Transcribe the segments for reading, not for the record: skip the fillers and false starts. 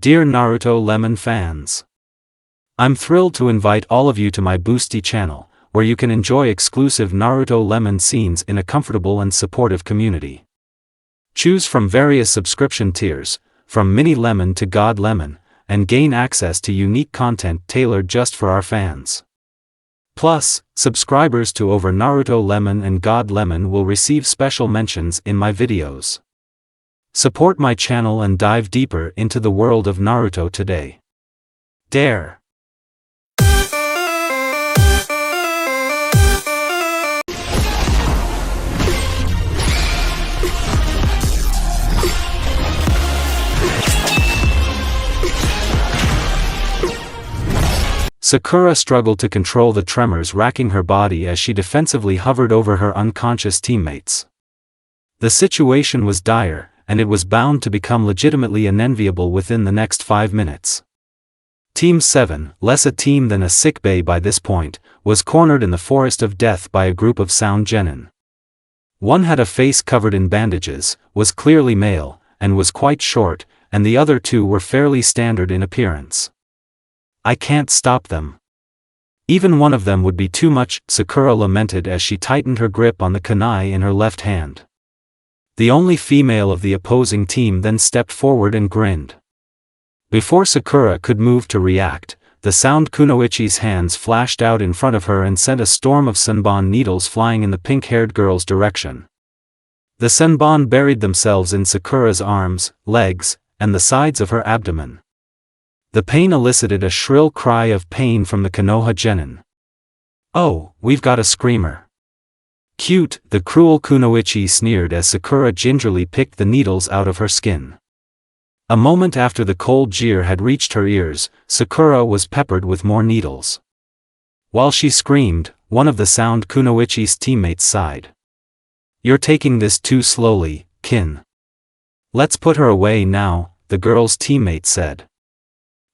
Dear Naruto Lemon fans, I'm thrilled to invite all of you to my Boosty channel, where you can enjoy exclusive Naruto Lemon scenes in a comfortable and supportive community. Choose from various subscription tiers, from Mini Lemon to God Lemon, and gain access to unique content tailored just for our fans. Plus, subscribers to over Naruto Lemon and God Lemon will receive special mentions in my videos. Support my channel and dive deeper into the world of Naruto today. Dare! Sakura struggled to control the tremors racking her body as she defensively hovered over her unconscious teammates. The situation was dire, and it was bound to become legitimately unenviable within the next 5 minutes. Team 7, less a team than a sickbay by this point, was cornered in the forest of death by a group of sound genin. One had a face covered in bandages, was clearly male, and was quite short, and the other two were fairly standard in appearance. I can't stop them. Even one of them would be too much, Sakura lamented as she tightened her grip on the kunai in her left hand. The only female of the opposing team then stepped forward and grinned. Before Sakura could move to react, the sound kunoichi's hands flashed out in front of her and sent a storm of senbon needles flying in the pink-haired girl's direction. The senbon buried themselves in Sakura's arms, legs, and the sides of her abdomen. The pain elicited a shrill cry of pain from the Konoha genin. "Oh, we've got a screamer." "Cute," the cruel kunoichi sneered as Sakura gingerly picked the needles out of her skin. A moment after the cold jeer had reached her ears, Sakura was peppered with more needles. While she screamed, one of the sound kunoichi's teammates sighed. "You're taking this too slowly, Kin. Let's put her away now," the girl's teammate said.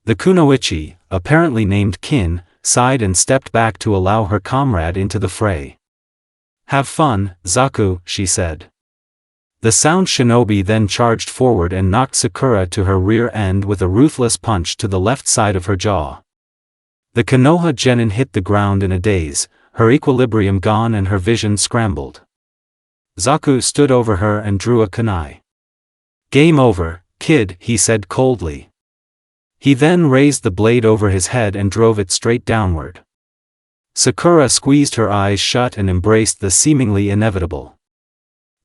The kunoichi, apparently named Kin, sighed and stepped back to allow her comrade into the fray. "Have fun, Zaku," she said. The sound shinobi then charged forward and knocked Sakura to her rear end with a ruthless punch to the left side of her jaw. The Konoha genin hit the ground in a daze, her equilibrium gone and her vision scrambled. Zaku stood over her and drew a kunai. "Game over, kid," he said coldly. He then raised the blade over his head and drove it straight downward. Sakura squeezed her eyes shut and embraced the seemingly inevitable.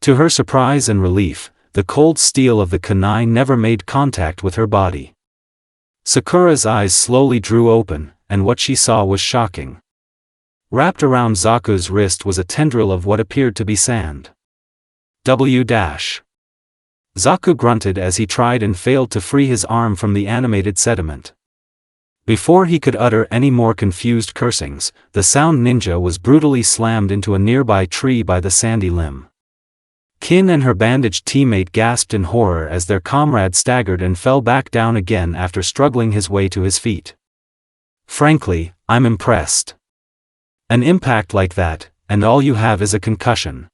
To her surprise and relief, the cold steel of the kunai never made contact with her body. Sakura's eyes slowly drew open, and what she saw was shocking. Wrapped around Zaku's wrist was a tendril of what appeared to be sand. Zaku grunted as he tried and failed to free his arm from the animated sediment. Before he could utter any more confused cursings, the sound ninja was brutally slammed into a nearby tree by the sandy limb. Kin and her bandaged teammate gasped in horror as their comrade staggered and fell back down again after struggling his way to his feet. "Frankly, I'm impressed. An impact like that, and all you have is a concussion."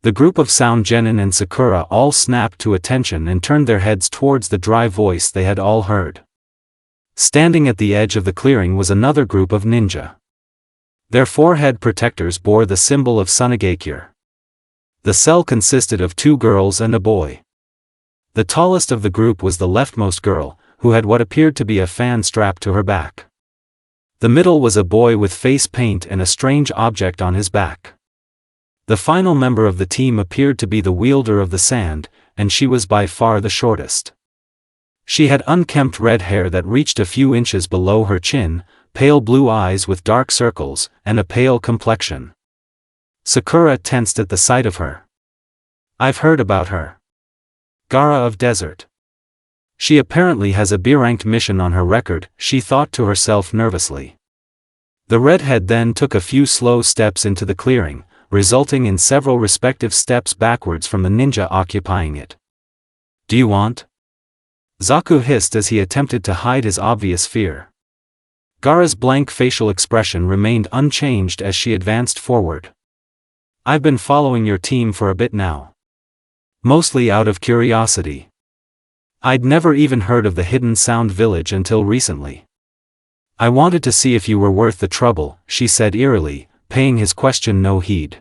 The group of sound genin and Sakura all snapped to attention and turned their heads towards the dry voice they had all heard. Standing at the edge of the clearing was another group of ninja. Their forehead protectors bore the symbol of Sunigakure. The cell consisted of 2 girls and a boy. The tallest of the group was the leftmost girl, who had what appeared to be a fan strapped to her back. The middle was a boy with face paint and a strange object on his back. The final member of the team appeared to be the wielder of the sand, and she was by far the shortest. She had unkempt red hair that reached a few inches below her chin, pale blue eyes with dark circles, and a pale complexion. Sakura tensed at the sight of her. "I've heard about her. Gaara of Desert. She apparently has a B-ranked mission on her record," she thought to herself nervously. The redhead then took a few slow steps into the clearing, resulting in several respective steps backwards from the ninja occupying it. "Do you want?" Zaku hissed as he attempted to hide his obvious fear. Gaara's blank facial expression remained unchanged as she advanced forward. "I've been following your team for a bit now. Mostly out of curiosity. I'd never even heard of the hidden sound village until recently. I wanted to see if you were worth the trouble, she said eerily, paying his question no heed.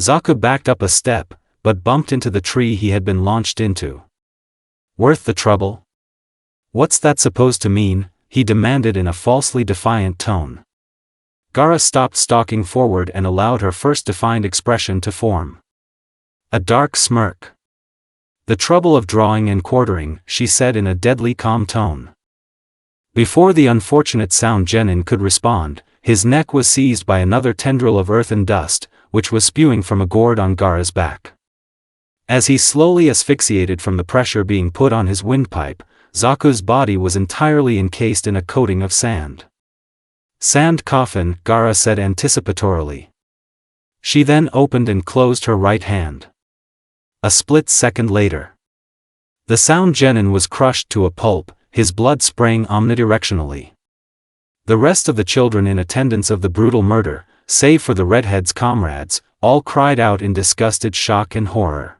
Zaku backed up a step, but bumped into the tree he had been launched into. Worth the trouble? What's that supposed to mean? He demanded in a falsely defiant tone. Gaara stopped stalking forward and allowed her first defined expression to form. A dark smirk. The trouble of drawing and quartering, she said in a deadly calm tone. Before the unfortunate sound genin could respond, his neck was seized by another tendril of earth and dust, which was spewing from a gourd on Gaara's back. As he slowly asphyxiated from the pressure being put on his windpipe, Zaku's body was entirely encased in a coating of sand. Sand coffin, Gaara said anticipatorily. She then opened and closed her right hand. A split second later, the sound genin was crushed to a pulp, his blood spraying omnidirectionally. The rest of the children in attendance of the brutal murder, save for the redhead's comrades, all cried out in disgusted shock and horror.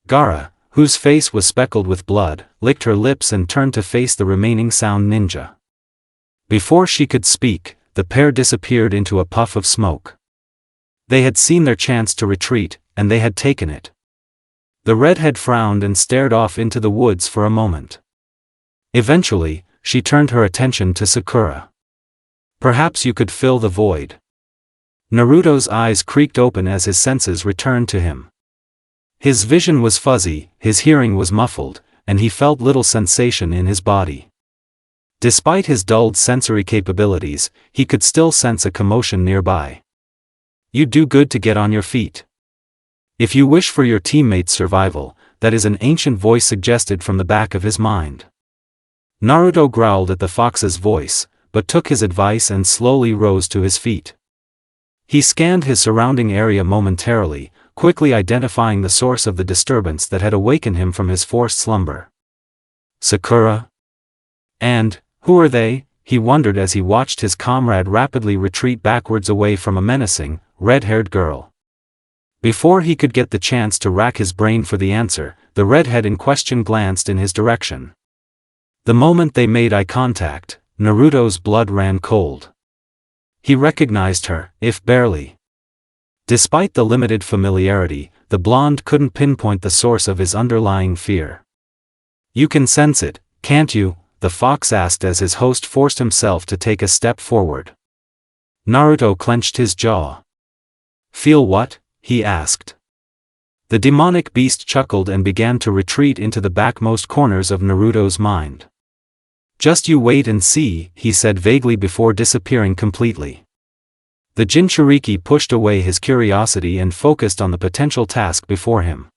Gaara, whose face was speckled with blood, licked her lips and turned to face the remaining sound ninja. Before she could speak, the pair disappeared into a puff of smoke. They had seen their chance to retreat, and they had taken it. The redhead frowned and stared off into the woods for a moment. Eventually, she turned her attention to Sakura. Perhaps you could fill the void. Naruto's eyes creaked open as his senses returned to him. His vision was fuzzy, his hearing was muffled, and he felt little sensation in his body. Despite his dulled sensory capabilities, he could still sense a commotion nearby. You'd do good to get on your feet. If you wish for your teammates' survival, that is an ancient voice suggested from the back of his mind. Naruto growled at the fox's voice, but took his advice and slowly rose to his feet. He scanned his surrounding area momentarily, quickly identifying the source of the disturbance that had awakened him from his forced slumber. Sakura? And, who are they? He wondered as he watched his comrade rapidly retreat backwards away from a menacing, red-haired girl. Before he could get the chance to rack his brain for the answer, the redhead in question glanced in his direction. The moment they made eye contact, Naruto's blood ran cold. He recognized her, if barely. Despite the limited familiarity, the blonde couldn't pinpoint the source of his underlying fear. You can sense it, can't you? The fox asked as his host forced himself to take a step forward. Naruto clenched his jaw. Feel what? He asked. The demonic beast chuckled and began to retreat into the backmost corners of Naruto's mind. Just you wait and see, he said vaguely before disappearing completely. The Jinchuriki pushed away his curiosity and focused on the potential task before him.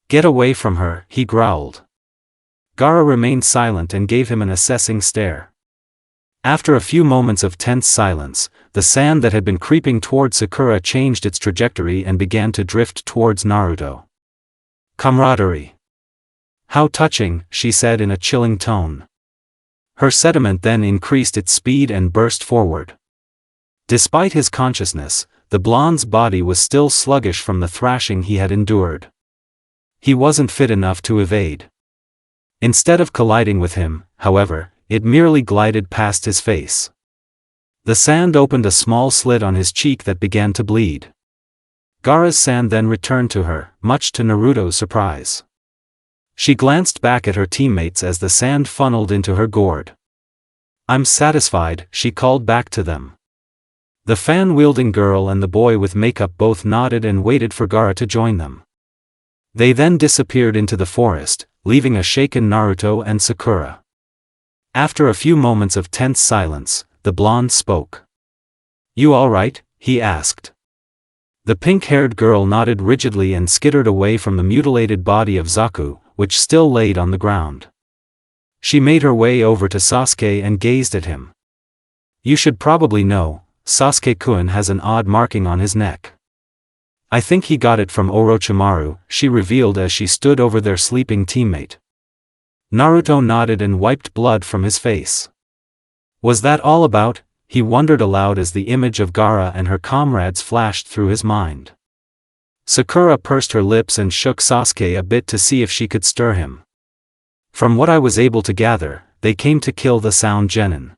Get away from her, he growled. Gaara remained silent and gave him an assessing stare. After a few moments of tense silence, the sand that had been creeping towards Sakura changed its trajectory and began to drift towards Naruto. Camaraderie. How touching, she said in a chilling tone. Her sediment then increased its speed and burst forward. Despite his consciousness, the blonde's body was still sluggish from the thrashing he had endured. He wasn't fit enough to evade. Instead of colliding with him, however, it merely glided past his face. The sand opened a small slit on his cheek that began to bleed. Gaara's sand then returned to her, much to Naruto's surprise. She glanced back at her teammates as the sand funneled into her gourd. I'm satisfied, she called back to them. The fan-wielding girl and the boy with makeup both nodded and waited for Gaara to join them. They then disappeared into the forest, leaving a shaken Naruto and Sakura. After a few moments of tense silence, the blonde spoke. You all right? He asked. The pink-haired girl nodded rigidly and skittered away from the mutilated body of Zaku, which still laid on the ground. She made her way over to Sasuke and gazed at him. You should probably know, Sasuke-kun has an odd marking on his neck. I think he got it from Orochimaru, she revealed as she stood over their sleeping teammate. Naruto nodded and wiped blood from his face. Was that all about? He wondered aloud as the image of Gaara and her comrades flashed through his mind. Sakura pursed her lips and shook Sasuke a bit to see if she could stir him. From what I was able to gather, they came to kill the Sound Genin.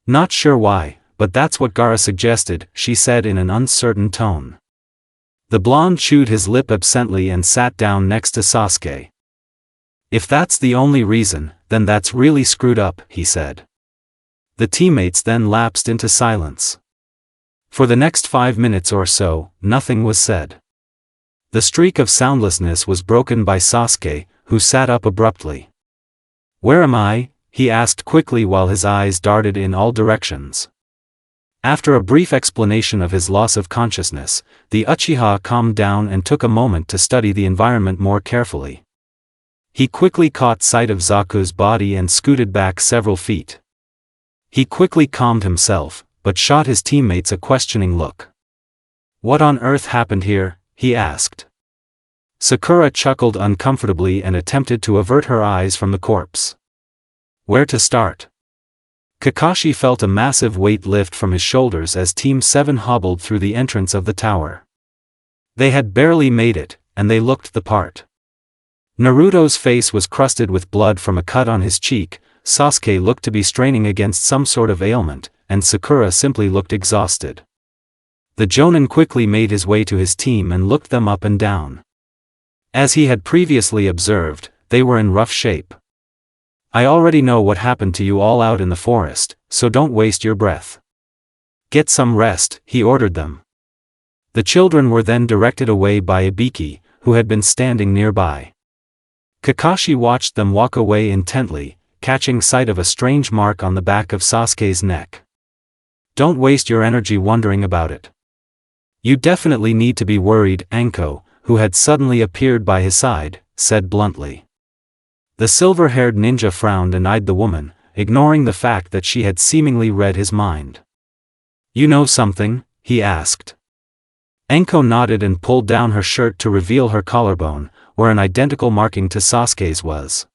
Not sure why, but that's what Gaara suggested, she said in an uncertain tone. The blonde chewed his lip absently and sat down next to Sasuke. If that's the only reason, then that's really screwed up, he said. The teammates then lapsed into silence. For the next 5 minutes or so, nothing was said. The streak of soundlessness was broken by Sasuke, who sat up abruptly. "Where am I?" he asked quickly while his eyes darted in all directions. After a brief explanation of his loss of consciousness, the Uchiha calmed down and took a moment to study the environment more carefully. He quickly caught sight of Zaku's body and scooted back several feet. He quickly calmed himself, but shot his teammates a questioning look. "What on earth happened here?" he asked. Sakura chuckled uncomfortably and attempted to avert her eyes from the corpse. "Where to start?" Kakashi felt a massive weight lift from his shoulders as Team 7 hobbled through the entrance of the tower. They had barely made it, and they looked the part. Naruto's face was crusted with blood from a cut on his cheek, Sasuke looked to be straining against some sort of ailment, and Sakura simply looked exhausted. The Jonin quickly made his way to his team and looked them up and down. As he had previously observed, they were in rough shape. "I already know what happened to you all out in the forest, so don't waste your breath. Get some rest," he ordered them. The children were then directed away by Ibiki, who had been standing nearby. Kakashi watched them walk away intently, catching sight of a strange mark on the back of Sasuke's neck. "Don't waste your energy wondering about it. You definitely need to be worried," Anko, who had suddenly appeared by his side, said bluntly. The silver-haired ninja frowned and eyed the woman, ignoring the fact that she had seemingly read his mind. "You know something?" he asked. Anko nodded and pulled down her shirt to reveal her collarbone, where an identical marking to Sasuke's was.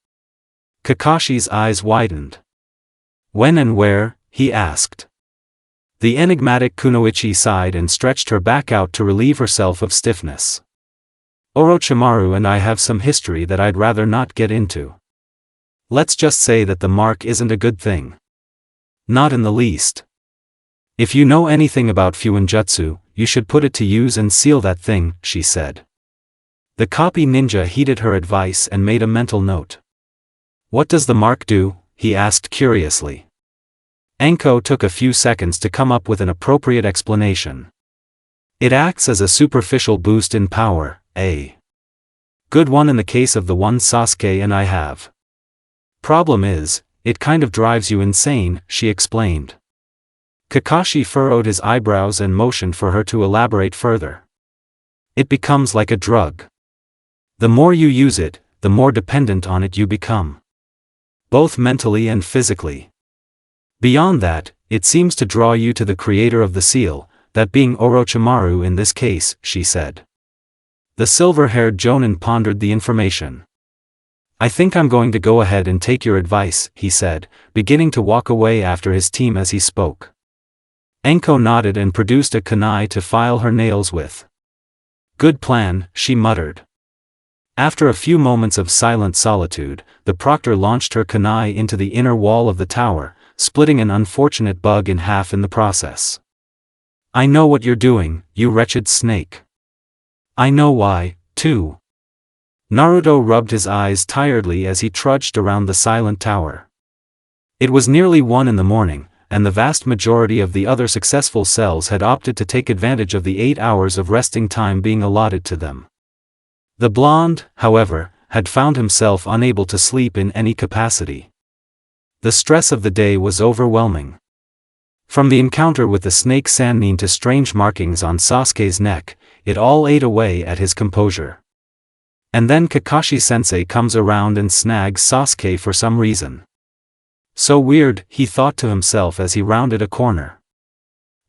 Kakashi's eyes widened. "When and where?" he asked. The enigmatic Kunoichi sighed and stretched her back out to relieve herself of stiffness. "Orochimaru and I have some history that I'd rather not get into. Let's just say that the mark isn't a good thing. Not in the least. If you know anything about Fuinjutsu, you should put it to use and seal that thing," she said. The copy ninja heeded her advice and made a mental note. "What does the mark do?" he asked curiously. Anko took a few seconds to come up with an appropriate explanation. "It acts as a superficial boost in power, a good one in the case of the one Sasuke and I have. Problem is, it kind of drives you insane," she explained. Kakashi furrowed his eyebrows and motioned for her to elaborate further. "It becomes like a drug. The more you use it, the more dependent on it you become. Both mentally and physically. Beyond that, it seems to draw you to the creator of the seal, that being Orochimaru in this case," she said. The silver-haired Jonin pondered the information. "I think I'm going to go ahead and take your advice," he said, beginning to walk away after his team as he spoke. Anko nodded and produced a kunai to file her nails with. "Good plan," she muttered. After a few moments of silent solitude, the proctor launched her kunai into the inner wall of the tower, splitting an unfortunate bug in half in the process. "I know what you're doing, you wretched snake. I know why, too." Naruto rubbed his eyes tiredly as he trudged around the silent tower. It was nearly 1 in the morning, and the vast majority of the other successful cells had opted to take advantage of the 8 hours of resting time being allotted to them. The blonde, however, had found himself unable to sleep in any capacity. The stress of the day was overwhelming. From the encounter with the snake Sannin to strange markings on Sasuke's neck, it all ate away at his composure. And then Kakashi-sensei comes around and snags Sasuke for some reason. So weird, he thought to himself as he rounded a corner.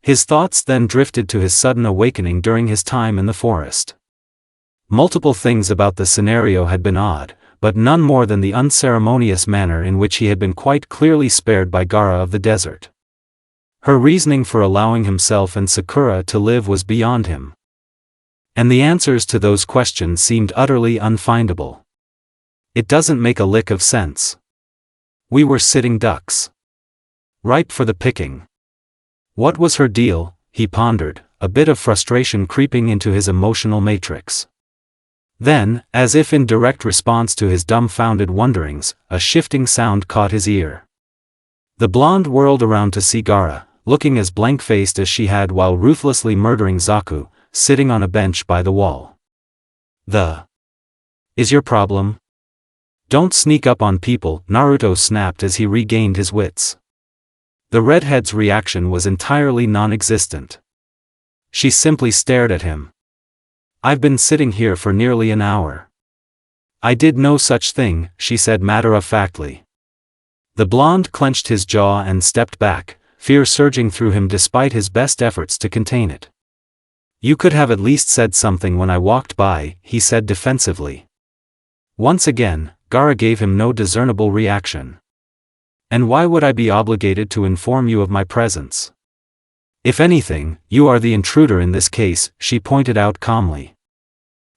His thoughts then drifted to his sudden awakening during his time in the forest. Multiple things about the scenario had been odd, but none more than the unceremonious manner in which he had been quite clearly spared by Gaara of the desert. Her reasoning for allowing himself and Sakura to live was beyond him. And the answers to those questions seemed utterly unfindable. It doesn't make a lick of sense. We were sitting ducks. Ripe for the picking. What was her deal, he pondered, a bit of frustration creeping into his emotional matrix. Then, as if in direct response to his dumbfounded wonderings, a shifting sound caught his ear. The blonde whirled around to see Gaara, looking as blank-faced as she had while ruthlessly murdering Zaku, sitting on a bench by the wall. Is your problem? Don't sneak up on people, Naruto snapped as he regained his wits. The redhead's reaction was entirely non-existent. She simply stared at him. I've been sitting here for nearly an hour. I did no such thing, she said matter-of-factly. The blonde clenched his jaw and stepped back, fear surging through him despite his best efforts to contain it. You could have at least said something when I walked by, he said defensively. Once again, Gaara gave him no discernible reaction. And why would I be obligated to inform you of my presence? If anything, you are the intruder in this case, she pointed out calmly.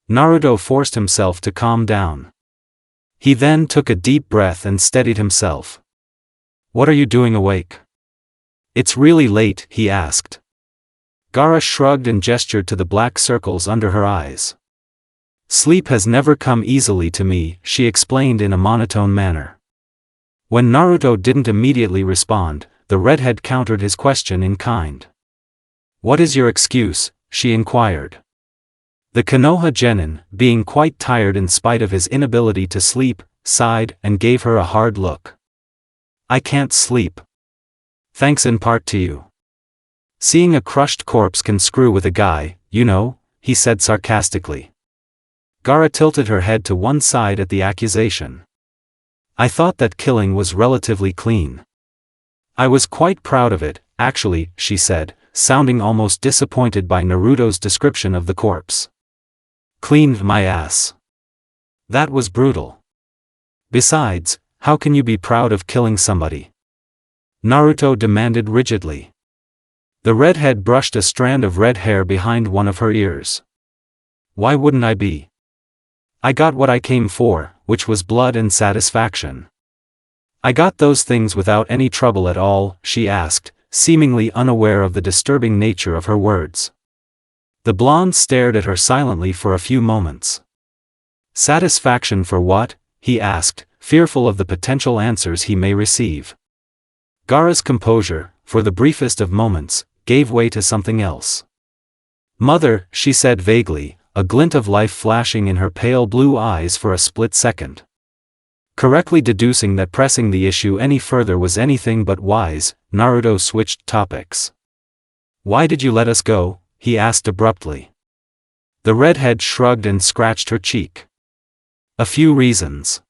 Naruto forced himself to calm down. He then took a deep breath and steadied himself. What are you doing awake? It's really late, he asked. Gaara shrugged and gestured to the black circles under her eyes. Sleep has never come easily to me, she explained in a monotone manner. When Naruto didn't immediately respond, the redhead countered his question in kind. What is your excuse? She inquired. The Konoha genin, being quite tired in spite of his inability to sleep, sighed and gave her a hard look. I can't sleep. Thanks in part to you. Seeing a crushed corpse can screw with a guy, you know, he said sarcastically. Gaara tilted her head to one side at the accusation. I thought that killing was relatively clean. I was quite proud of it, actually, she said, sounding almost disappointed by Naruto's description of the corpse. Cleaned my ass. That was brutal. Besides, how can you be proud of killing somebody? Naruto demanded rigidly. The redhead brushed a strand of red hair behind one of her ears. Why wouldn't I be? I got what I came for, which was blood and satisfaction. I got those things without any trouble at all, she asked, seemingly unaware of the disturbing nature of her words. The blonde stared at her silently for a few moments. Satisfaction for what? He asked, fearful of the potential answers he may receive. Gaara's composure, for the briefest of moments, gave way to something else. Mother, she said vaguely, a glint of life flashing in her pale blue eyes for a split second. Correctly deducing that pressing the issue any further was anything but wise, Naruto switched topics. Why did you let us go? He asked abruptly. The redhead shrugged and scratched her cheek. A few reasons.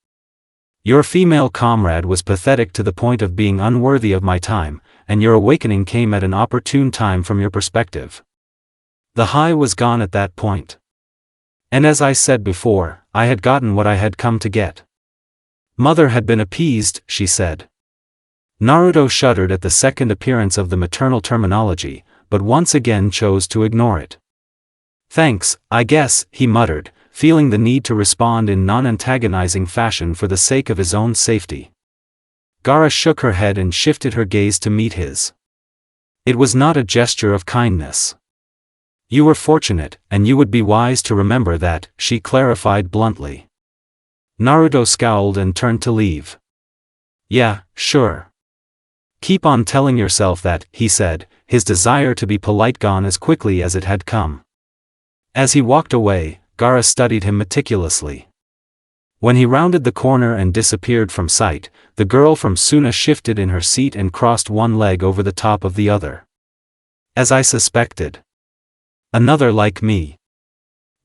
Your female comrade was pathetic to the point of being unworthy of my time, and your awakening came at an opportune time from your perspective. The high was gone at that point. And as I said before, I had gotten what I had come to get. Mother had been appeased, she said. Naruto shuddered at the second appearance of the maternal terminology, but once again chose to ignore it. Thanks, I guess, he muttered, feeling the need to respond in non-antagonizing fashion for the sake of his own safety. Gaara shook her head and shifted her gaze to meet his. It was not a gesture of kindness. You were fortunate, and you would be wise to remember that, she clarified bluntly. Naruto scowled and turned to leave. Yeah, sure. Keep on telling yourself that, he said, his desire to be polite gone as quickly as it had come. As he walked away, Gaara studied him meticulously. When he rounded the corner and disappeared from sight, the girl from Suna shifted in her seat and crossed one leg over the top of the other. As I suspected. Another like me.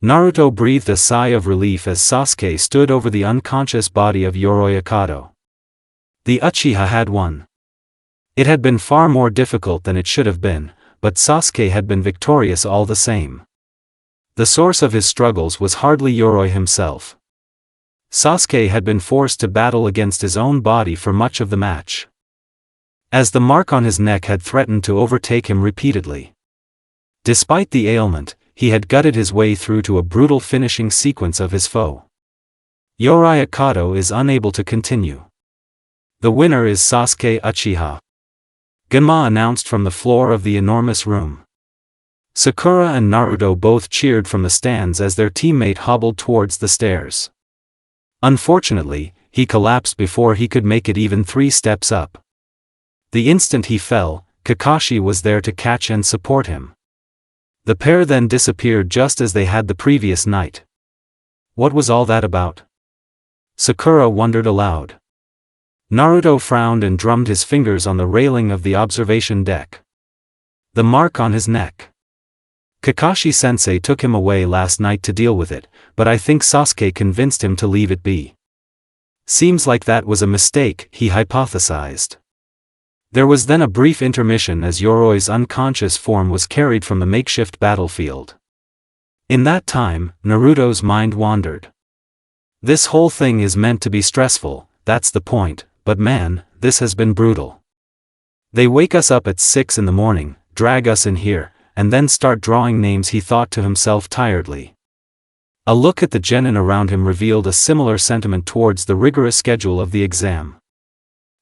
Naruto breathed a sigh of relief as Sasuke stood over the unconscious body of Yoroi Akado. The Uchiha had won. It had been far more difficult than it should have been, but Sasuke had been victorious all the same. The source of his struggles was hardly Yoroi himself. Sasuke had been forced to battle against his own body for much of the match. As the mark on his neck had threatened to overtake him repeatedly. Despite the ailment, he had gutted his way through to a brutal finishing sequence of his foe. Yoraya Kato is unable to continue. The winner is Sasuke Uchiha. Genma announced from the floor of the enormous room. Sakura and Naruto both cheered from the stands as their teammate hobbled towards the stairs. Unfortunately, he collapsed before he could make it even 3 steps up. The instant he fell, Kakashi was there to catch and support him. The pair then disappeared just as they had the previous night. What was all that about? Sakura wondered aloud. Naruto frowned and drummed his fingers on the railing of the observation deck. The mark on his neck. Kakashi-sensei took him away last night to deal with it, but I think Sasuke convinced him to leave it be. Seems like that was a mistake, he hypothesized. There was then a brief intermission as Yoroi's unconscious form was carried from the makeshift battlefield. In that time, Naruto's mind wandered. This whole thing is meant to be stressful, that's the point, but man, this has been brutal. They wake us up at 6 in the morning, drag us in here, and then start drawing names, he thought to himself tiredly. A look at the genin around him revealed a similar sentiment towards the rigorous schedule of the exam.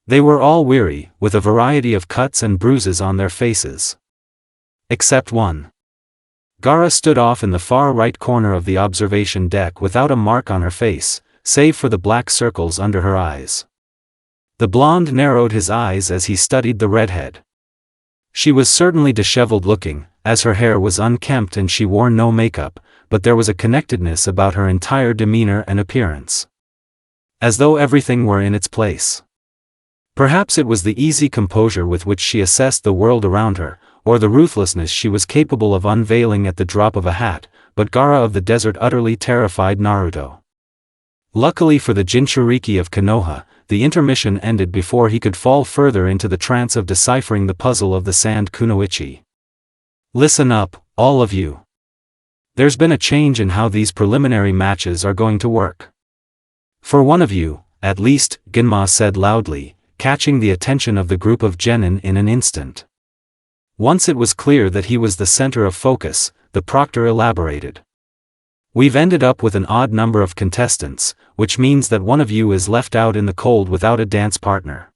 They were all weary, with a variety of cuts and bruises on their faces. Except one. Gaara stood off in the far right corner of the observation deck without a mark on her face, save for the black circles under her eyes. The blonde narrowed his eyes as he studied the redhead. She was certainly disheveled looking, as her hair was unkempt and she wore no makeup, but there was a connectedness about her entire demeanor and appearance. As though everything were in its place. Perhaps it was the easy composure with which she assessed the world around her, or the ruthlessness she was capable of unveiling at the drop of a hat, but Gaara of the desert utterly terrified Naruto. Luckily for the Jinchuriki of Konoha, the intermission ended before he could fall further into the trance of deciphering the puzzle of the sand kunoichi. Listen up, all of you. There's been a change in how these preliminary matches are going to work. For one of you, at least, Genma said loudly, catching the attention of the group of genin in an instant. Once it was clear that he was the center of focus, the proctor elaborated. We've ended up with an odd number of contestants, which means that one of you is left out in the cold without a dance partner.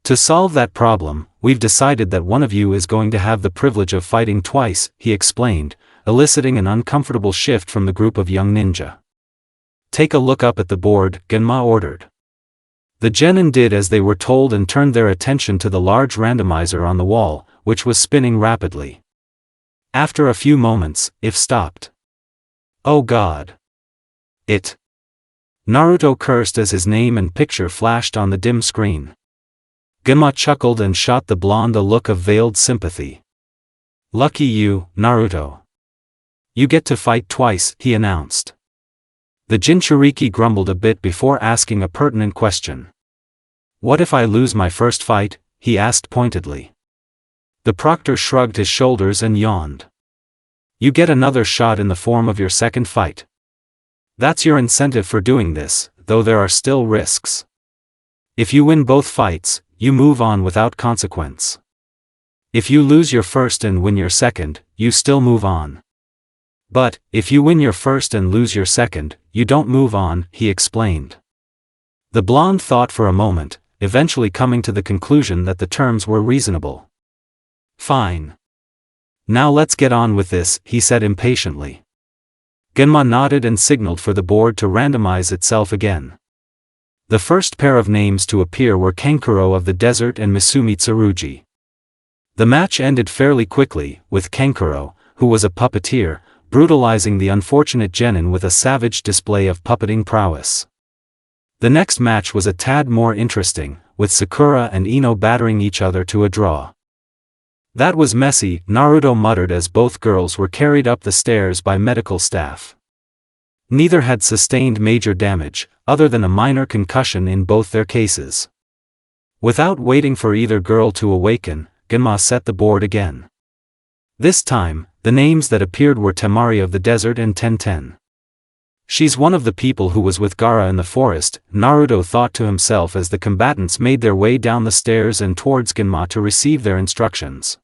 To solve that problem, we've decided that one of you is going to have the privilege of fighting twice, he explained, eliciting an uncomfortable shift from the group of young ninja. Take a look up at the board, Genma ordered. The genin did as they were told and turned their attention to the large randomizer on the wall, which was spinning rapidly. After a few moments, If stopped. Oh God! It! Naruto cursed as his name and picture flashed on the dim screen. Genma chuckled and shot the blonde a look of veiled sympathy. Lucky you, Naruto. You get to fight twice, he announced. The Jinchuriki grumbled a bit before asking a pertinent question. What if I lose my first fight? He asked pointedly. The proctor shrugged his shoulders and yawned. You get another shot in the form of your second fight. That's your incentive for doing this, though there are still risks. If you win both fights, you move on without consequence. If you lose your first and win your second, you still move on. But, if you win your first and lose your second, you don't move on, he explained. The blonde thought for a moment, eventually coming to the conclusion that the terms were reasonable. Fine. Now let's get on with this, he said impatiently. Genma nodded and signaled for the board to randomize itself again. The first pair of names to appear were Kankuro of the desert and Misumi Tsurugi. The match ended fairly quickly, with Kankuro, who was a puppeteer, brutalizing the unfortunate genin with a savage display of puppeting prowess. The next match was a tad more interesting, with Sakura and Ino battering each other to a draw. That was messy, Naruto muttered as both girls were carried up the stairs by medical staff. Neither had sustained major damage, other than a minor concussion in both their cases. Without waiting for either girl to awaken, Genma set the board again. This time, the names that appeared were Temari of the desert and Tenten. She's one of the people who was with Gaara in the forest, Naruto thought to himself as the combatants made their way down the stairs and towards Genma to receive their instructions.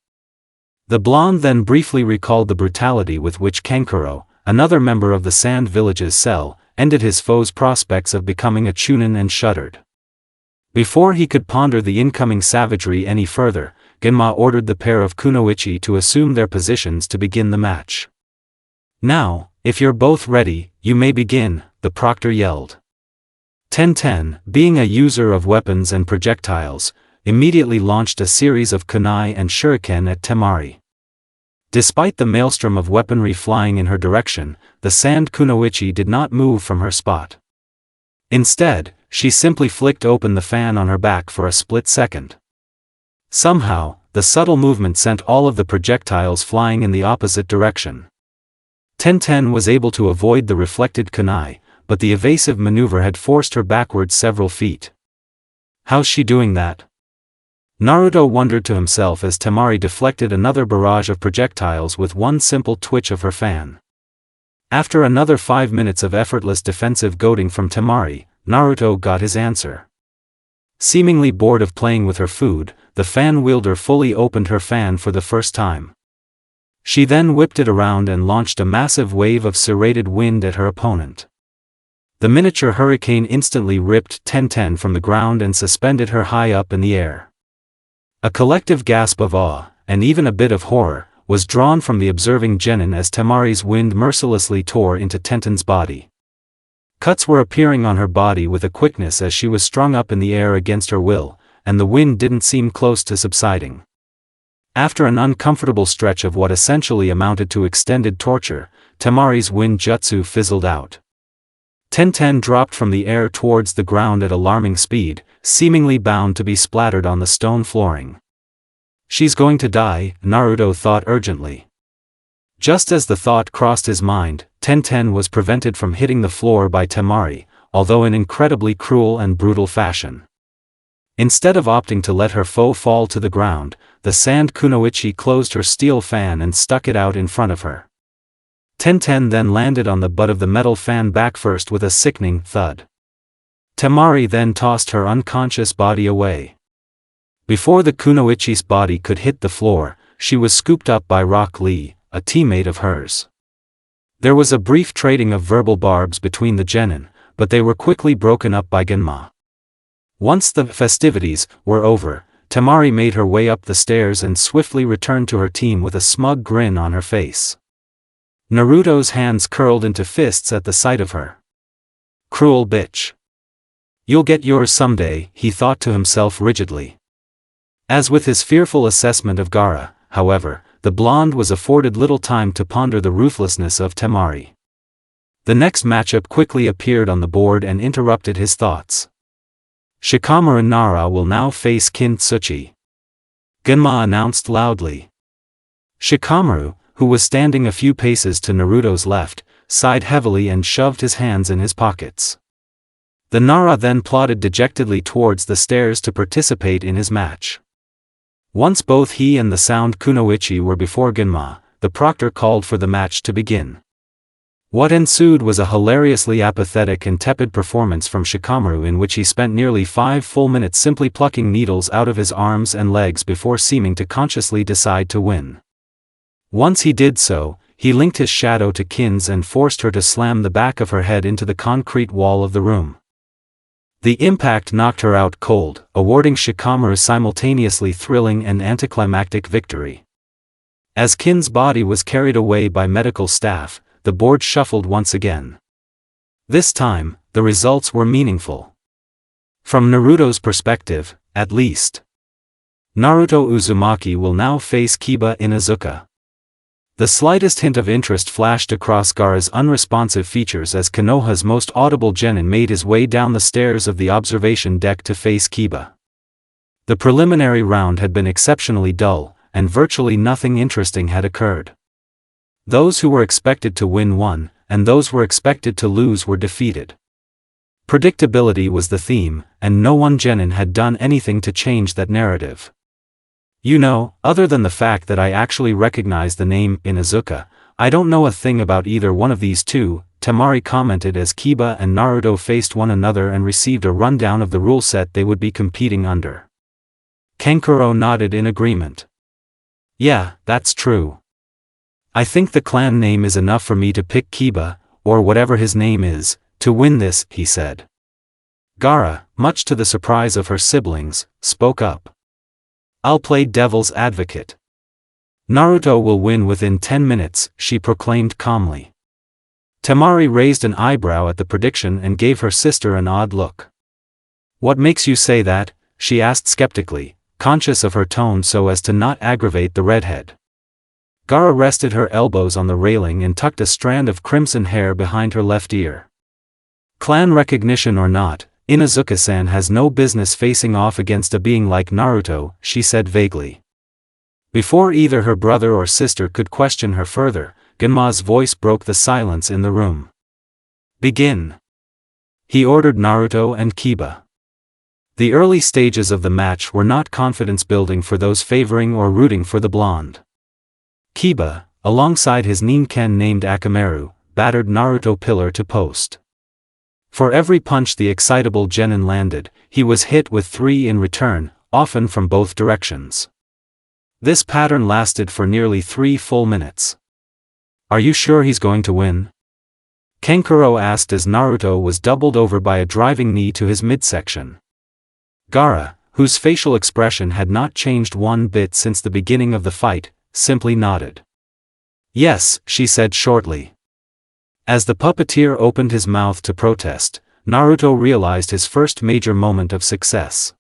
The blonde then briefly recalled the brutality with which Kankuro, another member of the Sand Village's cell, ended his foe's prospects of becoming a chunin and shuddered. Before he could ponder the incoming savagery any further, Genma ordered the pair of kunoichi to assume their positions to begin the match. "Now, if you're both ready, you may begin," the proctor yelled. Tenten, being a user of weapons and projectiles, immediately launched a series of kunai and shuriken at Temari. Despite the maelstrom of weaponry flying in her direction, the sand kunoichi did not move from her spot. Instead, she simply flicked open the fan on her back for a split second. Somehow, the subtle movement sent all of the projectiles flying in the opposite direction. Tenten was able to avoid the reflected kunai, but the evasive maneuver had forced her backwards several feet. How's she doing that? Naruto wondered to himself as Temari deflected another barrage of projectiles with one simple twitch of her fan. After another 5 minutes of effortless defensive goading from Temari, Naruto got his answer. Seemingly bored of playing with her food, the fan wielder fully opened her fan for the first time. She then whipped it around and launched a massive wave of serrated wind at her opponent. The miniature hurricane instantly ripped Tenten from the ground and suspended her high up in the air. A collective gasp of awe, and even a bit of horror, was drawn from the observing genin as Temari's wind mercilessly tore into Tenten's body. Cuts were appearing on her body with a quickness as she was strung up in the air against her will, and the wind didn't seem close to subsiding. After an uncomfortable stretch of what essentially amounted to extended torture, Temari's wind jutsu fizzled out. Tenten dropped from the air towards the ground at alarming speed, seemingly bound to be splattered on the stone flooring. She's going to die, Naruto thought urgently. Just as the thought crossed his mind, Tenten was prevented from hitting the floor by Temari, although in incredibly cruel and brutal fashion. Instead of opting to let her foe fall to the ground, the sand kunoichi closed her steel fan and stuck it out in front of her. Tenten then landed on the butt of the metal fan backfirst with a sickening thud. Temari then tossed her unconscious body away. Before the kunoichi's body could hit the floor, she was scooped up by Rock Lee, a teammate of hers. There was a brief trading of verbal barbs between the genin, but they were quickly broken up by Genma. Once the festivities were over, Temari made her way up the stairs and swiftly returned to her team with a smug grin on her face. Naruto's hands curled into fists at the sight of her. Cruel bitch. You'll get yours someday, he thought to himself rigidly. As with his fearful assessment of Gaara, however, the blonde was afforded little time to ponder the ruthlessness of Temari. The next matchup quickly appeared on the board and interrupted his thoughts. Shikamaru Nara will now face Kin Tsuchi. Genma announced loudly. Shikamaru, who was standing a few paces to Naruto's left, sighed heavily and shoved his hands in his pockets. The Nara then plodded dejectedly towards the stairs to participate in his match. Once both he and the sound kunoichi were before Genma, the proctor called for the match to begin. What ensued was a hilariously apathetic and tepid performance from Shikamaru in which he spent nearly 5 full minutes simply plucking needles out of his arms and legs before seeming to consciously decide to win. Once he did so, he linked his shadow to Kin's and forced her to slam the back of her head into the concrete wall of the room. The impact knocked her out cold, awarding Shikamaru simultaneously thrilling and anticlimactic victory. As Kin's body was carried away by medical staff, the board shuffled once again. This time, the results were meaningful. From Naruto's perspective, at least. Naruto Uzumaki will now face Kiba Inuzuka. The slightest hint of interest flashed across Gaara's unresponsive features as Konoha's most audible genin made his way down the stairs of the observation deck to face Kiba. The preliminary round had been exceptionally dull, and virtually nothing interesting had occurred. Those who were expected to win won, and those who were expected to lose were defeated. Predictability was the theme, and no one genin had done anything to change that narrative. You know, other than the fact that I actually recognize the name Inuzuka, I don't know a thing about either one of these two, Temari commented as Kiba and Naruto faced one another and received a rundown of the rule set they would be competing under. Kankuro nodded in agreement. Yeah, that's true. I think the clan name is enough for me to pick Kiba, or whatever his name is, to win this, he said. Gaara, much to the surprise of her siblings, spoke up. I'll play devil's advocate. Naruto will win within 10 minutes, she proclaimed calmly. Temari raised an eyebrow at the prediction and gave her sister an odd look. What makes you say that? She asked skeptically, conscious of her tone so as to not aggravate the redhead. Gaara rested her elbows on the railing and tucked a strand of crimson hair behind her left ear. Clan recognition or not, Inuzuka-san has no business facing off against a being like Naruto, she said vaguely. Before either her brother or sister could question her further, Genma's voice broke the silence in the room. Begin. He ordered Naruto and Kiba. The early stages of the match were not confidence-building for those favoring or rooting for the blonde. Kiba, alongside his ninken named Akamaru, battered Naruto pillar to post. For every punch the excitable genin landed, he was hit with 3 in return, often from both directions. This pattern lasted for nearly 3 full minutes. Are you sure he's going to win? Kankuro asked as Naruto was doubled over by a driving knee to his midsection. Gaara, whose facial expression had not changed one bit since the beginning of the fight, simply nodded. Yes, she said shortly. As the puppeteer opened his mouth to protest, Naruto realized his first major moment of success.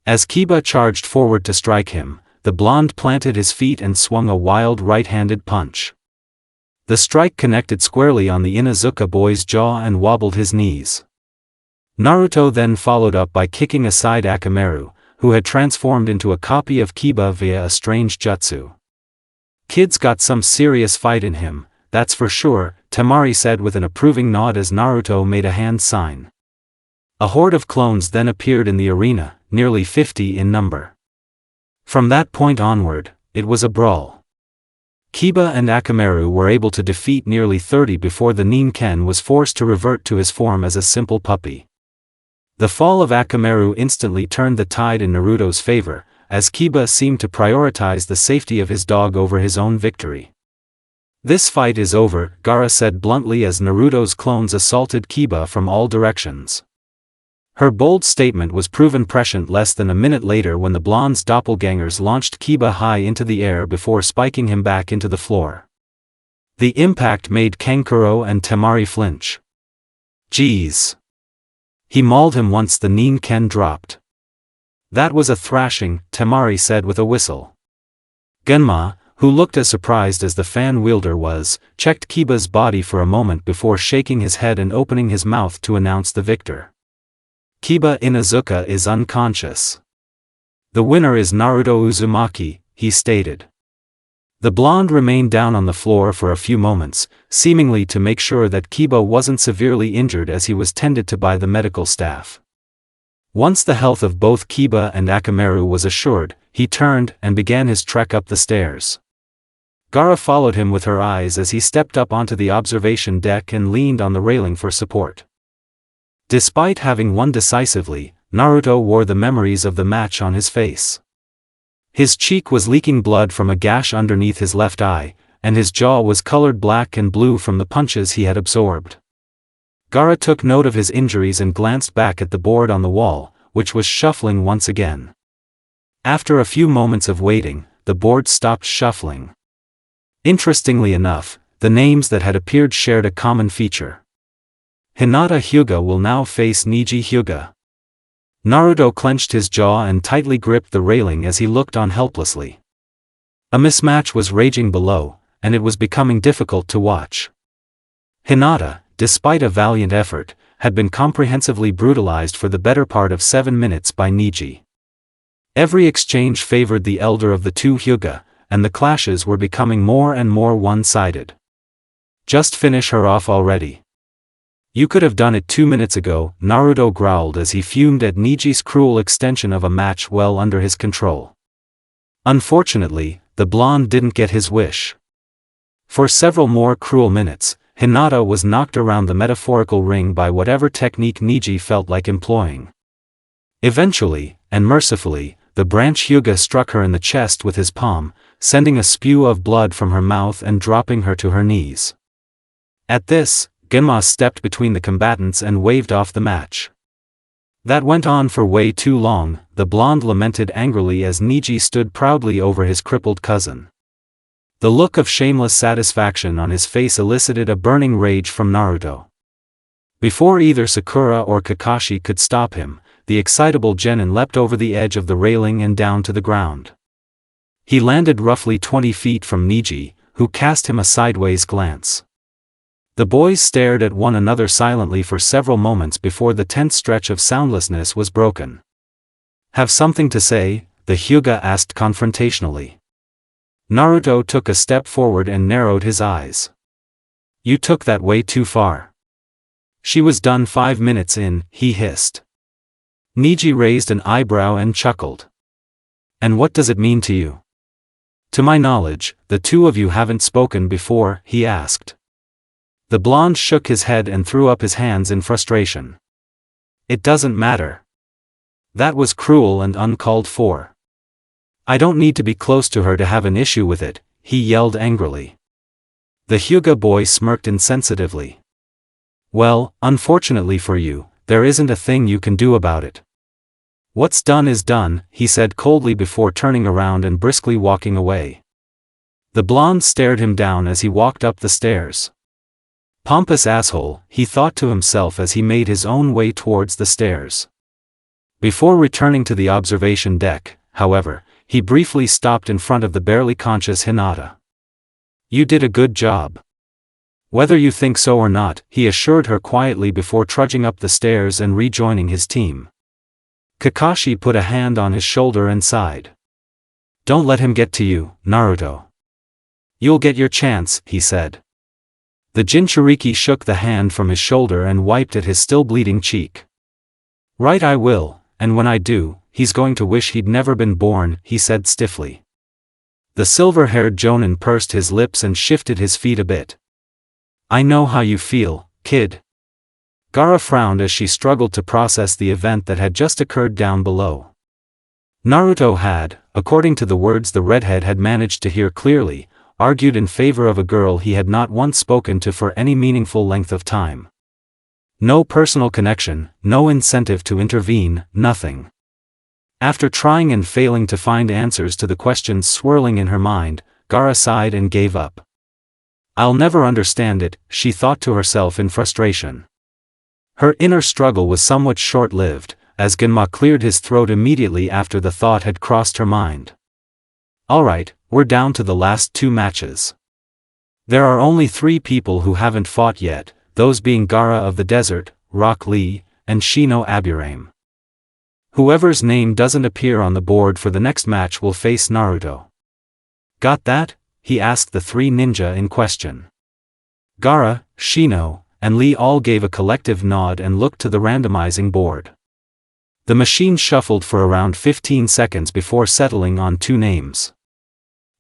As Kiba charged forward to strike him, the blonde planted his feet and swung a wild right-handed punch. The strike connected squarely on the Inuzuka boy's jaw and wobbled his knees. Naruto then followed up by kicking aside Akamaru, who had transformed into a copy of Kiba via a strange jutsu. Kid's got some serious fight in him, that's for sure, Temari said with an approving nod as Naruto made a hand sign. A horde of clones then appeared in the arena, nearly 50 in number. From that point onward, it was a brawl. Kiba and Akamaru were able to defeat nearly 30 before the ninken was forced to revert to his form as a simple puppy. The fall of Akamaru instantly turned the tide in Naruto's favor, as Kiba seemed to prioritize the safety of his dog over his own victory. This fight is over, Gaara said bluntly as Naruto's clones assaulted Kiba from all directions. Her bold statement was proven prescient less than a minute later when the blonde's doppelgangers launched Kiba high into the air before spiking him back into the floor. The impact made Kankuro and Temari flinch. Geez. He mauled him once the ninken dropped. That was a thrashing, Temari said with a whistle. Genma, who looked as surprised as the fan wielder was, checked Kiba's body for a moment before shaking his head and opening his mouth to announce the victor. Kiba Inuzuka is unconscious. The winner is Naruto Uzumaki, he stated. The blonde remained down on the floor for a few moments, seemingly to make sure that Kiba wasn't severely injured as he was tended to by the medical staff. Once the health of both Kiba and Akamaru was assured, he turned and began his trek up the stairs. Gaara followed him with her eyes as he stepped up onto the observation deck and leaned on the railing for support. Despite having won decisively, Naruto wore the memories of the match on his face. His cheek was leaking blood from a gash underneath his left eye, and his jaw was colored black and blue from the punches he had absorbed. Gaara took note of his injuries and glanced back at the board on the wall, which was shuffling once again. After a few moments of waiting, the board stopped shuffling. Interestingly enough, the names that had appeared shared a common feature. Hinata Hyuga will now face Neji Hyuga. Naruto clenched his jaw and tightly gripped the railing as he looked on helplessly. A mismatch was raging below, and it was becoming difficult to watch. Hinata, despite a valiant effort, had been comprehensively brutalized for the better part of 7 minutes by Neji. Every exchange favored the elder of the two Hyuga, and the clashes were becoming more and more one-sided. Just finish her off already. You could have done it 2 minutes ago, Naruto growled as he fumed at Neji's cruel extension of a match well under his control. Unfortunately, the blonde didn't get his wish. For several more cruel minutes, Hinata was knocked around the metaphorical ring by whatever technique Neji felt like employing. Eventually, and mercifully, the branch Hyuga struck her in the chest with his palm, sending a spew of blood from her mouth and dropping her to her knees. At this, Genma stepped between the combatants and waved off the match. That went on for way too long, the blonde lamented angrily as Niji stood proudly over his crippled cousin. The look of shameless satisfaction on his face elicited a burning rage from Naruto. Before either Sakura or Kakashi could stop him, the excitable genin leapt over the edge of the railing and down to the ground. He landed roughly 20 feet from Niji, who cast him a sideways glance. The boys stared at one another silently for several moments before the tense stretch of soundlessness was broken. "Have something to say?" the Hyuga asked confrontationally. Naruto took a step forward and narrowed his eyes. "You took that way too far." "She was done 5 minutes in," he hissed. Niji raised an eyebrow and chuckled. "And what does it mean to you?" "To my knowledge, the two of you haven't spoken before," he asked. The blonde shook his head and threw up his hands in frustration. "It doesn't matter. That was cruel and uncalled for. I don't need to be close to her to have an issue with it," he yelled angrily. The Hyuga boy smirked insensitively. "Well, unfortunately for you, there isn't a thing you can do about it. What's done is done," he said coldly before turning around and briskly walking away. The blonde stared him down as he walked up the stairs. "Pompous asshole," he thought to himself as he made his own way towards the stairs. Before returning to the observation deck, however, he briefly stopped in front of the barely conscious Hinata. "You did a good job. Whether you think so or not," he assured her quietly before trudging up the stairs and rejoining his team. Kakashi put a hand on his shoulder and sighed. "Don't let him get to you, Naruto. You'll get your chance," he said. The Jinchuriki shook the hand from his shoulder and wiped at his still bleeding cheek. "Right, I will, and when I do, he's going to wish he'd never been born," he said stiffly. The silver-haired Jonin pursed his lips and shifted his feet a bit. "I know how you feel, kid." Gaara frowned as she struggled to process the event that had just occurred down below. Naruto had, according to the words the redhead had managed to hear clearly, argued in favor of a girl he had not once spoken to for any meaningful length of time. No personal connection, no incentive to intervene, nothing. After trying and failing to find answers to the questions swirling in her mind, Gaara sighed and gave up. "I'll never understand it," she thought to herself in frustration. Her inner struggle was somewhat short-lived, as Genma cleared his throat immediately after the thought had crossed her mind. "Alright, we're down to the last 2 matches. There are only 3 people who haven't fought yet, those being Gaara of the Desert, Rock Lee, and Shino Aburame. Whoever's name doesn't appear on the board for the next match will face Naruto." "Got that?" he asked the 3 ninja in question. Gaara, Shino, and Lee all gave a collective nod and looked to the randomizing board. The machine shuffled for around 15 seconds before settling on 2 names.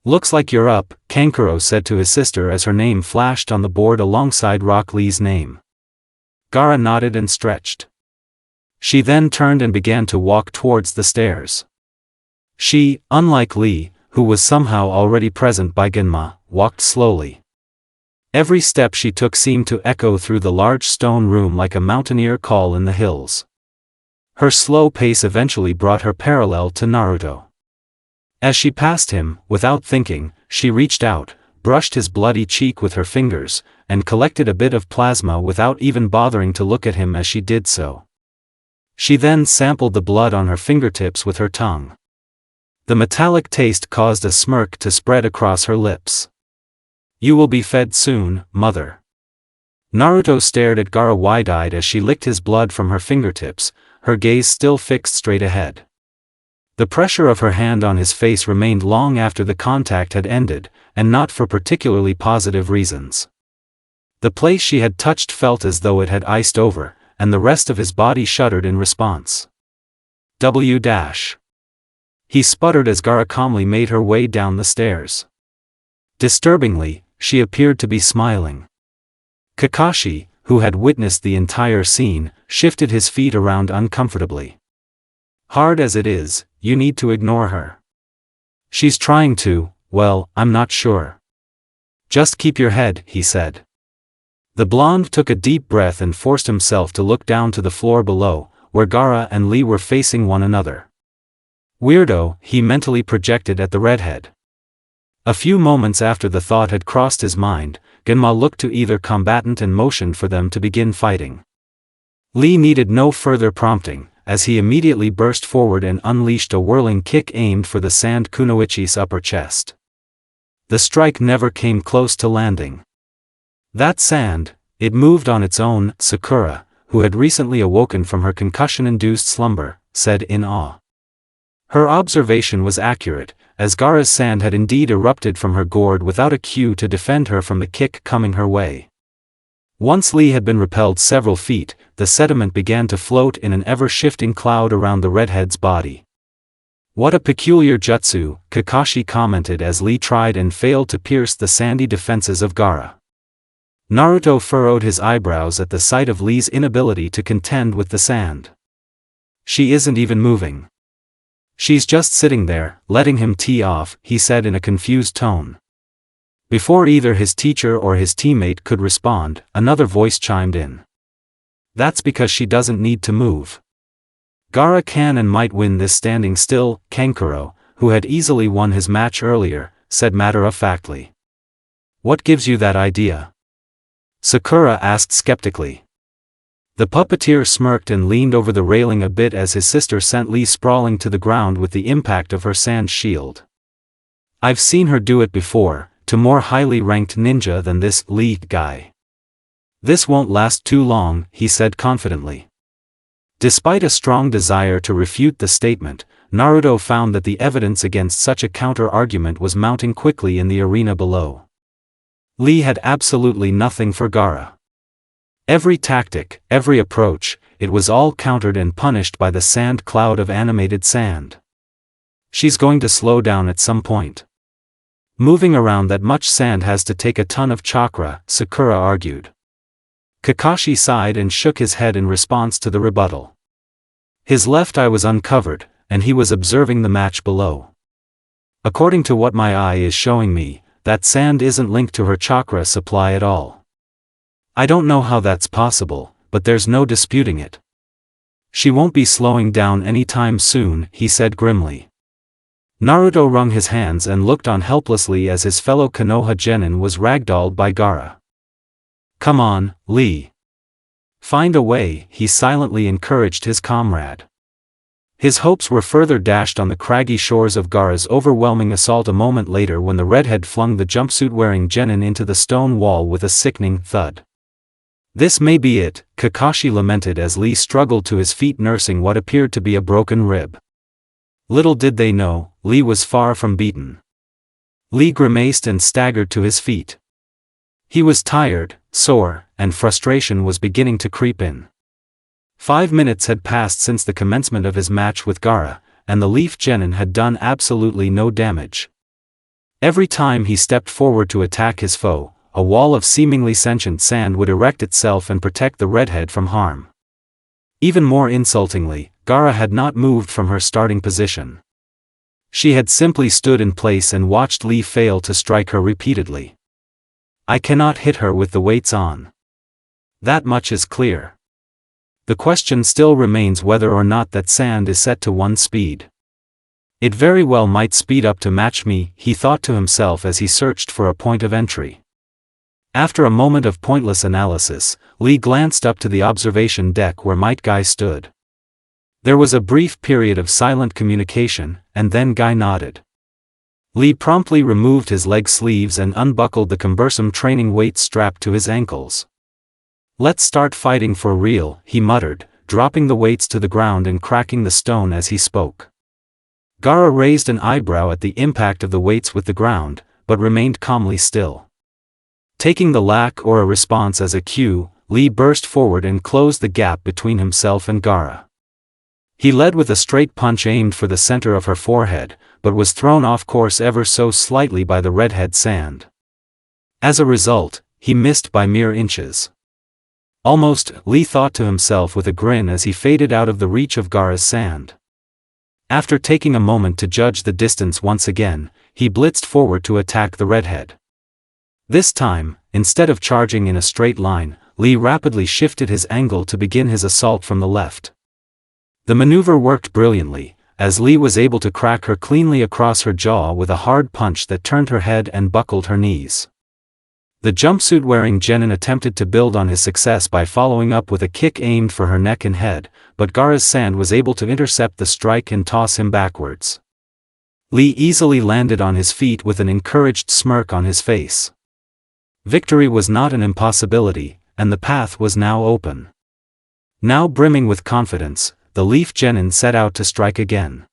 "Looks like you're up," Kankuro said to his sister as her name flashed on the board alongside Rock Lee's name. Gaara nodded and stretched. She then turned and began to walk towards the stairs. She, unlike Lee, who was somehow already present by Genma, walked slowly. Every step she took seemed to echo through the large stone room like a mountaineer call in the hills. Her slow pace eventually brought her parallel to Naruto. As she passed him, without thinking, she reached out, brushed his bloody cheek with her fingers, and collected a bit of plasma without even bothering to look at him as she did so. She then sampled the blood on her fingertips with her tongue. The metallic taste caused a smirk to spread across her lips. "You will be fed soon, mother." Naruto stared at Gaara wide-eyed as she licked his blood from her fingertips, her gaze still fixed straight ahead. The pressure of her hand on his face remained long after the contact had ended, and not for particularly positive reasons. The place she had touched felt as though it had iced over, and the rest of his body shuddered in response. W-. He sputtered as Gaara calmly made her way down the stairs. Disturbingly, she appeared to be smiling. Kakashi, who had witnessed the entire scene, shifted his feet around uncomfortably. "Hard as it is, you need to ignore her. She's trying to, well, I'm not sure. Just keep your head," he said. The blonde took a deep breath and forced himself to look down to the floor below, where Gaara and Lee were facing one another. Weirdo, he mentally projected at the redhead. A few moments after the thought had crossed his mind, Genma looked to either combatant and motioned for them to begin fighting. Lee needed no further prompting, as he immediately burst forward and unleashed a whirling kick aimed for the sand kunoichi's upper chest. The strike never came close to landing. That sand, it moved on its own, Sakura, who had recently awoken from her concussion-induced slumber, said in awe. Her observation was accurate, as Gaara's sand had indeed erupted from her gourd without a cue to defend her from the kick coming her way. Once Lee had been repelled several feet, the sediment began to float in an ever-shifting cloud around the redhead's body. What a peculiar jutsu, Kakashi commented as Lee tried and failed to pierce the sandy defenses of Gaara. Naruto furrowed his eyebrows at the sight of Lee's inability to contend with the sand. She isn't even moving. She's just sitting there, letting him tee off, he said in a confused tone. Before either his teacher or his teammate could respond, another voice chimed in. That's because she doesn't need to move. Gaara can and might win this standing still, Kankuro, who had easily won his match earlier, said matter-of-factly. What gives you that idea? Sakura asked skeptically. The puppeteer smirked and leaned over the railing a bit as his sister sent Lee sprawling to the ground with the impact of her sand shield. I've seen her do it before, to more highly ranked ninja than this Lee guy. This won't last too long, he said confidently. Despite a strong desire to refute the statement, Naruto found that the evidence against such a counter-argument was mounting quickly in the arena below. Lee had absolutely nothing for Gaara. Every tactic, every approach, it was all countered and punished by the sand cloud of animated sand. She's going to slow down at some point. Moving around that much sand has to take a ton of chakra, Sakura argued. Kakashi sighed and shook his head in response to the rebuttal. His left eye was uncovered, and he was observing the match below. According to what my eye is showing me, that sand isn't linked to her chakra supply at all. I don't know how that's possible, but there's no disputing it. She won't be slowing down anytime soon, he said grimly. Naruto wrung his hands and looked on helplessly as his fellow Konoha genin was ragdolled by Gaara. Come on, Lee. Find a way, he silently encouraged his comrade. His hopes were further dashed on the craggy shores of Gaara's overwhelming assault a moment later when the redhead flung the jumpsuit-wearing genin into the stone wall with a sickening thud. This may be it, Kakashi lamented as Lee struggled to his feet nursing what appeared to be a broken rib. Little did they know, Lee was far from beaten. Lee grimaced and staggered to his feet. He was tired, sore, and frustration was beginning to creep in. 5 minutes had passed since the commencement of his match with Gaara, and the leaf genin had done absolutely no damage. Every time he stepped forward to attack his foe, a wall of seemingly sentient sand would erect itself and protect the redhead from harm. Even more insultingly, Gaara had not moved from her starting position. She had simply stood in place and watched Lee fail to strike her repeatedly. I cannot hit her with the weights on. That much is clear. The question still remains whether or not that sand is set to one speed. It very well might speed up to match me, he thought to himself as he searched for a point of entry. After a moment of pointless analysis, Lee glanced up to the observation deck where Might Guy stood. There was a brief period of silent communication, and then Guy nodded. Lee promptly removed his leg sleeves and unbuckled the cumbersome training weights strapped to his ankles. Let's start fighting for real, he muttered, dropping the weights to the ground and cracking the stone as he spoke. Gaara raised an eyebrow at the impact of the weights with the ground, but remained calmly still. Taking the lack or a response as a cue, Lee burst forward and closed the gap between himself and Gaara. He led with a straight punch aimed for the center of her forehead, but was thrown off course ever so slightly by the redhead sand. As a result, he missed by mere inches. Almost, Lee thought to himself with a grin as he faded out of the reach of Gaara's sand. After taking a moment to judge the distance once again, he blitzed forward to attack the redhead. This time, instead of charging in a straight line, Lee rapidly shifted his angle to begin his assault from the left. The maneuver worked brilliantly, as Lee was able to crack her cleanly across her jaw with a hard punch that turned her head and buckled her knees. The jumpsuit-wearing genin attempted to build on his success by following up with a kick aimed for her neck and head, but Gaara's sand was able to intercept the strike and toss him backwards. Lee easily landed on his feet with an encouraged smirk on his face. Victory was not an impossibility, and the path was now open. Now brimming with confidence, the leaf genin set out to strike again.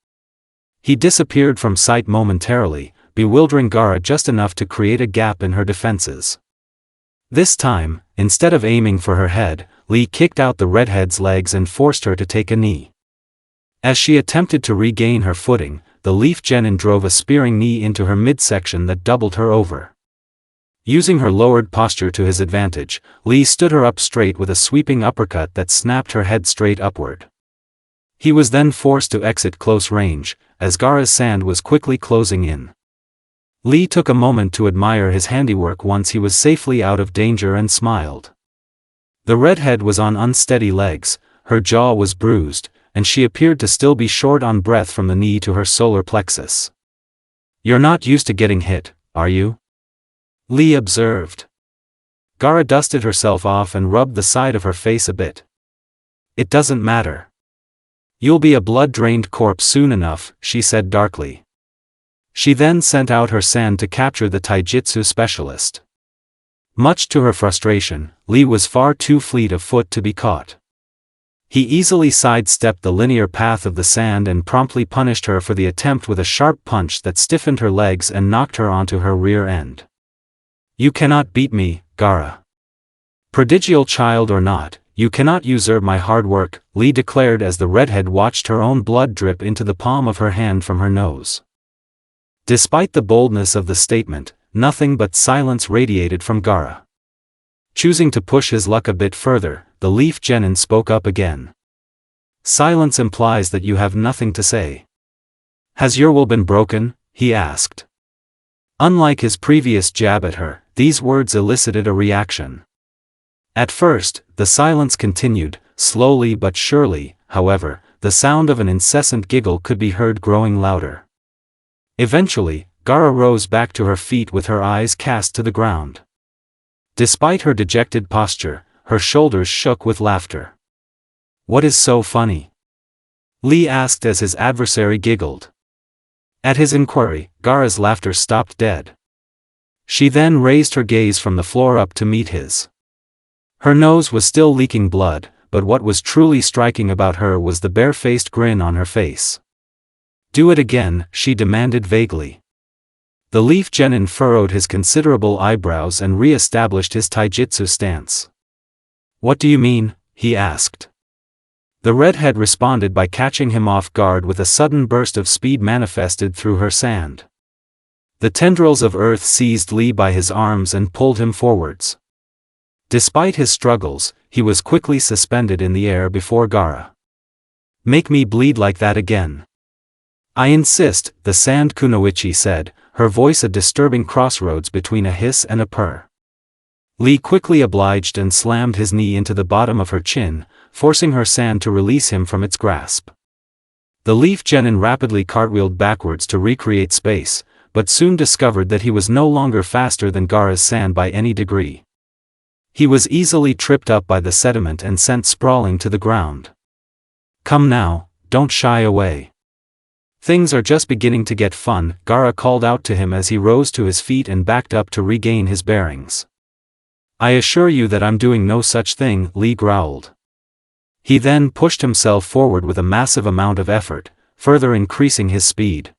He disappeared from sight momentarily, bewildering Gaara just enough to create a gap in her defenses. This time, instead of aiming for her head, Lee kicked out the redhead's legs and forced her to take a knee. As she attempted to regain her footing, the leaf genin drove a spearing knee into her midsection that doubled her over. Using her lowered posture to his advantage, Lee stood her up straight with a sweeping uppercut that snapped her head straight upward. He was then forced to exit close range, as Gaara's sand was quickly closing in. Lee took a moment to admire his handiwork once he was safely out of danger and smiled. The redhead was on unsteady legs, her jaw was bruised, and she appeared to still be short on breath from the knee to her solar plexus. "You're not used to getting hit, are you?" Lee observed. Gaara dusted herself off and rubbed the side of her face a bit. "It doesn't matter. You'll be a blood-drained corpse soon enough," she said darkly. She then sent out her sand to capture the taijutsu specialist. Much to her frustration, Lee was far too fleet of foot to be caught. He easily sidestepped the linear path of the sand and promptly punished her for the attempt with a sharp punch that stiffened her legs and knocked her onto her rear end. "You cannot beat me, Gaara. Prodigal child or not, you cannot usurp my hard work," Lee declared as the redhead watched her own blood drip into the palm of her hand from her nose. Despite the boldness of the statement, nothing but silence radiated from Gaara. Choosing to push his luck a bit further, the leaf genin spoke up again. "Silence implies that you have nothing to say. Has your will been broken?" he asked. Unlike his previous jab at her, these words elicited a reaction. At first, the silence continued, slowly but surely, however, the sound of an incessant giggle could be heard growing louder. Eventually, Gaara rose back to her feet with her eyes cast to the ground. Despite her dejected posture, her shoulders shook with laughter. "What is so funny?" Lee asked as his adversary giggled. At his inquiry, Gaara's laughter stopped dead. She then raised her gaze from the floor up to meet his. Her nose was still leaking blood, but what was truly striking about her was the bare-faced grin on her face. "Do it again," she demanded vaguely. The leaf genin furrowed his considerable eyebrows and re-established his taijutsu stance. "What do you mean?" he asked. The redhead responded by catching him off guard with a sudden burst of speed manifested through her sand. The tendrils of earth seized Lee by his arms and pulled him forwards. Despite his struggles, he was quickly suspended in the air before Gaara. "Make me bleed like that again." "I insist," the sand kunoichi said, her voice a disturbing crossroads between a hiss and a purr. Lee quickly obliged and slammed his knee into the bottom of her chin, forcing her sand to release him from its grasp. The leaf genin rapidly cartwheeled backwards to recreate space, but soon discovered that he was no longer faster than Gaara's sand by any degree. He was easily tripped up by the sediment and sent sprawling to the ground. "Come now, don't shy away. Things are just beginning to get fun," Gaara called out to him as he rose to his feet and backed up to regain his bearings. "I assure you that I'm doing no such thing," Lee growled. He then pushed himself forward with a massive amount of effort, further increasing his speed.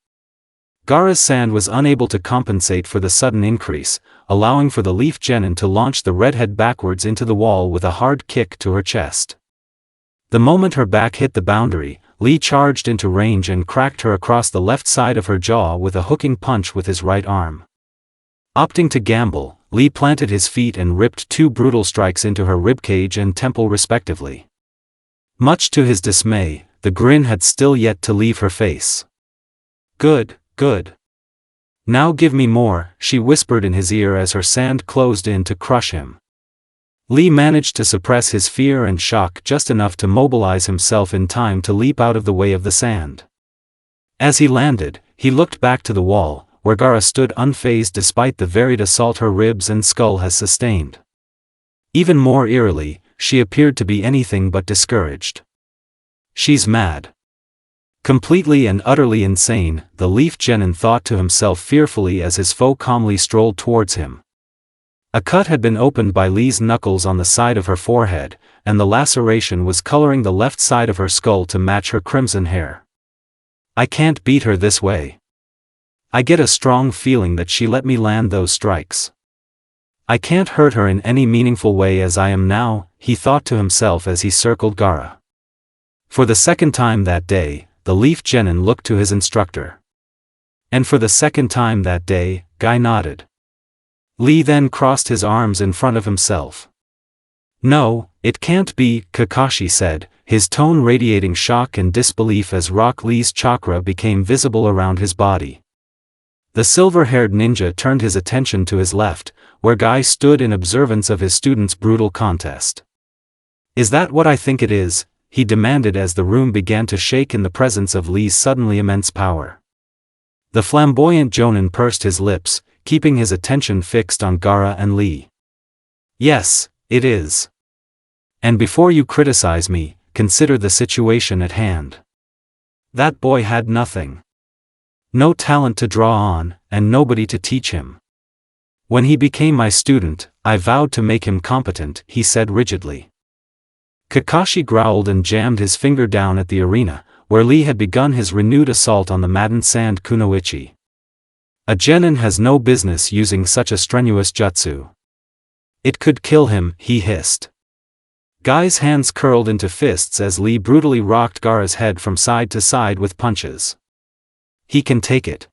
Gaara's sand was unable to compensate for the sudden increase, allowing for the leaf genin to launch the redhead backwards into the wall with a hard kick to her chest. The moment her back hit the boundary, Lee charged into range and cracked her across the left side of her jaw with a hooking punch with his right arm. Opting to gamble, Lee planted his feet and ripped two brutal strikes into her ribcage and temple respectively. Much to his dismay, the grin had still yet to leave her face. Good. Now give me more, she whispered in his ear as her sand closed in to crush him. Lee managed to suppress his fear and shock just enough to mobilize himself in time to leap out of the way of the sand. As he landed, he looked back to the wall, where Gaara stood unfazed despite the varied assault her ribs and skull has sustained. Even more eerily, she appeared to be anything but discouraged. She's mad. Completely and utterly insane, the Leaf Genin thought to himself fearfully as his foe calmly strolled towards him. A cut had been opened by Lee's knuckles on the side of her forehead, and the laceration was coloring the left side of her skull to match her crimson hair. I can't beat her this way. I get a strong feeling that she let me land those strikes. I can't hurt her in any meaningful way as I am now, he thought to himself as he circled Gaara. For the second time that day, the Leaf Genin looked to his instructor. And for the second time that day, Guy nodded. Lee then crossed his arms in front of himself. No, it can't be, Kakashi said, his tone radiating shock and disbelief as Rock Lee's chakra became visible around his body. The silver-haired ninja turned his attention to his left, where Guy stood in observance of his student's brutal contest. Is that what I think it is? He demanded as the room began to shake in the presence of Lee's suddenly immense power. The flamboyant Jonin pursed his lips, keeping his attention fixed on Gaara and Lee. Yes, it is. And before you criticize me, consider the situation at hand. That boy had nothing. No talent to draw on, and nobody to teach him. When he became my student, I vowed to make him competent, he said rigidly. Kakashi growled and jammed his finger down at the arena, where Lee had begun his renewed assault on the maddened sand kunoichi. A genin has no business using such a strenuous jutsu. It could kill him, he hissed. Guy's hands curled into fists as Lee brutally rocked Gaara's head from side to side with punches. He can take it.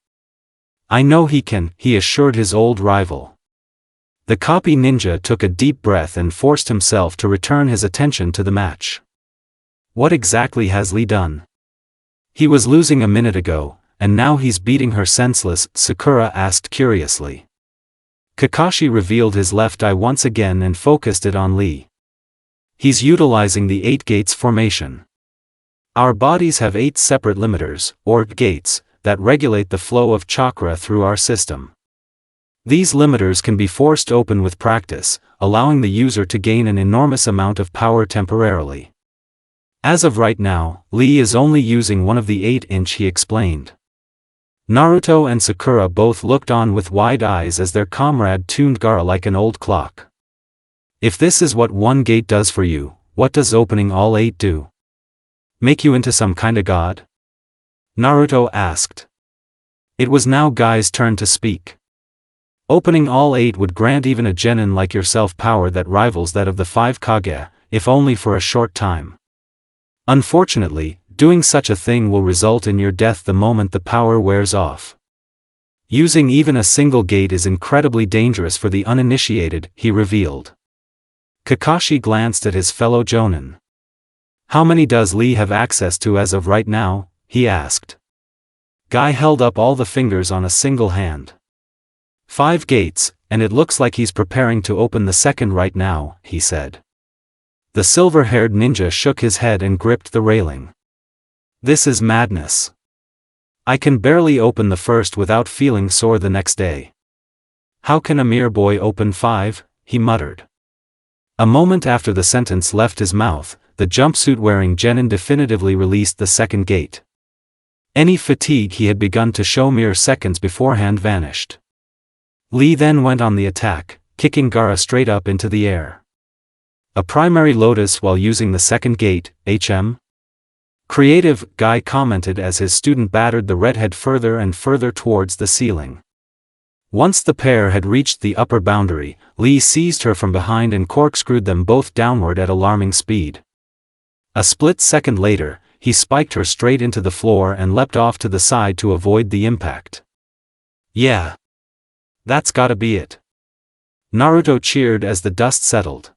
I know he can, he assured his old rival. The copy ninja took a deep breath and forced himself to return his attention to the match. What exactly has Lee done? He was losing a minute ago, and now he's beating her senseless, Sakura asked curiously. Kakashi revealed his left eye once again and focused it on Lee. He's utilizing the 8 gates formation. Our bodies have 8 separate limiters, or gates, that regulate the flow of chakra through our system. These limiters can be forced open with practice, allowing the user to gain an enormous amount of power temporarily. As of right now, Lee is only using one of the 8-inch, he explained. Naruto and Sakura both looked on with wide eyes as their comrade tuned Gaara like an old clock. If this is what one gate does for you, what does opening all 8 do? Make you into some kinda god? Naruto asked. It was now Guy's turn to speak. Opening all 8 would grant even a genin like yourself power that rivals that of the 5 Kage, if only for a short time. Unfortunately, doing such a thing will result in your death the moment the power wears off. Using even a single gate is incredibly dangerous for the uninitiated, he revealed. Kakashi glanced at his fellow jonin. How many does Lee have access to as of right now? He asked. Guy held up all the fingers on a single hand. 5 gates, and it looks like he's preparing to open the second right now, he said. The silver-haired ninja shook his head and gripped the railing. This is madness. I can barely open the first without feeling sore the next day. How can a mere boy open 5? He muttered. A moment after the sentence left his mouth, the jumpsuit-wearing genin definitively released the second gate. Any fatigue he had begun to show mere seconds beforehand vanished. Lee then went on the attack, kicking Gaara straight up into the air. A primary lotus while using the second gate, HM? Creative, Guy commented as his student battered the redhead further and further towards the ceiling. Once the pair had reached the upper boundary, Lee seized her from behind and corkscrewed them both downward at alarming speed. A split second later, he spiked her straight into the floor and leapt off to the side to avoid the impact. Yeah. That's gotta be it. Naruto cheered as the dust settled.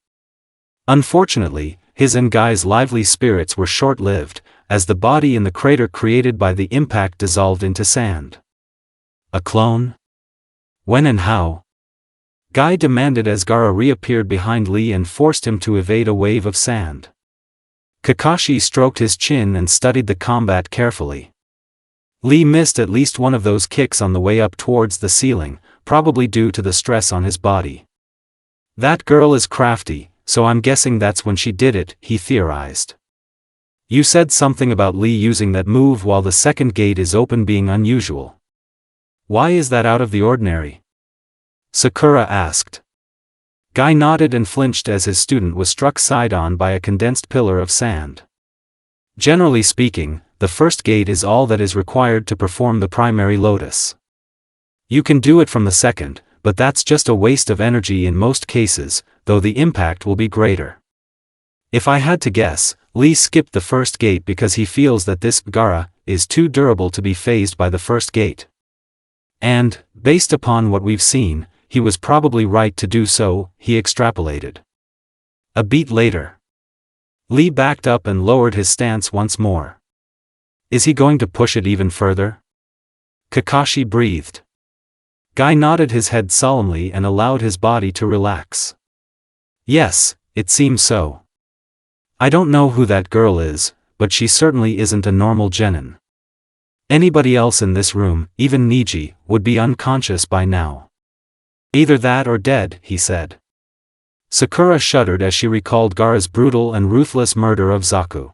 Unfortunately, his and Guy's lively spirits were short-lived, as the body in the crater created by the impact dissolved into sand. A clone? When and how? Guy demanded as Gaara reappeared behind Lee and forced him to evade a wave of sand. Kakashi stroked his chin and studied the combat carefully. Lee missed at least one of those kicks on the way up towards the ceiling, probably due to the stress on his body. That girl is crafty, so I'm guessing that's when she did it, he theorized. You said something about Lee using that move while the second gate is open being unusual. Why is that out of the ordinary? Sakura asked. Guy nodded and flinched as his student was struck side-on by a condensed pillar of sand. Generally speaking, the first gate is all that is required to perform the primary lotus. You can do it from the second, but that's just a waste of energy in most cases, though the impact will be greater. If I had to guess, Lee skipped the first gate because he feels that this Gaara is too durable to be phased by the first gate. And, based upon what we've seen, he was probably right to do so, he extrapolated. A beat later, Lee backed up and lowered his stance once more. Is he going to push it even further? Kakashi breathed. Guy nodded his head solemnly and allowed his body to relax. Yes, it seems so. I don't know who that girl is, but she certainly isn't a normal genin. Anybody else in this room, even Niji, would be unconscious by now. Either that or dead, he said. Sakura shuddered as she recalled Gaara's brutal and ruthless murder of Zaku.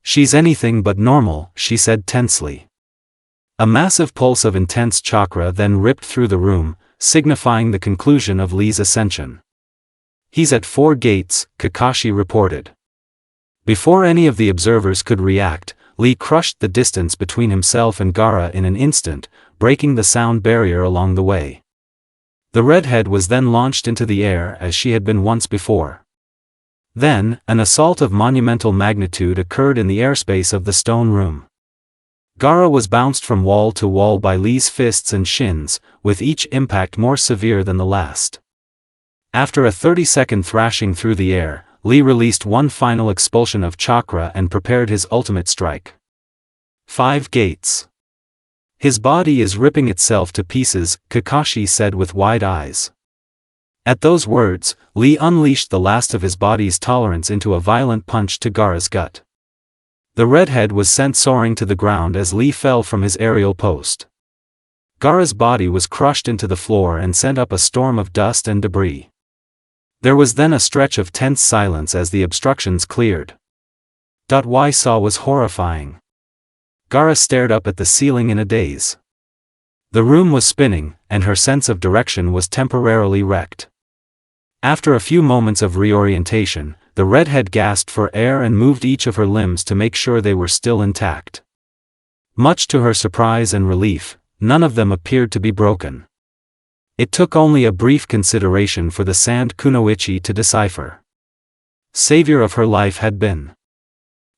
She's anything but normal, she said tensely. A massive pulse of intense chakra then ripped through the room, signifying the conclusion of Lee's ascension. He's at 4 gates, Kakashi reported. Before any of the observers could react, Lee crushed the distance between himself and Gaara in an instant, breaking the sound barrier along the way. The redhead was then launched into the air as she had been once before. Then, an assault of monumental magnitude occurred in the airspace of the stone room. Gaara was bounced from wall to wall by Lee's fists and shins, with each impact more severe than the last. After a 30-second thrashing through the air, Lee released one final expulsion of chakra and prepared his ultimate strike. 5 gates. His body is ripping itself to pieces, Kakashi said with wide eyes. At those words, Lee unleashed the last of his body's tolerance into a violent punch to Gaara's gut. The redhead was sent soaring to the ground as Lee fell from his aerial post. Gaara's body was crushed into the floor and sent up a storm of dust and debris. There was then a stretch of tense silence as the obstructions cleared. What I saw was horrifying. Gaara stared up at the ceiling in a daze. The room was spinning, and her sense of direction was temporarily wrecked. After a few moments of reorientation, the redhead gasped for air and moved each of her limbs to make sure they were still intact. Much to her surprise and relief, none of them appeared to be broken. It took only a brief consideration for the sand kunoichi to decipher. Savior of her life had been.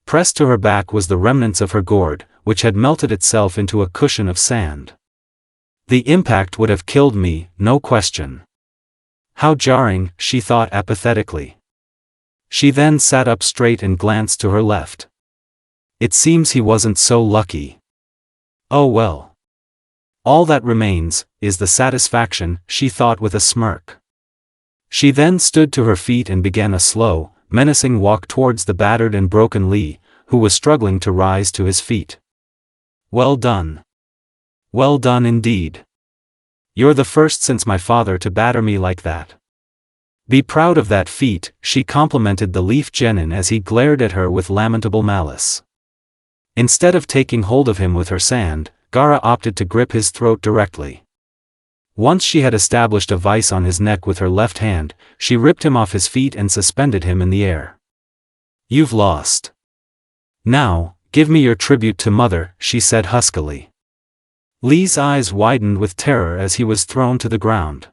Pressed to her back was the remnants of her gourd, which had melted itself into a cushion of sand. The impact would have killed me, no question. How jarring, she thought apathetically. She then sat up straight and glanced to her left. It seems he wasn't so lucky. Oh well. All that remains is the satisfaction, she thought with a smirk. She then stood to her feet and began a slow, menacing walk towards the battered and broken Lee, who was struggling to rise to his feet. Well done. Well done indeed. You're the first since my father to batter me like that. Be proud of that feat, she complimented the leaf genin as he glared at her with lamentable malice. Instead of taking hold of him with her sand, Gaara opted to grip his throat directly. Once she had established a vice on his neck with her left hand, she ripped him off his feet and suspended him in the air. You've lost. Now, give me your tribute to mother, she said huskily. Lee's eyes widened with terror as he was thrown to the ground.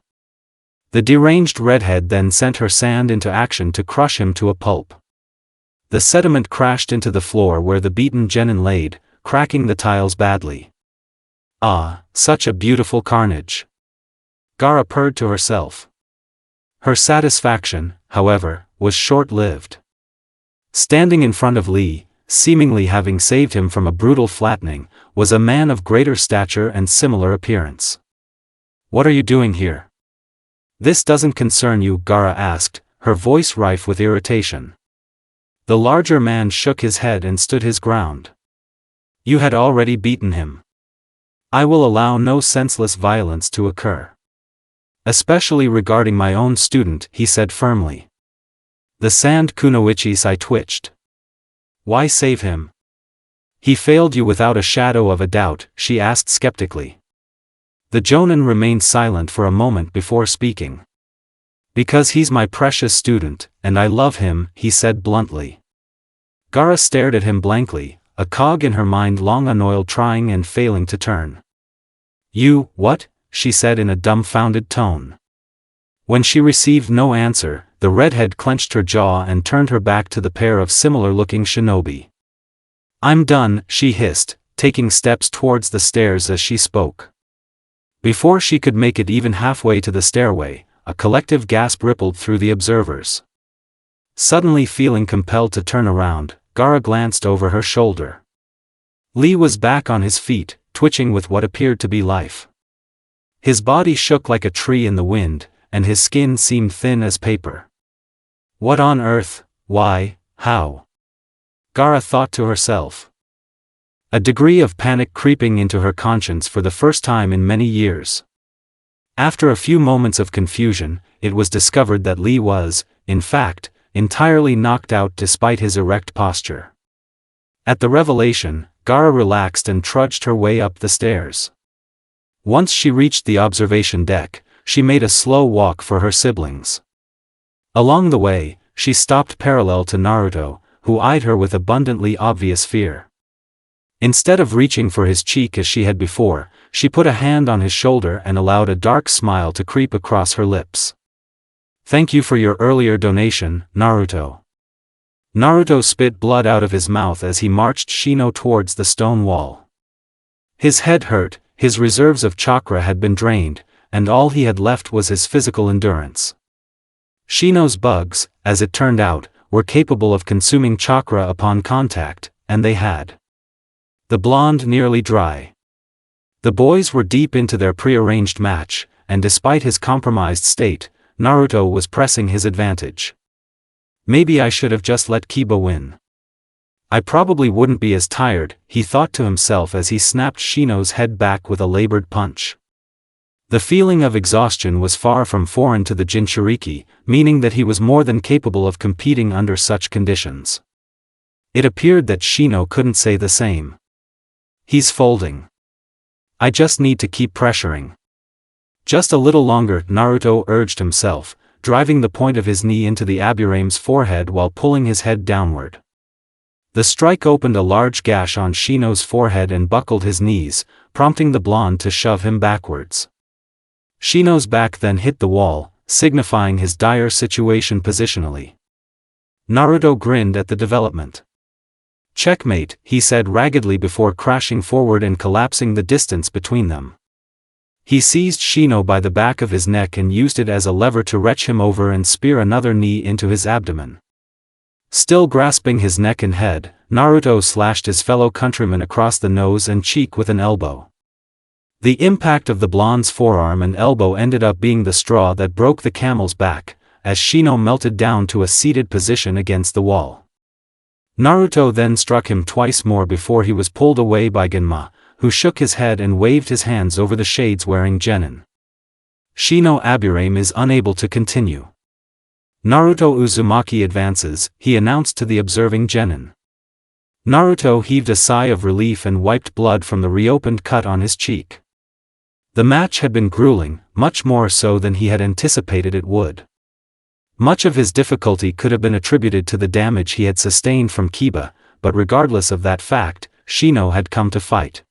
The deranged redhead then sent her sand into action to crush him to a pulp. The sediment crashed into the floor where the beaten genin laid, cracking the tiles badly. Ah, such a beautiful carnage. Gaara purred to herself. Her satisfaction, however, was short-lived. Standing in front of Lee, seemingly having saved him from a brutal flattening, was a man of greater stature and similar appearance. What are you doing here? This doesn't concern you, Gaara asked, her voice rife with irritation. The larger man shook his head and stood his ground. You had already beaten him. I will allow no senseless violence to occur. Especially regarding my own student, he said firmly. The sand kunoichi's eye twitched. Why save him? He failed you without a shadow of a doubt, she asked skeptically. The jonin remained silent for a moment before speaking. Because he's my precious student, and I love him, he said bluntly. Gaara stared at him blankly, a cog in her mind long unoiled trying and failing to turn. You, what? She said in a dumbfounded tone. When she received no answer, the redhead clenched her jaw and turned her back to the pair of similar-looking shinobi. I'm done, she hissed, taking steps towards the stairs as she spoke. Before she could make it even halfway to the stairway, a collective gasp rippled through the observers. Suddenly feeling compelled to turn around, Gaara glanced over her shoulder. Lee was back on his feet, twitching with what appeared to be life. His body shook like a tree in the wind, and his skin seemed thin as paper. What on earth, why, how? Gaara thought to herself. A degree of panic creeping into her conscience for the first time in many years. After a few moments of confusion, it was discovered that Lee was, in fact, entirely knocked out despite his erect posture. At the revelation, Gaara relaxed and trudged her way up the stairs. Once she reached the observation deck, she made a slow walk for her siblings. Along the way, she stopped parallel to Naruto, who eyed her with abundantly obvious fear. Instead of reaching for his cheek as she had before, she put a hand on his shoulder and allowed a dark smile to creep across her lips. Thank you for your earlier donation, Naruto. Naruto spit blood out of his mouth as he marched Shino towards the stone wall. His head hurt, his reserves of chakra had been drained, and all he had left was his physical endurance. Shino's bugs, as it turned out, were capable of consuming chakra upon contact, and they had. The blonde nearly dry. The boys were deep into their prearranged match, and despite his compromised state, Naruto was pressing his advantage. Maybe I should have just let Kiba win. I probably wouldn't be as tired, he thought to himself as he snapped Shino's head back with a labored punch. The feeling of exhaustion was far from foreign to the Jinchuriki, meaning that he was more than capable of competing under such conditions. It appeared that Shino couldn't say the same. He's folding. I just need to keep pressuring. Just a little longer, Naruto urged himself, driving the point of his knee into the Aburame's forehead while pulling his head downward. The strike opened a large gash on Shino's forehead and buckled his knees, prompting the blonde to shove him backwards. Shino's back then hit the wall, signifying his dire situation positionally. Naruto grinned at the development. Checkmate, he said raggedly before crashing forward and collapsing the distance between them. He seized Shino by the back of his neck and used it as a lever to retch him over and spear another knee into his abdomen. Still grasping his neck and head, Naruto slashed his fellow countryman across the nose and cheek with an elbow. The impact of the blonde's forearm and elbow ended up being the straw that broke the camel's back, as Shino melted down to a seated position against the wall. Naruto then struck him twice more before he was pulled away by Genma, who shook his head and waved his hands over the shades wearing genin. Shino Aburame is unable to continue. Naruto Uzumaki advances, he announced to the observing genin. Naruto heaved a sigh of relief and wiped blood from the reopened cut on his cheek. The match had been grueling, much more so than he had anticipated it would. Much of his difficulty could have been attributed to the damage he had sustained from Kiba, but regardless of that fact, Shino had come to fight.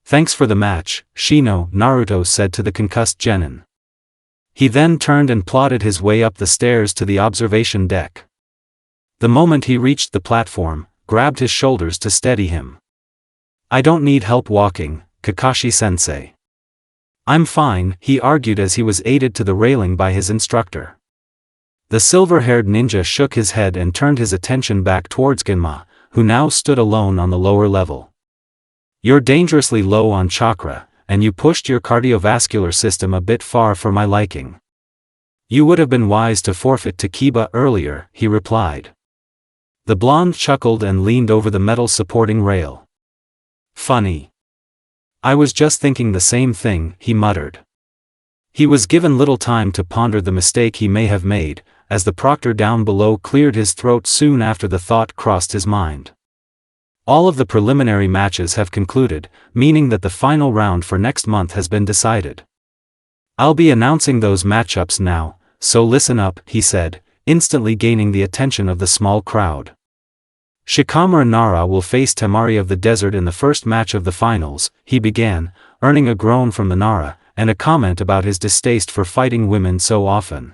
Thanks for the match, Shino, Naruto said to the concussed genin. He then turned and plodded his way up the stairs to the observation deck. The moment he reached the platform, grabbed his shoulders to steady him. I don't need help walking, Kakashi-sensei. I'm fine, he argued as he was aided to the railing by his instructor. The silver-haired ninja shook his head and turned his attention back towards Genma, who now stood alone on the lower level. You're dangerously low on chakra, and you pushed your cardiovascular system a bit far for my liking. You would have been wise to forfeit to Kiba earlier, he replied. The blonde chuckled and leaned over the metal supporting rail. Funny. I was just thinking the same thing, he muttered. He was given little time to ponder the mistake he may have made, as the proctor down below cleared his throat soon after the thought crossed his mind. All of the preliminary matches have concluded, meaning that the final round for next month has been decided. I'll be announcing those matchups now, so listen up, he said, instantly gaining the attention of the small crowd. Shikamaru Nara will face Temari of the Desert in the first match of the finals, he began, earning a groan from the Nara, and a comment about his distaste for fighting women so often.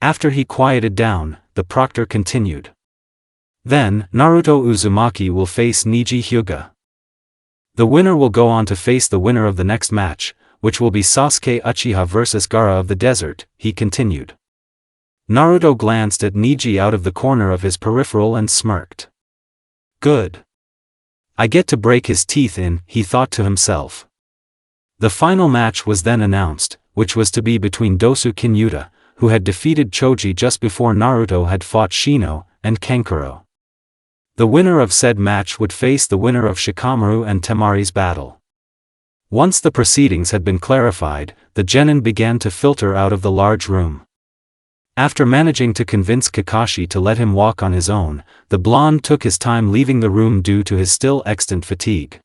After he quieted down, the proctor continued. Then, Naruto Uzumaki will face Niji Hyuga. The winner will go on to face the winner of the next match, which will be Sasuke Uchiha vs Gaara of the Desert, he continued. Naruto glanced at Niji out of the corner of his peripheral and smirked. Good. I get to break his teeth in, he thought to himself. The final match was then announced, which was to be between Dosu Kinyuta, who had defeated Choji just before Naruto had fought Shino, and Kankuro. The winner of said match would face the winner of Shikamaru and Temari's battle. Once the proceedings had been clarified, the genin began to filter out of the large room. After managing to convince Kakashi to let him walk on his own, the blonde took his time leaving the room due to his still extant fatigue.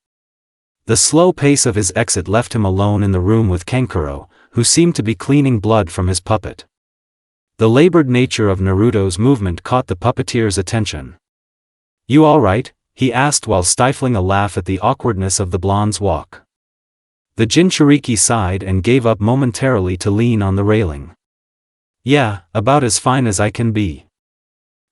The slow pace of his exit left him alone in the room with Kankuro, who seemed to be cleaning blood from his puppet. The labored nature of Naruto's movement caught the puppeteer's attention. You alright? He asked while stifling a laugh at the awkwardness of the blonde's walk. The Jinchuriki sighed and gave up momentarily to lean on the railing. Yeah, about as fine as I can be.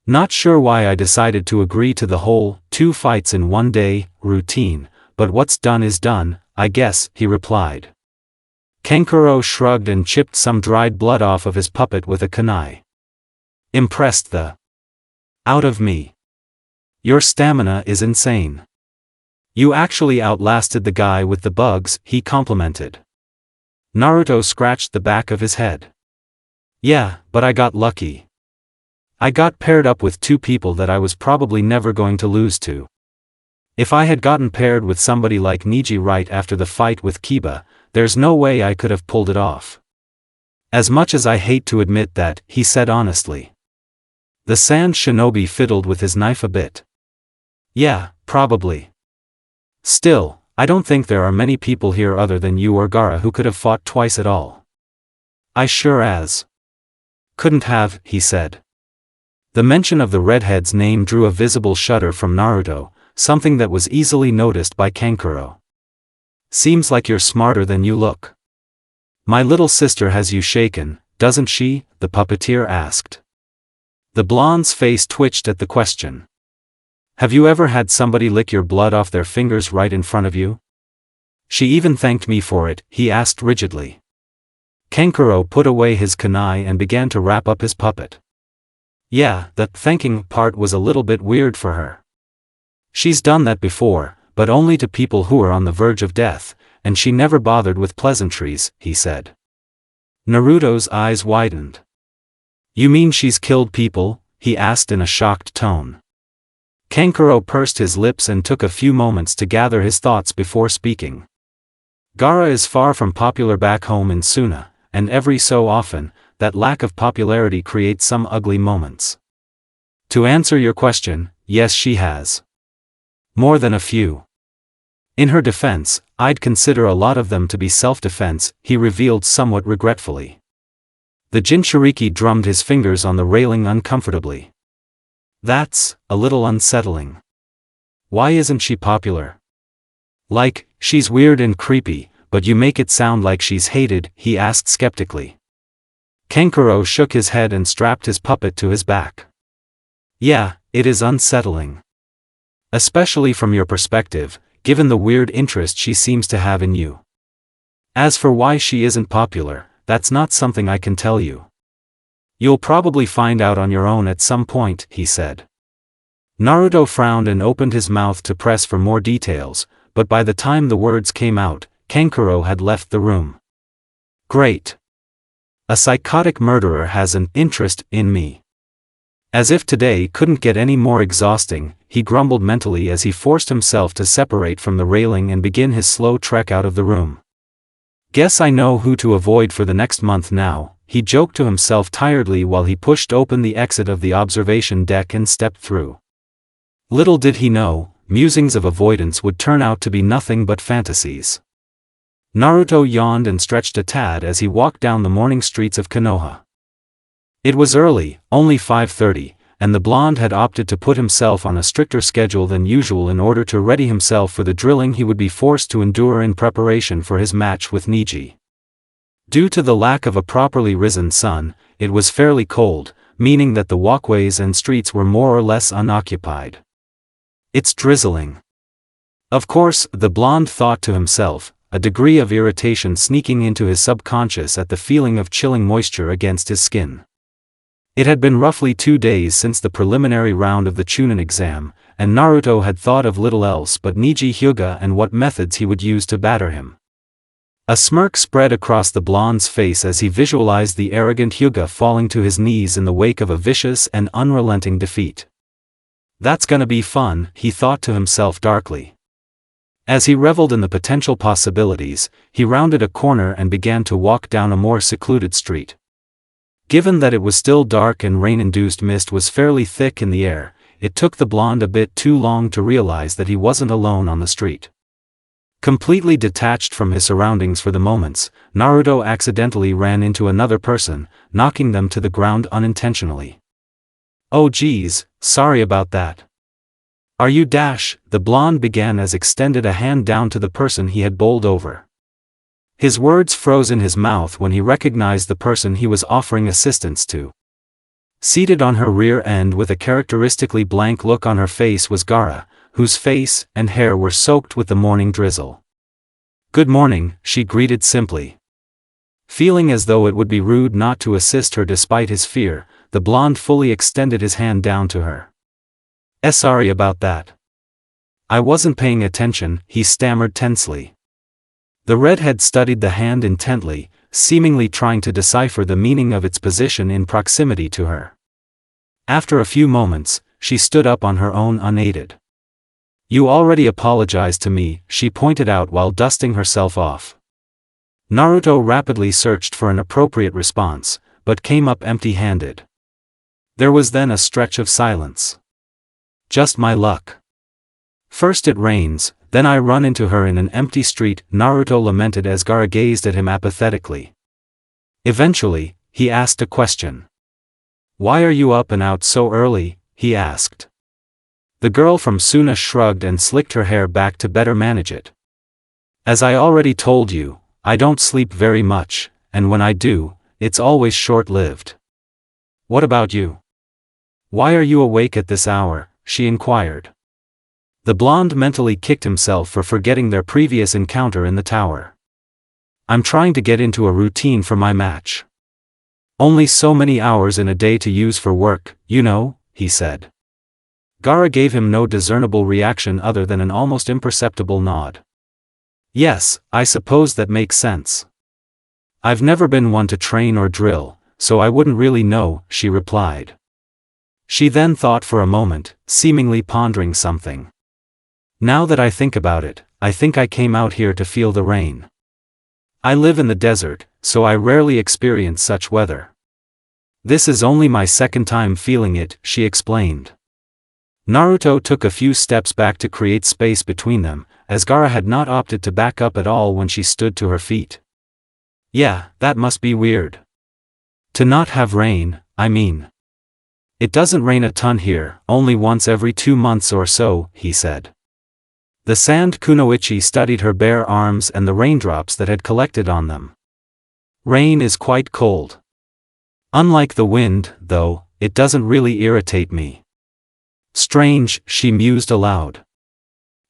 Not sure why I decided to agree to the whole 2 fights in 1 day routine, but what's done is done, I guess, he replied. Kankuro shrugged and chipped some dried blood off of his puppet with a kunai. Impressed the out of me. Your stamina is insane. You actually outlasted the guy with the bugs, he complimented. Naruto scratched the back of his head. Yeah, but I got lucky. I got paired up with 2 people that I was probably never going to lose to. If I had gotten paired with somebody like Niji right after the fight with Kiba, there's no way I could have pulled it off. As much as I hate to admit that, he said honestly. The sand shinobi fiddled with his knife a bit. Yeah, probably. Still, I don't think there are many people here other than you or Gaara who could have fought twice at all. I sure as couldn't have, he said. The mention of the redhead's name drew a visible shudder from Naruto, something that was easily noticed by Kankuro. Seems like you're smarter than you look. My little sister has you shaken, doesn't she? The puppeteer asked. The blonde's face twitched at the question. Have you ever had somebody lick your blood off their fingers right in front of you? She even thanked me for it, he asked rigidly. Kankuro put away his kunai and began to wrap up his puppet. Yeah, that thanking part was a little bit weird for her. She's done that before, but only to people who are on the verge of death, and she never bothered with pleasantries, he said. Naruto's eyes widened. You mean she's killed people? He asked in a shocked tone. Kankuro pursed his lips and took a few moments to gather his thoughts before speaking. Gaara is far from popular back home in Suna, and every so often, that lack of popularity creates some ugly moments. To answer your question, yes, she has. More than a few. In her defense, I'd consider a lot of them to be self-defense, he revealed somewhat regretfully. The Jinchuriki drummed his fingers on the railing uncomfortably. That's a little unsettling. Why isn't she popular? Like, she's weird and creepy, but you make it sound like she's hated, he asked skeptically. Kankuro shook his head and strapped his puppet to his back. Yeah, it is unsettling. Especially from your perspective, given the weird interest she seems to have in you. As for why she isn't popular, that's not something I can tell you. You'll probably find out on your own at some point, he said. Naruto frowned and opened his mouth to press for more details, but by the time the words came out, Kankuro had left the room. Great. A psychotic murderer has an interest in me. As if today couldn't get any more exhausting, he grumbled mentally as he forced himself to separate from the railing and begin his slow trek out of the room. Guess I know who to avoid for the next month now, he joked to himself tiredly while he pushed open the exit of the observation deck and stepped through. Little did he know, musings of avoidance would turn out to be nothing but fantasies. Naruto yawned and stretched a tad as he walked down the morning streets of Konoha. It was early, only 5:30, and the blonde had opted to put himself on a stricter schedule than usual in order to ready himself for the drilling he would be forced to endure in preparation for his match with Niji. Due to the lack of a properly risen sun, it was fairly cold, meaning that the walkways and streets were more or less unoccupied. It's drizzling. Of course, the blonde thought to himself, a degree of irritation sneaking into his subconscious at the feeling of chilling moisture against his skin. It had been roughly 2 days since the preliminary round of the Chunin exam, and Naruto had thought of little else but Niji Hyuga and what methods he would use to batter him. A smirk spread across the blonde's face as he visualized the arrogant Hyuga falling to his knees in the wake of a vicious and unrelenting defeat. That's gonna be fun, he thought to himself darkly. As he reveled in the potential possibilities, he rounded a corner and began to walk down a more secluded street. Given that it was still dark and rain-induced mist was fairly thick in the air, it took the blonde a bit too long to realize that he wasn't alone on the street. Completely detached from his surroundings for the moments, Naruto accidentally ran into another person, knocking them to the ground unintentionally. Oh geez, sorry about that. Are you Dash? The blonde began as extended a hand down to the person he had bowled over. His words froze in his mouth when he recognized the person he was offering assistance to. Seated on her rear end with a characteristically blank look on her face was Gaara, whose face and hair were soaked with the morning drizzle. Good morning, she greeted simply. Feeling as though it would be rude not to assist her despite his fear, the blonde fully extended his hand down to her. Sorry about that. I wasn't paying attention, he stammered tensely. The redhead studied the hand intently, seemingly trying to decipher the meaning of its position in proximity to her. After a few moments, she stood up on her own unaided. You already apologized to me, she pointed out while dusting herself off. Naruto rapidly searched for an appropriate response, but came up empty-handed. There was then a stretch of silence. Just my luck. First it rains, then I run into her in an empty street, Naruto lamented as Gaara gazed at him apathetically. Eventually, he asked a question. Why are you up and out so early? He asked. The girl from Suna shrugged and slicked her hair back to better manage it. As I already told you, I don't sleep very much, and when I do, it's always short-lived. What about you? Why are you awake at this hour? She inquired. The blonde mentally kicked himself for forgetting their previous encounter in the tower. I'm trying to get into a routine for my match. Only so many hours in a day to use for work, you know, he said. Gaara gave him no discernible reaction other than an almost imperceptible nod. Yes, I suppose that makes sense. I've never been one to train or drill, so I wouldn't really know, she replied. She then thought for a moment, seemingly pondering something. Now that I think about it, I think I came out here to feel the rain. I live in the desert, so I rarely experience such weather. This is only my second time feeling it, she explained. Naruto took a few steps back to create space between them, as Gaara had not opted to back up at all when she stood to her feet. Yeah, that must be weird. To not have rain, I mean. It doesn't rain a ton here, only once every 2 months or so, he said. The sand kunoichi studied her bare arms and the raindrops that had collected on them. Rain is quite cold. Unlike the wind, though, it doesn't really irritate me. Strange, she mused aloud.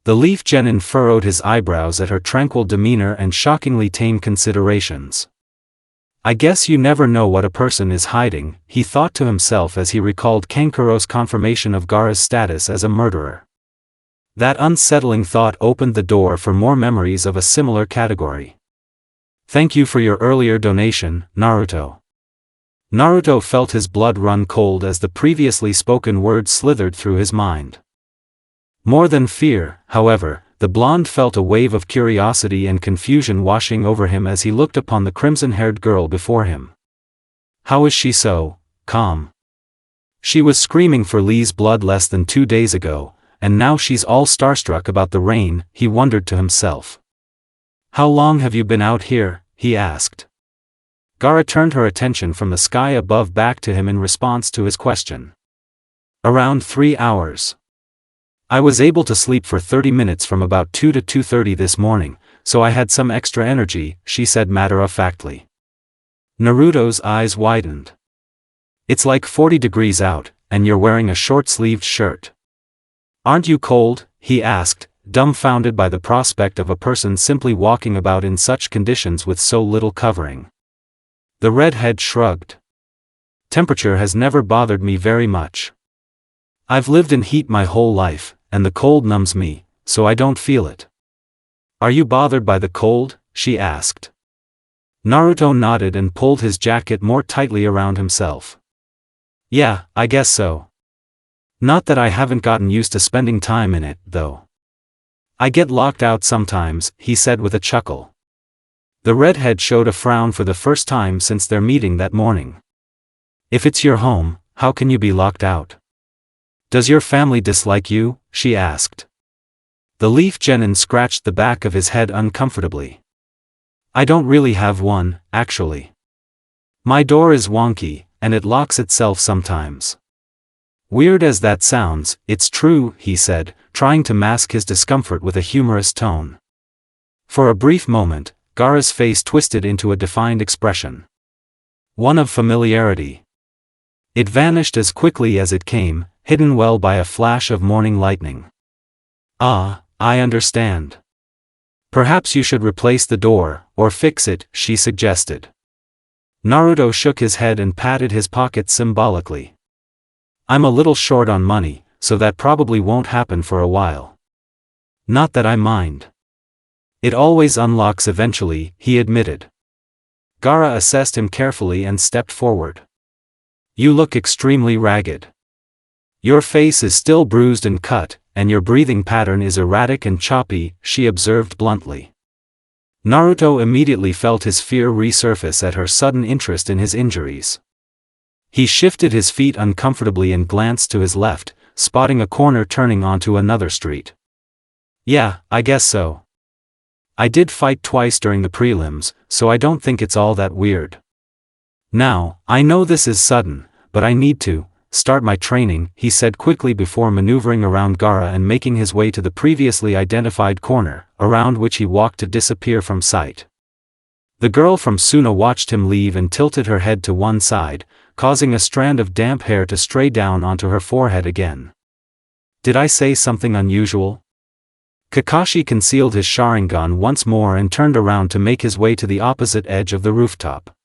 The leaf genin furrowed his eyebrows at her tranquil demeanor and shockingly tame considerations. I guess you never know what a person is hiding, he thought to himself as he recalled Kankuro's confirmation of Gaara's status as a murderer. That unsettling thought opened the door for more memories of a similar category. Thank you for your earlier donation, Naruto. Naruto felt his blood run cold as the previously spoken words slithered through his mind. More than fear, however, the blonde felt a wave of curiosity and confusion washing over him as he looked upon the crimson-haired girl before him. How is she so calm? She was screaming for Lee's blood less than 2 days ago, and now she's all starstruck about the rain, he wondered to himself. How long have you been out here? He asked. Gaara turned her attention from the sky above back to him in response to his question. Around 3 hours. I was able to sleep for 30 minutes from about 2 to 2:30 this morning, so I had some extra energy, she said matter-of-factly. Naruto's eyes widened. It's like 40 degrees out, and you're wearing a short-sleeved shirt. Aren't you cold? He asked, dumbfounded by the prospect of a person simply walking about in such conditions with so little covering. The redhead shrugged. Temperature has never bothered me very much. I've lived in heat my whole life, and the cold numbs me, so I don't feel it. Are you bothered by the cold? She asked. Naruto nodded and pulled his jacket more tightly around himself. Yeah, I guess so. Not that I haven't gotten used to spending time in it, though. I get locked out sometimes, he said with a chuckle. The redhead showed a frown for the first time since their meeting that morning. If it's your home, how can you be locked out? Does your family dislike you? She asked. The leaf genin scratched the back of his head uncomfortably. I don't really have one, actually. My door is wonky, and it locks itself sometimes. Weird as that sounds, it's true, he said, trying to mask his discomfort with a humorous tone. For a brief moment, Gaara's face twisted into a defined expression. One of familiarity. It vanished as quickly as it came, hidden well by a flash of morning lightning. Ah, I understand. Perhaps you should replace the door, or fix it, she suggested. Naruto shook his head and patted his pocket symbolically. I'm a little short on money, so that probably won't happen for a while. Not that I mind. It always unlocks eventually, he admitted. Gaara assessed him carefully and stepped forward. You look extremely ragged. Your face is still bruised and cut, and your breathing pattern is erratic and choppy, she observed bluntly. Naruto immediately felt his fear resurface at her sudden interest in his injuries. He shifted his feet uncomfortably and glanced to his left, spotting a corner turning onto another street. Yeah, I guess so. I did fight twice during the prelims, so I don't think it's all that weird. Now, I know this is sudden, but I need to start my training, he said quickly before maneuvering around Gaara and making his way to the previously identified corner, around which he walked to disappear from sight. The girl from Suna watched him leave and tilted her head to one side, causing a strand of damp hair to stray down onto her forehead again. Did I say something unusual? Kakashi concealed his Sharingan once more and turned around to make his way to the opposite edge of the rooftop.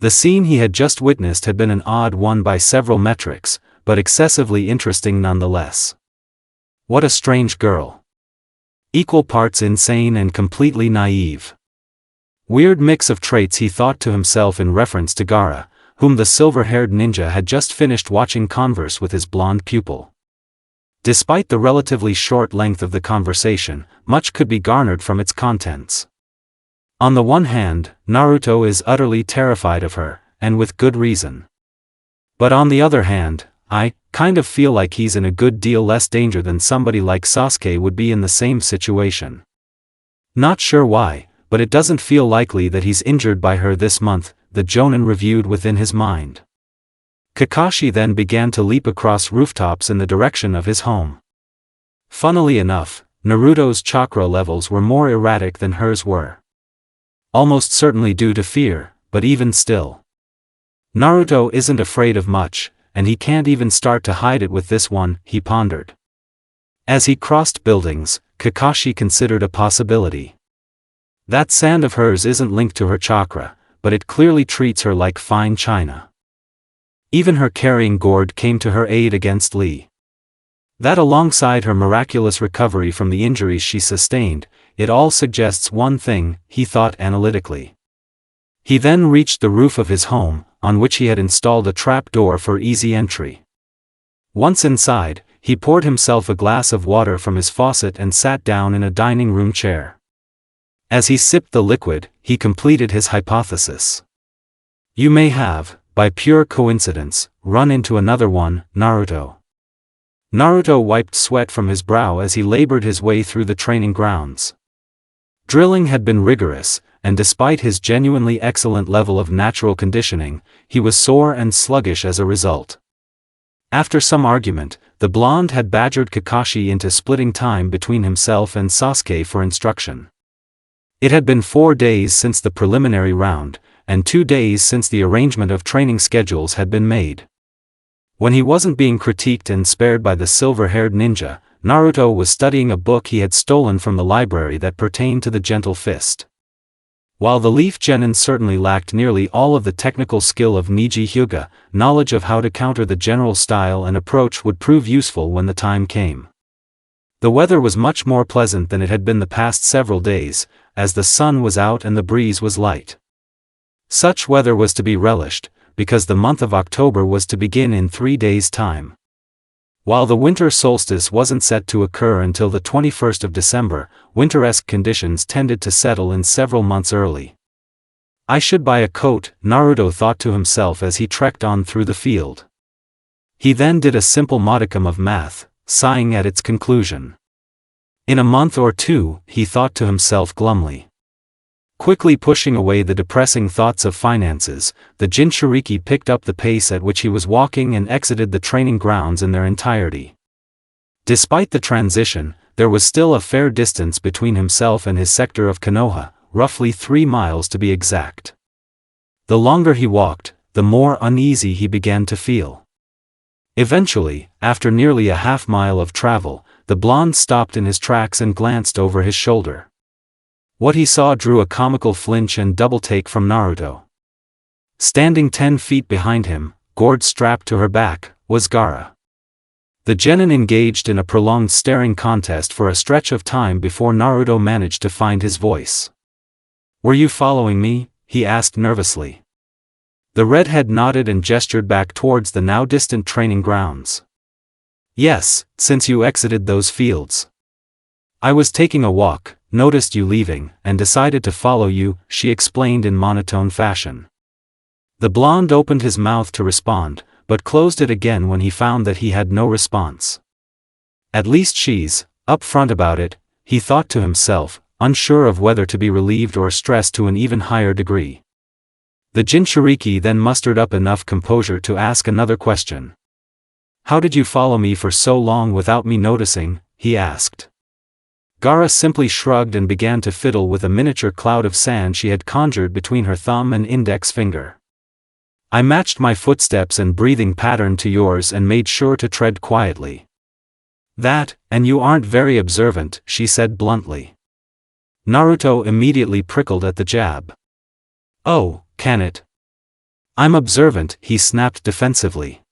The scene he had just witnessed had been an odd one by several metrics, but excessively interesting nonetheless. What a strange girl. Equal parts insane and completely naive. Weird mix of traits, he thought to himself in reference to Gaara, whom the silver-haired ninja had just finished watching converse with his blonde pupil. Despite the relatively short length of the conversation, much could be garnered from its contents. On the one hand, Naruto is utterly terrified of her, and with good reason. But on the other hand, I kind of feel like he's in a good deal less danger than somebody like Sasuke would be in the same situation. Not sure why, but it doesn't feel likely that he's injured by her this month, the Jonin reviewed within his mind. Kakashi then began to leap across rooftops in the direction of his home. Funnily enough, Naruto's chakra levels were more erratic than hers were. Almost certainly due to fear, but even still. Naruto isn't afraid of much, and he can't even start to hide it with this one, he pondered. As he crossed buildings, Kakashi considered a possibility. That sand of hers isn't linked to her chakra, but it clearly treats her like fine china. Even her carrying gourd came to her aid against Lee. That alongside her miraculous recovery from the injuries she sustained, it all suggests one thing, he thought analytically. He then reached the roof of his home, on which he had installed a trap door for easy entry. Once inside, he poured himself a glass of water from his faucet and sat down in a dining room chair. As he sipped the liquid, he completed his hypothesis. You may have, by pure coincidence, run into another one, Naruto. Naruto wiped sweat from his brow as he labored his way through the training grounds. Drilling had been rigorous, and despite his genuinely excellent level of natural conditioning, he was sore and sluggish as a result. After some argument, the blonde had badgered Kakashi into splitting time between himself and Sasuke for instruction. It had been 4 days since the preliminary round, and 2 days since the arrangement of training schedules had been made. When he wasn't being critiqued and spared by the silver-haired ninja, Naruto was studying a book he had stolen from the library that pertained to the gentle fist. While the Leaf Genin certainly lacked nearly all of the technical skill of Niji Hyuga, knowledge of how to counter the general style and approach would prove useful when the time came. The weather was much more pleasant than it had been the past several days, as the sun was out and the breeze was light. Such weather was to be relished, because the month of October was to begin in 3 days' time. While the winter solstice wasn't set to occur until the 21st of December, winter-esque conditions tended to settle in several months early. I should buy a coat, Naruto thought to himself as he trekked on through the field. He then did a simple modicum of math, sighing at its conclusion. In a month or two, he thought to himself glumly. Quickly pushing away the depressing thoughts of finances, the Jinchuriki picked up the pace at which he was walking and exited the training grounds in their entirety. Despite the transition, there was still a fair distance between himself and his sector of Konoha, roughly 3 miles to be exact. The longer he walked, the more uneasy he began to feel. Eventually, after nearly a half-mile of travel, the blonde stopped in his tracks and glanced over his shoulder. What he saw drew a comical flinch and double-take from Naruto. Standing 10 feet behind him, gourd strapped to her back, was Gaara. The genin engaged in a prolonged staring contest for a stretch of time before Naruto managed to find his voice. "Were you following me?" he asked nervously. The redhead nodded and gestured back towards the now distant training grounds. "Yes, since you exited those fields. I was taking a walk, noticed you leaving, and decided to follow you," she explained in monotone fashion. The blonde opened his mouth to respond, but closed it again when he found that he had no response. At least she's upfront about it, he thought to himself, unsure of whether to be relieved or stressed to an even higher degree. The Jinchuriki then mustered up enough composure to ask another question. "How did you follow me for so long without me noticing?" he asked. Gaara simply shrugged and began to fiddle with a miniature cloud of sand she had conjured between her thumb and index finger. "I matched my footsteps and breathing pattern to yours and made sure to tread quietly." "That, and you aren't very observant," she said bluntly. Naruto immediately prickled at the jab. "Oh, can it? I'm observant," he snapped defensively.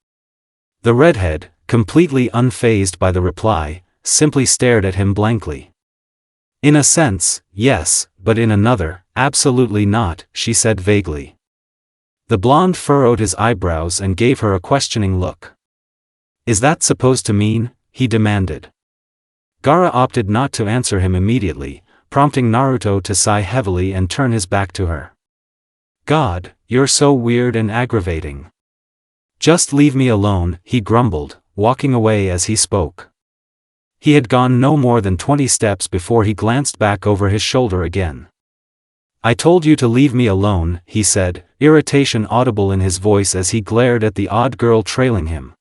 The redhead, completely unfazed by the reply, simply stared at him blankly. "In a sense, yes, but in another, absolutely not," she said vaguely. The blonde furrowed his eyebrows and gave her a questioning look. "Is that supposed to mean?" he demanded. Gaara opted not to answer him immediately, prompting Naruto to sigh heavily and turn his back to her. "God, you're so weird and aggravating. Just leave me alone," he grumbled, walking away as he spoke. He had gone no more than 20 steps before he glanced back over his shoulder again. "I told you to leave me alone," he said, irritation audible in his voice as he glared at the odd girl trailing him.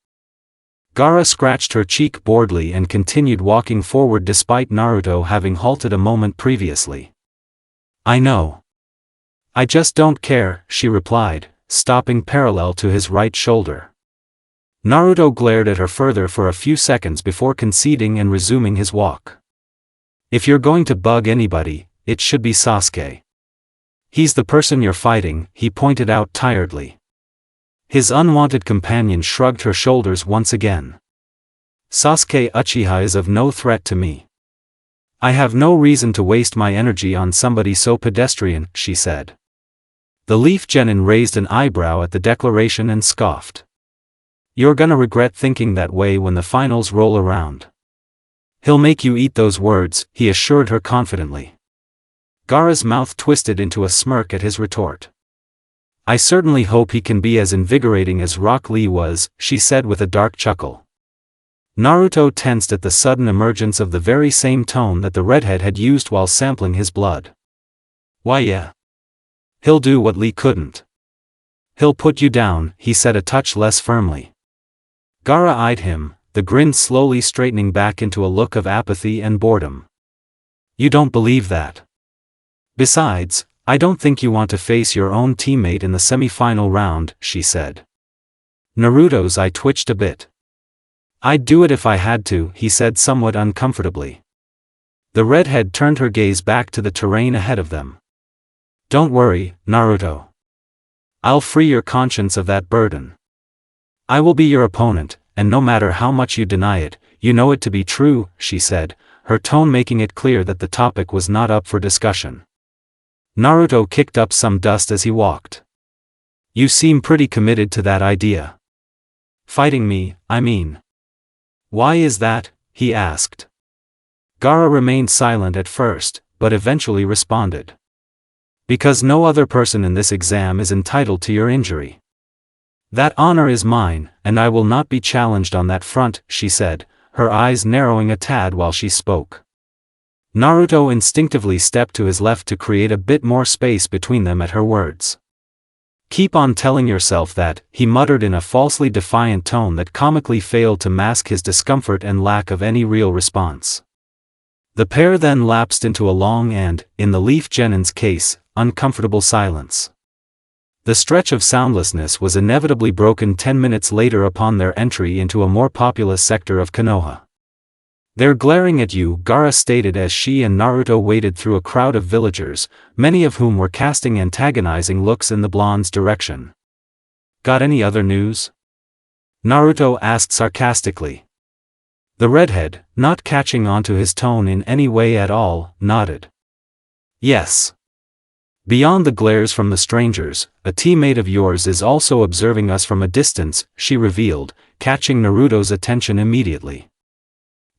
Gaara scratched her cheek boredly and continued walking forward despite Naruto having halted a moment previously. "I know. I just don't care," she replied, stopping parallel to his right shoulder. Naruto glared at her further for a few seconds before conceding and resuming his walk. "If you're going to bug anybody, it should be Sasuke. He's the person you're fighting," he pointed out tiredly. His unwanted companion shrugged her shoulders once again. Sasuke Uchiha is of no threat to me. I have no reason to waste my energy on somebody so pedestrian, she said. The Leaf Genin raised an eyebrow at the declaration and scoffed. You're gonna regret thinking that way when the finals roll around. He'll make you eat those words, he assured her confidently. Gaara's mouth twisted into a smirk at his retort. I certainly hope he can be as invigorating as Rock Lee was, she said with a dark chuckle. Naruto tensed at the sudden emergence of the very same tone that the redhead had used while sampling his blood. Why yeah. He'll do what Lee couldn't. He'll put you down, he said a touch less firmly. Gaara eyed him, the grin slowly straightening back into a look of apathy and boredom. You don't believe that. Besides, I don't think you want to face your own teammate in the semi-final round, she said. Naruto's eye twitched a bit. I'd do it if I had to, he said somewhat uncomfortably. The redhead turned her gaze back to the terrain ahead of them. Don't worry, Naruto. I'll free your conscience of that burden. I will be your opponent, and no matter how much you deny it, you know it to be true, she said, her tone making it clear that the topic was not up for discussion. Naruto kicked up some dust as he walked. You seem pretty committed to that idea. Fighting me, I mean. Why is that? He asked. Gaara remained silent at first, but eventually responded. Because no other person in this exam is entitled to your injury. That honor is mine, and I will not be challenged on that front, she said, her eyes narrowing a tad while she spoke. Naruto instinctively stepped to his left to create a bit more space between them at her words. Keep on telling yourself that, he muttered in a falsely defiant tone that comically failed to mask his discomfort and lack of any real response. The pair then lapsed into a long and, in the Leaf Genin's case, uncomfortable silence. The stretch of soundlessness was inevitably broken 10 minutes later upon their entry into a more populous sector of Konoha. They're glaring at you, Gaara stated as she and Naruto waded through a crowd of villagers, many of whom were casting antagonizing looks in the blonde's direction. Got any other news? Naruto asked sarcastically. The redhead, not catching on to his tone in any way at all, nodded. Yes. Beyond the glares from the strangers, a teammate of yours is also observing us from a distance, she revealed, catching Naruto's attention immediately.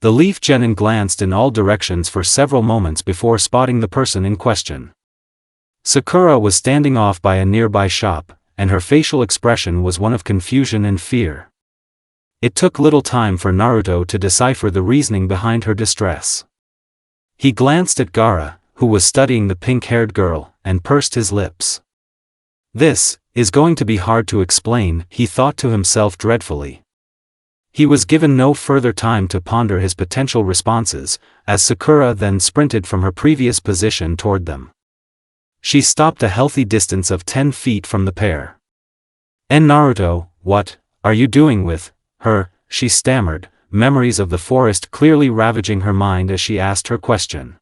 The Leaf Genin glanced in all directions for several moments before spotting the person in question. Sakura was standing off by a nearby shop, and her facial expression was one of confusion and fear. It took little time for Naruto to decipher the reasoning behind her distress. He glanced at Gaara, who was studying the pink-haired girl, and pursed his lips. This is going to be hard to explain, he thought to himself dreadfully. He was given no further time to ponder his potential responses, as Sakura then sprinted from her previous position toward them. She stopped a healthy distance of 10 feet from the pair. And Naruto, what are you doing with her? She stammered, memories of the forest clearly ravaging her mind as she asked her question.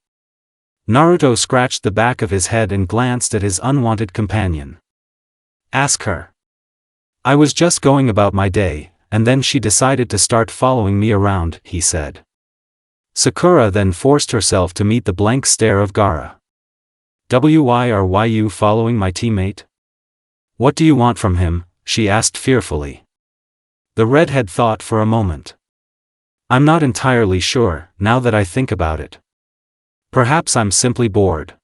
Naruto scratched the back of his head and glanced at his unwanted companion. Ask her. I was just going about my day, and then she decided to start following me around, he said. Sakura then forced herself to meet the blank stare of Gaara. Why are you following my teammate? What do you want from him? She asked fearfully. The redhead thought for a moment. I'm not entirely sure, now that I think about it. Perhaps I'm simply bored.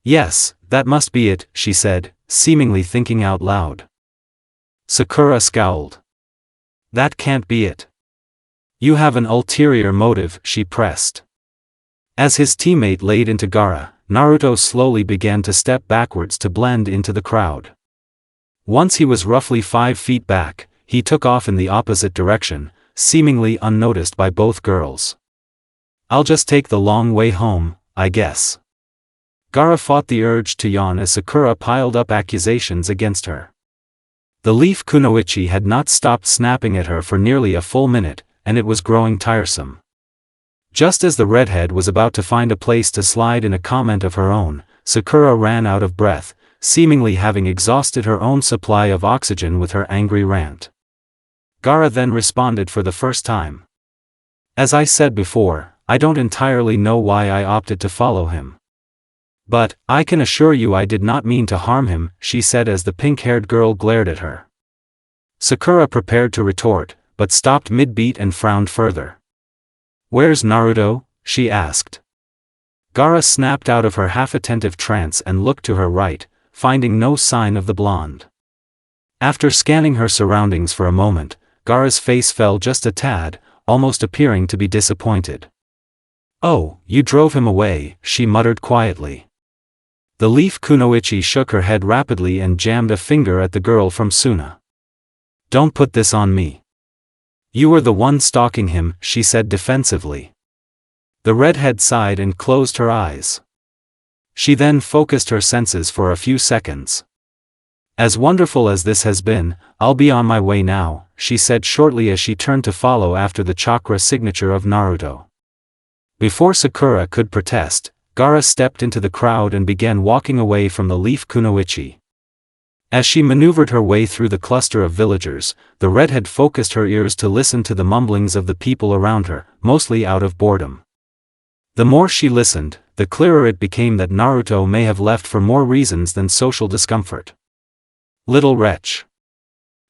Yes, that must be it, she said, seemingly thinking out loud. Sakura scowled. That can't be it. You have an ulterior motive, she pressed. As his teammate laid into Gaara, Naruto slowly began to step backwards to blend into the crowd. Once he was roughly 5 feet back, he took off in the opposite direction, seemingly unnoticed by both girls. I'll just take the long way home, I guess. Gaara fought the urge to yawn as Sakura piled up accusations against her. The leaf kunoichi had not stopped snapping at her for nearly a full minute, and it was growing tiresome. Just as the redhead was about to find a place to slide in a comment of her own, Sakura ran out of breath, seemingly having exhausted her own supply of oxygen with her angry rant. Gaara then responded for the first time. As I said before, I don't entirely know why I opted to follow him. But, I can assure you I did not mean to harm him, she said as the pink-haired girl glared at her. Sakura prepared to retort, but stopped mid-beat and frowned further. Where's Naruto? She asked. Gaara snapped out of her half-attentive trance and looked to her right, finding no sign of the blonde. After scanning her surroundings for a moment, Gaara's face fell just a tad, almost appearing to be disappointed. Oh, you drove him away, she muttered quietly. The leaf kunoichi shook her head rapidly and jammed a finger at the girl from Suna. Don't put this on me. You were the one stalking him, she said defensively. The redhead sighed and closed her eyes. She then focused her senses for a few seconds. As wonderful as this has been, I'll be on my way now, she said shortly as she turned to follow after the chakra signature of Naruto. Before Sakura could protest, Gaara stepped into the crowd and began walking away from the leaf kunoichi. As she maneuvered her way through the cluster of villagers, the redhead focused her ears to listen to the mumblings of the people around her, mostly out of boredom. The more she listened, the clearer it became that Naruto may have left for more reasons than social discomfort. Little wretch.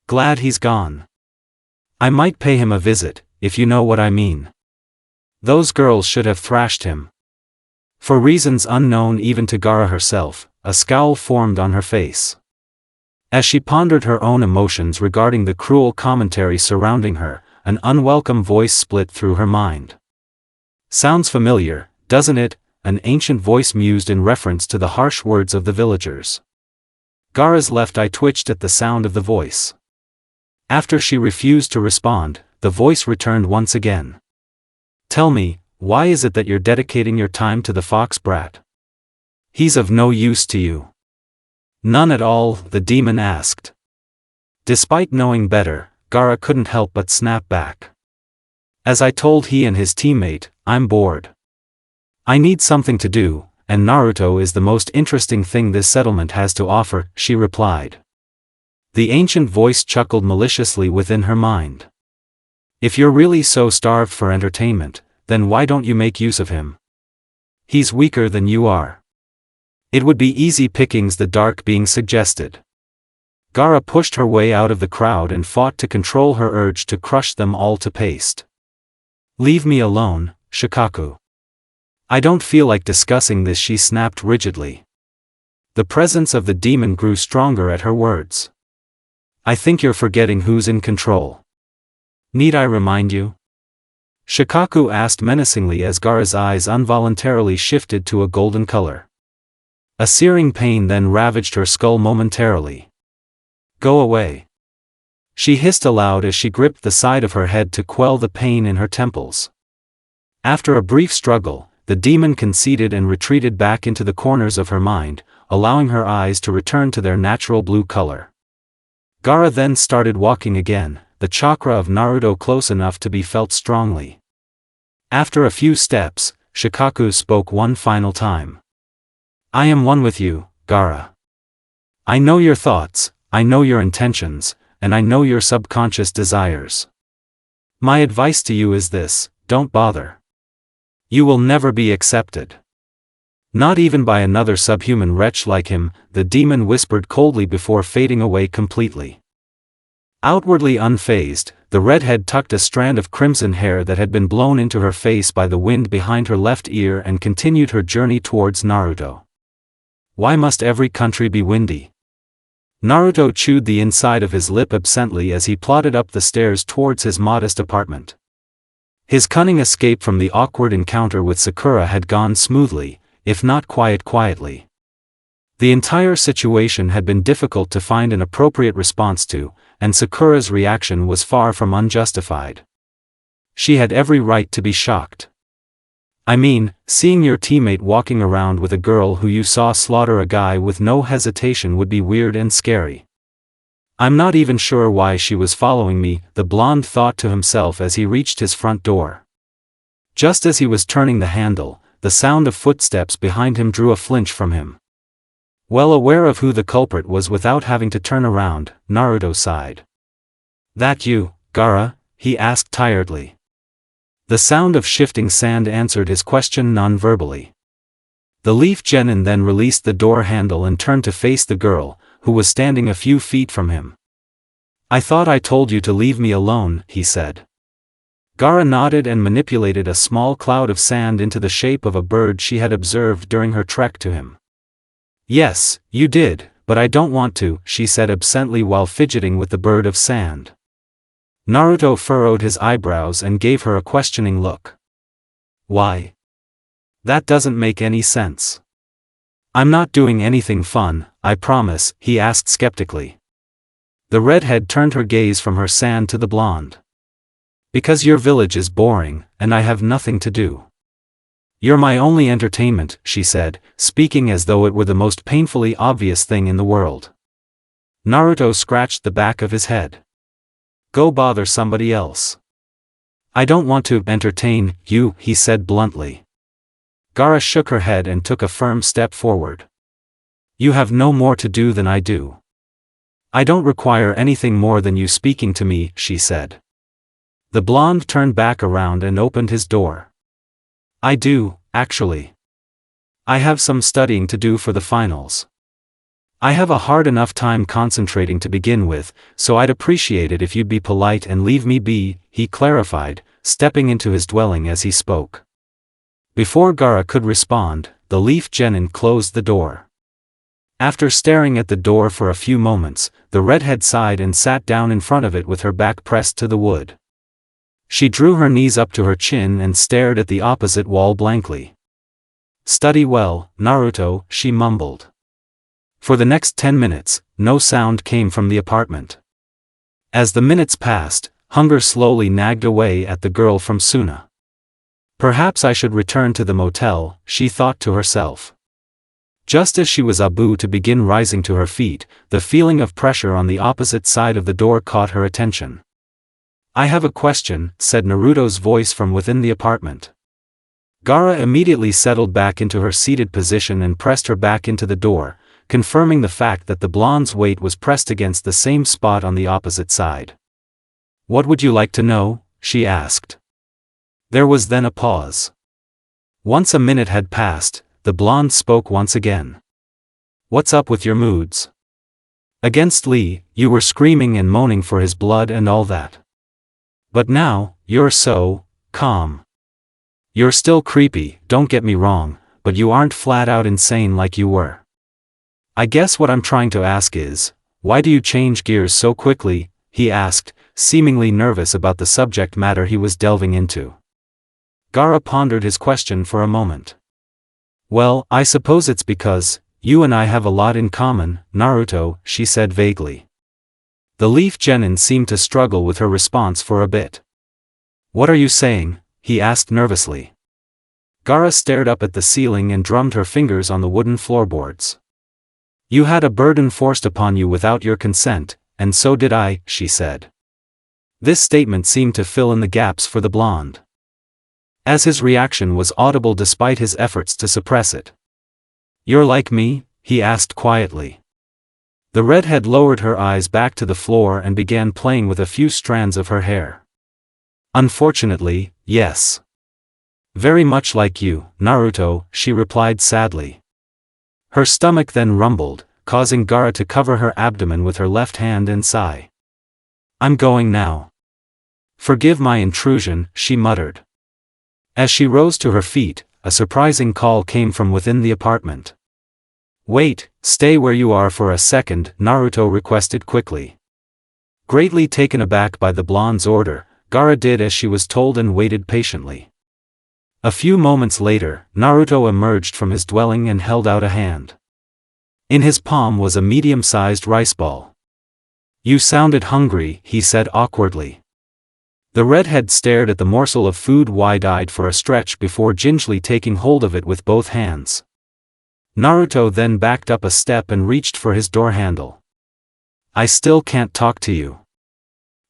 Glad he's gone. I might pay him a visit, if you know what I mean. Those girls should have thrashed him. For reasons unknown even to Gaara herself, a scowl formed on her face. As she pondered her own emotions regarding the cruel commentary surrounding her, an unwelcome voice split through her mind. Sounds familiar, doesn't it? An ancient voice mused in reference to the harsh words of the villagers. Gaara's left eye twitched at the sound of the voice. After she refused to respond, the voice returned once again. Tell me, why is it that you're dedicating your time to the fox brat? He's of no use to you. None at all, the demon asked. Despite knowing better, Gaara couldn't help but snap back. As I told he and his teammate, I'm bored. I need something to do, and Naruto is the most interesting thing this settlement has to offer, she replied. The ancient voice chuckled maliciously within her mind. If you're really so starved for entertainment, then why don't you make use of him? He's weaker than you are. It would be easy pickings, the dark being suggested. Gaara pushed her way out of the crowd and fought to control her urge to crush them all to paste. Leave me alone, Shikaku. I don't feel like discussing this, she snapped rigidly. The presence of the demon grew stronger at her words. I think you're forgetting who's in control. Need I remind you? Shikaku asked menacingly as Gaara's eyes involuntarily shifted to a golden color. A searing pain then ravaged her skull momentarily. Go away. She hissed aloud as she gripped the side of her head to quell the pain in her temples. After a brief struggle, the demon conceded and retreated back into the corners of her mind, allowing her eyes to return to their natural blue color. Gaara then started walking again, the chakra of Naruto close enough to be felt strongly. After a few steps, Shikaku spoke one final time. I am one with you, Gaara. I know your thoughts, I know your intentions, and I know your subconscious desires. My advice to you is this: don't bother. You will never be accepted. Not even by another subhuman wretch like him, the demon whispered coldly before fading away completely. Outwardly unfazed, the redhead tucked a strand of crimson hair that had been blown into her face by the wind behind her left ear and continued her journey towards Naruto. Why must every country be windy? Naruto chewed the inside of his lip absently as he plodded up the stairs towards his modest apartment. His cunning escape from the awkward encounter with Sakura had gone smoothly, if not quietly. The entire situation had been difficult to find an appropriate response to, and Sakura's reaction was far from unjustified. She had every right to be shocked. I mean, seeing your teammate walking around with a girl who you saw slaughter a guy with no hesitation would be weird and scary. I'm not even sure why she was following me, the blonde thought to himself as he reached his front door. Just as he was turning the handle, the sound of footsteps behind him drew a flinch from him. Well aware of who the culprit was without having to turn around, Naruto sighed. That you, Gaara? He asked tiredly. The sound of shifting sand answered his question non-verbally. The leaf genin then released the door handle and turned to face the girl, who was standing a few feet from him. "I thought I told you to leave me alone," he said. Gaara nodded and manipulated a small cloud of sand into the shape of a bird she had observed during her trek to him. "Yes, you did, but I don't want to," she said absently while fidgeting with the bird of sand. Naruto furrowed his eyebrows and gave her a questioning look. "Why? That doesn't make any sense." "I'm not doing anything fun, I promise," he asked skeptically. The redhead turned her gaze from her sand to the blonde. "Because your village is boring, and I have nothing to do. You're my only entertainment," she said, speaking as though it were the most painfully obvious thing in the world. Naruto scratched the back of his head. "Go bother somebody else." "I don't want to entertain you," he said bluntly. Gaara shook her head and took a firm step forward. "You have no more to do than I do." "I don't require anything more than you speaking to me," she said. The blonde turned back around and opened his door. "I do, actually. I have some studying to do for the finals. I have a hard enough time concentrating to begin with, so I'd appreciate it if you'd be polite and leave me be," he clarified, stepping into his dwelling as he spoke. Before Gaara could respond, the leaf genin closed the door. After staring at the door for a few moments, the redhead sighed and sat down in front of it with her back pressed to the wood. She drew her knees up to her chin and stared at the opposite wall blankly. "Study well, Naruto," she mumbled. For the next 10 minutes, no sound came from the apartment. As the minutes passed, hunger slowly nagged away at the girl from Suna. "Perhaps I should return to the motel," she thought to herself. Just as she was about to begin rising to her feet, the feeling of pressure on the opposite side of the door caught her attention. "I have a question," said Naruto's voice from within the apartment. Gaara immediately settled back into her seated position and pressed her back into the door, confirming the fact that the blonde's weight was pressed against the same spot on the opposite side. "What would you like to know?" she asked. There was then a pause. Once a minute had passed, the blonde spoke once again. "What's up with your moods? Against Lee, you were screaming and moaning for his blood and all that. But now, you're so calm. You're still creepy, don't get me wrong, but you aren't flat out insane like you were. I guess what I'm trying to ask is, why do you change gears so quickly?" he asked, seemingly nervous about the subject matter he was delving into. Gaara pondered his question for a moment. "Well, I suppose it's because you and I have a lot in common, Naruto," she said vaguely. The leaf genin seemed to struggle with her response for a bit. "What are you saying?" he asked nervously. Gaara stared up at the ceiling and drummed her fingers on the wooden floorboards. "You had a burden forced upon you without your consent, and so did I," she said. This statement seemed to fill in the gaps for the blonde. As his reaction was audible despite his efforts to suppress it. "You're like me?" he asked quietly. The redhead lowered her eyes back to the floor and began playing with a few strands of her hair. "Unfortunately, yes. Very much like you, Naruto," she replied sadly. Her stomach then rumbled, causing Gaara to cover her abdomen with her left hand and sigh. "I'm going now. Forgive my intrusion," she muttered. As she rose to her feet, a surprising call came from within the apartment. "Wait, stay where you are for a second," Naruto requested quickly. Greatly taken aback by the blonde's order, Gaara did as she was told and waited patiently. A few moments later, Naruto emerged from his dwelling and held out a hand. In his palm was a medium-sized rice ball. "You sounded hungry," he said awkwardly. The redhead stared at the morsel of food wide-eyed for a stretch before gingerly taking hold of it with both hands. Naruto then backed up a step and reached for his door handle. "I still can't talk to you.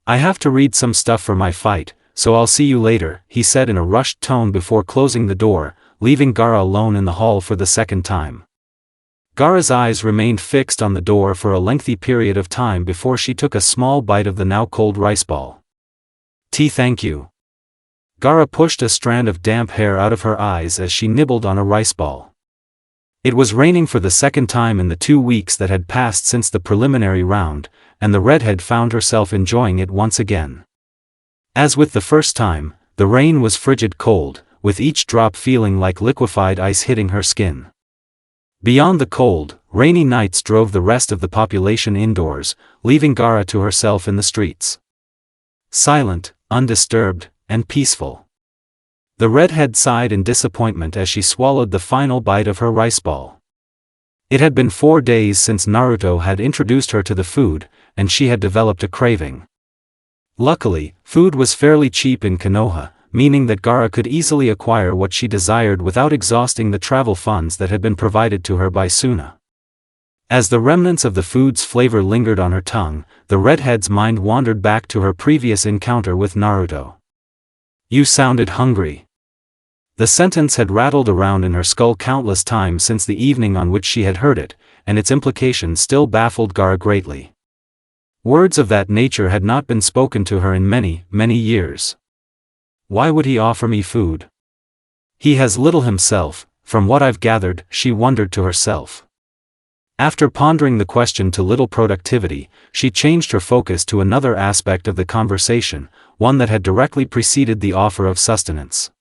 I have to read some stuff for my fight, so I'll see you later," he said in a rushed tone before closing the door, leaving Gaara alone in the hall for the second time. Gaara's eyes remained fixed on the door for a lengthy period of time before she took a small bite of the now cold rice ball. "Thank you." Gaara pushed a strand of damp hair out of her eyes as she nibbled on a rice ball. It was raining for the second time in the 2 weeks that had passed since the preliminary round, and the redhead found herself enjoying it once again. As with the first time, the rain was frigid cold, with each drop feeling like liquefied ice hitting her skin. Beyond the cold, rainy nights drove the rest of the population indoors, leaving Gaara to herself in the streets. Silent, undisturbed, and peaceful. The redhead sighed in disappointment as she swallowed the final bite of her rice ball. It had been 4 days since Naruto had introduced her to the food, and she had developed a craving. Luckily, food was fairly cheap in Konoha, meaning that Gaara could easily acquire what she desired without exhausting the travel funds that had been provided to her by Suna. As the remnants of the food's flavor lingered on her tongue, the redhead's mind wandered back to her previous encounter with Naruto. "You sounded hungry." The sentence had rattled around in her skull countless times since the evening on which she had heard it, and its implication still baffled Gaara greatly. Words of that nature had not been spoken to her in many, many years. Why would he offer me food? He has little himself, from what I've gathered, she wondered to herself. After pondering the question to little productivity, she changed her focus to another aspect of the conversation, one that had directly preceded the offer of sustenance.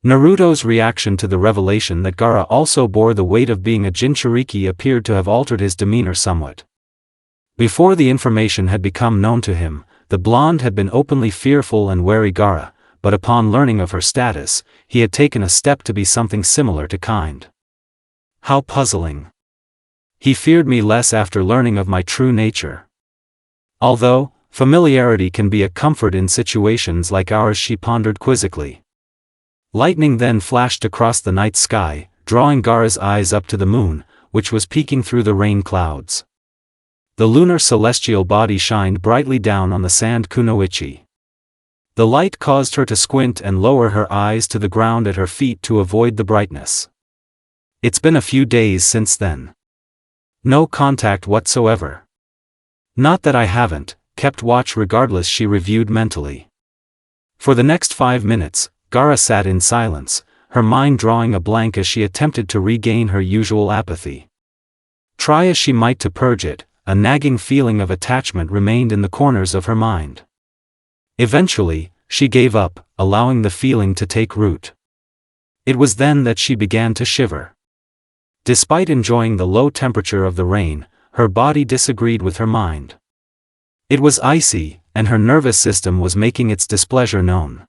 Naruto's reaction to the revelation that Gaara also bore the weight of being a Jinchuriki appeared to have altered his demeanor somewhat. Before the information had become known to him, the blonde had been openly fearful and wary Gaara, but upon learning of her status, he had taken a step to be something similar to kind. How puzzling. He feared me less after learning of my true nature. Although, familiarity can be a comfort in situations like ours, she pondered quizzically. Lightning then flashed across the night sky, drawing Gaara's eyes up to the moon, which was peeking through the rain clouds. The lunar celestial body shined brightly down on the sand kunoichi. The light caused her to squint and lower her eyes to the ground at her feet to avoid the brightness. It's been a few days since then. No contact whatsoever. Not that I haven't kept watch regardless, she reviewed mentally. For the next 5 minutes, Gaara sat in silence, her mind drawing a blank as she attempted to regain her usual apathy. Try as she might to purge it, a nagging feeling of attachment remained in the corners of her mind. Eventually, she gave up, allowing the feeling to take root. It was then that she began to shiver. Despite enjoying the low temperature of the rain, her body disagreed with her mind. It was icy, and her nervous system was making its displeasure known.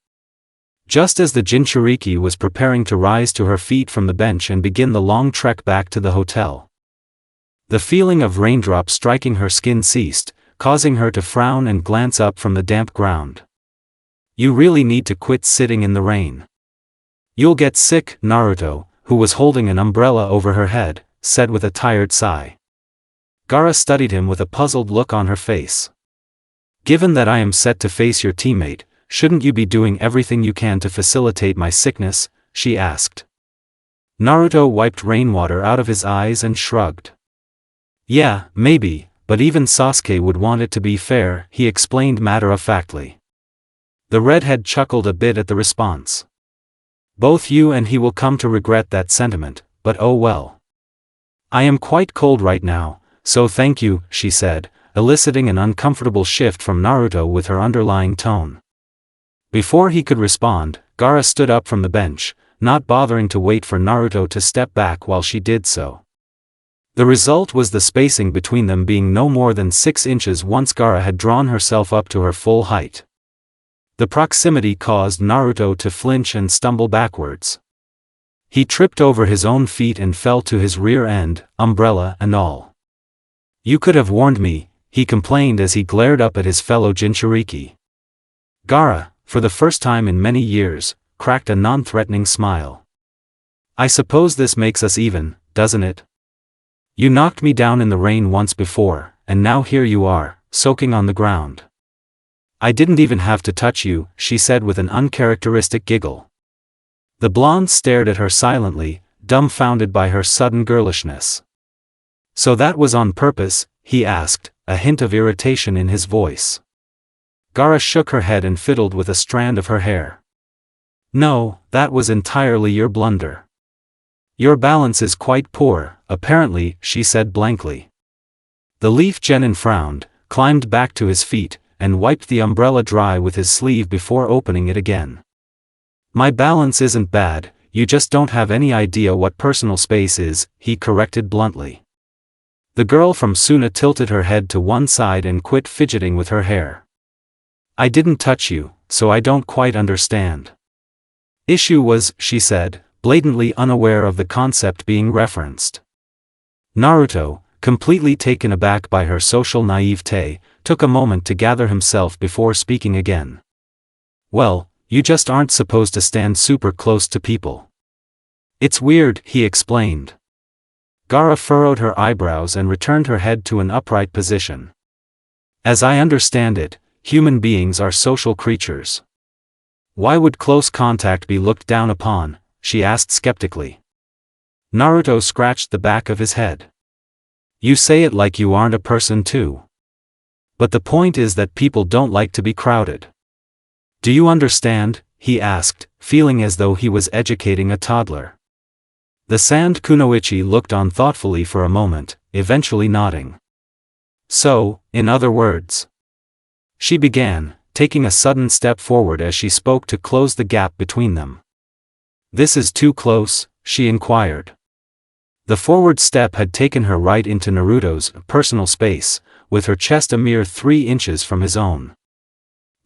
Just as the Jinchuriki was preparing to rise to her feet from the bench and begin the long trek back to the hotel, the feeling of raindrops striking her skin ceased, causing her to frown and glance up from the damp ground. "You really need to quit sitting in the rain. You'll get sick," Naruto, who was holding an umbrella over her head, said with a tired sigh. Gaara studied him with a puzzled look on her face. "Given that I am set to face your teammate, shouldn't you be doing everything you can to facilitate my sickness?" she asked. Naruto wiped rainwater out of his eyes and shrugged. "Yeah, maybe, but even Sasuke would want it to be fair," he explained matter-of-factly. The redhead chuckled a bit at the response. "Both you and he will come to regret that sentiment, but oh well. I am quite cold right now, so thank you," she said, eliciting an uncomfortable shift from Naruto with her underlying tone. Before he could respond, Gaara stood up from the bench, not bothering to wait for Naruto to step back while she did so. The result was the spacing between them being no more than 6 inches once Gaara had drawn herself up to her full height. The proximity caused Naruto to flinch and stumble backwards. He tripped over his own feet and fell to his rear end, umbrella and all. "You could have warned me," he complained as he glared up at his fellow Jinchuriki. Gaara, for the first time in many years, cracked a non-threatening smile. "I suppose this makes us even, doesn't it? You knocked me down in the rain once before, and now here you are, soaking on the ground. I didn't even have to touch you," she said with an uncharacteristic giggle. The blonde stared at her silently, dumbfounded by her sudden girlishness. "So that was on purpose?" he asked, a hint of irritation in his voice. Gaara shook her head and fiddled with a strand of her hair. No, that was entirely your blunder. Your balance is quite poor, apparently, she said blankly. The leaf genin frowned, climbed back to his feet, and wiped the umbrella dry with his sleeve before opening it again. My balance isn't bad, you just don't have any idea what personal space is, he corrected bluntly. The girl from Suna tilted her head to one side and quit fidgeting with her hair. I didn't touch you, so I don't quite understand. Issue was, she said, blatantly unaware of the concept being referenced. Naruto, completely taken aback by her social naivete, took a moment to gather himself before speaking again. Well, you just aren't supposed to stand super close to people. It's weird, he explained. Gaara furrowed her eyebrows and returned her head to an upright position. As I understand it, human beings are social creatures. Why would close contact be looked down upon? She asked skeptically. Naruto scratched the back of his head. You say it like you aren't a person too. But the point is that people don't like to be crowded. Do you understand? He asked, feeling as though he was educating a toddler. The sand kunoichi looked on thoughtfully for a moment, eventually nodding. So, in other words. She began, taking a sudden step forward as she spoke to close the gap between them. This is too close, she inquired. The forward step had taken her right into Naruto's personal space, with her chest a mere 3 inches from his own.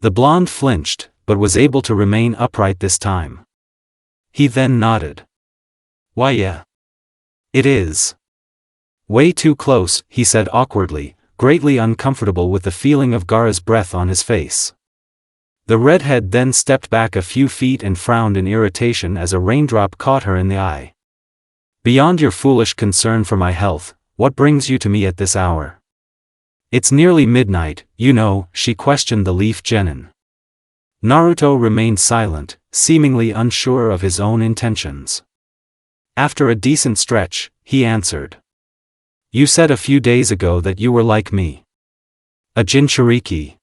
The blonde flinched, but was able to remain upright this time. He then nodded. Why yeah. It is. Way too close, he said awkwardly, greatly uncomfortable with the feeling of Gaara's breath on his face. The redhead then stepped back a few feet and frowned in irritation as a raindrop caught her in the eye. Beyond your foolish concern for my health, what brings you to me at this hour? It's nearly midnight, you know, she questioned the leaf genin. Naruto remained silent, seemingly unsure of his own intentions. After a decent stretch, he answered. You said a few days ago that you were like me. A Jinchuriki.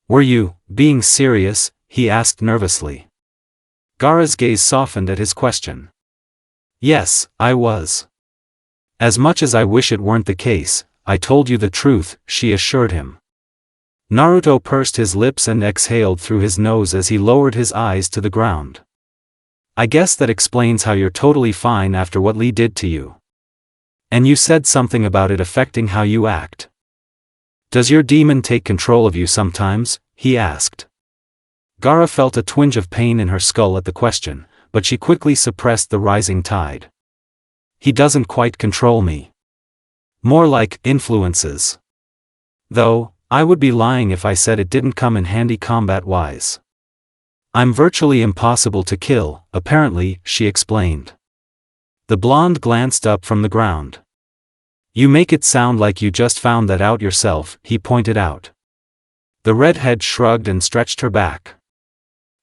Were you, being serious? He asked nervously. Gaara's gaze softened at his question. Yes, I was. As much as I wish it weren't the case, I told you the truth, she assured him. Naruto pursed his lips and exhaled through his nose as he lowered his eyes to the ground. I guess that explains how you're totally fine after what Lee did to you. And you said something about it affecting how you act. Does your demon take control of you sometimes? He asked. Gaara felt a twinge of pain in her skull at the question, but she quickly suppressed the rising tide. He doesn't quite control me. More like influences. Though, I would be lying if I said it didn't come in handy combat-wise. I'm virtually impossible to kill, apparently, she explained. The blonde glanced up from the ground. You make it sound like you just found that out yourself, he pointed out. The redhead shrugged and stretched her back.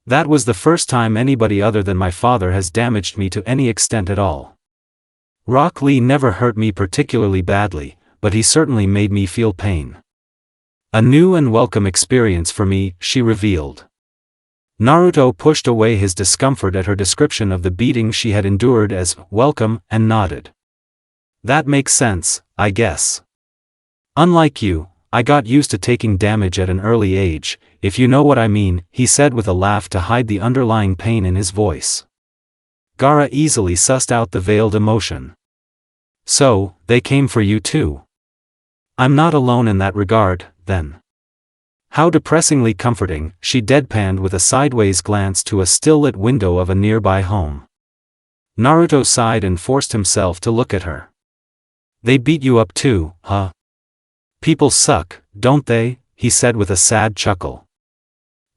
That was the first time anybody other than my father has damaged me to any extent at all. Rock Lee never hurt me particularly badly, but he certainly made me feel pain. A new and welcome experience for me, she revealed. Naruto pushed away his discomfort at her description of the beating she had endured as welcome and nodded. That makes sense, I guess. Unlike you, I got used to taking damage at an early age, if you know what I mean, he said with a laugh to hide the underlying pain in his voice. Gaara easily sussed out the veiled emotion. So, they came for you too. I'm not alone in that regard, then. How depressingly comforting, she deadpanned with a sideways glance to a still-lit window of a nearby home. Naruto sighed and forced himself to look at her. They beat you up too, huh? People suck, don't they? He said with a sad chuckle.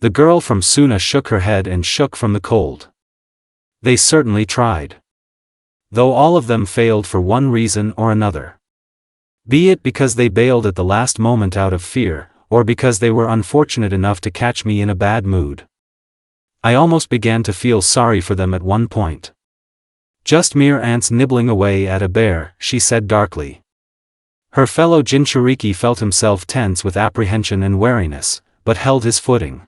The girl from Suna shook her head and shook from the cold. They certainly tried. Though all of them failed for one reason or another. Be it because they bailed at the last moment out of fear, or because they were unfortunate enough to catch me in a bad mood. I almost began to feel sorry for them at one point. Just mere ants nibbling away at a bear, she said darkly. Her fellow Jinchuriki felt himself tense with apprehension and wariness, but held his footing.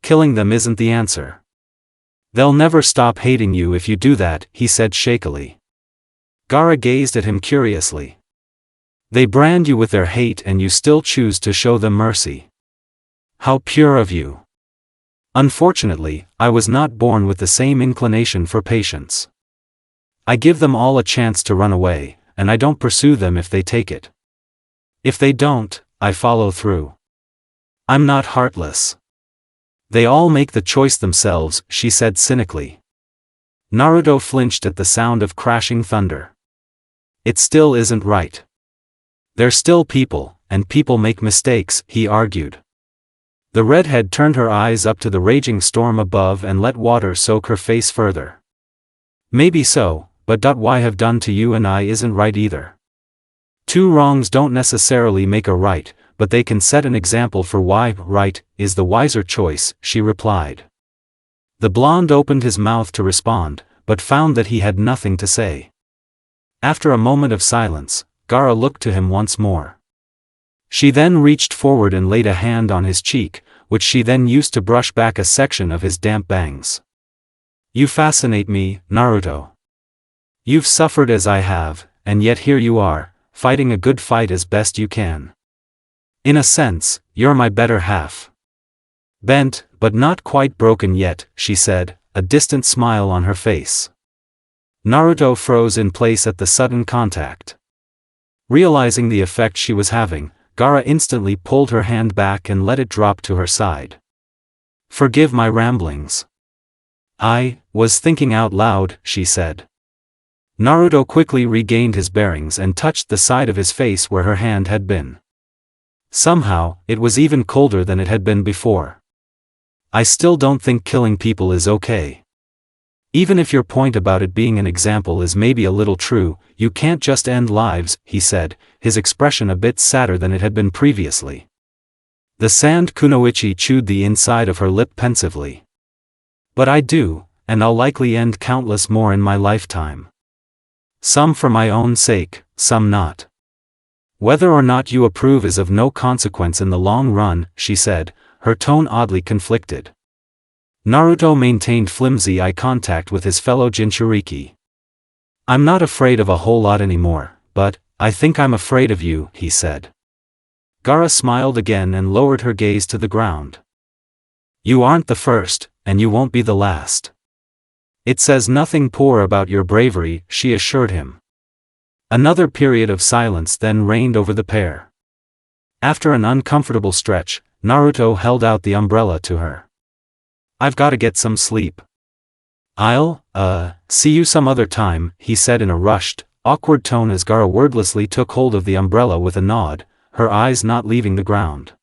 Killing them isn't the answer. They'll never stop hating you if you do that, he said shakily. Gaara gazed at him curiously. They brand you with their hate and you still choose to show them mercy. How pure of you. Unfortunately, I was not born with the same inclination for patience. I give them all a chance to run away, and I don't pursue them if they take it. If they don't, I follow through. I'm not heartless. They all make the choice themselves, she said cynically. Naruto flinched at the sound of crashing thunder. It still isn't right. They're still people, and people make mistakes, he argued. The redhead turned her eyes up to the raging storm above and let water soak her face further. Maybe so, but what I have done to you and I isn't right either. Two wrongs don't necessarily make a right, but they can set an example for why right is the wiser choice, she replied. The blonde opened his mouth to respond, but found that he had nothing to say. After a moment of silence, Gaara looked to him once more. She then reached forward and laid a hand on his cheek, which she then used to brush back a section of his damp bangs. You fascinate me, Naruto. You've suffered as I have, and yet here you are, fighting a good fight as best you can. In a sense, you're my better half. Bent, but not quite broken yet, she said, a distant smile on her face. Naruto froze in place at the sudden contact. Realizing the effect she was having, Gaara instantly pulled her hand back and let it drop to her side. Forgive my ramblings. I was thinking out loud, she said. Naruto quickly regained his bearings and touched the side of his face where her hand had been. Somehow, it was even colder than it had been before. I still don't think killing people is okay. Even if your point about it being an example is maybe a little true, you can't just end lives, he said, his expression a bit sadder than it had been previously. The sand kunoichi chewed the inside of her lip pensively. But I do, and I'll likely end countless more in my lifetime. Some for my own sake, some not. Whether or not you approve is of no consequence in the long run, she said, her tone oddly conflicted. Naruto maintained flimsy eye contact with his fellow Jinchuriki. I'm not afraid of a whole lot anymore, but I think I'm afraid of you, he said. Gaara smiled again and lowered her gaze to the ground. You aren't the first, and you won't be the last. It says nothing poor about your bravery, she assured him. Another period of silence then reigned over the pair. After an uncomfortable stretch, Naruto held out the umbrella to her. I've gotta get some sleep. I'll, see you some other time, he said in a rushed, awkward tone as Gaara wordlessly took hold of the umbrella with a nod, her eyes not leaving the ground.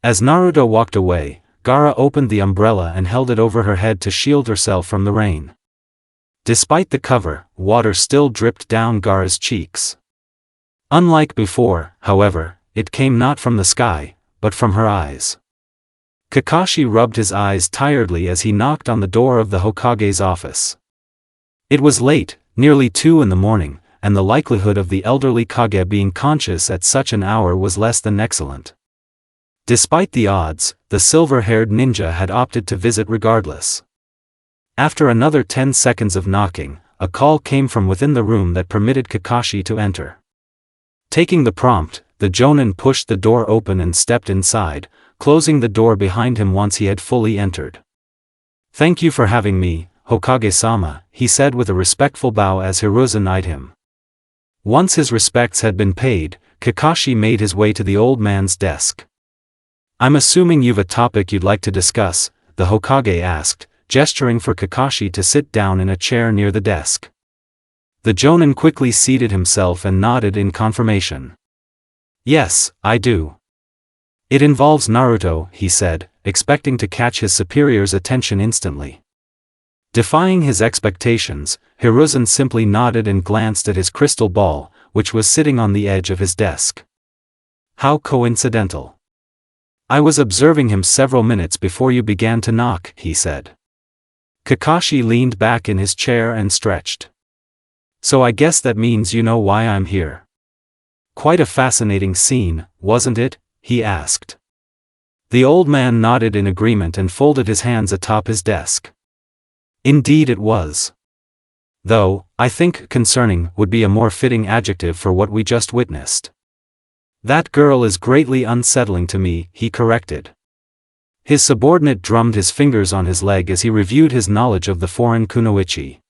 As Naruto walked away, Gaara opened the umbrella and held it over her head to shield herself from the rain. Despite the cover, water still dripped down Gaara's cheeks. Unlike before, however, it came not from the sky, but from her eyes. Kakashi rubbed his eyes tiredly as he knocked on the door of the Hokage's office. It was late, nearly 2 in the morning, and the likelihood of the elderly Kage being conscious at such an hour was less than excellent. Despite the odds, the silver-haired ninja had opted to visit regardless. After another 10 seconds of knocking, a call came from within the room that permitted Kakashi to enter. Taking the prompt, the Jonin pushed the door open and stepped inside, closing the door behind him once he had fully entered. Thank you for having me, Hokage-sama, he said with a respectful bow as Hiruzen eyed him. Once his respects had been paid, Kakashi made his way to the old man's desk. I'm assuming you've a topic you'd like to discuss, the Hokage asked, gesturing for Kakashi to sit down in a chair near the desk. The Jonin quickly seated himself and nodded in confirmation. Yes, I do. It involves Naruto, he said, expecting to catch his superior's attention instantly. Defying his expectations, Hiruzen simply nodded and glanced at his crystal ball, which was sitting on the edge of his desk. How coincidental. I was observing him several minutes before you began to knock, he said. Kakashi leaned back in his chair and stretched. So I guess that means you know why I'm here. Quite a fascinating scene, wasn't it? He asked. The old man nodded in agreement and folded his hands atop his desk. Indeed it was. Though, I think concerning would be a more fitting adjective for what we just witnessed. That girl is greatly unsettling to me, he corrected. His subordinate drummed his fingers on his leg as he reviewed his knowledge of the foreign kunoichi.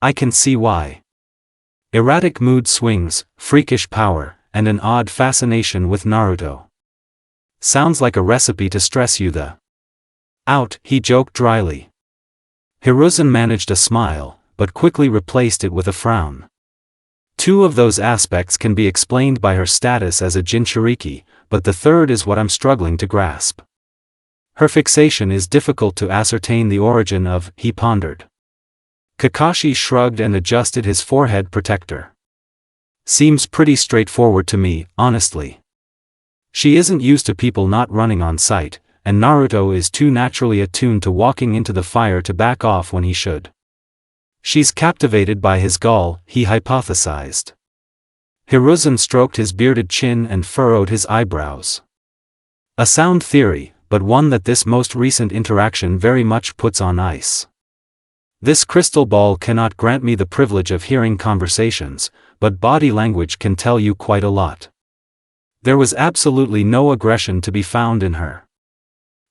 I can see why. Erratic mood swings, freakish power, and an odd fascination with Naruto. Sounds like a recipe to stress you the out, he joked dryly. Hiruzen managed a smile, but quickly replaced it with a frown. Two of those aspects can be explained by her status as a Jinchuriki, but the third is what I'm struggling to grasp. Her fixation is difficult to ascertain the origin of, he pondered. Kakashi shrugged and adjusted his forehead protector. Seems pretty straightforward to me, honestly. She isn't used to people not running on sight, and Naruto is too naturally attuned to walking into the fire to back off when he should. She's captivated by his gall, he hypothesized. Hiruzen stroked his bearded chin and furrowed his eyebrows. A sound theory, but one that this most recent interaction very much puts on ice. This crystal ball cannot grant me the privilege of hearing conversations, but body language can tell you quite a lot. There was absolutely no aggression to be found in her.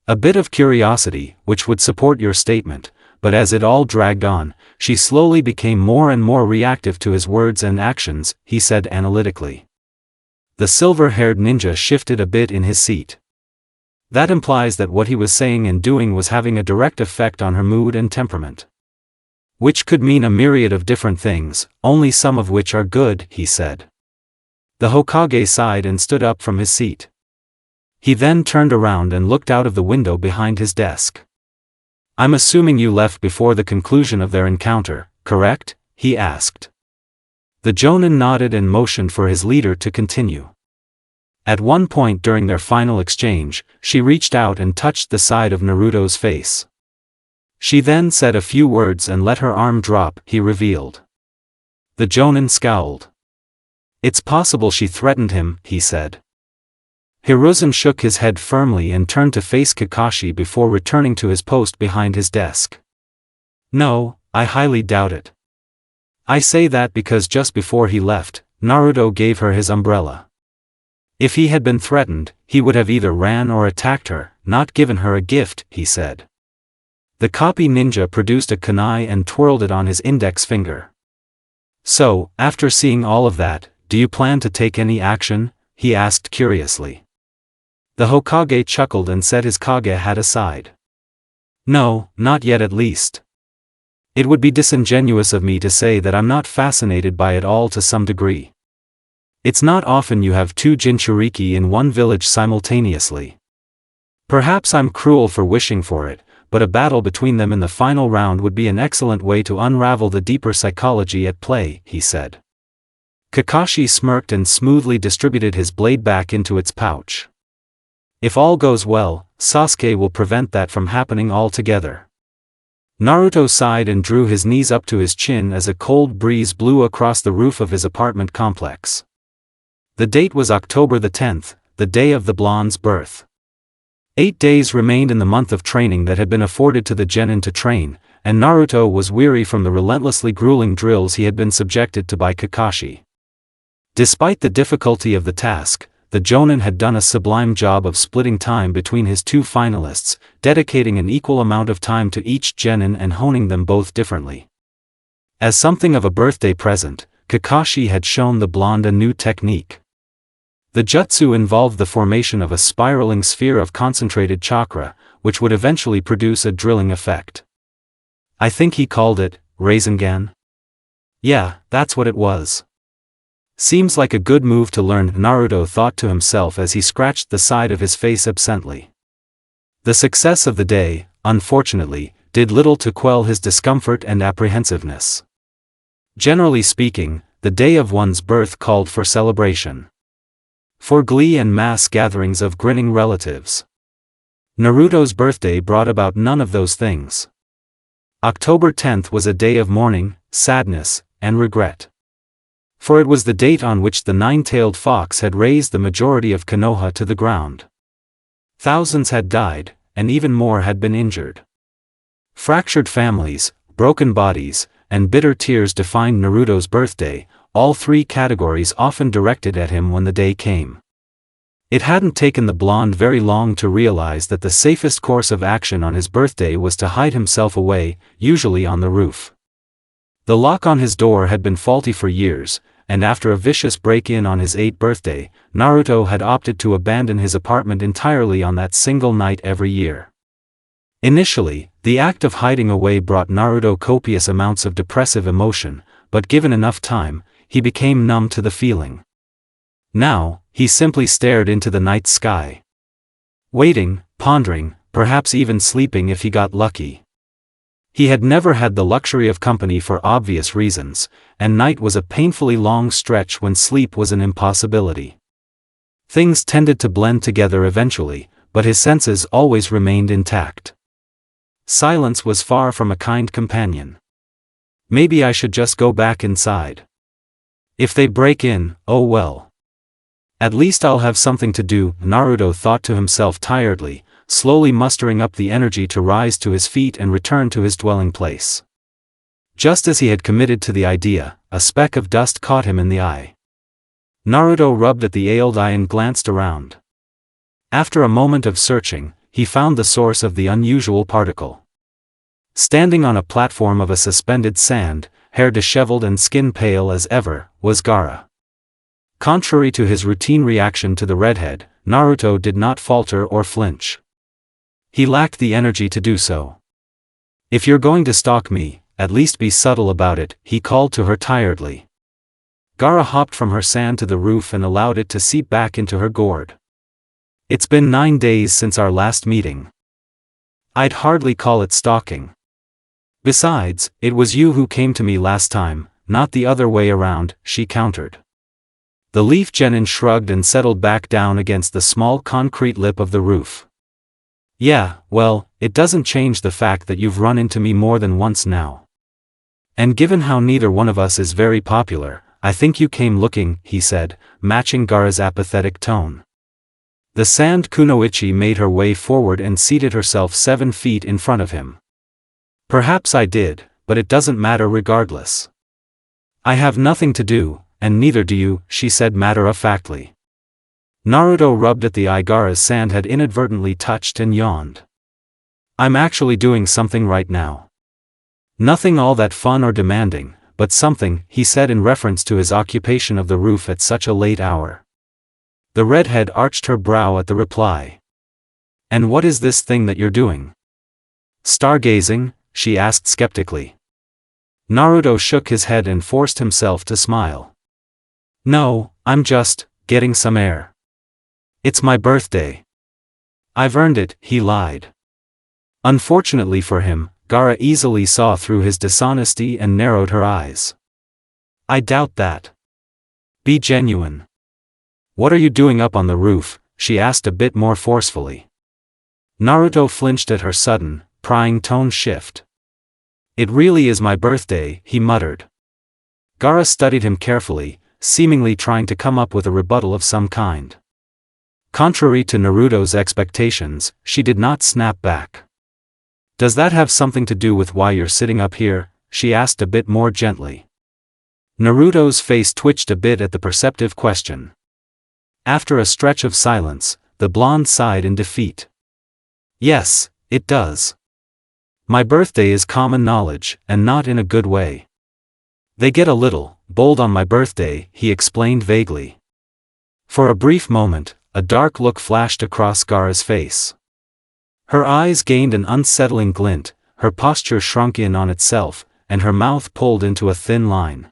A bit of curiosity, which would support your statement, but as it all dragged on, she slowly became more and more reactive to his words and actions, he said analytically. The silver-haired ninja shifted a bit in his seat. That implies that what he was saying and doing was having a direct effect on her mood and temperament. Which could mean a myriad of different things, only some of which are good, he said. The Hokage sighed and stood up from his seat. He then turned around and looked out of the window behind his desk. I'm assuming you left before the conclusion of their encounter, correct? He asked. The Jonin nodded and motioned for his leader to continue. At one point during their final exchange, she reached out and touched the side of Naruto's face. She then said a few words and let her arm drop, he revealed. The Jonin scowled. It's possible she threatened him, he said. Hiruzen shook his head firmly and turned to face Kakashi before returning to his post behind his desk. No, I highly doubt it. I say that because just before he left, Naruto gave her his umbrella. If he had been threatened, he would have either ran or attacked her, not given her a gift, he said. The copy ninja produced a kunai and twirled it on his index finger. So, after seeing all of that, do you plan to take any action? He asked curiously. The Hokage chuckled and set his kage hat aside. No, not yet at least. It would be disingenuous of me to say that I'm not fascinated by it all to some degree. It's not often you have two Jinchuriki in one village simultaneously. Perhaps I'm cruel for wishing for it, but a battle between them in the final round would be an excellent way to unravel the deeper psychology at play, he said. Kakashi smirked and smoothly distributed his blade back into its pouch. If all goes well, Sasuke will prevent that from happening altogether. Naruto sighed and drew his knees up to his chin as a cold breeze blew across the roof of his apartment complex. The date was October the 10th, the day of the blonde's birth. 8 days remained in the month of training that had been afforded to the genin to train, and Naruto was weary from the relentlessly grueling drills he had been subjected to by Kakashi. Despite the difficulty of the task, the Jonin had done a sublime job of splitting time between his two finalists, dedicating an equal amount of time to each genin and honing them both differently. As something of a birthday present, Kakashi had shown the blonde a new technique. The jutsu involved the formation of a spiraling sphere of concentrated chakra, which would eventually produce a drilling effect. I think he called it Rasengan. Yeah, that's what it was. Seems like a good move to learn, Naruto thought to himself as he scratched the side of his face absently. The success of the day, unfortunately, did little to quell his discomfort and apprehensiveness. Generally speaking, the day of one's birth called for celebration. For glee and mass gatherings of grinning relatives. Naruto's birthday brought about none of those things. October 10th was a day of mourning, sadness, and regret. For it was the date on which the nine-tailed fox had razed the majority of Konoha to the ground. Thousands had died, and even more had been injured. Fractured families, broken bodies, and bitter tears defined Naruto's birthday, all three categories often directed at him when the day came. It hadn't taken the blonde very long to realize that the safest course of action on his birthday was to hide himself away, usually on the roof. The lock on his door had been faulty for years, and after a vicious break-in on his 8th birthday, Naruto had opted to abandon his apartment entirely on that single night every year. Initially, the act of hiding away brought Naruto copious amounts of depressive emotion, but given enough time, he became numb to the feeling. Now, he simply stared into the night sky. Waiting, pondering, perhaps even sleeping if he got lucky. He had never had the luxury of company for obvious reasons, and night was a painfully long stretch when sleep was an impossibility. Things tended to blend together eventually, but his senses always remained intact. Silence was far from a kind companion. Maybe I should just go back inside. If they break in, oh well. At least I'll have something to do, Naruto thought to himself tiredly, slowly mustering up the energy to rise to his feet and return to his dwelling place. Just as he had committed to the idea, a speck of dust caught him in the eye. Naruto rubbed at the ailed eye and glanced around. After a moment of searching, he found the source of the unusual particle. Standing on a platform of a suspended sand, hair disheveled and skin pale as ever, was Gaara. Contrary to his routine reaction to the redhead, Naruto did not falter or flinch. He lacked the energy to do so. "If you're going to stalk me, at least be subtle about it," he called to her tiredly. Gaara hopped from her sand to the roof and allowed it to seep back into her gourd. "It's been 9 days since our last meeting. I'd hardly call it stalking. Besides, it was you who came to me last time, not the other way around," she countered. The leaf genin shrugged and settled back down against the small concrete lip of the roof. "Yeah, well, it doesn't change the fact that you've run into me more than once now. And given how neither one of us is very popular, I think you came looking," he said, matching Gaara's apathetic tone. The sand kunoichi made her way forward and seated herself 7 feet in front of him. "Perhaps I did, but it doesn't matter regardless. I have nothing to do, and neither do you," she said matter-of-factly. Naruto rubbed at the eye Gaara's sand had inadvertently touched and yawned. "I'm actually doing something right now. Nothing all that fun or demanding, but something," he said in reference to his occupation of the roof at such a late hour. The redhead arched her brow at the reply. "And what is this thing that you're doing?" "Stargazing?" she asked skeptically. Naruto shook his head and forced himself to smile. "No, I'm just getting some air. It's my birthday. I've earned it," he lied. Unfortunately for him, Gaara easily saw through his dishonesty and narrowed her eyes. "I doubt that. Be genuine. What are you doing up on the roof?" she asked a bit more forcefully. Naruto flinched at her sudden, prying tone shift. "It really is my birthday," he muttered. Gaara studied him carefully, seemingly trying to come up with a rebuttal of some kind. Contrary to Naruto's expectations, she did not snap back. "Does that have something to do with why you're sitting up here?" she asked a bit more gently. Naruto's face twitched a bit at the perceptive question. After a stretch of silence, the blonde sighed in defeat. "Yes, it does. My birthday is common knowledge, and not in a good way. They get a little bold on my birthday," he explained vaguely. For a brief moment, a dark look flashed across Gaara's face. Her eyes gained an unsettling glint, her posture shrunk in on itself, and her mouth pulled into a thin line.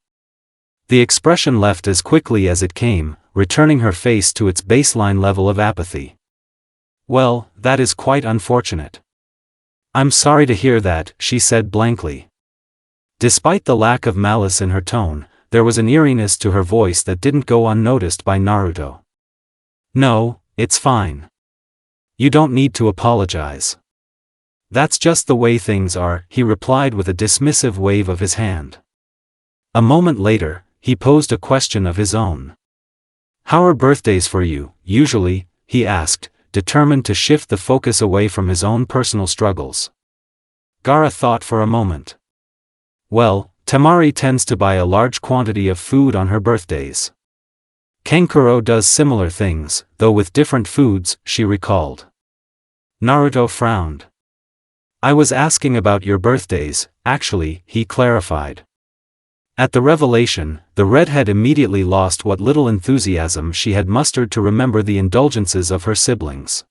The expression left as quickly as it came, returning her face to its baseline level of apathy. "Well, that is quite unfortunate. I'm sorry to hear that," she said blankly. Despite the lack of malice in her tone, there was an eeriness to her voice that didn't go unnoticed by Naruto. "No, it's fine. You don't need to apologize. That's just the way things are," he replied with a dismissive wave of his hand. A moment later, he posed a question of his own. "How are birthdays for you, usually?" he asked, determined to shift the focus away from his own personal struggles. Gaara thought for a moment. Well, Temari tends to buy a large quantity of food on her birthdays. Kankuro does similar things, though with different foods, she recalled. Naruto frowned. I was asking about your birthdays, actually, he clarified. At the revelation, the redhead immediately lost what little enthusiasm she had mustered to remember the indulgences of her siblings.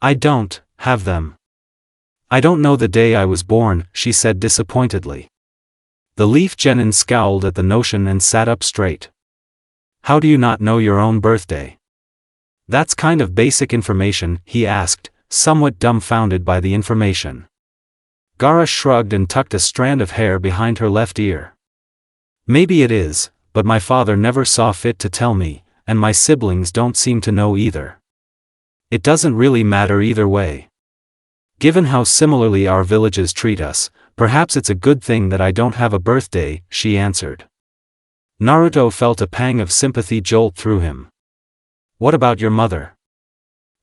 I don't have them. I don't know the day I was born, she said disappointedly. The Leaf Genin scowled at the notion and sat up straight. How do you not know your own birthday? That's kind of basic information, he asked, somewhat dumbfounded by the information. Gaara shrugged and tucked a strand of hair behind her left ear. Maybe it is, but my father never saw fit to tell me, and my siblings don't seem to know either. It doesn't really matter either way. Given how similarly our villages treat us, perhaps it's a good thing that I don't have a birthday, she answered. Naruto felt a pang of sympathy jolt through him. What about your mother?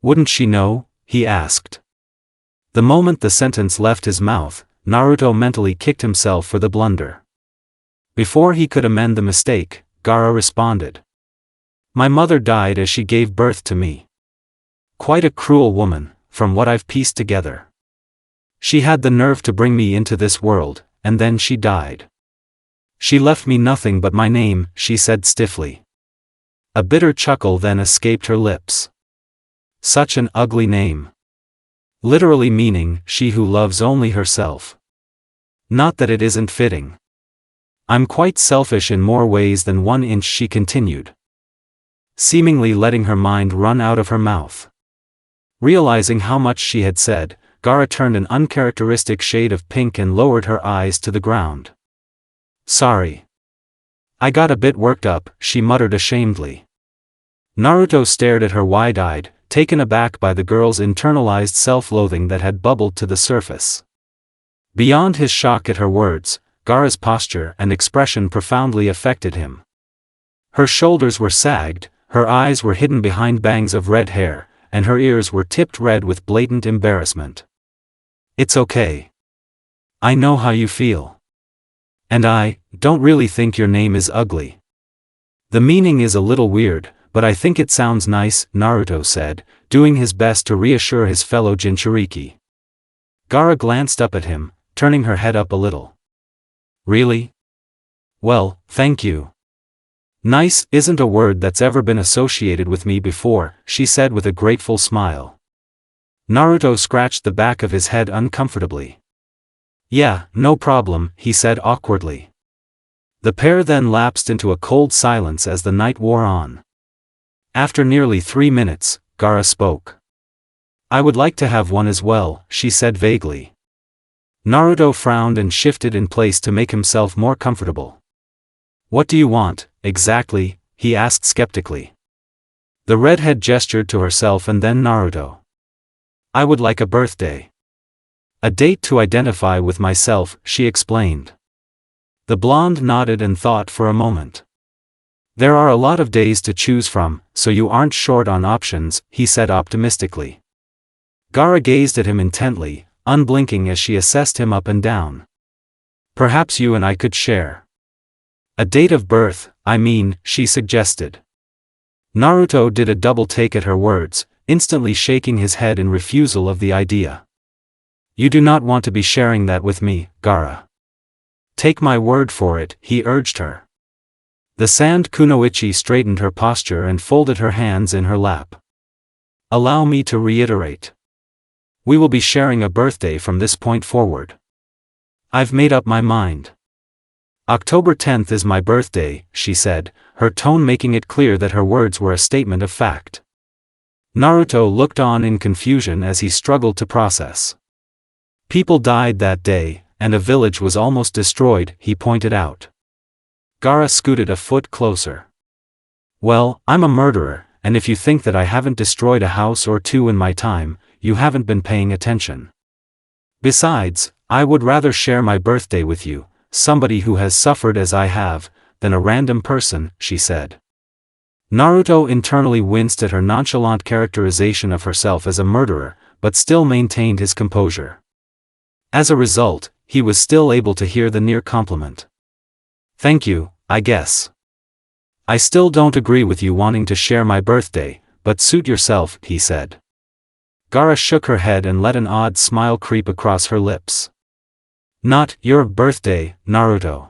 Wouldn't she know? He asked. The moment the sentence left his mouth, Naruto mentally kicked himself for the blunder. Before he could amend the mistake, Gaara responded. My mother died as she gave birth to me. Quite a cruel woman, from what I've pieced together. She had the nerve to bring me into this world, and then she died. She left me nothing but my name, she said stiffly. A bitter chuckle then escaped her lips. Such an ugly name. Literally meaning, she who loves only herself. Not that it isn't fitting. I'm quite selfish in more ways than 1 inch, she continued. Seemingly letting her mind run out of her mouth. Realizing how much she had said, Gaara turned an uncharacteristic shade of pink and lowered her eyes to the ground. Sorry. I got a bit worked up, she muttered ashamedly. Naruto stared at her wide-eyed, taken aback by the girl's internalized self-loathing that had bubbled to the surface. Beyond his shock at her words, Gaara's posture and expression profoundly affected him. Her shoulders were sagged, her eyes were hidden behind bangs of red hair, and her ears were tipped red with blatant embarrassment. It's okay. I know how you feel. And I don't really think your name is ugly. The meaning is a little weird, but I think it sounds nice, Naruto said, doing his best to reassure his fellow Jinchuriki. Gaara glanced up at him, turning her head up a little. Really? Well, thank you. Nice isn't a word that's ever been associated with me before, she said with a grateful smile. Naruto scratched the back of his head uncomfortably. Yeah, no problem, he said awkwardly. The pair then lapsed into a cold silence as the night wore on. After nearly 3 minutes, Gaara spoke. I would like to have one as well, she said vaguely. Naruto frowned and shifted in place to make himself more comfortable. What do you want, exactly? He asked skeptically. The redhead gestured to herself and then Naruto. I would like a birthday. A date to identify with myself, she explained. The blonde nodded and thought for a moment. There are a lot of days to choose from, so you aren't short on options, he said optimistically. Gaara gazed at him intently, unblinking as she assessed him up and down. Perhaps you and I could share. A date of birth, I mean, she suggested. Naruto did a double take at her words, instantly shaking his head in refusal of the idea. You do not want to be sharing that with me, Gaara. Take my word for it, he urged her. The sand kunoichi straightened her posture and folded her hands in her lap. Allow me to reiterate. We will be sharing a birthday from this point forward. I've made up my mind. October 10th is my birthday, she said, her tone making it clear that her words were a statement of fact. Naruto looked on in confusion as he struggled to process. People died that day, and a village was almost destroyed, he pointed out. Gaara scooted a foot closer. Well, I'm a murderer, and if you think that I haven't destroyed a house or two in my time, you haven't been paying attention. Besides, I would rather share my birthday with you, somebody who has suffered as I have, than a random person, she said. Naruto internally winced at her nonchalant characterization of herself as a murderer, but still maintained his composure. As a result, he was still able to hear the near compliment. "Thank you, I guess. I still don't agree with you wanting to share my birthday, but suit yourself," he said. Gaara shook her head and let an odd smile creep across her lips. "Not your birthday, Naruto.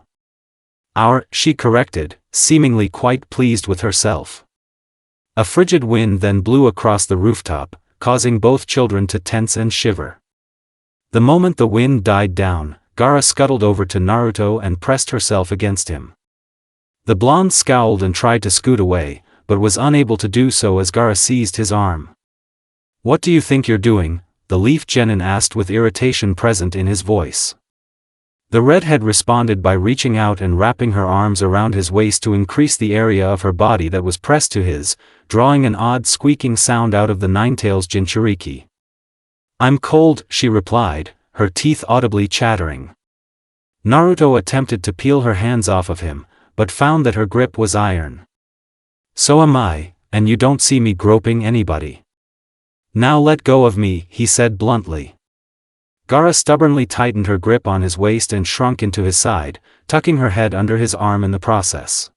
Our," she corrected, seemingly quite pleased with herself. A frigid wind then blew across the rooftop, causing both children to tense and shiver. The moment the wind died down, Gaara scuttled over to Naruto and pressed herself against him. The blonde scowled and tried to scoot away, but was unable to do so as Gaara seized his arm. "What do you think you're doing?" the Leaf Genin asked with irritation present in his voice. The redhead responded by reaching out and wrapping her arms around his waist to increase the area of her body that was pressed to his, drawing an odd squeaking sound out of the Ninetales Jinchuriki. "I'm cold," she replied, her teeth audibly chattering. Naruto attempted to peel her hands off of him, but found that her grip was iron. "So am I, and you don't see me groping anybody. Now let go of me," he said bluntly. Gaara stubbornly tightened her grip on his waist and shrunk into his side, tucking her head under his arm in the process.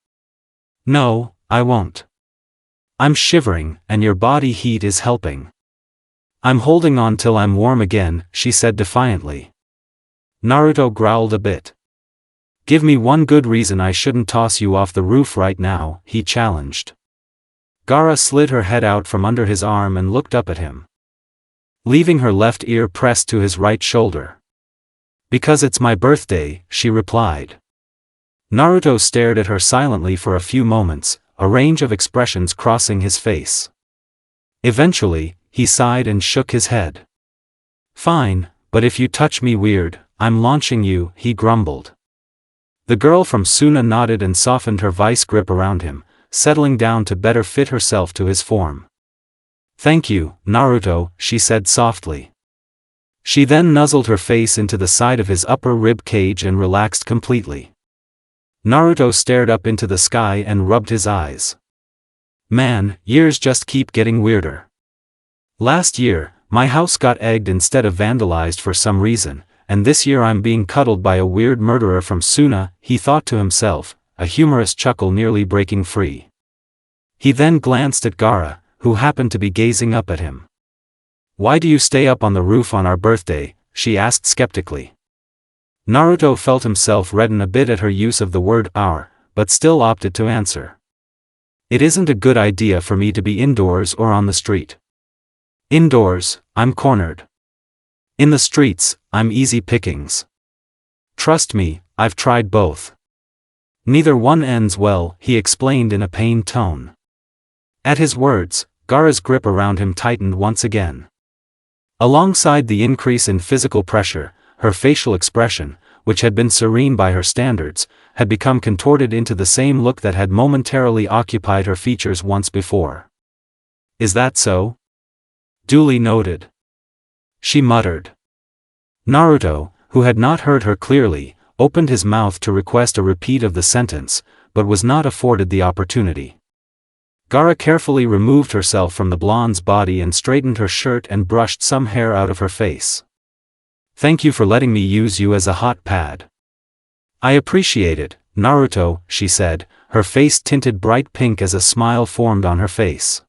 "No, I won't. I'm shivering, and your body heat is helping. I'm holding on till I'm warm again," she said defiantly. Naruto growled a bit. "Give me one good reason I shouldn't toss you off the roof right now," he challenged. Gaara slid her head out from under his arm and looked up at him, leaving her left ear pressed to his right shoulder. "Because it's my birthday," she replied. Naruto stared at her silently for a few moments, a range of expressions crossing his face. Eventually, he sighed and shook his head. "Fine, but if you touch me weird, I'm launching you," he grumbled. The girl from Suna nodded and softened her vice grip around him, settling down to better fit herself to his form. "Thank you, Naruto," she said softly. She then nuzzled her face into the side of his upper rib cage and relaxed completely. Naruto stared up into the sky and rubbed his eyes. "Man, years just keep getting weirder. Last year, my house got egged instead of vandalized for some reason, and this year I'm being cuddled by a weird murderer from Suna," he thought to himself, a humorous chuckle nearly breaking free. He then glanced at Gaara, who happened to be gazing up at him. "Why do you stay up on the roof on our birthday?" she asked skeptically. Naruto felt himself redden a bit at her use of the word our, but still opted to answer. "It isn't a good idea for me to be indoors or on the street. Indoors, I'm cornered. In the streets, I'm easy pickings. Trust me, I've tried both. Neither one ends well," he explained in a pained tone. At his words, Gaara's grip around him tightened once again. Alongside the increase in physical pressure, her facial expression, which had been serene by her standards, had become contorted into the same look that had momentarily occupied her features once before. "Is that so?" "Duly noted," she muttered. Naruto, who had not heard her clearly, opened his mouth to request a repeat of the sentence, but was not afforded the opportunity. Gaara carefully removed herself from the blonde's body and straightened her shirt and brushed some hair out of her face. "Thank you for letting me use you as a hot pad. I appreciate it, Naruto," she said, her face tinted bright pink as a smile formed on her face.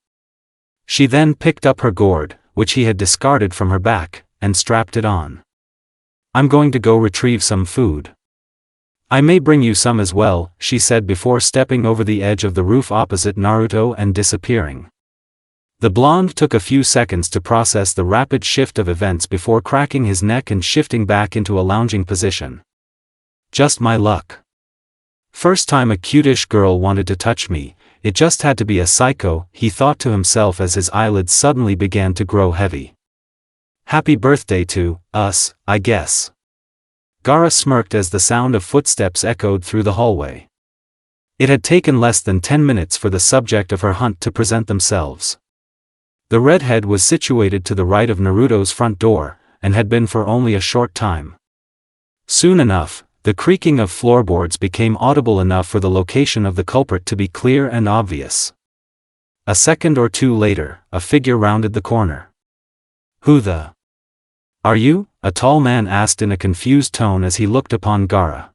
She then picked up her gourd, which he had discarded from her back, and strapped it on. "I'm going to go retrieve some food. I may bring you some as well," she said before stepping over the edge of the roof opposite Naruto and disappearing. The blonde took a few seconds to process the rapid shift of events before cracking his neck and shifting back into a lounging position. "Just my luck. First time a cutish girl wanted to touch me, it just had to be a psycho," he thought to himself as his eyelids suddenly began to grow heavy. "Happy birthday to us, I guess." Gaara smirked as the sound of footsteps echoed through the hallway. It had taken less than 10 minutes for the subject of her hunt to present themselves. The redhead was situated to the right of Naruto's front door, and had been for only a short time. Soon enough, the creaking of floorboards became audible enough for the location of the culprit to be clear and obvious. A second or two later, a figure rounded the corner. "Who the are you?" a tall man asked in a confused tone as he looked upon Gaara.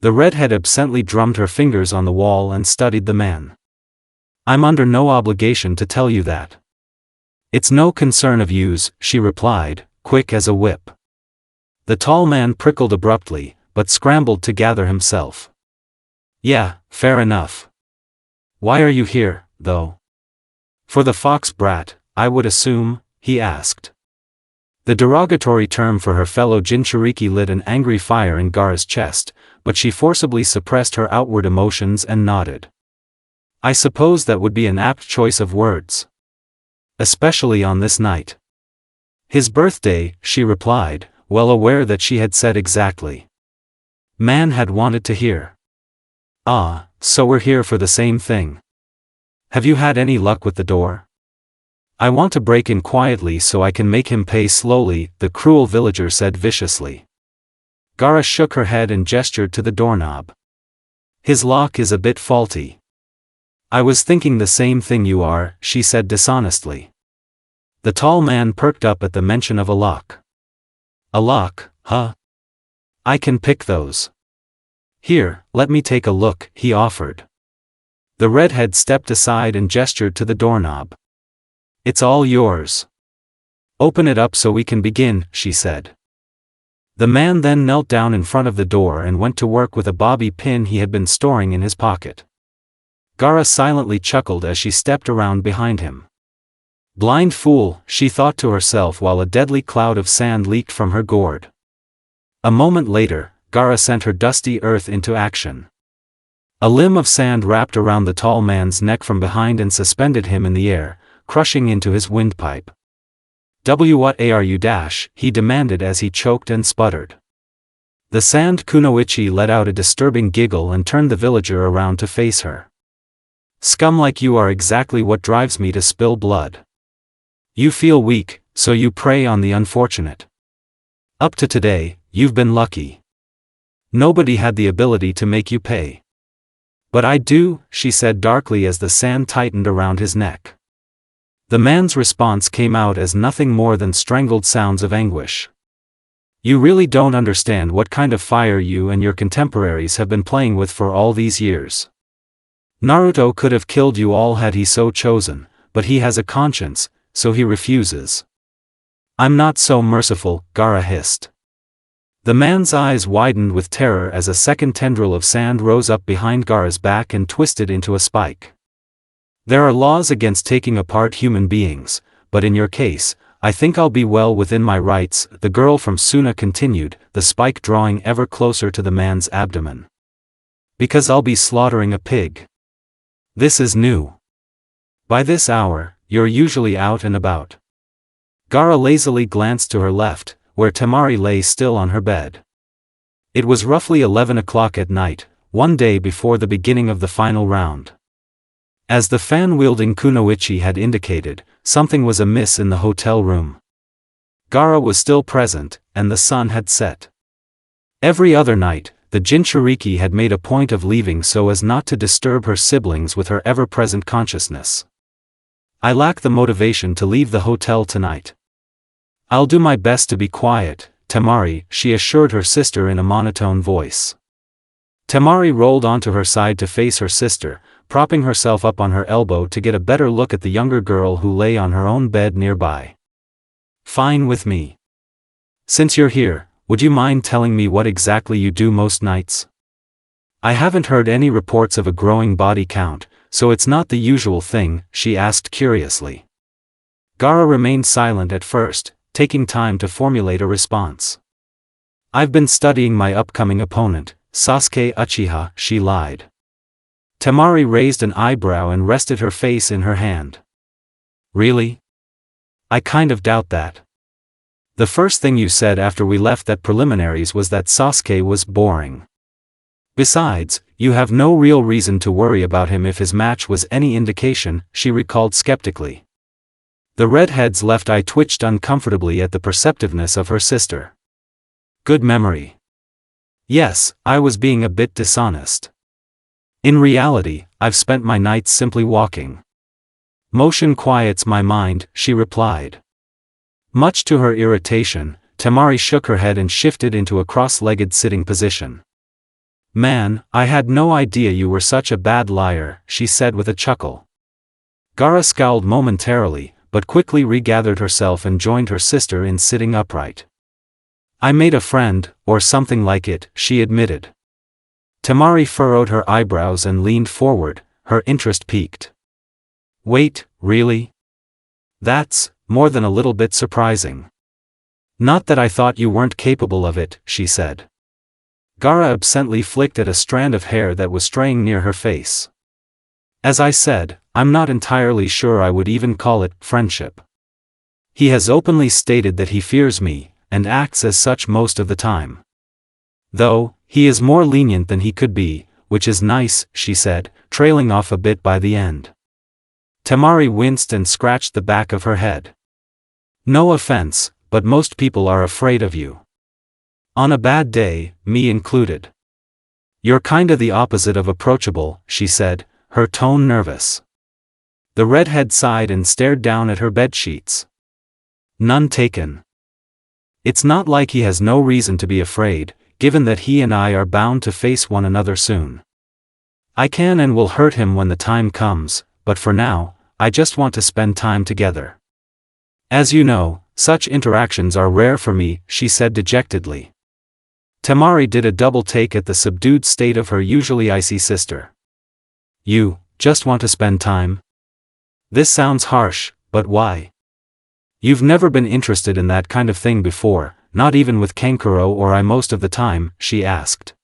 The redhead absently drummed her fingers on the wall and studied the man. "I'm under no obligation to tell you that." "It's no concern of yours," she replied, quick as a whip. The tall man prickled abruptly, but scrambled to gather himself. "Yeah, fair enough. Why are you here, though?" "For the fox brat, I would assume," he asked. The derogatory term for her fellow Jinchuriki lit an angry fire in Gaara's chest, but she forcibly suppressed her outward emotions and nodded. "I suppose that would be an apt choice of words. Especially on this night." "His birthday," she replied, well aware that she had said exactly. Man had wanted to hear. "Ah, so we're here for the same thing. Have you had any luck with the door?" "I want to break in quietly so I can make him pay slowly," the cruel villager said viciously. Gaara shook her head and gestured to the doorknob. "His lock is a bit faulty." "I was thinking the same thing you are," she said dishonestly. The tall man perked up at the mention of a lock. "A lock, huh? I can pick those." "Here, let me take a look," he offered. The redhead stepped aside and gestured to the doorknob. "It's all yours. Open it up so we can begin," she said. The man then knelt down in front of the door and went to work with a bobby pin he had been storing in his pocket. Gaara silently chuckled as she stepped around behind him. "Blind fool," she thought to herself while a deadly cloud of sand leaked from her gourd. A moment later, Gaara sent her dusty earth into action. A limb of sand wrapped around the tall man's neck from behind and suspended him in the air, crushing into his windpipe. "What are you?" he demanded as he choked and sputtered. The sand kunoichi let out a disturbing giggle and turned the villager around to face her. "Scum like you are exactly what drives me to spill blood. You feel weak, so you prey on the unfortunate. Up to today, you've been lucky. Nobody had the ability to make you pay. But I do," she said darkly as the sand tightened around his neck. The man's response came out as nothing more than strangled sounds of anguish. "You really don't understand what kind of fire you and your contemporaries have been playing with for all these years. Naruto could have killed you all had he so chosen, but he has a conscience, so he refuses." "I'm not so merciful," Gaara hissed. The man's eyes widened with terror as a second tendril of sand rose up behind Gaara's back and twisted into a spike. "There are laws against taking apart human beings, but in your case, I think I'll be well within my rights," the girl from Suna continued, the spike drawing ever closer to the man's abdomen. "Because I'll be slaughtering a pig. This is new. By this hour, you're usually out and about." Gaara lazily glanced to her left, where Temari lay still on her bed. It was roughly 11 o'clock at night, one day before the beginning of the final round. As the fan-wielding kunoichi had indicated, something was amiss in the hotel room. Gaara was still present, and the sun had set. Every other night, the Jinchuriki had made a point of leaving so as not to disturb her siblings with her ever-present consciousness. "I lack the motivation to leave the hotel tonight. I'll do my best to be quiet, Temari," she assured her sister in a monotone voice. Temari rolled onto her side to face her sister, propping herself up on her elbow to get a better look at the younger girl who lay on her own bed nearby. "Fine with me. Since you're here, would you mind telling me what exactly you do most nights? I haven't heard any reports of a growing body count, so it's not the usual thing," she asked curiously. Gaara remained silent at first, taking time to formulate a response. "I've been studying my upcoming opponent, Sasuke Uchiha," she lied. Temari raised an eyebrow and rested her face in her hand. "Really? I kind of doubt that. The first thing you said after we left that preliminaries was that Sasuke was boring. Besides, you have no real reason to worry about him if his match was any indication," she recalled skeptically. The redhead's left eye twitched uncomfortably at the perceptiveness of her sister. "Good memory. Yes, I was being a bit dishonest. In reality, I've spent my nights simply walking. Motion quiets my mind," she replied. Much to her irritation, Temari shook her head and shifted into a cross-legged sitting position. Man, I had no idea you were such a bad liar, she said with a chuckle. Gaara scowled momentarily, but quickly regathered herself and joined her sister in sitting upright. I made a friend, or something like it, she admitted. Temari furrowed her eyebrows and leaned forward, her interest piqued. Wait, really? That's more than a little bit surprising. Not that I thought you weren't capable of it, she said. Gaara absently flicked at a strand of hair that was straying near her face. As I said, I'm not entirely sure I would even call it friendship. He has openly stated that he fears me, and acts as such most of the time. Though, he is more lenient than he could be, which is nice, she said, trailing off a bit by the end. Temari winced and scratched the back of her head. No offense, but most people are afraid of you. On a bad day, me included. You're kinda the opposite of approachable, she said, her tone nervous. The redhead sighed and stared down at her bedsheets. None taken. It's not like he has no reason to be afraid, given that he and I are bound to face one another soon. I can and will hurt him when the time comes, but for now, I just want to spend time together. As you know, such interactions are rare for me, she said dejectedly. Temari did a double take at the subdued state of her usually icy sister. You just want to spend time? This sounds harsh, but why? You've never been interested in that kind of thing before, not even with Kankuro or I most of the time, she asked.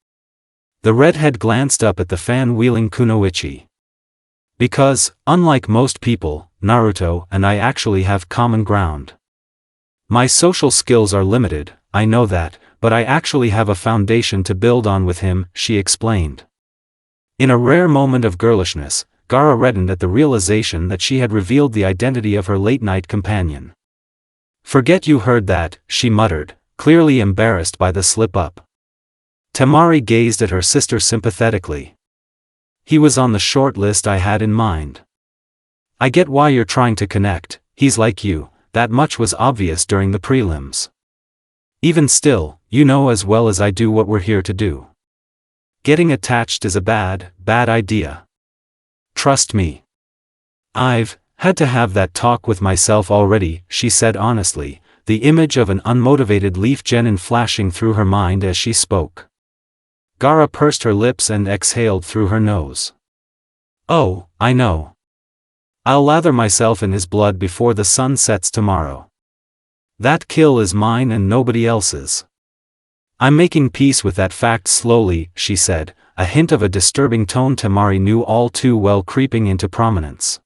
The redhead glanced up at the fan-wheeling kunoichi. Because, unlike most people, Naruto and I actually have common ground. My social skills are limited, I know that, but I actually have a foundation to build on with him, she explained. In a rare moment of girlishness, Gaara reddened at the realization that she had revealed the identity of her late-night companion. Forget you heard that, she muttered, clearly embarrassed by the slip-up. Temari gazed at her sister sympathetically. He was on the short list I had in mind. I get why you're trying to connect, he's like you, that much was obvious during the prelims. Even still, you know as well as I do what we're here to do. Getting attached is a bad idea. Trust me. I've had to have that talk with myself already, she said honestly, the image of an unmotivated leaf genin flashing through her mind as she spoke. Gaara pursed her lips and exhaled through her nose. Oh, I know. I'll lather myself in his blood before the sun sets tomorrow. That kill is mine and nobody else's. I'm making peace with that fact slowly, she said, a hint of a disturbing tone Temari knew all too well creeping into prominence.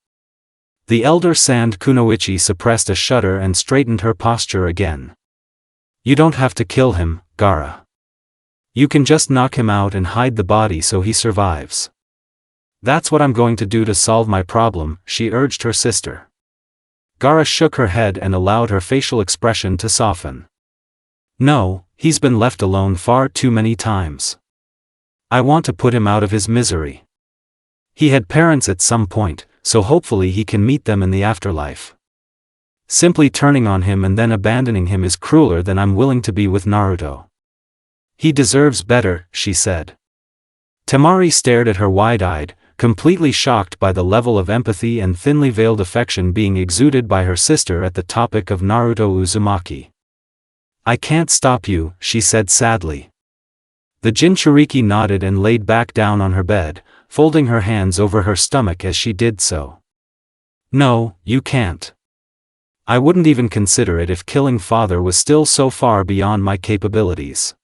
The elder sand kunoichi suppressed a shudder and straightened her posture again. You don't have to kill him, Gaara. You can just knock him out and hide the body so he survives. That's what I'm going to do to solve my problem, she urged her sister. Gaara shook her head and allowed her facial expression to soften. No, he's been left alone far too many times. I want to put him out of his misery. He had parents at some point, so hopefully he can meet them in the afterlife. Simply turning on him and then abandoning him is crueler than I'm willing to be with Naruto. He deserves better, she said. Temari stared at her wide-eyed, completely shocked by the level of empathy and thinly veiled affection being exuded by her sister at the topic of Naruto Uzumaki. I can't stop you, she said sadly. The Jinchuriki nodded and laid back down on her bed, folding her hands over her stomach as she did so. No, you can't. I wouldn't even consider it if killing father was still so far beyond my capabilities.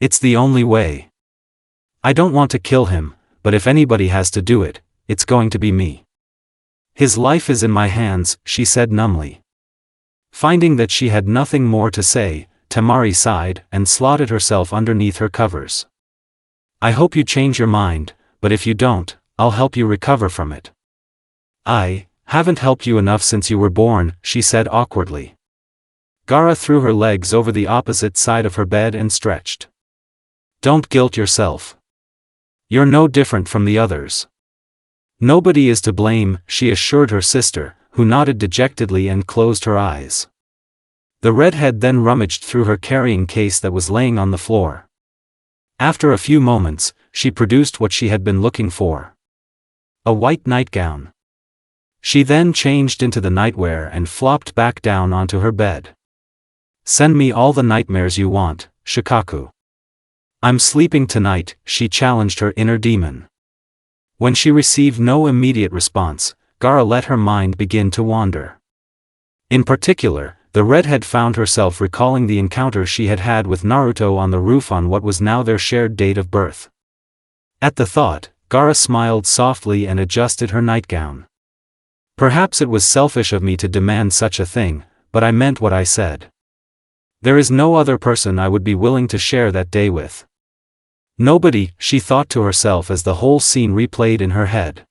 It's the only way. I don't want to kill him, but if anybody has to do it, it's going to be me. His life is in my hands, she said numbly. Finding that she had nothing more to say, Temari sighed and slotted herself underneath her covers. I hope you change your mind, but if you don't, I'll help you recover from it. I haven't helped you enough since you were born, she said awkwardly. Gaara threw her legs over the opposite side of her bed and stretched. Don't guilt yourself. You're no different from the others. Nobody is to blame, she assured her sister, who nodded dejectedly and closed her eyes. The redhead then rummaged through her carrying case that was laying on the floor. After a few moments, she produced what she had been looking for. A white nightgown. She then changed into the nightwear and flopped back down onto her bed. Send me all the nightmares you want, Shikaku. I'm sleeping tonight, she challenged her inner demon. When she received no immediate response, Gaara let her mind begin to wander. In particular, the redhead found herself recalling the encounter she had had with Naruto on the roof on what was now their shared date of birth. At the thought, Gaara smiled softly and adjusted her nightgown. Perhaps it was selfish of me to demand such a thing, but I meant what I said. There is no other person I would be willing to share that day with. Nobody, she thought to herself as the whole scene replayed in her head.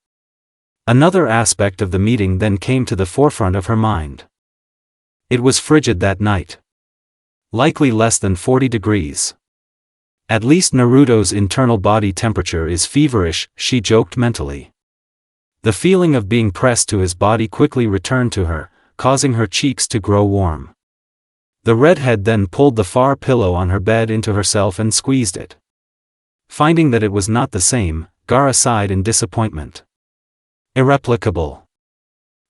Another aspect of the meeting then came to the forefront of her mind. It was frigid that night. Likely less than 40 degrees. At least Naruto's internal body temperature is feverish, she joked mentally. The feeling of being pressed to his body quickly returned to her, causing her cheeks to grow warm. The redhead then pulled the far pillow on her bed into herself and squeezed it. Finding that it was not the same, Gaara sighed in disappointment. Irreplicable.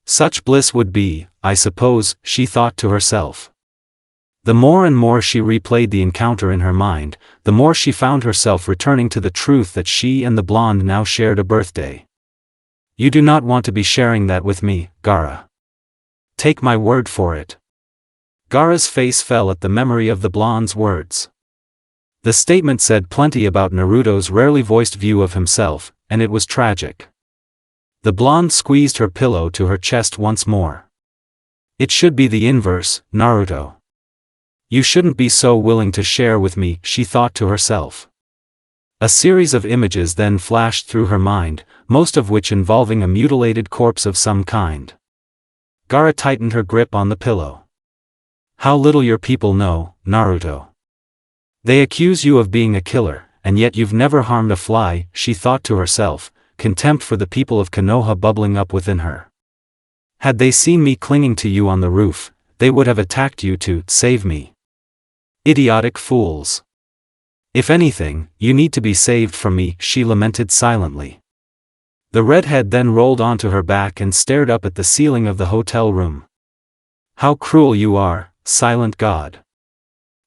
Such bliss would be, I suppose, she thought to herself. The more and more she replayed the encounter in her mind, the more she found herself returning to the truth that she and the blonde now shared a birthday. You do not want to be sharing that with me, Gaara. Take my word for it. Gaara's face fell at the memory of the blonde's words. The statement said plenty about Naruto's rarely voiced view of himself, and it was tragic. The blonde squeezed her pillow to her chest once more. It should be the inverse, Naruto. You shouldn't be so willing to share with me, she thought to herself. A series of images then flashed through her mind, most of which involving a mutilated corpse of some kind. Gaara tightened her grip on the pillow. How little your people know, Naruto. They accuse you of being a killer, and yet you've never harmed a fly, she thought to herself, contempt for the people of Konoha bubbling up within her. Had they seen me clinging to you on the roof, they would have attacked you to save me. Idiotic fools. If anything, you need to be saved from me, she lamented silently. The redhead then rolled onto her back and stared up at the ceiling of the hotel room. How cruel you are, silent god.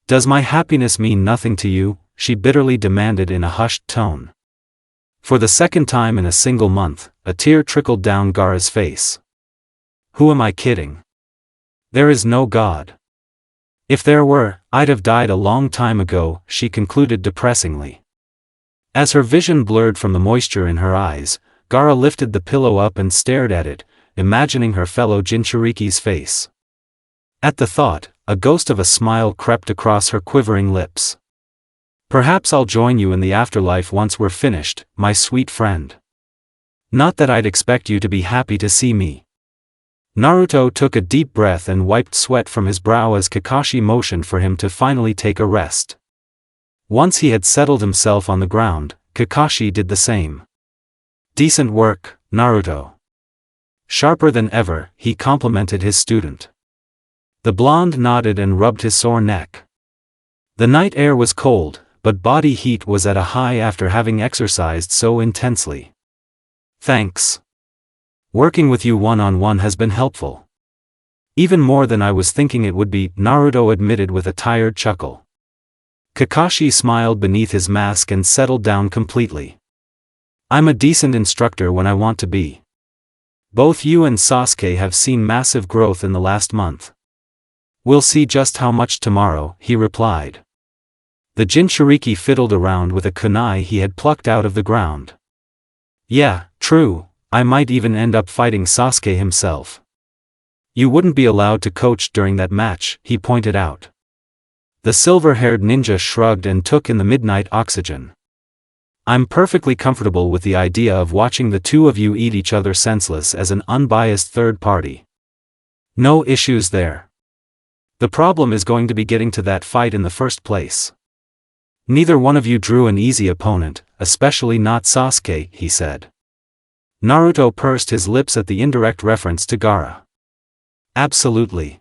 Does my happiness mean nothing to you? She bitterly demanded in a hushed tone. For the second time in a single month, a tear trickled down Gaara's face. Who am I kidding? There is no God. If there were, I'd have died a long time ago, she concluded depressingly. As her vision blurred from the moisture in her eyes, Gaara lifted the pillow up and stared at it, imagining her fellow Jinchuriki's face. At the thought, a ghost of a smile crept across her quivering lips. Perhaps I'll join you in the afterlife once we're finished, my sweet friend. Not that I'd expect you to be happy to see me. Naruto took a deep breath and wiped sweat from his brow as Kakashi motioned for him to finally take a rest. Once he had settled himself on the ground, Kakashi did the same. Decent work, Naruto. Sharper than ever, he complimented his student. The blonde nodded and rubbed his sore neck. The night air was cold, but body heat was at a high after having exercised so intensely. Thanks. Working with you one-on-one has been helpful. Even more than I was thinking it would be, Naruto admitted with a tired chuckle. Kakashi smiled beneath his mask and settled down completely. I'm a decent instructor when I want to be. Both you and Sasuke have seen massive growth in the last month. We'll see just how much tomorrow, he replied. The Jinchuriki fiddled around with a kunai he had plucked out of the ground. Yeah, true, I might even end up fighting Sasuke himself. You wouldn't be allowed to coach during that match, he pointed out. The silver-haired ninja shrugged and took in the midnight oxygen. I'm perfectly comfortable with the idea of watching the two of you eat each other senseless as an unbiased third party. No issues there. The problem is going to be getting to that fight in the first place. Neither one of you drew an easy opponent, especially not Sasuke, he said. Naruto pursed his lips at the indirect reference to Gaara. Absolutely.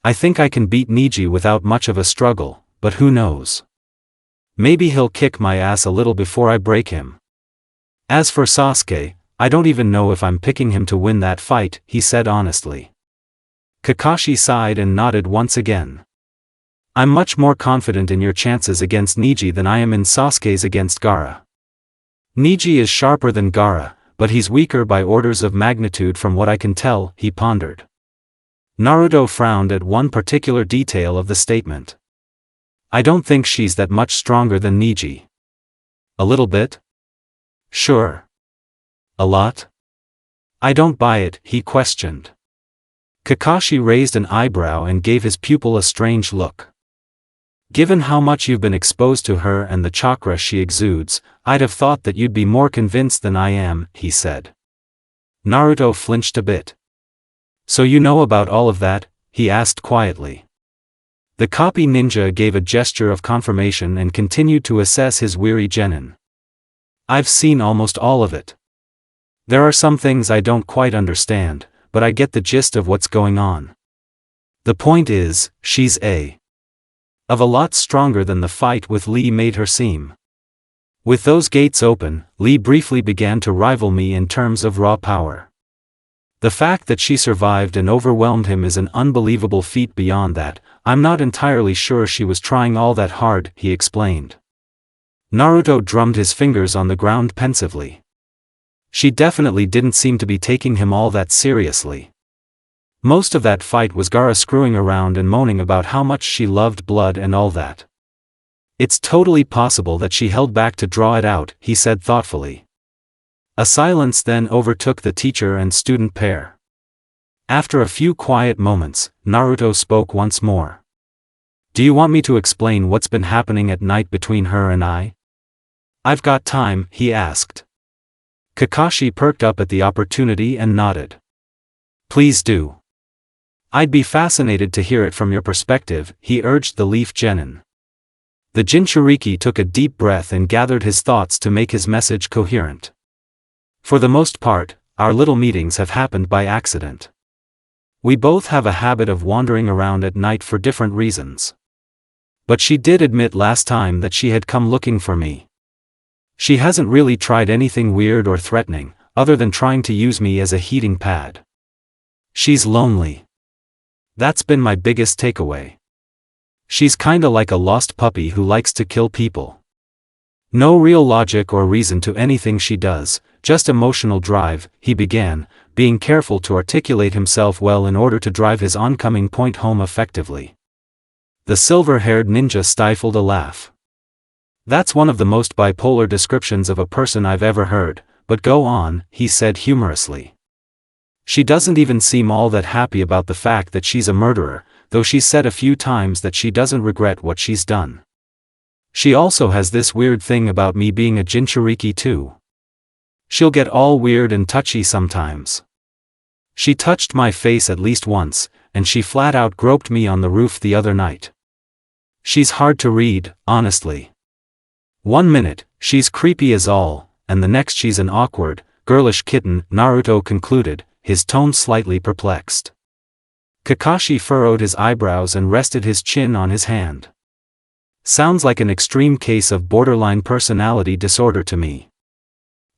I think I can beat Niji without much of a struggle, but who knows? Maybe he'll kick my ass a little before I break him. As for Sasuke, I don't even know if I'm picking him to win that fight, he said honestly. Kakashi sighed and nodded once again. I'm much more confident in your chances against Niji than I am in Sasuke's against Gaara. Niji is sharper than Gaara, but he's weaker by orders of magnitude from what I can tell, he pondered. Naruto frowned at one particular detail of the statement. I don't think she's that much stronger than Niji. A little bit? Sure. A lot? I don't buy it, he questioned. Kakashi raised an eyebrow and gave his pupil a strange look. Given how much you've been exposed to her and the chakra she exudes, I'd have thought that you'd be more convinced than I am, he said. Naruto flinched a bit. So you know about all of that? He asked quietly. The copy ninja gave a gesture of confirmation and continued to assess his weary genin. I've seen almost all of it. There are some things I don't quite understand, but I get the gist of what's going on. The point is, she's of a lot stronger than the fight with Lee made her seem. With those gates open, Lee briefly began to rival me in terms of raw power. The fact that she survived and overwhelmed him is an unbelievable feat. Beyond that, I'm not entirely sure she was trying all that hard, he explained. Naruto drummed his fingers on the ground pensively. She definitely didn't seem to be taking him all that seriously. Most of that fight was Gaara screwing around and moaning about how much she loved blood and all that. It's totally possible that she held back to draw it out, he said thoughtfully. A silence then overtook the teacher and student pair. After a few quiet moments, Naruto spoke once more. Do you want me to explain what's been happening at night between her and I? I've got time, he asked. Kakashi perked up at the opportunity and nodded. Please do. I'd be fascinated to hear it from your perspective, he urged the Leaf Genin. The Jinchuriki took a deep breath and gathered his thoughts to make his message coherent. For the most part, our little meetings have happened by accident. We both have a habit of wandering around at night for different reasons. But she did admit last time that she had come looking for me. She hasn't really tried anything weird or threatening, other than trying to use me as a heating pad. She's lonely. That's been my biggest takeaway. She's kinda like a lost puppy who likes to kill people. No real logic or reason to anything she does, just emotional drive, he began, being careful to articulate himself well in order to drive his oncoming point home effectively. The silver-haired ninja stifled a laugh. That's one of the most bipolar descriptions of a person I've ever heard, but go on, he said humorously. She doesn't even seem all that happy about the fact that she's a murderer, though she's said a few times that she doesn't regret what she's done. She also has this weird thing about me being a Jinchuriki too. She'll get all weird and touchy sometimes. She touched my face at least once, and she flat out groped me on the roof the other night. She's hard to read, honestly. One minute, she's creepy as all, and the next she's an awkward, girlish kitten, Naruto concluded, his tone slightly perplexed. Kakashi furrowed his eyebrows and rested his chin on his hand. Sounds like an extreme case of borderline personality disorder to me.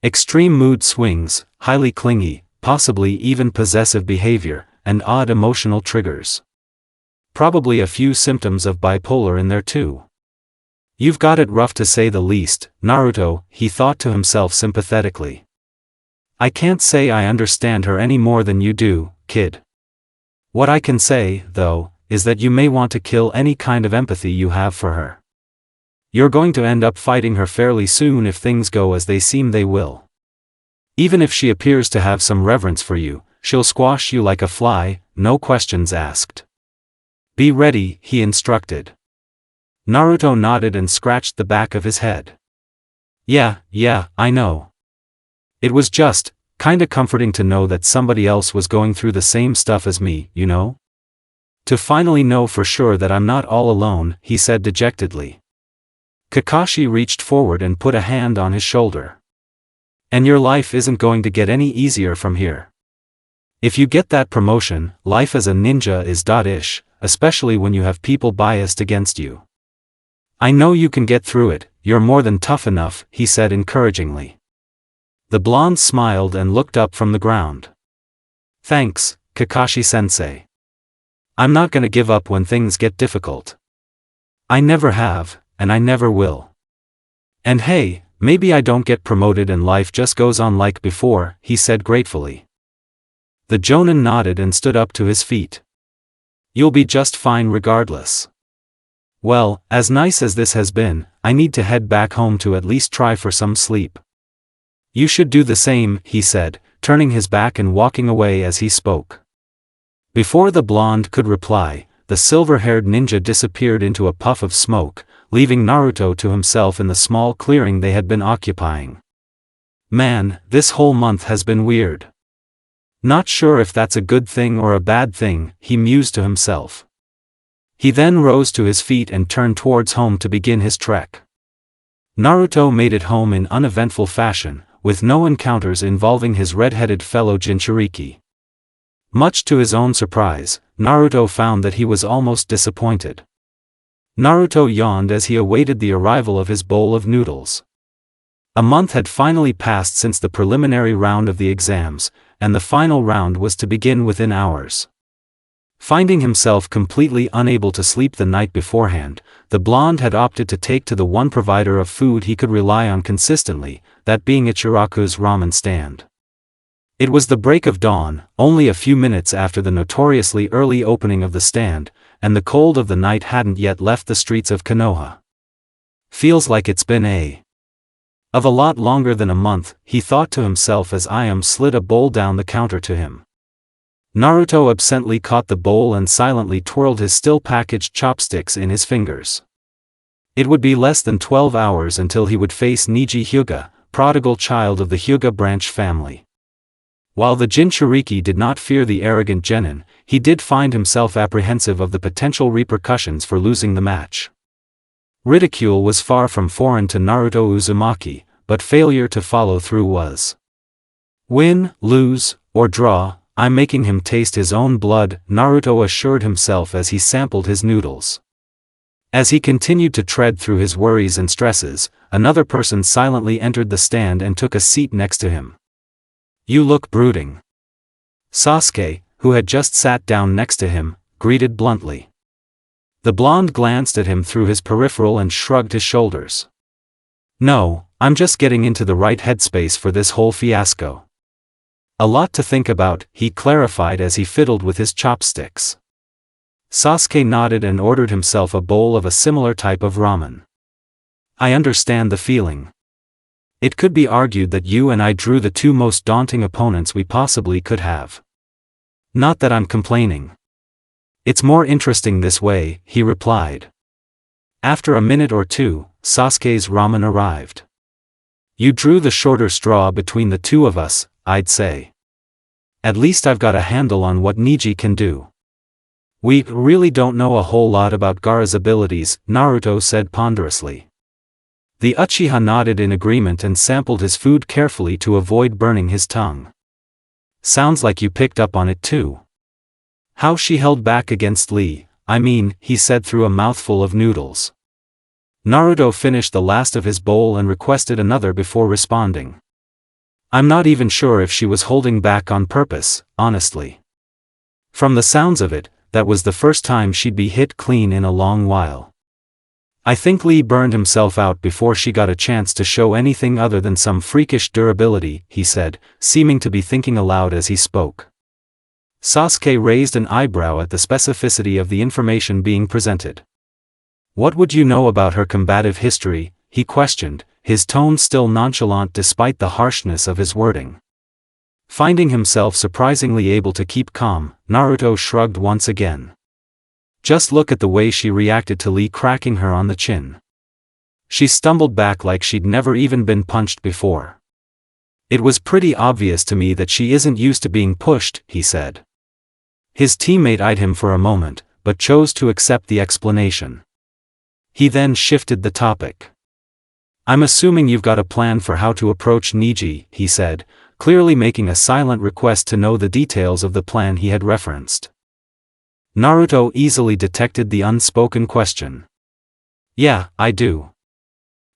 Extreme mood swings, highly clingy, possibly even possessive behavior, and odd emotional triggers. Probably a few symptoms of bipolar in there too. You've got it rough to say the least, Naruto, he thought to himself sympathetically. I can't say I understand her any more than you do, kid. What I can say, though, is that you may want to kill any kind of empathy you have for her. You're going to end up fighting her fairly soon if things go as they seem they will. Even if she appears to have some reverence for you, she'll squash you like a fly, no questions asked. Be ready, he instructed. Naruto nodded and scratched the back of his head. Yeah, I know. It was just, kinda comforting to know that somebody else was going through the same stuff as me, you know? To finally know for sure that I'm not all alone, he said dejectedly. Kakashi reached forward and put a hand on his shoulder. And your life isn't going to get any easier from here. If you get that promotion, life as a ninja is ish, especially when you have people biased against you. I know you can get through it, you're more than tough enough, he said encouragingly. The blonde smiled and looked up from the ground. Thanks, Kakashi-sensei. I'm not gonna give up when things get difficult. I never have, and I never will. And hey, maybe I don't get promoted and life just goes on like before, he said gratefully. The Jonin nodded and stood up to his feet. You'll be just fine regardless. Well, as nice as this has been, I need to head back home to at least try for some sleep. You should do the same, he said, turning his back and walking away as he spoke. Before the blonde could reply, the silver-haired ninja disappeared into a puff of smoke, leaving Naruto to himself in the small clearing they had been occupying. Man, this whole month has been weird. Not sure if that's a good thing or a bad thing, he mused to himself. He then rose to his feet and turned towards home to begin his trek. Naruto made it home in uneventful fashion, with no encounters involving his red-headed fellow Jinchuriki. Much to his own surprise, Naruto found that he was almost disappointed. Naruto yawned as he awaited the arrival of his bowl of noodles. A month had finally passed since the preliminary round of the exams, and the final round was to begin within hours. Finding himself completely unable to sleep the night beforehand, the blonde had opted to take to the one provider of food he could rely on consistently, that being Ichiraku's ramen stand. It was the break of dawn, only a few minutes after the notoriously early opening of the stand, and the cold of the night hadn't yet left the streets of Konoha. Feels like it's been of a lot longer than a month, he thought to himself as Ayam slid a bowl down the counter to him. Naruto absently caught the bowl and silently twirled his still-packaged chopsticks in his fingers. It would be less than 12 hours until he would face Niji Hyuga, prodigal child of the Hyuga branch family. While the Jinchuriki did not fear the arrogant genin, he did find himself apprehensive of the potential repercussions for losing the match. Ridicule was far from foreign to Naruto Uzumaki, but failure to follow through was. Win, lose, or draw, I'm making him taste his own blood, Naruto assured himself as he sampled his noodles. As he continued to tread through his worries and stresses, another person silently entered the stand and took a seat next to him. You look brooding. Sasuke, who had just sat down next to him, greeted bluntly. The blonde glanced at him through his peripheral and shrugged his shoulders. No, I'm just getting into the right headspace for this whole fiasco. A lot to think about, he clarified as he fiddled with his chopsticks. Sasuke nodded and ordered himself a bowl of a similar type of ramen. I understand the feeling. It could be argued that you and I drew the two most daunting opponents we possibly could have. Not that I'm complaining. It's more interesting this way, he replied. After a minute or two, Sasuke's ramen arrived. You drew the shorter straw between the two of us, I'd say. At least I've got a handle on what Niji can do. We really don't know a whole lot about Gaara's abilities, Naruto said ponderously. The Uchiha nodded in agreement and sampled his food carefully to avoid burning his tongue. Sounds like you picked up on it too. How she held back against Lee, he said through a mouthful of noodles. Naruto finished the last of his bowl and requested another before responding. I'm not even sure if she was holding back on purpose, honestly. From the sounds of it, that was the first time she'd be hit clean in a long while. I think Lee burned himself out before she got a chance to show anything other than some freakish durability, he said, seeming to be thinking aloud as he spoke. Sasuke raised an eyebrow at the specificity of the information being presented. What would you know about her combative history, he questioned, his tone still nonchalant despite the harshness of his wording. Finding himself surprisingly able to keep calm, Naruto shrugged once again. Just look at the way she reacted to Lee cracking her on the chin. She stumbled back like she'd never even been punched before. It was pretty obvious to me that she isn't used to being pushed, he said. His teammate eyed him for a moment, but chose to accept the explanation. He then shifted the topic. I'm assuming you've got a plan for how to approach Niji, he said, clearly making a silent request to know the details of the plan he had referenced. Naruto easily detected the unspoken question. Yeah, I do.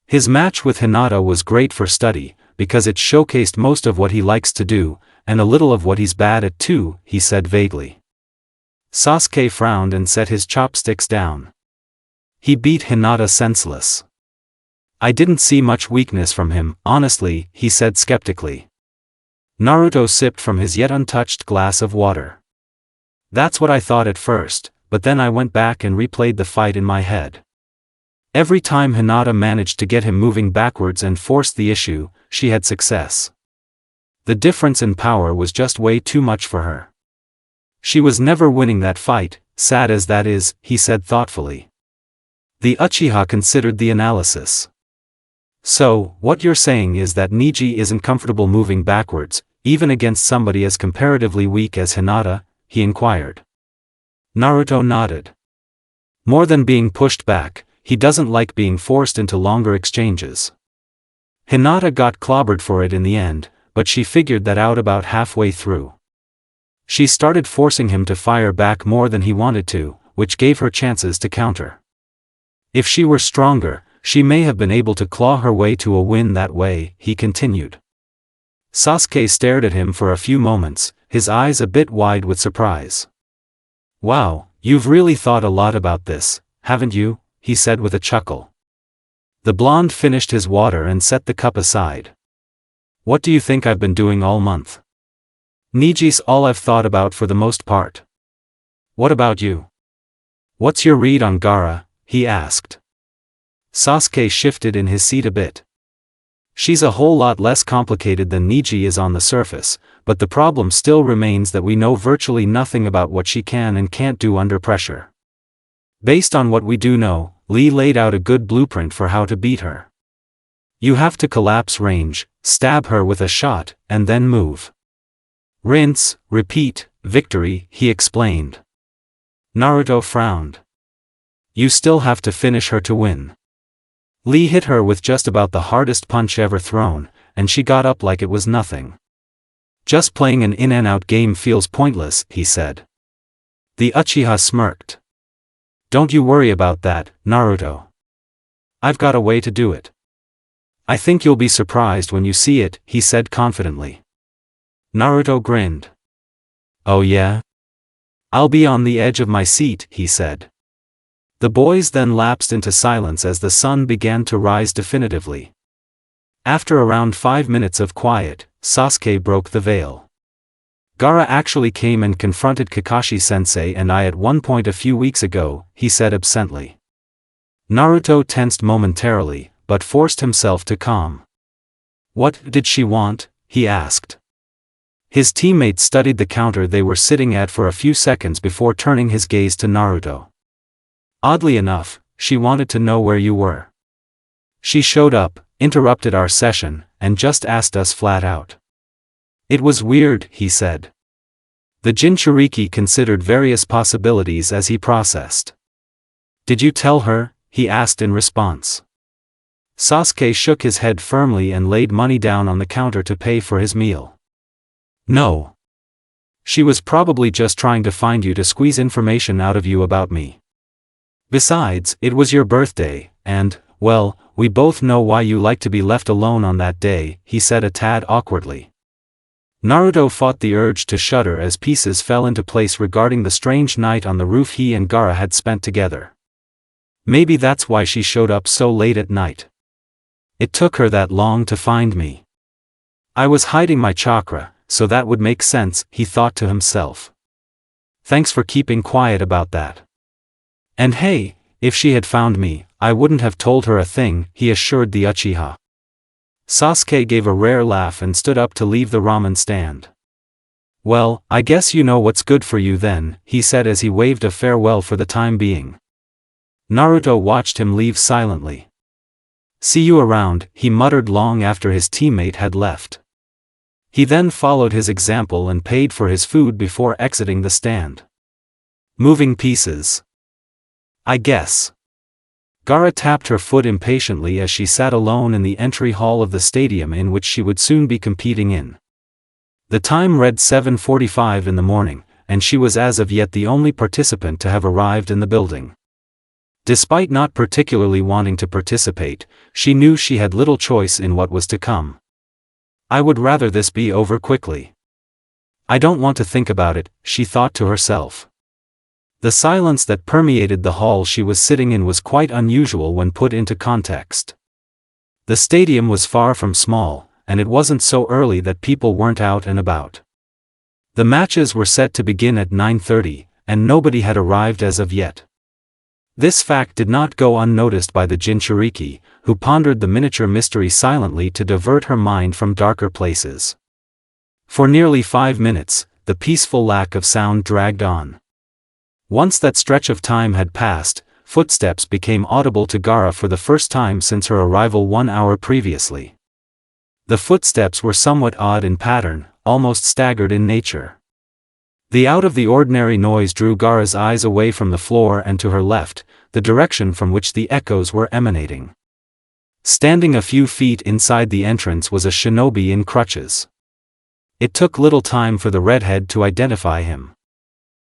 His match with Hinata was great for study, because it showcased most of what he likes to do, and a little of what he's bad at too, he said vaguely. Sasuke frowned and set his chopsticks down. He beat Hinata senseless. I didn't see much weakness from him, honestly, he said skeptically. Naruto sipped from his yet untouched glass of water. That's what I thought at first, but then I went back and replayed the fight in my head. Every time Hinata managed to get him moving backwards and forced the issue, she had success. The difference in power was just way too much for her. She was never winning that fight, sad as that is, he said thoughtfully. The Uchiha considered the analysis. So, what you're saying is that Neji isn't comfortable moving backwards, even against somebody as comparatively weak as Hinata, he inquired. Naruto nodded. More than being pushed back, he doesn't like being forced into longer exchanges. Hinata got clobbered for it in the end, but she figured that out about halfway through. She started forcing him to fire back more than he wanted to, which gave her chances to counter. If she were stronger, she may have been able to claw her way to a win that way, he continued. Sasuke stared at him for a few moments, his eyes a bit wide with surprise. Wow, you've really thought a lot about this, haven't you? He said with a chuckle. The blonde finished his water and set the cup aside. What do you think I've been doing all month? Neji's all I've thought about for the most part. What about you? What's your read on Gaara? He asked. Sasuke shifted in his seat a bit. She's a whole lot less complicated than Neji is on the surface, but the problem still remains that we know virtually nothing about what she can and can't do under pressure. Based on what we do know, Lee laid out a good blueprint for how to beat her. You have to collapse range, stab her with a shot, and then move. Rinse, repeat, victory, he explained. Naruto frowned. You still have to finish her to win. Lee hit her with just about the hardest punch ever thrown, and she got up like it was nothing. Just playing an in-and-out game feels pointless, he said. The Uchiha smirked. Don't you worry about that, Naruto. I've got a way to do it. I think you'll be surprised when you see it, he said confidently. Naruto grinned. Oh yeah? I'll be on the edge of my seat, he said. The boys then lapsed into silence as the sun began to rise definitively. After around 5 minutes of quiet, Sasuke broke the veil. Gaara actually came and confronted Kakashi-sensei and I at one point a few weeks ago, he said absently. Naruto tensed momentarily, but forced himself to calm. What did she want? He asked. His teammate studied the counter they were sitting at for a few seconds before turning his gaze to Naruto. Oddly enough, she wanted to know where you were. She showed up, interrupted our session, and just asked us flat out. It was weird, he said. The Jinchuriki considered various possibilities as he processed. Did you tell her? He asked in response. Sasuke shook his head firmly and laid money down on the counter to pay for his meal. No. She was probably just trying to find you to squeeze information out of you about me. Besides, it was your birthday, and, well, we both know why you like to be left alone on that day, he said a tad awkwardly. Naruto fought the urge to shudder as pieces fell into place regarding the strange night on the roof he and Gaara had spent together. Maybe that's why she showed up so late at night. It took her that long to find me. I was hiding my chakra, so that would make sense, he thought to himself. Thanks for keeping quiet about that. And hey, if she had found me, I wouldn't have told her a thing, he assured the Uchiha. Sasuke gave a rare laugh and stood up to leave the ramen stand. Well, I guess you know what's good for you then, he said as he waved a farewell for the time being. Naruto watched him leave silently. See you around, he muttered long after his teammate had left. He then followed his example and paid for his food before exiting the stand. Moving pieces. I guess. Gaara tapped her foot impatiently as she sat alone in the entry hall of the stadium in which she would soon be competing in. The time read 7:45 in the morning, and she was as of yet the only participant to have arrived in the building. Despite not particularly wanting to participate, she knew she had little choice in what was to come. I would rather this be over quickly. I don't want to think about it, she thought to herself. The silence that permeated the hall she was sitting in was quite unusual when put into context. The stadium was far from small, and it wasn't so early that people weren't out and about. The matches were set to begin at 9:30, and nobody had arrived as of yet. This fact did not go unnoticed by the Jinchuriki, who pondered the miniature mystery silently to divert her mind from darker places. For nearly 5 minutes, the peaceful lack of sound dragged on. Once that stretch of time had passed, footsteps became audible to Gaara for the first time since her arrival 1 hour previously. The footsteps were somewhat odd in pattern, almost staggered in nature. The out-of-the-ordinary noise drew Gaara's eyes away from the floor and to her left, the direction from which the echoes were emanating. Standing a few feet inside the entrance was a shinobi in crutches. It took little time for the redhead to identify him.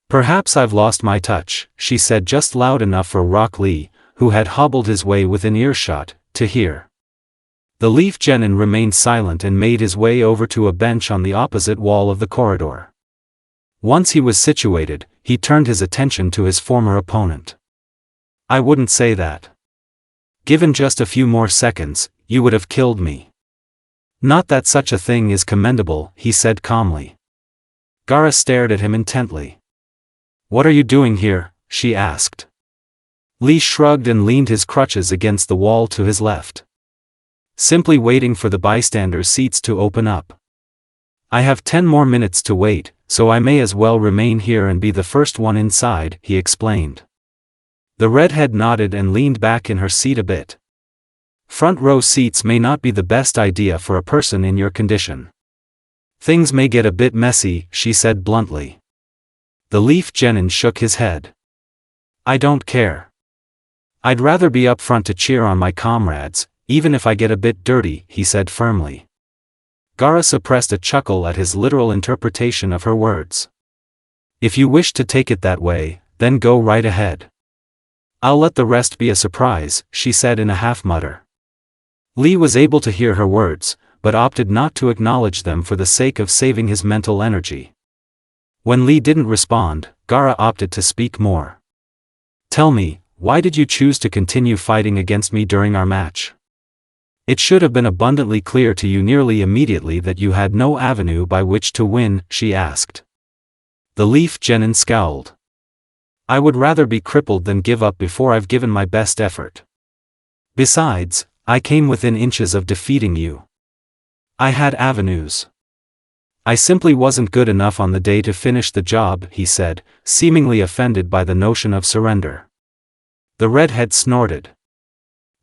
"Perhaps I've lost my touch," she said just loud enough for Rock Lee, who had hobbled his way within earshot, to hear. The Leaf Genin remained silent and made his way over to a bench on the opposite wall of the corridor. Once he was situated, he turned his attention to his former opponent. "I wouldn't say that. Given just a few more seconds, you would have killed me." "Not that such a thing is commendable," he said calmly. Gaara stared at him intently. "What are you doing here?" she asked. Lee shrugged and leaned his crutches against the wall to his left. "Simply waiting for the bystanders' seats to open up. I have 10 more minutes to wait, so I may as well remain here and be the first one inside," he explained. The redhead nodded and leaned back in her seat a bit. "Front row seats may not be the best idea for a person in your condition. Things may get a bit messy," she said bluntly. The Leaf Genin shook his head. "I don't care. I'd rather be up front to cheer on my comrades, even if I get a bit dirty," he said firmly. Gaara suppressed a chuckle at his literal interpretation of her words. "If you wish to take it that way, then go right ahead. I'll let the rest be a surprise," she said in a half-mutter. Lee was able to hear her words, but opted not to acknowledge them for the sake of saving his mental energy. When Lee didn't respond, Gaara opted to speak more. "Tell me, why did you choose to continue fighting against me during our match? It should have been abundantly clear to you nearly immediately that you had no avenue by which to win," she asked. The Leaf Genin scowled. "I would rather be crippled than give up before I've given my best effort. Besides, I came within inches of defeating you. I had avenues. I simply wasn't good enough on the day to finish the job," he said, seemingly offended by the notion of surrender. The redhead snorted.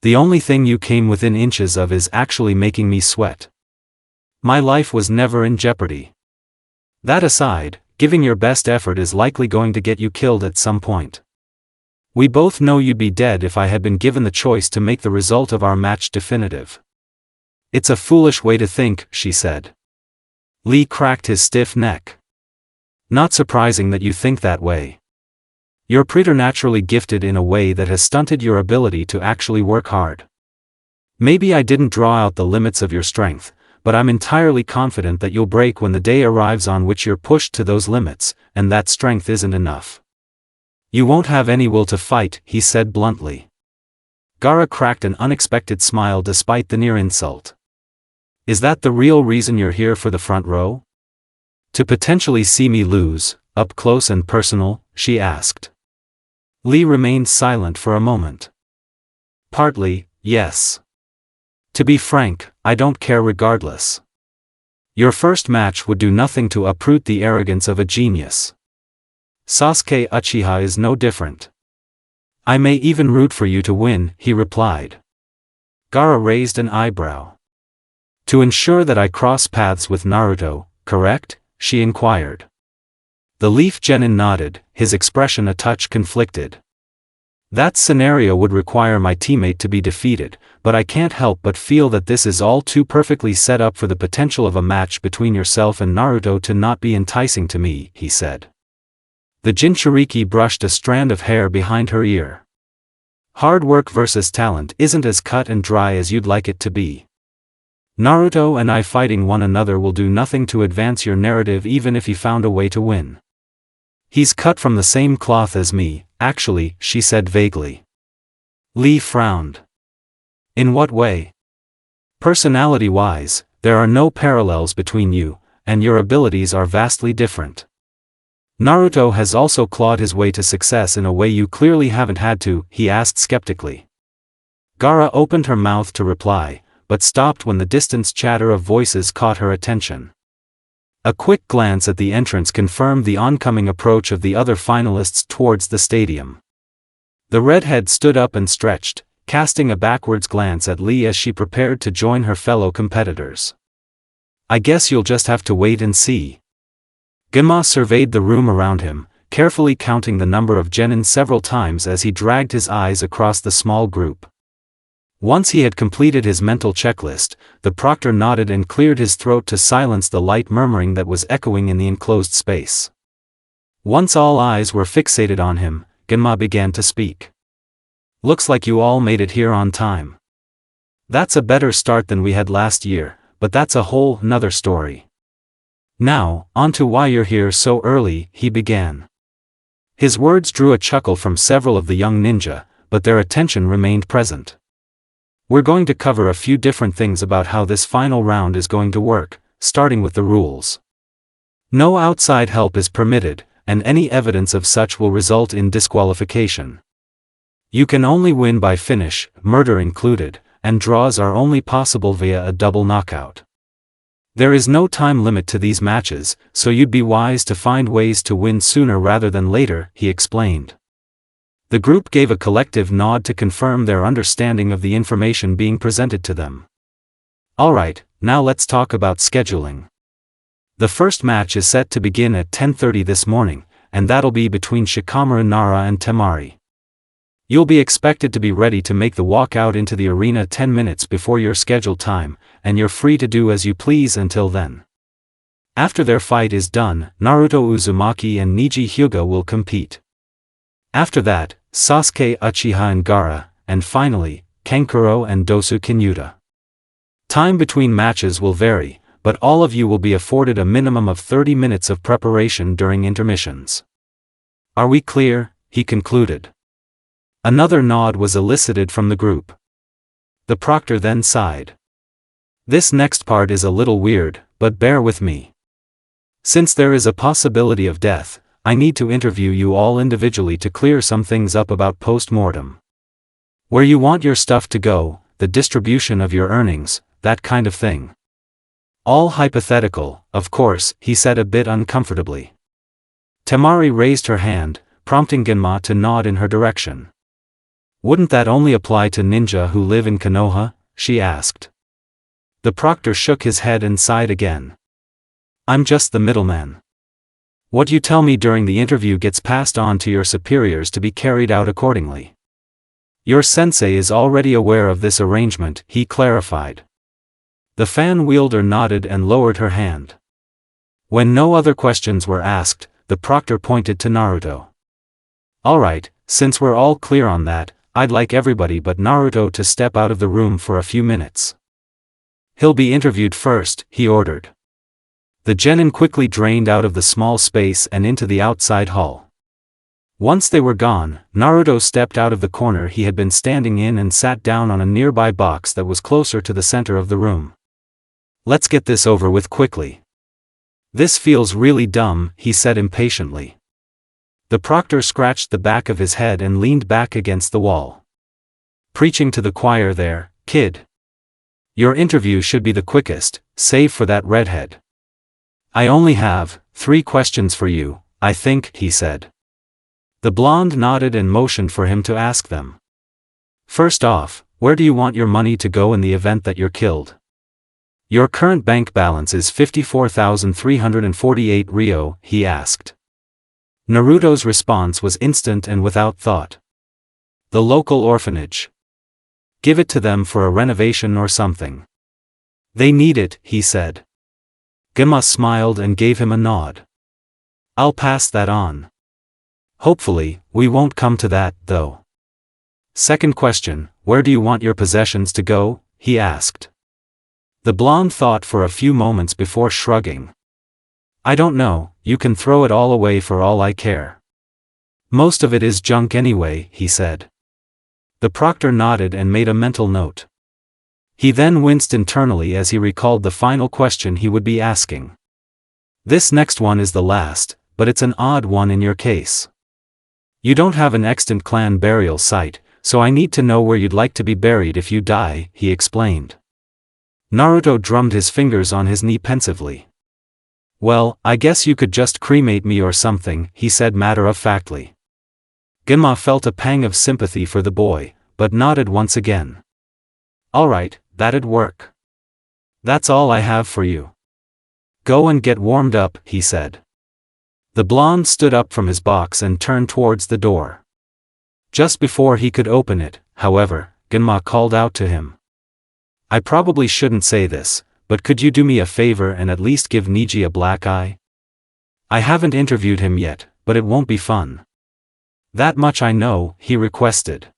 "The only thing you came within inches of is actually making me sweat. My life was never in jeopardy. That aside, giving your best effort is likely going to get you killed at some point. We both know you'd be dead if I had been given the choice to make the result of our match definitive." "It's a foolish way to think," she said. Lee cracked his stiff neck. "Not surprising that you think that way. You're preternaturally gifted in a way that has stunted your ability to actually work hard. Maybe I didn't draw out the limits of your strength, but I'm entirely confident that you'll break when the day arrives on which you're pushed to those limits, and that strength isn't enough. You won't have any will to fight," he said bluntly. Gaara cracked an unexpected smile despite the near insult. "Is that the real reason you're here for the front row? To potentially see me lose, up close and personal?" she asked. Lee remained silent for a moment. "Partly, yes. To be frank, I don't care regardless. Your first match would do nothing to uproot the arrogance of a genius. Sasuke Uchiha is no different. I may even root for you to win," he replied. Gaara raised an eyebrow. "To ensure that I cross paths with Naruto, correct?" she inquired. The Leaf Genin nodded, his expression a touch conflicted. "That scenario would require my teammate to be defeated, but I can't help but feel that this is all too perfectly set up for the potential of a match between yourself and Naruto to not be enticing to me," he said. The Jinchuriki brushed a strand of hair behind her ear. Hard work versus talent isn't as cut and dry as you'd like it to be. Naruto and I fighting one another will do nothing to advance your narrative even if he found a way to win. He's cut from the same cloth as me, actually, she said vaguely. Lee frowned. In what way? Personality-wise, there are no parallels between you, and your abilities are vastly different. Naruto has also clawed his way to success in a way you clearly haven't had to, he asked skeptically. Gaara opened her mouth to reply, but stopped when the distant chatter of voices caught her attention. A quick glance at the entrance confirmed the oncoming approach of the other finalists towards the stadium. The redhead stood up and stretched, casting a backwards glance at Lee as she prepared to join her fellow competitors. I guess you'll just have to wait and see. Genma surveyed the room around him, carefully counting the number of genin several times as he dragged his eyes across the small group. Once he had completed his mental checklist, the proctor nodded and cleared his throat to silence the light murmuring that was echoing in the enclosed space. Once all eyes were fixated on him, Genma began to speak. Looks like you all made it here on time. That's a better start than we had last year, but that's a whole nother story. Now, on to why you're here so early, he began. His words drew a chuckle from several of the young ninja, but their attention remained present. We're going to cover a few different things about how this final round is going to work, starting with the rules. No outside help is permitted, and any evidence of such will result in disqualification. You can only win by finish, murder included, and draws are only possible via a double knockout. There is no time limit to these matches, so you'd be wise to find ways to win sooner rather than later, he explained. The group gave a collective nod to confirm their understanding of the information being presented to them. Alright, now let's talk about scheduling. The first match is set to begin at 10:30 this morning, and that'll be between Shikamaru Nara and Temari. You'll be expected to be ready to make the walk out into the arena 10 minutes before your scheduled time, and you're free to do as you please until then. After their fight is done, Naruto Uzumaki and Niji Hyuga will compete. After that, Sasuke Uchiha and Gaara, and finally, Kankuro and Dosu Kinyuta. Time between matches will vary, but all of you will be afforded a minimum of 30 minutes of preparation during intermissions. Are we clear? He concluded. Another nod was elicited from the group. The proctor then sighed. This next part is a little weird, but bear with me. Since there is a possibility of death, I need to interview you all individually to clear some things up about post-mortem. Where you want your stuff to go, the distribution of your earnings, that kind of thing. All hypothetical, of course, he said a bit uncomfortably. Temari raised her hand, prompting Genma to nod in her direction. Wouldn't that only apply to ninja who live in Konoha? She asked. The proctor shook his head and sighed again. I'm just the middleman. What you tell me during the interview gets passed on to your superiors to be carried out accordingly. Your sensei is already aware of this arrangement, he clarified. The fan wielder nodded and lowered her hand. When no other questions were asked, the proctor pointed to Naruto. Alright, since we're all clear on that, I'd like everybody but Naruto to step out of the room for a few minutes. He'll be interviewed first, he ordered. The genin quickly drained out of the small space and into the outside hall. Once they were gone, Naruto stepped out of the corner he had been standing in and sat down on a nearby box that was closer to the center of the room. Let's get this over with quickly. This feels really dumb, he said impatiently. The proctor scratched the back of his head and leaned back against the wall. Preaching to the choir there, kid. Your interview should be the quickest, save for that redhead. I only have 3 questions for you, I think, he said. The blonde nodded and motioned for him to ask them. First off, where do you want your money to go in the event that you're killed? Your current bank balance is 54,348 ryo, he asked. Naruto's response was instant and without thought. The local orphanage. Give it to them for a renovation or something. They need it, he said. Genma smiled and gave him a nod. I'll pass that on. Hopefully, we won't come to that, though. Second question, where do you want your possessions to go? He asked. The blonde thought for a few moments before shrugging. I don't know, you can throw it all away for all I care. Most of it is junk anyway, he said. The proctor nodded and made a mental note. He then winced internally as he recalled the final question he would be asking. This next one is the last, but it's an odd one in your case. You don't have an extant clan burial site, so I need to know where you'd like to be buried if you die, he explained. Naruto drummed his fingers on his knee pensively. Well, I guess you could just cremate me or something, he said matter-of-factly. Genma felt a pang of sympathy for the boy, but nodded once again. Alright, that'd work. That's all I have for you. Go and get warmed up, he said. The blonde stood up from his box and turned towards the door. Just before he could open it, however, Genma called out to him. I probably shouldn't say this, but could you do me a favor and at least give Niji a black eye? I haven't interviewed him yet, but it won't be fun. That much I know, he requested.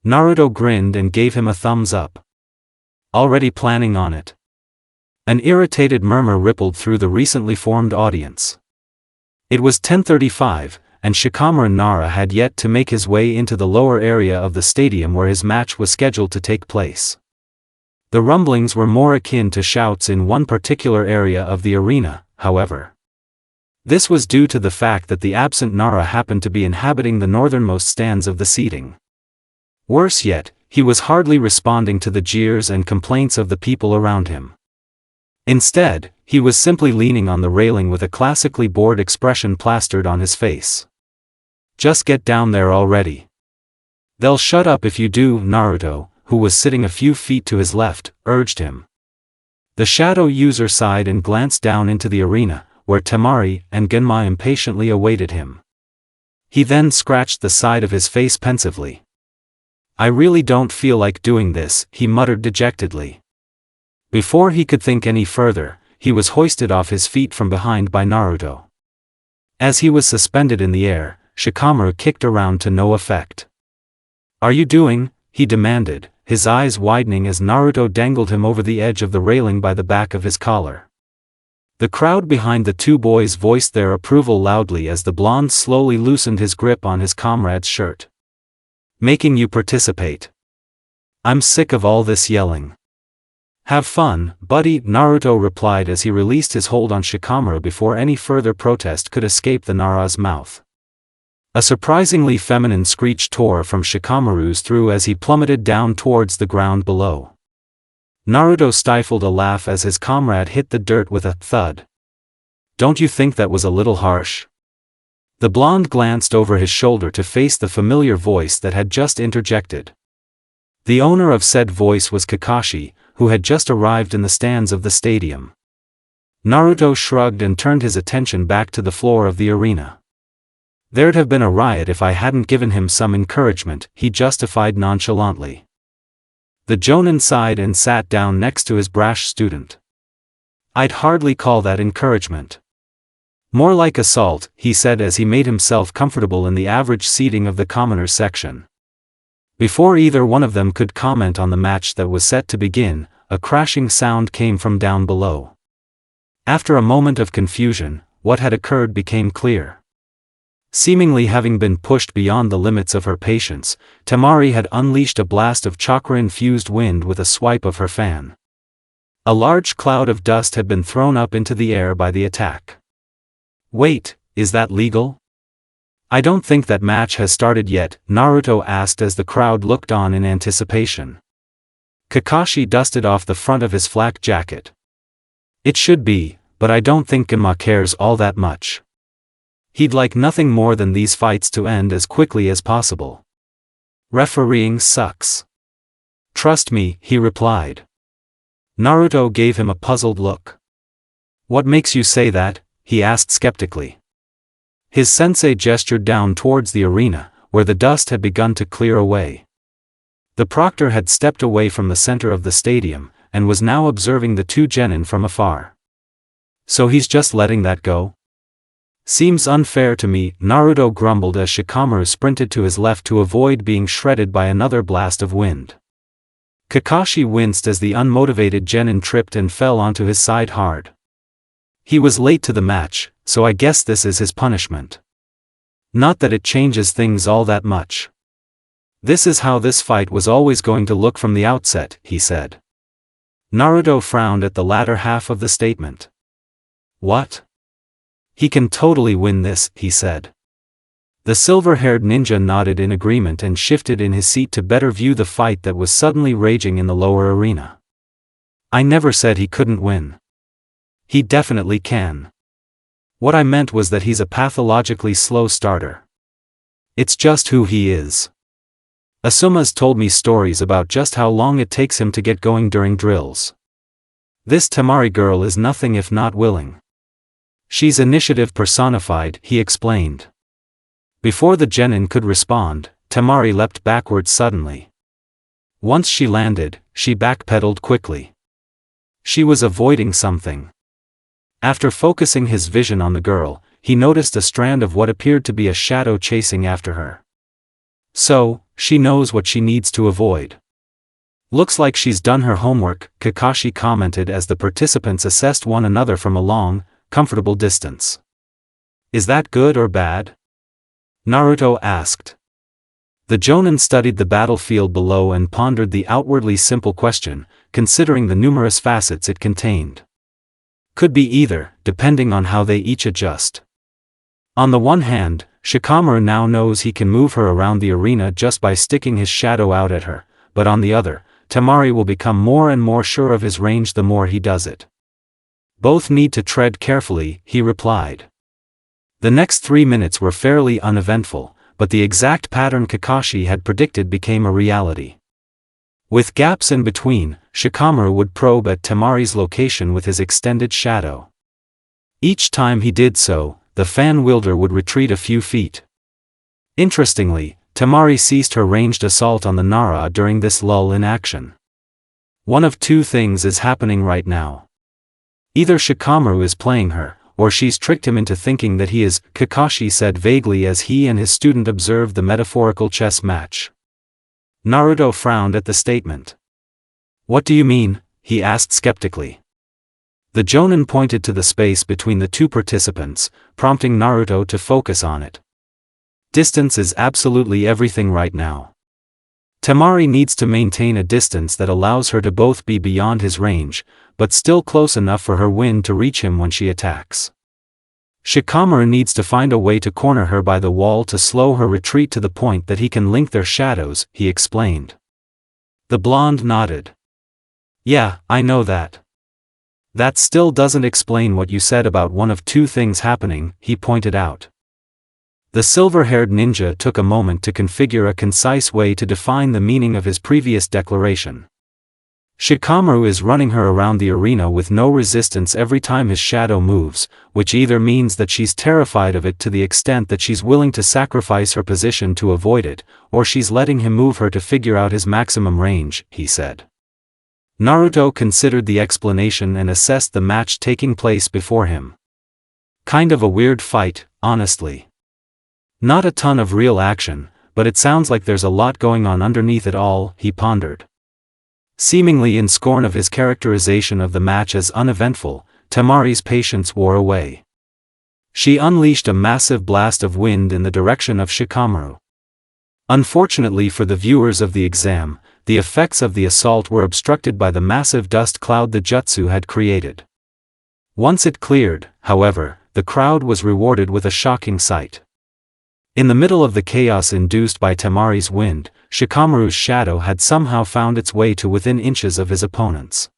Naruto grinned and gave him a thumbs up. Already planning on it. An irritated murmur rippled through the recently formed audience. It was 10:35, and Shikamaru Nara had yet to make his way into the lower area of the stadium where his match was scheduled to take place. The rumblings were more akin to shouts in one particular area of the arena, however. This was due to the fact that the absent Nara happened to be inhabiting the northernmost stands of the seating. Worse yet, he was hardly responding to the jeers and complaints of the people around him. Instead, he was simply leaning on the railing with a classically bored expression plastered on his face. Just get down there already. They'll shut up if you do, Naruto, who was sitting a few feet to his left, urged him. The shadow user sighed and glanced down into the arena, where Temari and Genma impatiently awaited him. He then scratched the side of his face pensively. I really don't feel like doing this, he muttered dejectedly. Before he could think any further, he was hoisted off his feet from behind by Naruto. As he was suspended in the air, Shikamaru kicked around to no effect. Are you doing? He demanded, his eyes widening as Naruto dangled him over the edge of the railing by the back of his collar. The crowd behind the two boys voiced their approval loudly as the blonde slowly loosened his grip on his comrade's shirt. Making you participate. I'm sick of all this yelling. Have fun, buddy, Naruto replied as he released his hold on Shikamaru before any further protest could escape the Nara's mouth. A surprisingly feminine screech tore from Shikamaru's throat as he plummeted down towards the ground below. Naruto stifled a laugh as his comrade hit the dirt with a thud. Don't you think that was a little harsh? The blonde glanced over his shoulder to face the familiar voice that had just interjected. The owner of said voice was Kakashi, who had just arrived in the stands of the stadium. Naruto shrugged and turned his attention back to the floor of the arena. There'd have been a riot if I hadn't given him some encouragement, he justified nonchalantly. The jonin sighed and sat down next to his brash student. I'd hardly call that encouragement. More like assault, he said as he made himself comfortable in the average seating of the commoners section. Before either one of them could comment on the match that was set to begin, a crashing sound came from down below. After a moment of confusion, what had occurred became clear. Seemingly having been pushed beyond the limits of her patience, Temari had unleashed a blast of chakra-infused wind with a swipe of her fan. A large cloud of dust had been thrown up into the air by the attack. Wait, is that legal? I don't think that match has started yet, Naruto asked as the crowd looked on in anticipation. Kakashi dusted off the front of his flak jacket. It should be, but I don't think Genma cares all that much. He'd like nothing more than these fights to end as quickly as possible. Refereeing sucks. Trust me, he replied. Naruto gave him a puzzled look. What makes you say that? He asked skeptically. His sensei gestured down towards the arena, where the dust had begun to clear away. The proctor had stepped away from the center of the stadium, and was now observing the two genin from afar. So he's just letting that go? Seems unfair to me, Naruto grumbled as Shikamaru sprinted to his left to avoid being shredded by another blast of wind. Kakashi winced as the unmotivated genin tripped and fell onto his side hard. He was late to the match, so I guess this is his punishment. Not that it changes things all that much. This is how this fight was always going to look from the outset, he said. Naruto frowned at the latter half of the statement. What? He can totally win this, he said. The silver-haired ninja nodded in agreement and shifted in his seat to better view the fight that was suddenly raging in the lower arena. I never said he couldn't win. He definitely can. What I meant was that he's a pathologically slow starter. It's just who he is. Asuma's told me stories about just how long it takes him to get going during drills. This Temari girl is nothing if not willing. She's initiative personified, he explained. Before the genin could respond, Temari leapt backwards suddenly. Once she landed, she backpedaled quickly. She was avoiding something. After focusing his vision on the girl, he noticed a strand of what appeared to be a shadow chasing after her. So, she knows what she needs to avoid. Looks like she's done her homework, Kakashi commented as the participants assessed one another from a long, comfortable distance. Is that good or bad? Naruto asked. The Jonin studied the battlefield below and pondered the outwardly simple question, considering the numerous facets it contained. Could be either, depending on how they each adjust. On the one hand, Shikamaru now knows he can move her around the arena just by sticking his shadow out at her, but on the other, Temari will become more and more sure of his range the more he does it. Both need to tread carefully, he replied. The next 3 minutes were fairly uneventful, but the exact pattern Kakashi had predicted became a reality. With gaps in between, Shikamaru would probe at Temari's location with his extended shadow. Each time he did so, the fan wielder would retreat a few feet. Interestingly, Temari ceased her ranged assault on the Nara during this lull in action. One of two things is happening right now. Either Shikamaru is playing her, or she's tricked him into thinking that he is, Kakashi said vaguely as he and his student observed the metaphorical chess match. Naruto frowned at the statement. What do you mean? He asked skeptically. The Jonin pointed to the space between the two participants, prompting Naruto to focus on it. Distance is absolutely everything right now. Temari needs to maintain a distance that allows her to both be beyond his range, but still close enough for her wind to reach him when she attacks. Shikamaru needs to find a way to corner her by the wall to slow her retreat to the point that he can link their shadows, he explained. The blonde nodded. Yeah, I know that. That still doesn't explain what you said about one of two things happening, he pointed out. The silver-haired ninja took a moment to configure a concise way to define the meaning of his previous declaration. Shikamaru is running her around the arena with no resistance every time his shadow moves, which either means that she's terrified of it to the extent that she's willing to sacrifice her position to avoid it, or she's letting him move her to figure out his maximum range, he said. Naruto considered the explanation and assessed the match taking place before him. Kind of a weird fight, honestly. Not a ton of real action, but it sounds like there's a lot going on underneath it all, he pondered. Seemingly in scorn of his characterization of the match as uneventful, Temari's patience wore away. She unleashed a massive blast of wind in the direction of Shikamaru. Unfortunately for the viewers of the exam, the effects of the assault were obstructed by the massive dust cloud the jutsu had created. Once it cleared, however, the crowd was rewarded with a shocking sight. In the middle of the chaos induced by Temari's wind, Shikamaru's shadow had somehow found its way to within inches of his opponent's.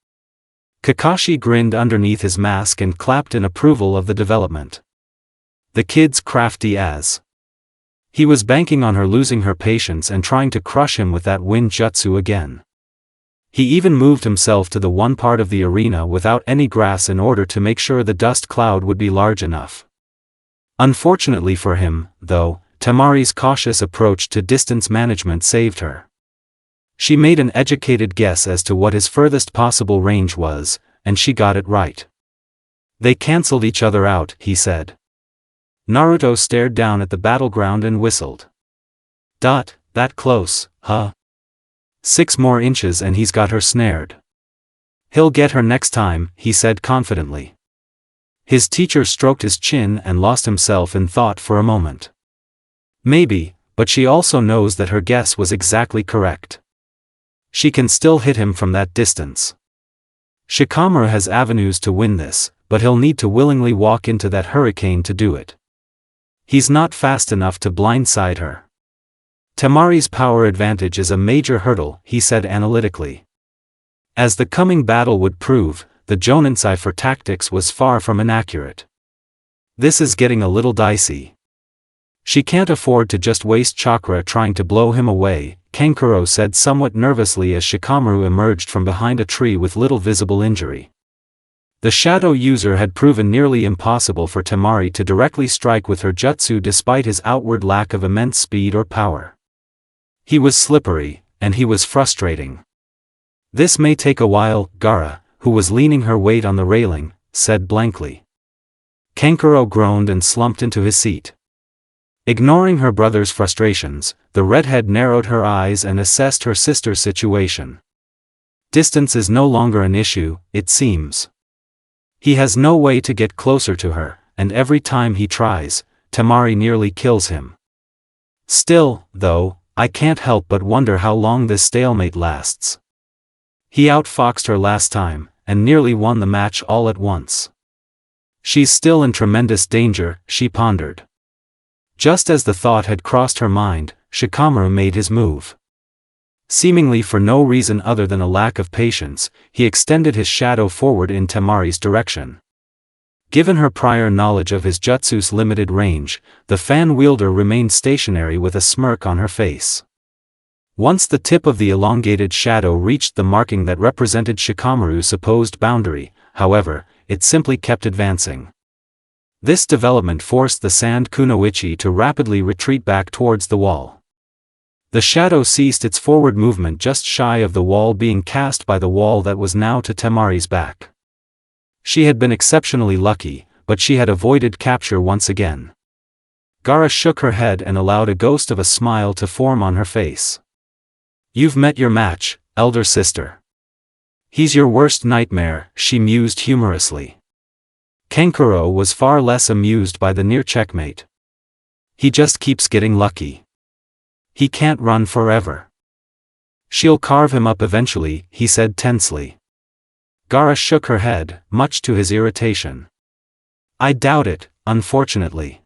Kakashi grinned underneath his mask and clapped in approval of the development. The kid's crafty as. He was banking on her losing her patience and trying to crush him with that wind jutsu again. He even moved himself to the one part of the arena without any grass in order to make sure the dust cloud would be large enough. Unfortunately for him, though, Temari's cautious approach to distance management saved her. She made an educated guess as to what his furthest possible range was, and she got it right. They cancelled each other out, he said. Naruto stared down at the battleground and whistled. That close, huh? 6 more inches and he's got her snared. He'll get her next time, he said confidently. His teacher stroked his chin and lost himself in thought for a moment. Maybe, but she also knows that her guess was exactly correct. She can still hit him from that distance. Shikamaru has avenues to win this, but he'll need to willingly walk into that hurricane to do it. He's not fast enough to blindside her. Temari's power advantage is a major hurdle, he said analytically. As the coming battle would prove, the Jonansai for tactics was far from inaccurate. This is getting a little dicey. She can't afford to just waste chakra trying to blow him away, Kankuro said somewhat nervously as Shikamaru emerged from behind a tree with little visible injury. The shadow user had proven nearly impossible for Temari to directly strike with her jutsu despite his outward lack of immense speed or power. He was slippery, and he was frustrating. This may take a while, Gaara, who was leaning her weight on the railing, said blankly. Kankuro groaned and slumped into his seat. Ignoring her brother's frustrations, the redhead narrowed her eyes and assessed her sister's situation. Distance is no longer an issue, it seems. He has no way to get closer to her, and every time he tries, Temari nearly kills him. Still, though, I can't help but wonder how long this stalemate lasts. He outfoxed her last time, and nearly won the match all at once. She's still in tremendous danger, she pondered. Just as the thought had crossed her mind, Shikamaru made his move. Seemingly for no reason other than a lack of patience, he extended his shadow forward in Temari's direction. Given her prior knowledge of his jutsu's limited range, the fan wielder remained stationary with a smirk on her face. Once the tip of the elongated shadow reached the marking that represented Shikamaru's supposed boundary, however, it simply kept advancing. This development forced the sand kunoichi to rapidly retreat back towards the wall. The shadow ceased its forward movement just shy of the wall being cast by the wall that was now to Temari's back. She had been exceptionally lucky, but she had avoided capture once again. Gaara shook her head and allowed a ghost of a smile to form on her face. You've met your match, elder sister. He's your worst nightmare, she mused humorously. Kankuro was far less amused by the near checkmate. He just keeps getting lucky. He can't run forever. She'll carve him up eventually, he said tensely. Gaara shook her head, much to his irritation. I doubt it, unfortunately.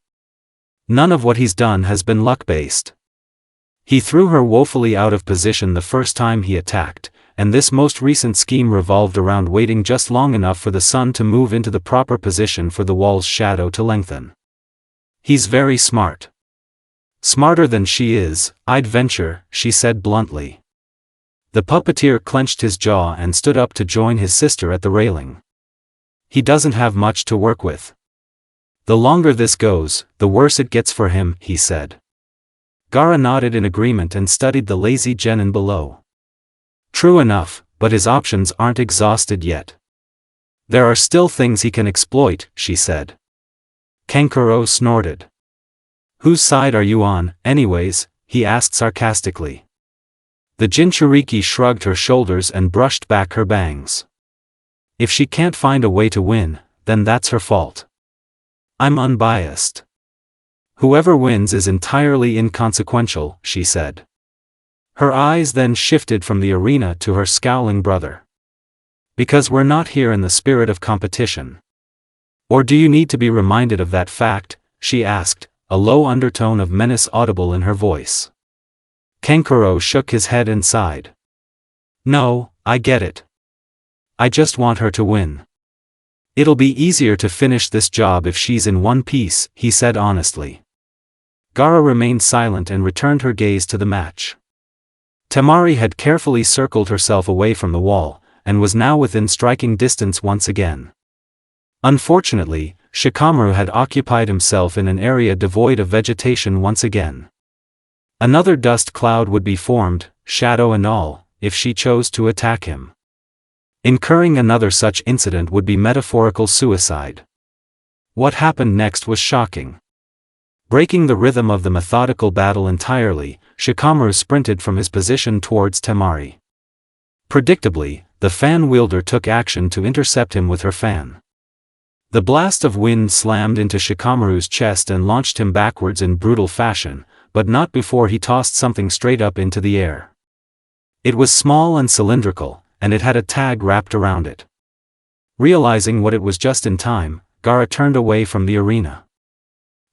None of what he's done has been luck-based. He threw her woefully out of position the first time he attacked, and this most recent scheme revolved around waiting just long enough for the sun to move into the proper position for the wall's shadow to lengthen. He's very smart. Smarter than she is, I'd venture, she said bluntly. The puppeteer clenched his jaw and stood up to join his sister at the railing. He doesn't have much to work with. The longer this goes, the worse it gets for him, he said. Gaara nodded in agreement and studied the lazy genin below. True enough, but his options aren't exhausted yet. There are still things he can exploit, she said. Kankuro snorted. Whose side are you on, anyways? He asked sarcastically. The Jinchuriki shrugged her shoulders and brushed back her bangs. If she can't find a way to win, then that's her fault. I'm unbiased. Whoever wins is entirely inconsequential, she said. Her eyes then shifted from the arena to her scowling brother. Because we're not here in the spirit of competition. Or do you need to be reminded of that fact? She asked, a low undertone of menace audible in her voice. Kankuro shook his head and sighed. No, I get it. I just want her to win. It'll be easier to finish this job if she's in one piece, he said honestly. Gaara remained silent and returned her gaze to the match. Temari had carefully circled herself away from the wall, and was now within striking distance once again. Unfortunately, Shikamaru had occupied himself in an area devoid of vegetation once again. Another dust cloud would be formed, shadow and all, if she chose to attack him. Incurring another such incident would be metaphorical suicide. What happened next was shocking. Breaking the rhythm of the methodical battle entirely, Shikamaru sprinted from his position towards Temari. Predictably, the fan wielder took action to intercept him with her fan. The blast of wind slammed into Shikamaru's chest and launched him backwards in brutal fashion, but not before he tossed something straight up into the air. It was small and cylindrical, and it had a tag wrapped around it. Realizing what it was just in time, Gaara turned away from the arena.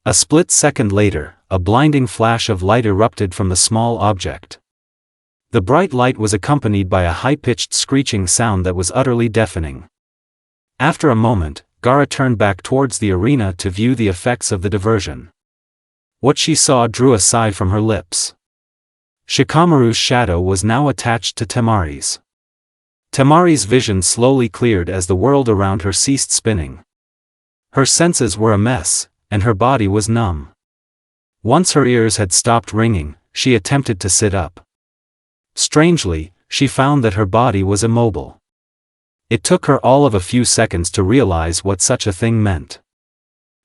A split second later, a blinding flash of light erupted from the small object. The bright light was accompanied by a high-pitched screeching sound that was utterly deafening. After a moment, Gaara turned back towards the arena to view the effects of the diversion. What she saw drew a sigh from her lips. Shikamaru's shadow was now attached to Temari's. Temari's vision slowly cleared as the world around her ceased spinning. Her senses were a mess, and her body was numb. Once her ears had stopped ringing, she attempted to sit up. Strangely, she found that her body was immobile. It took her all of a few seconds to realize what such a thing meant.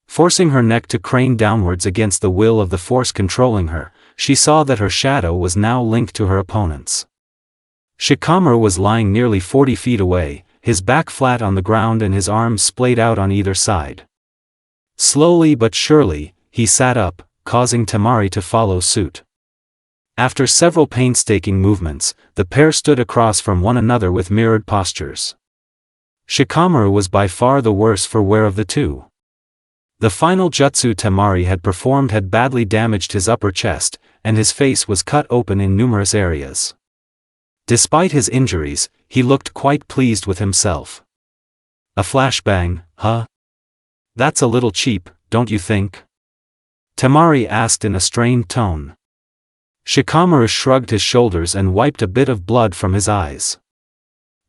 Forcing her neck to crane downwards against the will of the force controlling her, she saw that her shadow was now linked to her opponent's. Shikamaru was lying nearly 40 feet away, his back flat on the ground and his arms splayed out on either side. Slowly but surely, he sat up, causing Temari to follow suit. After several painstaking movements, the pair stood across from one another with mirrored postures. Shikamaru was by far the worse for wear of the two. The final jutsu Temari had performed had badly damaged his upper chest, and his face was cut open in numerous areas. Despite his injuries, he looked quite pleased with himself. A flashbang, huh? That's a little cheap, don't you think? Temari asked in a strained tone. Shikamaru shrugged his shoulders and wiped a bit of blood from his eyes.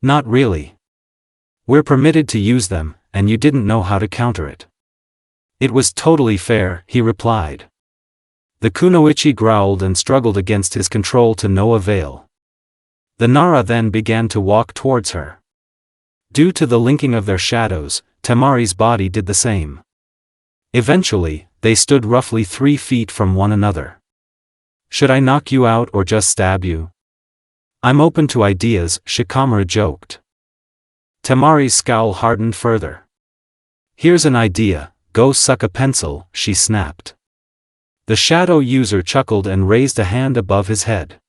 Not really. We're permitted to use them, and you didn't know how to counter it. It was totally fair, he replied. The kunoichi growled and struggled against his control to no avail. The Nara then began to walk towards her. Due to the linking of their shadows, Temari's body did the same. Eventually, they stood roughly 3 feet from one another. Should I knock you out or just stab you? I'm open to ideas, Shikamaru joked. Temari's scowl hardened further. Here's an idea, go suck a pencil, she snapped. The shadow user chuckled and raised a hand above his head.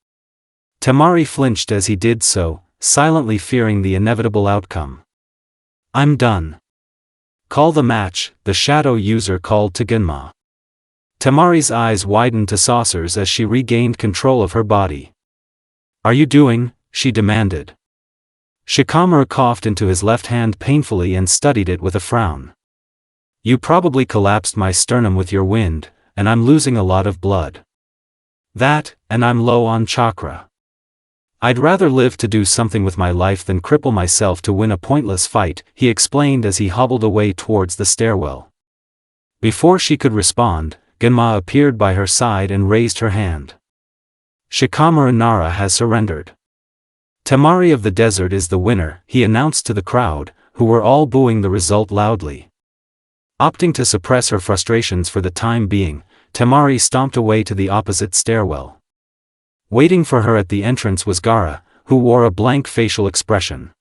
Temari flinched as he did so, silently fearing the inevitable outcome. I'm done. Call the match, the shadow user called to Genma. Temari's eyes widened to saucers as she regained control of her body. Are you doing? She demanded. Shikamaru coughed into his left hand painfully and studied it with a frown. You probably collapsed my sternum with your wind, and I'm losing a lot of blood. That, and I'm low on chakra. I'd rather live to do something with my life than cripple myself to win a pointless fight, he explained as he hobbled away towards the stairwell. Before she could respond, Genma appeared by her side and raised her hand. Shikamaru Nara has surrendered. Temari of the Desert is the winner, he announced to the crowd, who were all booing the result loudly. Opting to suppress her frustrations for the time being, Temari stomped away to the opposite stairwell. Waiting for her at the entrance was Gaara, who wore a blank facial expression.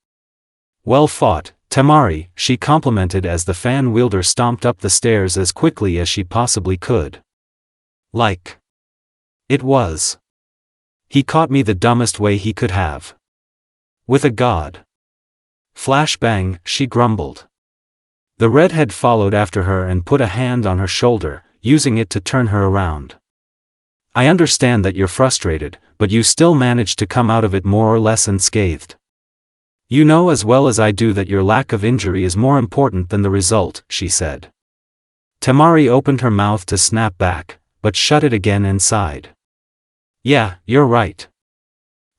Well fought, Temari, she complimented as the fan wielder stomped up the stairs as quickly as she possibly could. Like it was. He caught me the dumbest way he could have. With a god. Flashbang, she grumbled. The redhead followed after her and put a hand on her shoulder, using it to turn her around. I understand that you're frustrated, but you still managed to come out of it more or less unscathed. You know as well as I do that your lack of injury is more important than the result, she said. Temari opened her mouth to snap back, but shut it again and sighed. Yeah, you're right.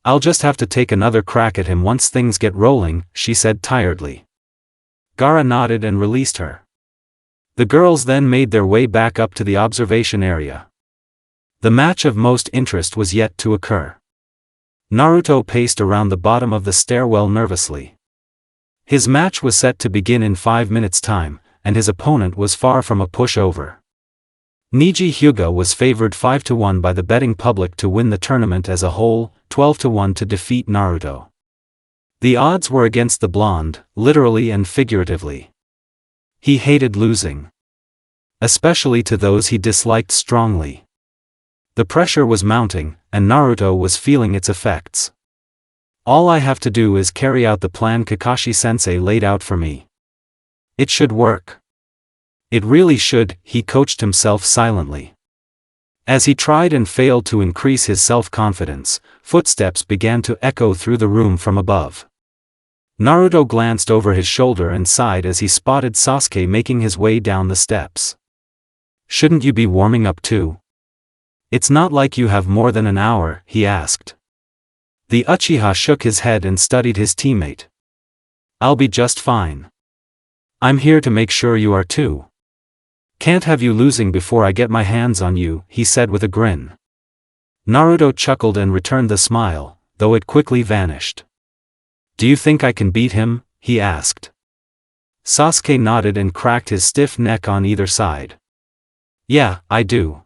I'll just have to take another crack at him once things get rolling, she said tiredly. Gaara nodded and released her. The girls then made their way back up to the observation area. The match of most interest was yet to occur. Naruto paced around the bottom of the stairwell nervously. His match was set to begin in 5 minutes' time, and his opponent was far from a pushover. Niji Hyuga was favored 5-1 by the betting public to win the tournament as a whole, 12-1 to defeat Naruto. The odds were against the blonde, literally and figuratively. He hated losing. Especially to those he disliked strongly. The pressure was mounting, and Naruto was feeling its effects. All I have to do is carry out the plan Kakashi-sensei laid out for me. It should work. It really should, he coached himself silently. As he tried and failed to increase his self-confidence, footsteps began to echo through the room from above. Naruto glanced over his shoulder and sighed as he spotted Sasuke making his way down the steps. Shouldn't you be warming up too? It's not like you have more than an hour, he asked. The Uchiha shook his head and studied his teammate. I'll be just fine. I'm here to make sure you are too. Can't have you losing before I get my hands on you, he said with a grin. Naruto chuckled and returned the smile, though it quickly vanished. Do you think I can beat him? He asked. Sasuke nodded and cracked his stiff neck on either side. Yeah, I do.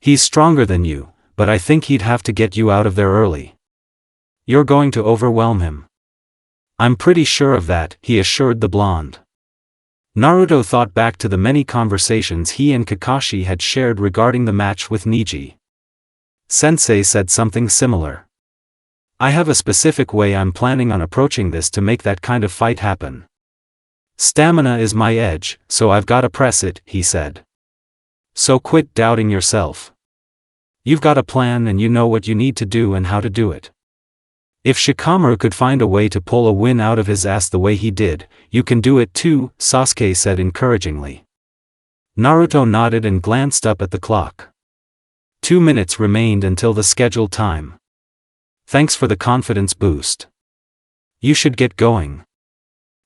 He's stronger than you, but I think he'd have to get you out of there early. You're going to overwhelm him. I'm pretty sure of that, he assured the blonde. Naruto thought back to the many conversations he and Kakashi had shared regarding the match with Niji. Sensei said something similar. I have a specific way I'm planning on approaching this to make that kind of fight happen. Stamina is my edge, so I've gotta press it, he said. So quit doubting yourself. You've got a plan and you know what you need to do and how to do it. If Shikamaru could find a way to pull a win out of his ass the way he did, you can do it too, Sasuke said encouragingly. Naruto nodded and glanced up at the clock. 2 minutes remained until the scheduled time. Thanks for the confidence boost. You should get going.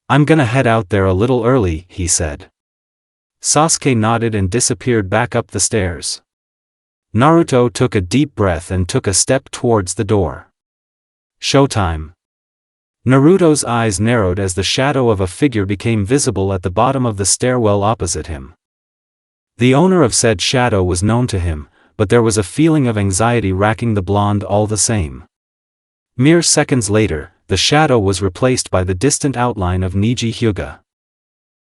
I'm gonna head out there a little early, he said. Sasuke nodded and disappeared back up the stairs. Naruto took a deep breath and took a step towards the door. Showtime. Naruto's eyes narrowed as the shadow of a figure became visible at the bottom of the stairwell opposite him. The owner of said shadow was known to him, but there was a feeling of anxiety racking the blonde all the same. Mere seconds later, the shadow was replaced by the distant outline of Niji Hyuga.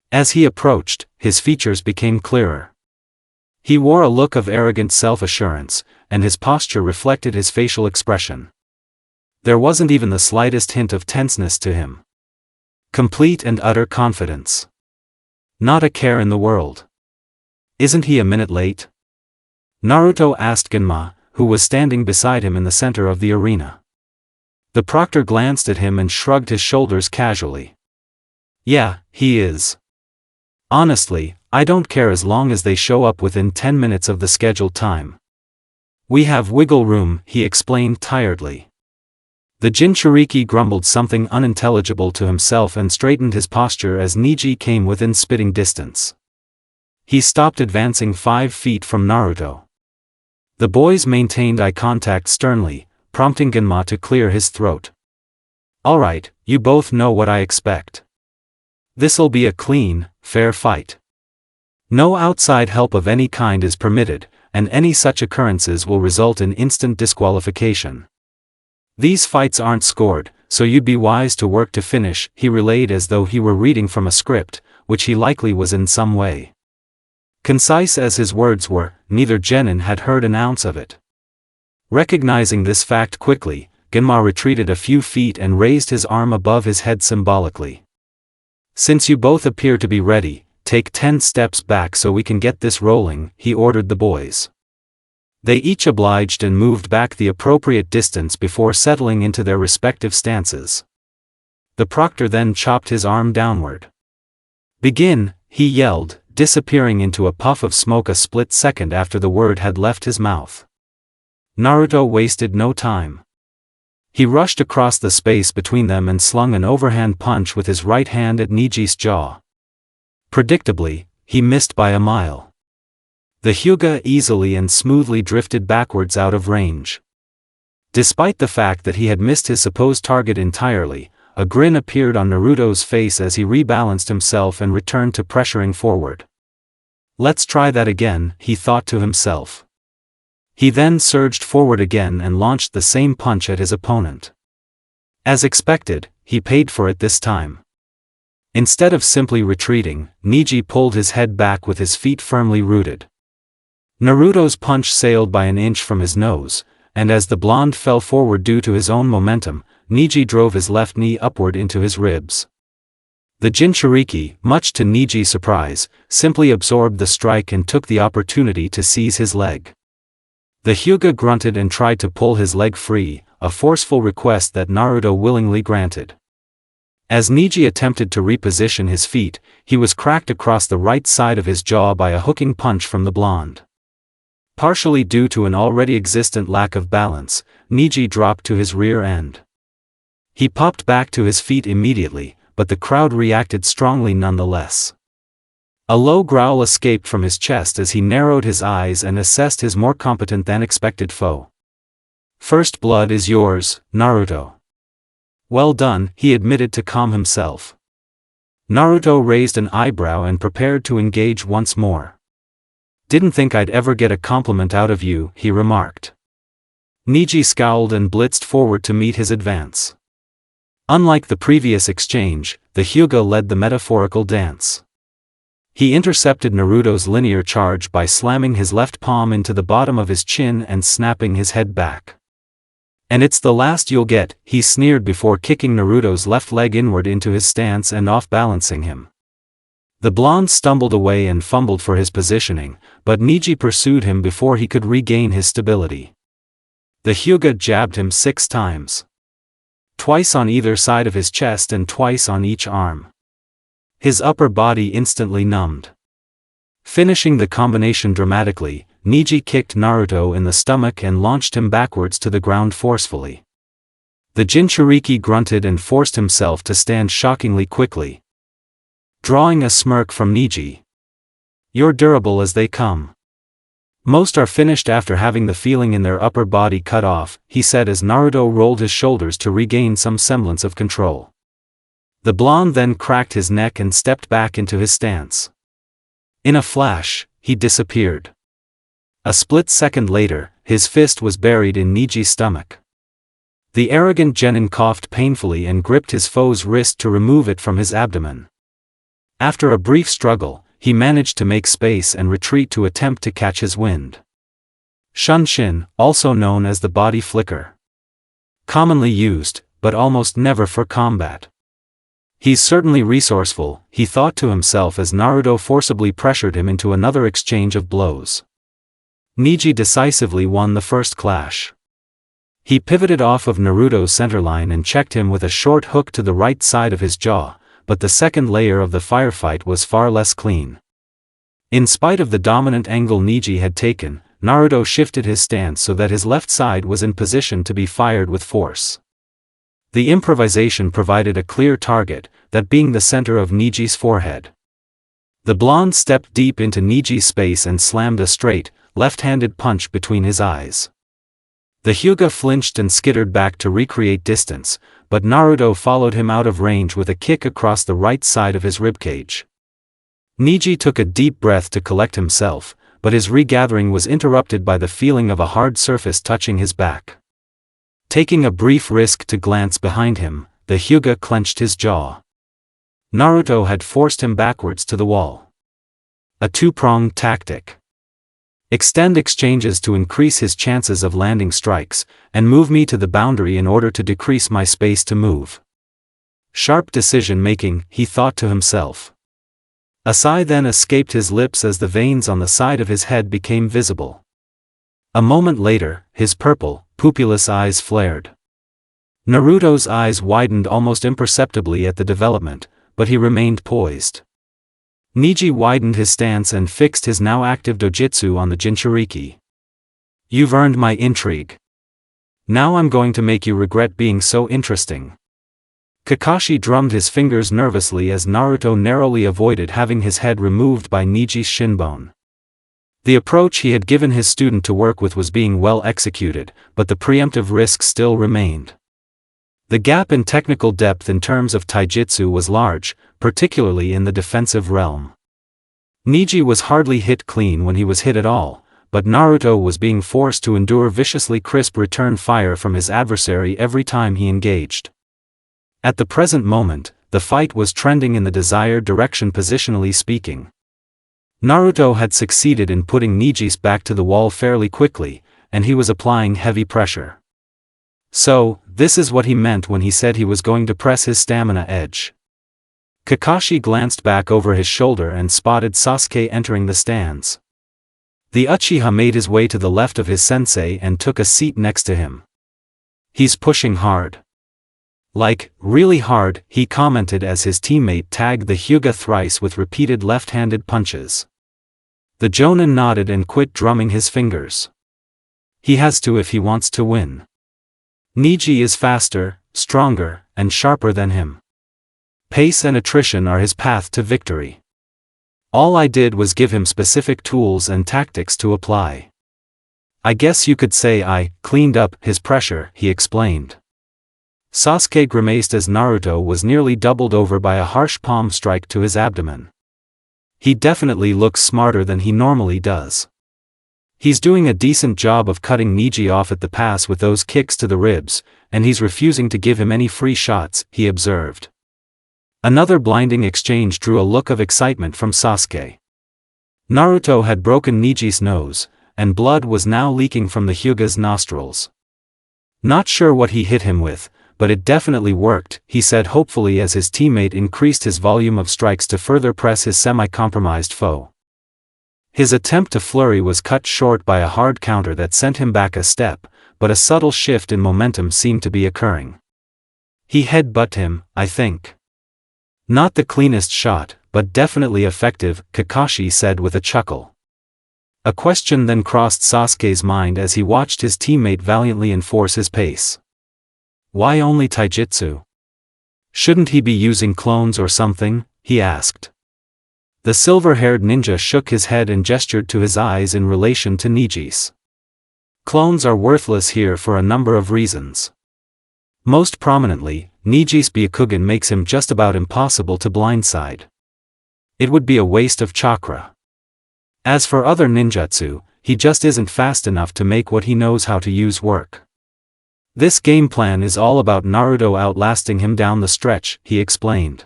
As he approached, his features became clearer. He wore a look of arrogant self-assurance, and his posture reflected his facial expression. There wasn't even the slightest hint of tenseness to him. Complete and utter confidence. Not a care in the world. Isn't he a minute late? Naruto asked Genma, who was standing beside him in the center of the arena. The proctor glanced at him and shrugged his shoulders casually. Yeah, he is. Honestly, I don't care as long as they show up within 10 minutes of the scheduled time. We have wiggle room, he explained tiredly. The Jinchuriki grumbled something unintelligible to himself and straightened his posture as Niji came within spitting distance. He stopped advancing 5 feet from Naruto. The boys maintained eye contact sternly, prompting Genma to clear his throat. Alright, you both know what I expect. This'll be a clean, fair fight. No outside help of any kind is permitted, and any such occurrences will result in instant disqualification. These fights aren't scored, so you'd be wise to work to finish, he relayed as though he were reading from a script, which he likely was in some way. Concise as his words were, neither genin had heard an ounce of it. Recognizing this fact quickly, Genma retreated a few feet and raised his arm above his head symbolically. Since you both appear to be ready, take 10 steps back so we can get this rolling, he ordered the boys. They each obliged and moved back the appropriate distance before settling into their respective stances. The proctor then chopped his arm downward. Begin, he yelled, disappearing into a puff of smoke a split second after the word had left his mouth. Naruto wasted no time. He rushed across the space between them and slung an overhand punch with his right hand at Niji's jaw. Predictably, he missed by a mile. The Hyuga easily and smoothly drifted backwards out of range. Despite the fact that he had missed his supposed target entirely, a grin appeared on Naruto's face as he rebalanced himself and returned to pressuring forward. Let's try that again, he thought to himself. He then surged forward again and launched the same punch at his opponent. As expected, he paid for it this time. Instead of simply retreating, Niji pulled his head back with his feet firmly rooted. Naruto's punch sailed by an inch from his nose, and as the blonde fell forward due to his own momentum, Niji drove his left knee upward into his ribs. The Jinchuriki, much to Niji's surprise, simply absorbed the strike and took the opportunity to seize his leg. The Hyuga grunted and tried to pull his leg free, a forceful request that Naruto willingly granted. As Niji attempted to reposition his feet, he was cracked across the right side of his jaw by a hooking punch from the blonde. Partially due to an already existent lack of balance, Niji dropped to his rear end. He popped back to his feet immediately, but the crowd reacted strongly nonetheless. A low growl escaped from his chest as he narrowed his eyes and assessed his more competent than expected foe. "First blood is yours, Naruto." "Well done," he admitted to calm himself. Naruto raised an eyebrow and prepared to engage once more. "Didn't think I'd ever get a compliment out of you," he remarked. Niji scowled and blitzed forward to meet his advance. Unlike the previous exchange, the Hyuga led the metaphorical dance. He intercepted Naruto's linear charge by slamming his left palm into the bottom of his chin and snapping his head back. "And it's the last you'll get," he sneered before kicking Naruto's left leg inward into his stance and off-balancing him. The blonde stumbled away and fumbled for his positioning, but Niji pursued him before he could regain his stability. The Hyuga jabbed him 6 times. Twice on either side of his chest and twice on each arm. His upper body instantly numbed. Finishing the combination dramatically, Niji kicked Naruto in the stomach and launched him backwards to the ground forcefully. The Jinchuriki grunted and forced himself to stand shockingly quickly. Drawing a smirk from Niji. "You're durable as they come. Most are finished after having the feeling in their upper body cut off," he said as Naruto rolled his shoulders to regain some semblance of control. The blonde then cracked his neck and stepped back into his stance. In a flash, he disappeared. A split second later, his fist was buried in Niji's stomach. The arrogant genin coughed painfully and gripped his foe's wrist to remove it from his abdomen. After a brief struggle, he managed to make space and retreat to attempt to catch his wind. Shunshin, also known as the body flicker. Commonly used, but almost never for combat. "He's certainly resourceful," he thought to himself as Naruto forcibly pressured him into another exchange of blows. Niji decisively won the first clash. He pivoted off of Naruto's centerline and checked him with a short hook to the right side of his jaw, but the second layer of the firefight was far less clean. In spite of the dominant angle Niji had taken, Naruto shifted his stance so that his left side was in position to be fired with force. The improvisation provided a clear target, that being the center of Niji's forehead. The blonde stepped deep into Niji's space and slammed a straight, left-handed punch between his eyes. The Hyuga flinched and skittered back to recreate distance, but Naruto followed him out of range with a kick across the right side of his ribcage. Niji took a deep breath to collect himself, but his regathering was interrupted by the feeling of a hard surface touching his back. Taking a brief risk to glance behind him, the Hyuga clenched his jaw. Naruto had forced him backwards to the wall. A two-pronged tactic. Extend exchanges to increase his chances of landing strikes, and move me to the boundary in order to decrease my space to move. Sharp decision-making, he thought to himself. A sigh then escaped his lips as the veins on the side of his head became visible. A moment later, his purple, pupilless eyes flared. Naruto's eyes widened almost imperceptibly at the development, but he remained poised. Niji widened his stance and fixed his now active dojutsu on the Jinchuriki. "You've earned my intrigue. Now I'm going to make you regret being so interesting." Kakashi drummed his fingers nervously as Naruto narrowly avoided having his head removed by Niji's shinbone. The approach he had given his student to work with was being well executed, but the preemptive risk still remained. The gap in technical depth in terms of taijutsu was large, particularly in the defensive realm. Niji was hardly hit clean when he was hit at all, but Naruto was being forced to endure viciously crisp return fire from his adversary every time he engaged. At the present moment, the fight was trending in the desired direction positionally speaking. Naruto had succeeded in putting Niji's back to the wall fairly quickly, and he was applying heavy pressure. So, this is what he meant when he said he was going to press his stamina edge. Kakashi glanced back over his shoulder and spotted Sasuke entering the stands. The Uchiha made his way to the left of his sensei and took a seat next to him. "He's pushing hard. Like, really hard," he commented as his teammate tagged the Hyuga thrice with repeated left-handed punches. The Jonin nodded and quit drumming his fingers. "He has to if he wants to win. Niji is faster, stronger, and sharper than him. Pace and attrition are his path to victory. All I did was give him specific tools and tactics to apply. I guess you could say I cleaned up his pressure," he explained. Sasuke grimaced as Naruto was nearly doubled over by a harsh palm strike to his abdomen. "He definitely looks smarter than he normally does. He's doing a decent job of cutting Niji off at the pass with those kicks to the ribs, and he's refusing to give him any free shots," he observed. Another blinding exchange drew a look of excitement from Sasuke. Naruto had broken Niji's nose, and blood was now leaking from the Hyuga's nostrils. "Not sure what he hit him with, but it definitely worked," he said hopefully as his teammate increased his volume of strikes to further press his semi-compromised foe. His attempt to flurry was cut short by a hard counter that sent him back a step, but a subtle shift in momentum seemed to be occurring. "He headbutted him, I think. Not the cleanest shot, but definitely effective," Kakashi said with a chuckle. A question then crossed Sasuke's mind as he watched his teammate valiantly enforce his pace. "Why only taijutsu? Shouldn't he be using clones or something?" he asked. The silver-haired ninja shook his head and gestured to his eyes in relation to Niji's. "Clones are worthless here for a number of reasons. Most prominently, Niji's Byakugan makes him just about impossible to blindside. It would be a waste of chakra. As for other ninjutsu, he just isn't fast enough to make what he knows how to use work. This game plan is all about Naruto outlasting him down the stretch," he explained.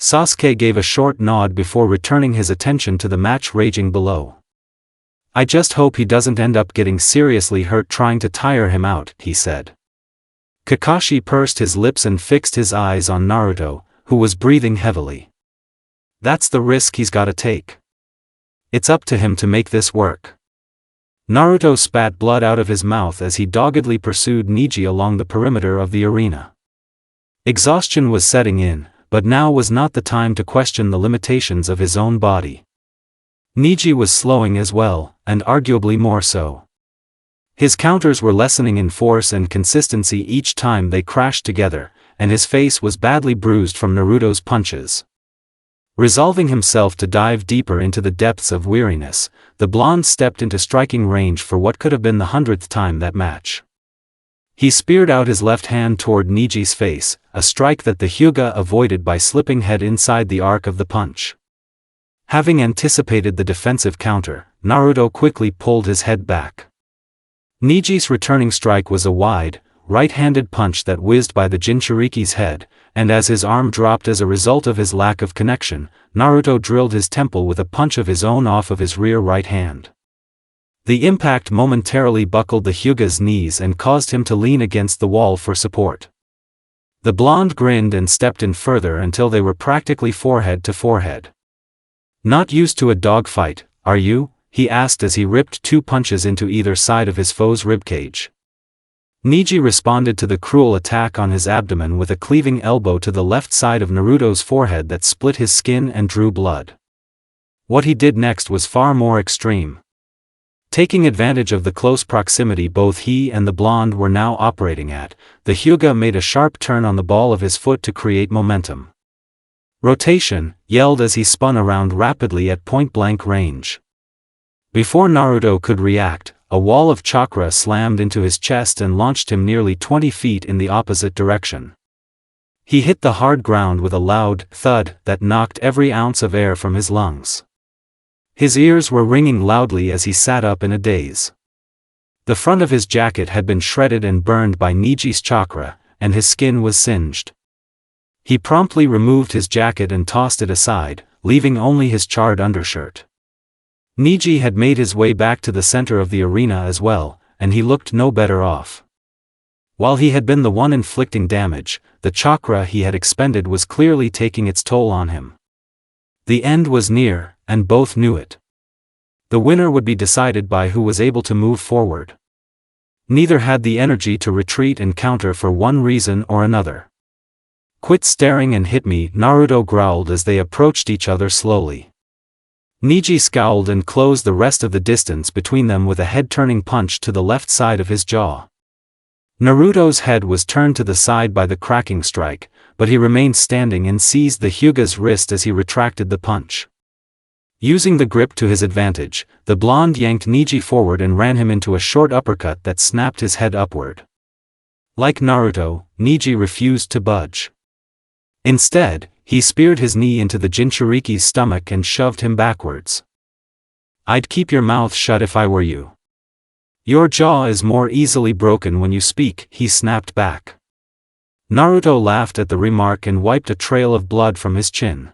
Sasuke gave a short nod before returning his attention to the match raging below. "I just hope he doesn't end up getting seriously hurt trying to tire him out," he said. Kakashi pursed his lips and fixed his eyes on Naruto, who was breathing heavily. "That's the risk he's gotta take. It's up to him to make this work." Naruto spat blood out of his mouth as he doggedly pursued Niji along the perimeter of the arena. Exhaustion was setting in, but now was not the time to question the limitations of his own body. Niji was slowing as well, and arguably more so. His counters were lessening in force and consistency each time they crashed together, and his face was badly bruised from Naruto's punches. Resolving himself to dive deeper into the depths of weariness, the blonde stepped into striking range for what could have been the 100th time that match. He speared out his left hand toward Niji's face, a strike that the Hyuga avoided by slipping head inside the arc of the punch. Having anticipated the defensive counter, Naruto quickly pulled his head back. Niji's returning strike was a wide, right-handed punch that whizzed by the Jinchuriki's head, and as his arm dropped as a result of his lack of connection, Naruto drilled his temple with a punch of his own off of his rear right hand. The impact momentarily buckled the Hyuga's knees and caused him to lean against the wall for support. The blonde grinned and stepped in further until they were practically forehead to forehead. "Not used to a dogfight, are you?" he asked as he ripped two punches into either side of his foe's ribcage. Niji responded to the cruel attack on his abdomen with a cleaving elbow to the left side of Naruto's forehead that split his skin and drew blood. What he did next was far more extreme. Taking advantage of the close proximity both he and the blonde were now operating at, the Hyuga made a sharp turn on the ball of his foot to create momentum. "Rotation," yelled as he spun around rapidly at point-blank range. Before Naruto could react, a wall of chakra slammed into his chest and launched him nearly 20 feet in the opposite direction. He hit the hard ground with a loud thud that knocked every ounce of air from his lungs. His ears were ringing loudly as he sat up in a daze. The front of his jacket had been shredded and burned by Niji's chakra, and his skin was singed. He promptly removed his jacket and tossed it aside, leaving only his charred undershirt. Niji had made his way back to the center of the arena as well, and he looked no better off. While he had been the one inflicting damage, the chakra he had expended was clearly taking its toll on him. The end was near, and both knew it. The winner would be decided by who was able to move forward. Neither had the energy to retreat and counter for one reason or another. "Quit staring and hit me," Naruto growled as they approached each other slowly. Niji scowled and closed the rest of the distance between them with a head-turning punch to the left side of his jaw. Naruto's head was turned to the side by the cracking strike, but he remained standing and seized the Hyuga's wrist as he retracted the punch. Using the grip to his advantage, the blonde yanked Niji forward and ran him into a short uppercut that snapped his head upward. Like Naruto, Niji refused to budge. Instead, he speared his knee into the Jinchuriki's stomach and shoved him backwards. "I'd keep your mouth shut if I were you. Your jaw is more easily broken when you speak," he snapped back. Naruto laughed at the remark and wiped a trail of blood from his chin.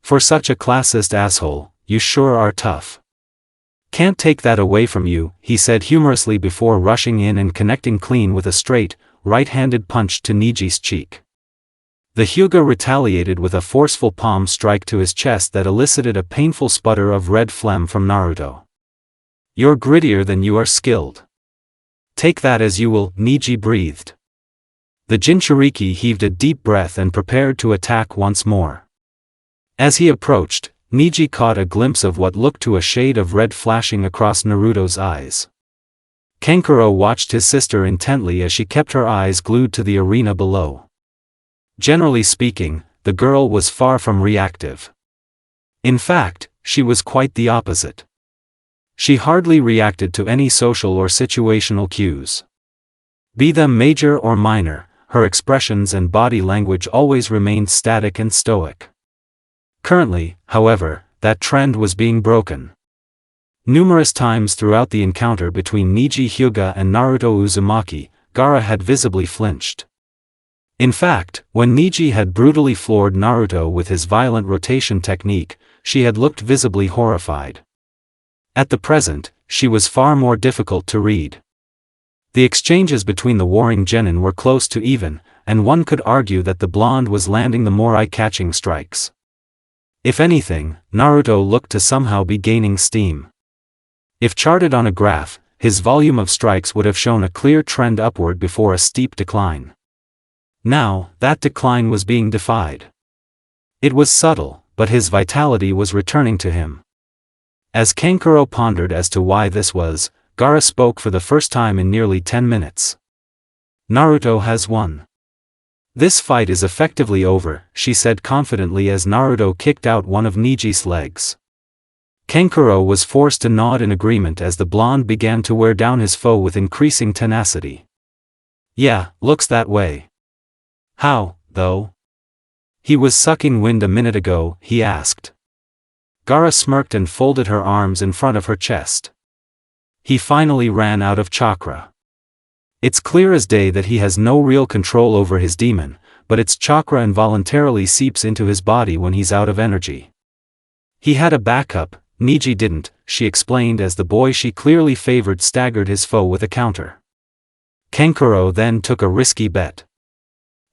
"For such a classist asshole, you sure are tough. Can't take that away from you," he said humorously before rushing in and connecting clean with a straight, right-handed punch to Niji's cheek. The Hyuga retaliated with a forceful palm strike to his chest that elicited a painful sputter of red phlegm from Naruto. "You're grittier than you are skilled. Take that as you will," Niji breathed. The Jinchuriki heaved a deep breath and prepared to attack once more. As he approached, Niji caught a glimpse of what looked to a shade of red flashing across Naruto's eyes. Kankuro watched his sister intently as she kept her eyes glued to the arena below. Generally speaking, the girl was far from reactive. In fact, she was quite the opposite. She hardly reacted to any social or situational cues. Be them major or minor, her expressions and body language always remained static and stoic. Currently, however, that trend was being broken. Numerous times throughout the encounter between Niji Hyuga and Naruto Uzumaki, Gaara had visibly flinched. In fact, when Niji had brutally floored Naruto with his violent rotation technique, she had looked visibly horrified. At the present, she was far more difficult to read. The exchanges between the warring genin were close to even, and one could argue that the blonde was landing the more eye-catching strikes. If anything, Naruto looked to somehow be gaining steam. If charted on a graph, his volume of strikes would have shown a clear trend upward before a steep decline. Now, that decline was being defied. It was subtle, but his vitality was returning to him. As Kankuro pondered as to why this was, Gaara spoke for the first time in nearly 10 minutes. "Naruto has won. This fight is effectively over," she said confidently as Naruto kicked out one of Niji's legs. Kankuro was forced to nod in agreement as the blonde began to wear down his foe with increasing tenacity. "Yeah, looks that way. How, though? He was sucking wind a minute ago," he asked. Gaara smirked and folded her arms in front of her chest. "He finally ran out of chakra. It's clear as day that he has no real control over his demon, but its chakra involuntarily seeps into his body when he's out of energy. He had a backup, Niji didn't," she explained as the boy she clearly favored staggered his foe with a counter. Kankuro then took a risky bet.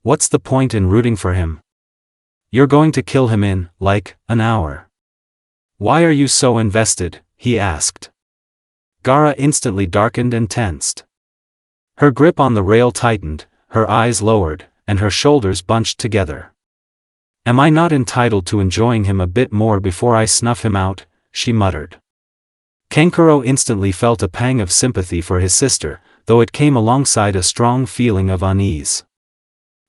"What's the point in rooting for him? You're going to kill him in, like, an hour. Why are you so invested?" he asked. Gaara instantly darkened and tensed. Her grip on the rail tightened, her eyes lowered, and her shoulders bunched together. "Am I not entitled to enjoying him a bit more before I snuff him out?" she muttered. Kankuro instantly felt a pang of sympathy for his sister, though it came alongside a strong feeling of unease.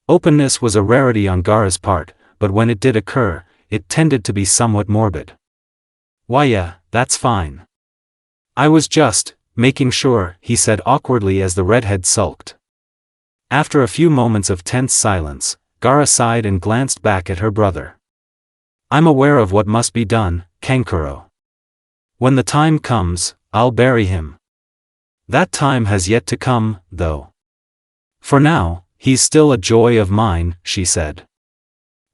Openness was a rarity on Gaara's part, but when it did occur, it tended to be somewhat morbid. "Why yeah, that's fine. I was just making sure," he said awkwardly as the redhead sulked. After a few moments of tense silence, Gaara sighed and glanced back at her brother. "I'm aware of what must be done, Kankuro. When the time comes, I'll bury him. That time has yet to come, though. For now, he's still a joy of mine, she said.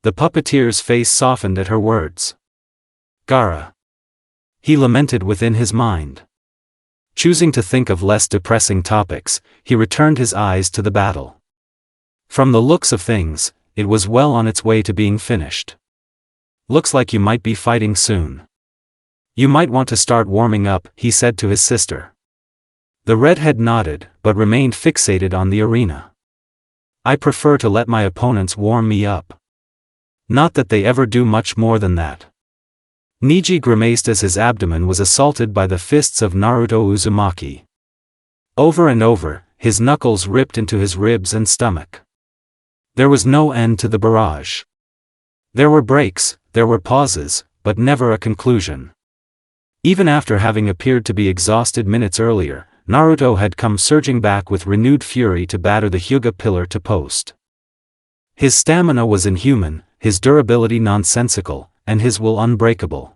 The puppeteer's face softened at her words. Gaara. He lamented within his mind. Choosing to think of less depressing topics, he returned his eyes to the battle. From the looks of things, it was well on its way to being finished. Looks like you might be fighting soon. You might want to start warming up, he said to his sister. The redhead nodded, but remained fixated on the arena. I prefer to let my opponents warm me up. Not that they ever do much more than that. Neji grimaced as his abdomen was assaulted by the fists of Naruto Uzumaki. Over and over, his knuckles ripped into his ribs and stomach. There was no end to the barrage. There were breaks, there were pauses, but never a conclusion. Even after having appeared to be exhausted minutes earlier, Naruto had come surging back with renewed fury to batter the Hyuga pillar to post. His stamina was inhuman, his durability nonsensical, and his will unbreakable.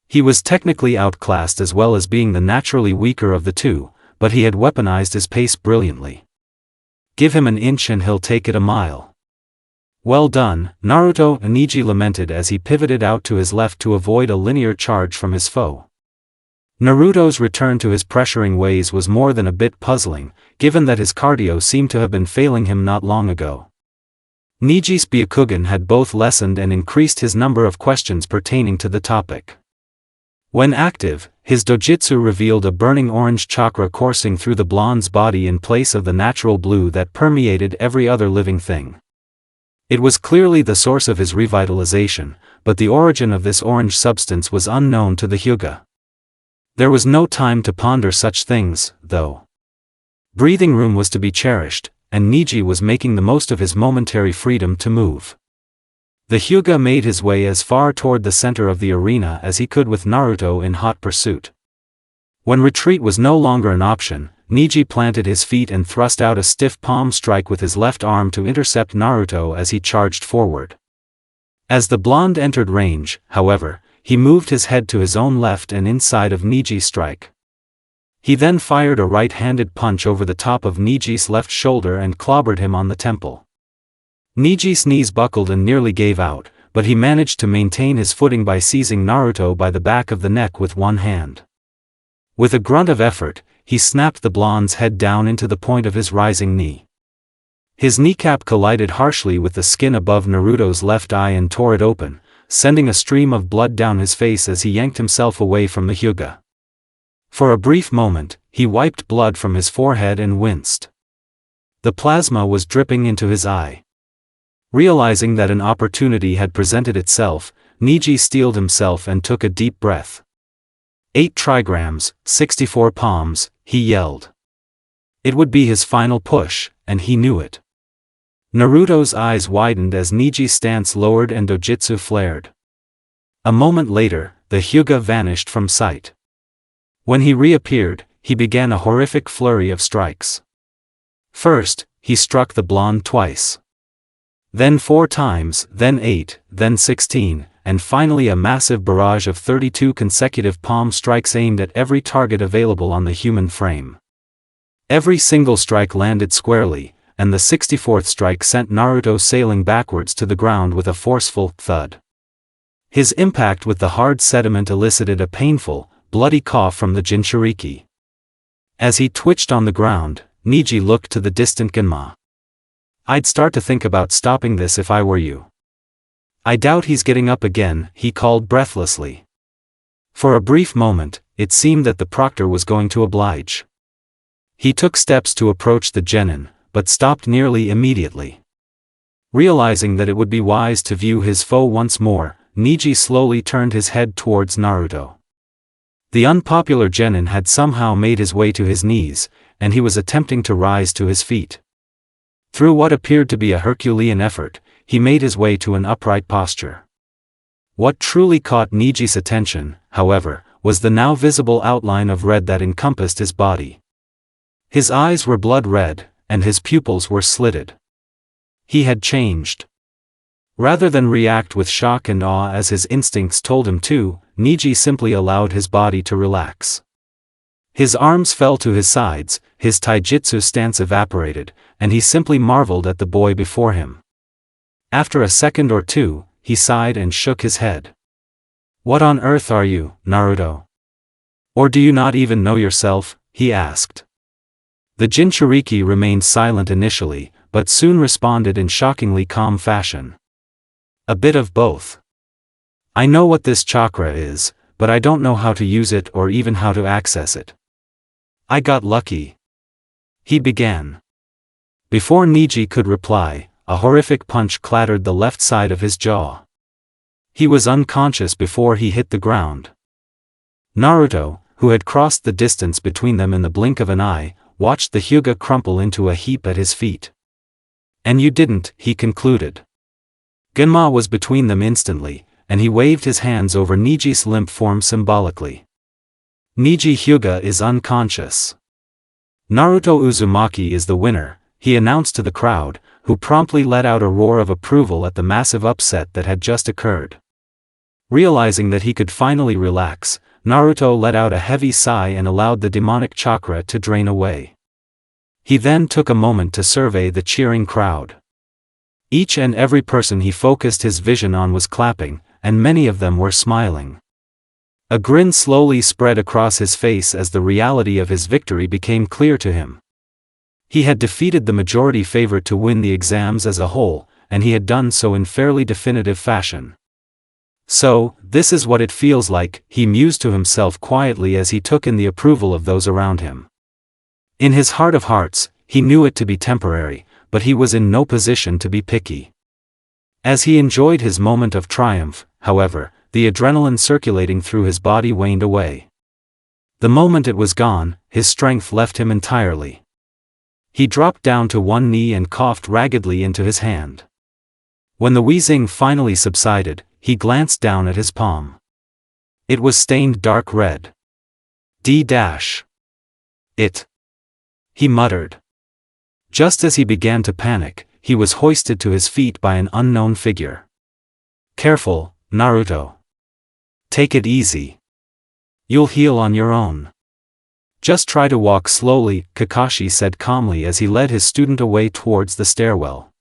He was technically outclassed as well as being the naturally weaker of the two, but he had weaponized his pace brilliantly. Give him an inch and he'll take it a mile. Well done, Naruto, Neji lamented as he pivoted out to his left to avoid a linear charge from his foe. Naruto's return to his pressuring ways was more than a bit puzzling, given that his cardio seemed to have been failing him not long ago. Neji's Byakugan had both lessened and increased his number of questions pertaining to the topic. When active, his dojutsu revealed a burning orange chakra coursing through the blonde's body in place of the natural blue that permeated every other living thing. It was clearly the source of his revitalization, but the origin of this orange substance was unknown to the Hyuga. There was no time to ponder such things, though. Breathing room was to be cherished, and Neji was making the most of his momentary freedom to move. The Hyuga made his way as far toward the center of the arena as he could with Naruto in hot pursuit. When retreat was no longer an option, Neji planted his feet and thrust out a stiff palm strike with his left arm to intercept Naruto as he charged forward. As the blonde entered range, however, he moved his head to his own left and inside of Neji's strike. He then fired a right-handed punch over the top of Neji's left shoulder and clobbered him on the temple. Neji's knees buckled and nearly gave out, but he managed to maintain his footing by seizing Naruto by the back of the neck with one hand. With a grunt of effort, he snapped the blonde's head down into the point of his rising knee. His kneecap collided harshly with the skin above Naruto's left eye and tore it open, sending a stream of blood down his face as he yanked himself away from the Hyuga. For a brief moment, he wiped blood from his forehead and winced. The plasma was dripping into his eye. Realizing that an opportunity had presented itself, Neji steeled himself and took a deep breath. 8 trigrams, 64 palms, he yelled. It would be his final push, and he knew it. Naruto's eyes widened as Neji's stance lowered and dojutsu flared. A moment later, the Hyuga vanished from sight. When he reappeared, he began a horrific flurry of strikes. First, he struck the blonde twice. Then 4 times, then 8, then 16, and finally a massive barrage of 32 consecutive palm strikes aimed at every target available on the human frame. Every single strike landed squarely, and the 64th strike sent Naruto sailing backwards to the ground with a forceful thud. His impact with the hard sediment elicited a painful, bloody cough from the Jinchuriki. As he twitched on the ground, Neji looked to the distant Genma. I'd start to think about stopping this if I were you. I doubt he's getting up again, he called breathlessly. For a brief moment, it seemed that the proctor was going to oblige. He took steps to approach the genin, but stopped nearly immediately. Realizing that it would be wise to view his foe once more, Neji slowly turned his head towards Naruto. The unpopular genin had somehow made his way to his knees, and he was attempting to rise to his feet. Through what appeared to be a Herculean effort, he made his way to an upright posture. What truly caught Neji's attention, however, was the now visible outline of red that encompassed his body. His eyes were blood red, and his pupils were slitted. He had changed. Rather than react with shock and awe as his instincts told him to, Niji simply allowed his body to relax. His arms fell to his sides, his taijutsu stance evaporated, and he simply marveled at the boy before him. After a second or two, he sighed and shook his head. "What on earth are you, Naruto? Or do you not even know yourself?" he asked. The Jinchuriki remained silent initially, but soon responded in shockingly calm fashion. "A bit of both. I know what this chakra is, but I don't know how to use it or even how to access it. I got lucky," he began. Before Niji could reply, a horrific punch clattered the left side of his jaw. He was unconscious before he hit the ground. Naruto, who had crossed the distance between them in the blink of an eye, watched the Hyuga crumple into a heap at his feet. "And you didn't," he concluded. Genma was between them instantly, and he waved his hands over Niji's limp form symbolically. "Niji Hyuga is unconscious. Naruto Uzumaki is the winner," he announced to the crowd, who promptly let out a roar of approval at the massive upset that had just occurred. Realizing that he could finally relax, Naruto let out a heavy sigh and allowed the demonic chakra to drain away. He then took a moment to survey the cheering crowd. Each and every person he focused his vision on was clapping, and many of them were smiling. A grin slowly spread across his face as the reality of his victory became clear to him. He had defeated the majority favorite to win the exams as a whole, and he had done so in fairly definitive fashion. "So, this is what it feels like," he mused to himself quietly as he took in the approval of those around him. In his heart of hearts, he knew it to be temporary, but he was in no position to be picky. As he enjoyed his moment of triumph, however, the adrenaline circulating through his body waned away. The moment it was gone, his strength left him entirely. He dropped down to one knee and coughed raggedly into his hand. When the wheezing finally subsided, he glanced down at his palm. It was stained dark red. It. He muttered. Just as he began to panic, he was hoisted to his feet by an unknown figure. "Careful, Naruto. Take it easy. You'll heal on your own. Just try to walk slowly," Kakashi said calmly as he led his student away towards the stairwell.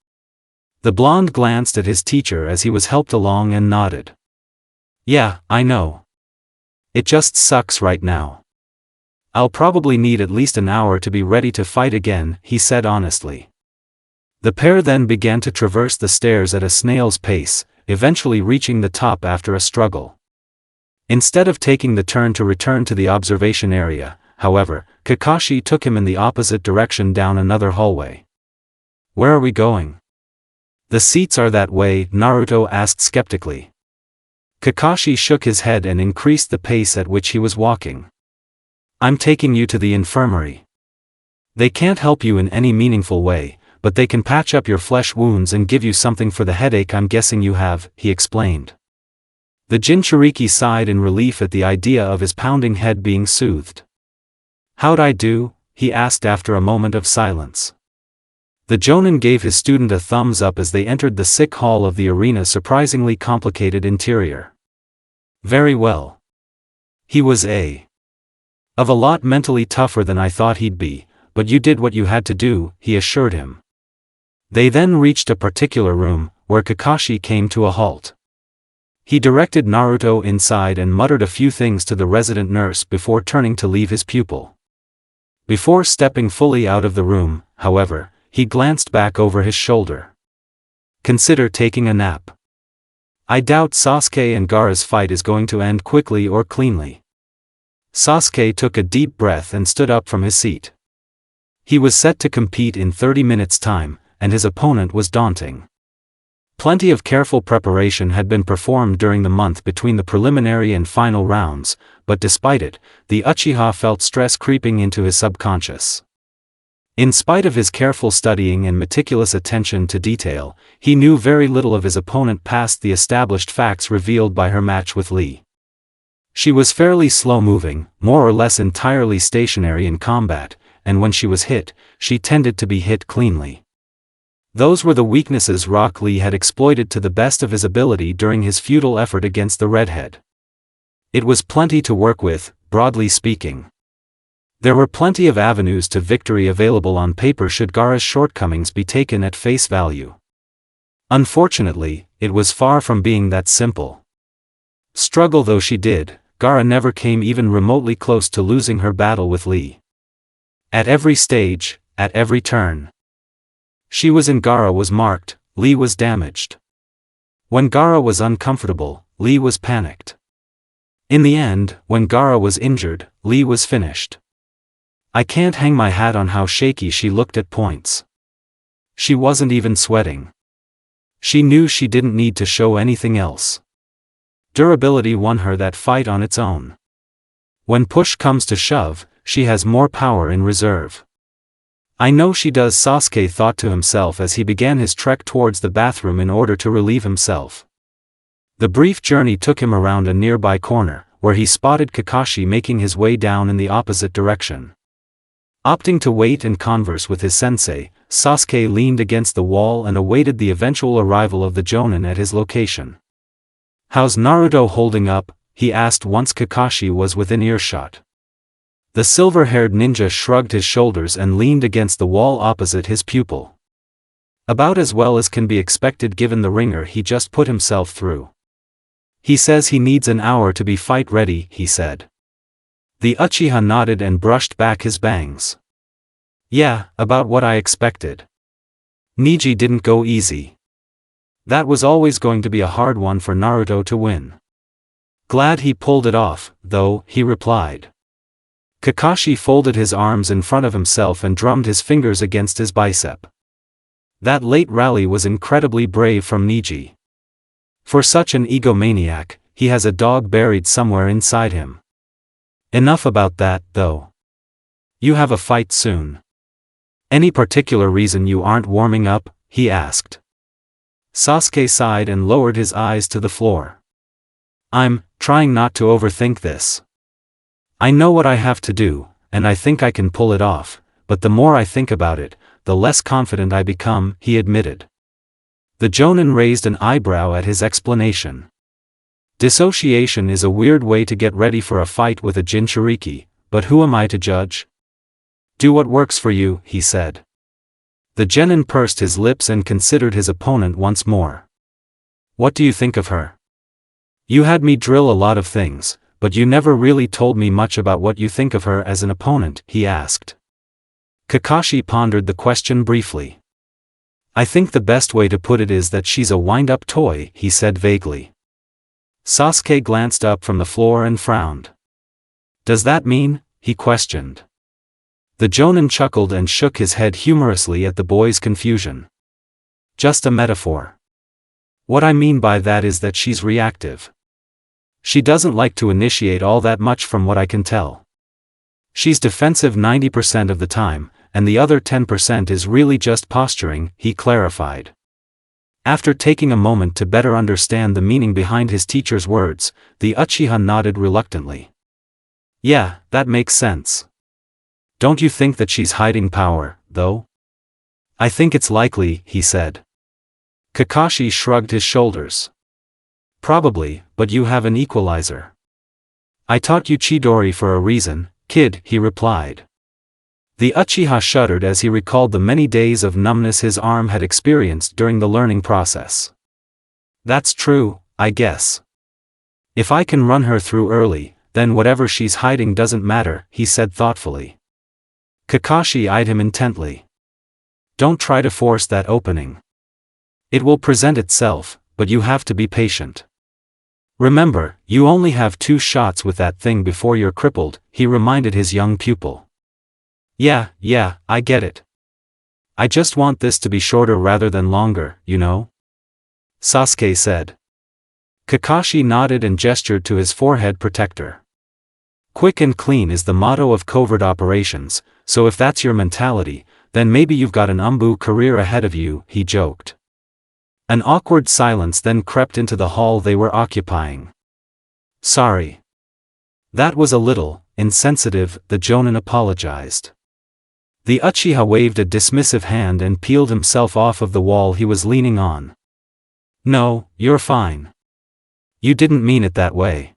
The blonde glanced at his teacher as he was helped along and nodded. "Yeah, I know. It just sucks right now. I'll probably need at least an hour to be ready to fight again," he said honestly. The pair then began to traverse the stairs at a snail's pace, eventually reaching the top after a struggle. Instead of taking the turn to return to the observation area, however, Kakashi took him in the opposite direction down another hallway. "Where are we going?" "The seats are that way," Naruto asked skeptically. Kakashi shook his head and increased the pace at which he was walking. "I'm taking you to the infirmary. They can't help you in any meaningful way, but they can patch up your flesh wounds and give you something for the headache I'm guessing you have," he explained. The Jinchuriki sighed in relief at the idea of his pounding head being soothed. "How'd I do?" he asked after a moment of silence. The Jonin gave his student a thumbs up as they entered the sick hall of the arena's surprisingly complicated interior. "Very well. He was of a lot mentally tougher than I thought he'd be, but you did what you had to do," he assured him. They then reached a particular room, where Kakashi came to a halt. He directed Naruto inside and muttered a few things to the resident nurse before turning to leave his pupil. Before stepping fully out of the room, however, he glanced back over his shoulder. "Consider taking a nap. I doubt Sasuke and Gaara's fight is going to end quickly or cleanly." Sasuke took a deep breath and stood up from his seat. He was set to compete in 30 minutes' time, and his opponent was daunting. Plenty of careful preparation had been performed during the month between the preliminary and final rounds, but despite it, the Uchiha felt stress creeping into his subconscious. In spite of his careful studying and meticulous attention to detail, he knew very little of his opponent past the established facts revealed by her match with Lee. She was fairly slow-moving, more or less entirely stationary in combat, and when she was hit, she tended to be hit cleanly. Those were the weaknesses Rock Lee had exploited to the best of his ability during his futile effort against the redhead. It was plenty to work with, broadly speaking. There were plenty of avenues to victory available on paper should Gaara's shortcomings be taken at face value. Unfortunately, it was far from being that simple. Struggle though she did, Gaara never came even remotely close to losing her battle with Lee. At every stage, at every turn. She was in, Gaara was marked, Lee was damaged. When Gaara was uncomfortable, Lee was panicked. In the end, when Gaara was injured, Lee was finished. I can't hang my hat on how shaky she looked at points. She wasn't even sweating. She knew she didn't need to show anything else. Durability won her that fight on its own. When push comes to shove, she has more power in reserve. I know she does, Sasuke thought to himself as he began his trek towards the bathroom in order to relieve himself. The brief journey took him around a nearby corner, where he spotted Kakashi making his way down in the opposite direction. Opting to wait and converse with his sensei, Sasuke leaned against the wall and awaited the eventual arrival of the Jonin at his location. "How's Naruto holding up?" he asked once Kakashi was within earshot. The silver-haired ninja shrugged his shoulders and leaned against the wall opposite his pupil. "About as well as can be expected given the ringer he just put himself through. He says he needs an hour to be fight ready," he said. The Uchiha nodded and brushed back his bangs. "Yeah, about what I expected. Neji didn't go easy. That was always going to be a hard one for Naruto to win. Glad he pulled it off, though," he replied. Kakashi folded his arms in front of himself and drummed his fingers against his bicep. That late rally was incredibly brave from Neji. For such an egomaniac, he has a dog buried somewhere inside him. Enough about that, though. You have a fight soon. Any particular reason you aren't warming up? He asked. Sasuke sighed and lowered his eyes to the floor. I'm trying not to overthink this. I know what I have to do, and I think I can pull it off, but the more I think about it, the less confident I become, he admitted. The Jonin raised an eyebrow at his explanation. Dissociation is a weird way to get ready for a fight with a Jinchuriki, but who am I to judge? Do what works for you, he said. The genin pursed his lips and considered his opponent once more. What do you think of her? You had me drill a lot of things, but you never really told me much about what you think of her as an opponent, he asked. Kakashi pondered the question briefly. I think the best way to put it is that she's a wind-up toy, he said vaguely. Sasuke glanced up from the floor and frowned. Does that mean? He questioned. The Jonin chuckled and shook his head humorously at the boy's confusion. Just a metaphor. What I mean by that is that she's reactive. She doesn't like to initiate all that much from what I can tell. She's defensive 90% of the time, and the other 10% is really just posturing, he clarified. After taking a moment to better understand the meaning behind his teacher's words, the Uchiha nodded reluctantly. Yeah, that makes sense. Don't you think that she's hiding power, though? I think it's likely, he said. Kakashi shrugged his shoulders. Probably, but you have an equalizer. I taught you Chidori for a reason, kid, he replied. The Uchiha shuddered as he recalled the many days of numbness his arm had experienced during the learning process. That's true, I guess. If I can run her through early, then whatever she's hiding doesn't matter, he said thoughtfully. Kakashi eyed him intently. Don't try to force that opening. It will present itself, but you have to be patient. Remember, you only have 2 shots with that thing before you're crippled, he reminded his young pupil. Yeah, I get it. I just want this to be shorter rather than longer, you know? Sasuke said. Kakashi nodded and gestured to his forehead protector. Quick and clean is the motto of covert operations, so if that's your mentality, then maybe you've got an umbu career ahead of you, he joked. An awkward silence then crept into the hall they were occupying. Sorry. That was a little insensitive, the Jonin apologized. The Uchiha waved a dismissive hand and peeled himself off of the wall he was leaning on. No, you're fine. You didn't mean it that way.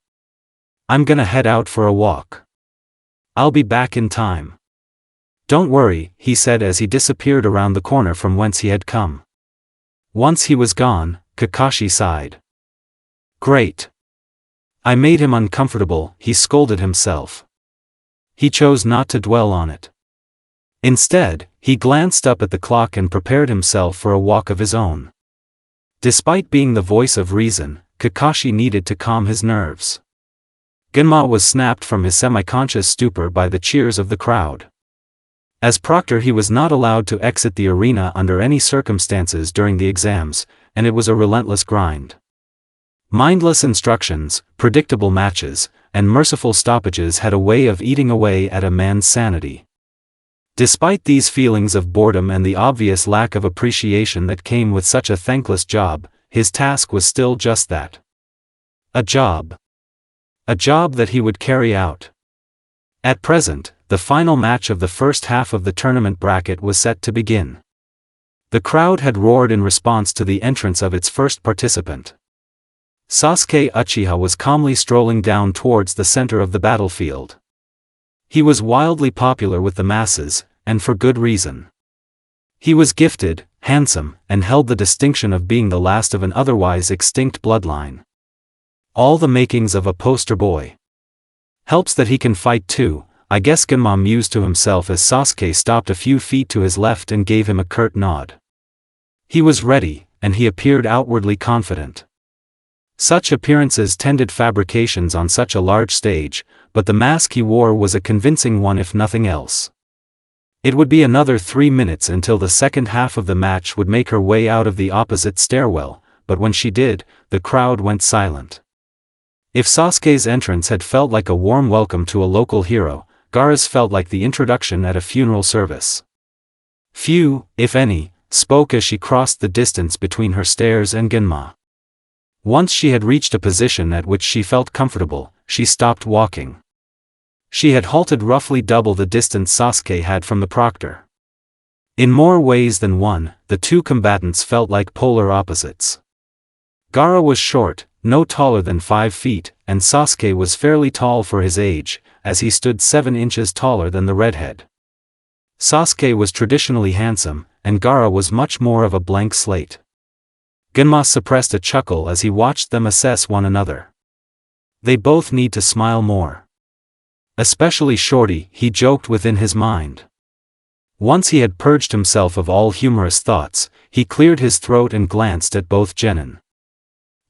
I'm gonna head out for a walk. I'll be back in time. Don't worry, he said as he disappeared around the corner from whence he had come. Once he was gone, Kakashi sighed. Great. I made him uncomfortable, he scolded himself. He chose not to dwell on it. Instead, he glanced up at the clock and prepared himself for a walk of his own. Despite being the voice of reason, Kakashi needed to calm his nerves. Genma was snapped from his semi-conscious stupor by the cheers of the crowd. As proctor, he was not allowed to exit the arena under any circumstances during the exams, and it was a relentless grind. Mindless instructions, predictable matches, and merciful stoppages had a way of eating away at a man's sanity. Despite these feelings of boredom and the obvious lack of appreciation that came with such a thankless job, his task was still just that. A job. A job that he would carry out. At present, the final match of the first half of the tournament bracket was set to begin. The crowd had roared in response to the entrance of its first participant. Sasuke Uchiha was calmly strolling down towards the center of the battlefield. He was wildly popular with the masses, and for good reason. He was gifted, handsome, and held the distinction of being the last of an otherwise extinct bloodline. All the makings of a poster boy. Helps that he can fight too, I guess, Genma mused to himself as Sasuke stopped a few feet to his left and gave him a curt nod. He was ready, and he appeared outwardly confident. Such appearances tended fabrications on such a large stage, but the mask he wore was a convincing one if nothing else. It would be another 3 minutes until the second half of the match would make her way out of the opposite stairwell, but when she did, the crowd went silent. If Sasuke's entrance had felt like a warm welcome to a local hero, Gaara's felt like the introduction at a funeral service. Few, if any, spoke as she crossed the distance between her stairs and Genma. Once she had reached a position at which she felt comfortable, she stopped walking. She had halted roughly double the distance Sasuke had from the proctor. In more ways than one, the two combatants felt like polar opposites. Gaara was short, no taller than 5 feet, and Sasuke was fairly tall for his age, as he stood 7 inches taller than the redhead. Sasuke was traditionally handsome, and Gaara was much more of a blank slate. Genma suppressed a chuckle as he watched them assess one another. They both need to smile more. Especially Shorty, he joked within his mind. Once he had purged himself of all humorous thoughts, he cleared his throat and glanced at both genin.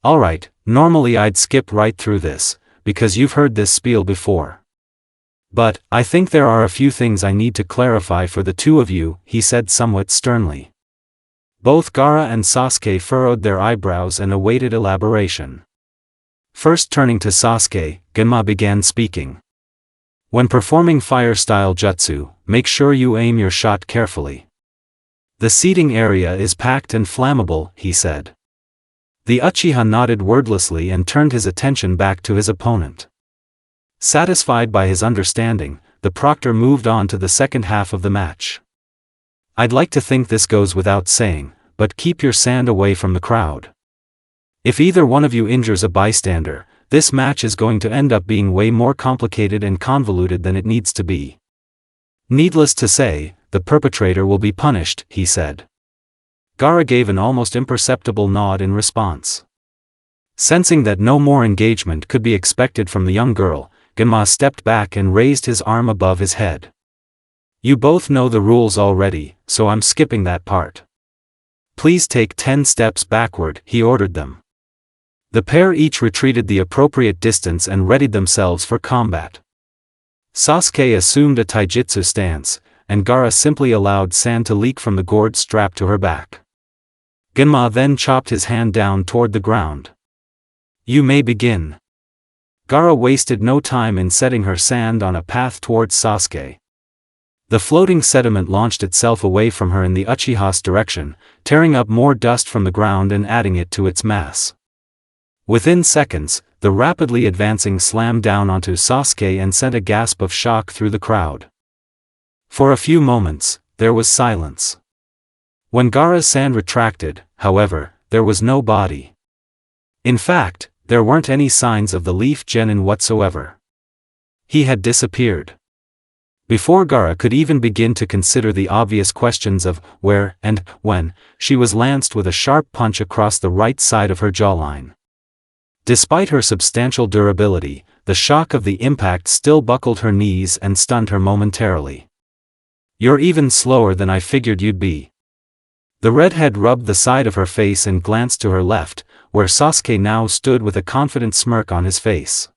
Alright, normally I'd skip right through this, because you've heard this spiel before. But, I think there are a few things I need to clarify for the two of you, he said somewhat sternly. Both Gaara and Sasuke furrowed their eyebrows and awaited elaboration. First, turning to Sasuke, Genma began speaking. When performing fire-style jutsu, make sure you aim your shot carefully. The seating area is packed and flammable, he said. The Uchiha nodded wordlessly and turned his attention back to his opponent. Satisfied by his understanding, the proctor moved on to the second half of the match. I'd like to think this goes without saying, but keep your sand away from the crowd. If either one of you injures a bystander, this match is going to end up being way more complicated and convoluted than it needs to be. Needless to say, the perpetrator will be punished, he said. Gaara gave an almost imperceptible nod in response. Sensing that no more engagement could be expected from the young girl, Genma stepped back and raised his arm above his head. You both know the rules already, so I'm skipping that part. Please take 10 steps backward, he ordered them. The pair each retreated the appropriate distance and readied themselves for combat. Sasuke assumed a taijutsu stance, and Gaara simply allowed sand to leak from the gourd strapped to her back. Genma then chopped his hand down toward the ground. You may begin. Gaara wasted no time in setting her sand on a path towards Sasuke. The floating sediment launched itself away from her in the Uchiha's direction, tearing up more dust from the ground and adding it to its mass. Within seconds, the rapidly advancing slammed down onto Sasuke and sent a gasp of shock through the crowd. For a few moments, there was silence. When Gaara's sand retracted, however, there was no body. In fact, there weren't any signs of the leaf genin whatsoever. He had disappeared. Before Gaara could even begin to consider the obvious questions of where and when, she was lanced with a sharp punch across the right side of her jawline. Despite her substantial durability, the shock of the impact still buckled her knees and stunned her momentarily. "You're even slower than I figured you'd be." The redhead rubbed the side of her face and glanced to her left, where Sasuke now stood with a confident smirk on his face.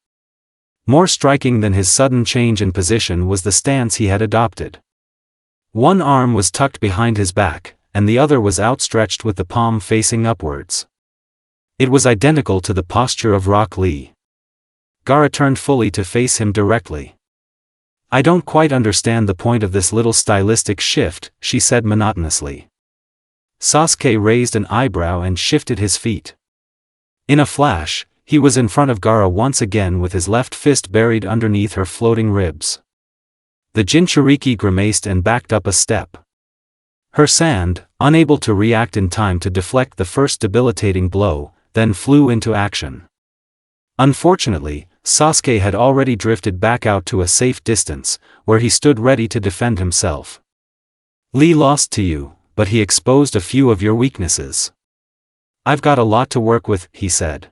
More striking than his sudden change in position was the stance he had adopted. One arm was tucked behind his back, and the other was outstretched with the palm facing upwards. It was identical to the posture of Rock Lee. Gaara turned fully to face him directly. "I don't quite understand the point of this little stylistic shift," she said monotonously. Sasuke raised an eyebrow and shifted his feet. In a flash, he was in front of Gaara once again with his left fist buried underneath her floating ribs. The Jinchuriki grimaced and backed up a step. Her sand, unable to react in time to deflect the first debilitating blow, then flew into action. Unfortunately, Sasuke had already drifted back out to a safe distance, where he stood ready to defend himself. "Lee lost to you, but he exposed a few of your weaknesses. I've got a lot to work with," he said.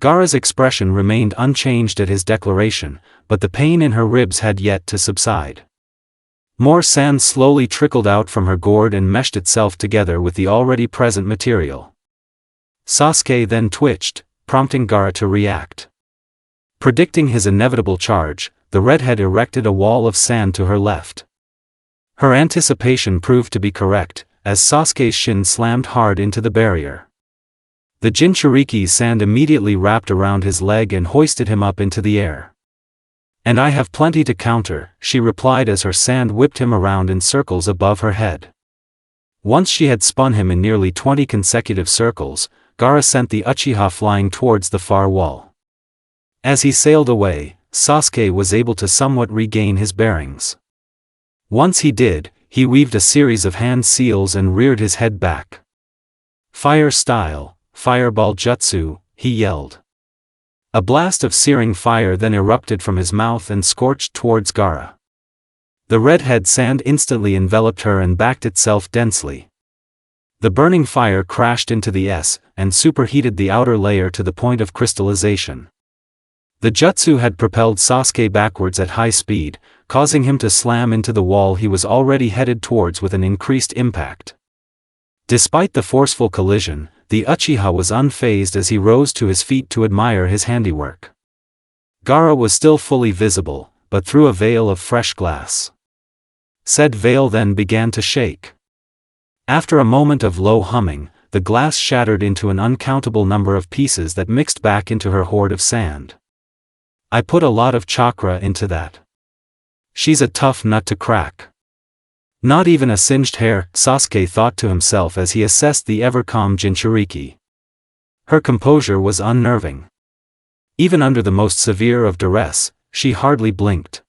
Gaara's expression remained unchanged at his declaration, but the pain in her ribs had yet to subside. More sand slowly trickled out from her gourd and meshed itself together with the already present material. Sasuke then twitched, prompting Gaara to react. Predicting his inevitable charge, the redhead erected a wall of sand to her left. Her anticipation proved to be correct, as Sasuke's shin slammed hard into the barrier. The Jinchuriki's sand immediately wrapped around his leg and hoisted him up into the air. "And I have plenty to counter," she replied as her sand whipped him around in circles above her head. Once she had spun him in nearly 20 consecutive circles, Gaara sent the Uchiha flying towards the far wall. As he sailed away, Sasuke was able to somewhat regain his bearings. Once he did, he weaved a series of hand seals and reared his head back. "Fire style, fireball jutsu," he yelled. A blast of searing fire then erupted from his mouth and scorched towards Gaara. The redhead sand instantly enveloped her and backed itself densely. The burning fire crashed into the S, and superheated the outer layer to the point of crystallization. The jutsu had propelled Sasuke backwards at high speed, causing him to slam into the wall he was already headed towards with an increased impact. Despite the forceful collision, the Uchiha was unfazed as he rose to his feet to admire his handiwork. Gaara was still fully visible, but through a veil of fresh glass. Said veil then began to shake. After a moment of low humming, the glass shattered into an uncountable number of pieces that mixed back into her hoard of sand. "I put a lot of chakra into that. She's a tough nut to crack." Not even a singed hair, Sasuke thought to himself as he assessed the ever-calm Jinchuriki. Her composure was unnerving. Even under the most severe of duress, she hardly blinked.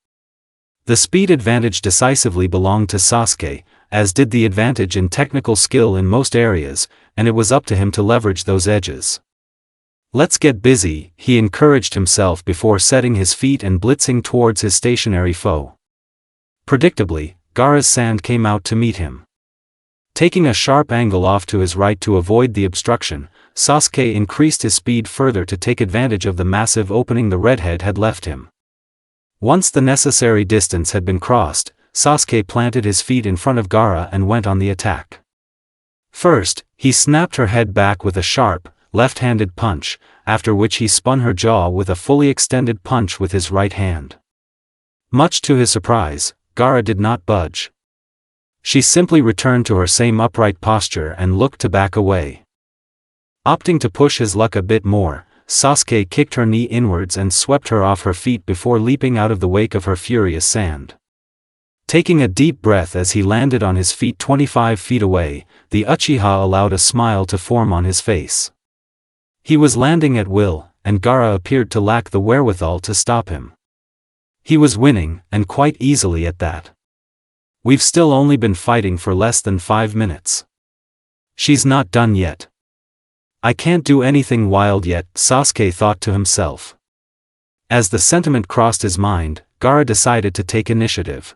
The speed advantage decisively belonged to Sasuke, as did the advantage in technical skill in most areas, and it was up to him to leverage those edges. "Let's get busy," he encouraged himself before setting his feet and blitzing towards his stationary foe. Predictably, Gaara's sand came out to meet him. Taking a sharp angle off to his right to avoid the obstruction, Sasuke increased his speed further to take advantage of the massive opening the redhead had left him. Once the necessary distance had been crossed, Sasuke planted his feet in front of Gaara and went on the attack. First, he snapped her head back with a sharp, left-handed punch, after which he spun her jaw with a fully extended punch with his right hand. Much to his surprise, Gaara did not budge. She simply returned to her same upright posture and looked to back away. Opting to push his luck a bit more, Sasuke kicked her knee inwards and swept her off her feet before leaping out of the wake of her furious sand. Taking a deep breath as he landed on his feet 25 feet away, the Uchiha allowed a smile to form on his face. He was landing at will, and Gaara appeared to lack the wherewithal to stop him. He was winning, and quite easily at that. "We've still only been fighting for less than 5 minutes. She's not done yet. I can't do anything wild yet, Sasuke thought to himself. As the sentiment crossed his mind, Gaara decided to take initiative.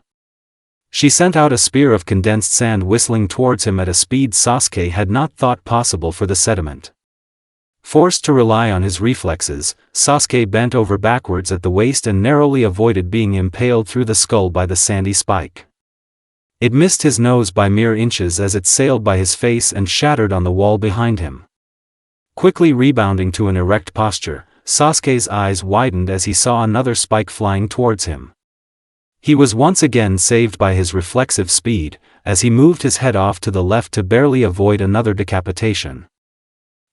She sent out a spear of condensed sand whistling towards him at a speed Sasuke had not thought possible for the sediment. Forced to rely on his reflexes, Sasuke bent over backwards at the waist and narrowly avoided being impaled through the skull by the sandy spike. It missed his nose by mere inches as it sailed by his face and shattered on the wall behind him. Quickly rebounding to an erect posture, Sasuke's eyes widened as he saw another spike flying towards him. He was once again saved by his reflexive speed, as he moved his head off to the left to barely avoid another decapitation.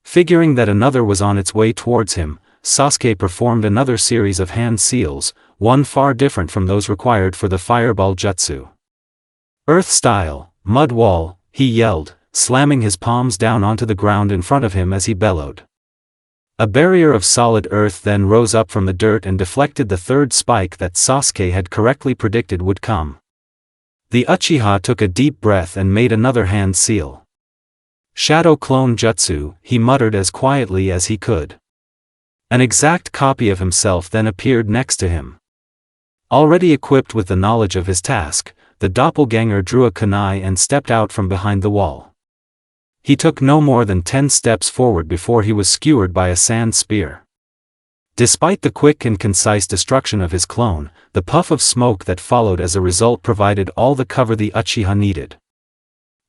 Figuring that another was on its way towards him, Sasuke performed another series of hand seals, one far different from those required for the fireball jutsu. Earth style, mud wall, he yelled, slamming his palms down onto the ground in front of him as he bellowed. A barrier of solid earth then rose up from the dirt and deflected the third spike that Sasuke had correctly predicted would come. The Uchiha took a deep breath and made another hand seal. Shadow clone jutsu, he muttered as quietly as he could. An exact copy of himself then appeared next to him. Already equipped with the knowledge of his task, the doppelganger drew a kunai and stepped out from behind the wall. He took no more than 10 steps forward before he was skewered by a sand spear. Despite the quick and concise destruction of his clone, the puff of smoke that followed as a result provided all the cover the Uchiha needed.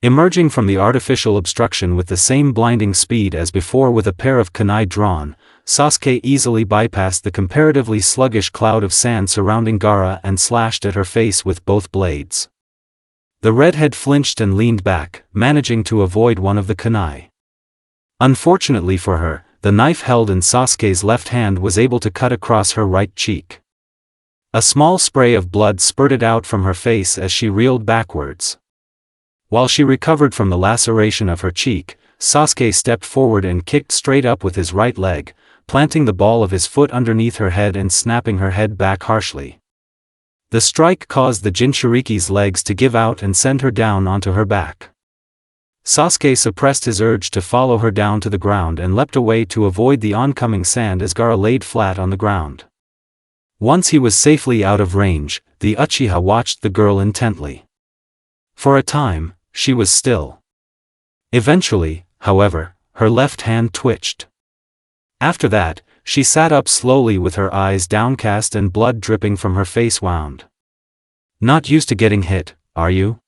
Emerging from the artificial obstruction with the same blinding speed as before with a pair of kunai drawn, Sasuke easily bypassed the comparatively sluggish cloud of sand surrounding Gaara and slashed at her face with both blades. The redhead flinched and leaned back, managing to avoid one of the kunai. Unfortunately for her, the knife held in Sasuke's left hand was able to cut across her right cheek. A small spray of blood spurted out from her face as she reeled backwards. While she recovered from the laceration of her cheek, Sasuke stepped forward and kicked straight up with his right leg, planting the ball of his foot underneath her head and snapping her head back harshly. The strike caused the Jinchuriki's legs to give out and send her down onto her back. Sasuke suppressed his urge to follow her down to the ground and leapt away to avoid the oncoming sand as Gaara laid flat on the ground. Once he was safely out of range, the Uchiha watched the girl intently. For a time, she was still. Eventually, however, her left hand twitched. After that, she sat up slowly with her eyes downcast and blood dripping from her face wound. Not used to getting hit, are you?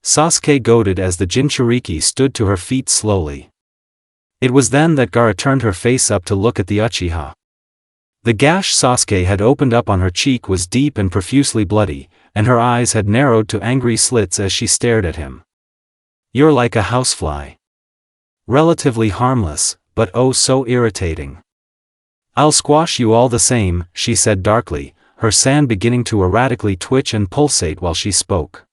Sasuke goaded as the Jinchuriki stood to her feet slowly. It was then that Gaara turned her face up to look at the Uchiha. The gash Sasuke had opened up on her cheek was deep and profusely bloody, and her eyes had narrowed to angry slits as she stared at him. You're like a housefly. Relatively harmless, but oh so irritating. I'll squash you all the same, she said darkly, her sand beginning to erratically twitch and pulsate while she spoke.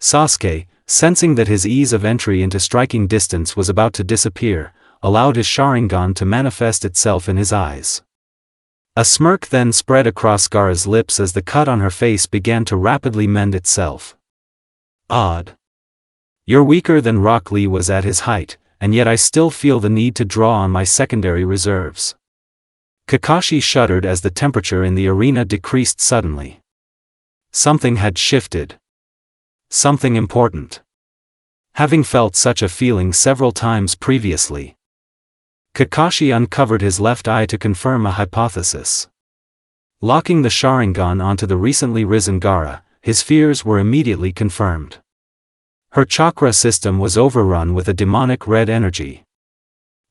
Sasuke, sensing that his ease of entry into striking distance was about to disappear, allowed his Sharingan to manifest itself in his eyes. A smirk then spread across Gaara's lips as the cut on her face began to rapidly mend itself. Odd. You're weaker than Rock Lee was at his height, and yet I still feel the need to draw on my secondary reserves. Kakashi shuddered as the temperature in the arena decreased suddenly. Something had shifted. Something important. Having felt such a feeling several times previously, Kakashi uncovered his left eye to confirm a hypothesis. Locking the Sharingan onto the recently risen Gaara, his fears were immediately confirmed. Her chakra system was overrun with a demonic red energy.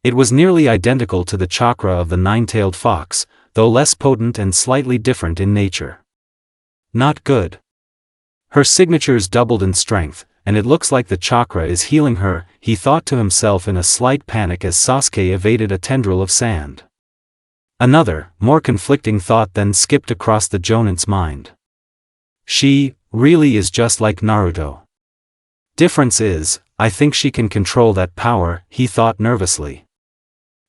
It was nearly identical to the chakra of the nine-tailed fox, though less potent and slightly different in nature. Not good. Her signatures doubled in strength, and it looks like the chakra is healing her, he thought to himself in a slight panic as Sasuke evaded a tendril of sand. Another, more conflicting thought then skipped across the Jonin's mind. She, really is just like Naruto. Difference is, I think she can control that power, he thought nervously.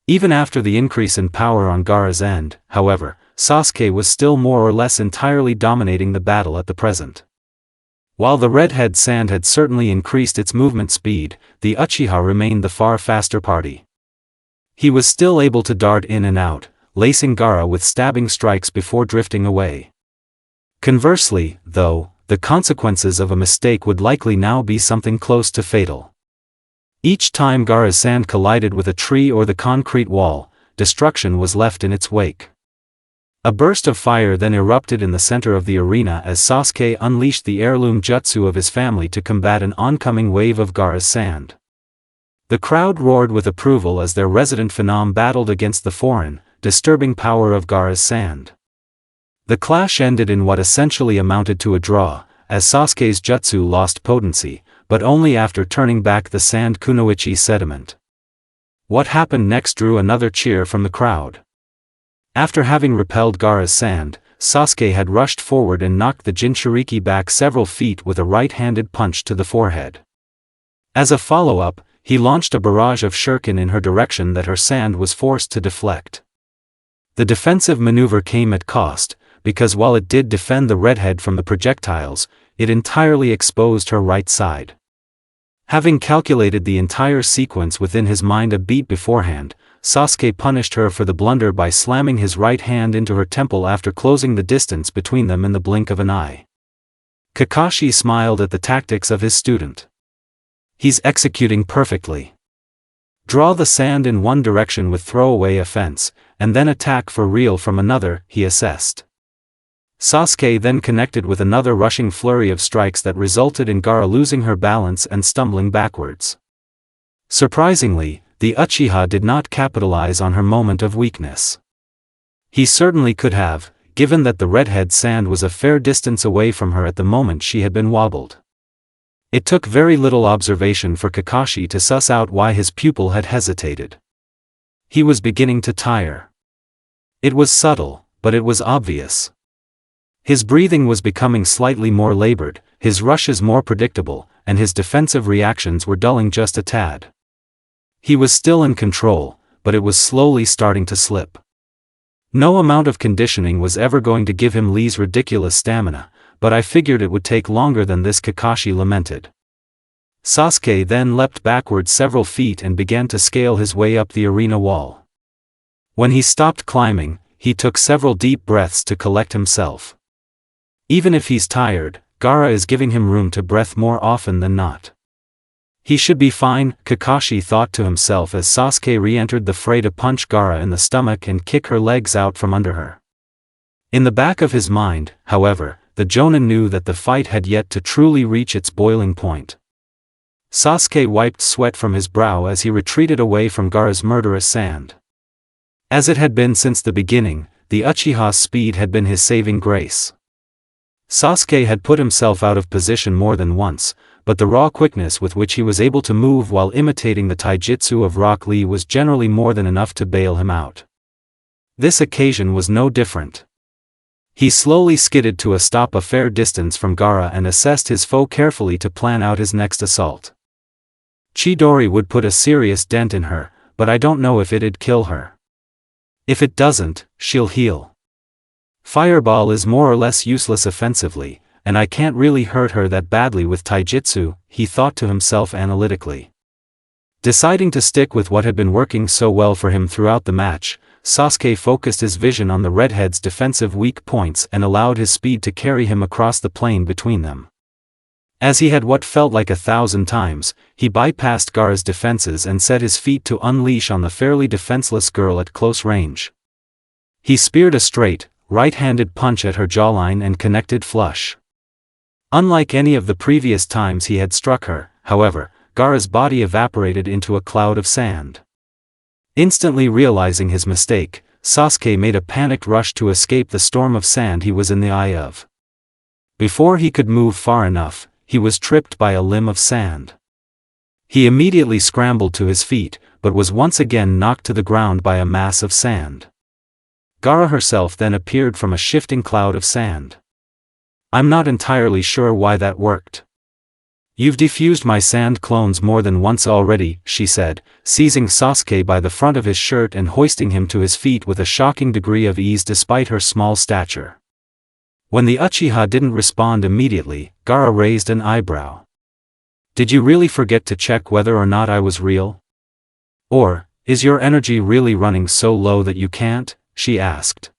Even after the increase in power on Gaara's end, however, Sasuke was still more or less entirely dominating the battle at the present. While the redhead sand had certainly increased its movement speed, the Uchiha remained the far faster party. He was still able to dart in and out, lacing Gaara with stabbing strikes before drifting away. Conversely, though, the consequences of a mistake would likely now be something close to fatal. Each time Gaara's sand collided with a tree or the concrete wall, destruction was left in its wake. A burst of fire then erupted in the center of the arena as Sasuke unleashed the heirloom jutsu of his family to combat an oncoming wave of Gaara's sand. The crowd roared with approval as their resident phenom battled against the foreign, disturbing power of Gaara's sand. The clash ended in what essentially amounted to a draw, as Sasuke's jutsu lost potency, but only after turning back the sand kunoichi sediment. What happened next drew another cheer from the crowd. After having repelled Gaara's sand, Sasuke had rushed forward and knocked the Jinchuriki back several feet with a right-handed punch to the forehead. As a follow-up, he launched a barrage of shuriken in her direction that her sand was forced to deflect. The defensive maneuver came at cost, because while it did defend the redhead from the projectiles, it entirely exposed her right side. Having calculated the entire sequence within his mind a beat beforehand, Sasuke punished her for the blunder by slamming his right hand into her temple after closing the distance between them in the blink of an eye. Kakashi smiled at the tactics of his student. He's executing perfectly. Draw the sand in one direction with throwaway offense, and then attack for real from another, he assessed. Sasuke then connected with another rushing flurry of strikes that resulted in Gaara losing her balance and stumbling backwards. Surprisingly, the Uchiha did not capitalize on her moment of weakness. He certainly could have, given that the redhead's sand was a fair distance away from her at the moment she had been wobbled. It took very little observation for Kakashi to suss out why his pupil had hesitated. He was beginning to tire. It was subtle, but it was obvious. His breathing was becoming slightly more labored, his rushes more predictable, and his defensive reactions were dulling just a tad. He was still in control, but it was slowly starting to slip. No amount of conditioning was ever going to give him Lee's ridiculous stamina, but I figured it would take longer than this, Kakashi lamented. Sasuke then leapt backwards several feet and began to scale his way up the arena wall. When he stopped climbing, he took several deep breaths to collect himself. Even if he's tired, Gaara is giving him room to breathe more often than not. He should be fine, Kakashi thought to himself as Sasuke re-entered the fray to punch Gaara in the stomach and kick her legs out from under her. In the back of his mind, however, the Jonin knew that the fight had yet to truly reach its boiling point. Sasuke wiped sweat from his brow as he retreated away from Gaara's murderous sand. As it had been since the beginning, the Uchiha's speed had been his saving grace. Sasuke had put himself out of position more than once, but the raw quickness with which he was able to move while imitating the taijutsu of Rock Lee was generally more than enough to bail him out. This occasion was no different. He slowly skidded to a stop a fair distance from Gaara and assessed his foe carefully to plan out his next assault. Chidori would put a serious dent in her, but I don't know if it'd kill her. If it doesn't, she'll heal. Fireball is more or less useless offensively, and I can't really hurt her that badly with taijutsu, he thought to himself analytically. Deciding to stick with what had been working so well for him throughout the match, Sasuke focused his vision on the redhead's defensive weak points and allowed his speed to carry him across the plane between them. As he had what felt like 1,000 times, he bypassed Gaara's defenses and set his feet to unleash on the fairly defenseless girl at close range. He speared a straight, right-handed punch at her jawline and connected flush. Unlike any of the previous times he had struck her, however, Gaara's body evaporated into a cloud of sand. Instantly realizing his mistake, Sasuke made a panicked rush to escape the storm of sand he was in the eye of. Before he could move far enough, he was tripped by a limb of sand. He immediately scrambled to his feet, but was once again knocked to the ground by a mass of sand. Gaara herself then appeared from a shifting cloud of sand. I'm not entirely sure why that worked. You've defused my sand clones more than once already, she said, seizing Sasuke by the front of his shirt and hoisting him to his feet with a shocking degree of ease despite her small stature. When the Uchiha didn't respond immediately, Gaara raised an eyebrow. Did you really forget to check whether or not I was real? Or, Is your energy really running so low that you can't? She asked.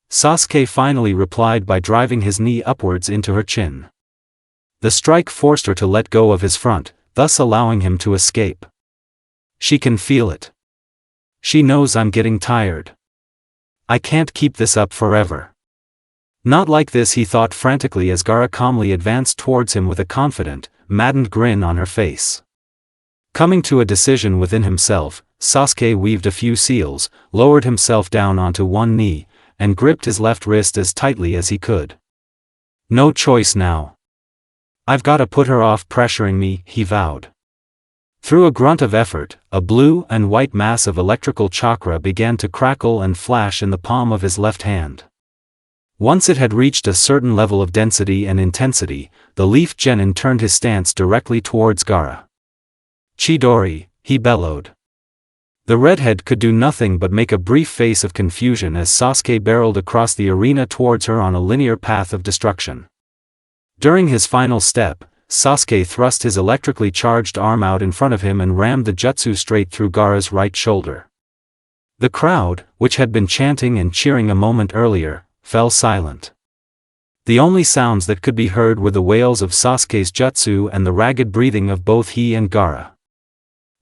Sasuke finally replied by driving his knee upwards into her chin. The strike forced her to let go of his front, thus allowing him to escape. She can feel it. She knows I'm getting tired. I can't keep this up forever. Not like this, he thought frantically as Gaara calmly advanced towards him with a confident, maddened grin on her face. Coming to a decision within himself, Sasuke weaved a few seals, lowered himself down onto one knee, and gripped his left wrist as tightly as he could. No choice now. I've gotta put her off pressuring me, he vowed. Through a grunt of effort, a blue and white mass of electrical chakra began to crackle and flash in the palm of his left hand. Once it had reached a certain level of density and intensity, the Leaf Genin turned his stance directly towards Gaara. Chidori, he bellowed. The redhead could do nothing but make a brief face of confusion as Sasuke barreled across the arena towards her on a linear path of destruction. During his final step, Sasuke thrust his electrically charged arm out in front of him and rammed the jutsu straight through Gaara's right shoulder. The crowd, which had been chanting and cheering a moment earlier, fell silent. The only sounds that could be heard were the wails of Sasuke's jutsu and the ragged breathing of both he and Gaara.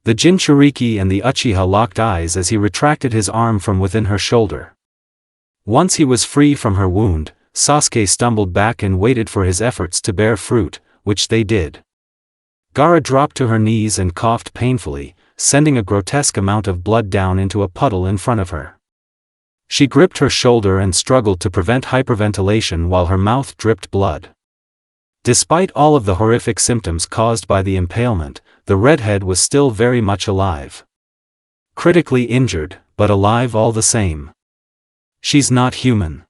The Jinchuriki and the Uchiha locked eyes as he retracted his arm from within her shoulder. Once he was free from her wound, Sasuke stumbled back and waited for his efforts to bear fruit, which they did. Gaara dropped to her knees and coughed painfully, sending a grotesque amount of blood down into a puddle in front of her. She gripped her shoulder and struggled to prevent hyperventilation while her mouth dripped blood. Despite all of the horrific symptoms caused by the impalement, the redhead was still very much alive. Critically injured, but alive all the same. She's not human.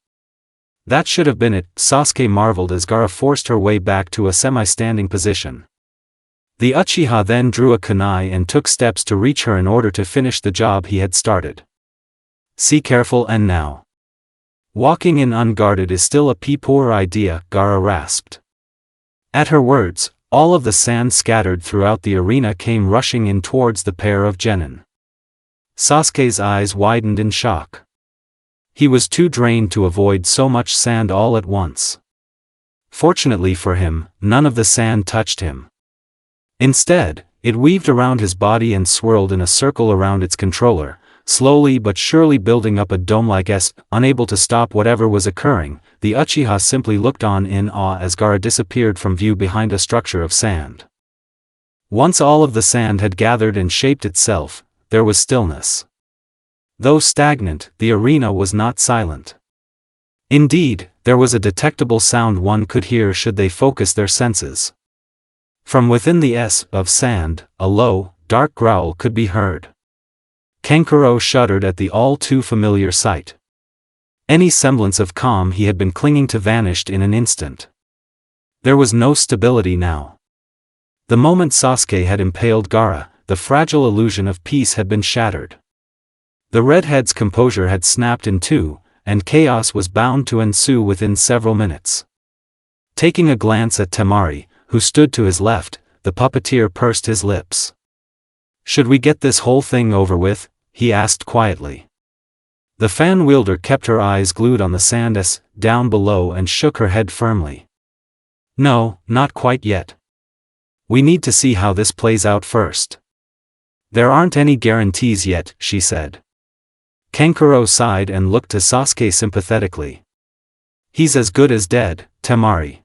That should have been it, Sasuke marveled as Gaara forced her way back to a semi-standing position. The Uchiha then drew a kunai and took steps to reach her in order to finish the job he had started. See careful and now. Walking in unguarded is still a poor idea, Gaara rasped. At her words, all of the sand scattered throughout the arena came rushing in towards the pair of genin. Sasuke's eyes widened in shock. He was too drained to avoid so much sand all at once. Fortunately for him, none of the sand touched him. Instead, it weaved around his body and swirled in a circle around its controller, slowly but surely building up a dome-like S. Unable to stop whatever was occurring, the Uchiha simply looked on in awe as Gaara disappeared from view behind a structure of sand. Once all of the sand had gathered and shaped itself, there was stillness. Though stagnant, the arena was not silent. Indeed, there was a detectable sound one could hear should they focus their senses. From within the S of sand, a low, dark growl could be heard. Kankuro shuddered at the all-too-familiar sight. Any semblance of calm he had been clinging to vanished in an instant. There was no stability now. The moment Sasuke had impaled Gaara, the fragile illusion of peace had been shattered. The redhead's composure had snapped in two, and chaos was bound to ensue within several minutes. Taking a glance at Temari, who stood to his left, the puppeteer pursed his lips. "Should we get this whole thing over with?" he asked quietly. The fan wielder kept her eyes glued on the sand down below and shook her head firmly. "No, not quite yet. We need to see how this plays out first. There aren't any guarantees yet," she said. Kankuro sighed and looked to Sasuke sympathetically. "He's as good as dead, Temari.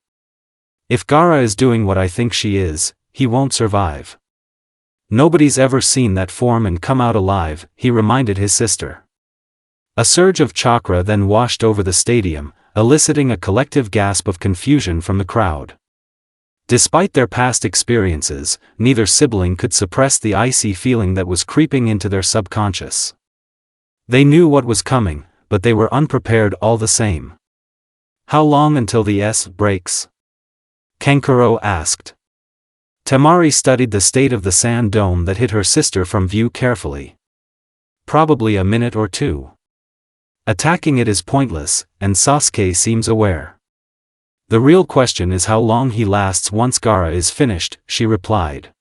If Gaara is doing what I think she is, he won't survive. Nobody's ever seen that form and come out alive," he reminded his sister. A surge of chakra then washed over the stadium, eliciting a collective gasp of confusion from the crowd. Despite their past experiences, neither sibling could suppress the icy feeling that was creeping into their subconscious. They knew what was coming, but they were unprepared all the same. "How long until the S breaks?" Kankuro asked. Temari studied the state of the sand dome that hid her sister from view carefully. "Probably a minute or two. Attacking it is pointless, and Sasuke seems aware. The real question is how long he lasts once Gaara is finished," she replied.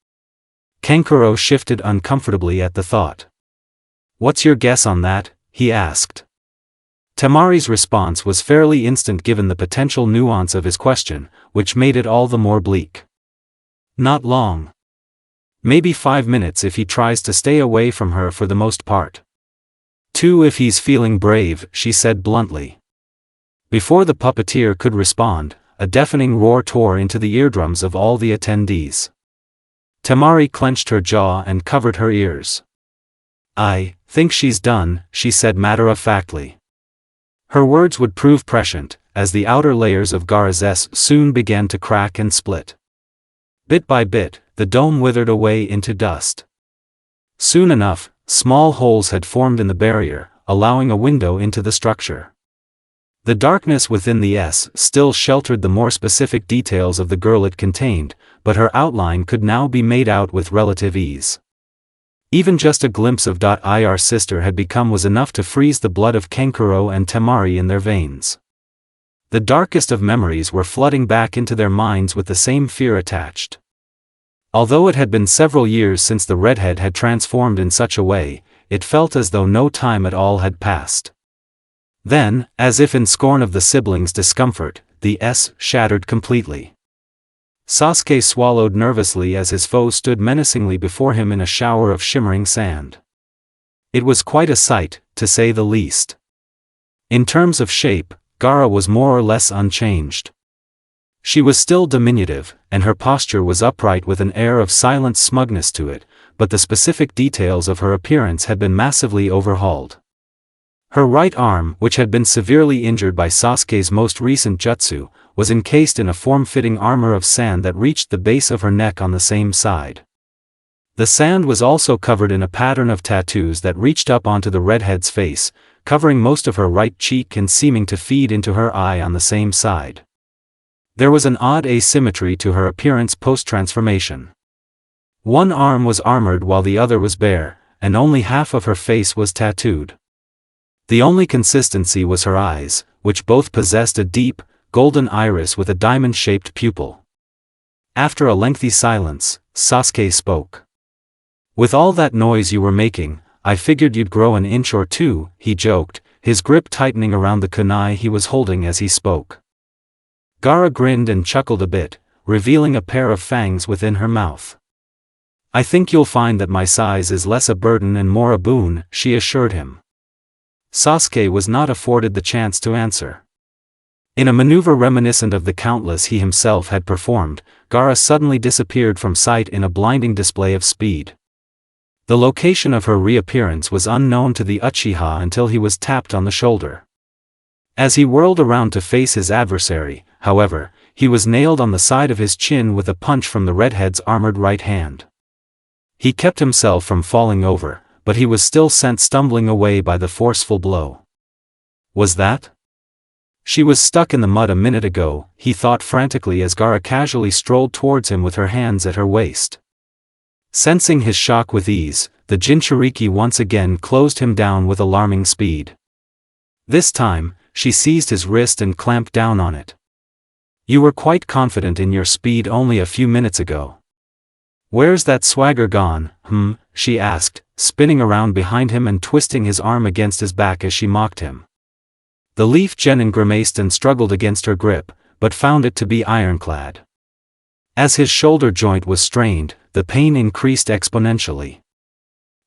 Kankuro shifted uncomfortably at the thought. "What's your guess on that?" he asked. Temari's response was fairly instant given the potential nuance of his question, which made it all the more bleak. "Not long. Maybe 5 minutes if he tries to stay away from her for the most part. 2 if he's feeling brave," she said bluntly. Before the puppeteer could respond, a deafening roar tore into the eardrums of all the attendees. Temari clenched her jaw and covered her ears. "I think she's done," she said matter-of-factly. Her words would prove prescient, as the outer layers of Gaara's S soon began to crack and split. Bit by bit, the dome withered away into dust. Soon enough, small holes had formed in the barrier, allowing a window into the structure. The darkness within the S still sheltered the more specific details of the girl it contained, but her outline could now be made out with relative ease. Even just a glimpse of Ir sister had become was enough to freeze the blood of Kenkuro and Temari in their veins. The darkest of memories were flooding back into their minds with the same fear attached. Although it had been several years since the redhead had transformed in such a way, it felt as though no time at all had passed. Then, as if in scorn of the siblings' discomfort, the S shattered completely. Sasuke swallowed nervously as his foe stood menacingly before him in a shower of shimmering sand. It was quite a sight, to say the least. In terms of shape, Gaara was more or less unchanged. She was still diminutive, and her posture was upright with an air of silent smugness to it, but the specific details of her appearance had been massively overhauled. Her right arm, which had been severely injured by Sasuke's most recent jutsu, was encased in a form-fitting armor of sand that reached the base of her neck on the same side. The sand was also covered in a pattern of tattoos that reached up onto the redhead's face, covering most of her right cheek and seeming to feed into her eye on the same side. There was an odd asymmetry to her appearance post-transformation. One arm was armored while the other was bare, and only half of her face was tattooed. The only consistency was her eyes, which both possessed a deep, golden iris with a diamond-shaped pupil. After a lengthy silence, Sasuke spoke. "With all that noise you were making, I figured you'd grow an inch or two," he joked, his grip tightening around the kunai he was holding as he spoke. Gaara grinned and chuckled a bit, revealing a pair of fangs within her mouth. "I think you'll find that my size is less a burden and more a boon," she assured him. Sasuke was not afforded the chance to answer. In a maneuver reminiscent of the countless he himself had performed, Gaara suddenly disappeared from sight in a blinding display of speed. The location of her reappearance was unknown to the Uchiha until he was tapped on the shoulder. As he whirled around to face his adversary, however, he was nailed on the side of his chin with a punch from the redhead's armored right hand. He kept himself from falling over, but he was still sent stumbling away by the forceful blow. Was that? She was stuck in the mud a minute ago, he thought frantically as Gaara casually strolled towards him with her hands at her waist. Sensing his shock with ease, the Jinchuriki once again closed him down with alarming speed. This time, she seized his wrist and clamped down on it. "You were quite confident in your speed only a few minutes ago. Where's that swagger gone, she asked, spinning around behind him and twisting his arm against his back as she mocked him. The Leaf Genin grimaced and struggled against her grip, but found it to be ironclad. As his shoulder joint was strained, the pain increased exponentially.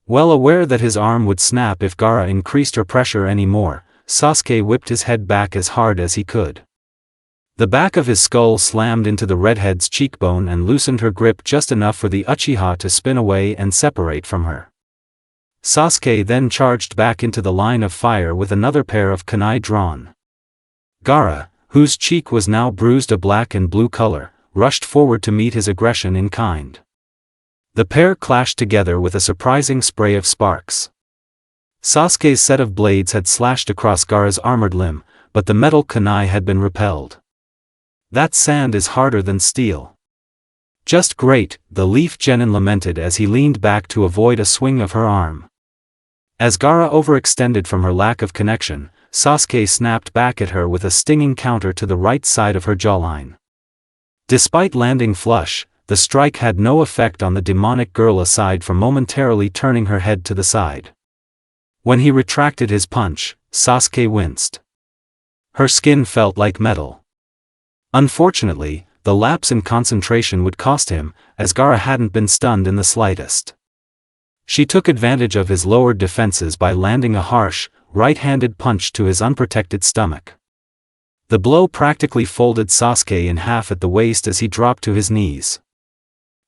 Well aware that his arm would snap if Gaara increased her pressure any more, Sasuke whipped his head back as hard as he could. The back of his skull slammed into the redhead's cheekbone and loosened her grip just enough for the Uchiha to spin away and separate from her. Sasuke then charged back into the line of fire with another pair of kunai drawn. Gaara, whose cheek was now bruised a black and blue color, rushed forward to meet his aggression in kind. The pair clashed together with a surprising spray of sparks. Sasuke's set of blades had slashed across Gaara's armored limb, but the metal kunai had been repelled. "That sand is harder than steel." "Just great," the Leaf Genin lamented as he leaned back to avoid a swing of her arm. As Gaara overextended from her lack of connection, Sasuke snapped back at her with a stinging counter to the right side of her jawline. Despite landing flush, the strike had no effect on the demonic girl aside from momentarily turning her head to the side. When he retracted his punch, Sasuke winced. Her skin felt like metal. Unfortunately, the lapse in concentration would cost him, as Gaara hadn't been stunned in the slightest. She took advantage of his lowered defenses by landing a harsh, right-handed punch to his unprotected stomach. The blow practically folded Sasuke in half at the waist as he dropped to his knees.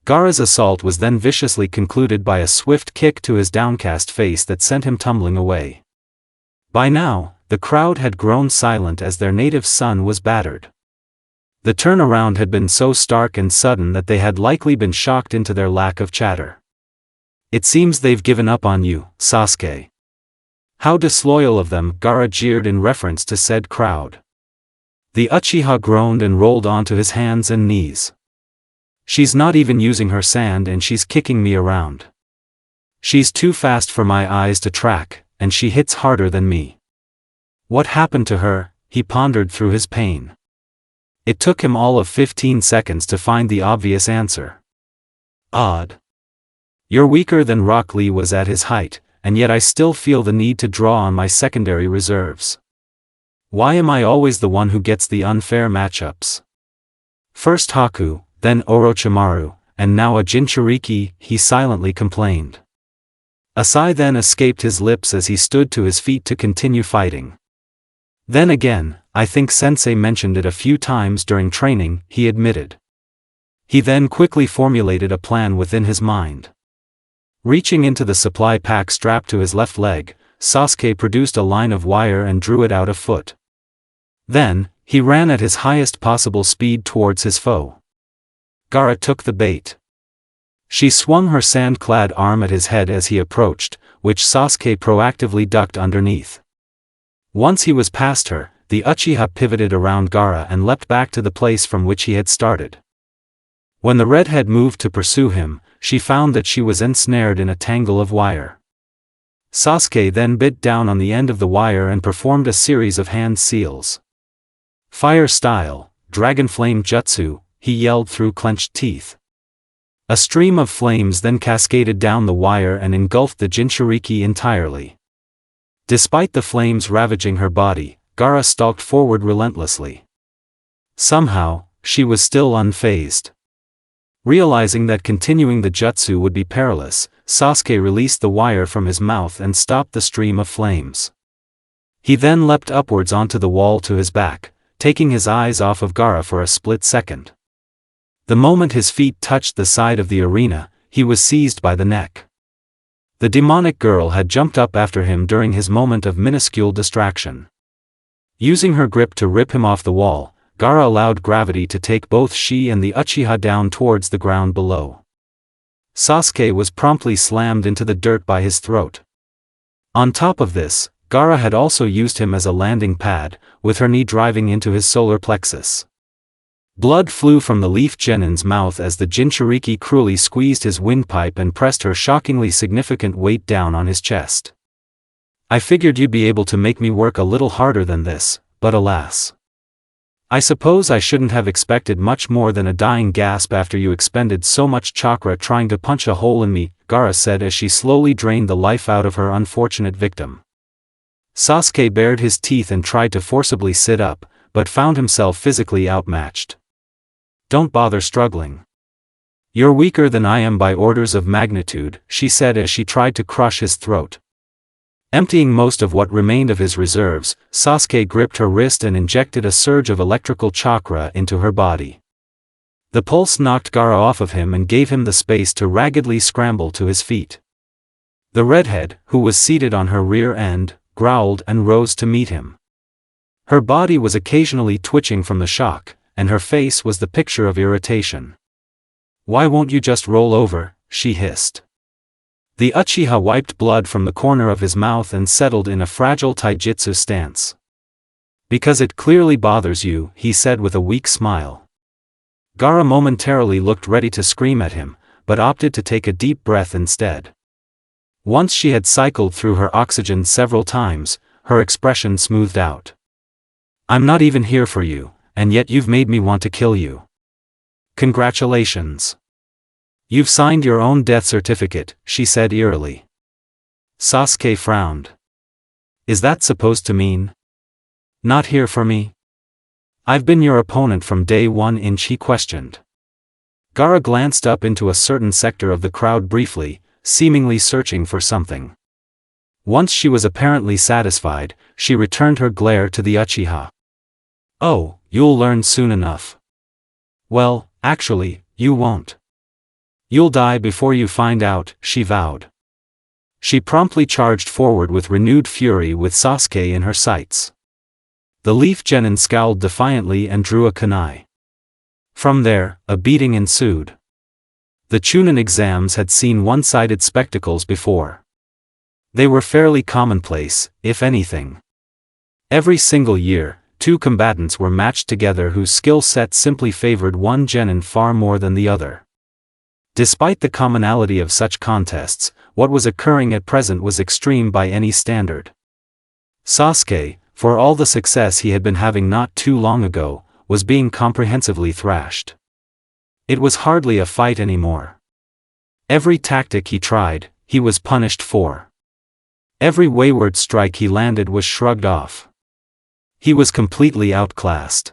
Gaara's assault was then viciously concluded by a swift kick to his downcast face that sent him tumbling away. By now, the crowd had grown silent as their native son was battered. The turnaround had been so stark and sudden that they had likely been shocked into their lack of chatter. "It seems they've given up on you, Sasuke." "How disloyal of them," Gaara jeered in reference to said crowd. The Uchiha groaned and rolled onto his hands and knees. "She's not even using her sand and she's kicking me around. She's too fast for my eyes to track, and she hits harder than me." What happened to her? He pondered through his pain. It took him all of 15 seconds to find the obvious answer. "Odd. You're weaker than Rock Lee was at his height, and yet I still feel the need to draw on my secondary reserves. Why am I always the one who gets the unfair matchups? First Haku, then Orochimaru, and now a Jinchuriki," he silently complained. A sigh then escaped his lips as he stood to his feet to continue fighting. "Then again, I think Sensei mentioned it a few times during training," he admitted. He then quickly formulated a plan within his mind. Reaching into the supply pack strapped to his left leg, Sasuke produced a line of wire and drew it out a foot. Then, he ran at his highest possible speed towards his foe. Gaara took the bait. She swung her sand-clad arm at his head as he approached, which Sasuke proactively ducked underneath. Once he was past her, the Uchiha pivoted around Gaara and leapt back to the place from which he had started. When the redhead moved to pursue him, she found that she was ensnared in a tangle of wire. Sasuke then bit down on the end of the wire and performed a series of hand seals. "Fire style, dragon flame jutsu," he yelled through clenched teeth. A stream of flames then cascaded down the wire and engulfed the Jinchuriki entirely. Despite the flames ravaging her body, Gaara stalked forward relentlessly. Somehow, she was still unfazed. Realizing that continuing the jutsu would be perilous, Sasuke released the wire from his mouth and stopped the stream of flames. He then leapt upwards onto the wall to his back, taking his eyes off of Gaara for a split second. The moment his feet touched the side of the arena, he was seized by the neck. The demonic girl had jumped up after him during his moment of minuscule distraction. Using her grip to rip him off the wall, Gaara allowed gravity to take both she and the Uchiha down towards the ground below. Sasuke was promptly slammed into the dirt by his throat. On top of this, Gaara had also used him as a landing pad, with her knee driving into his solar plexus. Blood flew from the leaf genin's mouth as the Jinchuriki cruelly squeezed his windpipe and pressed her shockingly significant weight down on his chest. "I figured you'd be able to make me work a little harder than this, but alas. I suppose I shouldn't have expected much more than a dying gasp after you expended so much chakra trying to punch a hole in me," Gaara said as she slowly drained the life out of her unfortunate victim. Sasuke bared his teeth and tried to forcibly sit up, but found himself physically outmatched. "Don't bother struggling. You're weaker than I am by orders of magnitude," she said as she tried to crush his throat. Emptying most of what remained of his reserves, Sasuke gripped her wrist and injected a surge of electrical chakra into her body. The pulse knocked Gaara off of him and gave him the space to raggedly scramble to his feet. The redhead, who was seated on her rear end, growled and rose to meet him. Her body was occasionally twitching from the shock, and her face was the picture of irritation. "Why won't you just roll over?" she hissed. The Uchiha wiped blood from the corner of his mouth and settled in a fragile taijutsu stance. "Because it clearly bothers you," he said with a weak smile. Gaara momentarily looked ready to scream at him, but opted to take a deep breath instead. Once she had cycled through her oxygen several times, her expression smoothed out. "I'm not even here for you, and yet you've made me want to kill you. Congratulations. You've signed your own death certificate," she said eerily. Sasuke frowned. Is that supposed to mean? Not here for me? I've been your opponent from day one, he questioned. Gaara glanced up into a certain sector of the crowd briefly, seemingly searching for something. Once she was apparently satisfied, she returned her glare to the Uchiha. Oh, you'll learn soon enough. Well, actually, you won't. You'll die before you find out, she vowed. She promptly charged forward with renewed fury with Sasuke in her sights. The Leaf Genin scowled defiantly and drew a kunai. From there, a beating ensued. The Chunin exams had seen one-sided spectacles before. They were fairly commonplace, if anything. Every single year, two combatants were matched together whose skill set simply favored one genin far more than the other. Despite the commonality of such contests, what was occurring at present was extreme by any standard. Sasuke, for all the success he had been having not too long ago, was being comprehensively thrashed. It was hardly a fight anymore. Every tactic he tried, he was punished for. Every wayward strike he landed was shrugged off. He was completely outclassed.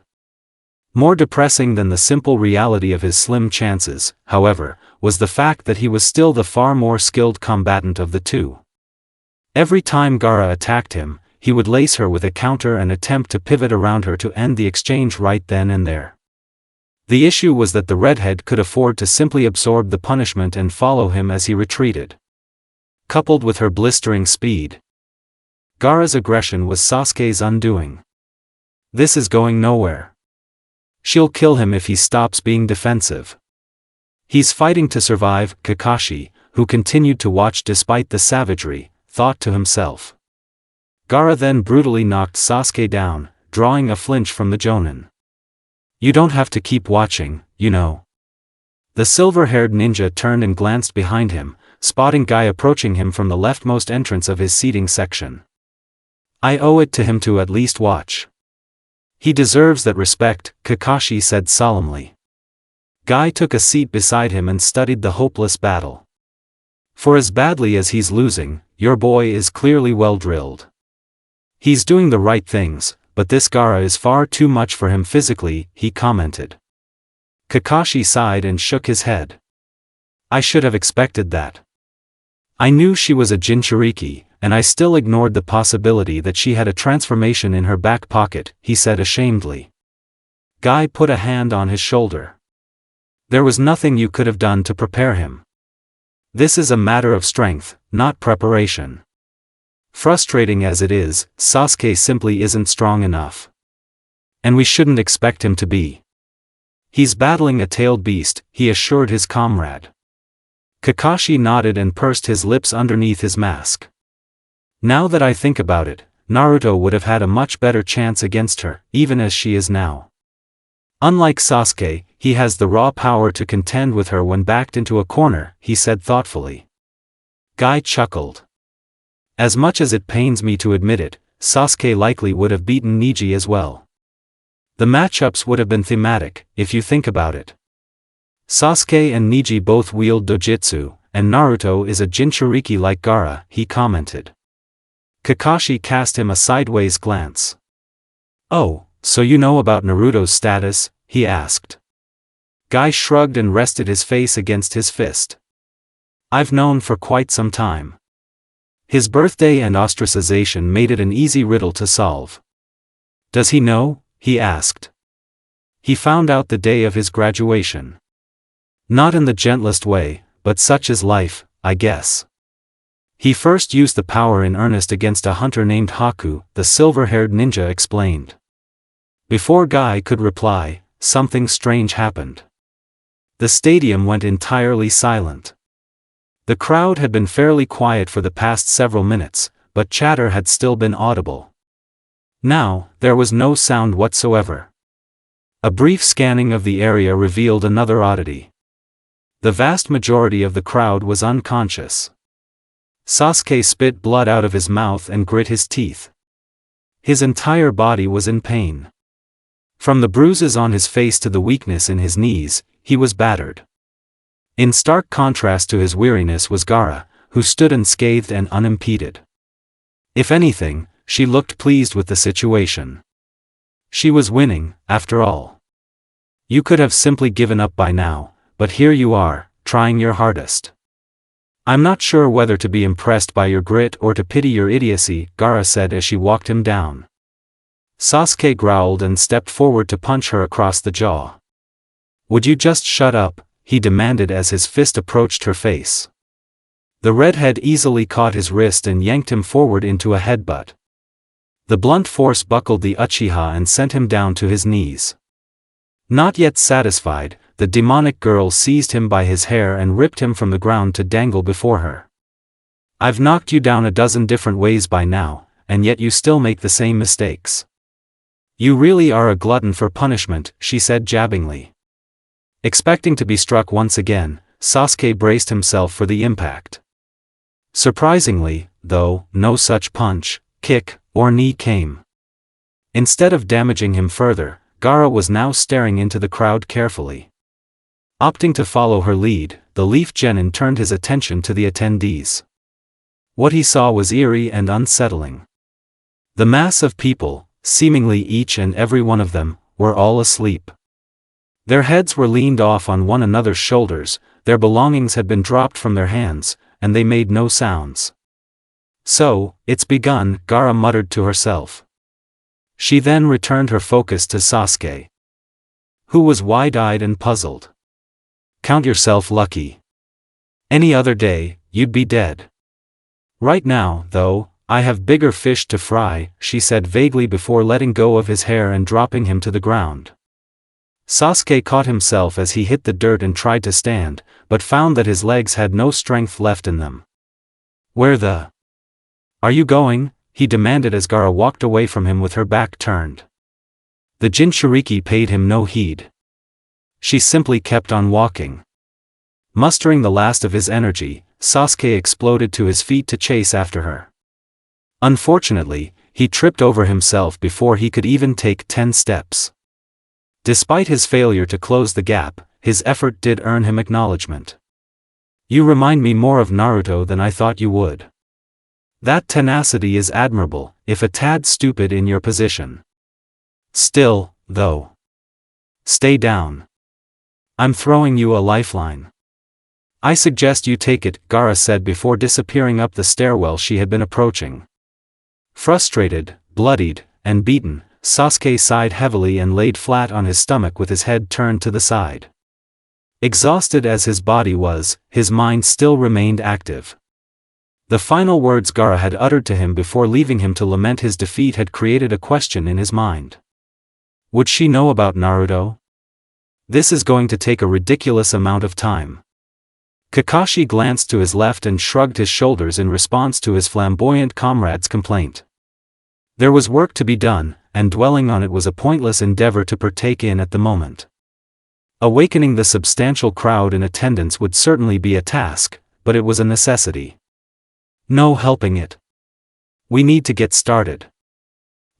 More depressing than the simple reality of his slim chances, however, was the fact that he was still the far more skilled combatant of the two. Every time Gaara attacked him, he would lace her with a counter and attempt to pivot around her to end the exchange right then and there. The issue was that the redhead could afford to simply absorb the punishment and follow him as he retreated. Coupled with her blistering speed, Gaara's aggression was Sasuke's undoing. This is going nowhere. She'll kill him if he stops being defensive. He's fighting to survive, Kakashi, who continued to watch despite the savagery, thought to himself. Gaara then brutally knocked Sasuke down, drawing a flinch from the Jonin. You don't have to keep watching, you know. The silver-haired ninja turned and glanced behind him, spotting Guy approaching him from the leftmost entrance of his seating section. I owe it to him to at least watch. He deserves that respect, Kakashi said solemnly. Guy took a seat beside him and studied the hopeless battle. For as badly as he's losing, your boy is clearly well drilled. He's doing the right things, but this Gaara is far too much for him physically, he commented. Kakashi sighed and shook his head. I should have expected that. I knew she was a Jinchuriki, and I still ignored the possibility that she had a transformation in her back pocket, he said ashamedly. Guy put a hand on his shoulder. There was nothing you could have done to prepare him. This is a matter of strength, not preparation. Frustrating as it is, Sasuke simply isn't strong enough. And we shouldn't expect him to be. He's battling a tailed beast, he assured his comrade. Kakashi nodded and pursed his lips underneath his mask. Now that I think about it, Naruto would have had a much better chance against her, even as she is now. Unlike Sasuke, he has the raw power to contend with her when backed into a corner, he said thoughtfully. Guy chuckled. As much as it pains me to admit it, Sasuke likely would have beaten Neji as well. The matchups would have been thematic, if you think about it. Sasuke and Neji both wield dojutsu, and Naruto is a Jinchuriki like Gaara, he commented. Kakashi cast him a sideways glance. Oh, so you know about Naruto's status, he asked. Guy shrugged and rested his face against his fist. I've known for quite some time. His birthday and ostracization made it an easy riddle to solve. Does he know? He asked. He found out the day of his graduation. Not in the gentlest way, but such is life, I guess. He first used the power in earnest against a hunter named Haku, the silver-haired ninja explained. Before Guy could reply, something strange happened. The stadium went entirely silent. The crowd had been fairly quiet for the past several minutes, but chatter had still been audible. Now, there was no sound whatsoever. A brief scanning of the area revealed another oddity. The vast majority of the crowd was unconscious. Sasuke spit blood out of his mouth and grit his teeth. His entire body was in pain. From the bruises on his face to the weakness in his knees, he was battered. In stark contrast to his weariness was Gaara, who stood unscathed and unimpeded. If anything, she looked pleased with the situation. She was winning, after all. You could have simply given up by now, but here you are, trying your hardest. I'm not sure whether to be impressed by your grit or to pity your idiocy, Gaara said as she walked him down. Sasuke growled and stepped forward to punch her across the jaw. Would you just shut up, he demanded as his fist approached her face. The redhead easily caught his wrist and yanked him forward into a headbutt. The blunt force buckled the Uchiha and sent him down to his knees. Not yet satisfied, the demonic girl seized him by his hair and ripped him from the ground to dangle before her. I've knocked you down a dozen different ways by now, and yet you still make the same mistakes. You really are a glutton for punishment, she said jabbingly. Expecting to be struck once again, Sasuke braced himself for the impact. Surprisingly, though, no such punch, kick, or knee came. Instead of damaging him further, Gaara was now staring into the crowd carefully. Opting to follow her lead, the Leaf Genin turned his attention to the attendees. What he saw was eerie and unsettling. The mass of people, seemingly each and every one of them, were all asleep. Their heads were leaned off on one another's shoulders, their belongings had been dropped from their hands, and they made no sounds. So, it's begun, Gaara muttered to herself. She then returned her focus to Sasuke, who was wide-eyed and puzzled. Count yourself lucky. Any other day, you'd be dead. Right now, though, I have bigger fish to fry, she said vaguely before letting go of his hair and dropping him to the ground. Sasuke caught himself as he hit the dirt and tried to stand, but found that his legs had no strength left in them. Where the... Are you going? He demanded as Gaara walked away from him with her back turned. The Jinchuriki paid him no heed. She simply kept on walking. Mustering the last of his energy, Sasuke exploded to his feet to chase after her. Unfortunately, he tripped over himself before he could even take 10 steps. Despite his failure to close the gap, his effort did earn him acknowledgement. You remind me more of Naruto than I thought you would. That tenacity is admirable, if a tad stupid in your position. Still, though. Stay down. I'm throwing you a lifeline. I suggest you take it, Gaara said before disappearing up the stairwell she had been approaching. Frustrated, bloodied, and beaten, Sasuke sighed heavily and laid flat on his stomach with his head turned to the side. Exhausted as his body was, his mind still remained active. The final words Gaara had uttered to him before leaving him to lament his defeat had created a question in his mind. Would she know about Naruto? This is going to take a ridiculous amount of time. Kakashi glanced to his left and shrugged his shoulders in response to his flamboyant comrade's complaint. There was work to be done, and dwelling on it was a pointless endeavor to partake in at the moment. Awakening the substantial crowd in attendance would certainly be a task, but it was a necessity. No helping it. We need to get started.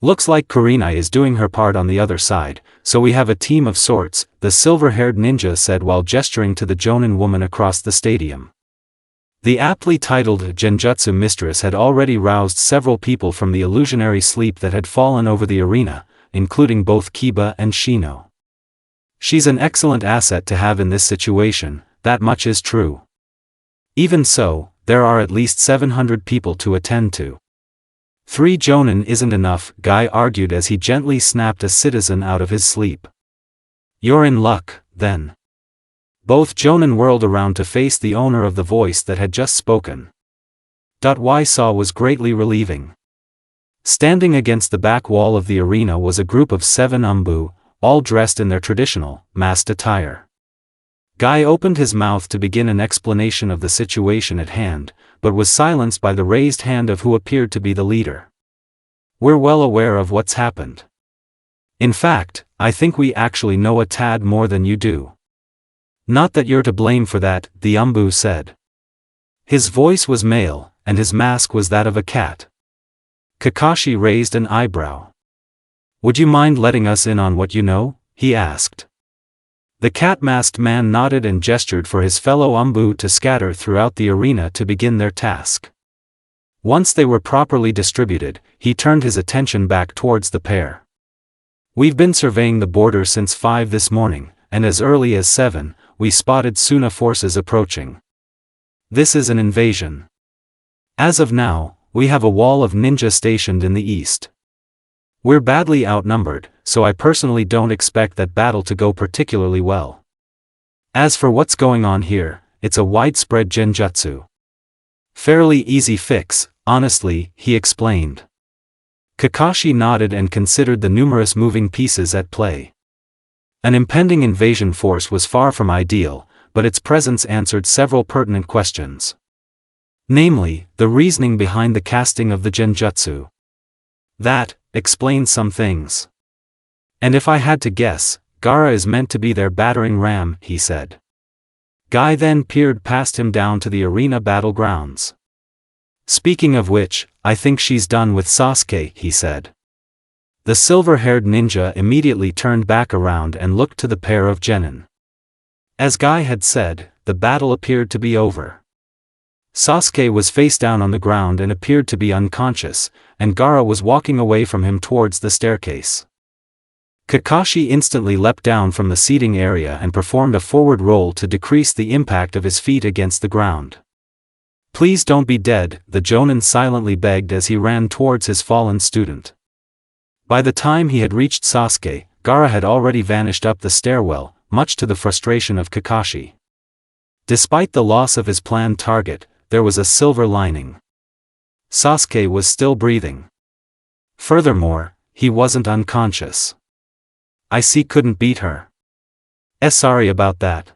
Looks like Kurina is doing her part on the other side, so we have a team of sorts, the silver-haired ninja said while gesturing to the Jonin woman across the stadium. The aptly titled Genjutsu Mistress had already roused several people from the illusionary sleep that had fallen over the arena, including both Kiba and Shino. She's an excellent asset to have in this situation, that much is true. Even so, there are at least 700 people to attend to. 3 Jonin isn't enough, Guy argued as he gently snapped a citizen out of his sleep. You're in luck, then. Both Jonin whirled around to face the owner of the voice that had just spoken. What I saw was greatly relieving. Standing against the back wall of the arena was a group of 7 Umbu, all dressed in their traditional, masked attire. Guy opened his mouth to begin an explanation of the situation at hand, but was silenced by the raised hand of who appeared to be the leader. We're well aware of what's happened. In fact, I think we actually know a tad more than you do. Not that you're to blame for that, the Umbu said. His voice was male, and his mask was that of a cat. Kakashi raised an eyebrow. Would you mind letting us in on what you know? He asked. The cat-masked man nodded and gestured for his fellow Umbu to scatter throughout the arena to begin their task. Once they were properly distributed, he turned his attention back towards the pair. We've been surveying the border since 5 this morning, and as early as 7, we spotted Suna forces approaching. This is an invasion. As of now, we have a wall of ninja stationed in the east. We're badly outnumbered, so I personally don't expect that battle to go particularly well. As for what's going on here, it's a widespread genjutsu. Fairly easy fix, honestly, he explained. Kakashi nodded and considered the numerous moving pieces at play. An impending invasion force was far from ideal, but its presence answered several pertinent questions. Namely, the reasoning behind the casting of the genjutsu. That explains some things. And if I had to guess, Gaara is meant to be their battering ram, he said. Guy then peered past him down to the arena battlegrounds. Speaking of which, I think she's done with Sasuke, he said. The silver-haired ninja immediately turned back around and looked to the pair of genin. As Guy had said, the battle appeared to be over. Sasuke was face down on the ground and appeared to be unconscious, and Gaara was walking away from him towards the staircase. Kakashi instantly leapt down from the seating area and performed a forward roll to decrease the impact of his feet against the ground. Please don't be dead, the Jonin silently begged as he ran towards his fallen student. By the time he had reached Sasuke, Gaara had already vanished up the stairwell, much to the frustration of Kakashi. Despite the loss of his planned target, there was a silver lining. Sasuke was still breathing. Furthermore, he wasn't unconscious. I see couldn't beat her. Sorry about that.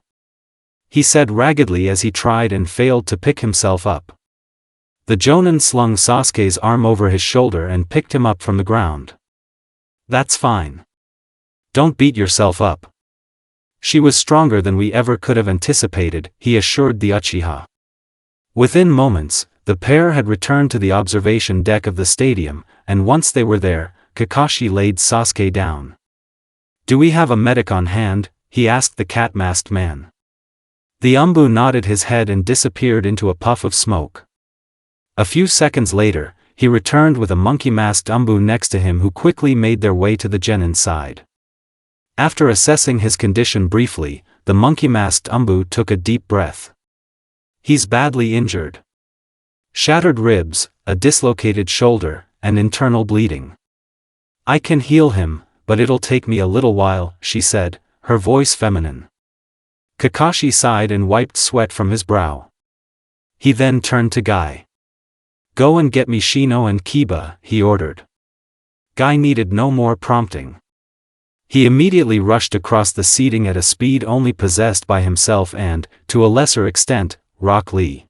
He said raggedly as he tried and failed to pick himself up. The Jonin slung Sasuke's arm over his shoulder and picked him up from the ground. That's fine. Don't beat yourself up. She was stronger than we ever could have anticipated, he assured the Uchiha. Within moments, the pair had returned to the observation deck of the stadium, and once they were there, Kakashi laid Sasuke down. Do we have a medic on hand? He asked the cat-masked man. The Umbu nodded his head and disappeared into a puff of smoke. A few seconds later, he returned with a monkey-masked Umbu next to him who quickly made their way to the genin side. After assessing his condition briefly, the monkey-masked Umbu took a deep breath. He's badly injured. Shattered ribs, a dislocated shoulder, and internal bleeding. I can heal him, but it'll take me a little while, she said, her voice feminine. Kakashi sighed and wiped sweat from his brow. He then turned to Guy. Go and get me Shino and Kiba, he ordered. Guy needed no more prompting. He immediately rushed across the seating at a speed only possessed by himself and, to a lesser extent, Rock Lee.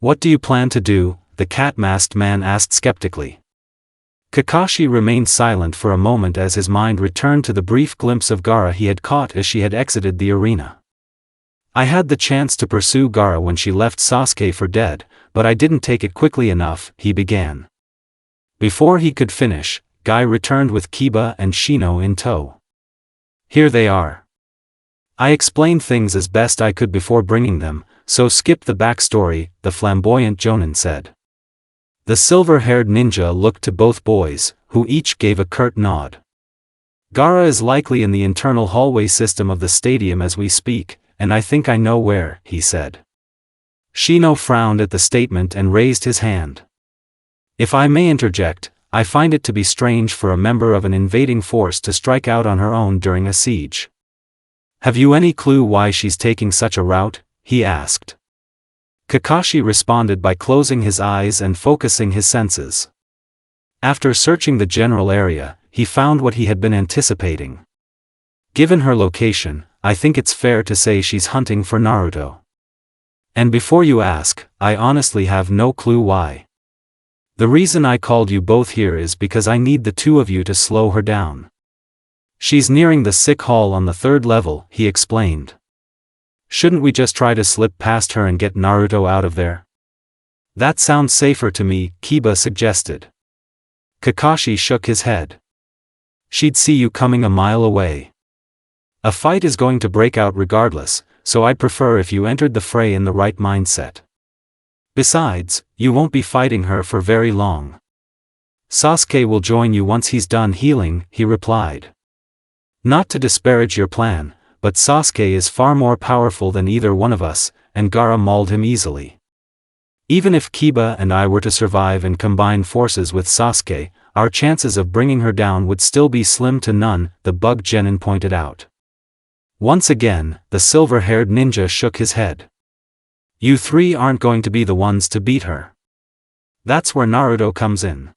What do you plan to do? The cat-masked man asked skeptically. Kakashi remained silent for a moment as his mind returned to the brief glimpse of Gaara he had caught as she had exited the arena. I had the chance to pursue Gaara when she left Sasuke for dead, but I didn't take it quickly enough, he began. Before he could finish, Guy returned with Kiba and Shino in tow. Here they are. I explained things as best I could before bringing them, so skip the backstory, the flamboyant Jonin said. The silver-haired ninja looked to both boys, who each gave a curt nod. Gaara is likely in the internal hallway system of the stadium as we speak, and I think I know where, he said. Shino frowned at the statement and raised his hand. If I may interject, I find it to be strange for a member of an invading force to strike out on her own during a siege. Have you any clue why she's taking such a route? He asked. Kakashi responded by closing his eyes and focusing his senses. After searching the general area, he found what he had been anticipating. Given her location, I think it's fair to say she's hunting for Naruto. And before you ask, I honestly have no clue why. The reason I called you both here is because I need the two of you to slow her down. She's nearing the sick hall on the 3rd level, he explained. Shouldn't we just try to slip past her and get Naruto out of there? That sounds safer to me, Kiba suggested. Kakashi shook his head. She'd see you coming a mile away. A fight is going to break out regardless, so I'd prefer if you entered the fray in the right mindset. Besides, you won't be fighting her for very long. Sasuke will join you once he's done healing, he replied. Not to disparage your plan, but Sasuke is far more powerful than either one of us, and Gaara mauled him easily. Even if Kiba and I were to survive and combine forces with Sasuke, our chances of bringing her down would still be slim to none, the bug genin pointed out. Once again, the silver-haired ninja shook his head. You three aren't going to be the ones to beat her. That's where Naruto comes in.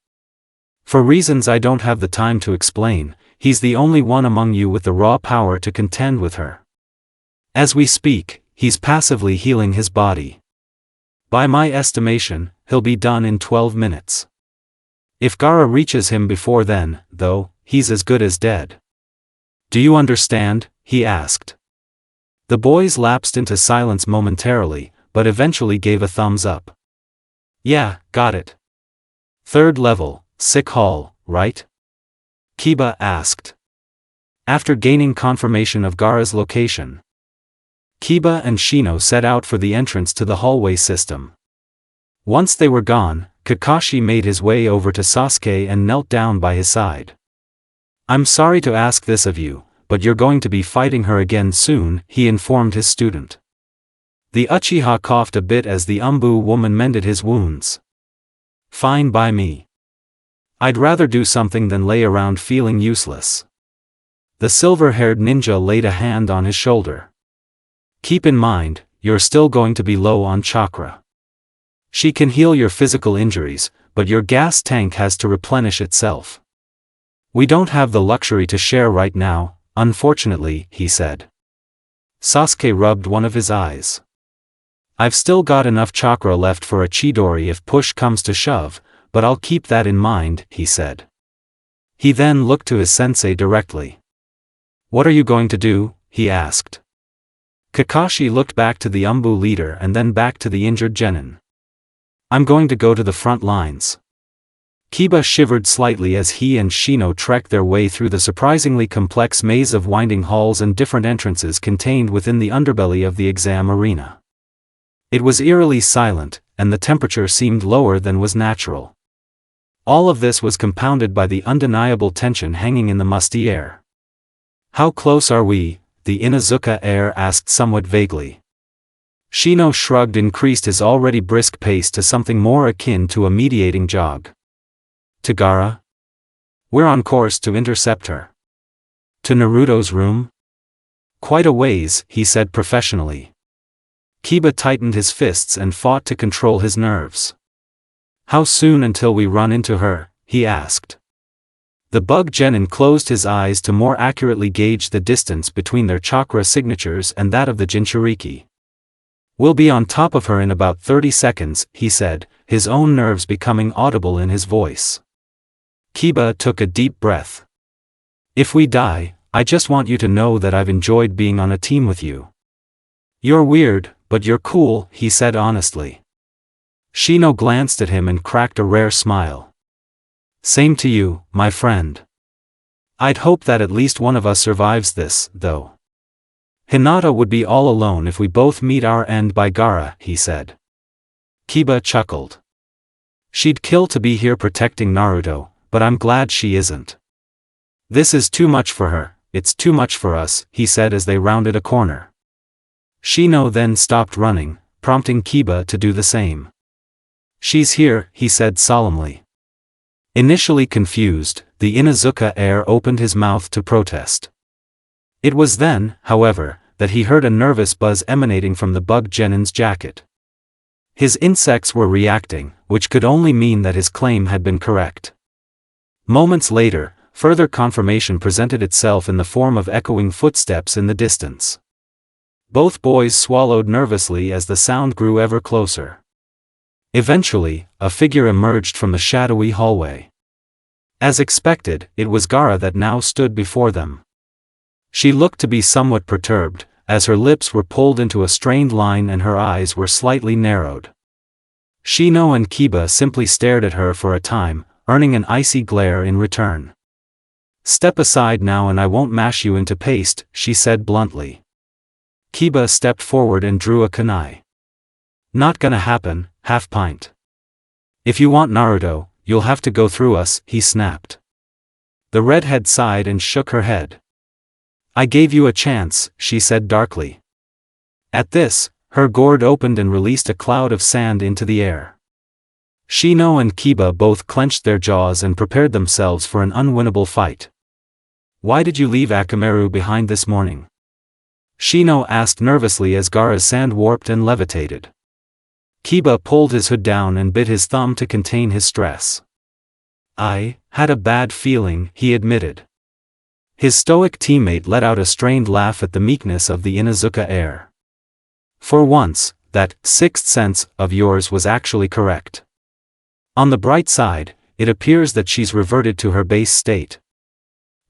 For reasons I don't have the time to explain, he's the only one among you with the raw power to contend with her. As we speak, he's passively healing his body. By my estimation, he'll be done in 12 minutes. If Gaara reaches him before then, though, he's as good as dead. Do you understand? He asked. The boys lapsed into silence momentarily, but eventually gave a thumbs up. Yeah, got it. Third level, sick hall, right? Kiba asked. After gaining confirmation of Gaara's location, Kiba and Shino set out for the entrance to the hallway system. Once they were gone, Kakashi made his way over to Sasuke and knelt down by his side. I'm sorry to ask this of you, but you're going to be fighting her again soon, he informed his student. The Uchiha coughed a bit as the Umbu woman mended his wounds. Fine by me. I'd rather do something than lay around feeling useless. The silver-haired ninja laid a hand on his shoulder. Keep in mind, you're still going to be low on chakra. She can heal your physical injuries, but your gas tank has to replenish itself. We don't have the luxury to share right now, unfortunately, he said. Sasuke rubbed one of his eyes. I've still got enough chakra left for a Chidori if push comes to shove, but I'll keep that in mind, he said. He then looked to his sensei directly. What are you going to do? He asked. Kakashi looked back to the Umbu leader and then back to the injured genin. I'm going to go to the front lines. Kiba shivered slightly as he and Shino trekked their way through the surprisingly complex maze of winding halls and different entrances contained within the underbelly of the exam arena. It was eerily silent, and the temperature seemed lower than was natural. All of this was compounded by the undeniable tension hanging in the musty air. How close are we? The Inuzuka heir asked somewhat vaguely. Shino shrugged, increased his already brisk pace to something more akin to a mediating jog. To Gaara? We're on course to intercept her. To Naruto's room? Quite a ways, he said professionally. Kiba tightened his fists and fought to control his nerves. How soon until we run into her? He asked. The bug genin closed his eyes to more accurately gauge the distance between their chakra signatures and that of the Jinchuriki. We'll be on top of her in about 30 seconds, he said, his own nerves becoming audible in his voice. Kiba took a deep breath. If we die, I just want you to know that I've enjoyed being on a team with you. You're weird, but you're cool, he said honestly. Shino glanced at him and cracked a rare smile. Same to you, my friend. I'd hope that at least one of us survives this, though. Hinata would be all alone if we both meet our end by Gaara, he said. Kiba chuckled. She'd kill to be here protecting Naruto, but I'm glad she isn't. This is too much for her, it's too much for us, he said as they rounded a corner. Shino then stopped running, prompting Kiba to do the same. She's here, he said solemnly. Initially confused, the Inuzuka heir opened his mouth to protest. It was then, however, that he heard a nervous buzz emanating from the bug genin's jacket. His insects were reacting, which could only mean that his claim had been correct. Moments later, further confirmation presented itself in the form of echoing footsteps in the distance. Both boys swallowed nervously as the sound grew ever closer. Eventually, a figure emerged from the shadowy hallway. As expected, it was Gaara that now stood before them. She looked to be somewhat perturbed, as her lips were pulled into a strained line and her eyes were slightly narrowed. Shino and Kiba simply stared at her for a time, earning an icy glare in return. Step aside now and I won't mash you into paste, she said bluntly. Kiba stepped forward and drew a kunai. Not gonna happen, half pint. If you want Naruto, you'll have to go through us, he snapped. The redhead sighed and shook her head. I gave you a chance, she said darkly. At this, her gourd opened and released a cloud of sand into the air. Shino and Kiba both clenched their jaws and prepared themselves for an unwinnable fight. Why did you leave Akamaru behind this morning? Shino asked nervously as Gaara's sand warped and levitated. Kiba pulled his hood down and bit his thumb to contain his stress. I had a bad feeling, he admitted. His stoic teammate let out a strained laugh at the meekness of the Inuzuka heir. For once, that sixth sense of yours was actually correct. On the bright side, it appears that she's reverted to her base state.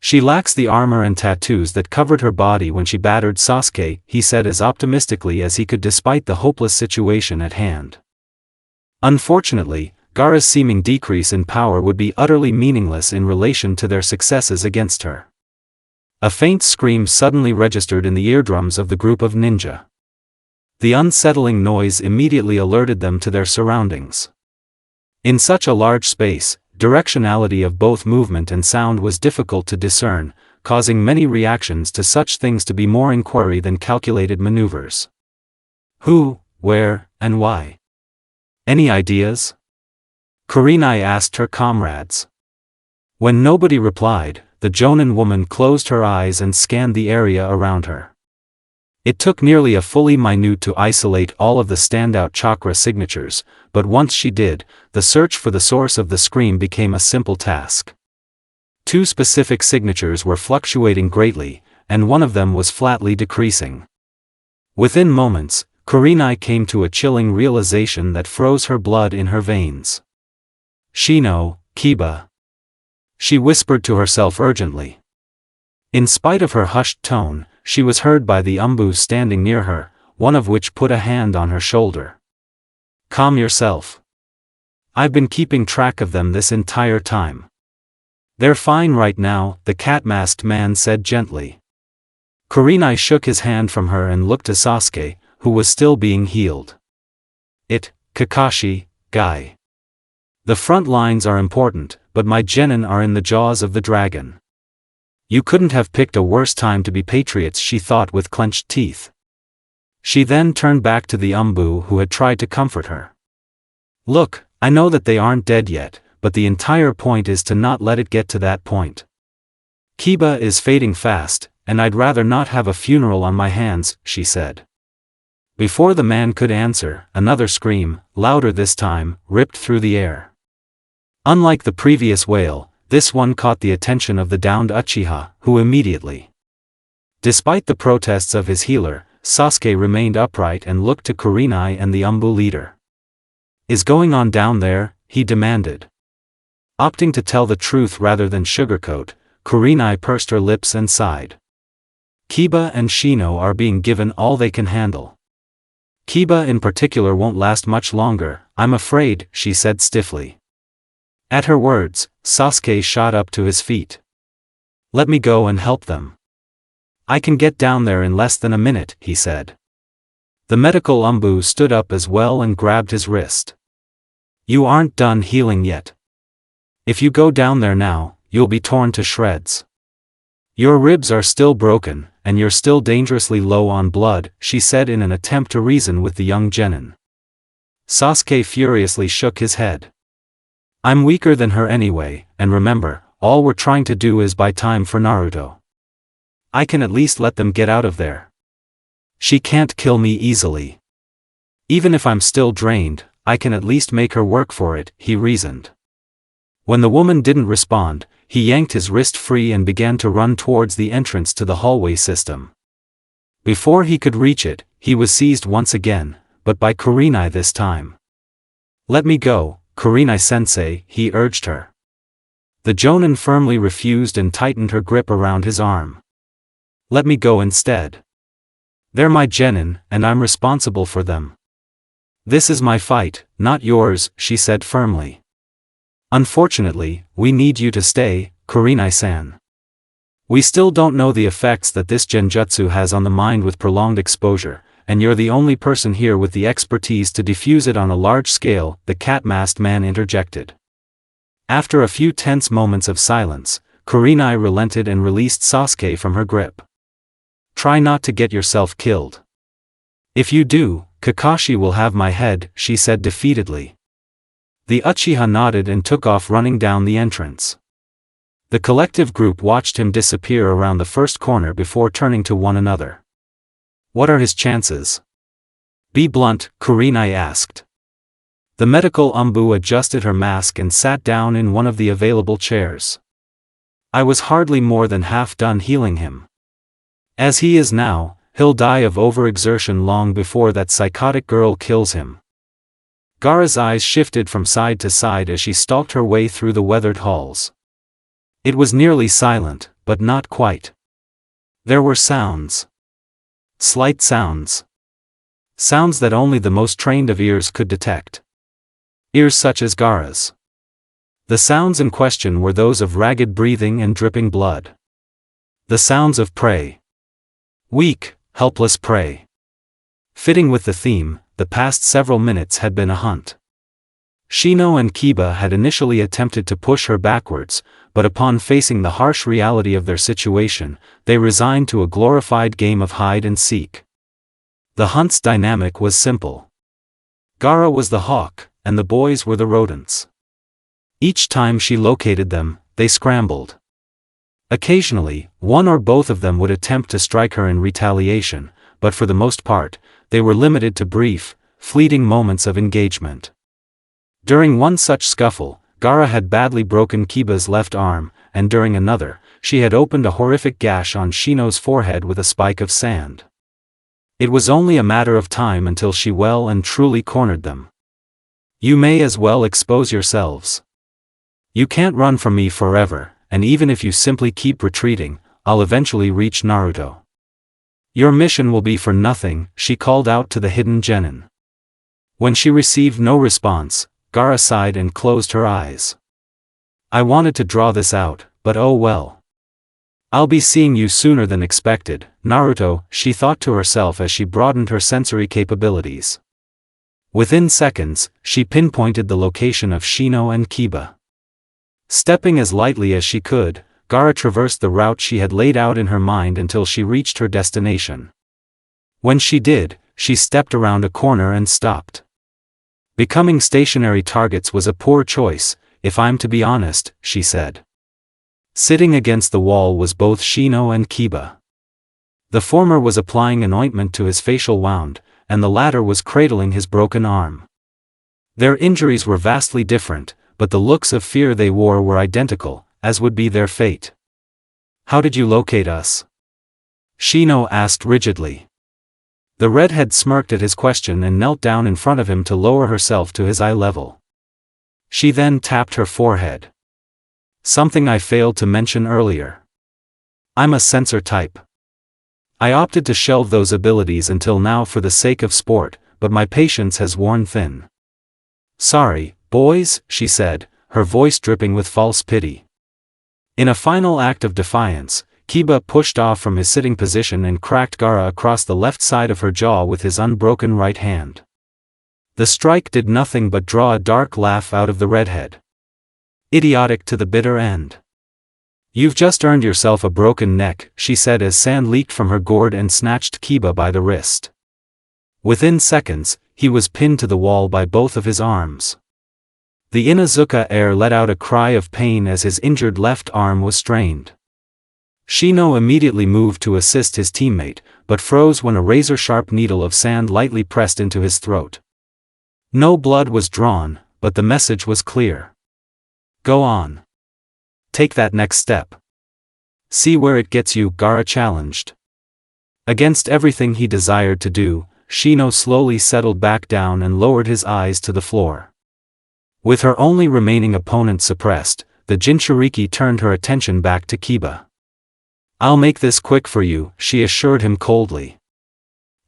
She lacks the armor and tattoos that covered her body when she battered Sasuke, he said as optimistically as he could despite the hopeless situation at hand. Unfortunately, Gaara's seeming decrease in power would be utterly meaningless in relation to their successes against her. A faint scream suddenly registered in the eardrums of the group of ninja. The unsettling noise immediately alerted them to their surroundings. In such a large space, directionality of both movement and sound was difficult to discern, causing many reactions to such things to be more inquiry than calculated maneuvers. Who, where, and why? Any ideas? Kurenai asked her comrades. When nobody replied, the Jonin woman closed her eyes and scanned the area around her. It took nearly a fully minute to isolate all of the standout chakra signatures, but once she did, the search for the source of the scream became a simple task. Two specific signatures were fluctuating greatly, and one of them was flatly decreasing. Within moments, Kurenai came to a chilling realization that froze her blood in her veins. Shino, Kiba. She whispered to herself urgently. In spite of her hushed tone, she was heard by the Umbus standing near her, one of which put a hand on her shoulder. Calm yourself. I've been keeping track of them this entire time. They're fine right now, the cat-masked man said gently. Kurenai shook his hand from her and looked to Sasuke, who was still being healed. Kakashi, guy. The front lines are important, but my genin are in the jaws of the dragon. You couldn't have picked a worse time to be patriots, she thought with clenched teeth. She then turned back to the Umbu who had tried to comfort her. Look, I know that they aren't dead yet, but the entire point is to not let it get to that point. Kiba is fading fast, and I'd rather not have a funeral on my hands, she said. Before the man could answer, another scream, louder this time, ripped through the air. Unlike the previous wail, this one caught the attention of the downed Uchiha, who immediately. Despite the protests of his healer, Sasuke remained upright and looked to Kurenai and the Umbu leader. Is going on down there? He demanded. Opting to tell the truth rather than sugarcoat, Kurenai pursed her lips and sighed. Kiba and Shino are being given all they can handle. Kiba in particular won't last much longer, I'm afraid, she said stiffly. At her words, Sasuke shot up to his feet. Let me go and help them. I can get down there in less than a minute, he said. The medical Umbu stood up as well and grabbed his wrist. You aren't done healing yet. If you go down there now, you'll be torn to shreds. Your ribs are still broken, and you're still dangerously low on blood, she said in an attempt to reason with the young genin. Sasuke furiously shook his head. I'm weaker than her anyway, and remember, all we're trying to do is buy time for Naruto. I can at least let them get out of there. She can't kill me easily. Even if I'm still drained, I can at least make her work for it, he reasoned. When the woman didn't respond, he yanked his wrist free and began to run towards the entrance to the hallway system. Before he could reach it, he was seized once again, but by Kurenai this time. Let me go, Kurenai-sensei, he urged her. The Jonin firmly refused and tightened her grip around his arm. Let me go instead. They're my genin, and I'm responsible for them. This is my fight, not yours, she said firmly. Unfortunately, we need you to stay, Kurenai-san. We still don't know the effects that this genjutsu has on the mind with prolonged exposure, and you're the only person here with the expertise to defuse it on a large scale," the cat-masked man interjected. After a few tense moments of silence, Kurenai relented and released Sasuke from her grip. "Try not to get yourself killed. If you do, Kakashi will have my head," she said defeatedly. The Uchiha nodded and took off running down the entrance. The collective group watched him disappear around the first corner before turning to one another. "What are his chances?" "Be blunt," Kurenai asked. The medical umbu adjusted her mask and sat down in one of the available chairs. "I was hardly more than half done healing him. As he is now, he'll die of overexertion long before that psychotic girl kills him." Gaara's eyes shifted from side to side as she stalked her way through the weathered halls. It was nearly silent, but not quite. There were sounds. Slight sounds. Sounds that only the most trained of ears could detect. Ears such as Gaara's. The sounds in question were those of ragged breathing and dripping blood. The sounds of prey. Weak, helpless prey. Fitting with the theme, the past several minutes had been a hunt. Shino and Kiba had initially attempted to push her backwards, but upon facing the harsh reality of their situation, they resigned to a glorified game of hide and seek. The hunt's dynamic was simple. Gaara was the hawk, and the boys were the rodents. Each time she located them, they scrambled. Occasionally, one or both of them would attempt to strike her in retaliation, but for the most part, they were limited to brief, fleeting moments of engagement. During one such scuffle, Gaara had badly broken Kiba's left arm, and during another, she had opened a horrific gash on Shino's forehead with a spike of sand. It was only a matter of time until she well and truly cornered them. "You may as well expose yourselves. You can't run from me forever, and even if you simply keep retreating, I'll eventually reach Naruto. Your mission will be for nothing," she called out to the hidden genin. When she received no response, Gaara sighed and closed her eyes. "I wanted to draw this out, but oh well. I'll be seeing you sooner than expected, Naruto," she thought to herself as she broadened her sensory capabilities. Within seconds, she pinpointed the location of Shino and Kiba. Stepping as lightly as she could, Gaara traversed the route she had laid out in her mind until she reached her destination. When she did, she stepped around a corner and stopped. Becoming stationary targets was a poor choice, if I'm to be honest, she said. Sitting against the wall was both Shino and Kiba. The former was applying an ointment to his facial wound, and the latter was cradling his broken arm. Their injuries were vastly different, but the looks of fear they wore were identical, as would be their fate. "How did you locate us?" Shino asked rigidly. The redhead smirked at his question and knelt down in front of him to lower herself to his eye level. She then tapped her forehead. "Something I failed to mention earlier. I'm a sensor type. I opted to shelve those abilities until now for the sake of sport, but my patience has worn thin. Sorry, boys," she said, her voice dripping with false pity. In a final act of defiance, Kiba pushed off from his sitting position and cracked Gaara across the left side of her jaw with his unbroken right hand. The strike did nothing but draw a dark laugh out of the redhead. "Idiotic to the bitter end. You've just earned yourself a broken neck," she said as sand leaked from her gourd and snatched Kiba by the wrist. Within seconds, he was pinned to the wall by both of his arms. The Inuzuka heir let out a cry of pain as his injured left arm was strained. Shino immediately moved to assist his teammate, but froze when a razor-sharp needle of sand lightly pressed into his throat. No blood was drawn, but the message was clear. "Go on. Take that next step. See where it gets you," Gaara challenged. Against everything he desired to do, Shino slowly settled back down and lowered his eyes to the floor. With her only remaining opponent suppressed, the Jinchuriki turned her attention back to Kiba. "I'll make this quick for you," she assured him coldly.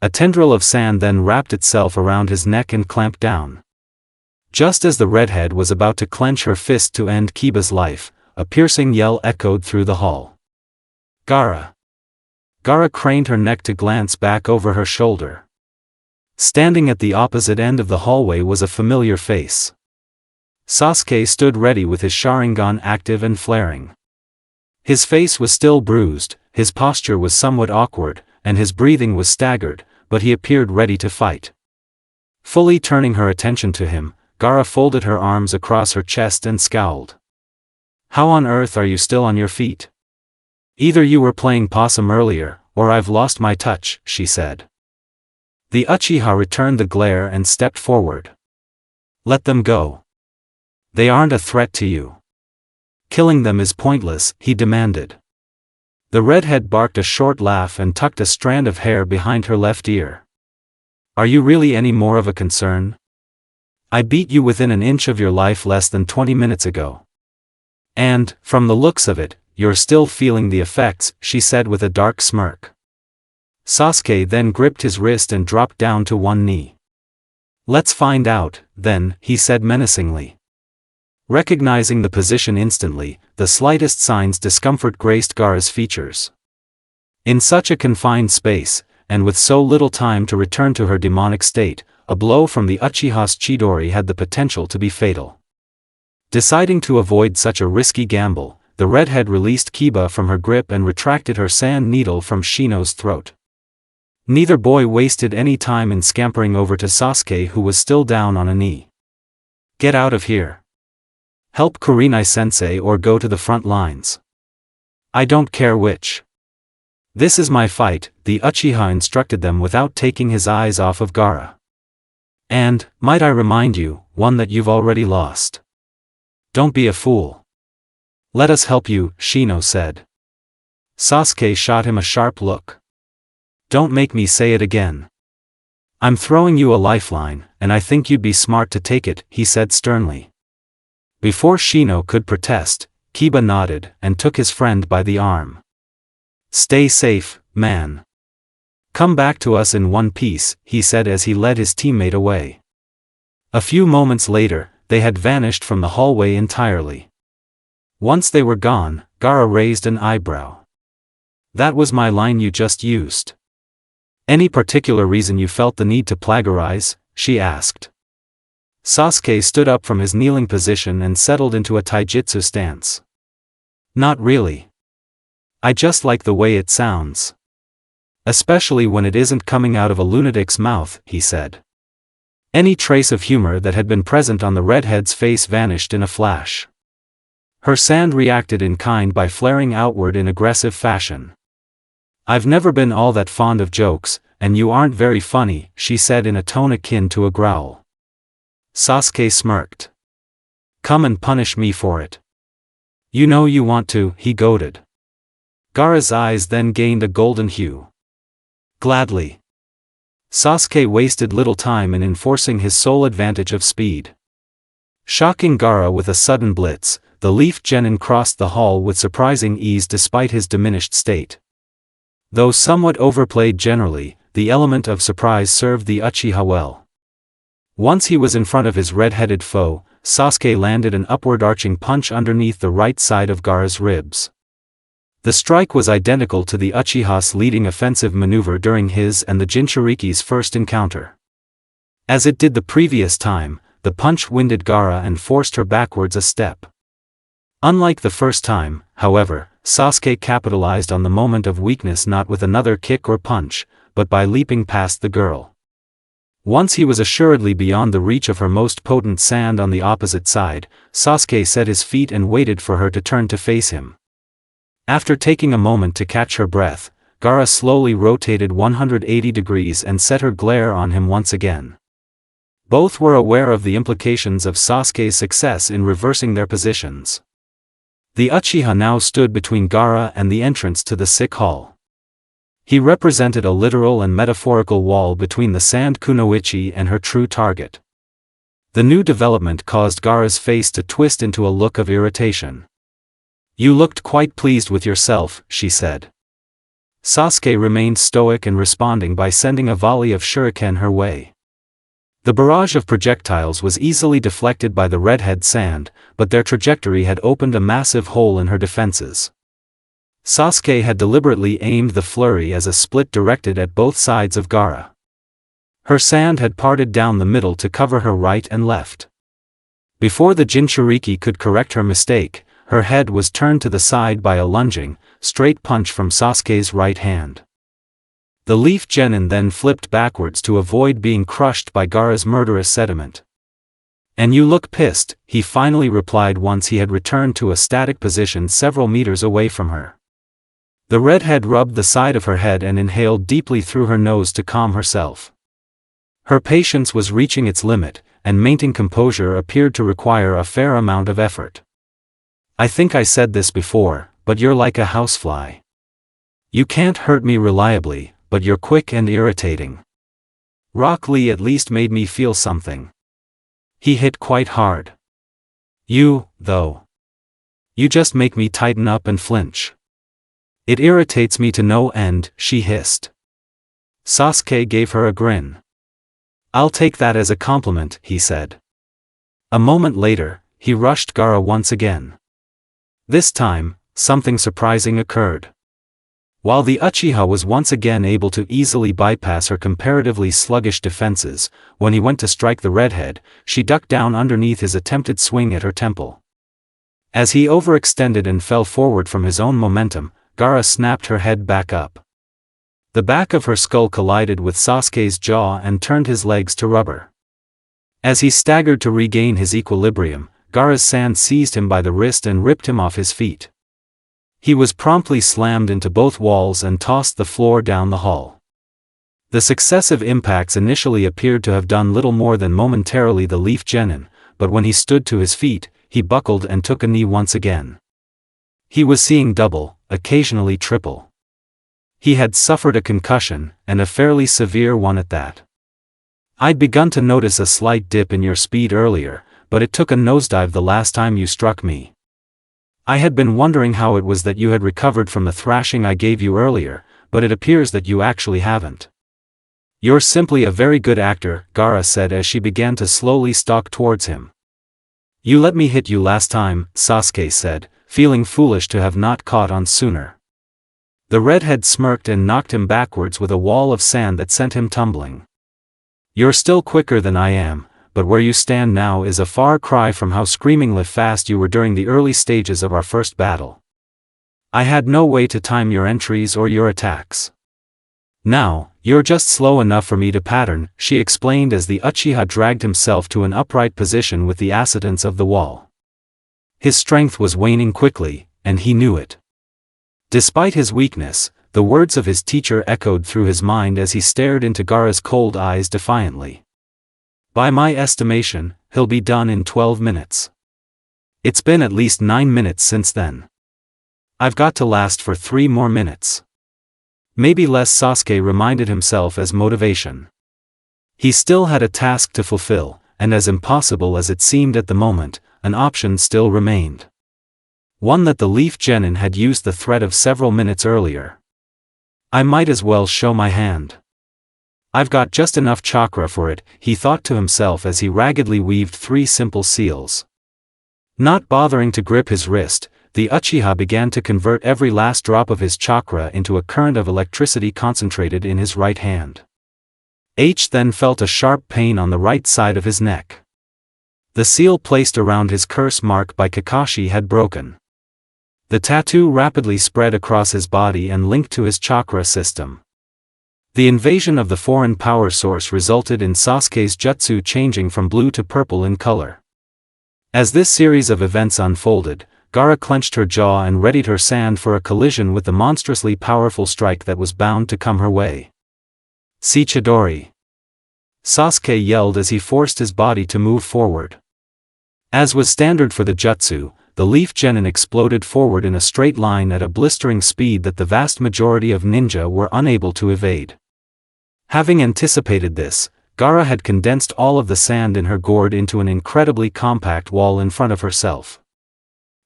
A tendril of sand then wrapped itself around his neck and clamped down. Just as the redhead was about to clench her fist to end Kiba's life, a piercing yell echoed through the hall. "Gaara!" Gaara craned her neck to glance back over her shoulder. Standing at the opposite end of the hallway was a familiar face. Sasuke stood ready with his Sharingan active and flaring. His face was still bruised, his posture was somewhat awkward, and his breathing was staggered, but he appeared ready to fight. Fully turning her attention to him, Gaara folded her arms across her chest and scowled. "How on earth are you still on your feet? Either you were playing possum earlier, or I've lost my touch," she said. The Uchiha returned the glare and stepped forward. "Let them go. They aren't a threat to you. Killing them is pointless," he demanded. The redhead barked a short laugh and tucked a strand of hair behind her left ear. "Are you really any more of a concern? I beat you within an inch of your life less than 20 minutes ago. And, from the looks of it, you're still feeling the effects," she said with a dark smirk. Sasuke then gripped his wrist and dropped down to one knee. "Let's find out, then," he said menacingly. Recognizing the position instantly, the slightest signs discomfort graced Gaara's features. In such a confined space, and with so little time to return to her demonic state, a blow from the Uchiha's Chidori had the potential to be fatal. Deciding to avoid such a risky gamble, the redhead released Kiba from her grip and retracted her sand needle from Shino's throat. Neither boy wasted any time in scampering over to Sasuke, who was still down on a knee. "Get out of here. Help Kurenai-sensei or go to the front lines. I don't care which. This is my fight," the Uchiha instructed them without taking his eyes off of Gaara. "And, might I remind you, one that you've already lost. Don't be a fool. Let us help you," Shino said. Sasuke shot him a sharp look. "Don't make me say it again. I'm throwing you a lifeline, and I think you'd be smart to take it," he said sternly. Before Shino could protest, Kiba nodded and took his friend by the arm. "Stay safe, man. Come back to us in one piece," he said as he led his teammate away. A few moments later, they had vanished from the hallway entirely. Once they were gone, Gaara raised an eyebrow. "That was my line you just used. Any particular reason you felt the need to plagiarize?" she asked. Sasuke stood up from his kneeling position and settled into a taijutsu stance. "Not really. I just like the way it sounds. Especially when it isn't coming out of a lunatic's mouth," he said. Any trace of humor that had been present on the redhead's face vanished in a flash. Her sand reacted in kind by flaring outward in aggressive fashion. "I've never been all that fond of jokes, and you aren't very funny," she said in a tone akin to a growl. Sasuke smirked. "Come and punish me for it. You know you want to," he goaded. Gaara's eyes then gained a golden hue. "Gladly." Sasuke wasted little time in enforcing his sole advantage of speed. Shocking Gaara with a sudden blitz, the Leaf Genin crossed the hall with surprising ease despite his diminished state. Though somewhat overplayed generally, the element of surprise served the Uchiha well. Once he was in front of his red-headed foe, Sasuke landed an upward-arching punch underneath the right side of Gaara's ribs. The strike was identical to the Uchiha's leading offensive maneuver during his and the Jinchuriki's first encounter. As it did the previous time, the punch winded Gaara and forced her backwards a step. Unlike the first time, however, Sasuke capitalized on the moment of weakness not with another kick or punch, but by leaping past the girl. Once he was assuredly beyond the reach of her most potent sand on the opposite side, Sasuke set his feet and waited for her to turn to face him. After taking a moment to catch her breath, Gaara slowly rotated 180 degrees and set her glare on him once again. Both were aware of the implications of Sasuke's success in reversing their positions. The Uchiha now stood between Gaara and the entrance to the sick hall. He represented a literal and metaphorical wall between the sand kunoichi and her true target. The new development caused Gaara's face to twist into a look of irritation. "You looked quite pleased with yourself," she said. Sasuke remained stoic and responding by sending a volley of shuriken her way. The barrage of projectiles was easily deflected by the redhead sand, but their trajectory had opened a massive hole in her defenses. Sasuke had deliberately aimed the flurry as a split directed at both sides of Gaara. Her sand had parted down the middle to cover her right and left. Before the Jinchuriki could correct her mistake, her head was turned to the side by a lunging, straight punch from Sasuke's right hand. The leaf genin then flipped backwards to avoid being crushed by Gaara's murderous sediment. "And you look pissed," he finally replied once he had returned to a static position several meters away from her. The redhead rubbed the side of her head and inhaled deeply through her nose to calm herself. Her patience was reaching its limit, and maintaining composure appeared to require a fair amount of effort. "I think I said this before, but you're like a housefly. You can't hurt me reliably, but you're quick and irritating. Rock Lee at least made me feel something. He hit quite hard. You, though. You just make me tighten up and flinch. It irritates me to no end," she hissed. Sasuke gave her a grin. "I'll take that as a compliment," he said. A moment later, he rushed Gaara once again. This time, something surprising occurred. While the Uchiha was once again able to easily bypass her comparatively sluggish defenses, when he went to strike the redhead, she ducked down underneath his attempted swing at her temple. As he overextended and fell forward from his own momentum, Gaara snapped her head back up. The back of her skull collided with Sasuke's jaw and turned his legs to rubber. As he staggered to regain his equilibrium, Gaara's sand seized him by the wrist and ripped him off his feet. He was promptly slammed into both walls and tossed the floor down the hall. The successive impacts initially appeared to have done little more than momentarily the leaf genin, but when he stood to his feet, he buckled and took a knee once again. He was seeing double, occasionally triple. He had suffered a concussion, and a fairly severe one at that. "I'd begun to notice a slight dip in your speed earlier, but it took a nosedive the last time you struck me. I had been wondering how it was that you had recovered from the thrashing I gave you earlier, but it appears that you actually haven't. You're simply a very good actor," Gaara said as she began to slowly stalk towards him. "You let me hit you last time," Sasuke said, feeling foolish to have not caught on sooner. The redhead smirked and knocked him backwards with a wall of sand that sent him tumbling. "You're still quicker than I am, but where you stand now is a far cry from how screamingly fast you were during the early stages of our first battle. I had no way to time your entries or your attacks. Now, you're just slow enough for me to pattern," she explained as the Uchiha dragged himself to an upright position with the accidents of the wall. His strength was waning quickly, and he knew it. Despite his weakness, the words of his teacher echoed through his mind as he stared into Gaara's cold eyes defiantly. "By my estimation, he'll be done in 12 minutes. It's been at least 9 minutes since then. I've got to last for 3 more minutes. Maybe less," Sasuke reminded himself as motivation. He still had a task to fulfill, and as impossible as it seemed at the moment, an option still remained. One that the leaf genin had used the threat of several minutes earlier. "I might as well show my hand. I've got just enough chakra for it," he thought to himself as he raggedly weaved 3 simple seals. Not bothering to grip his wrist, the Uchiha began to convert every last drop of his chakra into a current of electricity concentrated in his right hand. H then felt a sharp pain on the right side of his neck. The seal placed around his curse mark by Kakashi had broken. The tattoo rapidly spread across his body and linked to his chakra system. The invasion of the foreign power source resulted in Sasuke's jutsu changing from blue to purple in color. As this series of events unfolded, Gaara clenched her jaw and readied her sand for a collision with the monstrously powerful strike that was bound to come her way. "See Chidori!" Sasuke yelled as he forced his body to move forward. As was standard for the jutsu, the leaf genin exploded forward in a straight line at a blistering speed that the vast majority of ninja were unable to evade. Having anticipated this, Gaara had condensed all of the sand in her gourd into an incredibly compact wall in front of herself.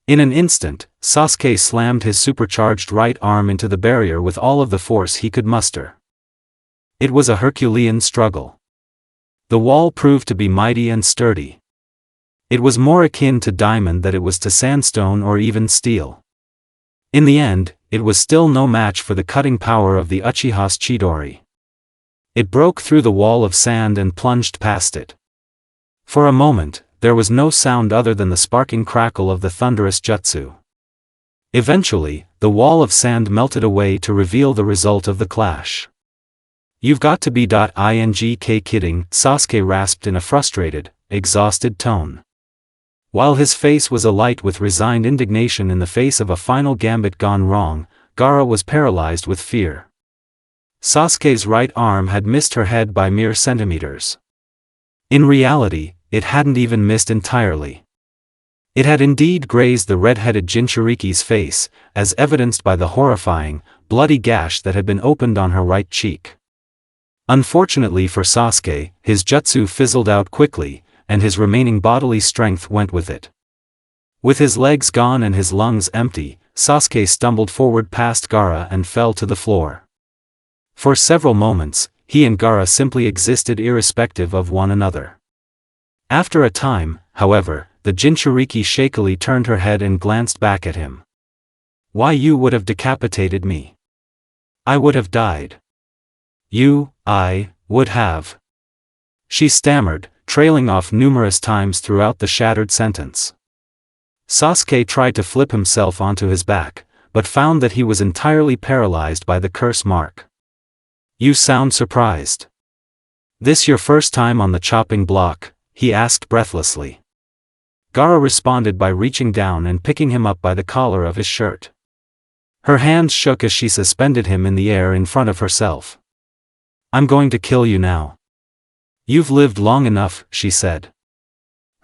In an instant, Sasuke slammed his supercharged right arm into the barrier with all of the force he could muster. It was a Herculean struggle. The wall proved to be mighty and sturdy. It was more akin to diamond than it was to sandstone or even steel. In the end, it was still no match for the cutting power of the Uchiha's Chidori. It broke through the wall of sand and plunged past it. For a moment, there was no sound other than the sparking crackle of the thunderous jutsu. Eventually, the wall of sand melted away to reveal the result of the clash. "You've got to be ing kidding," Sasuke rasped in a frustrated, exhausted tone. While his face was alight with resigned indignation in the face of a final gambit gone wrong, Gaara was paralyzed with fear. Sasuke's right arm had missed her head by mere centimeters. In reality, it hadn't even missed entirely. It had indeed grazed the red-headed Jinchuriki's face, as evidenced by the horrifying, bloody gash that had been opened on her right cheek. Unfortunately for Sasuke, his jutsu fizzled out quickly, and his remaining bodily strength went with it. With his legs gone and his lungs empty, Sasuke stumbled forward past Gaara and fell to the floor. For several moments, he and Gaara simply existed irrespective of one another. After a time, however, the Jinchuriki shakily turned her head and glanced back at him. "Why, you would have decapitated me. I would have died. I would have." She stammered, trailing off numerous times throughout the shattered sentence. Sasuke tried to flip himself onto his back, but found that he was entirely paralyzed by the curse mark. "You sound surprised. This your first time on the chopping block?" he asked breathlessly. Gaara responded by reaching down and picking him up by the collar of his shirt. Her hands shook as she suspended him in the air in front of herself. "I'm going to kill you now. You've lived long enough," she said.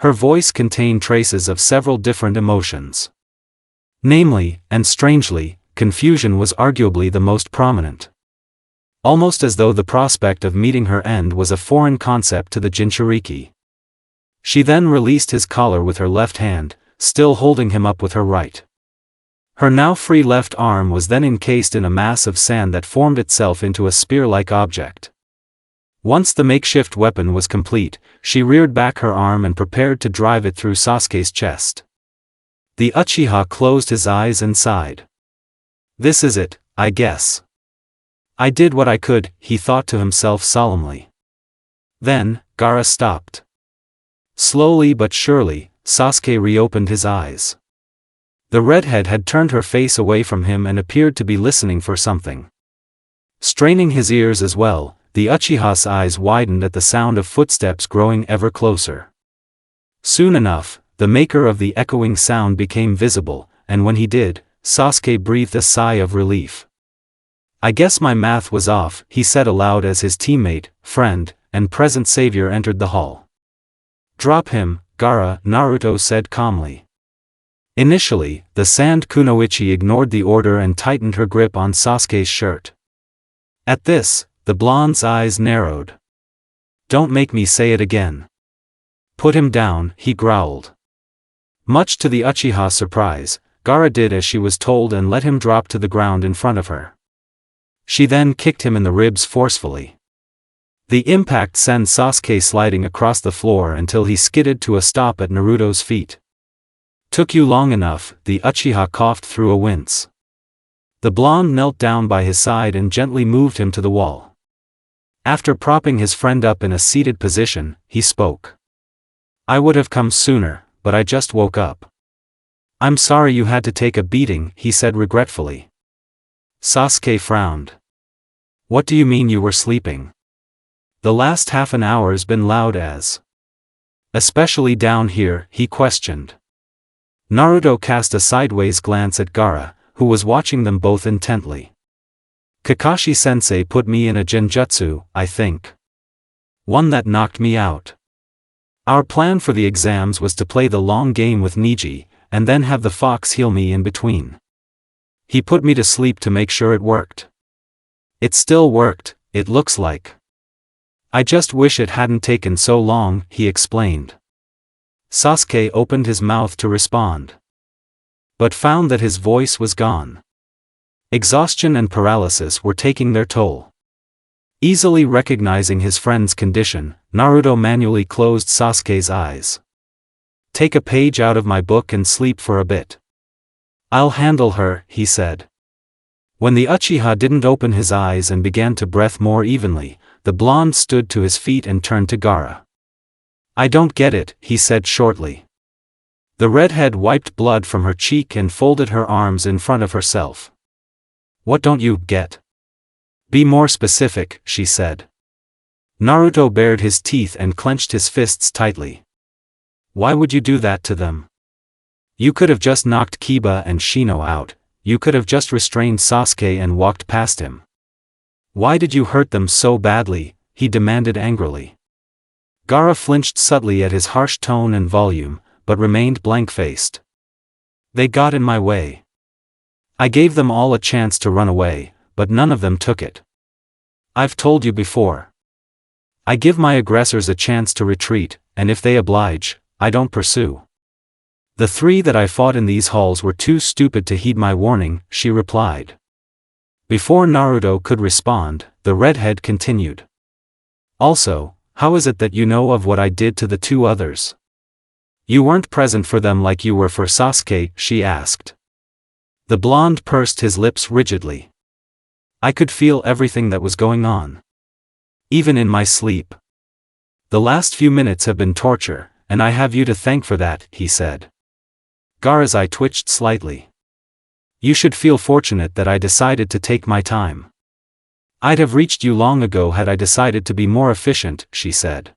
Her voice contained traces of several different emotions. Namely, and strangely, confusion was arguably the most prominent. Almost as though the prospect of meeting her end was a foreign concept to the Jinchuriki. She then released his collar with her left hand, still holding him up with her right. Her now free left arm was then encased in a mass of sand that formed itself into a spear-like object. Once the makeshift weapon was complete, she reared back her arm and prepared to drive it through Sasuke's chest. The Uchiha closed his eyes and sighed. "This is it, I guess. I did what I could," he thought to himself solemnly. Then, Gaara stopped. Slowly but surely, Sasuke reopened his eyes. The redhead had turned her face away from him and appeared to be listening for something. Straining his ears as well, the Uchiha's eyes widened at the sound of footsteps growing ever closer. Soon enough, the maker of the echoing sound became visible, and when he did, Sasuke breathed a sigh of relief. "I guess my math was off," he said aloud as his teammate, friend, and present savior entered the hall. "Drop him, Gaara," Naruto said calmly. Initially, the sand kunoichi ignored the order and tightened her grip on Sasuke's shirt. At this, the blonde's eyes narrowed. "Don't make me say it again." "Put him down," he growled. Much to the Uchiha's surprise, Gaara did as she was told and let him drop to the ground in front of her. She then kicked him in the ribs forcefully. The impact sent Sasuke sliding across the floor until he skidded to a stop at Naruto's feet. "Took you long enough," the Uchiha coughed through a wince. The blonde knelt down by his side and gently moved him to the wall. After propping his friend up in a seated position, he spoke. "I would have come sooner, but I just woke up." "I'm sorry you had to take a beating," he said regretfully. Sasuke frowned. "What do you mean you were sleeping? The last half an hour's been loud as. Especially down here," he questioned. Naruto cast a sideways glance at Gaara, who was watching them both intently. "Kakashi-sensei put me in a genjutsu, I think. One that knocked me out. Our plan for the exams was to play the long game with Niji, and then have the fox heal me in between. He put me to sleep to make sure it worked. It still worked, it looks like. I just wish it hadn't taken so long," he explained. Sasuke opened his mouth to respond, but found that his voice was gone. Exhaustion and paralysis were taking their toll. Easily recognizing his friend's condition, Naruto manually closed Sasuke's eyes. "Take a page out of my book and sleep for a bit. I'll handle her," he said. When the Uchiha didn't open his eyes and began to breathe more evenly, the blonde stood to his feet and turned to Gaara. "I don't get it," he said shortly. The redhead wiped blood from her cheek and folded her arms in front of herself. "What don't you get?" "Be more specific," she said. Naruto bared his teeth and clenched his fists tightly. "Why would you do that to them? You could have just knocked Kiba and Shino out, you could have just restrained Sasuke and walked past him. Why did you hurt them so badly?" he demanded angrily. Gaara flinched subtly at his harsh tone and volume, but remained blank-faced. "They got in my way. I gave them all a chance to run away, but none of them took it. I've told you before. I give my aggressors a chance to retreat, and if they oblige, I don't pursue. The three that I fought in these halls were too stupid to heed my warning," she replied. Before Naruto could respond, the redhead continued. "Also, how is it that you know of what I did to the two others? You weren't present for them like you were for Sasuke," she asked. The blonde pursed his lips rigidly. "I could feel everything that was going on. Even in my sleep. The last few minutes have been torture, and I have you to thank for that," he said. Gaara's eye twitched slightly. "You should feel fortunate that I decided to take my time. I'd have reached you long ago had I decided to be more efficient," she said.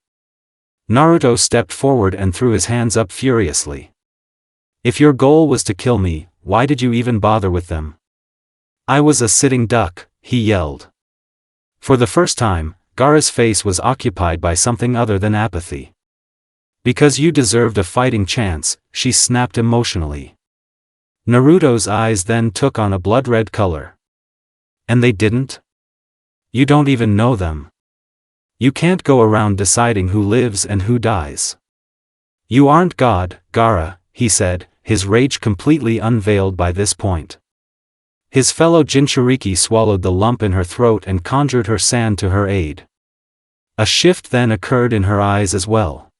Naruto stepped forward and threw his hands up furiously. "If your goal was to kill me, why did you even bother with them?" "I was a sitting duck," he yelled. For the first time, Gaara's face was occupied by something other than apathy. "Because you deserved a fighting chance," she snapped emotionally. Naruto's eyes then took on a blood-red color. "And they didn't? You don't even know them. You can't go around deciding who lives and who dies. You aren't God, Gaara," he said, his rage completely unveiled by this point. His fellow Jinchuriki swallowed the lump in her throat and conjured her sand to her aid. A shift then occurred in her eyes as well.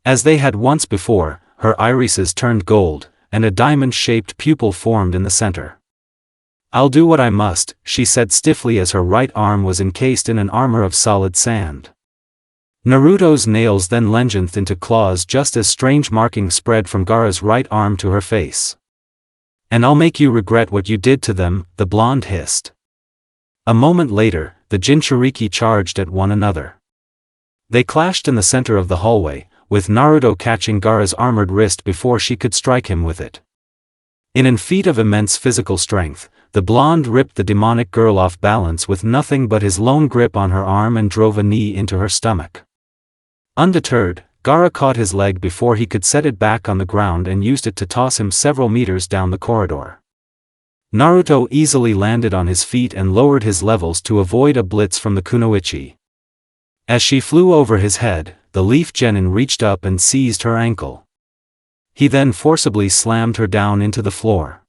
As they had once before, her irises turned gold, and a diamond-shaped pupil formed in the center. "I'll do what I must," she said stiffly as her right arm was encased in an armor of solid sand. Naruto's nails then lengthened into claws just as strange markings spread from Gaara's right arm to her face. "And I'll make you regret what you did to them," the blonde hissed. A moment later, the Jinchuriki charged at one another. They clashed in the center of the hallway, with Naruto catching Gaara's armored wrist before she could strike him with it. In a feat of immense physical strength, the blonde ripped the demonic girl off balance with nothing but his lone grip on her arm and drove a knee into her stomach. Undeterred, Gaara caught his leg before he could set it back on the ground and used it to toss him several meters down the corridor. Naruto easily landed on his feet and lowered his levels to avoid a blitz from the kunoichi. As she flew over his head, the leaf genin reached up and seized her ankle. He then forcibly slammed her down into the floor.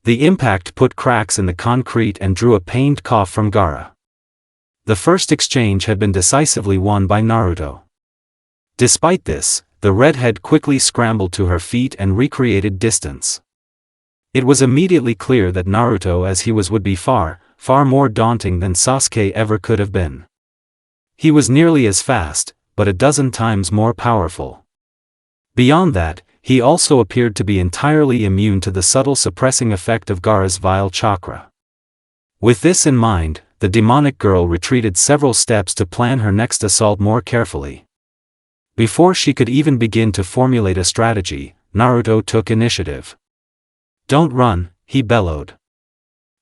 The impact put cracks in the concrete and drew a pained cough from Gaara. The first exchange had been decisively won by Naruto. Despite this, the redhead quickly scrambled to her feet and recreated distance. It was immediately clear that Naruto as he was would be far, far more daunting than Sasuke ever could have been. He was nearly as fast, but a dozen times more powerful. Beyond that, he also appeared to be entirely immune to the subtle suppressing effect of Gaara's vile chakra. With this in mind, the demonic girl retreated several steps to plan her next assault more carefully. Before she could even begin to formulate a strategy, Naruto took initiative. "Don't run," he bellowed.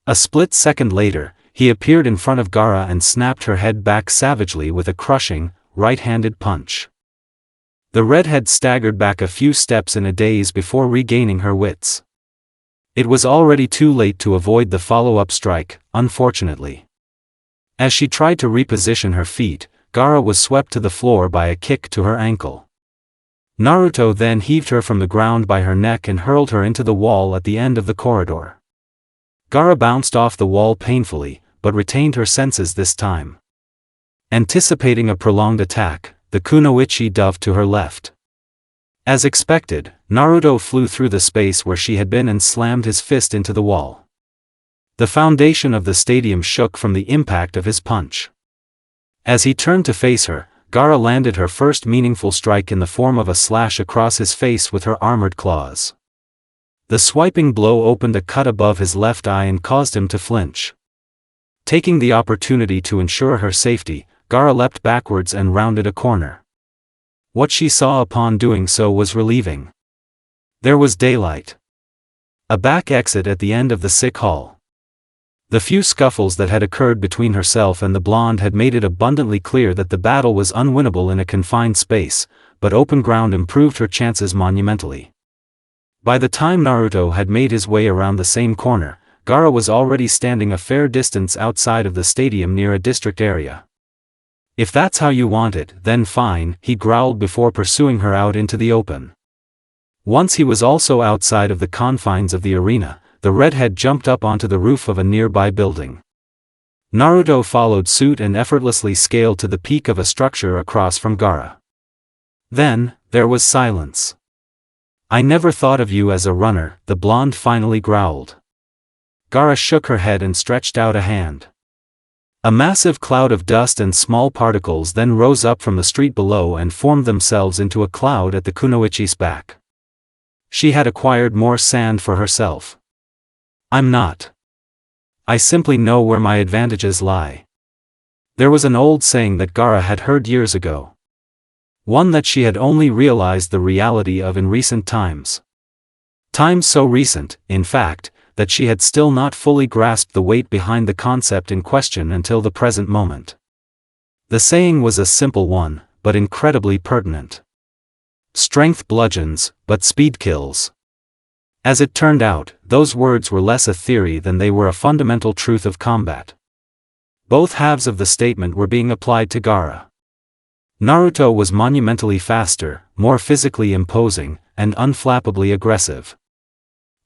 A split second later, he appeared in front of Gaara and snapped her head back savagely with a crushing, right-handed punch. The redhead staggered back a few steps in a daze before regaining her wits. It was already too late to avoid the follow-up strike, unfortunately. As she tried to reposition her feet, Gaara was swept to the floor by a kick to her ankle. Naruto then heaved her from the ground by her neck and hurled her into the wall at the end of the corridor. Gaara bounced off the wall painfully, but retained her senses this time. Anticipating a prolonged attack, the kunoichi dove to her left. As expected, Naruto flew through the space where she had been and slammed his fist into the wall. The foundation of the stadium shook from the impact of his punch. As he turned to face her, Gaara landed her first meaningful strike in the form of a slash across his face with her armored claws. The swiping blow opened a cut above his left eye and caused him to flinch. Taking the opportunity to ensure her safety, Gaara leapt backwards and rounded a corner. What she saw upon doing so was relieving. There was daylight. A back exit at the end of the sick hall. The few scuffles that had occurred between herself and the blonde had made it abundantly clear that the battle was unwinnable in a confined space, but open ground improved her chances monumentally. By the time Naruto had made his way around the same corner, Gaara was already standing a fair distance outside of the stadium near a district area. "If that's how you want it, then fine," he growled before pursuing her out into the open. Once he was also outside of the confines of the arena, the redhead jumped up onto the roof of a nearby building. Naruto followed suit and effortlessly scaled to the peak of a structure across from Gaara. Then, there was silence. "I never thought of you as a runner," the blonde finally growled. Gaara shook her head and stretched out a hand. A massive cloud of dust and small particles then rose up from the street below and formed themselves into a cloud at the kunoichi's back. She had acquired more sand for herself. "I'm not. I simply know where my advantages lie." There was an old saying that Gaara had heard years ago. One that she had only realized the reality of in recent times. Times so recent, in fact, that she had still not fully grasped the weight behind the concept in question until the present moment. The saying was a simple one, but incredibly pertinent. Strength bludgeons, but speed kills. As it turned out, those words were less a theory than they were a fundamental truth of combat. Both halves of the statement were being applied to Gaara. Naruto was monumentally faster, more physically imposing, and unflappably aggressive.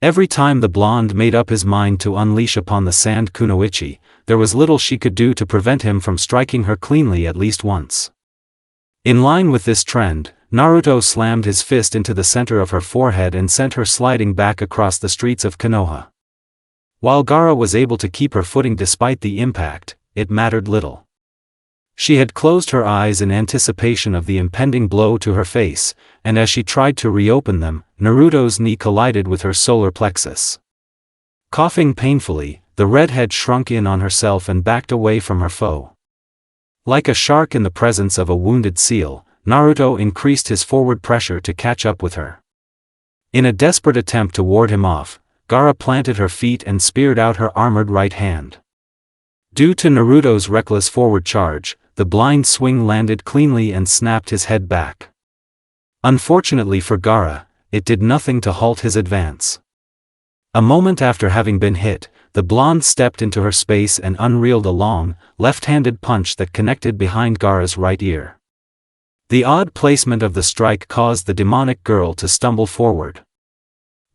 Every time the blonde made up his mind to unleash upon the sand kunoichi, there was little she could do to prevent him from striking her cleanly at least once. In line with this trend, Naruto slammed his fist into the center of her forehead and sent her sliding back across the streets of Konoha. While Gaara was able to keep her footing despite the impact, it mattered little. She had closed her eyes in anticipation of the impending blow to her face, and as she tried to reopen them, Naruto's knee collided with her solar plexus. Coughing painfully, the redhead shrunk in on herself and backed away from her foe. Like a shark in the presence of a wounded seal, Naruto increased his forward pressure to catch up with her. In a desperate attempt to ward him off, Gaara planted her feet and speared out her armored right hand. Due to Naruto's reckless forward charge, the blind swing landed cleanly and snapped his head back. Unfortunately for Gaara, it did nothing to halt his advance. A moment after having been hit, the blonde stepped into her space and unreeled a long, left-handed punch that connected behind Gaara's right ear. The odd placement of the strike caused the demonic girl to stumble forward.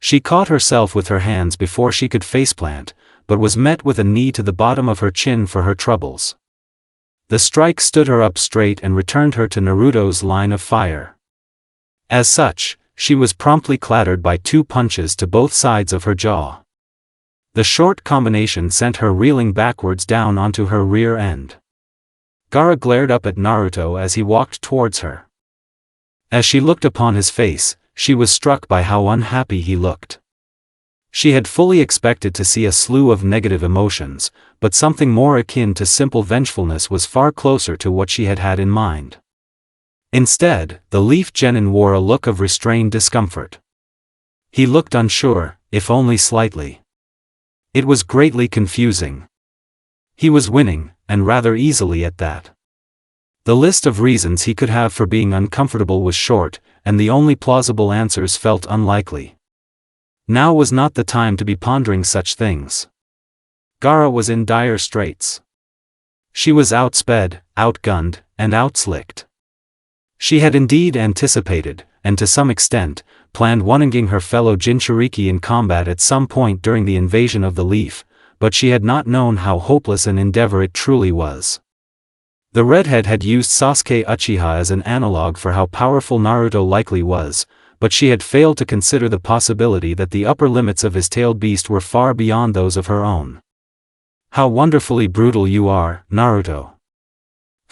She caught herself with her hands before she could faceplant, but was met with a knee to the bottom of her chin for her troubles. The strike stood her up straight and returned her to Naruto's line of fire. As such, she was promptly clattered by 2 punches to both sides of her jaw. The short combination sent her reeling backwards down onto her rear end. Gaara glared up at Naruto as he walked towards her. As she looked upon his face, she was struck by how unhappy he looked. She had fully expected to see a slew of negative emotions, but something more akin to simple vengefulness was far closer to what she had had in mind. Instead, the Leaf Genin wore a look of restrained discomfort. He looked unsure, if only slightly. It was greatly confusing. He was winning, and rather easily at that. The list of reasons he could have for being uncomfortable was short, and the only plausible answers felt unlikely. Now was not the time to be pondering such things. Gaara was in dire straits. She was outsped, outgunned, and outslicked. She had indeed anticipated, and to some extent, planned one-inging her fellow Jinchuriki in combat at some point during the invasion of the Leaf, but she had not known how hopeless an endeavor it truly was. The redhead had used Sasuke Uchiha as an analog for how powerful Naruto likely was, but she had failed to consider the possibility that the upper limits of his tailed beast were far beyond those of her own. "How wonderfully brutal you are, Naruto.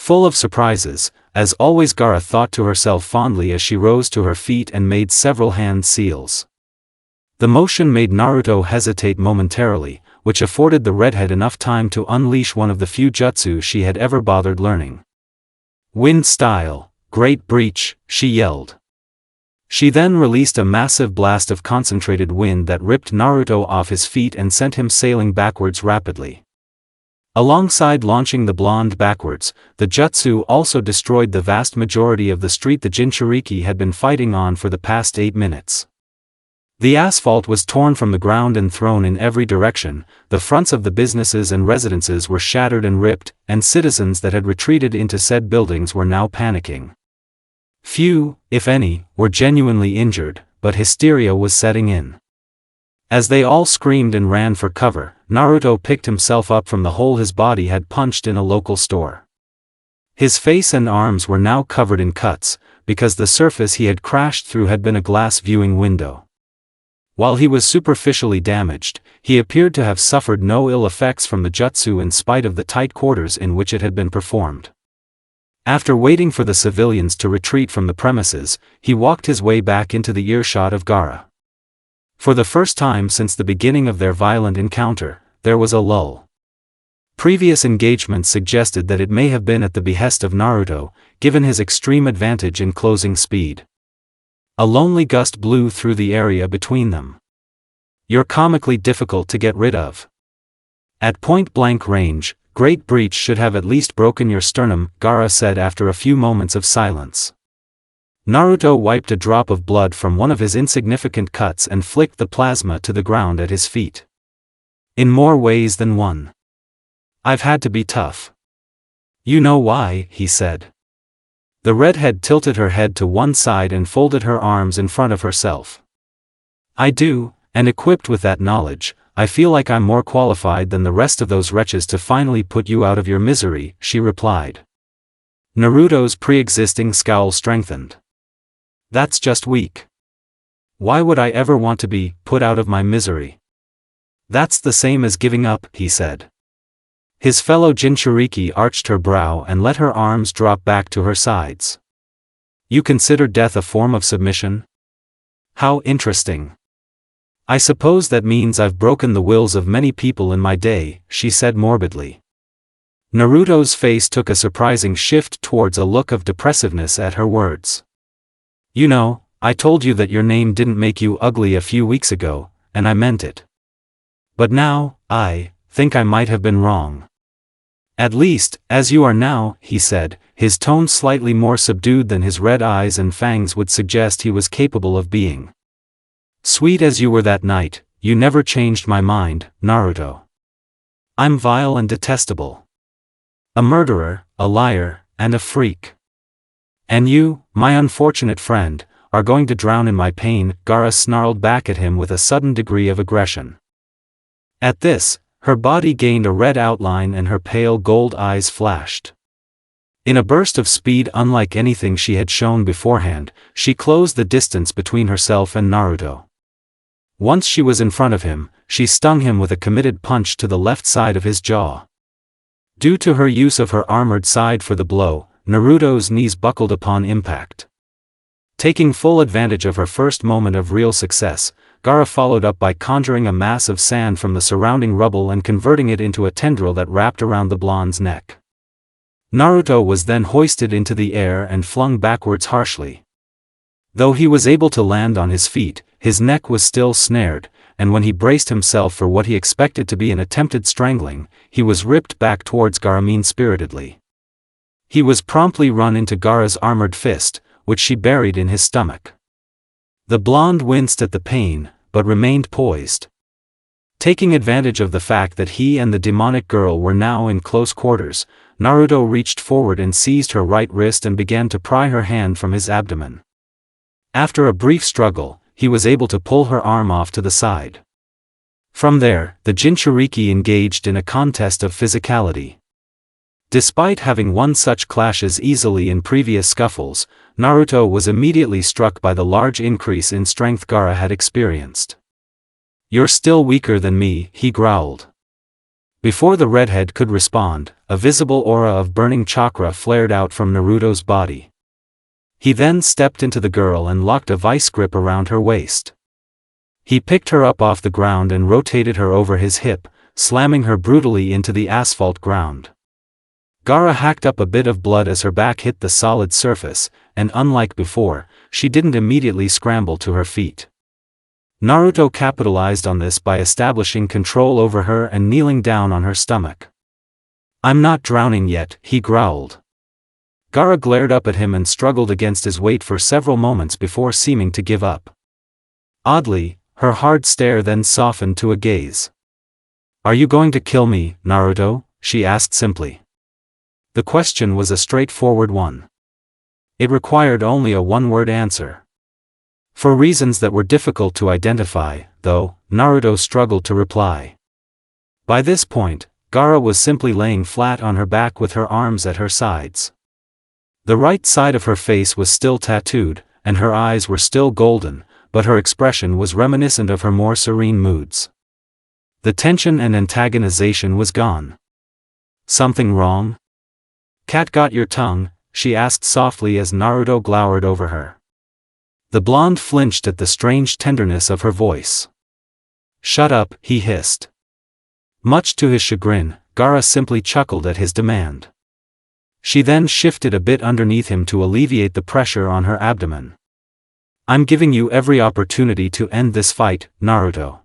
Full of surprises, as always, Gaara thought to herself fondly as she rose to her feet and made several hand seals. The motion made Naruto hesitate momentarily, which afforded the redhead enough time to unleash one of the few jutsu she had ever bothered learning. Wind style, great breach, she yelled. She then released a massive blast of concentrated wind that ripped Naruto off his feet and sent him sailing backwards rapidly. Alongside launching the blonde backwards, the jutsu also destroyed the vast majority of the street the Jinchuriki had been fighting on for the past 8 minutes. The asphalt was torn from the ground and thrown in every direction, the fronts of the businesses and residences were shattered and ripped, and citizens that had retreated into said buildings were now panicking. Few, if any, were genuinely injured, but hysteria was setting in. As they all screamed and ran for cover, Naruto picked himself up from the hole his body had punched in a local store. His face and arms were now covered in cuts, because the surface he had crashed through had been a glass viewing window. While he was superficially damaged, he appeared to have suffered no ill effects from the jutsu in spite of the tight quarters in which it had been performed. After waiting for the civilians to retreat from the premises, he walked his way back into the earshot of Gaara. For the first time since the beginning of their violent encounter, there was a lull. Previous engagements suggested that it may have been at the behest of Naruto, given his extreme advantage in closing speed. A lonely gust blew through the area between them. "You're comically difficult to get rid of. At point-blank range, Great Breach should have at least broken your sternum," Gaara said after a few moments of silence. Naruto wiped a drop of blood from one of his insignificant cuts and flicked the plasma to the ground at his feet. "In more ways than one. I've had to be tough." "You know why," he said. The redhead tilted her head to one side and folded her arms in front of herself. "I do, and equipped with that knowledge, I feel like I'm more qualified than the rest of those wretches to finally put you out of your misery," she replied. Naruto's pre-existing scowl strengthened. "That's just weak. Why would I ever want to be put out of my misery? That's the same as giving up," he said. His fellow Jinchuriki arched her brow and let her arms drop back to her sides. "You consider death a form of submission? How interesting. I suppose that means I've broken the wills of many people in my day," she said morbidly. Naruto's face took a surprising shift towards a look of depressiveness at her words. "You know, I told you that your name didn't make you ugly a few weeks ago, and I meant it. But now, I think I might have been wrong. At least, as you are now," he said, his tone slightly more subdued than his red eyes and fangs would suggest he was capable of being. "Sweet as you were that night, you never changed my mind, Naruto. I'm vile and detestable. A murderer, a liar, and a freak. And you, my unfortunate friend, are going to drown in my pain," Gaara snarled back at him with a sudden degree of aggression. At this, her body gained a red outline and her pale gold eyes flashed. In a burst of speed unlike anything she had shown beforehand, she closed the distance between herself and Naruto. Once she was in front of him, she stung him with a committed punch to the left side of his jaw. Due to her use of her armored side for the blow, Naruto's knees buckled upon impact. Taking full advantage of her first moment of real success, Gaara followed up by conjuring a mass of sand from the surrounding rubble and converting it into a tendril that wrapped around the blonde's neck. Naruto was then hoisted into the air and flung backwards harshly. Though he was able to land on his feet, his neck was still snared, and when he braced himself for what he expected to be an attempted strangling, he was ripped back towards Gaara mean-spiritedly. He was promptly run into Gaara's armored fist, which she buried in his stomach. The blonde winced at the pain, but remained poised. Taking advantage of the fact that he and the demonic girl were now in close quarters, Naruto reached forward and seized her right wrist and began to pry her hand from his abdomen. After a brief struggle, he was able to pull her arm off to the side. From there, the Jinchuriki engaged in a contest of physicality. Despite having won such clashes easily in previous scuffles, Naruto was immediately struck by the large increase in strength Gaara had experienced. "You're still weaker than me," he growled. Before the redhead could respond, a visible aura of burning chakra flared out from Naruto's body. He then stepped into the girl and locked a vice grip around her waist. He picked her up off the ground and rotated her over his hip, slamming her brutally into the asphalt ground. Gaara hacked up a bit of blood as her back hit the solid surface, and unlike before, she didn't immediately scramble to her feet. Naruto capitalized on this by establishing control over her and kneeling down on her stomach. "I'm not drowning yet," he growled. Gaara glared up at him and struggled against his weight for several moments before seeming to give up. Oddly, her hard stare then softened to a gaze. "Are you going to kill me, Naruto?" she asked simply. The question was a straightforward one. It required only a one-word answer. For reasons that were difficult to identify, though, Naruto struggled to reply. By this point, Gaara was simply laying flat on her back with her arms at her sides. The right side of her face was still tattooed, and her eyes were still golden, but her expression was reminiscent of her more serene moods. The tension and antagonization was gone. "Something wrong? Cat got your tongue?" she asked softly as Naruto glowered over her. The blonde flinched at the strange tenderness of her voice. "Shut up," he hissed. Much to his chagrin, Gaara simply chuckled at his demand. She then shifted a bit underneath him to alleviate the pressure on her abdomen. "I'm giving you every opportunity to end this fight, Naruto.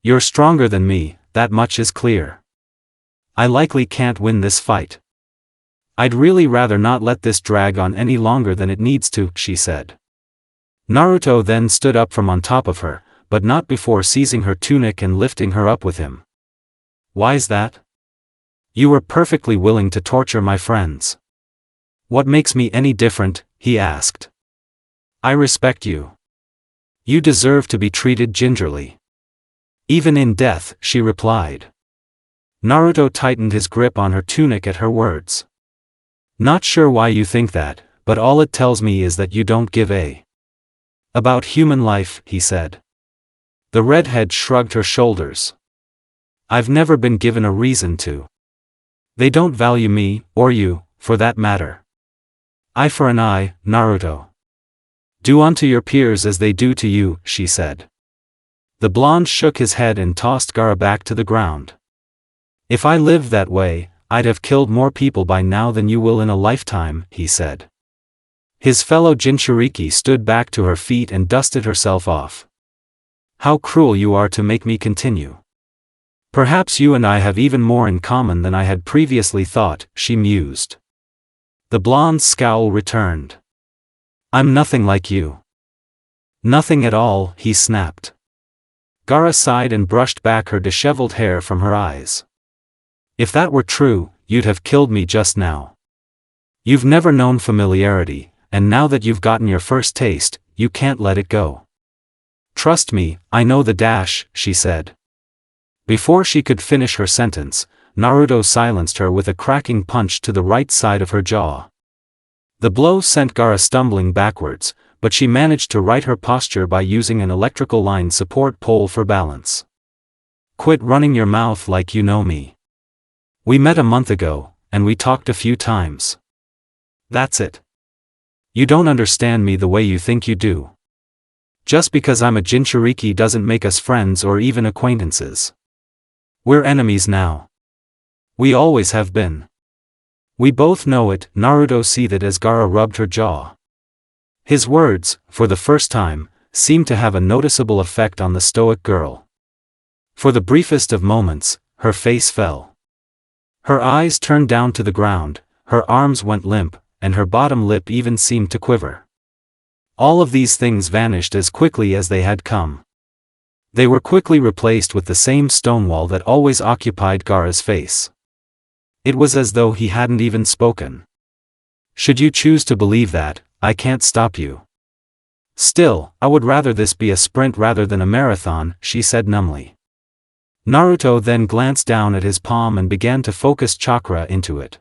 You're stronger than me, that much is clear. I likely can't win this fight. I'd really rather not let this drag on any longer than it needs to," she said. Naruto then stood up from on top of her, but not before seizing her tunic and lifting her up with him. "Why's that? You were perfectly willing to torture my friends. What makes me any different?" he asked. "I respect you. You deserve to be treated gingerly. Even in death," she replied. Naruto tightened his grip on her tunic at her words. "Not sure why you think that, but all it tells me is that you don't give a about human life," he said. The redhead shrugged her shoulders. "I've never been given a reason to. They don't value me, or you, for that matter. Eye for an eye, Naruto. Do unto your peers as they do to you," she said. The blonde shook his head and tossed Gaara back to the ground. "If I lived that way, I'd have killed more people by now than you will in a lifetime," he said. His fellow Jinchuriki stood back to her feet and dusted herself off. "How cruel you are to make me continue. Perhaps you and I have even more in common than I had previously thought," she mused. The blonde's scowl returned. "I'm nothing like you." "Nothing at all," he snapped. Gaara sighed and brushed back her disheveled hair from her eyes. "If that were true, you'd have killed me just now. You've never known familiarity, and now that you've gotten your first taste, you can't let it go." "Trust me, I know the dash," she said. Before she could finish her sentence, Naruto silenced her with a cracking punch to the right side of her jaw. The blow sent Gaara stumbling backwards, but she managed to right her posture by using an electrical line support pole for balance. "Quit running your mouth like you know me. We met a month ago, and we talked a few times. That's it. You don't understand me the way you think you do. Just because I'm a Jinchuriki doesn't make us friends or even acquaintances. We're enemies now. We always have been. We both know it," Naruto seethed as Gaara rubbed her jaw. His words, for the first time, seemed to have a noticeable effect on the stoic girl. For the briefest of moments, her face fell. Her eyes turned down to the ground, her arms went limp, and her bottom lip even seemed to quiver. All of these things vanished as quickly as they had come. They were quickly replaced with the same stone wall that always occupied Gaara's face. It was as though he hadn't even spoken. "Should you choose to believe that, I can't stop you. Still, I would rather this be a sprint rather than a marathon," she said numbly. Naruto then glanced down at his palm and began to focus chakra into it.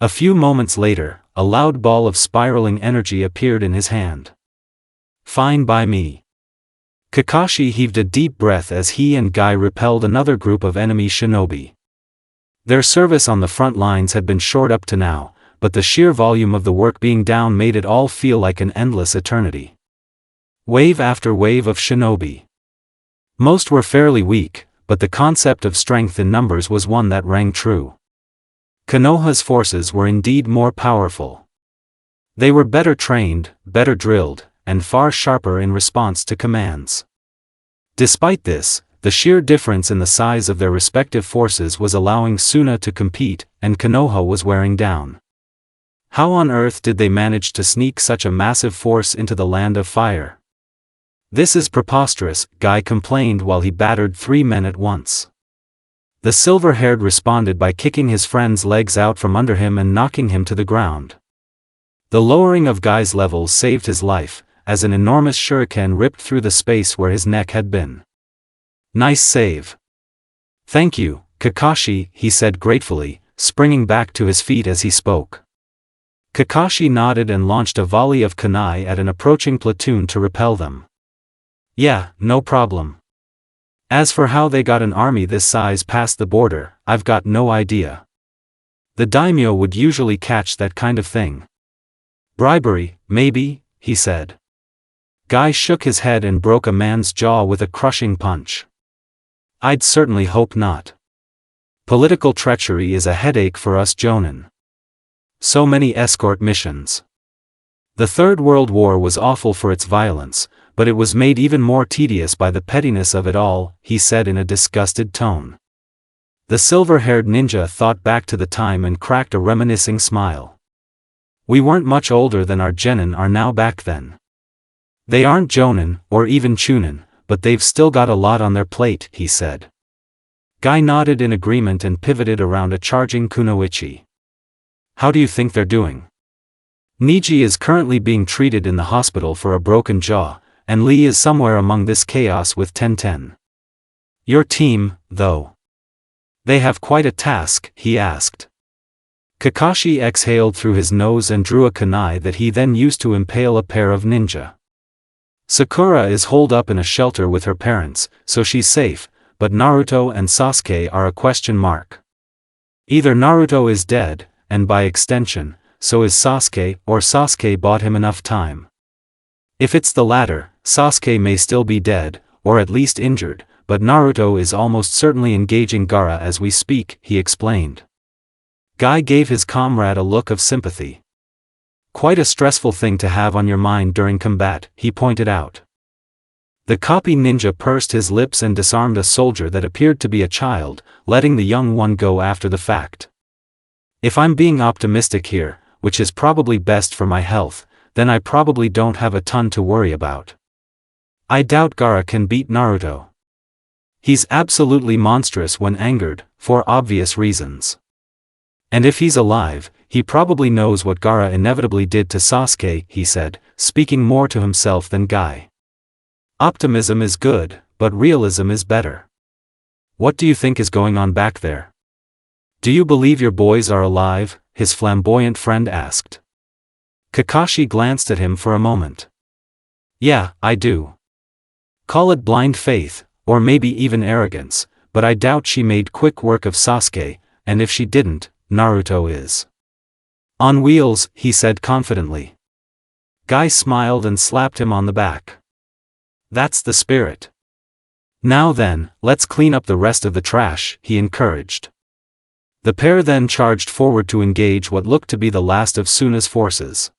A few moments later, a loud ball of spiraling energy appeared in his hand. "Fine by me. Kakashi heaved a deep breath as he and Guy repelled another group of enemy shinobi. Their service on the front lines had been short up to now, but the sheer volume of the work being down made it all feel like an endless eternity. Wave after wave of shinobi. Most were fairly weak, but the concept of strength in numbers was one that rang true. Konoha's forces were indeed more powerful. They were better trained, better drilled, and far sharper in response to commands. Despite this, the sheer difference in the size of their respective forces was allowing Suna to compete, and Konoha was wearing down. How on earth did they manage to sneak such a massive force into the land of fire? This is preposterous, Guy complained while he battered 3 men at once. The silver-haired responded by kicking his friend's legs out from under him and knocking him to the ground. The lowering of Guy's levels saved his life, as an enormous shuriken ripped through the space where his neck had been. Nice save. Thank you, Kakashi, he said gratefully, springing back to his feet as he spoke. Kakashi nodded and launched a volley of kunai at an approaching platoon to repel them. Yeah, no problem. As for how they got an army this size past the border, I've got no idea. The daimyo would usually catch that kind of thing. Bribery, maybe, he said. Guy shook his head and broke a man's jaw with a crushing punch. I'd certainly hope not. Political treachery is a headache for us jonin. So many escort missions. The Third World War was awful for its violence, but it was made even more tedious by the pettiness of it all, he said in a disgusted tone. The silver-haired ninja thought back to the time and cracked a reminiscing smile. We weren't much older than our genin are now back then. They aren't jonin, or even chunin, but they've still got a lot on their plate, he said. Guy nodded in agreement and pivoted around a charging kunoichi. How do you think they're doing? Niji is currently being treated in the hospital for a broken jaw, and Lee is somewhere among this chaos with Tenten. Your team, though. They have quite a task, he asked. Kakashi exhaled through his nose and drew a kunai that he then used to impale a pair of ninja. Sakura is holed up in a shelter with her parents, so she's safe, but Naruto and Sasuke are a question mark. Either Naruto is dead, and by extension, so is Sasuke, or Sasuke bought him enough time. If it's the latter, Sasuke may still be dead, or at least injured, but Naruto is almost certainly engaging Gaara as we speak, he explained. Guy gave his comrade a look of sympathy. Quite a stressful thing to have on your mind during combat, he pointed out. The copy ninja pursed his lips and disarmed a soldier that appeared to be a child, letting the young one go after the fact. If I'm being optimistic here, which is probably best for my health, then I probably don't have a ton to worry about. I doubt Gaara can beat Naruto. He's absolutely monstrous when angered, for obvious reasons. And if he's alive, he probably knows what Gaara inevitably did to Sasuke, he said, speaking more to himself than Guy. Optimism is good, but realism is better. What do you think is going on back there? Do you believe your boys are alive? His flamboyant friend asked. Kakashi glanced at him for a moment. Yeah, I do. Call it blind faith, or maybe even arrogance, but I doubt she made quick work of Sasuke, and if she didn't, Naruto is. On wheels, he said confidently. Guy smiled and slapped him on the back. That's the spirit. Now then, let's clean up the rest of the trash, he encouraged. The pair then charged forward to engage what looked to be the last of Suna's forces.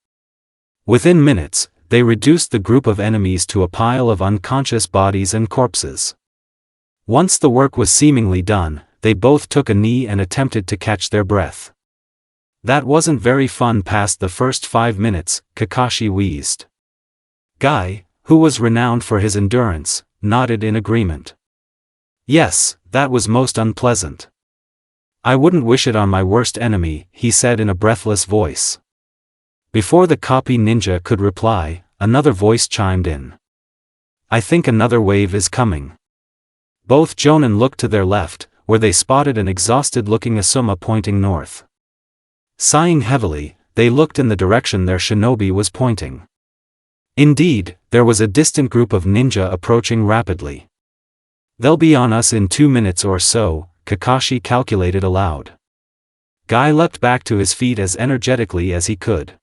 Within minutes, they reduced the group of enemies to a pile of unconscious bodies and corpses. Once the work was seemingly done, they both took a knee and attempted to catch their breath. That wasn't very fun past the first 5 minutes, Kakashi wheezed. Guy, who was renowned for his endurance, nodded in agreement. Yes, that was most unpleasant. I wouldn't wish it on my worst enemy, he said in a breathless voice. Before the copy ninja could reply, another voice chimed in. I think another wave is coming. Both jonin looked to their left, where they spotted an exhausted-looking Asuma pointing north. Sighing heavily, they looked in the direction their shinobi was pointing. Indeed, there was a distant group of ninja approaching rapidly. They'll be on us in 2 minutes or so, Kakashi calculated aloud. Guy leapt back to his feet as energetically as he could.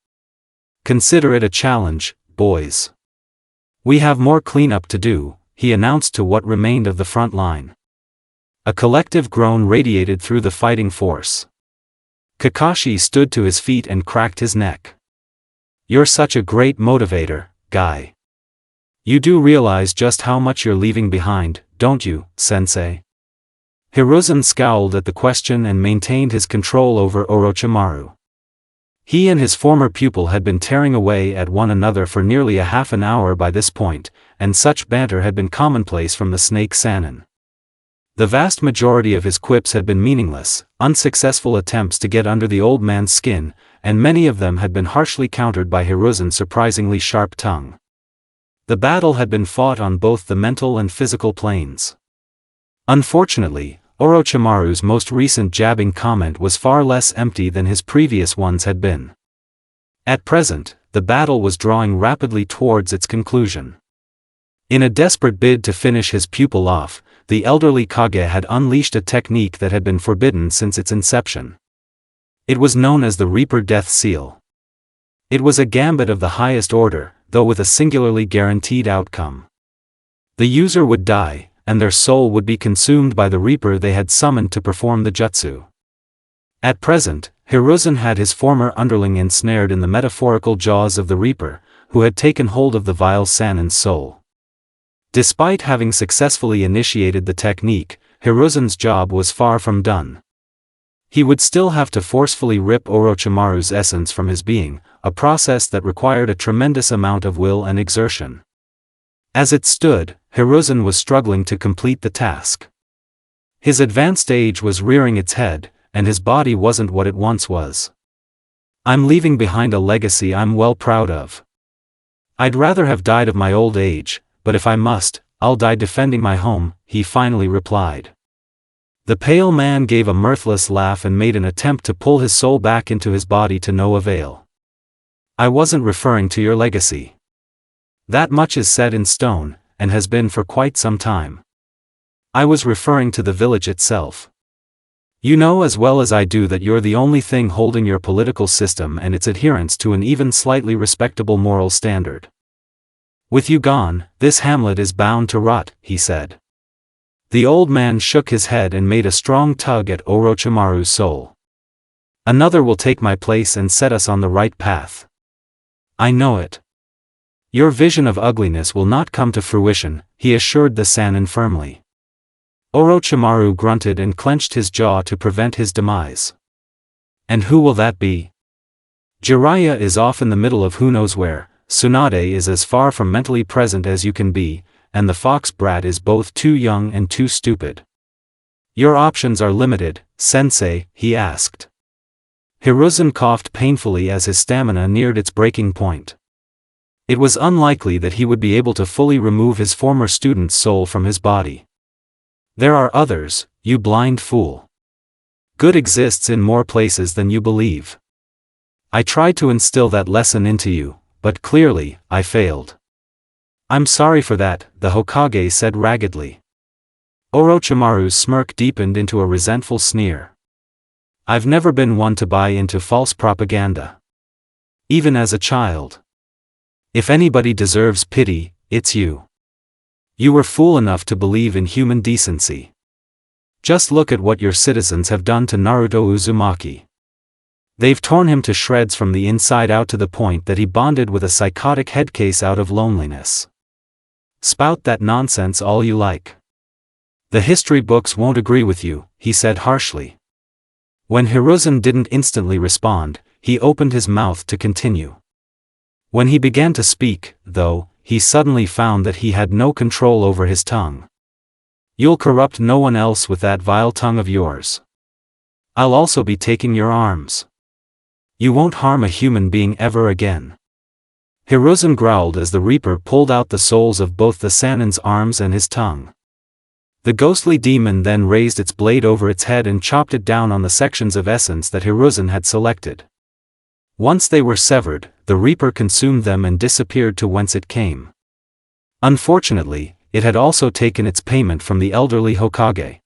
Consider it a challenge, boys. We have more cleanup to do, he announced to what remained of the front line. A collective groan radiated through the fighting force. Kakashi stood to his feet and cracked his neck. You're such a great motivator, Guy. You do realize just how much you're leaving behind, don't you, sensei? Hiruzen scowled at the question and maintained his control over Orochimaru. He and his former pupil had been tearing away at one another for nearly a half an hour by this point, and such banter had been commonplace from the Snake Sannin. The vast majority of his quips had been meaningless, unsuccessful attempts to get under the old man's skin, and many of them had been harshly countered by Hiruzen's surprisingly sharp tongue. The battle had been fought on both the mental and physical planes. Unfortunately, Orochimaru's most recent jabbing comment was far less empty than his previous ones had been. At present, the battle was drawing rapidly towards its conclusion. In a desperate bid to finish his pupil off, the elderly Kage had unleashed a technique that had been forbidden since its inception. It was known as the Reaper Death Seal. It was a gambit of the highest order, though with a singularly guaranteed outcome. The user would die, and their soul would be consumed by the Reaper they had summoned to perform the jutsu. At present, Hiruzen had his former underling ensnared in the metaphorical jaws of the Reaper, who had taken hold of the vile Sannin's soul. Despite having successfully initiated the technique, Hiruzen's job was far from done. He would still have to forcefully rip Orochimaru's essence from his being, a process that required a tremendous amount of will and exertion. As it stood, Hiruzen was struggling to complete the task. His advanced age was rearing its head, and his body wasn't what it once was. I'm leaving behind a legacy I'm well proud of. I'd rather have died of my old age, but if I must, I'll die defending my home, he finally replied. The pale man gave a mirthless laugh and made an attempt to pull his soul back into his body to no avail. I wasn't referring to your legacy. That much is set in stone, and has been for quite some time. I was referring to the village itself. You know as well as I do that you're the only thing holding your political system and its adherence to an even slightly respectable moral standard. With you gone, this hamlet is bound to rot, he said. The old man shook his head and made a strong tug at Orochimaru's soul. Another will take my place and set us on the right path. I know it. Your vision of ugliness will not come to fruition, he assured the Sannin firmly. Orochimaru grunted and clenched his jaw to prevent his demise. And who will that be? Jiraiya is off in the middle of who knows where, Tsunade is as far from mentally present as you can be, and the fox brat is both too young and too stupid. Your options are limited, sensei, he asked. Hiruzen coughed painfully as his stamina neared its breaking point. It was unlikely that he would be able to fully remove his former student's soul from his body. There are others, you blind fool. Good exists in more places than you believe. I tried to instill that lesson into you, but clearly, I failed. I'm sorry for that, the Hokage said raggedly. Orochimaru's smirk deepened into a resentful sneer. I've never been one to buy into false propaganda. Even as a child. If anybody deserves pity, it's you. You were fool enough to believe in human decency. Just look at what your citizens have done to Naruto Uzumaki. They've torn him to shreds from the inside out to the point that he bonded with a psychotic headcase out of loneliness. Spout that nonsense all you like. The history books won't agree with you, he said harshly. When Hiruzen didn't instantly respond, he opened his mouth to continue. When he began to speak, though, he suddenly found that he had no control over his tongue. You'll corrupt no one else with that vile tongue of yours. I'll also be taking your arms. You won't harm a human being ever again. Hiruzen growled as the Reaper pulled out the souls of both the Sannin's arms and his tongue. The ghostly demon then raised its blade over its head and chopped it down on the sections of essence that Hiruzen had selected. Once they were severed, the Reaper consumed them and disappeared to whence it came. Unfortunately, it had also taken its payment from the elderly Hokage.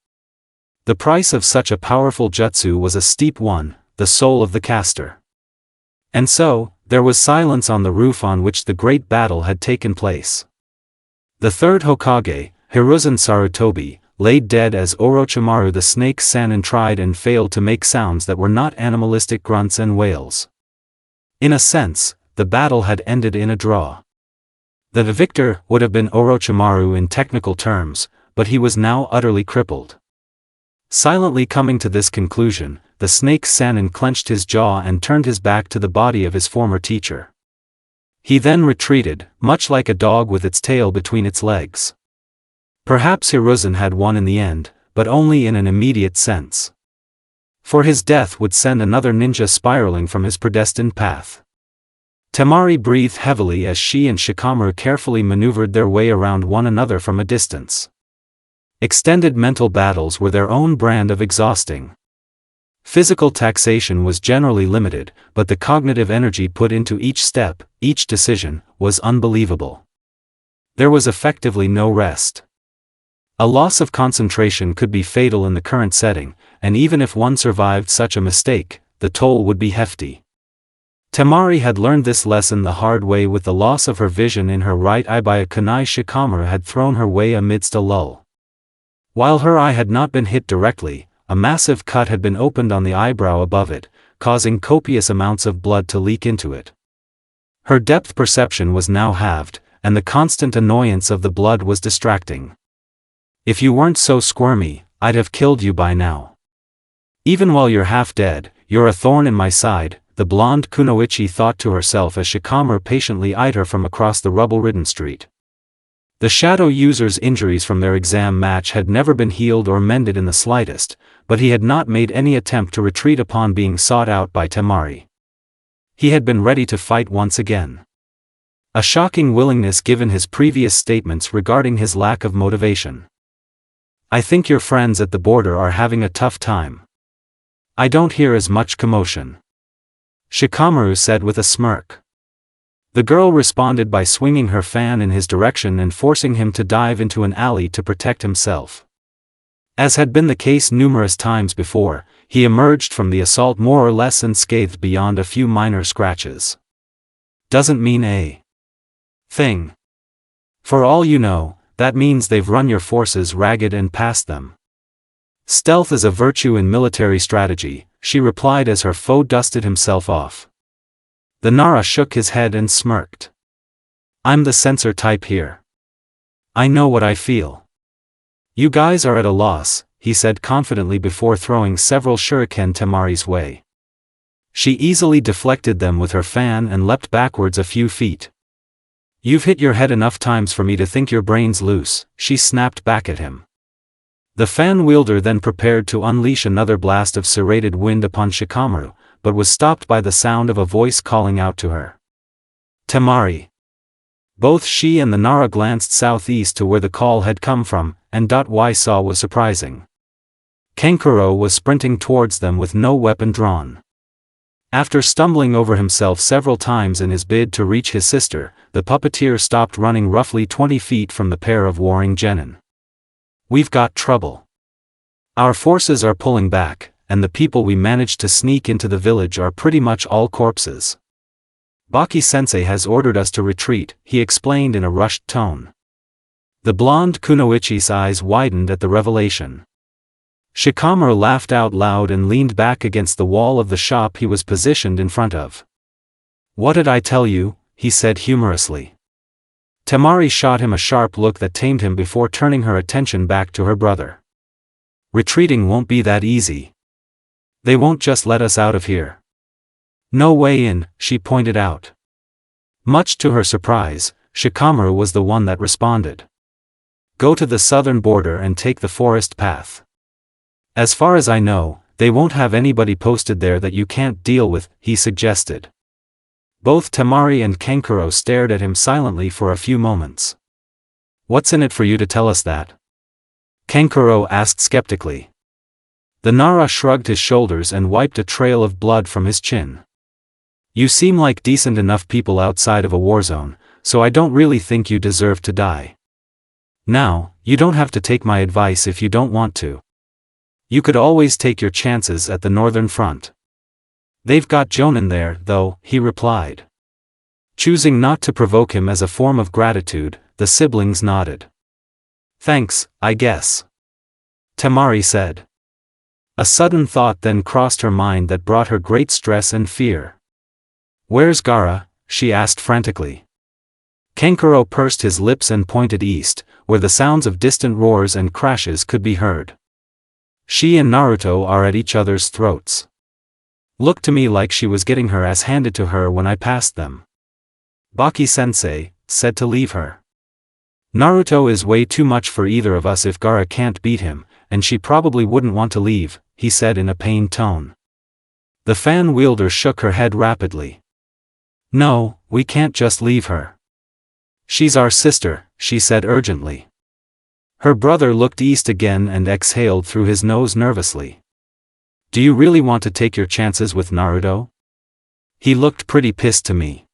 The price of such a powerful jutsu was a steep one, the soul of the caster. And so, there was silence on the roof on which the great battle had taken place. The third Hokage, Hiruzen Sarutobi, laid dead as Orochimaru the Snake Sannin tried and failed to make sounds that were not animalistic grunts and wails. In a sense, the battle had ended in a draw. The victor would have been Orochimaru in technical terms, but he was now utterly crippled. Silently coming to this conclusion, the Snake Sannin clenched his jaw and turned his back to the body of his former teacher. He then retreated, much like a dog with its tail between its legs. Perhaps Hiruzen had won in the end, but only in an immediate sense. For his death would send another ninja spiraling from his predestined path. Temari breathed heavily as she and Shikamaru carefully maneuvered their way around one another from a distance. Extended mental battles were their own brand of exhausting. Physical taxation was generally limited, but the cognitive energy put into each step, each decision, was unbelievable. There was effectively no rest. A loss of concentration could be fatal in the current setting, and even if one survived such a mistake, the toll would be hefty. Temari had learned this lesson the hard way with the loss of her vision in her right eye by a kunai Shikamaru had thrown her way amidst a lull. While her eye had not been hit directly, a massive cut had been opened on the eyebrow above it, causing copious amounts of blood to leak into it. Her depth perception was now halved, and the constant annoyance of the blood was distracting. If you weren't so squirmy, I'd have killed you by now. Even while you're half dead, you're a thorn in my side, the blonde kunoichi thought to herself as Shikamaru patiently eyed her from across the rubble-ridden street. The shadow user's injuries from their exam match had never been healed or mended in the slightest, but he had not made any attempt to retreat upon being sought out by Temari. He had been ready to fight once again. A shocking willingness given his previous statements regarding his lack of motivation. I think your friends at the border are having a tough time. I don't hear as much commotion. Shikamaru said with a smirk. The girl responded by swinging her fan in his direction and forcing him to dive into an alley to protect himself. As had been the case numerous times before, he emerged from the assault more or less unscathed beyond a few minor scratches. Doesn't mean a thing. For all you know, that means they've run your forces ragged and passed them. Stealth is a virtue in military strategy, she replied as her foe dusted himself off. The Nara shook his head and smirked. I'm the censor type here. I know what I feel. You guys are at a loss, he said confidently before throwing several shuriken Temari's way. She easily deflected them with her fan and leapt backwards a few feet. You've hit your head enough times for me to think your brain's loose, she snapped back at him. The fan wielder then prepared to unleash another blast of serrated wind upon Shikamaru, but was stopped by the sound of a voice calling out to her. Temari. Both she and the Nara glanced southeast to where the call had come from, and what I saw was surprising. Kenkuro was sprinting towards them with no weapon drawn. After stumbling over himself several times in his bid to reach his sister, the puppeteer stopped running roughly 20 feet from the pair of warring genin. We've got trouble. Our forces are pulling back, and the people we managed to sneak into the village are pretty much all corpses. Baki-sensei has ordered us to retreat, he explained in a rushed tone. The blonde kunoichi's eyes widened at the revelation. Shikamaru laughed out loud and leaned back against the wall of the shop he was positioned in front of. What did I tell you? He said humorously. Temari shot him a sharp look that tamed him before turning her attention back to her brother. Retreating won't be that easy. They won't just let us out of here. No way in, she pointed out. Much to her surprise, Shikamaru was the one that responded. Go to the southern border and take the forest path. As far as I know, they won't have anybody posted there that you can't deal with, he suggested. Both Temari and Kenkuro stared at him silently for a few moments. What's in it for you to tell us that? Kenkuro asked skeptically. The Nara shrugged his shoulders and wiped a trail of blood from his chin. You seem like decent enough people outside of a war zone, so I don't really think you deserve to die. Now, you don't have to take my advice if you don't want to. You could always take your chances at the Northern Front. They've got Jonin there, though, he replied. Choosing not to provoke him as a form of gratitude, the siblings nodded. Thanks, I guess. Temari said. A sudden thought then crossed her mind that brought her great stress and fear. Where's Gaara? She asked frantically. Kankuro pursed his lips and pointed east, where the sounds of distant roars and crashes could be heard. She and Naruto are at each other's throats. Looked to me like she was getting her ass handed to her when I passed them. Baki-sensei said to leave her. Naruto is way too much for either of us if Gaara can't beat him, and she probably wouldn't want to leave, he said in a pained tone. The fan wielder shook her head rapidly. No, we can't just leave her. She's our sister, she said urgently. Her brother looked east again and exhaled through his nose nervously. Do you really want to take your chances with Naruto? He looked pretty pissed to me.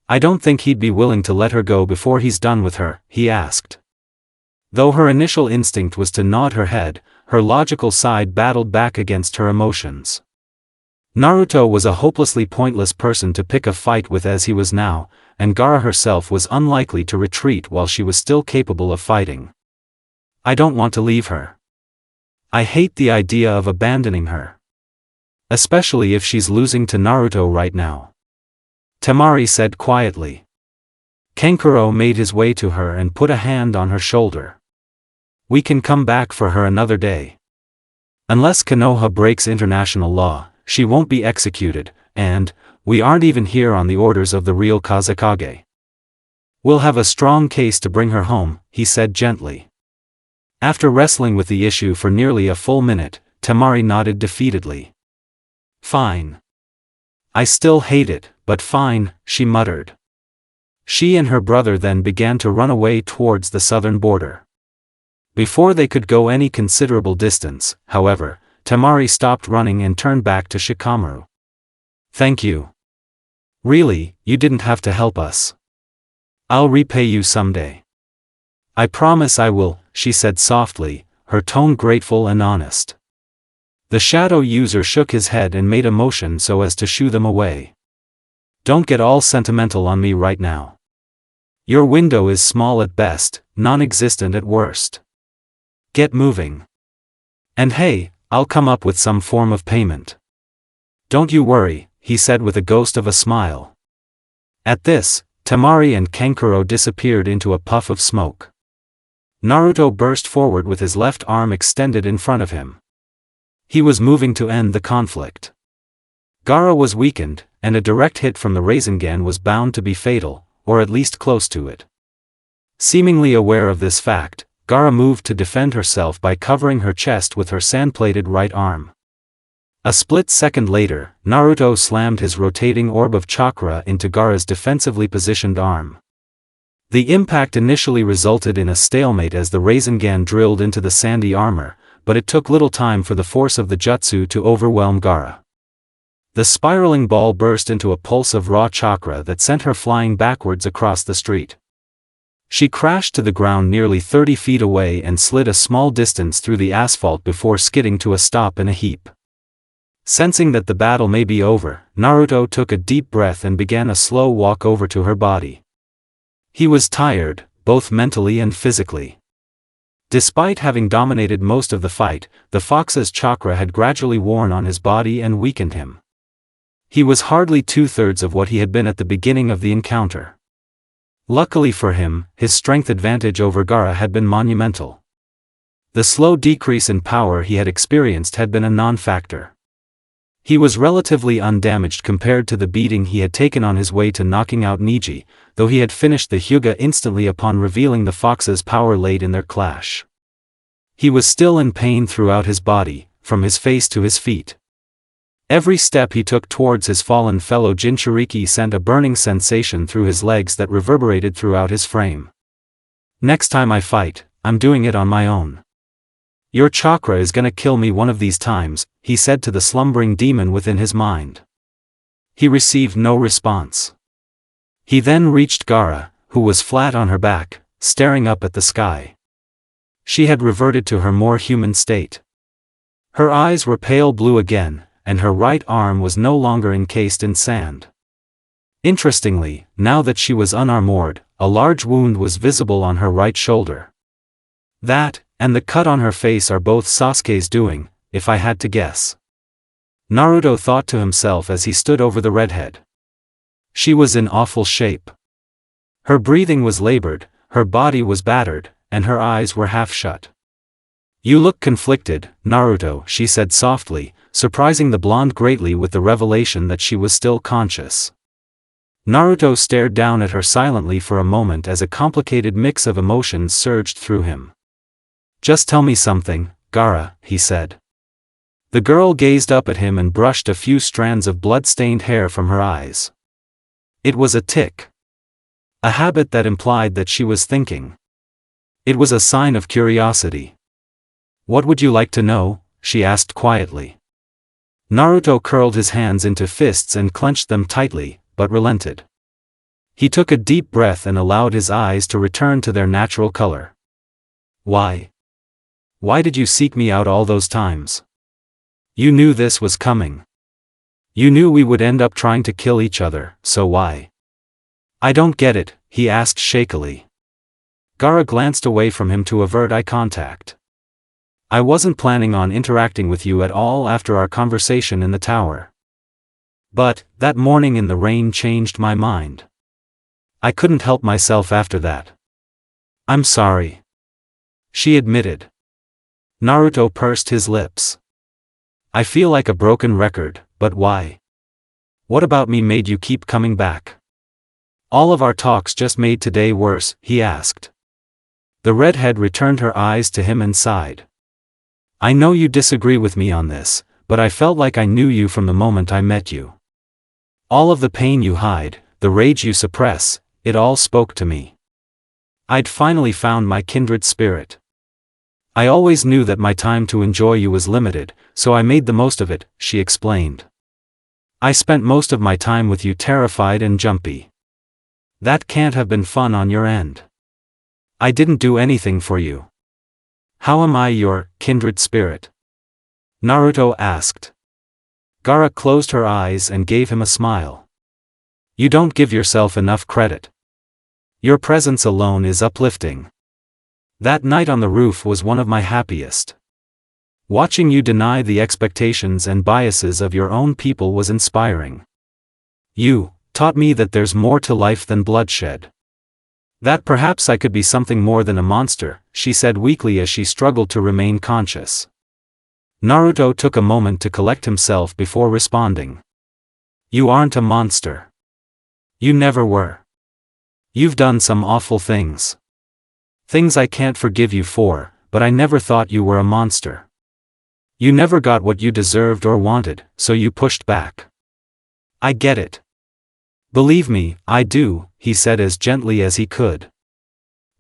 I don't think he'd be willing to let her go before he's done with her, he asked. Though her initial instinct was to nod her head, her logical side battled back against her emotions. Naruto was a hopelessly pointless person to pick a fight with as he was now, and Gaara herself was unlikely to retreat while she was still capable of fighting. I don't want to leave her. I hate the idea of abandoning her. Especially if she's losing to Naruto right now. Temari said quietly. Kankuro made his way to her and put a hand on her shoulder. We can come back for her another day. Unless Konoha breaks international law, she won't be executed, and we aren't even here on the orders of the real Kazekage. We'll have a strong case to bring her home, he said gently. After wrestling with the issue for nearly a full minute, Temari nodded defeatedly. Fine. I still hate it, but fine, she muttered. She and her brother then began to run away towards the southern border. Before they could go any considerable distance, however, Temari stopped running and turned back to Shikamaru. Thank you. Really, you didn't have to help us. I'll repay you someday. I promise I will, she said softly, her tone grateful and honest. The shadow user shook his head and made a motion so as to shoo them away. Don't get all sentimental on me right now. Your window is small at best, non-existent at worst. Get moving. And hey, I'll come up with some form of payment. Don't you worry, he said with a ghost of a smile. At this, Temari and Kankuro disappeared into a puff of smoke. Naruto burst forward with his left arm extended in front of him. He was moving to end the conflict. Gaara was weakened, and a direct hit from the Rasengan was bound to be fatal, or at least close to it. Seemingly aware of this fact, Gaara moved to defend herself by covering her chest with her sand-plated right arm. A split second later, Naruto slammed his rotating orb of chakra into Gaara's defensively positioned arm. The impact initially resulted in a stalemate as the Rasengan drilled into the sandy armor, but it took little time for the force of the jutsu to overwhelm Gaara. The spiraling ball burst into a pulse of raw chakra that sent her flying backwards across the street. She crashed to the ground nearly 30 feet away and slid a small distance through the asphalt before skidding to a stop in a heap. Sensing that the battle may be over, Naruto took a deep breath and began a slow walk over to her body. He was tired, both mentally and physically. Despite having dominated most of the fight, the fox's chakra had gradually worn on his body and weakened him. He was hardly 2/3 of what he had been at the beginning of the encounter. Luckily for him, his strength advantage over Gaara had been monumental. The slow decrease in power he had experienced had been a non-factor. He was relatively undamaged compared to the beating he had taken on his way to knocking out Niji, though he had finished the Hyuga instantly upon revealing the fox's power laid in their clash. He was still in pain throughout his body, from his face to his feet. Every step he took towards his fallen fellow Jinchuriki sent a burning sensation through his legs that reverberated throughout his frame. Next time I fight, I'm doing it on my own. Your chakra is gonna kill me one of these times, he said to the slumbering demon within his mind. He received no response. He then reached Gaara, who was flat on her back, staring up at the sky. She had reverted to her more human state. Her eyes were pale blue again, and her right arm was no longer encased in sand. Interestingly, now that she was unarmored, a large wound was visible on her right shoulder. That, and the cut on her face are both Sasuke's doing, if I had to guess. Naruto thought to himself as he stood over the redhead. She was in awful shape. Her breathing was labored, her body was battered, and her eyes were half shut. You look conflicted, Naruto, she said softly, surprising the blonde greatly with the revelation that she was still conscious. Naruto stared down at her silently for a moment as a complicated mix of emotions surged through him. Just tell me something, Gaara, he said. The girl gazed up at him and brushed a few strands of blood-stained hair from her eyes. It was a tic. A habit that implied that she was thinking. It was a sign of curiosity. What would you like to know? She asked quietly. Naruto curled his hands into fists and clenched them tightly, but relented. He took a deep breath and allowed his eyes to return to their natural color. Why? Why did you seek me out all those times? You knew this was coming. You knew we would end up trying to kill each other, so why? I don't get it, he asked shakily. Gaara glanced away from him to avert eye contact. I wasn't planning on interacting with you at all after our conversation in the tower. But, that morning in the rain changed my mind. I couldn't help myself after that. I'm sorry. She admitted. Naruto pursed his lips. I feel like a broken record, but why? What about me made you keep coming back? All of our talks just made today worse, he asked. The redhead returned her eyes to him and sighed. I know you disagree with me on this, but I felt like I knew you from the moment I met you. All of the pain you hide, the rage you suppress, it all spoke to me. I'd finally found my kindred spirit. I always knew that my time to enjoy you was limited, so I made the most of it, she explained. I spent most of my time with you terrified and jumpy. That can't have been fun on your end. I didn't do anything for you. How am I your kindred spirit? Naruto asked. Gaara closed her eyes and gave him a smile. You don't give yourself enough credit. Your presence alone is uplifting. That night on the roof was one of my happiest. Watching you deny the expectations and biases of your own people was inspiring. You taught me that there's more to life than bloodshed. That perhaps I could be something more than a monster, she said weakly as she struggled to remain conscious. Naruto took a moment to collect himself before responding. You aren't a monster. You never were. You've done some awful things. Things I can't forgive you for, but I never thought you were a monster. You never got what you deserved or wanted, so you pushed back. I get it. Believe me, I do, he said as gently as he could.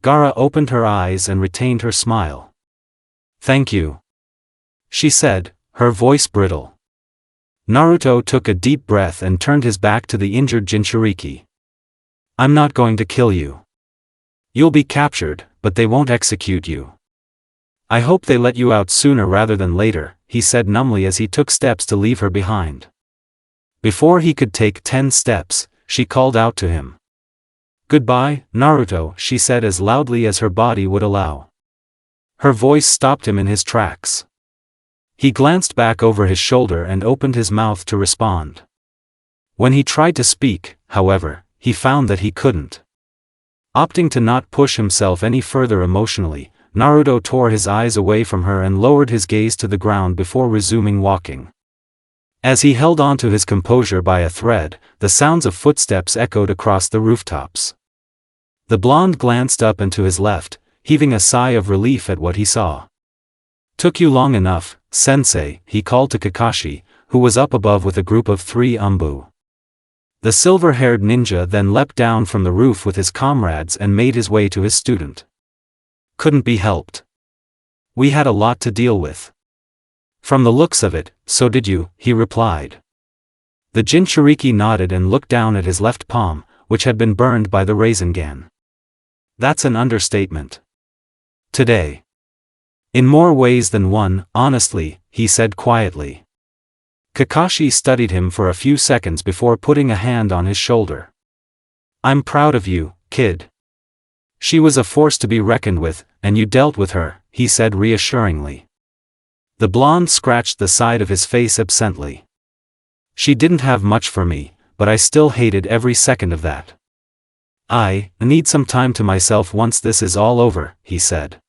Gaara opened her eyes and retained her smile. Thank you, she said, her voice brittle. Naruto took a deep breath and turned his back to the injured Jinchuriki. I'm not going to kill you. You'll be captured, but they won't execute you. I hope they let you out sooner rather than later, he said numbly as he took steps to leave her behind. Before he could take 10 steps, she called out to him. Goodbye, Naruto, she said as loudly as her body would allow. Her voice stopped him in his tracks. He glanced back over his shoulder and opened his mouth to respond. When he tried to speak, however, he found that he couldn't. Opting to not push himself any further emotionally, Naruto tore his eyes away from her and lowered his gaze to the ground before resuming walking. As he held on to his composure by a thread, the sounds of footsteps echoed across the rooftops. The blonde glanced up and to his left, heaving a sigh of relief at what he saw. Took you long enough, sensei, he called to Kakashi, who was up above with a group of 3 Umbu. The silver-haired ninja then leapt down from the roof with his comrades and made his way to his student. Couldn't be helped. We had a lot to deal with. From the looks of it, so did you, he replied. The Jinchuriki nodded and looked down at his left palm, which had been burned by the Rasengan. That's an understatement. Today. In more ways than one, honestly, he said quietly. Kakashi studied him for a few seconds before putting a hand on his shoulder. I'm proud of you, kid. She was a force to be reckoned with, and you dealt with her, he said reassuringly. The blonde scratched the side of his face absently. She didn't have much for me, but I still hated every second of that. I need some time to myself once this is all over, he said.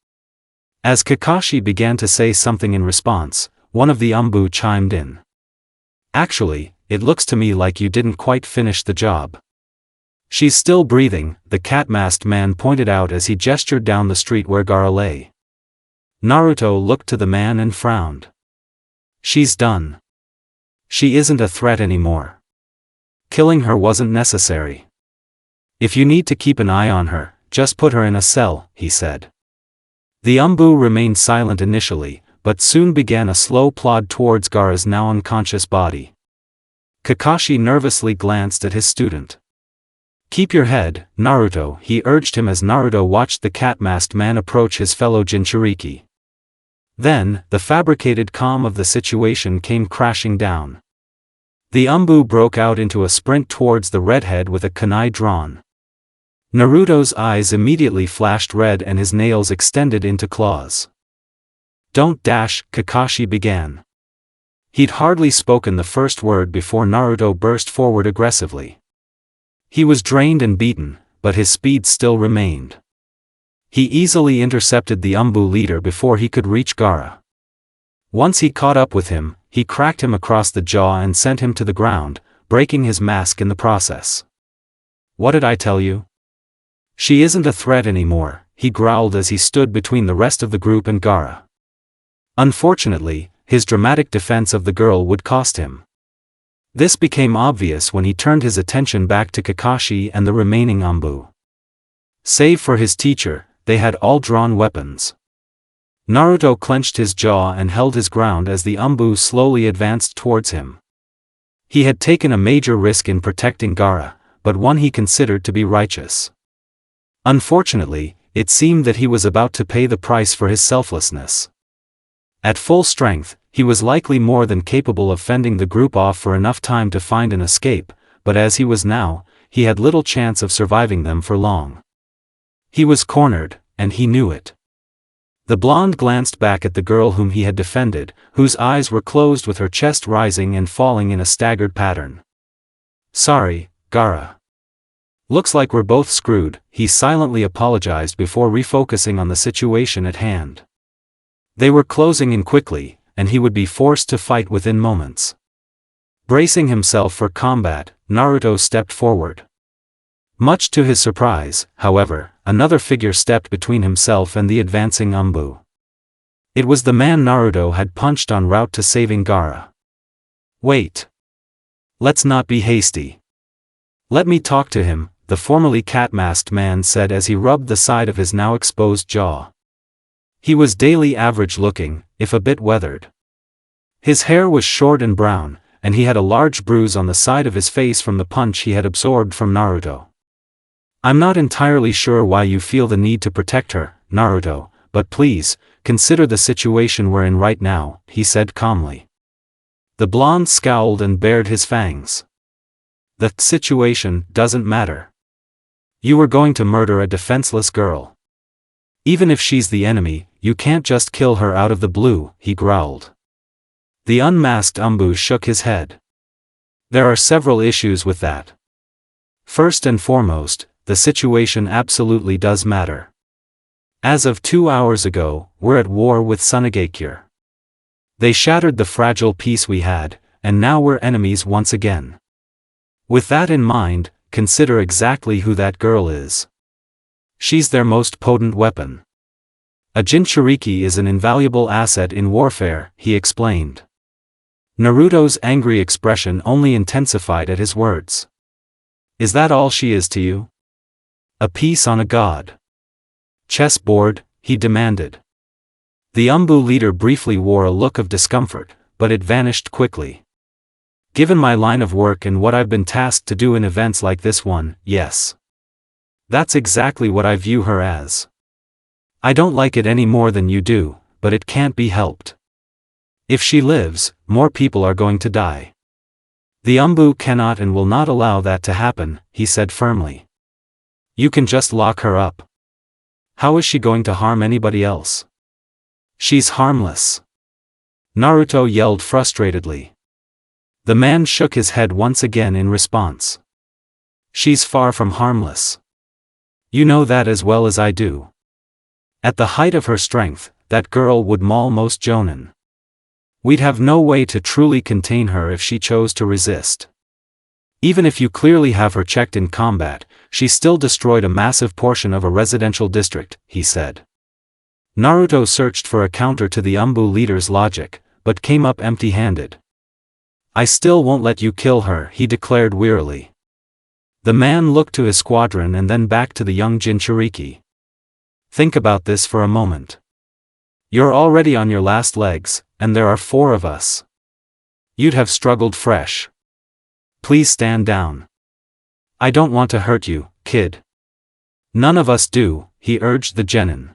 As Kakashi began to say something in response, one of the Umbu chimed in. Actually, it looks to me like you didn't quite finish the job. She's still breathing, the cat-masked man pointed out as he gestured down the street where Gaara lay. Naruto looked to the man and frowned. She's done. She isn't a threat anymore. Killing her wasn't necessary. If you need to keep an eye on her, just put her in a cell, he said. The Umbu remained silent initially, but soon began a slow plod towards Gaara's now unconscious body. Kakashi nervously glanced at his student. Keep your head, Naruto, he urged him as Naruto watched the cat-masked man approach his fellow Jinchuriki. Then, the fabricated calm of the situation came crashing down. The Umbu broke out into a sprint towards the redhead with a kunai drawn. Naruto's eyes immediately flashed red and his nails extended into claws. Don't dash, Kakashi began. He'd hardly spoken the first word before Naruto burst forward aggressively. He was drained and beaten, but his speed still remained. He easily intercepted the Umbu leader before he could reach Gaara. Once he caught up with him, he cracked him across the jaw and sent him to the ground, breaking his mask in the process. What did I tell you? She isn't a threat anymore, he growled as he stood between the rest of the group and Gaara. Unfortunately, his dramatic defense of the girl would cost him. This became obvious when he turned his attention back to Kakashi and the remaining Umbu. Save for his teacher, they had all drawn weapons. Naruto clenched his jaw and held his ground as the Umbu slowly advanced towards him. He had taken a major risk in protecting Gaara, but one he considered to be righteous. Unfortunately, it seemed that he was about to pay the price for his selflessness. At full strength, he was likely more than capable of fending the group off for enough time to find an escape, but as he was now, he had little chance of surviving them for long. He was cornered, and he knew it. The blonde glanced back at the girl whom he had defended, whose eyes were closed with her chest rising and falling in a staggered pattern. Sorry, Gaara. Looks like we're both screwed, he silently apologized before refocusing on the situation at hand. They were closing in quickly, and he would be forced to fight within moments. Bracing himself for combat, Naruto stepped forward. Much to his surprise, however, another figure stepped between himself and the advancing Umbu. It was the man Naruto had punched en route to saving Gaara. Wait. Let's not be hasty. Let me talk to him, the formerly cat-masked man said as he rubbed the side of his now exposed jaw. He was daily average looking, if a bit weathered. His hair was short and brown, and he had a large bruise on the side of his face from the punch he had absorbed from Naruto. I'm not entirely sure why you feel the need to protect her, Naruto, but please, consider the situation we're in right now, he said calmly. The blonde scowled and bared his fangs. The situation doesn't matter. You were going to murder a defenseless girl. Even if she's the enemy, you can't just kill her out of the blue, he growled. The unmasked Umbu shook his head. There are several issues with that. First and foremost, the situation absolutely does matter. As of 2 hours ago, we're at war with Tsunagakure. They shattered the fragile peace we had, and now we're enemies once again. With that in mind, consider exactly who that girl is. She's their most potent weapon. A Jinchuriki is an invaluable asset in warfare, he explained. Naruto's angry expression only intensified at his words. Is that all she is to you? A piece on a god? Chessboard, he demanded. The Umbu leader briefly wore a look of discomfort, but it vanished quickly. Given my line of work and what I've been tasked to do in events like this one, yes. That's exactly what I view her as. I don't like it any more than you do, but it can't be helped. If she lives, more people are going to die. The Umbu cannot and will not allow that to happen, he said firmly. You can just lock her up. How is she going to harm anybody else? She's harmless. Naruto yelled frustratedly. The man shook his head once again in response. She's far from harmless. You know that as well as I do. At the height of her strength, that girl would maul most jonin. We'd have no way to truly contain her if she chose to resist. Even if you clearly have her checked in combat, she still destroyed a massive portion of a residential district, he said. Naruto searched for a counter to the Umbu leader's logic, but came up empty-handed. I still won't let you kill her, he declared wearily. The man looked to his squadron and then back to the young Jinchuriki. Think about this for a moment. You're already on your last legs, and there are 4 of us. You'd have struggled fresh. Please stand down. I don't want to hurt you, kid. None of us do, he urged the genin.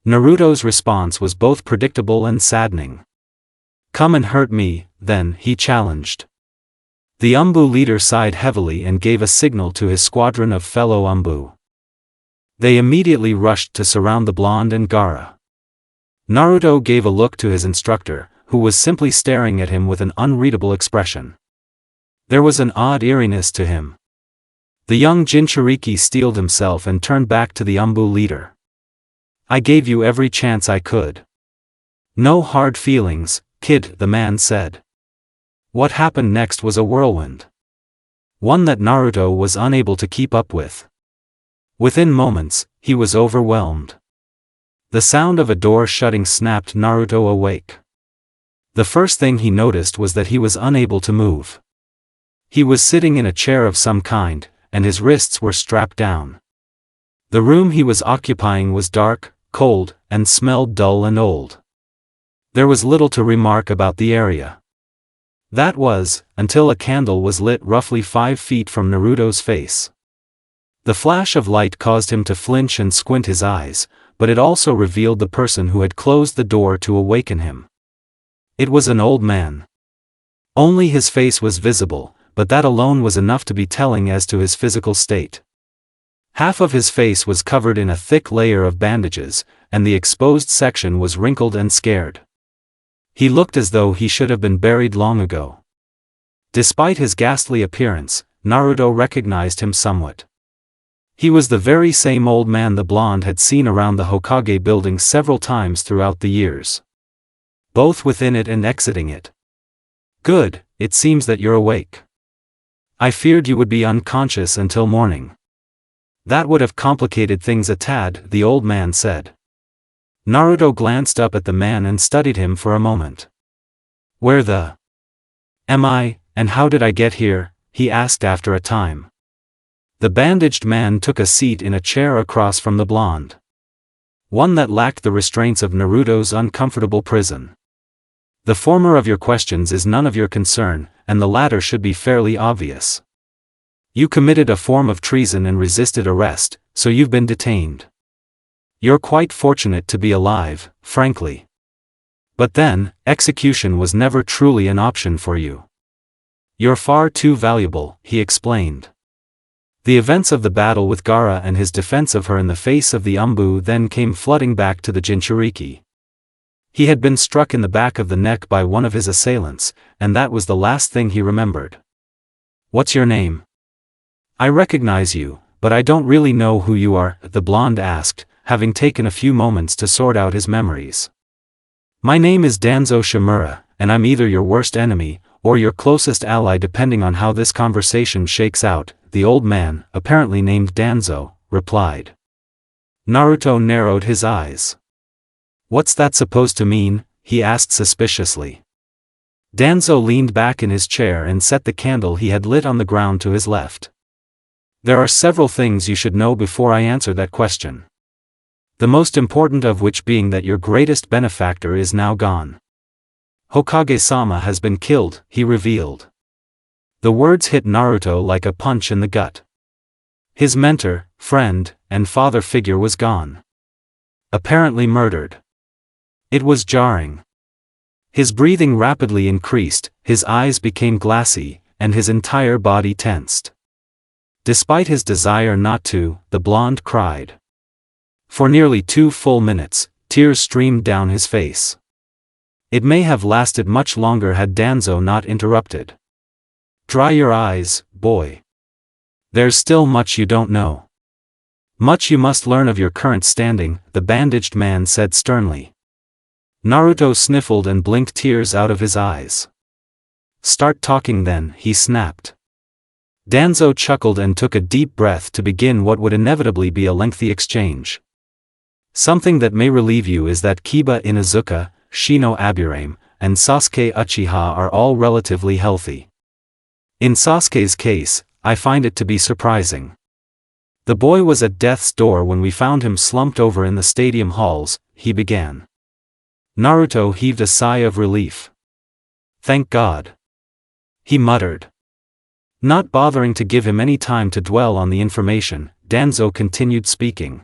Naruto's response was both predictable and saddening. Come and hurt me, then, he challenged. The Umbu leader sighed heavily and gave a signal to his squadron of fellow Umbu. They immediately rushed to surround the blonde and Gaara. Naruto gave a look to his instructor, who was simply staring at him with an unreadable expression. There was an odd eeriness to him. The young Jinchuriki steeled himself and turned back to the Umbu leader. I gave you every chance I could. No hard feelings, kid, the man said. What happened next was a whirlwind. One that Naruto was unable to keep up with. Within moments, he was overwhelmed. The sound of a door shutting snapped Naruto awake. The first thing he noticed was that he was unable to move. He was sitting in a chair of some kind, and his wrists were strapped down. The room he was occupying was dark, cold, and smelled dull and old. There was little to remark about the area. That was, until a candle was lit roughly 5 feet from Naruto's face. The flash of light caused him to flinch and squint his eyes, but it also revealed the person who had closed the door to awaken him. It was an old man. Only his face was visible, but that alone was enough to be telling as to his physical state. Half of his face was covered in a thick layer of bandages, and the exposed section was wrinkled and scared. He looked as though he should have been buried long ago. Despite his ghastly appearance, Naruto recognized him somewhat. He was the very same old man the blonde had seen around the Hokage building several times throughout the years. Both within it and exiting it. Good, it seems that you're awake. I feared you would be unconscious until morning. That would have complicated things a tad, the old man said. Naruto glanced up at the man and studied him for a moment. Where the am I, and how did I get here? He asked after a time. The bandaged man took a seat in a chair across from the blonde. One that lacked the restraints of Naruto's uncomfortable prison. The former of your questions is none of your concern, and the latter should be fairly obvious. You committed a form of treason and resisted arrest, so you've been detained. You're quite fortunate to be alive, frankly. But then, execution was never truly an option for you. You're far too valuable, he explained. The events of the battle with Gaara and his defense of her in the face of the Umbu then came flooding back to the Jinchuriki. He had been struck in the back of the neck by one of his assailants, and that was the last thing he remembered. What's your name? I recognize you, but I don't really know who you are, the blonde asked, having taken a few moments to sort out his memories. My name is Danzo Shimura, and I'm either your worst enemy, or your closest ally depending on how this conversation shakes out, the old man, apparently named Danzo, replied. Naruto narrowed his eyes. What's that supposed to mean? He asked suspiciously. Danzo leaned back in his chair and set the candle he had lit on the ground to his left. There are several things you should know before I answer that question. The most important of which being that your greatest benefactor is now gone. Hokage-sama has been killed, he revealed. The words hit Naruto like a punch in the gut. His mentor, friend, and father figure was gone. Apparently murdered. It was jarring. His breathing rapidly increased, his eyes became glassy, and his entire body tensed. Despite his desire not to, the blonde cried. For nearly 2 full minutes, tears streamed down his face. It may have lasted much longer had Danzo not interrupted. Dry your eyes, boy. There's still much you don't know. Much you must learn of your current standing, the bandaged man said sternly. Naruto sniffled and blinked tears out of his eyes. Start talking then, he snapped. Danzo chuckled and took a deep breath to begin what would inevitably be a lengthy exchange. Something that may relieve you is that Kiba Inuzuka, Shino Aburame, and Sasuke Uchiha are all relatively healthy. In Sasuke's case, I find it to be surprising. The boy was at death's door when we found him slumped over in the stadium halls, he began. Naruto heaved a sigh of relief. Thank God. He muttered. Not bothering to give him any time to dwell on the information, Danzo continued speaking.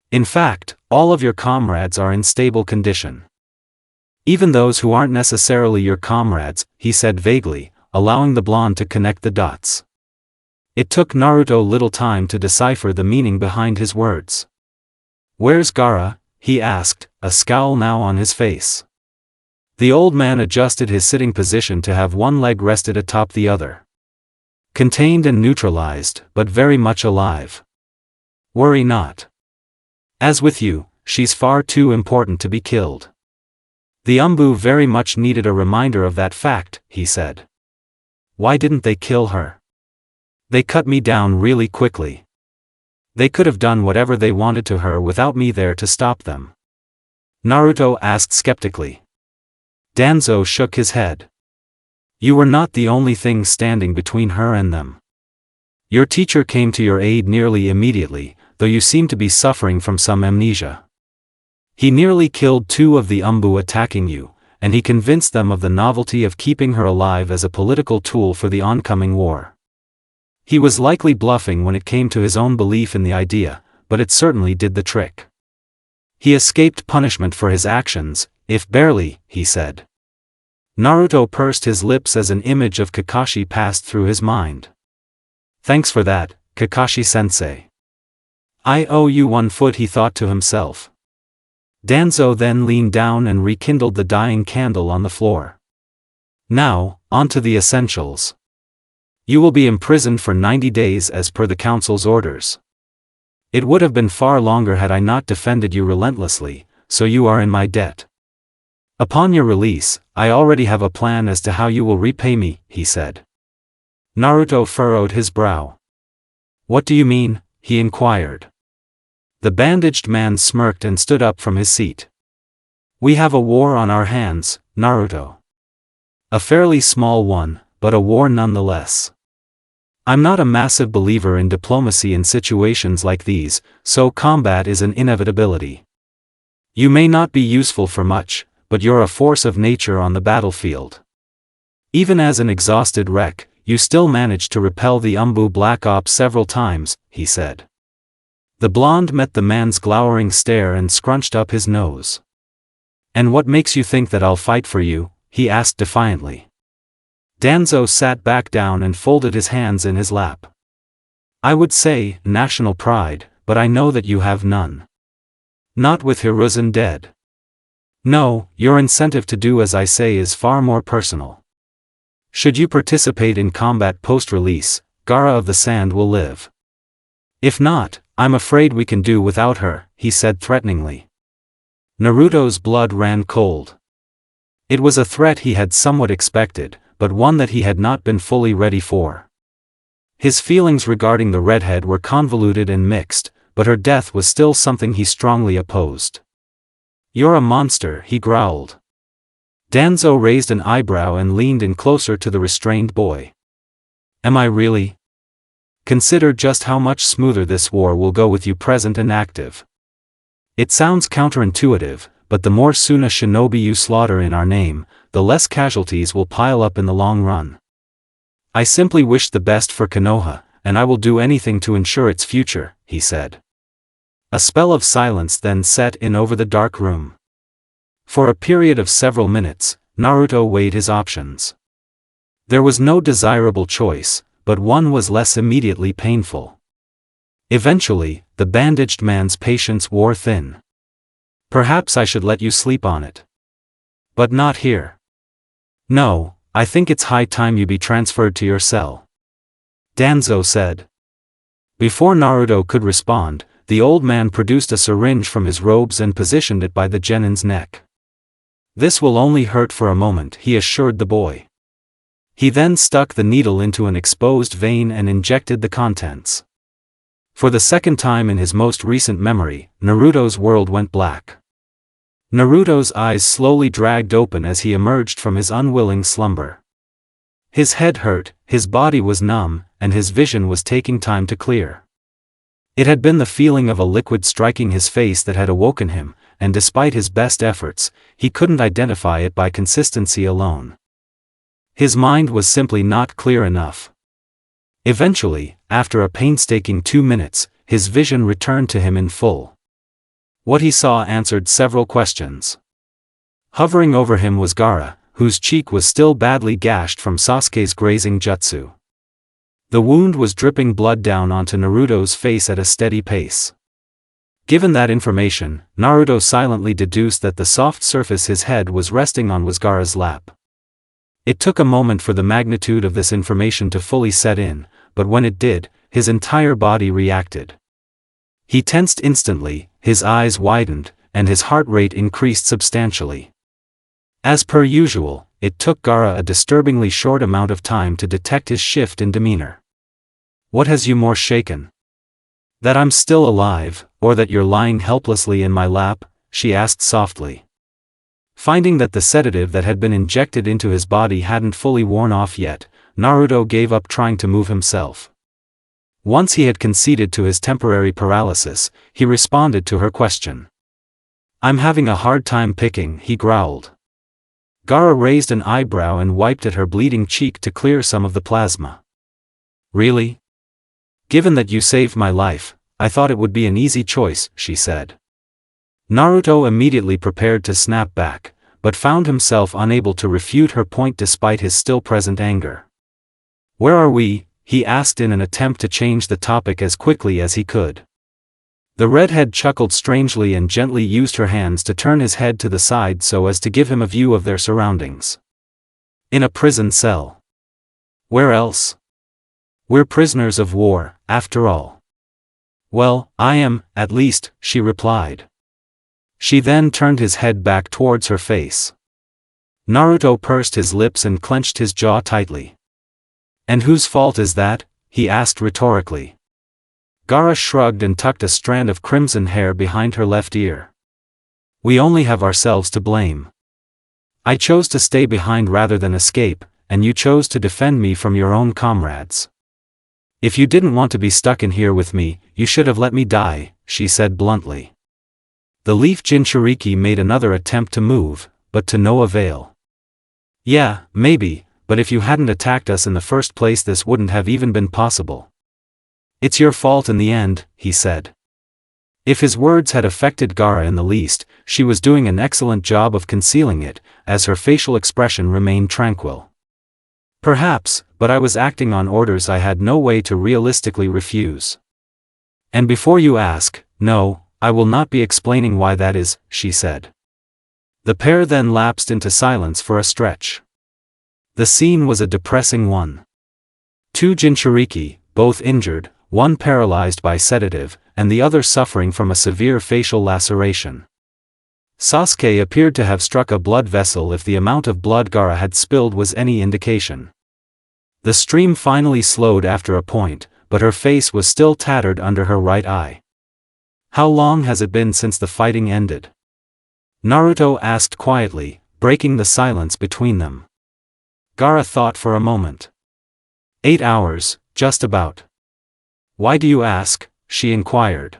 In fact, all of your comrades are in stable condition. Even those who aren't necessarily your comrades, he said vaguely, allowing the blonde to connect the dots. It took Naruto little time to decipher the meaning behind his words. Where's Gaara? He asked, a scowl now on his face. The old man adjusted his sitting position to have one leg rested atop the other. Contained and neutralized, but very much alive. Worry not. As with you, she's far too important to be killed. The Umbu very much needed a reminder of that fact, he said. Why didn't they kill her? They cut me down really quickly. They could have done whatever they wanted to her without me there to stop them. Naruto asked skeptically. Danzo shook his head. You were not the only thing standing between her and them. Your teacher came to your aid nearly immediately, though you seem to be suffering from some amnesia. He nearly killed 2 of the Umbu attacking you, and he convinced them of the novelty of keeping her alive as a political tool for the oncoming war. He was likely bluffing when it came to his own belief in the idea, but it certainly did the trick. He escaped punishment for his actions, if barely, he said. Naruto pursed his lips as an image of Kakashi passed through his mind. Thanks for that, Kakashi-sensei. I owe you 1 foot, he thought to himself. Danzo then leaned down and rekindled the dying candle on the floor. Now, on to the essentials. You will be imprisoned for 90 days as per the council's orders. It would have been far longer had I not defended you relentlessly, so you are in my debt. Upon your release, I already have a plan as to how you will repay me, he said. Naruto furrowed his brow. What do you mean? He inquired. The bandaged man smirked and stood up from his seat. We have a war on our hands, Naruto. A fairly small one, but a war nonetheless. I'm not a massive believer in diplomacy in situations like these, so combat is an inevitability. You may not be useful for much, but you're a force of nature on the battlefield. Even as an exhausted wreck, you still managed to repel the Umbu Black Ops several times, he said. The blonde met the man's glowering stare and scrunched up his nose. And what makes you think that I'll fight for you? He asked defiantly. Danzo sat back down and folded his hands in his lap. I would say, national pride, but I know that you have none. Not with Hiruzen dead. No, your incentive to do as I say is far more personal. Should you participate in combat post-release, Gaara of the Sand will live. If not, I'm afraid we can do without her, he said threateningly. Naruto's blood ran cold. It was a threat he had somewhat expected, but one that he had not been fully ready for. His feelings regarding the redhead were convoluted and mixed, but her death was still something he strongly opposed. You're a monster, he growled. Danzo raised an eyebrow and leaned in closer to the restrained boy. Am I really? Consider just how much smoother this war will go with you present and active. It sounds counterintuitive, but the more Suna shinobi you slaughter in our name, the less casualties will pile up in the long run. I simply wish the best for Konoha, and I will do anything to ensure its future, he said. A spell of silence then set in over the dark room. For a period of several minutes, Naruto weighed his options. There was no desirable choice, but one was less immediately painful. Eventually, the bandaged man's patience wore thin. Perhaps I should let you sleep on it. But not here. No, I think it's high time you be transferred to your cell. Danzo said. Before Naruto could respond, the old man produced a syringe from his robes and positioned it by the genin's neck. This will only hurt for a moment, he assured the boy. He then stuck the needle into an exposed vein and injected the contents. For the second time in his most recent memory, Naruto's world went black. Naruto's eyes slowly dragged open as he emerged from his unwilling slumber. His head hurt, his body was numb, and his vision was taking time to clear. It had been the feeling of a liquid striking his face that had awoken him, and despite his best efforts, he couldn't identify it by consistency alone. His mind was simply not clear enough. Eventually, after a painstaking 2 minutes, his vision returned to him in full. What he saw answered several questions. Hovering over him was Gaara, whose cheek was still badly gashed from Sasuke's grazing jutsu. The wound was dripping blood down onto Naruto's face at a steady pace. Given that information, Naruto silently deduced that the soft surface his head was resting on was Gaara's lap. It took a moment for the magnitude of this information to fully set in, but when it did, his entire body reacted. He tensed instantly, his eyes widened, and his heart rate increased substantially. As per usual, it took Gaara a disturbingly short amount of time to detect his shift in demeanor. What has you more shaken? That I'm still alive, or that you're lying helplessly in my lap? She asked softly. Finding that the sedative that had been injected into his body hadn't fully worn off yet, Naruto gave up trying to move himself. Once he had conceded to his temporary paralysis, he responded to her question. I'm having a hard time picking, he growled. Gaara raised an eyebrow and wiped at her bleeding cheek to clear some of the plasma. Really? Given that you saved my life, I thought it would be an easy choice, she said. Naruto immediately prepared to snap back, but found himself unable to refute her point despite his still present anger. Where are we? He asked in an attempt to change the topic as quickly as he could. The redhead chuckled strangely and gently used her hands to turn his head to the side so as to give him a view of their surroundings. In a prison cell. Where else? We're prisoners of war, after all. Well, I am, at least, she replied. She then turned his head back towards her face. Naruto pursed his lips and clenched his jaw tightly. And whose fault is that? He asked rhetorically. Gaara shrugged and tucked a strand of crimson hair behind her left ear. We only have ourselves to blame. I chose to stay behind rather than escape, and you chose to defend me from your own comrades. If you didn't want to be stuck in here with me, you should have let me die, she said bluntly. The leaf Jinchuriki made another attempt to move, but to no avail. Yeah, maybe, but if you hadn't attacked us in the first place this wouldn't have even been possible. It's your fault in the end, he said. If his words had affected Gaara in the least, she was doing an excellent job of concealing it, as her facial expression remained tranquil. Perhaps, but I was acting on orders I had no way to realistically refuse. And before you ask, no, I will not be explaining why that is, she said. The pair then lapsed into silence for a stretch. The scene was a depressing one. Two Jinchuriki, both injured, one paralyzed by sedative, and the other suffering from a severe facial laceration. Sasuke appeared to have struck a blood vessel if the amount of blood Gaara had spilled was any indication. The stream finally slowed after a point, but her face was still tattered under her right eye. How long has it been since the fighting ended? Naruto asked quietly, breaking the silence between them. Gaara thought for a moment. 8 hours, just about. Why do you ask? She inquired.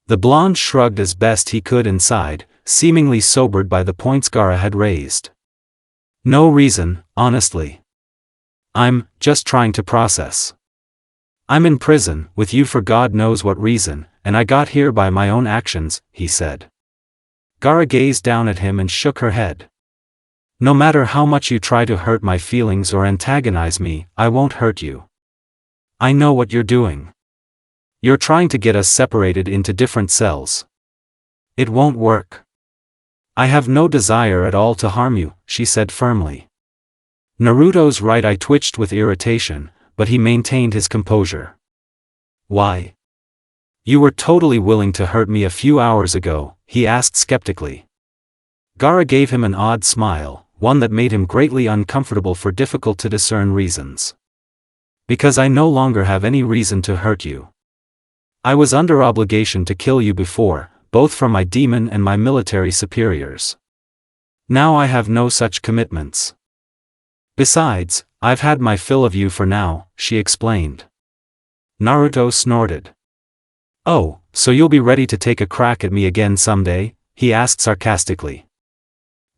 The blonde shrugged as best he could and sighed, seemingly sobered by the points Gaara had raised. No reason, honestly. I'm just trying to process. I'm in prison, with you for God knows what reason, and I got here by my own actions, he said. Gaara gazed down at him and shook her head. No matter how much you try to hurt my feelings or antagonize me, I won't hurt you. I know what you're doing. You're trying to get us separated into different cells. It won't work. I have no desire at all to harm you, she said firmly. Naruto's right eye twitched with irritation, but he maintained his composure. Why? You were totally willing to hurt me a few hours ago, he asked skeptically. Gaara gave him an odd smile, one that made him greatly uncomfortable for difficult to discern reasons. Because I no longer have any reason to hurt you. I was under obligation to kill you before, both from my demon and my military superiors. Now I have no such commitments. Besides, I've had my fill of you for now, she explained. Naruto snorted. Oh, so you'll be ready to take a crack at me again someday? He asked sarcastically.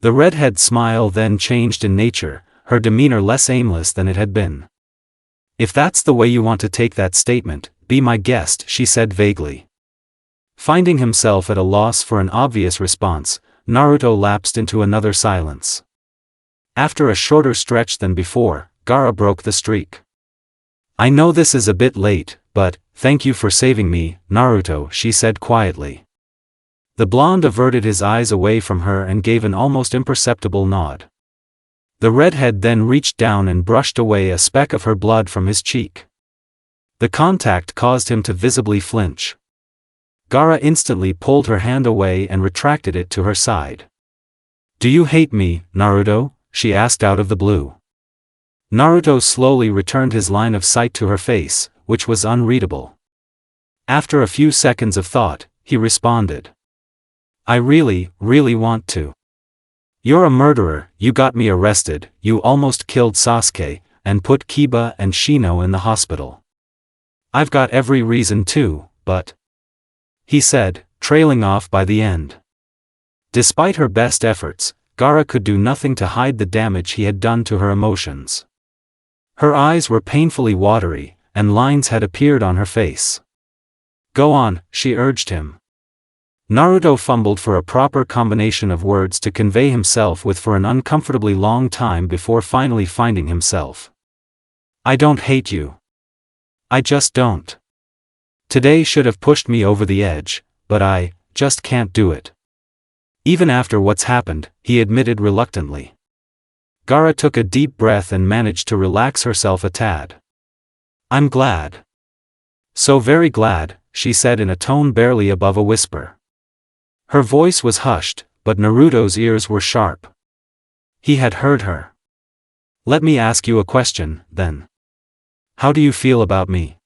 The redhead's smile then changed in nature, her demeanor less aimless than it had been. If that's the way you want to take that statement, be my guest, she said vaguely. Finding himself at a loss for an obvious response, Naruto lapsed into another silence. After a shorter stretch than before, Gaara broke the streak. I know this is a bit late, but, thank you for saving me, Naruto, she said quietly. The blonde averted his eyes away from her and gave an almost imperceptible nod. The redhead then reached down and brushed away a speck of her blood from his cheek. The contact caused him to visibly flinch. Gaara instantly pulled her hand away and retracted it to her side. Do you hate me, Naruto? She asked out of the blue. Naruto slowly returned his line of sight to her face, which was unreadable. After a few seconds of thought, he responded. I really want to. You're a murderer, you got me arrested, you almost killed Sasuke, and put Kiba and Shino in the hospital. I've got every reason to, but... he said, trailing off by the end. Despite her best efforts, Gaara could do nothing to hide the damage he had done to her emotions. Her eyes were painfully watery, and lines had appeared on her face. Go on, she urged him. Naruto fumbled for a proper combination of words to convey himself with for an uncomfortably long time before finally finding himself. I don't hate you. I just don't. Today should have pushed me over the edge, but I just can't do it. Even after what's happened, he admitted reluctantly. Gaara took a deep breath and managed to relax herself a tad. I'm glad. So very glad, she said in a tone barely above a whisper. Her voice was hushed, but Naruto's ears were sharp. He had heard her. Let me ask you a question, then. How do you feel about me?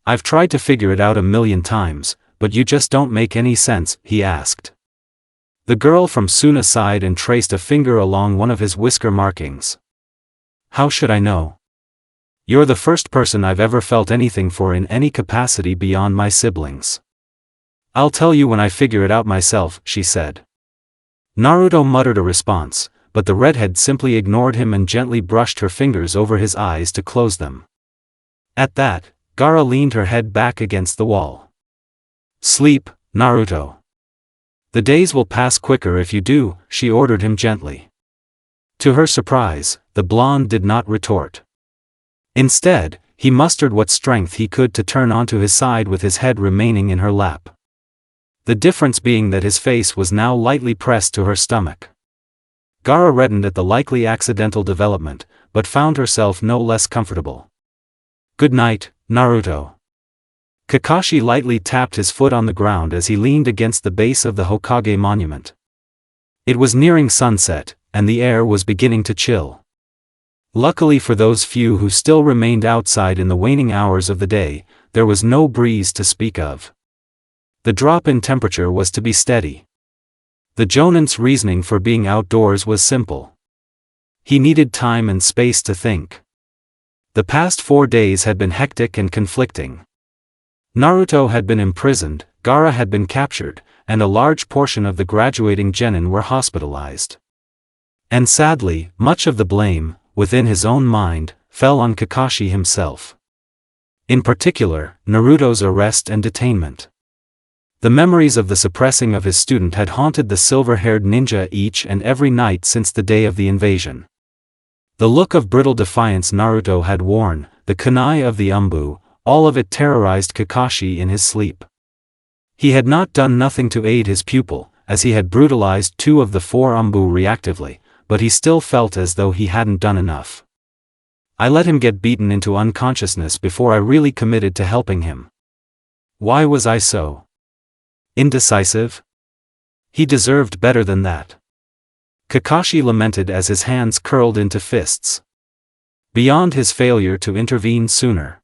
I've tried to figure it out a million times, but you just don't make any sense, he asked. The girl from Suna sighed and traced a finger along one of his whisker markings. How should I know? You're the first person I've ever felt anything for in any capacity beyond my siblings. I'll tell you when I figure it out myself, she said. Naruto muttered a response, but the redhead simply ignored him and gently brushed her fingers over his eyes to close them. At that, Gaara leaned her head back against the wall. Sleep, Naruto. The days will pass quicker if you do, she ordered him gently. To her surprise, the blonde did not retort. Instead, he mustered what strength he could to turn onto his side with his head remaining in her lap. The difference being that his face was now lightly pressed to her stomach. Gaara reddened at the likely accidental development, but found herself no less comfortable. Good night, Naruto. Kakashi lightly tapped his foot on the ground as he leaned against the base of the Hokage monument. It was nearing sunset, and the air was beginning to chill. Luckily for those few who still remained outside in the waning hours of the day, there was no breeze to speak of. The drop in temperature was to be steady. The Jonin's reasoning for being outdoors was simple. He needed time and space to think. The past 4 days had been hectic and conflicting. Naruto had been imprisoned, Gaara had been captured, and a large portion of the graduating genin were hospitalized. And sadly, much of the blame, within his own mind, fell on Kakashi himself. In particular, Naruto's arrest and detainment. The memories of the suppressing of his student had haunted the silver-haired ninja each and every night since the day of the invasion. The look of brittle defiance Naruto had worn, the kunai of the umbu, all of it terrorized Kakashi in his sleep. He had not done nothing to aid his pupil, as he had brutalized 2 of the 4 umbu reactively, but he still felt as though he hadn't done enough. I let him get beaten into unconsciousness before I really committed to helping him. Why was I so indecisive? He deserved better than that. Kakashi lamented as his hands curled into fists. Beyond his failure to intervene sooner.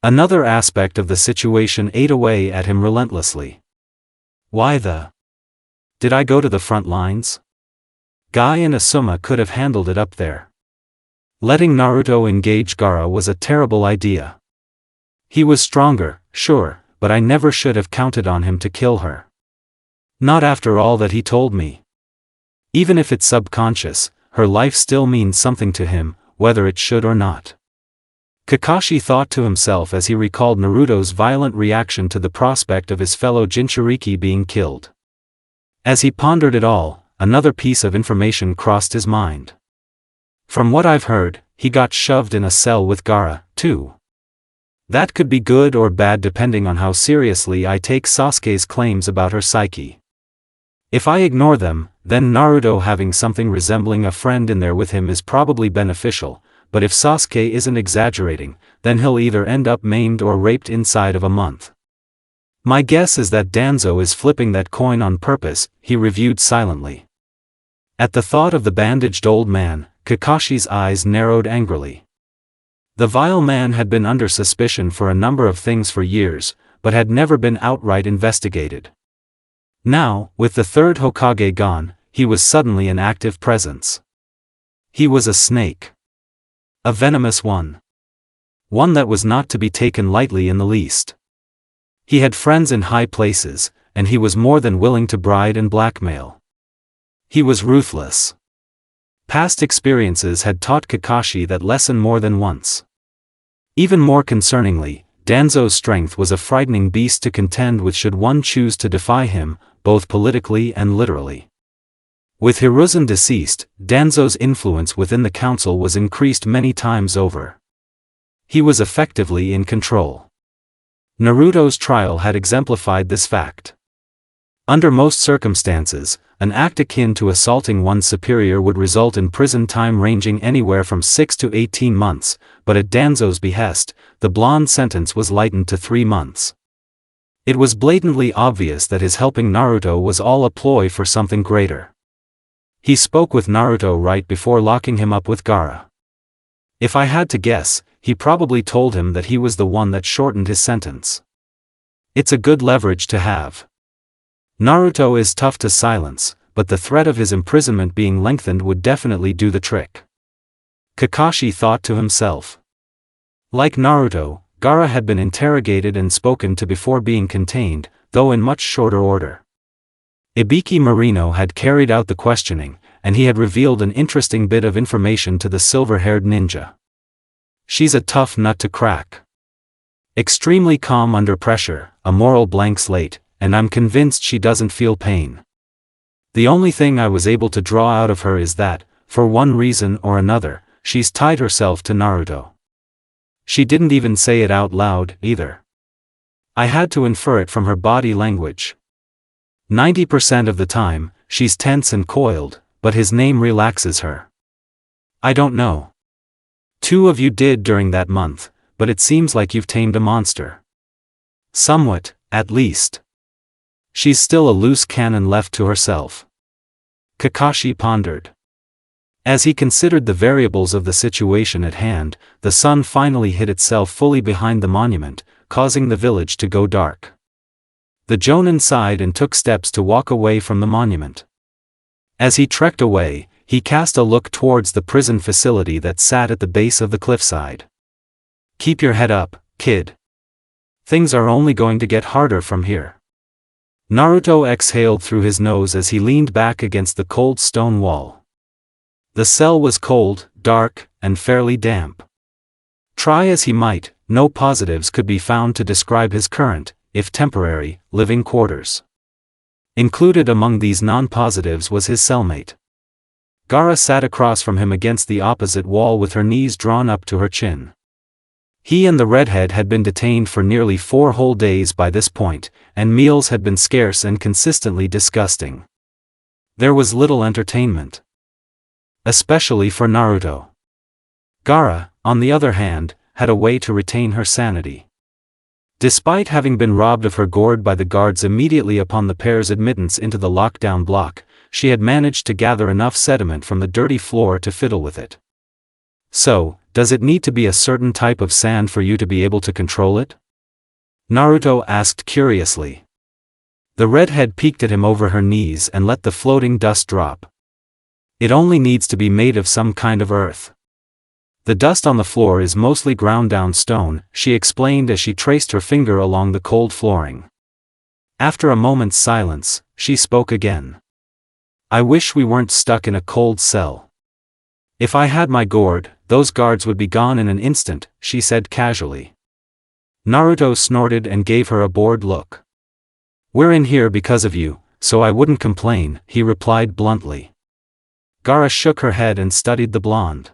Another aspect of the situation ate away at him relentlessly. Why did I go to the front lines? Guy and Asuma could have handled it up there. Letting Naruto engage Gaara was a terrible idea. He was stronger, sure, but I never should have counted on him to kill her. Not after all that he told me. Even if it's subconscious, her life still means something to him, whether it should or not. Kakashi thought to himself as he recalled Naruto's violent reaction to the prospect of his fellow Jinchuriki being killed. As he pondered it all, another piece of information crossed his mind. From what I've heard, he got shoved in a cell with Gaara, too. That could be good or bad depending on how seriously I take Sasuke's claims about her psyche. If I ignore them, then Naruto having something resembling a friend in there with him is probably beneficial, but if Sasuke isn't exaggerating, then he'll either end up maimed or raped inside of a month. My guess is that Danzo is flipping that coin on purpose, he reviewed silently. At the thought of the bandaged old man, Kakashi's eyes narrowed angrily. The vile man had been under suspicion for a number of things for years, but had never been outright investigated. Now, with the 3rd Hokage gone, he was suddenly an active presence. He was a snake. A venomous one. One that was not to be taken lightly in the least. He had friends in high places, and he was more than willing to bribe and blackmail. He was ruthless. Past experiences had taught Kakashi that lesson more than once. Even more concerningly, Danzo's strength was a frightening beast to contend with should one choose to defy him, both politically and literally. With Hiruzen deceased, Danzo's influence within the council was increased many times over. He was effectively in control. Naruto's trial had exemplified this fact. Under most circumstances, an act akin to assaulting one's superior would result in prison time ranging anywhere from 6 to 18 months, but at Danzo's behest, the blonde sentence was lightened to 3 months. It was blatantly obvious that his helping Naruto was all a ploy for something greater. He spoke with Naruto right before locking him up with Gaara. If I had to guess, he probably told him that he was the one that shortened his sentence. It's a good leverage to have. Naruto is tough to silence, but the threat of his imprisonment being lengthened would definitely do the trick. Kakashi thought to himself. Like Naruto, Gaara had been interrogated and spoken to before being contained, though in much shorter order. Ibiki Marino had carried out the questioning, and he had revealed an interesting bit of information to the silver-haired ninja. She's a tough nut to crack. Extremely calm under pressure, a moral blank slate, and I'm convinced she doesn't feel pain. The only thing I was able to draw out of her is that, for one reason or another, she's tied herself to Naruto. She didn't even say it out loud, either. I had to infer it from her body language. 90% of the time, she's tense and coiled, but his name relaxes her. I don't know. 2 of you did during that month, but it seems like you've tamed a monster. Somewhat, at least. She's still a loose cannon left to herself. Kakashi pondered. As he considered the variables of the situation at hand, the sun finally hid itself fully behind the monument, causing the village to go dark. The Jonin sighed and took steps to walk away from the monument. As he trekked away, he cast a look towards the prison facility that sat at the base of the cliffside. Keep your head up, kid. Things are only going to get harder from here. Naruto exhaled through his nose as he leaned back against the cold stone wall. The cell was cold, dark, and fairly damp. Try as he might, no positives could be found to describe his current, if temporary, living quarters. Included among these non-positives was his cellmate. Gaara sat across from him against the opposite wall with her knees drawn up to her chin. He and the redhead had been detained for nearly 4 whole days by this point, and meals had been scarce and consistently disgusting. There was little entertainment. Especially for Naruto. Gaara, on the other hand, had a way to retain her sanity. Despite having been robbed of her gourd by the guards immediately upon the pair's admittance into the lockdown block, she had managed to gather enough sediment from the dirty floor to fiddle with it. So, does it need to be a certain type of sand for you to be able to control it? Naruto asked curiously. The redhead peeked at him over her knees and let the floating dust drop. It only needs to be made of some kind of earth. The dust on the floor is mostly ground down stone, she explained as she traced her finger along the cold flooring. After a moment's silence, she spoke again. I wish we weren't stuck in a cold cell. If I had my gourd, those guards would be gone in an instant, she said casually. Naruto snorted and gave her a bored look. We're in here because of you, so I wouldn't complain, he replied bluntly. Gaara shook her head and studied the blonde.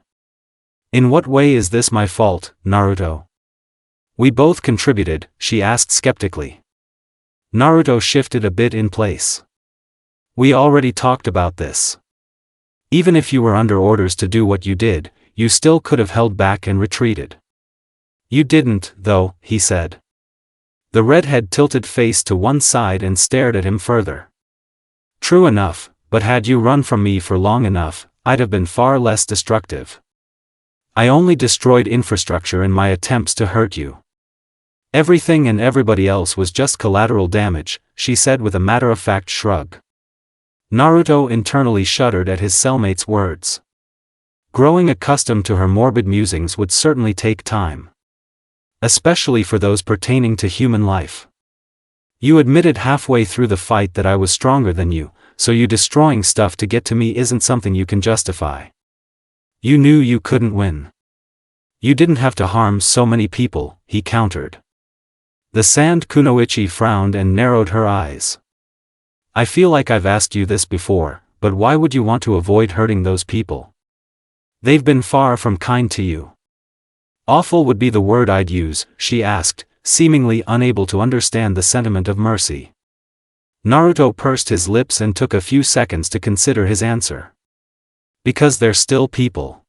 In what way is this my fault, Naruto? We both contributed, she asked skeptically. Naruto shifted a bit in place. We already talked about this. Even if you were under orders to do what you did, you still could have held back and retreated. You didn't, though, he said. The redhead tilted face to one side and stared at him further. True enough, but had you run from me for long enough, I'd have been far less destructive. I only destroyed infrastructure in my attempts to hurt you. Everything and everybody else was just collateral damage, she said with a matter-of-fact shrug. Naruto internally shuddered at his cellmate's words. Growing accustomed to her morbid musings would certainly take time. Especially for those pertaining to human life. You admitted halfway through the fight that I was stronger than you, so you destroying stuff to get to me isn't something you can justify. You knew you couldn't win. You didn't have to harm so many people, he countered. The sand kunoichi frowned and narrowed her eyes. I feel like I've asked you this before, but why would you want to avoid hurting those people? They've been far from kind to you. Awful would be the word I'd use, she asked, seemingly unable to understand the sentiment of mercy. Naruto pursed his lips and took a few seconds to consider his answer. Because they're still people.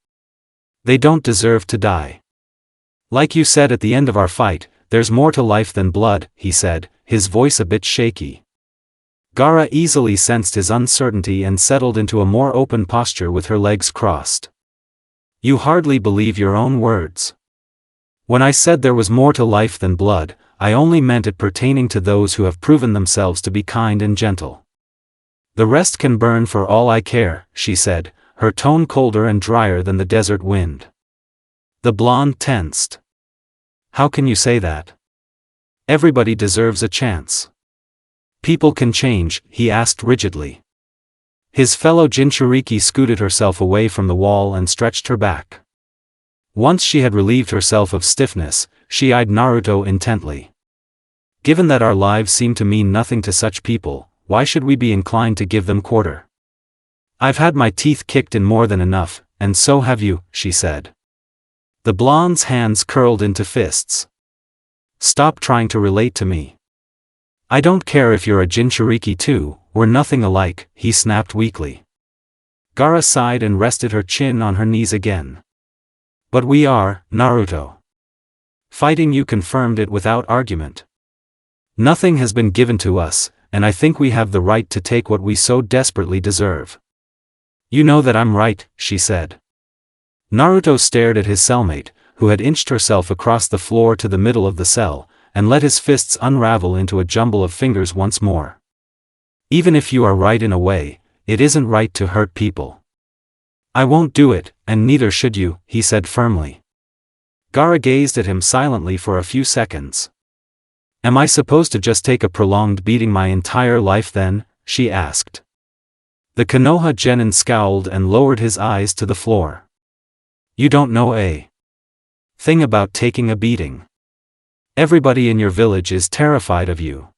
They don't deserve to die. Like you said at the end of our fight, there's more to life than blood, he said, his voice a bit shaky. Gaara easily sensed his uncertainty and settled into a more open posture with her legs crossed. You hardly believe your own words. When I said there was more to life than blood, I only meant it pertaining to those who have proven themselves to be kind and gentle. The rest can burn for all I care, she said, her tone colder and drier than the desert wind. The blonde tensed. How can you say that? Everybody deserves a chance. People can change, he asked rigidly. His fellow Jinchuriki scooted herself away from the wall and stretched her back. Once she had relieved herself of stiffness, she eyed Naruto intently. Given that our lives seem to mean nothing to such people, why should we be inclined to give them quarter? I've had my teeth kicked in more than enough, and so have you, she said. The blonde's hands curled into fists. Stop trying to relate to me. I don't care if you're a Jinchuriki too, we're nothing alike, he snapped weakly. Gaara sighed and rested her chin on her knees again. But we are, Naruto. Fighting you confirmed it without argument. Nothing has been given to us, and I think we have the right to take what we so desperately deserve. You know that I'm right, she said. Naruto stared at his cellmate, who had inched herself across the floor to the middle of the cell, and let his fists unravel into a jumble of fingers once more. Even if you are right in a way, it isn't right to hurt people. I won't do it, and neither should you, he said firmly. Gaara gazed at him silently for a few seconds. Am I supposed to just take a prolonged beating my entire life then? She asked. The Konoha genin scowled and lowered his eyes to the floor. You don't know a thing about taking a beating. Everybody in your village is terrified of you.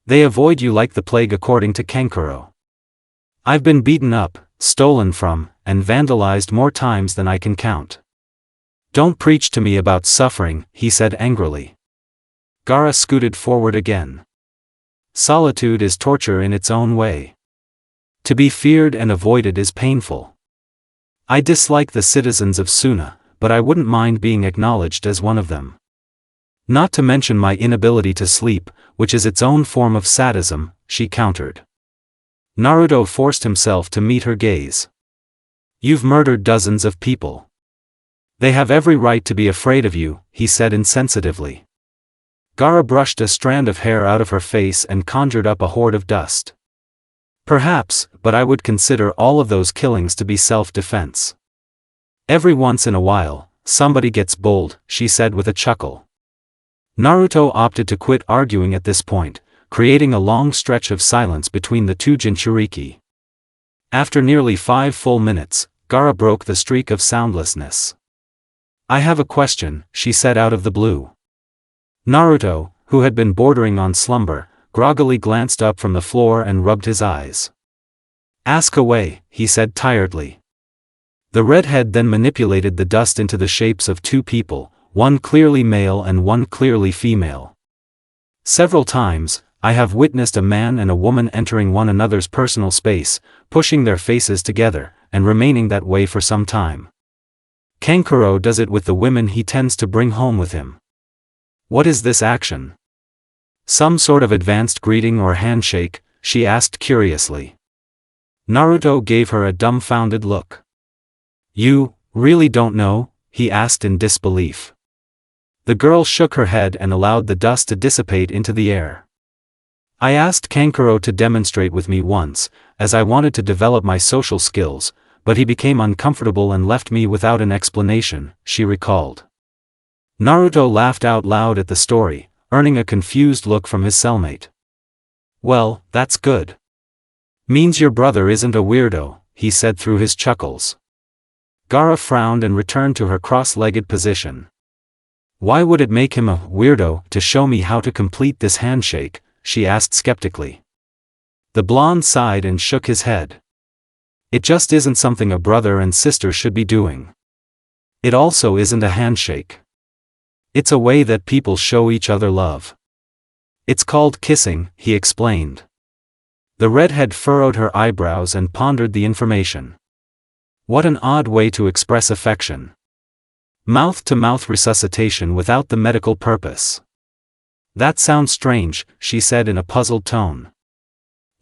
They avoid you like the plague according to Kankuro. I've been beaten up, stolen from, and vandalized more times than I can count. Don't preach to me about suffering, he said angrily. Gaara scooted forward again. Solitude is torture in its own way. To be feared and avoided is painful. I dislike the citizens of Suna, but I wouldn't mind being acknowledged as one of them. Not to mention my inability to sleep, which is its own form of sadism, she countered. Naruto forced himself to meet her gaze. You've murdered dozens of people. They have every right to be afraid of you, he said insensitively. Gaara brushed a strand of hair out of her face and conjured up a horde of dust. Perhaps, but I would consider all of those killings to be self-defense. Every once in a while, somebody gets bold, she said with a chuckle. Naruto opted to quit arguing at this point, creating a long stretch of silence between the two Jinchuriki. After nearly 5 full minutes, Gaara broke the streak of soundlessness. I have a question, she said out of the blue. Naruto, who had been bordering on slumber, groggily glanced up from the floor and rubbed his eyes. Ask away, he said tiredly. The redhead then manipulated the dust into the shapes of 2 people, one clearly male and one clearly female. Several times, I have witnessed a man and a woman entering one another's personal space, pushing their faces together, and remaining that way for some time. Kankuro does it with the women he tends to bring home with him. What is this action? Some sort of advanced greeting or handshake, she asked curiously. Naruto gave her a dumbfounded look. You really don't know? He asked in disbelief. The girl shook her head and allowed the dust to dissipate into the air. I asked Kankuro to demonstrate with me once, as I wanted to develop my social skills, but he became uncomfortable and left me without an explanation, she recalled. Naruto laughed out loud at the story, earning a confused look from his cellmate. Well, that's good. Means your brother isn't a weirdo, he said through his chuckles. Gaara frowned and returned to her cross-legged position. Why would it make him a weirdo to show me how to complete this handshake, she asked skeptically. The blonde sighed and shook his head. It just isn't something a brother and sister should be doing. It also isn't a handshake. It's a way that people show each other love. It's called kissing, he explained. The redhead furrowed her eyebrows and pondered the information. What an odd way to express affection. Mouth-to-mouth resuscitation without the medical purpose. That sounds strange, she said in a puzzled tone.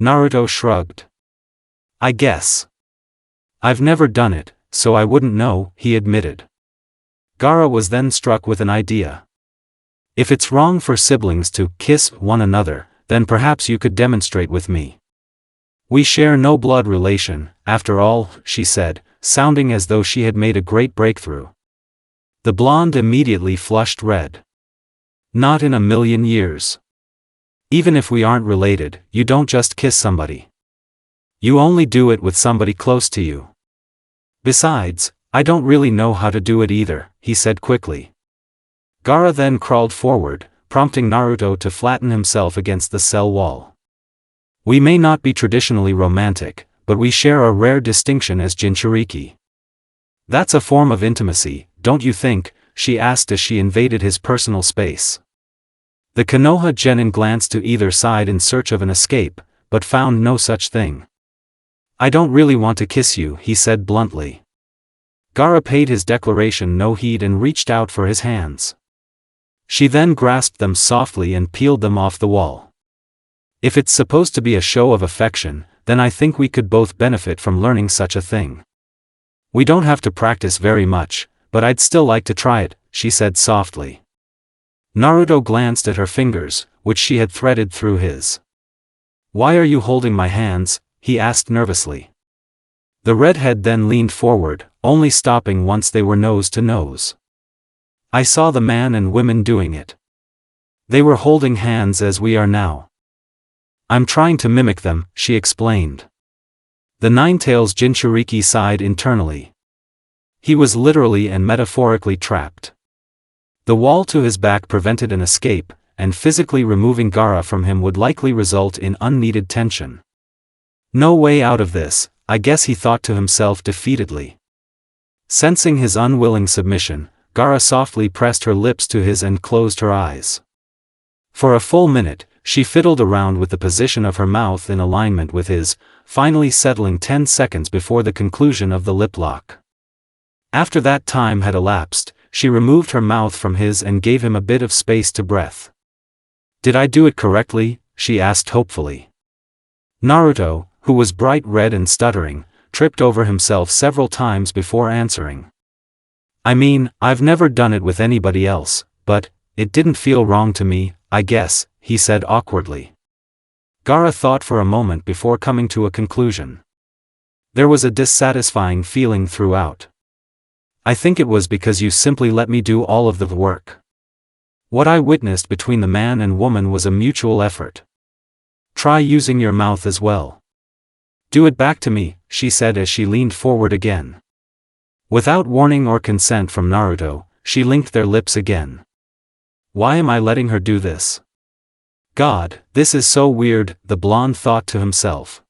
Naruto shrugged. I guess. I've never done it, so I wouldn't know, he admitted. Gaara was then struck with an idea. If it's wrong for siblings to kiss one another, then perhaps you could demonstrate with me. We share no blood relation, after all, she said, sounding as though she had made a great breakthrough. The blonde immediately flushed red. Not in a million years. Even if we aren't related, you don't just kiss somebody. You only do it with somebody close to you. Besides, I don't really know how to do it either, he said quickly. Gaara then crawled forward, prompting Naruto to flatten himself against the cell wall. We may not be traditionally romantic, but we share a rare distinction as Jinchuriki. That's a form of intimacy, don't you think? She asked as she invaded his personal space. The Konoha genin glanced to either side in search of an escape, but found no such thing. I don't really want to kiss you, he said bluntly. Gaara paid his declaration no heed and reached out for his hands. She then grasped them softly and peeled them off the wall. If it's supposed to be a show of affection, then I think we could both benefit from learning such a thing. We don't have to practice very much, but I'd still like to try it, she said softly. Naruto glanced at her fingers, which she had threaded through his. Why are you holding my hands? He asked nervously. The redhead then leaned forward, only stopping once they were nose to nose. I saw the man and women doing it. They were holding hands as we are now. I'm trying to mimic them, she explained. The Ninetales Jinchuriki sighed internally. He was literally and metaphorically trapped. The wall to his back prevented an escape, and physically removing Gaara from him would likely result in unneeded tension. No way out of this, I guess, he thought to himself defeatedly. Sensing his unwilling submission, Gaara softly pressed her lips to his and closed her eyes. For a full minute, she fiddled around with the position of her mouth in alignment with his, finally settling 10 seconds before the conclusion of the lip lock. After that time had elapsed, she removed her mouth from his and gave him a bit of space to breathe. "Did I do it correctly?" she asked hopefully. Naruto, who was bright red and stuttering, tripped over himself several times before answering. "I mean, I've never done it with anybody else, but it didn't feel wrong to me, I guess," he said awkwardly. Gaara thought for a moment before coming to a conclusion. There was a dissatisfying feeling throughout. "I think it was because you simply let me do all of the work. What I witnessed between the man and woman was a mutual effort. Try using your mouth as well. Do it back to me," she said as she leaned forward again. Without warning or consent from Naruto, she linked their lips again. Why am I letting her do this? God, this is so weird, the blonde thought to himself.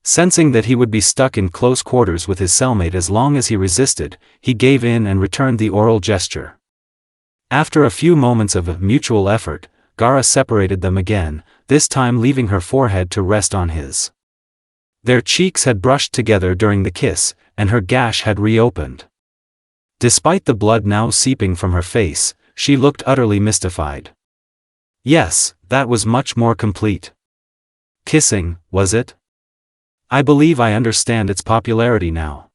Sensing that he would be stuck in close quarters with his cellmate as long as he resisted, he gave in and returned the oral gesture. After a few moments of mutual effort, Gaara separated them again, this time leaving her forehead to rest on his. Their cheeks had brushed together during the kiss, and her gash had reopened. Despite the blood now seeping from her face, she looked utterly mystified. Yes, that was much more complete. Kissing, was it? I believe I understand its popularity now.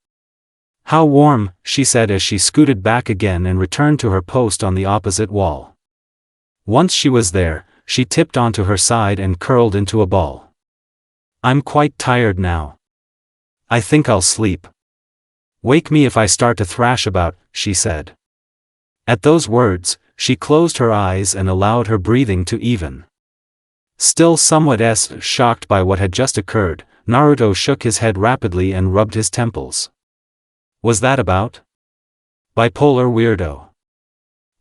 How warm, she said as she scooted back again and returned to her post on the opposite wall. Once she was there, she tipped onto her side and curled into a ball. I'm quite tired now. I think I'll sleep. Wake me if I start to thrash about, she said. At those words, she closed her eyes and allowed her breathing to even. Still somewhat shocked by what had just occurred, Naruto shook his head rapidly and rubbed his temples. Was that about? Bipolar weirdo.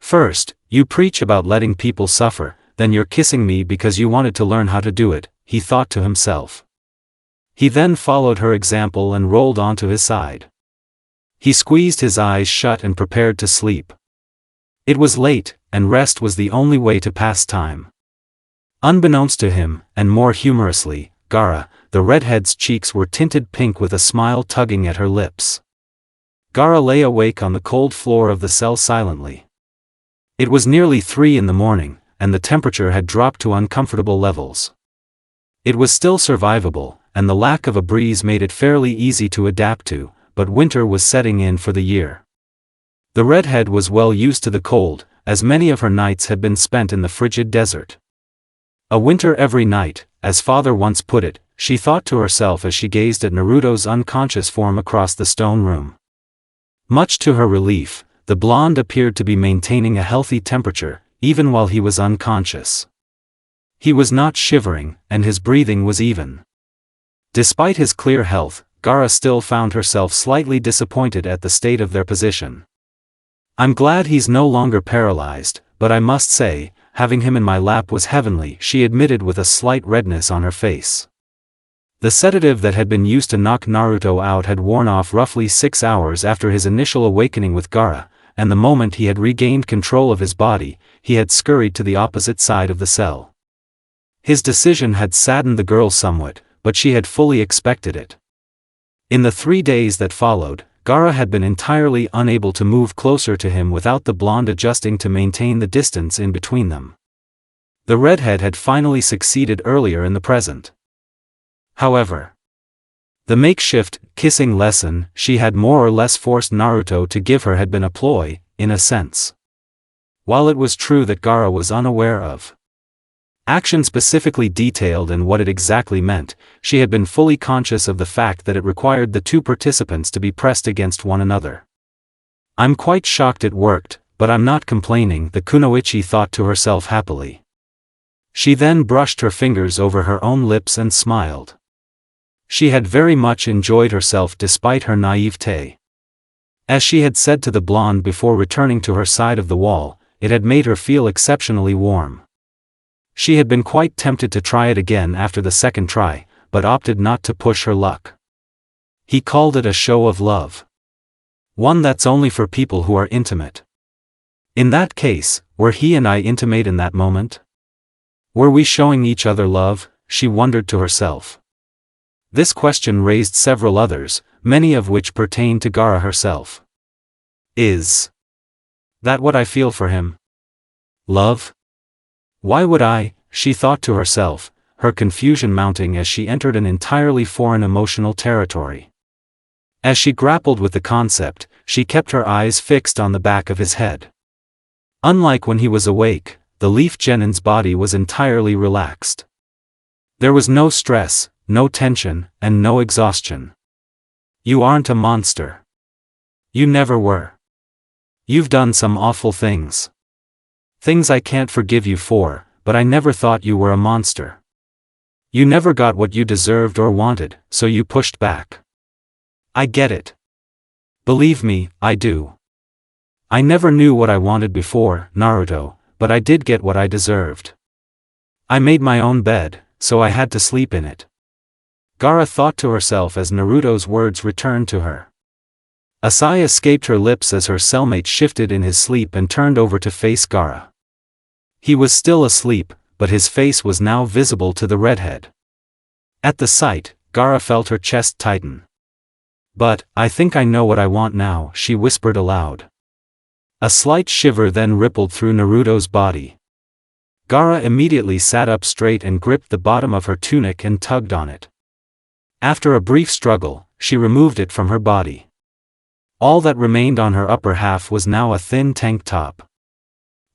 First, you preach about letting people suffer, then you're kissing me because you wanted to learn how to do it, he thought to himself. He then followed her example and rolled onto his side. He squeezed his eyes shut and prepared to sleep. It was late, and rest was the only way to pass time. Unbeknownst to him, and more humorously, Gaara, the redhead's cheeks were tinted pink with a smile tugging at her lips. Gaara lay awake on the cold floor of the cell silently. It was nearly 3 in the morning, and the temperature had dropped to uncomfortable levels. It was still survivable, and the lack of a breeze made it fairly easy to adapt to, but winter was setting in for the year. The redhead was well used to the cold, as many of her nights had been spent in the frigid desert. A winter every night, as father once put it, she thought to herself as she gazed at Naruto's unconscious form across the stone room. Much to her relief, the blonde appeared to be maintaining a healthy temperature, even while he was unconscious. He was not shivering, and his breathing was even. Despite his clear health, Gaara still found herself slightly disappointed at the state of their position. I'm glad he's no longer paralyzed, but I must say, having him in my lap was heavenly, she admitted with a slight redness on her face. The sedative that had been used to knock Naruto out had worn off roughly 6 hours after his initial awakening with Gaara, and the moment he had regained control of his body, he had scurried to the opposite side of the cell. His decision had saddened the girl somewhat, but she had fully expected it. In the 3 days that followed, Gaara had been entirely unable to move closer to him without the blonde adjusting to maintain the distance in between them. The redhead had finally succeeded earlier in the present. However, the makeshift kissing lesson she had more or less forced Naruto to give her had been a ploy, in a sense. While it was true that Gaara was unaware of action specifically detailed and what it exactly meant, she had been fully conscious of the fact that it required the two participants to be pressed against one another. I'm quite shocked it worked, but I'm not complaining, the kunoichi thought to herself happily. She then brushed her fingers over her own lips and smiled. She had very much enjoyed herself despite her naivete. As she had said to the blonde before returning to her side of the wall, it had made her feel exceptionally warm. She had been quite tempted to try it again after the second try, but opted not to push her luck. He called it a show of love. One that's only for people who are intimate. In that case, were he and I intimate in that moment? Were we showing each other love? She wondered to herself. This question raised several others, many of which pertained to Gaara herself. Is that what I feel for him? Love? Why would I? She thought to herself, her confusion mounting as she entered an entirely foreign emotional territory. As she grappled with the concept, she kept her eyes fixed on the back of his head. Unlike when he was awake, the Leaf Genin's body was entirely relaxed. There was no stress, no tension, and no exhaustion. You aren't a monster. You never were. You've done some awful things. Things I can't forgive you for, but I never thought you were a monster. You never got what you deserved or wanted, so you pushed back. I get it. Believe me, I do. I never knew what I wanted before, Naruto, but I did get what I deserved. I made my own bed, so I had to sleep in it. Gaara thought to herself as Naruto's words returned to her. A sigh escaped her lips as her cellmate shifted in his sleep and turned over to face Gaara. He was still asleep, but his face was now visible to the redhead. At the sight, Gaara felt her chest tighten. But, I think I know what I want now, she whispered aloud. A slight shiver then rippled through Naruto's body. Gaara immediately sat up straight and gripped the bottom of her tunic and tugged on it. After a brief struggle, she removed it from her body. All that remained on her upper half was now a thin tank top.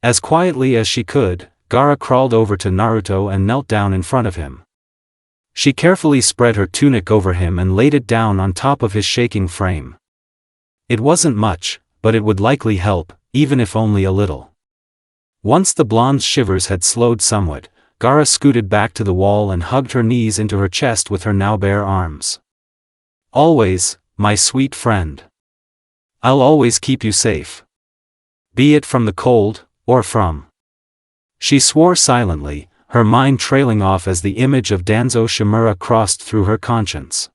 As quietly as she could, Gaara crawled over to Naruto and knelt down in front of him. She carefully spread her tunic over him and laid it down on top of his shaking frame. It wasn't much, but it would likely help, even if only a little. Once the blonde's shivers had slowed somewhat, Gaara scooted back to the wall and hugged her knees into her chest with her now bare arms. Always, my sweet friend. I'll always keep you safe. Be it from the cold, or from. She swore silently, her mind trailing off as the image of Danzo Shimura crossed through her conscience.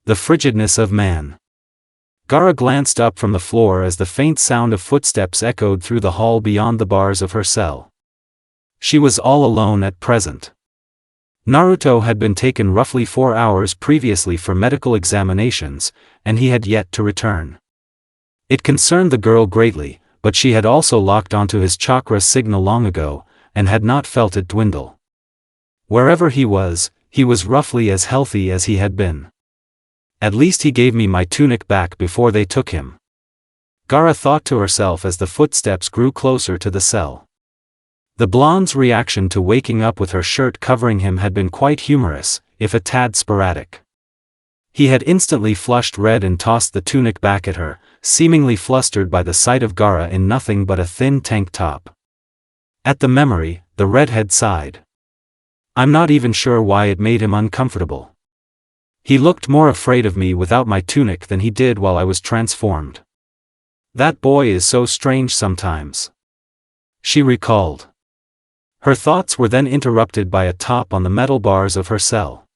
The frigidness of man. Gaara glanced up from the floor as the faint sound of footsteps echoed through the hall beyond the bars of her cell. She was all alone at present. Naruto had been taken roughly 4 hours previously for medical examinations, and he had yet to return. It concerned the girl greatly, but she had also locked onto his chakra signal long ago, and had not felt it dwindle. Wherever he was roughly as healthy as he had been. At least he gave me my tunic back before they took him. Gaara thought to herself as the footsteps grew closer to the cell. The blonde's reaction to waking up with her shirt covering him had been quite humorous, if a tad sporadic. He had instantly flushed red and tossed the tunic back at her, seemingly flustered by the sight of Gaara in nothing but a thin tank top. At the memory, the redhead sighed. I'm not even sure why it made him uncomfortable. He looked more afraid of me without my tunic than he did while I was transformed. That boy is so strange sometimes. She recalled. Her thoughts were then interrupted by a tap on the metal bars of her cell.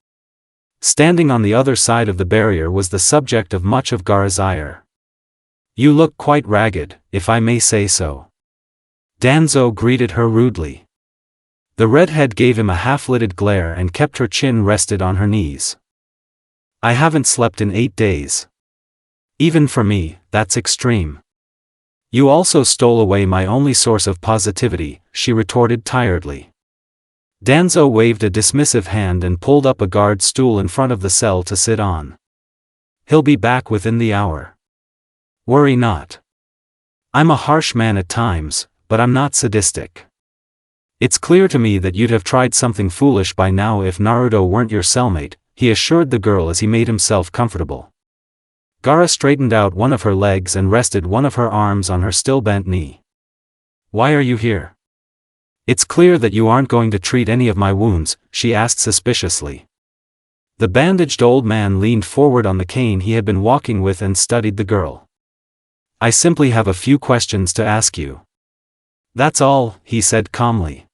Standing on the other side of the barrier was the subject of much of Gaara's ire. You look quite ragged, if I may say so. Danzo greeted her rudely. The redhead gave him a half-lidded glare and kept her chin rested on her knees. I haven't slept in 8 days. Even for me, that's extreme. You also stole away my only source of positivity, she retorted tiredly. Danzo waved a dismissive hand and pulled up a guard stool in front of the cell to sit on. He'll be back within the hour. Worry not. I'm a harsh man at times, but I'm not sadistic. It's clear to me that you'd have tried something foolish by now if Naruto weren't your cellmate, he assured the girl as he made himself comfortable. Gaara straightened out one of her legs and rested one of her arms on her still bent knee. Why are you here? It's clear that you aren't going to treat any of my wounds, she asked suspiciously. The bandaged old man leaned forward on the cane he had been walking with and studied the girl. I simply have a few questions to ask you. That's all, he said calmly.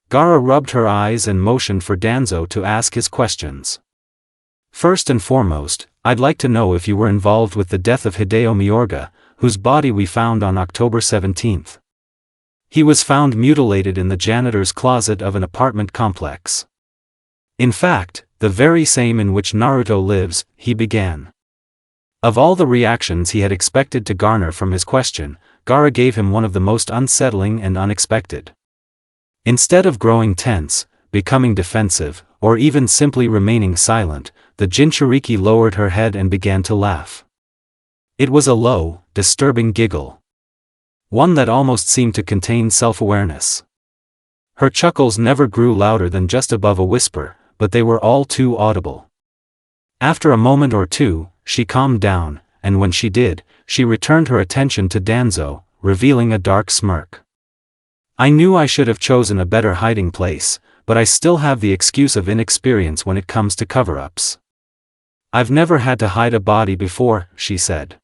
Gaara rubbed her eyes and motioned for Danzo to ask his questions. First and foremost, I'd like to know if you were involved with the death of Hideo Miorga, whose body we found on October 17th. He was found mutilated in the janitor's closet of an apartment complex. In fact, the very same in which Naruto lives, he began. Of all the reactions he had expected to garner from his question, Gaara gave him one of the most unsettling and unexpected. Instead of growing tense, becoming defensive, or even simply remaining silent, the Jinchuriki lowered her head and began to laugh. It was a low, disturbing giggle. One that almost seemed to contain self-awareness. Her chuckles never grew louder than just above a whisper, but they were all too audible. After a moment or two, she calmed down, and when she did, she returned her attention to Danzo, revealing a dark smirk. I knew I should have chosen a better hiding place, but I still have the excuse of inexperience when it comes to cover-ups. I've never had to hide a body before, she said.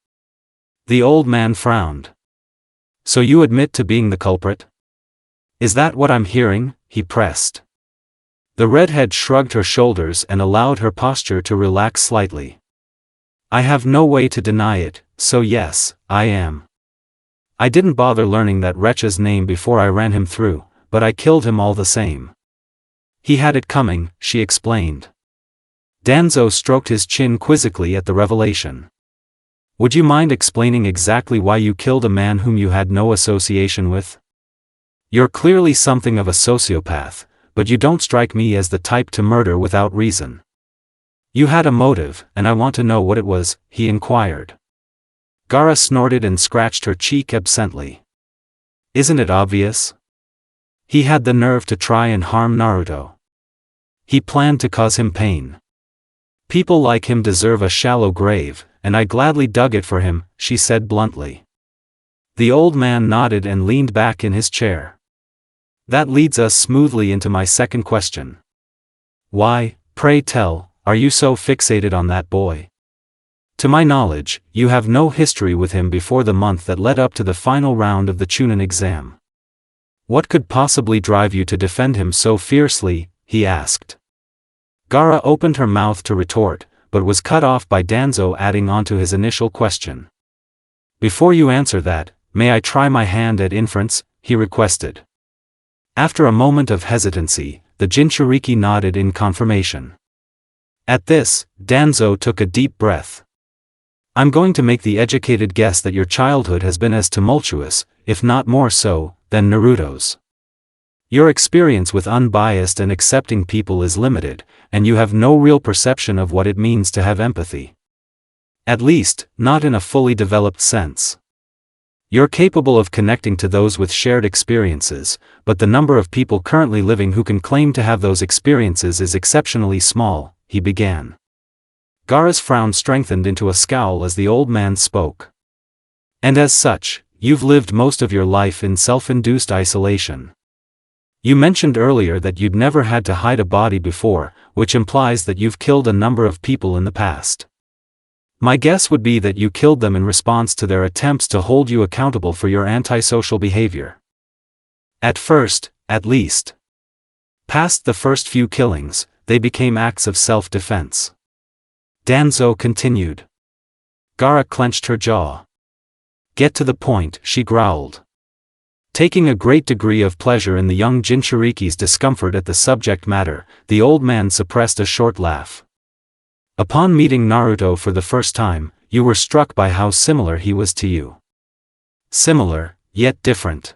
The old man frowned. So you admit to being the culprit? Is that what I'm hearing? He pressed. The redhead shrugged her shoulders and allowed her posture to relax slightly. I have no way to deny it, so yes, I am. I didn't bother learning that wretch's name before I ran him through, but I killed him all the same. He had it coming, she explained. Danzo stroked his chin quizzically at the revelation. Would you mind explaining exactly why you killed a man whom you had no association with? You're clearly something of a sociopath, but you don't strike me as the type to murder without reason. You had a motive, and I want to know what it was, he inquired. Gaara snorted and scratched her cheek absently. Isn't it obvious? He had the nerve to try and harm Naruto. He planned to cause him pain. People like him deserve a shallow grave, and I gladly dug it for him, she said bluntly. The old man nodded and leaned back in his chair. That leads us smoothly into my second question. Why, pray tell, are you so fixated on that boy? To my knowledge, you have no history with him before the month that led up to the final round of the Chunin exam. What could possibly drive you to defend him so fiercely? He asked. Gaara opened her mouth to retort, but was cut off by Danzo adding on to his initial question. Before you answer that, may I try my hand at inference? He requested. After a moment of hesitancy, the Jinchuriki nodded in confirmation. At this, Danzo took a deep breath. I'm going to make the educated guess that your childhood has been as tumultuous, if not more so, than Naruto's. Your experience with unbiased and accepting people is limited, and you have no real perception of what it means to have empathy. At least, not in a fully developed sense. You're capable of connecting to those with shared experiences, but the number of people currently living who can claim to have those experiences is exceptionally small, he began. Gaara's frown strengthened into a scowl as the old man spoke. And as such, you've lived most of your life in self-induced isolation. You mentioned earlier that you'd never had to hide a body before, which implies that you've killed a number of people in the past. My guess would be that you killed them in response to their attempts to hold you accountable for your antisocial behavior. At first, at least. Past the first few killings, they became acts of self-defense. Danzo continued. Gaara clenched her jaw. Get to the point, she growled. Taking a great degree of pleasure in the young Jinchuriki's discomfort at the subject matter, the old man suppressed a short laugh. Upon meeting Naruto for the first time, you were struck by how similar he was to you. Similar, yet different.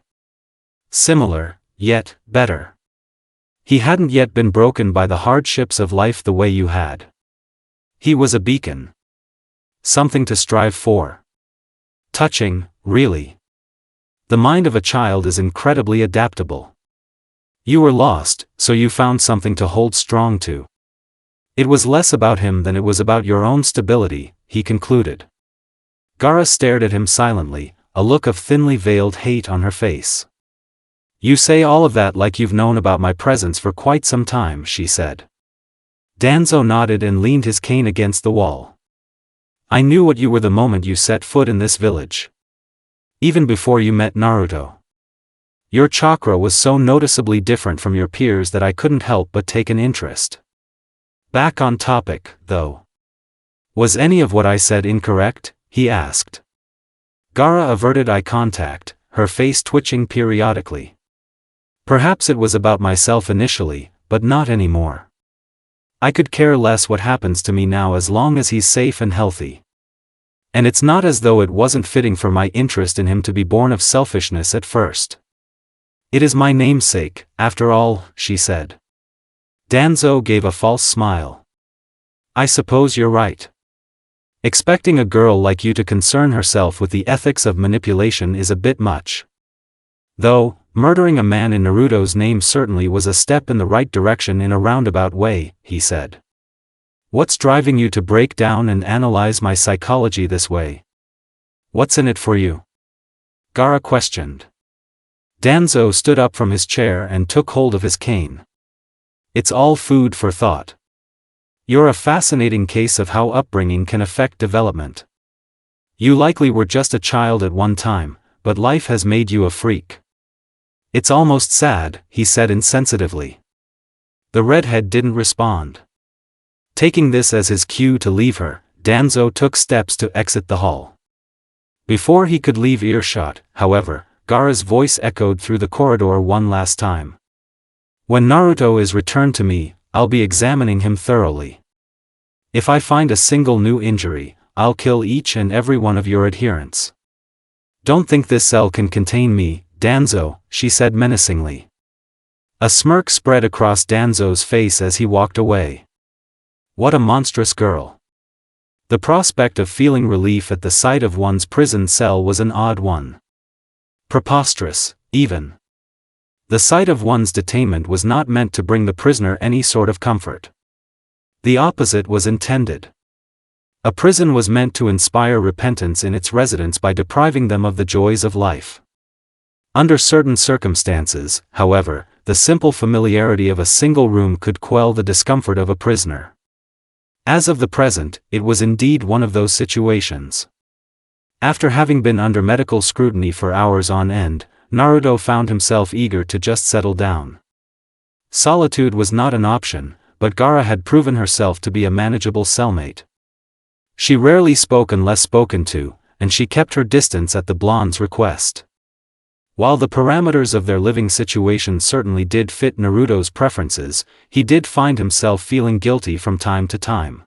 Similar, yet better. He hadn't yet been broken by the hardships of life the way you had. He was a beacon. Something to strive for. Touching, really. The mind of a child is incredibly adaptable. You were lost, so you found something to hold strong to. It was less about him than it was about your own stability, he concluded. Gaara stared at him silently, a look of thinly veiled hate on her face. You say all of that like you've known about my presence for quite some time, she said. Danzo nodded and leaned his cane against the wall. I knew what you were the moment you set foot in this village. Even before you met Naruto. Your chakra was so noticeably different from your peers that I couldn't help but take an interest. Back on topic, though. Was any of what I said incorrect? He asked. Gaara averted eye contact, her face twitching periodically. Perhaps it was about myself initially, but not anymore. I could care less what happens to me now as long as he's safe and healthy. And it's not as though it wasn't fitting for my interest in him to be born of selfishness at first. It is my namesake, after all, she said. Danzo gave a false smile. I suppose you're right. Expecting a girl like you to concern herself with the ethics of manipulation is a bit much. Though, murdering a man in Naruto's name certainly was a step in the right direction in a roundabout way, he said. What's driving you to break down and analyze my psychology this way? What's in it for you? Gaara questioned. Danzo stood up from his chair and took hold of his cane. It's all food for thought. You're a fascinating case of how upbringing can affect development. You likely were just a child at one time, but life has made you a freak. It's almost sad, he said insensitively. The redhead didn't respond. Taking this as his cue to leave her, Danzo took steps to exit the hall. Before he could leave earshot, however, Gaara's voice echoed through the corridor one last time. When Naruto is returned to me, I'll be examining him thoroughly. If I find a single new injury, I'll kill each and every one of your adherents. Don't think this cell can contain me, Danzo, she said menacingly. A smirk spread across Danzo's face as he walked away. What a monstrous girl. The prospect of feeling relief at the sight of one's prison cell was an odd one. Preposterous, even. The sight of one's detainment was not meant to bring the prisoner any sort of comfort. The opposite was intended. A prison was meant to inspire repentance in its residents by depriving them of the joys of life. Under certain circumstances, however, the simple familiarity of a single room could quell the discomfort of a prisoner. As of the present, it was indeed one of those situations. After having been under medical scrutiny for hours on end, Naruto found himself eager to just settle down. Solitude was not an option, but Gaara had proven herself to be a manageable cellmate. She rarely spoke unless spoken to, and she kept her distance at the blonde's request. While the parameters of their living situation certainly did fit Naruto's preferences, he did find himself feeling guilty from time to time.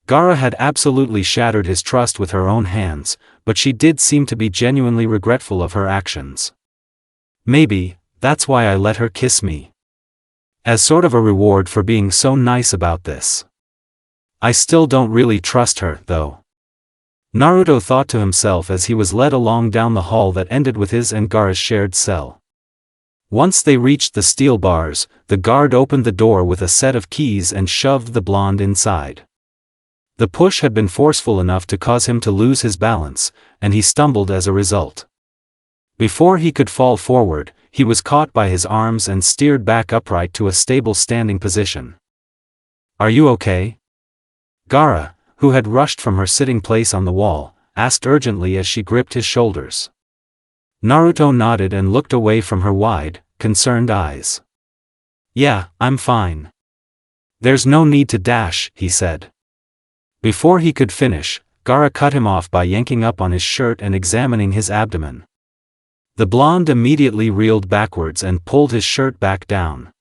Gaara had absolutely shattered his trust with her own hands, but she did seem to be genuinely regretful of her actions. Maybe, that's why I let her kiss me. As sort of a reward for being so nice about this. I still don't really trust her, though. Naruto thought to himself as he was led along down the hall that ended with his and Gaara's shared cell. Once they reached the steel bars, the guard opened the door with a set of keys and shoved the blonde inside. The push had been forceful enough to cause him to lose his balance, and he stumbled as a result. Before he could fall forward, he was caught by his arms and steered back upright to a stable standing position. Are you okay? Gaara, who had rushed from her sitting place on the wall, asked urgently as she gripped his shoulders. Naruto nodded and looked away from her wide, concerned eyes. Yeah, I'm fine. There's no need to dash, he said. Before he could finish, Gaara cut him off by yanking up on his shirt and examining his abdomen. The blonde immediately reeled backwards and pulled his shirt back down.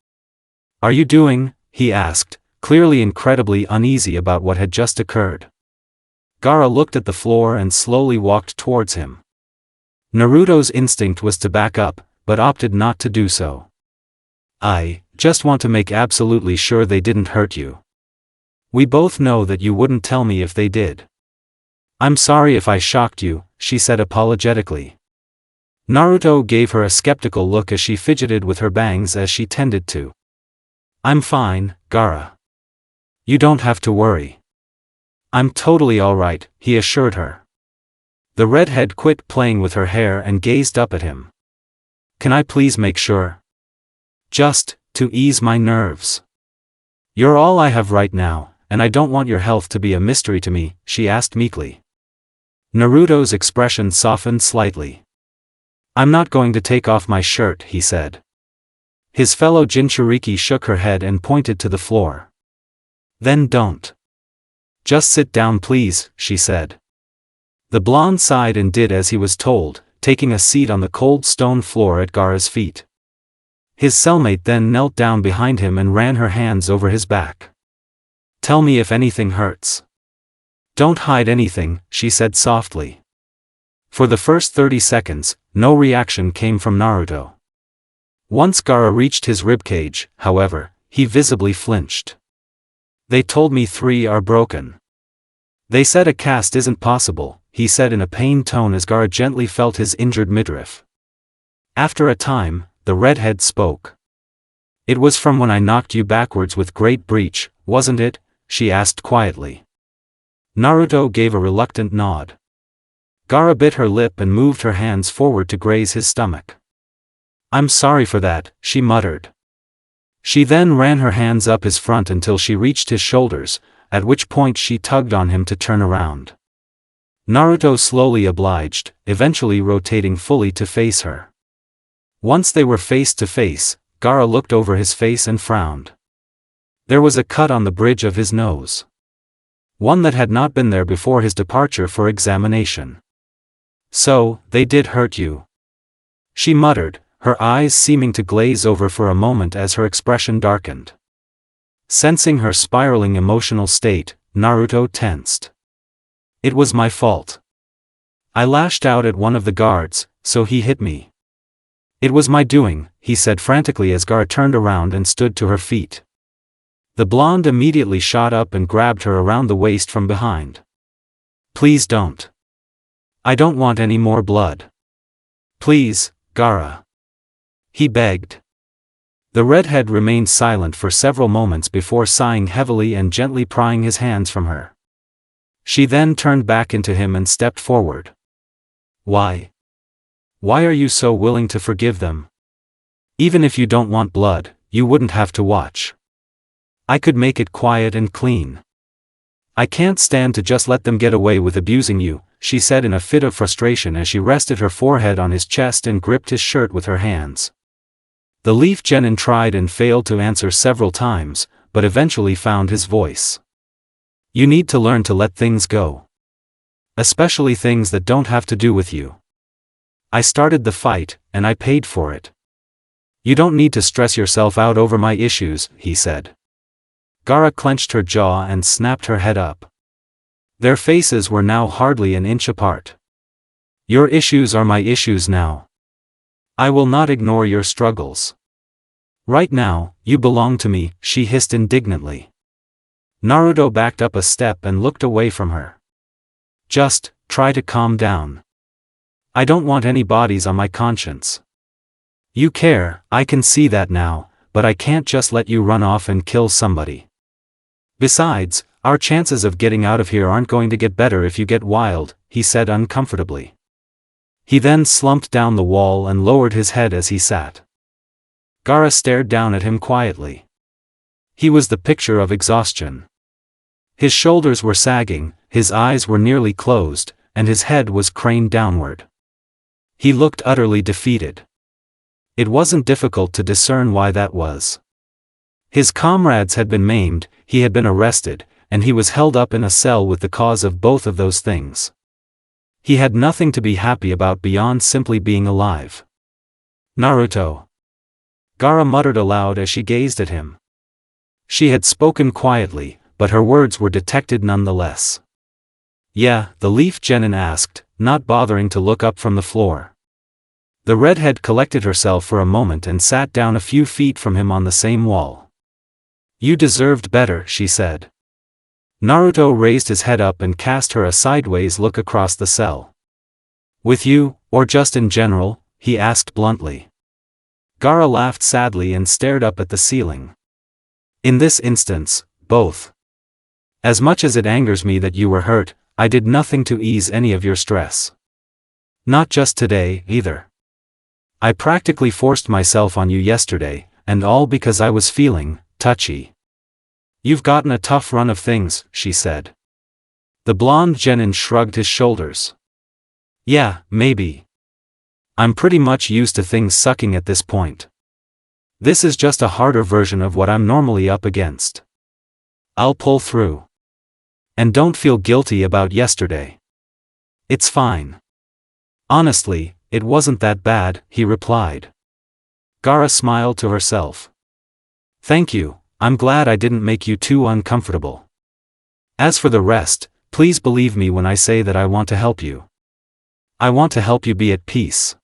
Are you doing? He asked, clearly incredibly uneasy about what had just occurred. Gaara looked at the floor and slowly walked towards him. Naruto's instinct was to back up, but opted not to do so. I just want to make absolutely sure they didn't hurt you. We both know that you wouldn't tell me if they did. I'm sorry if I shocked you, she said apologetically. Naruto gave her a skeptical look as she fidgeted with her bangs as she tended to. I'm fine, Gaara. You don't have to worry. I'm totally alright, he assured her. The redhead quit playing with her hair and gazed up at him. Can I please make sure? Just to ease my nerves. You're all I have right now, and I don't want your health to be a mystery to me, she asked meekly. Naruto's expression softened slightly. I'm not going to take off my shirt, he said. His fellow Jinchuriki shook her head and pointed to the floor. Then don't. Just sit down please, she said. The blonde sighed and did as he was told, taking a seat on the cold stone floor at Gaara's feet. His cellmate then knelt down behind him and ran her hands over his back. Tell me if anything hurts. Don't hide anything, she said softly. For the first 30 seconds, no reaction came from Naruto. Once Gaara reached his ribcage, however, he visibly flinched. They told me 3 are broken. They said a cast isn't possible, he said in a pained tone as Gaara gently felt his injured midriff. After a time, the redhead spoke. It was from when I knocked you backwards with great breach, wasn't it? She asked quietly. Naruto gave a reluctant nod. Gaara bit her lip and moved her hands forward to graze his stomach. I'm sorry for that, she muttered. She then ran her hands up his front until she reached his shoulders, at which point she tugged on him to turn around. Naruto slowly obliged, eventually rotating fully to face her. Once they were face to face, Gaara looked over his face and frowned. There was a cut on the bridge of his nose. One that had not been there before his departure for examination. So, they did hurt you. She muttered, her eyes seeming to glaze over for a moment as her expression darkened. Sensing her spiraling emotional state, Naruto tensed. It was my fault. I lashed out at one of the guards, so he hit me. It was my doing, he said frantically as Gaara turned around and stood to her feet. The blonde immediately shot up and grabbed her around the waist from behind. Please don't. I don't want any more blood. Please, Gaara. He begged. The redhead remained silent for several moments before sighing heavily and gently prying his hands from her. She then turned back into him and stepped forward. Why? Why are you so willing to forgive them? Even if you don't want blood, you wouldn't have to watch. I could make it quiet and clean. I can't stand to just let them get away with abusing you, she said in a fit of frustration as she rested her forehead on his chest and gripped his shirt with her hands. The Leaf Genin tried and failed to answer several times, but eventually found his voice. You need to learn to let things go. Especially things that don't have to do with you. I started the fight, and I paid for it. You don't need to stress yourself out over my issues, he said. Gaara clenched her jaw and snapped her head up. Their faces were now hardly an inch apart. Your issues are my issues now. I will not ignore your struggles. Right now, you belong to me, she hissed indignantly. Naruto backed up a step and looked away from her. Just, try to calm down. I don't want any bodies on my conscience. You care, I can see that now, but I can't just let you run off and kill somebody. Besides, our chances of getting out of here aren't going to get better if you get wild, he said uncomfortably. He then slumped down the wall and lowered his head as he sat. Gaara stared down at him quietly. He was the picture of exhaustion. His shoulders were sagging, his eyes were nearly closed, and his head was craned downward. He looked utterly defeated. It wasn't difficult to discern why that was. His comrades had been maimed, he had been arrested, and he was held up in a cell with the cause of both of those things. He had nothing to be happy about beyond simply being alive. Naruto. Gaara muttered aloud as she gazed at him. She had spoken quietly, but her words were detected nonetheless. Yeah, the Leaf Genin asked, not bothering to look up from the floor. The redhead collected herself for a moment and sat down a few feet from him on the same wall. You deserved better, she said. Naruto raised his head up and cast her a sideways look across the cell. With you, or just in general? He asked bluntly. Gaara laughed sadly and stared up at the ceiling. In this instance, both. As much as it angers me that you were hurt, I did nothing to ease any of your stress. Not just today, either. I practically forced myself on you yesterday, and all because I was feeling touchy. You've gotten a tough run of things, she said. The blonde genin shrugged his shoulders. Yeah, maybe. I'm pretty much used to things sucking at this point. This is just a harder version of what I'm normally up against. I'll pull through. And don't feel guilty about yesterday. It's fine. Honestly, it wasn't that bad, he replied. Gaara smiled to herself. Thank you, I'm glad I didn't make you too uncomfortable. As for the rest, please believe me when I say that I want to help you. I want to help you be at peace.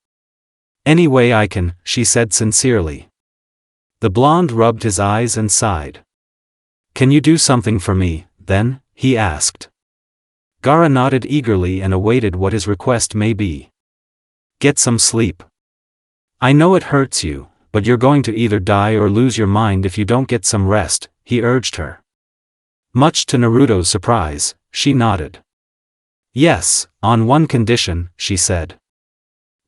Any way I can, she said sincerely. The blonde rubbed his eyes and sighed. Can you do something for me, then? He asked. Gaara nodded eagerly and awaited what his request may be. Get some sleep. I know it hurts you, but you're going to either die or lose your mind if you don't get some rest, he urged her. Much to Naruto's surprise, she nodded. Yes, on one condition, she said.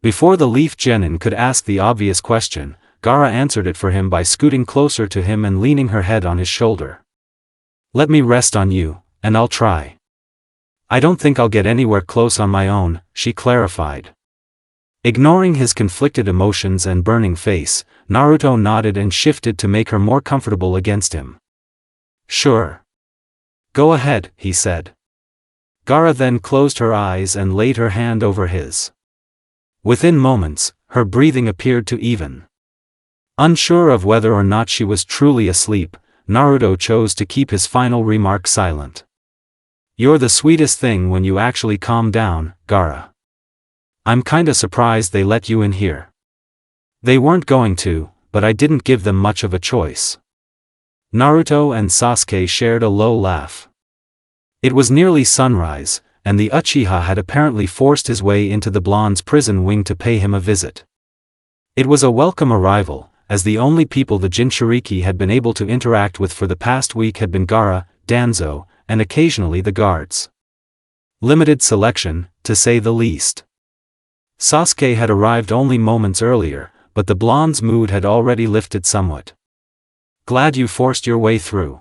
Before the leaf genin could ask the obvious question, Gaara answered it for him by scooting closer to him and leaning her head on his shoulder. Let me rest on you, and I'll try. I don't think I'll get anywhere close on my own, she clarified. Ignoring his conflicted emotions and burning face, Naruto nodded and shifted to make her more comfortable against him. Sure. Go ahead, he said. Gaara then closed her eyes and laid her hand over his. Within moments, her breathing appeared to even. Unsure of whether or not she was truly asleep, Naruto chose to keep his final remark silent. You're the sweetest thing when you actually calm down, Gaara. I'm kinda surprised they let you in here. They weren't going to, but I didn't give them much of a choice. Naruto and Sasuke shared a low laugh. It was nearly sunrise, and the Uchiha had apparently forced his way into the blonde's prison wing to pay him a visit. It was a welcome arrival, as the only people the Jinchuriki had been able to interact with for the past week had been Gaara, Danzo, and occasionally the guards. Limited selection, to say the least. Sasuke had arrived only moments earlier, but the blonde's mood had already lifted somewhat. Glad you forced your way through.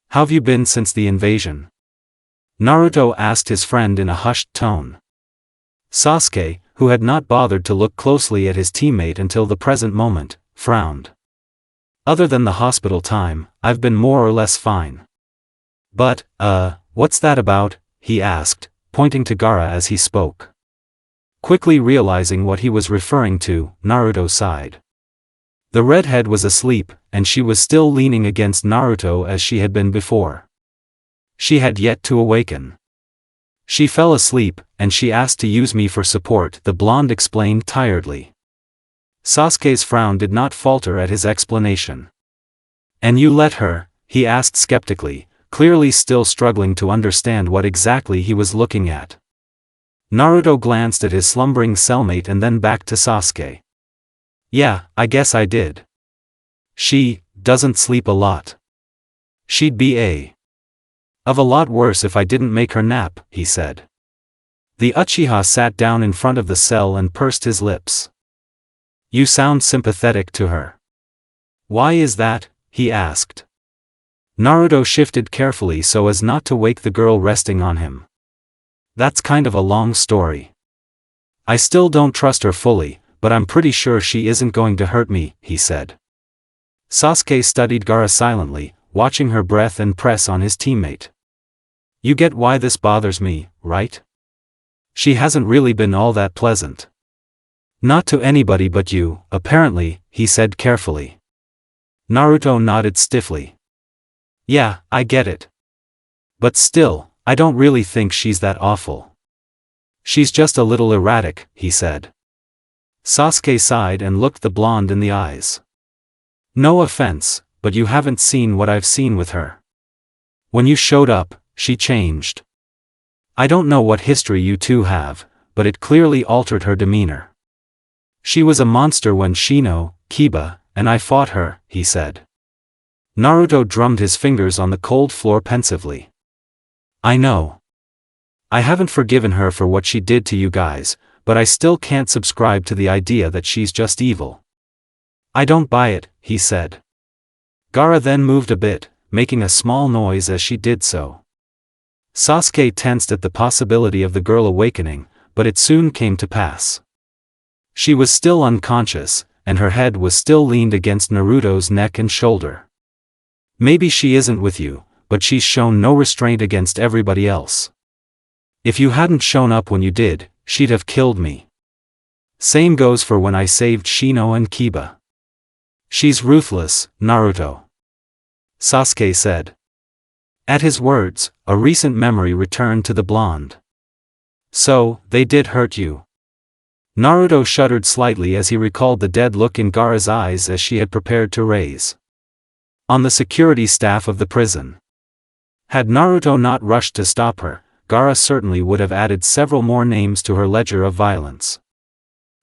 How've you been since the invasion? Naruto asked his friend in a hushed tone. Sasuke, who had not bothered to look closely at his teammate until the present moment, frowned. Other than the hospital time, I've been more or less fine. But, what's that about? He asked, pointing to Gaara as he spoke. Quickly realizing what he was referring to, Naruto sighed. The redhead was asleep, and she was still leaning against Naruto as she had been before. She had yet to awaken. She fell asleep, and she asked to use me for support, the blonde explained tiredly. Sasuke's frown did not falter at his explanation. And you let her? He asked skeptically, clearly still struggling to understand what exactly he was looking at. Naruto glanced at his slumbering cellmate and then back to Sasuke. Yeah, I guess I did. She doesn't sleep a lot. She'd be of a lot worse if I didn't make her nap, he said. The Uchiha sat down in front of the cell and pursed his lips. You sound sympathetic to her. Why is that? He asked. Naruto shifted carefully so as not to wake the girl resting on him. That's kind of a long story. I still don't trust her fully, but I'm pretty sure she isn't going to hurt me, he said. Sasuke studied Gaara silently, watching her breath and press on his teammate. You get why this bothers me, right? She hasn't really been all that pleasant. Not to anybody but you, apparently, he said carefully. Naruto nodded stiffly. Yeah, I get it. But still, I don't really think she's that awful. She's just a little erratic, he said. Sasuke sighed and looked the blonde in the eyes. No offense, but you haven't seen what I've seen with her. When you showed up, she changed. I don't know what history you two have, but it clearly altered her demeanor. She was a monster when Shino, Kiba, and I fought her, he said. Naruto drummed his fingers on the cold floor pensively. I know. I haven't forgiven her for what she did to you guys, but I still can't subscribe to the idea that she's just evil. I don't buy it, he said. Gaara then moved a bit, making a small noise as she did so. Sasuke tensed at the possibility of the girl awakening, but it soon came to pass. She was still unconscious, and her head was still leaned against Naruto's neck and shoulder. Maybe she isn't with you, but she's shown no restraint against everybody else. If you hadn't shown up when you did, she'd have killed me. Same goes for when I saved Shino and Kiba. She's ruthless, Naruto. Sasuke said. At his words, a recent memory returned to the blonde. So, they did hurt you. Naruto shuddered slightly as he recalled the dead look in Gaara's eyes as she had prepared to raise on the security staff of the prison. Had Naruto not rushed to stop her, Gaara certainly would have added several more names to her ledger of violence.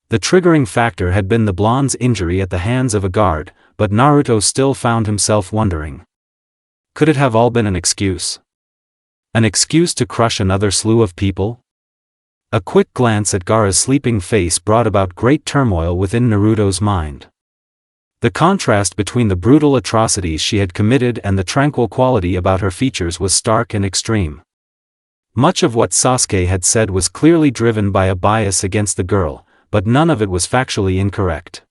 The triggering factor had been the blonde's injury at the hands of a guard, but Naruto still found himself wondering. Could it have all been an excuse? An excuse to crush another slew of people? A quick glance at Gaara's sleeping face brought about great turmoil within Naruto's mind. The contrast between the brutal atrocities she had committed and the tranquil quality about her features was stark and extreme. Much of what Sasuke had said was clearly driven by a bias against the girl, but none of it was factually incorrect.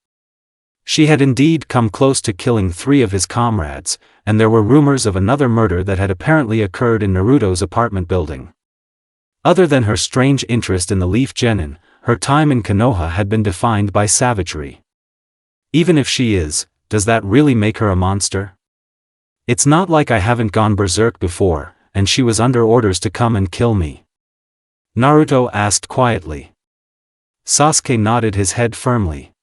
She had indeed come close to killing 3 of his comrades, and there were rumors of another murder that had apparently occurred in Naruto's apartment building. Other than her strange interest in the Leaf Genin, her time in Konoha had been defined by savagery. Even if she is, does that really make her a monster? It's not like I haven't gone berserk before, and she was under orders to come and kill me. Naruto asked quietly. Sasuke nodded his head firmly.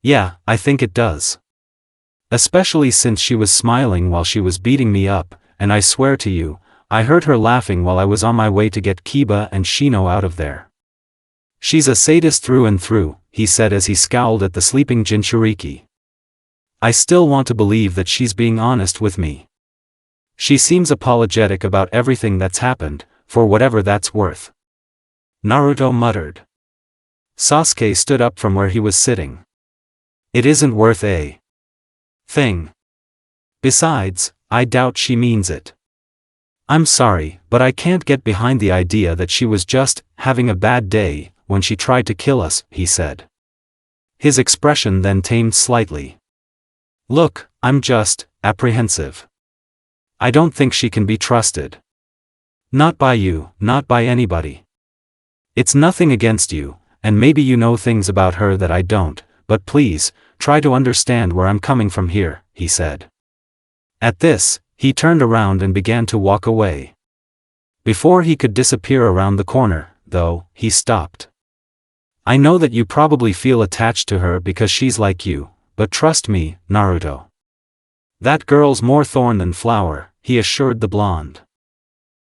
Yeah, I think it does. Especially since she was smiling while she was beating me up, and I swear to you, I heard her laughing while I was on my way to get Kiba and Shino out of there. She's a sadist through and through, he said as he scowled at the sleeping Jinchuriki. I still want to believe that she's being honest with me. She seems apologetic about everything that's happened, for whatever that's worth. Naruto muttered. Sasuke stood up from where he was sitting. It isn't worth a thing. Besides, I doubt she means it. I'm sorry, but I can't get behind the idea that she was just having a bad day when she tried to kill us, he said. His expression then tamed slightly. Look, I'm just apprehensive. I don't think she can be trusted. Not by you, not by anybody. It's nothing against you, and maybe you know things about her that I don't, but please, try to understand where I'm coming from here, he said. At this, he turned around and began to walk away. Before he could disappear around the corner, though, he stopped. I know that you probably feel attached to her because she's like you, but trust me, Naruto. That girl's more thorn than flower, he assured the blonde.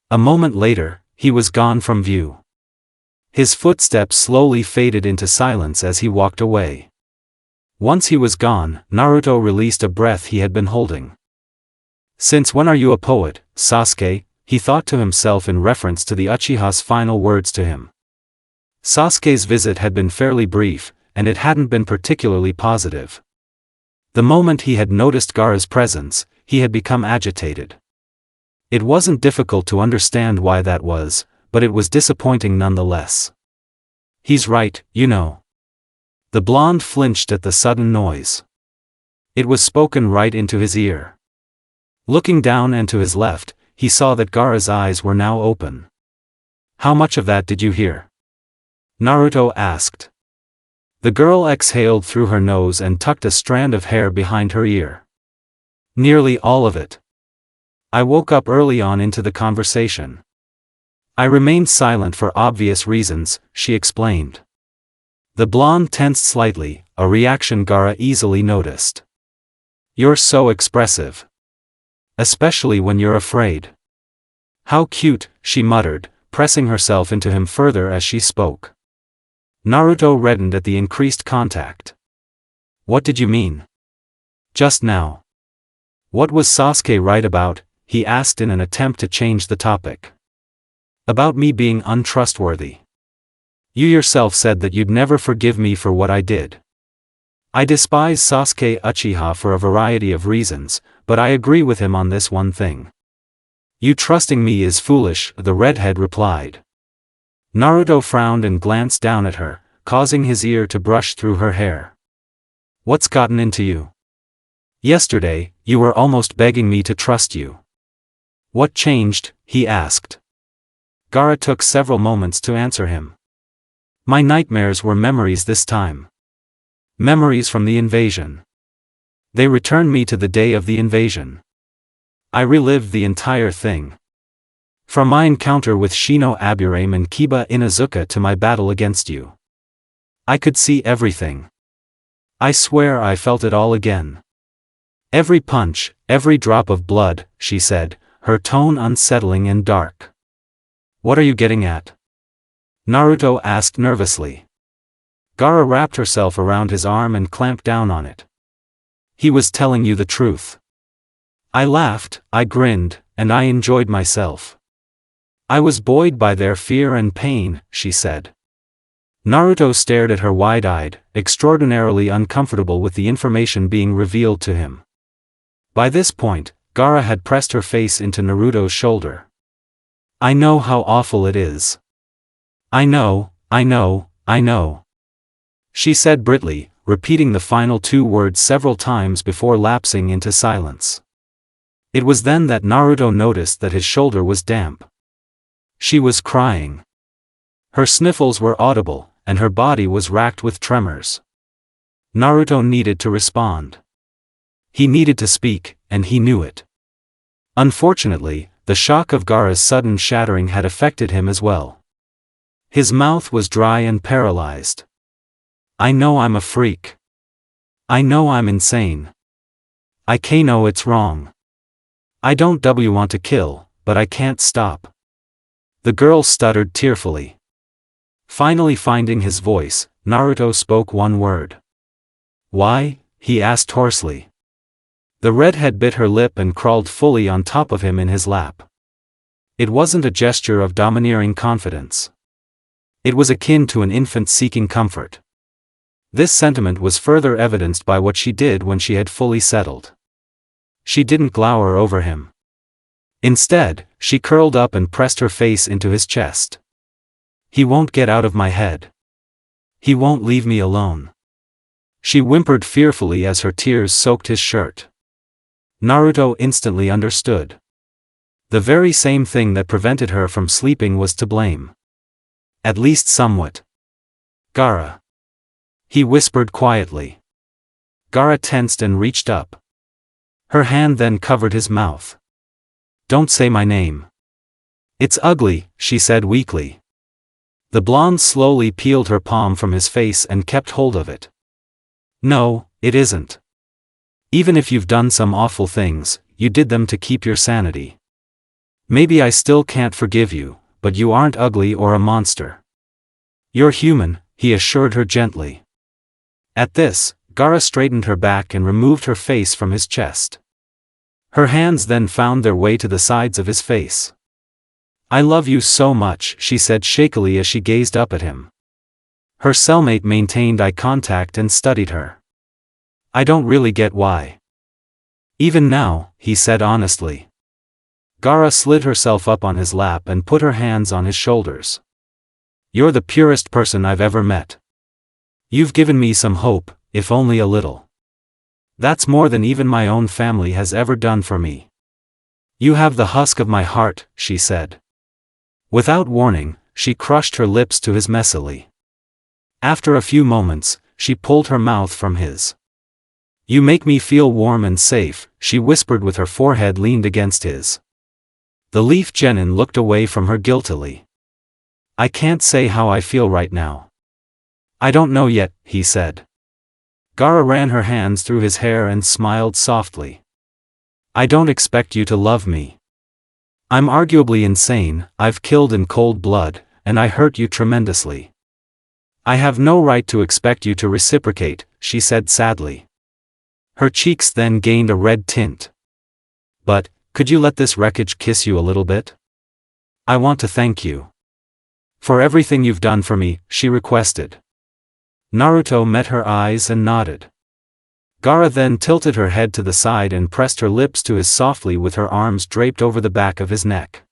A moment later, he was gone from view. His footsteps slowly faded into silence as he walked away. Once he was gone, Naruto released a breath he had been holding. Since when are you a poet, Sasuke? He thought to himself in reference to the Uchiha's final words to him. Sasuke's visit had been fairly brief, and it hadn't been particularly positive. The moment he had noticed Gaara's presence, he had become agitated. It wasn't difficult to understand why that was, but it was disappointing nonetheless. He's right, you know. The blonde flinched at the sudden noise. It was spoken right into his ear. Looking down and to his left, he saw that Gaara's eyes were now open. How much of that did you hear? Naruto asked. The girl exhaled through her nose and tucked a strand of hair behind her ear. Nearly all of it. I woke up early on into the conversation. I remained silent for obvious reasons, she explained. The blonde tensed slightly, a reaction Gaara easily noticed. You're so expressive. Especially when you're afraid. How cute, she muttered, pressing herself into him further as she spoke. Naruto reddened at the increased contact. What did you mean? Just now. What was Sasuke right about? He asked in an attempt to change the topic. About me being untrustworthy. You yourself said that you'd never forgive me for what I did. I despise Sasuke Uchiha for a variety of reasons, but I agree with him on this one thing. You trusting me is foolish, the redhead replied. Naruto frowned and glanced down at her, causing his ear to brush through her hair. What's gotten into you? Yesterday, you were almost begging me to trust you. What changed? He asked. Gaara took several moments to answer him. My nightmares were memories this time. Memories from the invasion. They returned me to the day of the invasion. I relived the entire thing. From my encounter with Shino Aburame and Kiba Inuzuka to my battle against you. I could see everything. I swear I felt it all again. Every punch, every drop of blood, she said, her tone unsettling and dark. What are you getting at? Naruto asked nervously. Gaara wrapped herself around his arm and clamped down on it. He was telling you the truth. I laughed, I grinned, and I enjoyed myself. I was buoyed by their fear and pain, she said. Naruto stared at her wide-eyed, extraordinarily uncomfortable with the information being revealed to him. By this point, Gaara had pressed her face into Naruto's shoulder. I know how awful it is. I know, she said britly, repeating the final two words several times before lapsing into silence. It was then that Naruto noticed that his shoulder was damp. She was crying. Her sniffles were audible, and her body was racked with tremors. Naruto needed to respond. He needed to speak, and he knew it. Unfortunately, the shock of Gaara's sudden shattering had affected him as well. His mouth was dry and paralyzed. I know I'm a freak. I know I'm insane. I know it's wrong. I don't want to kill, but I can't stop. The girl stuttered tearfully. Finally finding his voice, Naruto spoke one word. Why? He asked hoarsely. The redhead bit her lip and crawled fully on top of him in his lap. It wasn't a gesture of domineering confidence. It was akin to an infant seeking comfort. This sentiment was further evidenced by what she did when she had fully settled. She didn't glower over him. Instead, she curled up and pressed her face into his chest. He won't get out of my head. He won't leave me alone. She whimpered fearfully as her tears soaked his shirt. Naruto instantly understood. The very same thing that prevented her from sleeping was to blame. At least somewhat. Gaara. He whispered quietly. Gaara tensed and reached up. Her hand then covered his mouth. Don't say my name. It's ugly, she said weakly. The blonde slowly peeled her palm from his face and kept hold of it. No, it isn't. Even if you've done some awful things, you did them to keep your sanity. Maybe I still can't forgive you, but you aren't ugly or a monster. You're human, he assured her gently. At this, Gaara straightened her back and removed her face from his chest. Her hands then found their way to the sides of his face. I love you so much, she said shakily as she gazed up at him. Her cellmate maintained eye contact and studied her. I don't really get why. Even now, he said honestly. Gaara slid herself up on his lap and put her hands on his shoulders. You're the purest person I've ever met. You've given me some hope, if only a little. That's more than even my own family has ever done for me. You have the husk of my heart, she said. Without warning, she crushed her lips to his messily. After a few moments, she pulled her mouth from his. You make me feel warm and safe, she whispered with her forehead leaned against his. The Leaf Genin looked away from her guiltily. I can't say how I feel right now. I don't know yet, he said. Gaara ran her hands through his hair and smiled softly. I don't expect you to love me. I'm arguably insane, I've killed in cold blood, and I hurt you tremendously. I have no right to expect you to reciprocate, she said sadly. Her cheeks then gained a red tint. But, could you let this wreckage kiss you a little bit? I want to thank you. For everything you've done for me, she requested. Naruto met her eyes and nodded. Gaara then tilted her head to the side and pressed her lips to his softly with her arms draped over the back of his neck.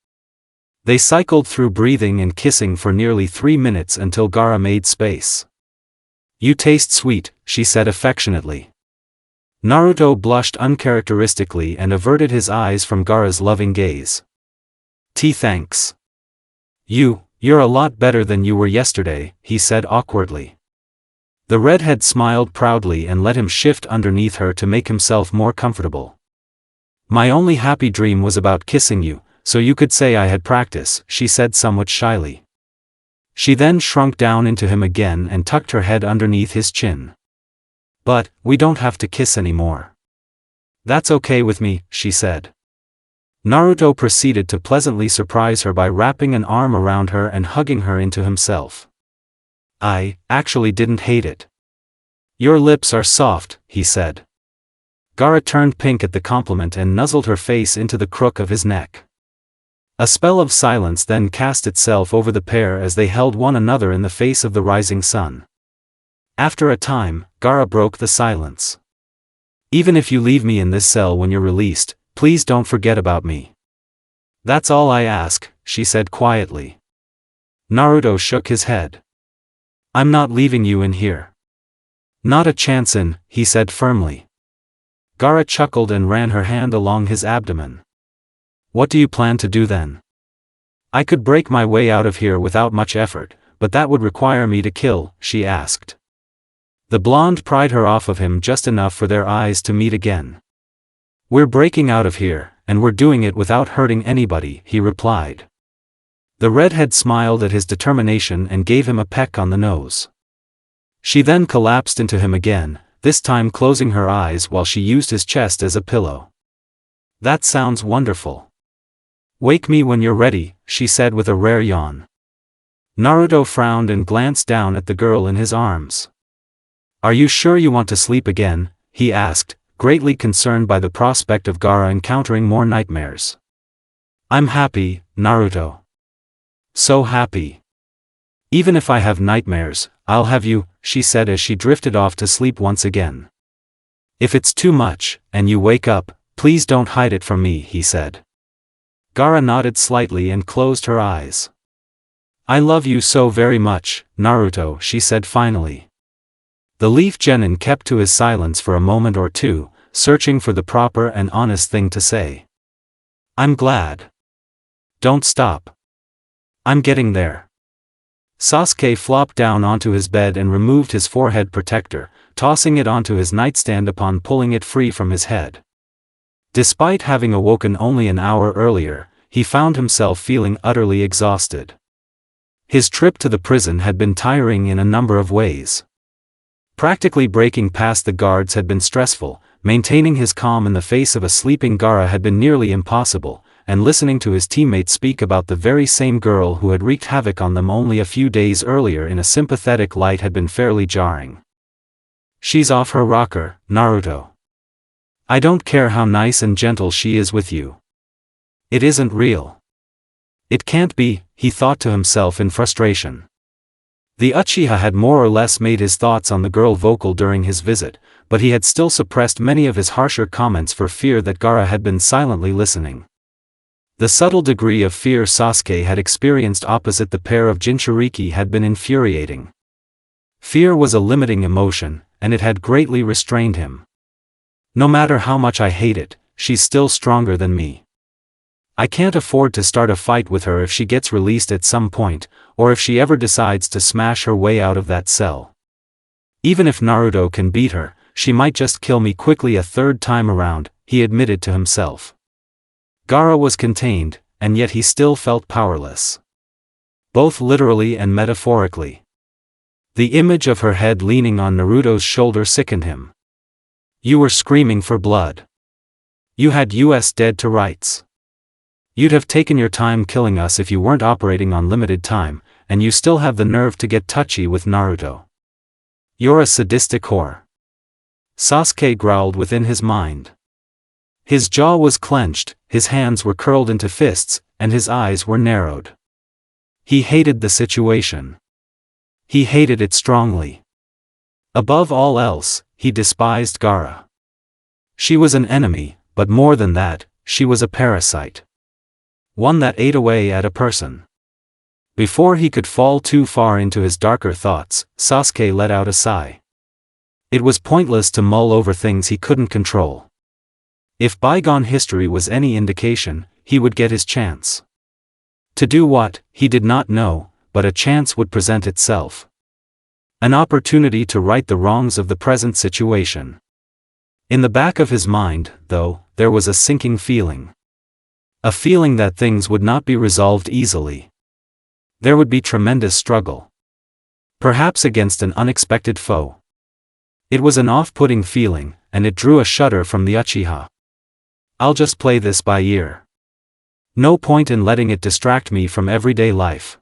They cycled through breathing and kissing for nearly 3 minutes until Gaara made space. "You taste sweet," she said affectionately. Naruto blushed uncharacteristically and averted his eyes from Gaara's loving gaze. Thanks. You're a lot better than you were yesterday," he said awkwardly. The redhead smiled proudly and let him shift underneath her to make himself more comfortable. "My only happy dream was about kissing you, so you could say I had practice," she said somewhat shyly. She then shrunk down into him again and tucked her head underneath his chin. "But, we don't have to kiss anymore." "That's okay with me," she said. Naruto proceeded to pleasantly surprise her by wrapping an arm around her and hugging her into himself. "I actually didn't hate it. Your lips are soft," he said. Gaara turned pink at the compliment and nuzzled her face into the crook of his neck. A spell of silence then cast itself over the pair as they held one another in the face of the rising sun. After a time, Gaara broke the silence. "Even if you leave me in this cell when you're released, please don't forget about me. That's all I ask," she said quietly. Naruto shook his head. "I'm not leaving you in here." "Not a chance in," he said firmly. Gaara chuckled and ran her hand along his abdomen. "What do you plan to do then?" "I could break my way out of here without much effort, but that would require me to kill," she asked. The blonde pried her off of him just enough for their eyes to meet again. "We're breaking out of here, and we're doing it without hurting anybody," he replied. The redhead smiled at his determination and gave him a peck on the nose. She then collapsed into him again, this time closing her eyes while she used his chest as a pillow. "That sounds wonderful. Wake me when you're ready," she said with a rare yawn. Naruto frowned and glanced down at the girl in his arms. "Are you sure you want to sleep again?" he asked, greatly concerned by the prospect of Gaara encountering more nightmares. "I'm happy, Naruto. So happy. Even if I have nightmares, I'll have you," she said as she drifted off to sleep once again. "If it's too much, and you wake up, please don't hide it from me," he said. Gaara nodded slightly and closed her eyes. "I love you so very much, Naruto," she said finally. The Leaf Genin kept to his silence for a moment or two, searching for the proper and honest thing to say. "I'm glad. Don't stop. I'm getting there." Sasuke flopped down onto his bed and removed his forehead protector, tossing it onto his nightstand upon pulling it free from his head. Despite having awoken only an hour earlier, he found himself feeling utterly exhausted. His trip to the prison had been tiring in a number of ways. Practically breaking past the guards had been stressful, maintaining his calm in the face of a sleeping Gaara had been nearly impossible, and listening to his teammates speak about the very same girl who had wreaked havoc on them only a few days earlier in a sympathetic light had been fairly jarring. "She's off her rocker, Naruto. I don't care how nice and gentle she is with you. It isn't real. It can't be," he thought to himself in frustration. The Uchiha had more or less made his thoughts on the girl vocal during his visit, but he had still suppressed many of his harsher comments for fear that Gaara had been silently listening. The subtle degree of fear Sasuke had experienced opposite the pair of Jinchuriki had been infuriating. Fear was a limiting emotion, and it had greatly restrained him. "No matter how much I hate it, she's still stronger than me. I can't afford to start a fight with her if she gets released at some point, or if she ever decides to smash her way out of that cell. Even if Naruto can beat her, she might just kill me quickly a third time around," he admitted to himself. Gaara was contained, and yet he still felt powerless. Both literally and metaphorically. The image of her head leaning on Naruto's shoulder sickened him. "You were screaming for blood. You had us dead to rights. You'd have taken your time killing us if you weren't operating on limited time, and you still have the nerve to get touchy with Naruto. You're a sadistic whore." Sasuke growled within his mind. His jaw was clenched, his hands were curled into fists, and his eyes were narrowed. He hated the situation. He hated it strongly. Above all else, he despised Gaara. She was an enemy, but more than that, she was a parasite. One that ate away at a person. Before he could fall too far into his darker thoughts, Sasuke let out a sigh. It was pointless to mull over things he couldn't control. If bygone history was any indication, he would get his chance. To do what, he did not know, but a chance would present itself. An opportunity to right the wrongs of the present situation. In the back of his mind, though, there was a sinking feeling. A feeling that things would not be resolved easily. There would be tremendous struggle. Perhaps against an unexpected foe. It was an off-putting feeling, and it drew a shudder from the Uchiha. I'll just play this by ear. No point in letting it distract me from everyday life.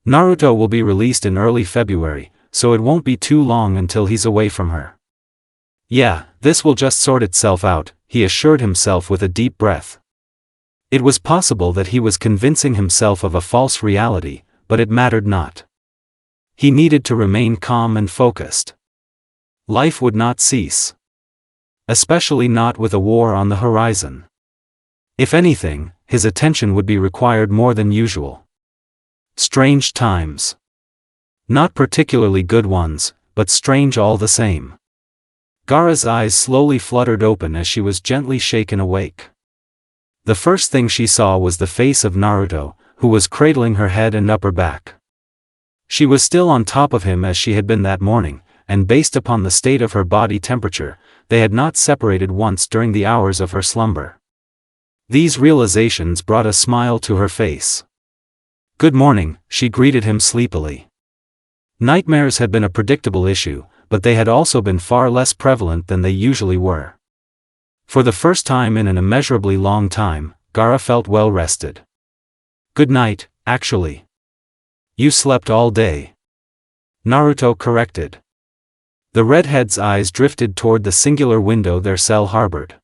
Naruto will be released in early February, so it won't be too long until he's away from her. Yeah, this will just sort itself out, he assured himself with a deep breath. It was possible that he was convincing himself of a false reality, but it mattered not. He needed to remain calm and focused. Life would not cease. Especially not with a war on the horizon. If anything, his attention would be required more than usual. Strange times. Not particularly good ones, but strange all the same. Gaara's eyes slowly fluttered open as she was gently shaken awake. The first thing she saw was the face of Naruto, who was cradling her head and upper back. She was still on top of him as she had been that morning, and based upon the state of her body temperature, they had not separated once during the hours of her slumber. These realizations brought a smile to her face. Good morning, she greeted him sleepily. Nightmares had been a predictable issue, but they had also been far less prevalent than they usually were. For the first time in an immeasurably long time, Gaara felt well rested. Good night, actually. You slept all day. Naruto corrected. The redhead's eyes drifted toward the singular window their cell harbored.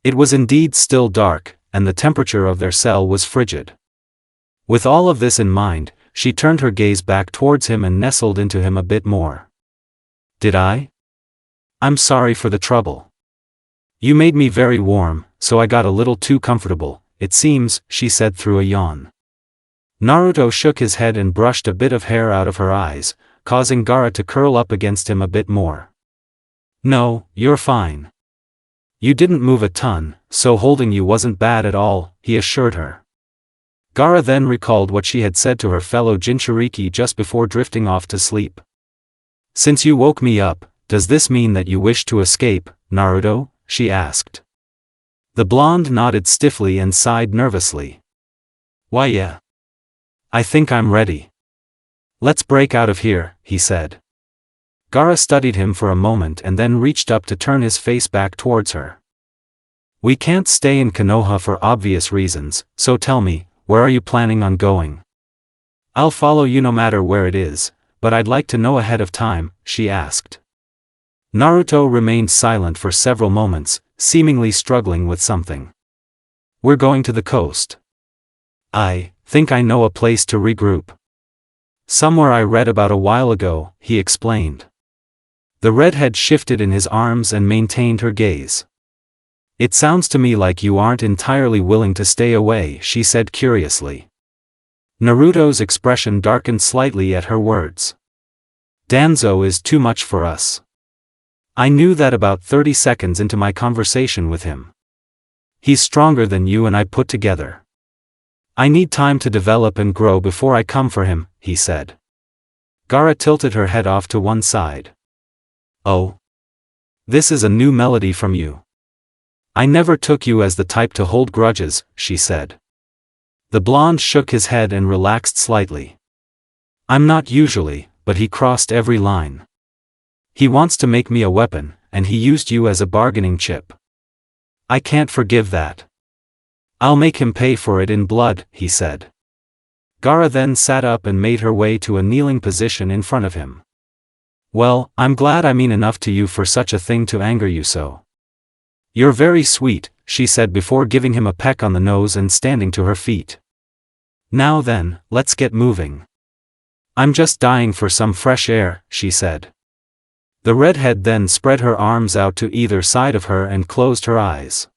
It was indeed still dark, and the temperature of their cell was frigid. With all of this in mind, she turned her gaze back towards him and nestled into him a bit more. Did I? I'm sorry for the trouble. You made me very warm, so I got a little too comfortable, it seems, she said through a yawn. Naruto shook his head and brushed a bit of hair out of her eyes, causing Gaara to curl up against him a bit more. No, you're fine. You didn't move a ton, so holding you wasn't bad at all, he assured her. Gaara then recalled what she had said to her fellow Jinchuriki just before drifting off to sleep. Since you woke me up, does this mean that you wish to escape, Naruto? She asked. The blonde nodded stiffly and sighed nervously. Why yeah. I think I'm ready. Let's break out of here, he said. Gaara studied him for a moment and then reached up to turn his face back towards her. We can't stay in Konoha for obvious reasons, so tell me, where are you planning on going? I'll follow you no matter where it is, but I'd like to know ahead of time, she asked. Naruto remained silent for several moments, seemingly struggling with something. We're going to the coast. I think I know a place to regroup. Somewhere I read about a while ago, he explained. The redhead shifted in his arms and maintained her gaze. It sounds to me like you aren't entirely willing to stay away, she said curiously. Naruto's expression darkened slightly at her words. Danzo is too much for us. I knew that about 30 seconds into my conversation with him. He's stronger than you and I put together. I need time to develop and grow before I come for him, he said. Gaara tilted her head off to one side. Oh. This is a new melody from you. I never took you as the type to hold grudges, she said. The blonde shook his head and relaxed slightly. I'm not usually, but he crossed every line. He wants to make me a weapon, and he used you as a bargaining chip. I can't forgive that. I'll make him pay for it in blood, he said. Gaara then sat up and made her way to a kneeling position in front of him. Well, I'm glad I mean enough to you for such a thing to anger you so. You're very sweet, she said before giving him a peck on the nose and standing to her feet. Now then, let's get moving. I'm just dying for some fresh air, she said. The redhead then spread her arms out to either side of her and closed her eyes.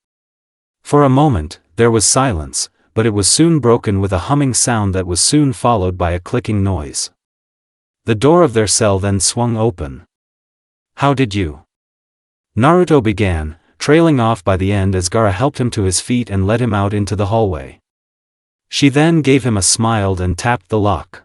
For a moment, there was silence, but it was soon broken with a humming sound that was soon followed by a clicking noise. The door of their cell then swung open. "How did you?" Naruto began, trailing off by the end as Gaara helped him to his feet and led him out into the hallway. She then gave him a smile and tapped the lock.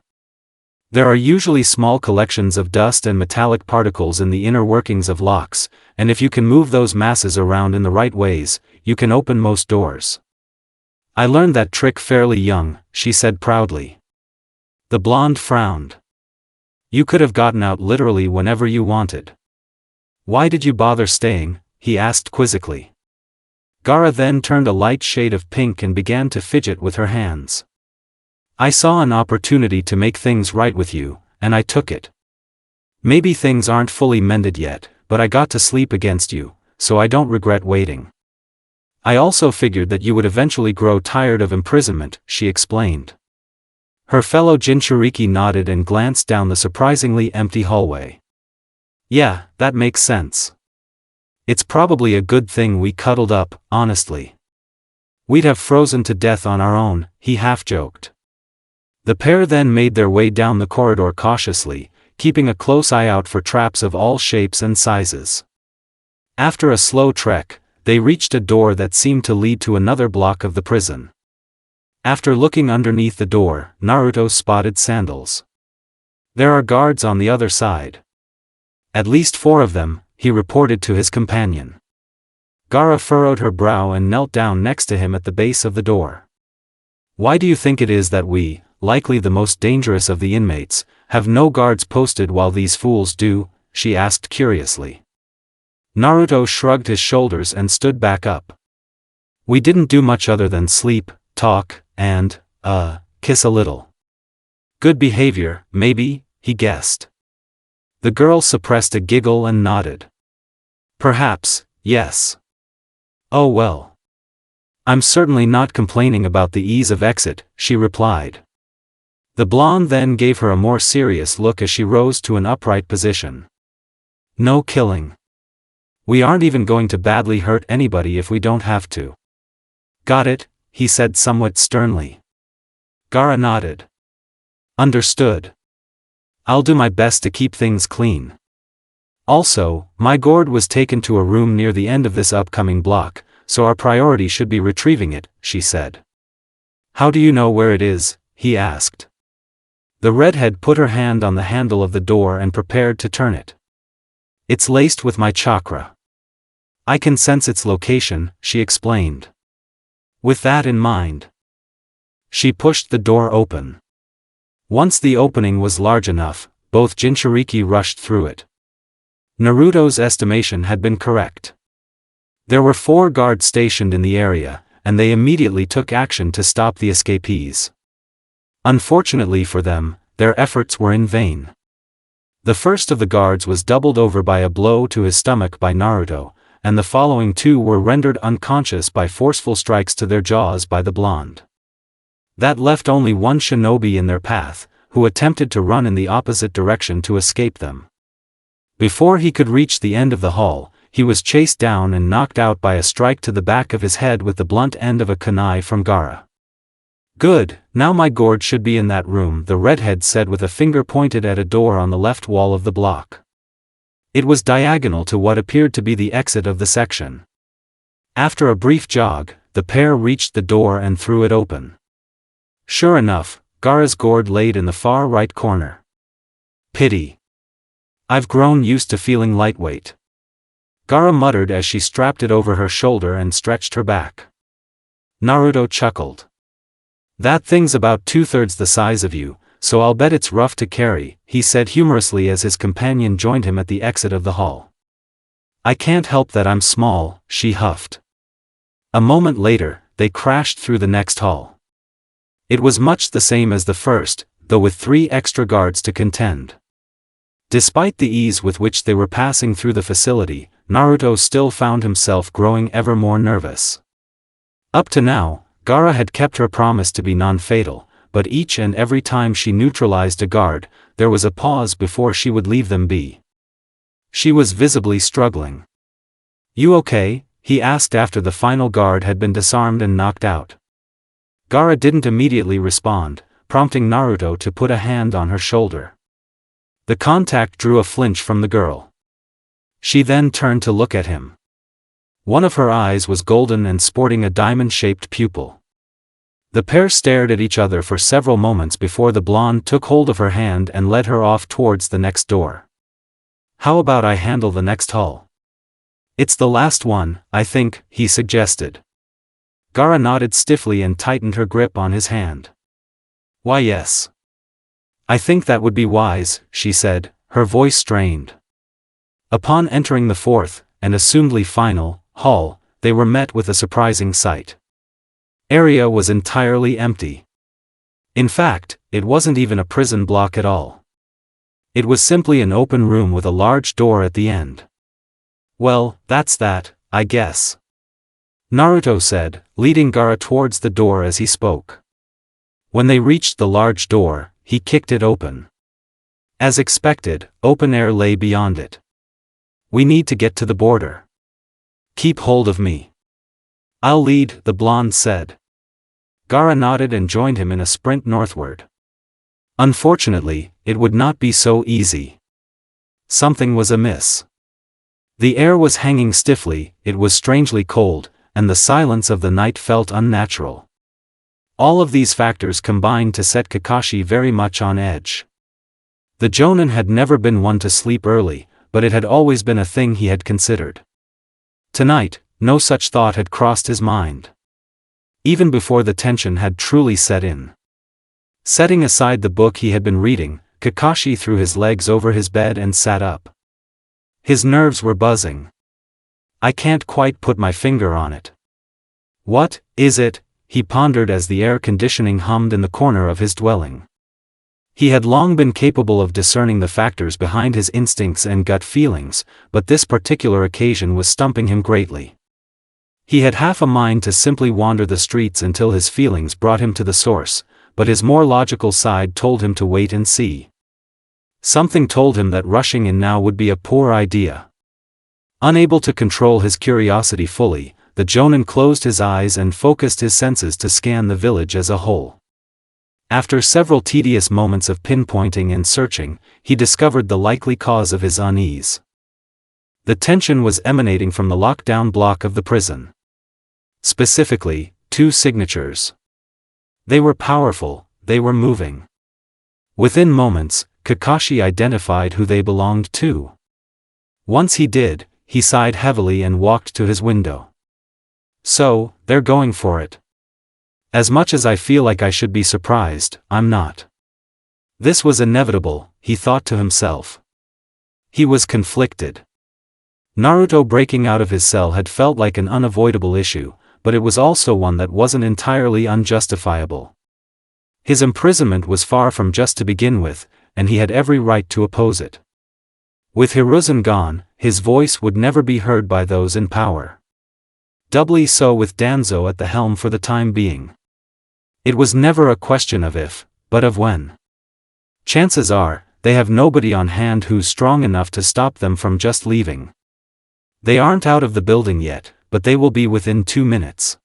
There are usually small collections of dust and metallic particles in the inner workings of locks, and if you can move those masses around in the right ways, you can open most doors. "I learned that trick fairly young," she said proudly. The blonde frowned. "You could have gotten out literally whenever you wanted." "Why did you bother staying?" he asked quizzically. Gaara then turned a light shade of pink and began to fidget with her hands. "I saw an opportunity to make things right with you, and I took it. Maybe things aren't fully mended yet, but I got to sleep against you, so I don't regret waiting. I also figured that you would eventually grow tired of imprisonment," she explained. Her fellow Jinchuriki nodded and glanced down the surprisingly empty hallway. "Yeah, that makes sense. It's probably a good thing we cuddled up, honestly. We'd have frozen to death on our own," he half-joked. The pair then made their way down the corridor cautiously, keeping a close eye out for traps of all shapes and sizes. After a slow trek, they reached a door that seemed to lead to another block of the prison. After looking underneath the door, Naruto spotted sandals. "There are guards on the other side. At least 4 of them," he reported to his companion. Gaara furrowed her brow and knelt down next to him at the base of the door. "Why do you think it is that we, likely the most dangerous of the inmates, have no guards posted while these fools do?" she asked curiously. Naruto shrugged his shoulders and stood back up. "We didn't do much other than sleep, talk, and, kiss a little. Good behavior, maybe," he guessed. The girl suppressed a giggle and nodded. "Perhaps, yes. Oh well. I'm certainly not complaining about the ease of exit," she replied. The blonde then gave her a more serious look as she rose to an upright position. "No killing. We aren't even going to badly hurt anybody if we don't have to." "Got it," he said somewhat sternly. Gaara nodded. "Understood. I'll do my best to keep things clean. Also, my gourd was taken to a room near the end of this upcoming block, so our priority should be retrieving it," she said. "How do you know where it is?" he asked. The redhead put her hand on the handle of the door and prepared to turn it. "It's laced with my chakra. I can sense its location," she explained. With that in mind, she pushed the door open. Once the opening was large enough, both Jinchuriki rushed through it. Naruto's estimation had been correct. There were 4 guards stationed in the area, and they immediately took action to stop the escapees. Unfortunately for them, their efforts were in vain. The first of the guards was doubled over by a blow to his stomach by Naruto, and the following 2 were rendered unconscious by forceful strikes to their jaws by the blonde. That left only one shinobi in their path, who attempted to run in the opposite direction to escape them. Before he could reach the end of the hall, he was chased down and knocked out by a strike to the back of his head with the blunt end of a kunai from Gaara. "Good, now my gourd should be in that room," the redhead said with a finger pointed at a door on the left wall of the block. It was diagonal to what appeared to be the exit of the section. After a brief jog, the pair reached the door and threw it open. Sure enough, Gaara's gourd laid in the far right corner. "Pity. I've grown used to feeling lightweight," Gaara muttered as she strapped it over her shoulder and stretched her back. Naruto chuckled. "That thing's about 2/3 the size of you, so I'll bet it's rough to carry," he said humorously as his companion joined him at the exit of the hall. "I can't help that I'm small," she huffed. A moment later, they crashed through the next hall. It was much the same as the first, though with 3 extra guards to contend. Despite the ease with which they were passing through the facility, Naruto still found himself growing ever more nervous. Up to now, Gaara had kept her promise to be non-fatal, but each and every time she neutralized a guard, there was a pause before she would leave them be. She was visibly struggling. "You okay?" he asked after the final guard had been disarmed and knocked out. Gaara didn't immediately respond, prompting Naruto to put a hand on her shoulder. The contact drew a flinch from the girl. She then turned to look at him. One of her eyes was golden and sporting a diamond-shaped pupil. The pair stared at each other for several moments before the blonde took hold of her hand and led her off towards the next door. "How about I handle the next hall? It's the last one, I think," he suggested. Gaara nodded stiffly and tightened her grip on his hand. "Why yes. I think that would be wise," she said, her voice strained. Upon entering the fourth, and assumedly final, hall, they were met with a surprising sight. Area was entirely empty. In fact, it wasn't even a prison block at all. It was simply an open room with a large door at the end. "Well, that's that, I guess," Naruto said, leading Gaara towards the door as he spoke. When they reached the large door, he kicked it open. As expected, open air lay beyond it. "We need to get to the border. Keep hold of me." "I'll lead," the blonde said. Gaara nodded and joined him in a sprint northward. Unfortunately, it would not be so easy. Something was amiss. The air was hanging stiffly, it was strangely cold, and the silence of the night felt unnatural. All of these factors combined to set Kakashi very much on edge. The Jonin had never been one to sleep early, but it had always been a thing he had considered. Tonight, no such thought had crossed his mind. Even before the tension had truly set in. Setting aside the book he had been reading, Kakashi threw his legs over his bed and sat up. His nerves were buzzing. "I can't quite put my finger on it. What is it?" he pondered as the air conditioning hummed in the corner of his dwelling. He had long been capable of discerning the factors behind his instincts and gut feelings, but this particular occasion was stumping him greatly. He had half a mind to simply wander the streets until his feelings brought him to the source, but his more logical side told him to wait and see. Something told him that rushing in now would be a poor idea. Unable to control his curiosity fully, the Jonin closed his eyes and focused his senses to scan the village as a whole. After several tedious moments of pinpointing and searching, he discovered the likely cause of his unease. The tension was emanating from the lockdown block of the prison. Specifically, two signatures. They were powerful, they were moving. Within moments, Kakashi identified who they belonged to. Once he did, he sighed heavily and walked to his window. So, they're going for it. As much as I feel like I should be surprised, I'm not. This was inevitable, he thought to himself. He was conflicted. Naruto breaking out of his cell had felt like an unavoidable issue, but it was also one that wasn't entirely unjustifiable. His imprisonment was far from just to begin with, and he had every right to oppose it. With Hiruzen gone, his voice would never be heard by those in power. Doubly so with Danzo at the helm for the time being. It was never a question of if, but of when. Chances are, they have nobody on hand who's strong enough to stop them from just leaving. They aren't out of the building yet, but they will be within 2 minutes.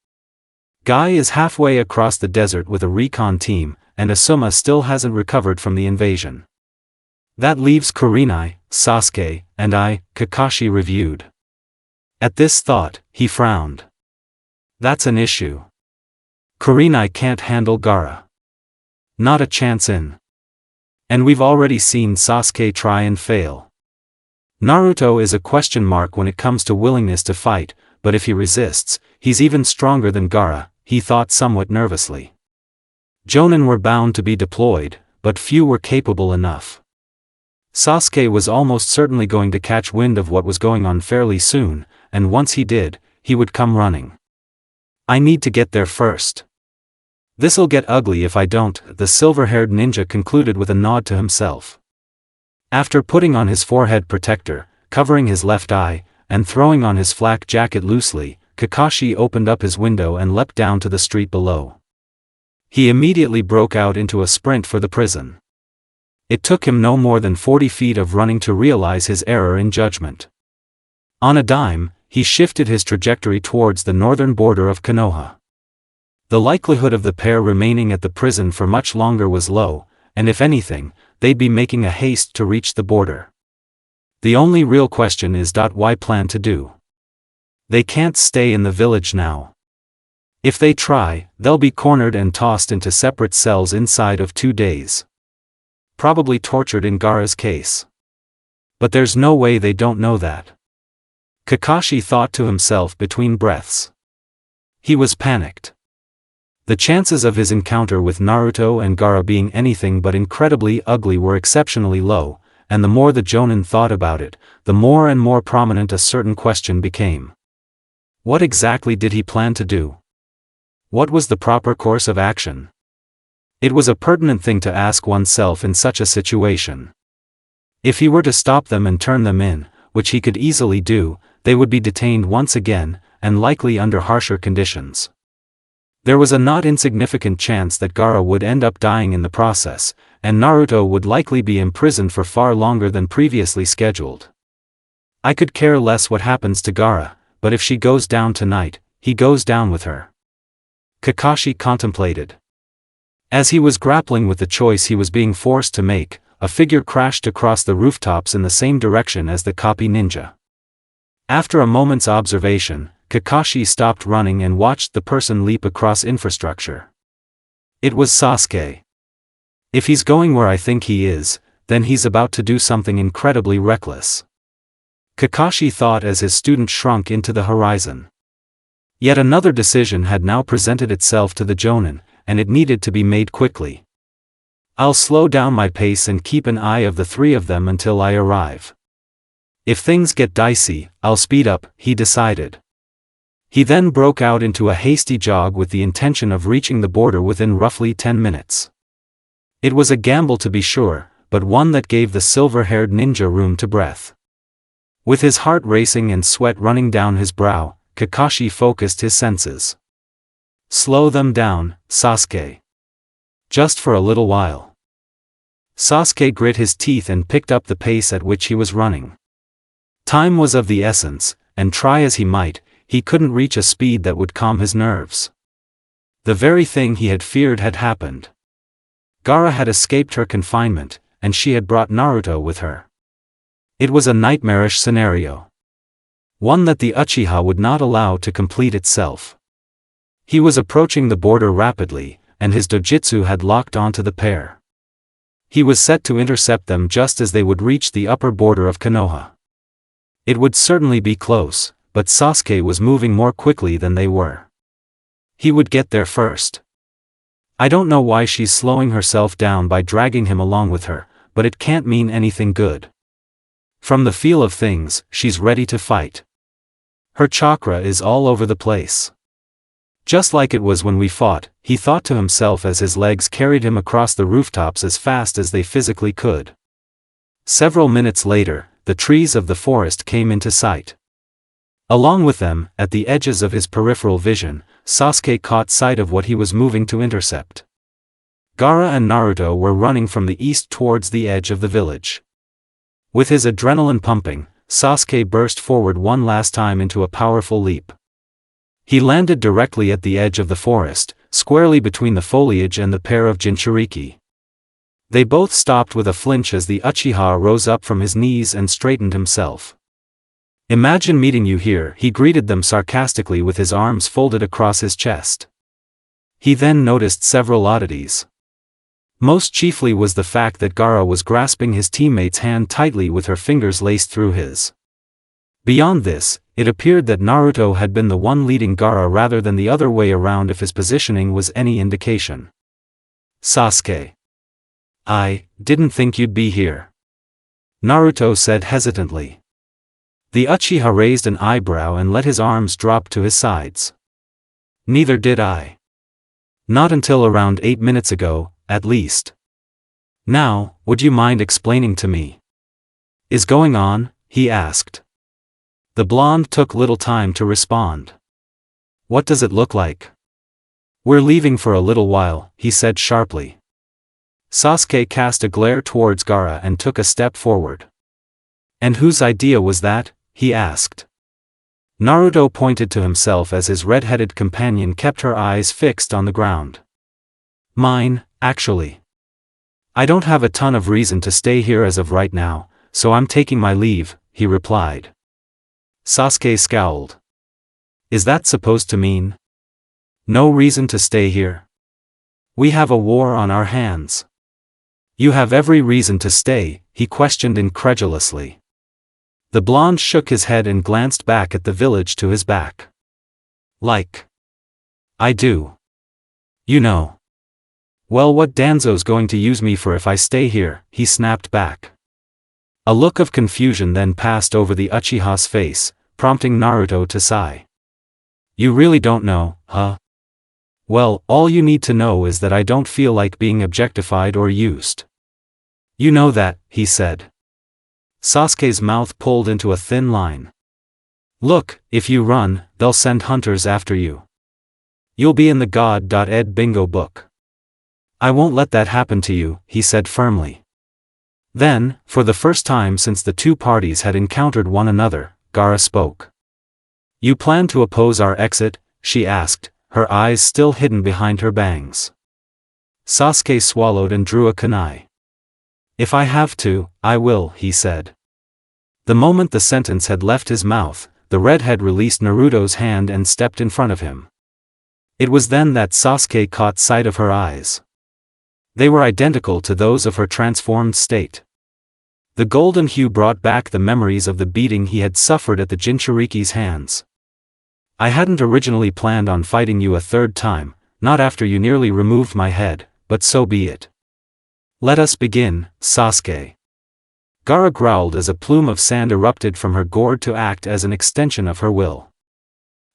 Guy is halfway across the desert with a recon team, and Asuma still hasn't recovered from the invasion. That leaves Kurenai, Sasuke, and I, Kakashi reviewed. At this thought, he frowned. That's an issue. Kurenai can't handle Gaara. Not a chance in. And we've already seen Sasuke try and fail. Naruto is a question mark when it comes to willingness to fight, but if he resists, he's even stronger than Gaara, he thought somewhat nervously. Jonin were bound to be deployed, but few were capable enough. Sasuke was almost certainly going to catch wind of what was going on fairly soon, and once he did, he would come running. I need to get there first. This'll get ugly if I don't, the silver-haired ninja concluded with a nod to himself. After putting on his forehead protector, covering his left eye, and throwing on his flak jacket loosely, Kakashi opened up his window and leapt down to the street below. He immediately broke out into a sprint for the prison. It took him no more than 40 feet of running to realize his error in judgment. On a dime, he shifted his trajectory towards the northern border of Konoha. The likelihood of the pair remaining at the prison for much longer was low, and if anything, they'd be making a haste to reach the border. The only real question is why plan to do. They can't stay in the village now. If they try, they'll be cornered and tossed into separate cells inside of 2 days. Probably tortured in Gaara's case. But there's no way they don't know that. Kakashi thought to himself between breaths. He was panicked. The chances of his encounter with Naruto and Gaara being anything but incredibly ugly were exceptionally low, and the more the Jonin thought about it, the more and more prominent a certain question became. What exactly did he plan to do? What was the proper course of action? It was a pertinent thing to ask oneself in such a situation. If he were to stop them and turn them in, which he could easily do, they would be detained once again, and likely under harsher conditions. There was a not insignificant chance that Gaara would end up dying in the process, and Naruto would likely be imprisoned for far longer than previously scheduled. I could care less what happens to Gaara, but if she goes down tonight, he goes down with her. Kakashi contemplated. As he was grappling with the choice he was being forced to make, a figure crashed across the rooftops in the same direction as the copy ninja. After a moment's observation, Kakashi stopped running and watched the person leap across infrastructure. It was Sasuke. If he's going where I think he is, then he's about to do something incredibly reckless. Kakashi thought as his student shrunk into the horizon. Yet another decision had now presented itself to the Jonin, and it needed to be made quickly. I'll slow down my pace and keep an eye of the three of them until I arrive. If things get dicey, I'll speed up, he decided. He then broke out into a hasty jog with the intention of reaching the border within roughly 10 minutes. It was a gamble to be sure, but one that gave the silver-haired ninja room to breath. With his heart racing and sweat running down his brow, Kakashi focused his senses. Slow them down, Sasuke. Just for a little while. Sasuke grit his teeth and picked up the pace at which he was running. Time was of the essence, and try as he might, he couldn't reach a speed that would calm his nerves. The very thing he had feared had happened. Gaara had escaped her confinement, and she had brought Naruto with her. It was a nightmarish scenario. One that the Uchiha would not allow to complete itself. He was approaching the border rapidly, and his dojutsu had locked onto the pair. He was set to intercept them just as they would reach the upper border of Konoha. It would certainly be close, but Sasuke was moving more quickly than they were. He would get there first. I don't know why she's slowing herself down by dragging him along with her, but it can't mean anything good. From the feel of things, she's ready to fight. Her chakra is all over the place. Just like it was when we fought, he thought to himself as his legs carried him across the rooftops as fast as they physically could. Several minutes later, the trees of the forest came into sight. Along with them, at the edges of his peripheral vision, Sasuke caught sight of what he was moving to intercept. Gaara and Naruto were running from the east towards the edge of the village. With his adrenaline pumping, Sasuke burst forward one last time into a powerful leap. He landed directly at the edge of the forest, squarely between the foliage and the pair of Jinchuriki. They both stopped with a flinch as the Uchiha rose up from his knees and straightened himself. Imagine meeting you here, he greeted them sarcastically with his arms folded across his chest. He then noticed several oddities. Most chiefly was the fact that Gaara was grasping his teammate's hand tightly with her fingers laced through his. Beyond this, it appeared that Naruto had been the one leading Gaara rather than the other way around if his positioning was any indication. Sasuke. I didn't think you'd be here. Naruto said hesitantly. The Uchiha raised an eyebrow and let his arms drop to his sides. Neither did I. Not until around 8 minutes ago, at least. Now, would you mind explaining to me? Is going on? He asked. The blonde took little time to respond. What does it look like? We're leaving for a little while, he said sharply. Sasuke cast a glare towards Gaara and took a step forward. And whose idea was that? He asked. Naruto pointed to himself as his red-headed companion kept her eyes fixed on the ground. Mine, actually. I don't have a ton of reason to stay here as of right now, so I'm taking my leave, he replied. Sasuke scowled. Is that supposed to mean? No reason to stay here? We have a war on our hands. You have every reason to stay, he questioned incredulously. The blonde shook his head and glanced back at the village to his back. Like. I do. You know. Well, what Danzo's going to use me for if I stay here, he snapped back. A look of confusion then passed over the Uchiha's face, prompting Naruto to sigh. You really don't know, huh? Well, all you need to know is that I don't feel like being objectified or used. You know that, he said. Sasuke's mouth pulled into a thin line. Look, if you run, they'll send hunters after you. You'll be in the God.ed bingo book. I won't let that happen to you, he said firmly. Then, for the first time since the two parties had encountered one another, Gaara spoke. You plan to oppose our exit? She asked, her eyes still hidden behind her bangs. Sasuke swallowed and drew a kunai. If I have to, I will, he said. The moment the sentence had left his mouth, the redhead released Naruto's hand and stepped in front of him. It was then that Sasuke caught sight of her eyes. They were identical to those of her transformed state. The golden hue brought back the memories of the beating he had suffered at the Jinchuriki's hands. I hadn't originally planned on fighting you a third time, not after you nearly removed my head, but so be it. Let us begin, Sasuke. Gaara growled as a plume of sand erupted from her gourd to act as an extension of her will.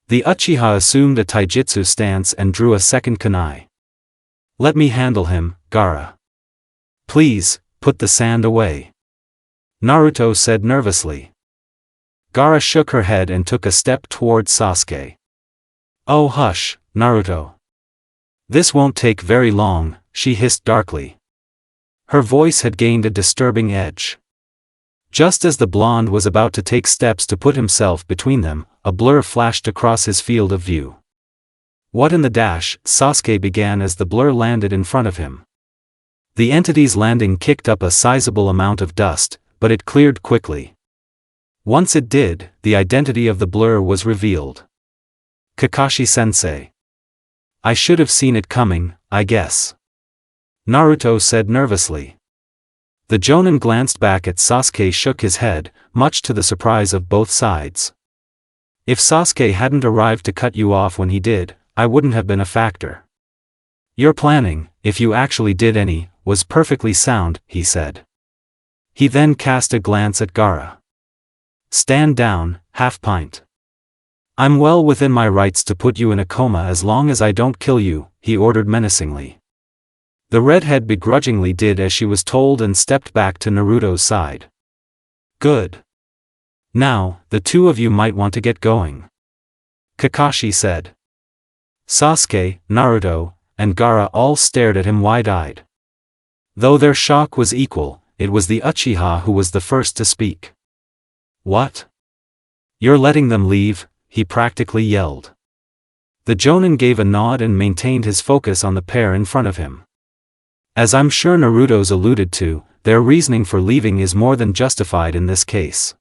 The Uchiha assumed a taijutsu stance and drew a second kunai. Let me handle him, Gaara. Please, put the sand away. Naruto said nervously. Gaara shook her head and took a step towards Sasuke. Oh hush, Naruto. This won't take very long, she hissed darkly. Her voice had gained a disturbing edge. Just as the blonde was about to take steps to put himself between them, a blur flashed across his field of view. What in the dash? Sasuke began as the blur landed in front of him. The entity's landing kicked up a sizable amount of dust, but it cleared quickly. Once it did, the identity of the blur was revealed. Kakashi-sensei. I should have seen it coming, I guess. Naruto said nervously. The Jonin glanced back at Sasuke, shook his head, much to the surprise of both sides. If Sasuke hadn't arrived to cut you off when he did, I wouldn't have been a factor. Your planning, if you actually did any, was perfectly sound, he said. He then cast a glance at Gaara. Stand down, half-pint. I'm well within my rights to put you in a coma as long as I don't kill you, he ordered menacingly. The redhead begrudgingly did as she was told and stepped back to Naruto's side. Good. Now, the two of you might want to get going. Kakashi said. Sasuke, Naruto, and Gaara all stared at him wide-eyed. Though their shock was equal, it was the Uchiha who was the first to speak. What? You're letting them leave? He practically yelled. The Jonin gave a nod and maintained his focus on the pair in front of him. As I'm sure Naruto's alluded to, their reasoning for leaving is more than justified in this case.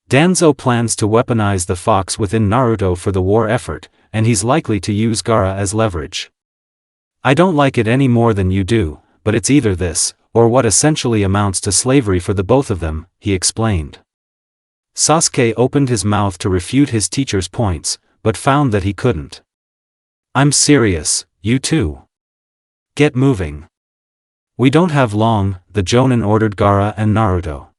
Danzo plans to weaponize the fox within Naruto for the war effort, and he's likely to use Gaara as leverage. I don't like it any more than you do, but it's either this, or what essentially amounts to slavery for the both of them, he explained. Sasuke opened his mouth to refute his teacher's points, but found that he couldn't. I'm serious, you two. Get moving. We don't have long, the Jonin ordered Gaara and Naruto.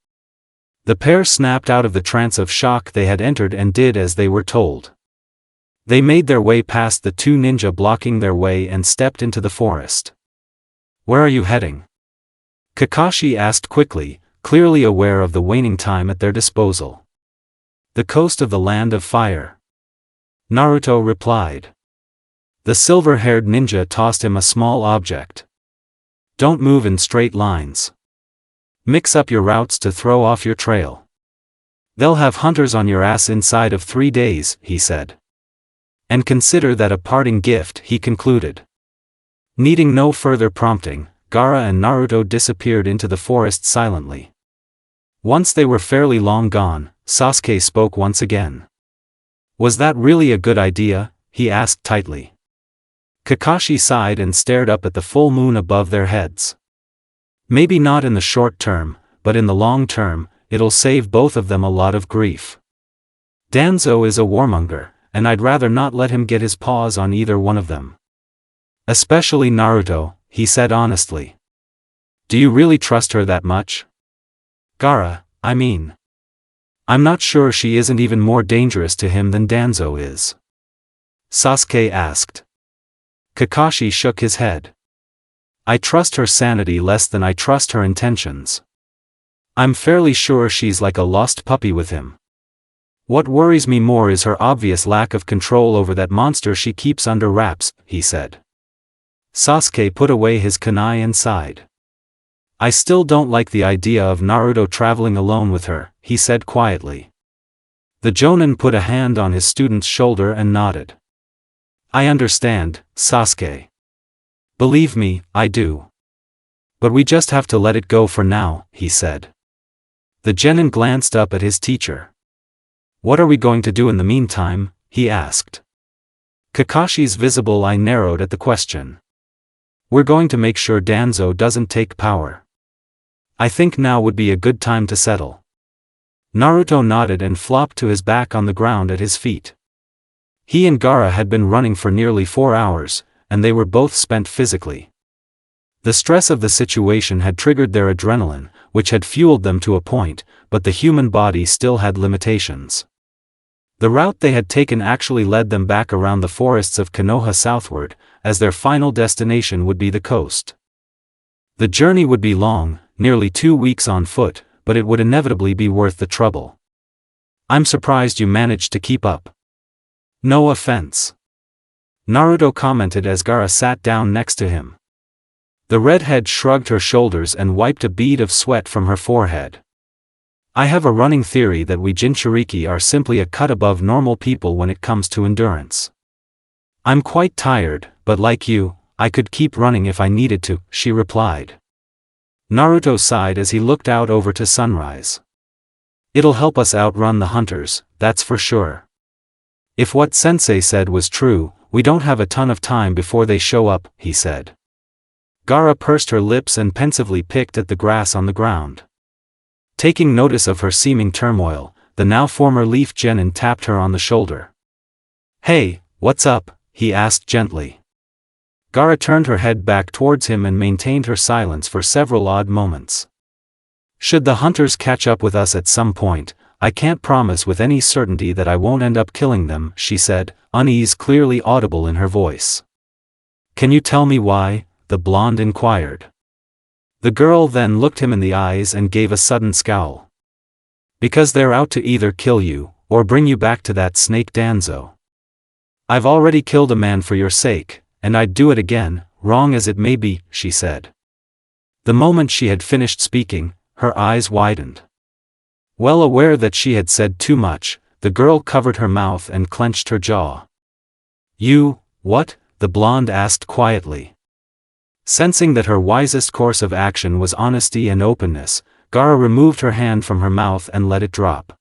The pair snapped out of the trance of shock they had entered and did as they were told. They made their way past the two ninja blocking their way and stepped into the forest. Where are you heading? Kakashi asked quickly, clearly aware of the waning time at their disposal. The coast of the Land of Fire. Naruto replied. The silver-haired ninja tossed him a small object. Don't move in straight lines. Mix up your routes to throw off your trail. They'll have hunters on your ass inside of 3 days, he said. And consider that a parting gift, he concluded. Needing no further prompting, Gaara and Naruto disappeared into the forest silently. Once they were fairly long gone, Sasuke spoke once again. Was that really a good idea? He asked tightly. Kakashi sighed and stared up at the full moon above their heads. Maybe not in the short term, but in the long term, it'll save both of them a lot of grief. Danzo is a warmonger, and I'd rather not let him get his paws on either one of them. Especially Naruto, he said honestly. Do you really trust her that much? Gaara, I mean. I'm not sure she isn't even more dangerous to him than Danzo is. Sasuke asked. Kakashi shook his head. I trust her sanity less than I trust her intentions. I'm fairly sure she's like a lost puppy with him. What worries me more is her obvious lack of control over that monster she keeps under wraps, he said. Sasuke put away his kunai and sighed. I still don't like the idea of Naruto traveling alone with her, he said quietly. The Jonin put a hand on his student's shoulder and nodded. I understand, Sasuke. Believe me, I do. But we just have to let it go for now, he said. The genin glanced up at his teacher. What are we going to do in the meantime? He asked. Kakashi's visible eye narrowed at the question. We're going to make sure Danzo doesn't take power. I think now would be a good time to settle. Naruto nodded and flopped to his back on the ground at his feet. He and Gaara had been running for nearly 4 hours, and they were both spent physically. The stress of the situation had triggered their adrenaline, which had fueled them to a point, but the human body still had limitations. The route they had taken actually led them back around the forests of Konoha southward, as their final destination would be the coast. The journey would be long, nearly 2 weeks on foot, but it would inevitably be worth the trouble. I'm surprised you managed to keep up. No offense. Naruto commented as Gaara sat down next to him. The redhead shrugged her shoulders and wiped a bead of sweat from her forehead. I have a running theory that we Jinchuriki are simply a cut above normal people when it comes to endurance. I'm quite tired, but like you, I could keep running if I needed to, she replied. Naruto sighed as he looked out over to sunrise. It'll help us outrun the hunters, that's for sure. If what Sensei said was true, we don't have a ton of time before they show up, he said. Gaara pursed her lips and pensively picked at the grass on the ground. Taking notice of her seeming turmoil, the now former Leaf Genin tapped her on the shoulder. Hey, what's up? He asked gently. Gaara turned her head back towards him and maintained her silence for several odd moments. Should the hunters catch up with us at some point, I can't promise with any certainty that I won't end up killing them, she said, unease clearly audible in her voice. Can you tell me why? The blonde inquired. The girl then looked him in the eyes and gave a sudden scowl. Because they're out to either kill you, or bring you back to that snake Danzo. I've already killed a man for your sake, and I'd do it again, wrong as it may be, she said. The moment she had finished speaking, her eyes widened. Well aware that she had said too much, the girl covered her mouth and clenched her jaw. You, what? The blonde asked quietly. Sensing that her wisest course of action was honesty and openness, Gaara removed her hand from her mouth and let it drop.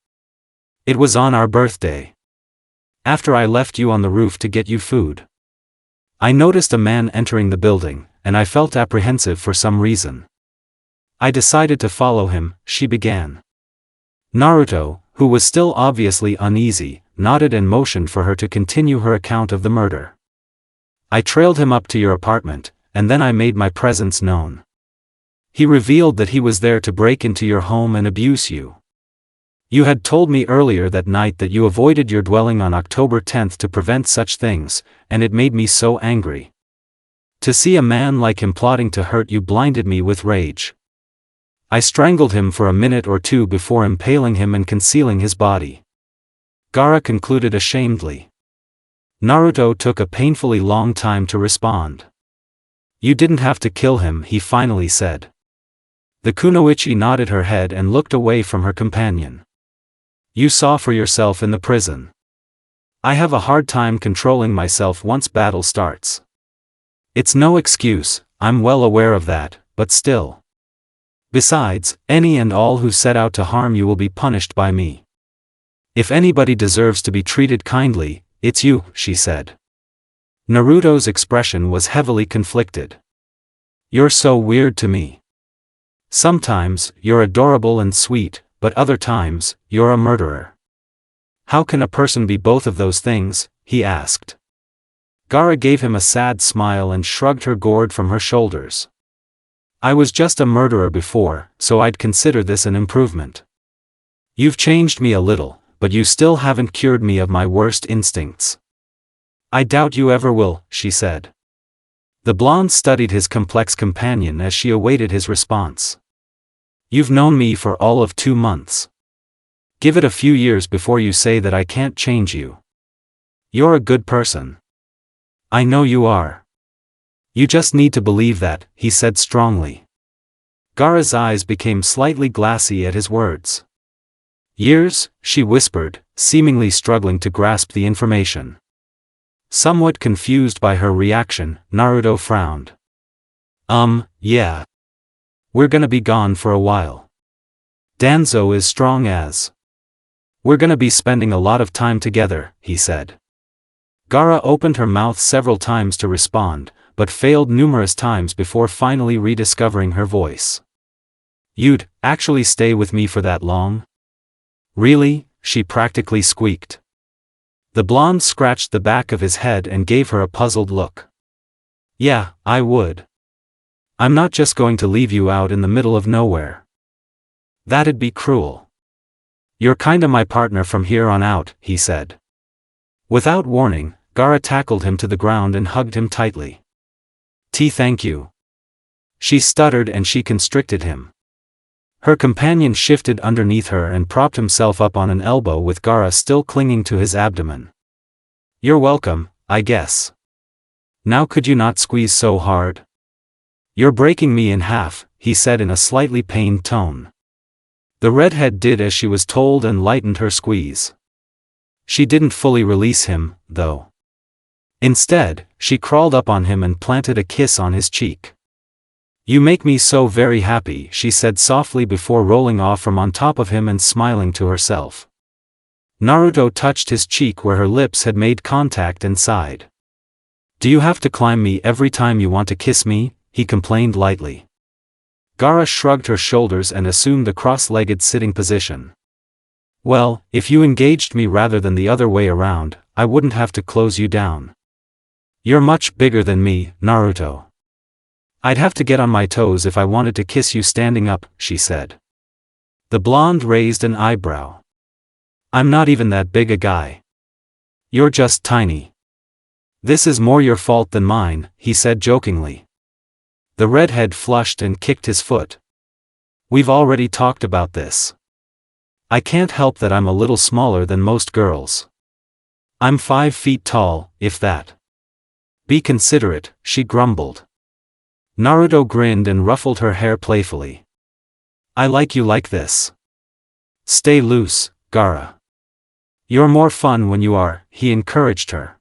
It was on our birthday. After I left you on the roof to get you food. I noticed a man entering the building, and I felt apprehensive for some reason. I decided to follow him, she began. Naruto, who was still obviously uneasy, nodded and motioned for her to continue her account of the murder. I trailed him up to your apartment, and then I made my presence known. He revealed that he was there to break into your home and abuse you. You had told me earlier that night that you avoided your dwelling on October 10th to prevent such things, and it made me so angry. To see a man like him plotting to hurt you blinded me with rage. I strangled him for a minute or two before impaling him and concealing his body. Gaara concluded ashamedly. Naruto took a painfully long time to respond. You didn't have to kill him, he finally said. The kunoichi nodded her head and looked away from her companion. You saw for yourself in the prison. I have a hard time controlling myself once battle starts. It's no excuse, I'm well aware of that, but still. Besides, any and all who set out to harm you will be punished by me. If anybody deserves to be treated kindly, it's you, she said. Naruto's expression was heavily conflicted. You're so weird to me. Sometimes, you're adorable and sweet, but other times, you're a murderer. How can a person be both of those things? He asked. Gaara gave him a sad smile and shrugged her gourd from her shoulders. I was just a murderer before, so I'd consider this an improvement. You've changed me a little, but you still haven't cured me of my worst instincts. I doubt you ever will, she said. The blonde studied his complex companion as she awaited his response. You've known me for all of 2 months. Give it a few years before you say that I can't change you. You're a good person. I know you are. You just need to believe that, he said strongly. Gaara's eyes became slightly glassy at his words. Years, she whispered, seemingly struggling to grasp the information. Somewhat confused by her reaction, Naruto frowned. Yeah. We're gonna be gone for a while. Danzo is strong as. We're gonna be spending a lot of time together, he said. Gaara opened her mouth several times to respond, but failed numerous times before finally rediscovering her voice. You'd actually stay with me for that long? Really? She practically squeaked. The blonde scratched the back of his head and gave her a puzzled look. Yeah, I would. I'm not just going to leave you out in the middle of nowhere. That'd be cruel. You're kinda my partner from here on out, he said. Without warning, Gaara tackled him to the ground and hugged him tightly. Thank you. She stuttered and she constricted him. Her companion shifted underneath her and propped himself up on an elbow with Gaara still clinging to his abdomen. You're welcome, I guess. Now could you not squeeze so hard? You're breaking me in half, he said in a slightly pained tone. The redhead did as she was told and lightened her squeeze. She didn't fully release him, though. Instead, she crawled up on him and planted a kiss on his cheek. You make me so very happy, she said softly before rolling off from on top of him and smiling to herself. Naruto touched his cheek where her lips had made contact and sighed. Do you have to climb me every time you want to kiss me? He complained lightly. Gaara shrugged her shoulders and assumed the cross-legged sitting position. Well, if you engaged me rather than the other way around, I wouldn't have to close you down. You're much bigger than me, Naruto. I'd have to get on my toes if I wanted to kiss you standing up, she said. The blonde raised an eyebrow. I'm not even that big a guy. You're just tiny. This is more your fault than mine, he said jokingly. The redhead flushed and kicked his foot. We've already talked about this. I can't help that I'm a little smaller than most girls. I'm 5 feet tall, if that. Be considerate, she grumbled. Naruto grinned and ruffled her hair playfully. I like you like this. Stay loose, Gaara. You're more fun when you are, he encouraged her.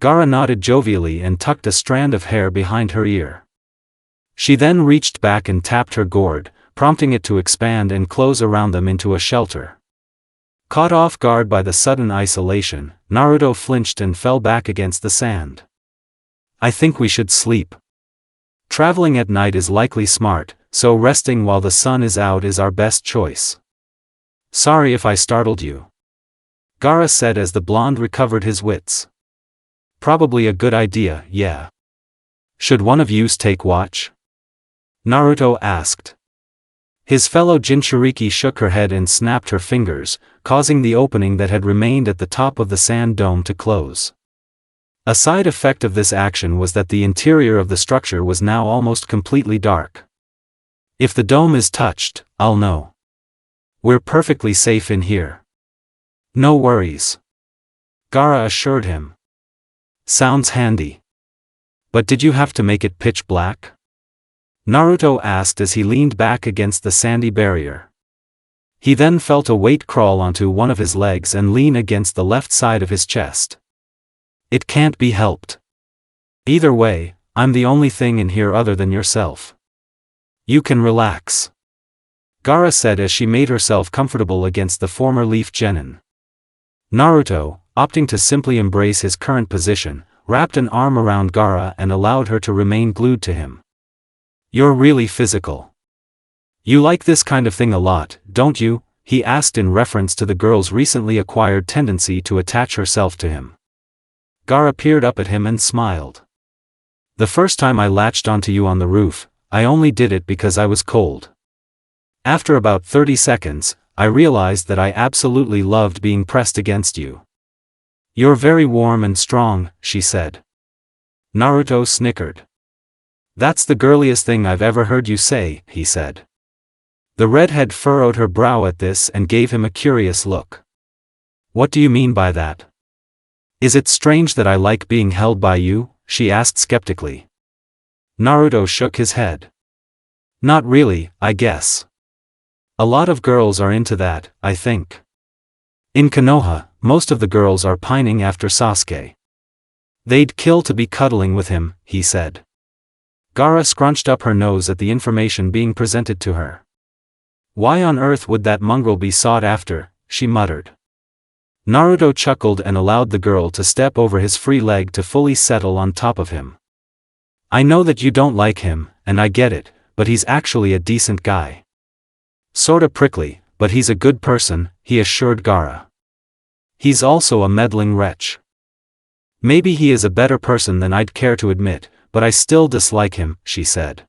Gaara nodded jovially and tucked a strand of hair behind her ear. She then reached back and tapped her gourd, prompting it to expand and close around them into a shelter. Caught off guard by the sudden isolation, Naruto flinched and fell back against the sand. I think we should sleep. Traveling at night is likely smart, so resting while the sun is out is our best choice. Sorry if I startled you. Gaara said as the blonde recovered his wits. Probably a good idea, yeah. Should one of yous take watch? Naruto asked. His fellow Jinchuriki shook her head and snapped her fingers, causing the opening that had remained at the top of the sand dome to close. A side effect of this action was that the interior of the structure was now almost completely dark. If the dome is touched, I'll know. We're perfectly safe in here. No worries. Gaara assured him. Sounds handy. But did you have to make it pitch black? Naruto asked as he leaned back against the sandy barrier. He then felt a weight crawl onto one of his legs and lean against the left side of his chest. It can't be helped. Either way, I'm the only thing in here other than yourself. You can relax. Gaara said as she made herself comfortable against the former leaf genin. Naruto, opting to simply embrace his current position, wrapped an arm around Gaara and allowed her to remain glued to him. You're really physical. You like this kind of thing a lot, don't you? He asked in reference to the girl's recently acquired tendency to attach herself to him. Gaara peered up at him and smiled. The first time I latched onto you on the roof, I only did it because I was cold. After about 30 seconds, I realized that I absolutely loved being pressed against you. You're very warm and strong, she said. Naruto snickered. That's the girliest thing I've ever heard you say, he said. The redhead furrowed her brow at this and gave him a curious look. What do you mean by that? Is it strange that I like being held by you? She asked skeptically. Naruto shook his head. Not really, I guess. A lot of girls are into that, I think. In Konoha, most of the girls are pining after Sasuke. They'd kill to be cuddling with him, he said. Gaara scrunched up her nose at the information being presented to her. Why on earth would that mongrel be sought after, she muttered. Naruto chuckled and allowed the girl to step over his free leg to fully settle on top of him. I know that you don't like him, and I get it, but he's actually a decent guy. Sorta prickly, but he's a good person, he assured Gaara. He's also a meddling wretch. Maybe he is a better person than I'd care to admit, but I still dislike him, she said.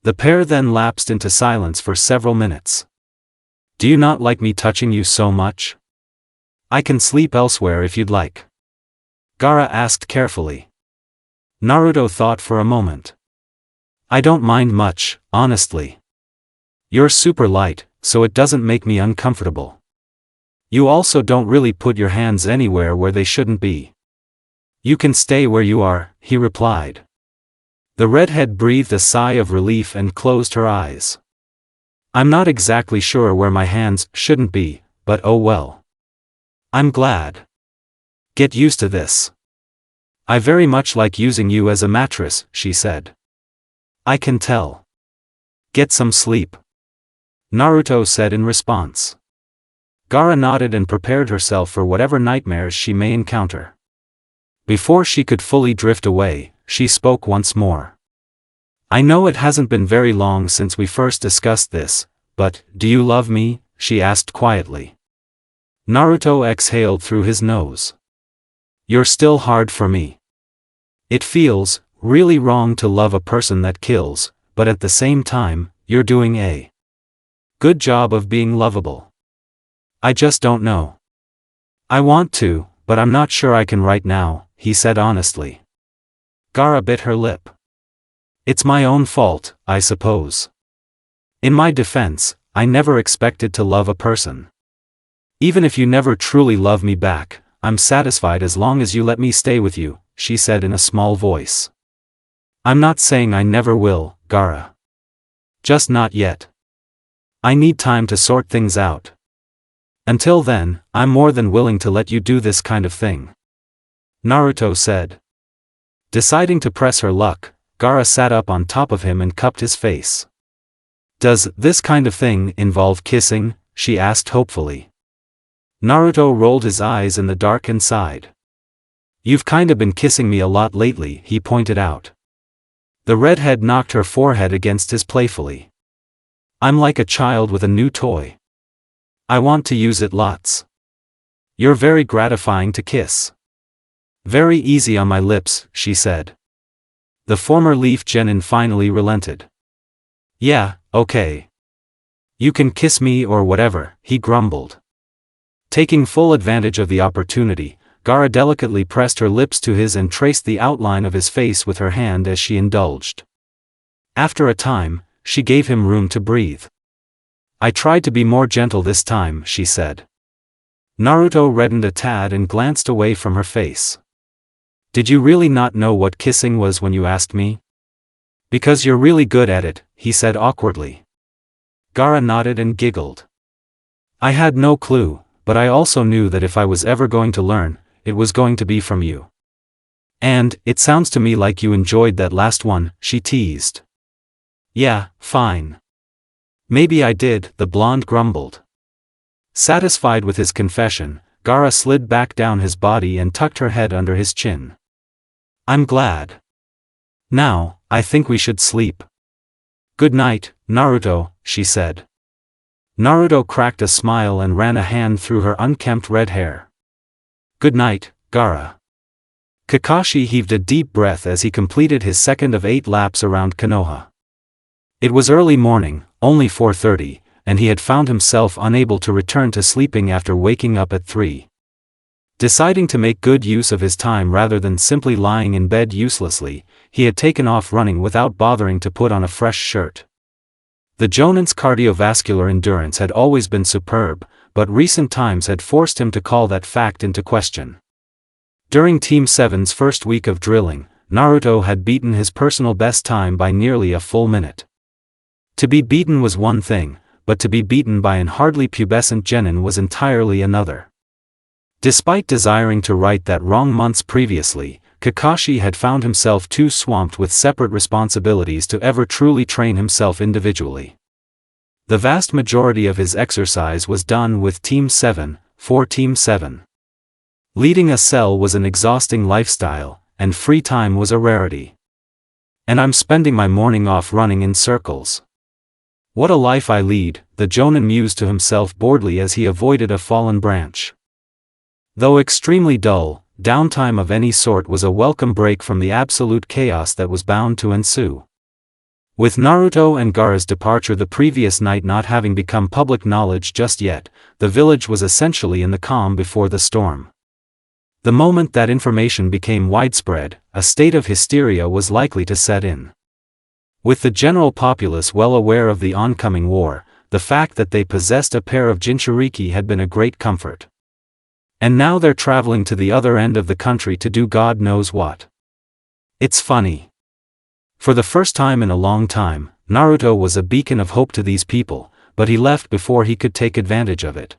The pair then lapsed into silence for several minutes. Do you not like me touching you so much? I can sleep elsewhere if you'd like. Gaara asked carefully. Naruto thought for a moment. I don't mind much, honestly. You're super light, so it doesn't make me uncomfortable. You also don't really put your hands anywhere where they shouldn't be. You can stay where you are, he replied. The redhead breathed a sigh of relief and closed her eyes. I'm not exactly sure where my hands shouldn't be, but oh well. I'm glad. Get used to this. I very much like using you as a mattress, she said. I can tell. Get some sleep. Naruto said in response. Gaara nodded and prepared herself for whatever nightmares she may encounter. Before she could fully drift away, she spoke once more. I know it hasn't been very long since we first discussed this, but, do you love me? She asked quietly. Naruto exhaled through his nose. You're still hard for me. It feels really wrong to love a person that kills, but at the same time, you're doing a good job of being lovable. I just don't know. I want to, but I'm not sure I can right now, he said honestly. Gaara bit her lip. It's my own fault, I suppose. In my defense, I never expected to love a person. Even if you never truly love me back, I'm satisfied as long as you let me stay with you, she said in a small voice. I'm not saying I never will, Gaara. Just not yet. I need time to sort things out. Until then, I'm more than willing to let you do this kind of thing. Naruto said. Deciding to press her luck, Gaara sat up on top of him and cupped his face. Does this kind of thing involve kissing? She asked hopefully. Naruto rolled his eyes in the dark and sighed. You've kinda been kissing me a lot lately, he pointed out. The redhead knocked her forehead against his playfully. I'm like a child with a new toy. I want to use it lots. You're very gratifying to kiss. Very easy on my lips, she said. The former leaf genin finally relented. Yeah, okay. You can kiss me or whatever, he grumbled. Taking full advantage of the opportunity, Gaara delicately pressed her lips to his and traced the outline of his face with her hand as she indulged. After a time, she gave him room to breathe. I tried to be more gentle this time, she said. Naruto reddened a tad and glanced away from her face. Did you really not know what kissing was when you asked me? Because you're really good at it, he said awkwardly. Gaara nodded and giggled. I had no clue, but I also knew that if I was ever going to learn, it was going to be from you. And, it sounds to me like you enjoyed that last one, she teased. Yeah, fine. Maybe I did, the blonde grumbled. Satisfied with his confession, Gaara slid back down his body and tucked her head under his chin. I'm glad. Now, I think we should sleep. Good night, Naruto, she said. Naruto cracked a smile and ran a hand through her unkempt red hair. Good night, Gaara. Kakashi heaved a deep breath as he completed his second of 8 laps around Konoha. It was early morning, only 4:30, and he had found himself unable to return to sleeping after waking up at 3. Deciding to make good use of his time rather than simply lying in bed uselessly, he had taken off running without bothering to put on a fresh shirt. The Jonin's cardiovascular endurance had always been superb, but recent times had forced him to call that fact into question. During Team 7's first week of drilling, Naruto had beaten his personal best time by nearly a full minute. To be beaten was one thing, but to be beaten by an hardly pubescent genin was entirely another. Despite desiring to right that wrong months previously, Kakashi had found himself too swamped with separate responsibilities to ever truly train himself individually. The vast majority of his exercise was done with Team 7, for Team 7. Leading a cell was an exhausting lifestyle, and free time was a rarity. And I'm spending my morning off running in circles. What a life I lead, the Jonin mused to himself boredly as he avoided a fallen branch. Though extremely dull, downtime of any sort was a welcome break from the absolute chaos that was bound to ensue. With Naruto and Gaara's departure the previous night not having become public knowledge just yet, the village was essentially in the calm before the storm. The moment that information became widespread, a state of hysteria was likely to set in. With the general populace well aware of the oncoming war, the fact that they possessed a pair of Jinchuriki had been a great comfort. And now they're traveling to the other end of the country to do God knows what. It's funny. For the first time in a long time, Naruto was a beacon of hope to these people, but he left before he could take advantage of it.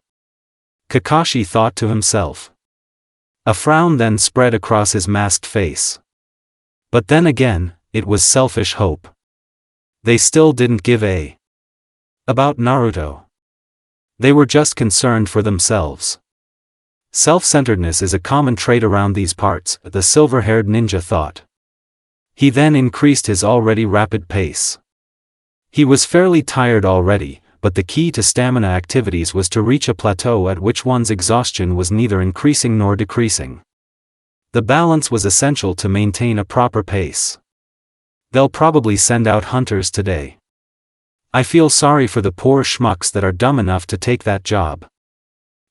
Kakashi thought to himself. A frown then spread across his masked face. But then again, it was selfish hope. They still didn't give a about Naruto. They were just concerned for themselves. Self-centeredness is a common trait around these parts, the silver-haired ninja thought. He then increased his already rapid pace. He was fairly tired already, but the key to stamina activities was to reach a plateau at which one's exhaustion was neither increasing nor decreasing. The balance was essential to maintain a proper pace. They'll probably send out hunters today. I feel sorry for the poor schmucks that are dumb enough to take that job.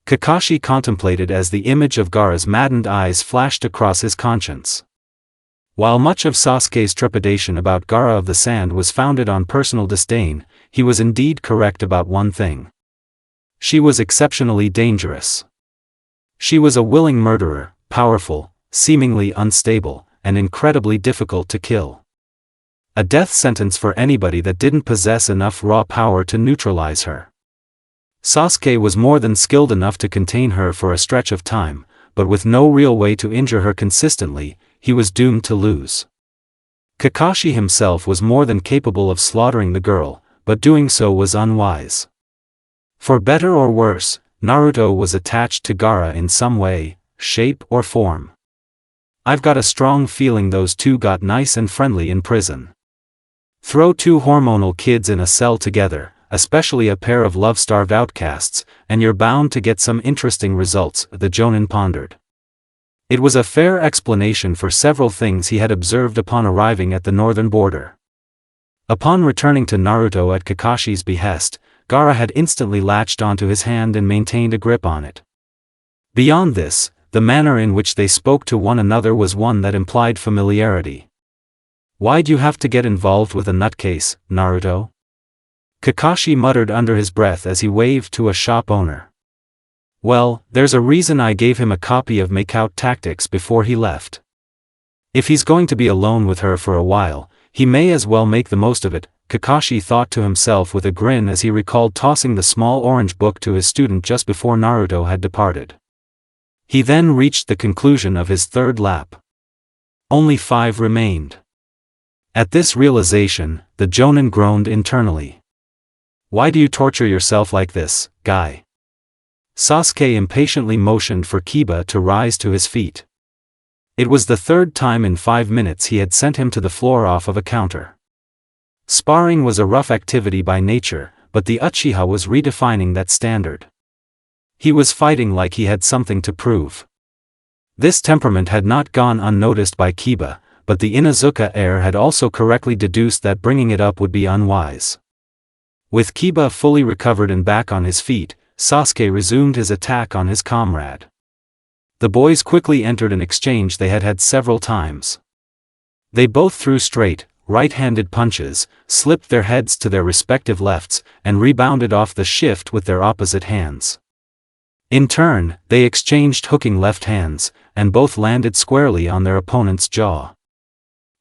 Kakashi contemplated as the image of Gaara's maddened eyes flashed across his conscience. While much of Sasuke's trepidation about Gaara of the Sand was founded on personal disdain, he was indeed correct about one thing. She was exceptionally dangerous. She was a willing murderer, powerful, seemingly unstable, and incredibly difficult to kill. A death sentence for anybody that didn't possess enough raw power to neutralize her. Sasuke was more than skilled enough to contain her for a stretch of time, but with no real way to injure her consistently, he was doomed to lose. Kakashi himself was more than capable of slaughtering the girl, but doing so was unwise. For better or worse, Naruto was attached to Gaara in some way, shape or form. I've got a strong feeling those two got nice and friendly in prison. Throw two hormonal kids in a cell together, especially a pair of love-starved outcasts, and you're bound to get some interesting results, the Jonin pondered. It was a fair explanation for several things he had observed upon arriving at the northern border. Upon returning to Naruto at Kakashi's behest, Gaara had instantly latched onto his hand and maintained a grip on it. Beyond this, the manner in which they spoke to one another was one that implied familiarity. Why'd you have to get involved with a nutcase, Naruto? Kakashi muttered under his breath as he waved to a shop owner. Well, there's a reason I gave him a copy of Makeout Tactics before he left. If he's going to be alone with her for a while, he may as well make the most of it, Kakashi thought to himself with a grin as he recalled tossing the small orange book to his student just before Naruto had departed. He then reached the conclusion of his third lap. Only 5 remained. At this realization, the Jonin groaned internally. Why do you torture yourself like this, guy? Sasuke impatiently motioned for Kiba to rise to his feet. It was the third time in 5 minutes he had sent him to the floor off of a counter. Sparring was a rough activity by nature, but the Uchiha was redefining that standard. He was fighting like he had something to prove. This temperament had not gone unnoticed by Kiba, but the Inuzuka heir had also correctly deduced that bringing it up would be unwise. With Kiba fully recovered and back on his feet, Sasuke resumed his attack on his comrade. The boys quickly entered an exchange they had had several times. They both threw straight, right-handed punches, slipped their heads to their respective lefts, and rebounded off the shift with their opposite hands. In turn, they exchanged hooking left hands, and both landed squarely on their opponent's jaw.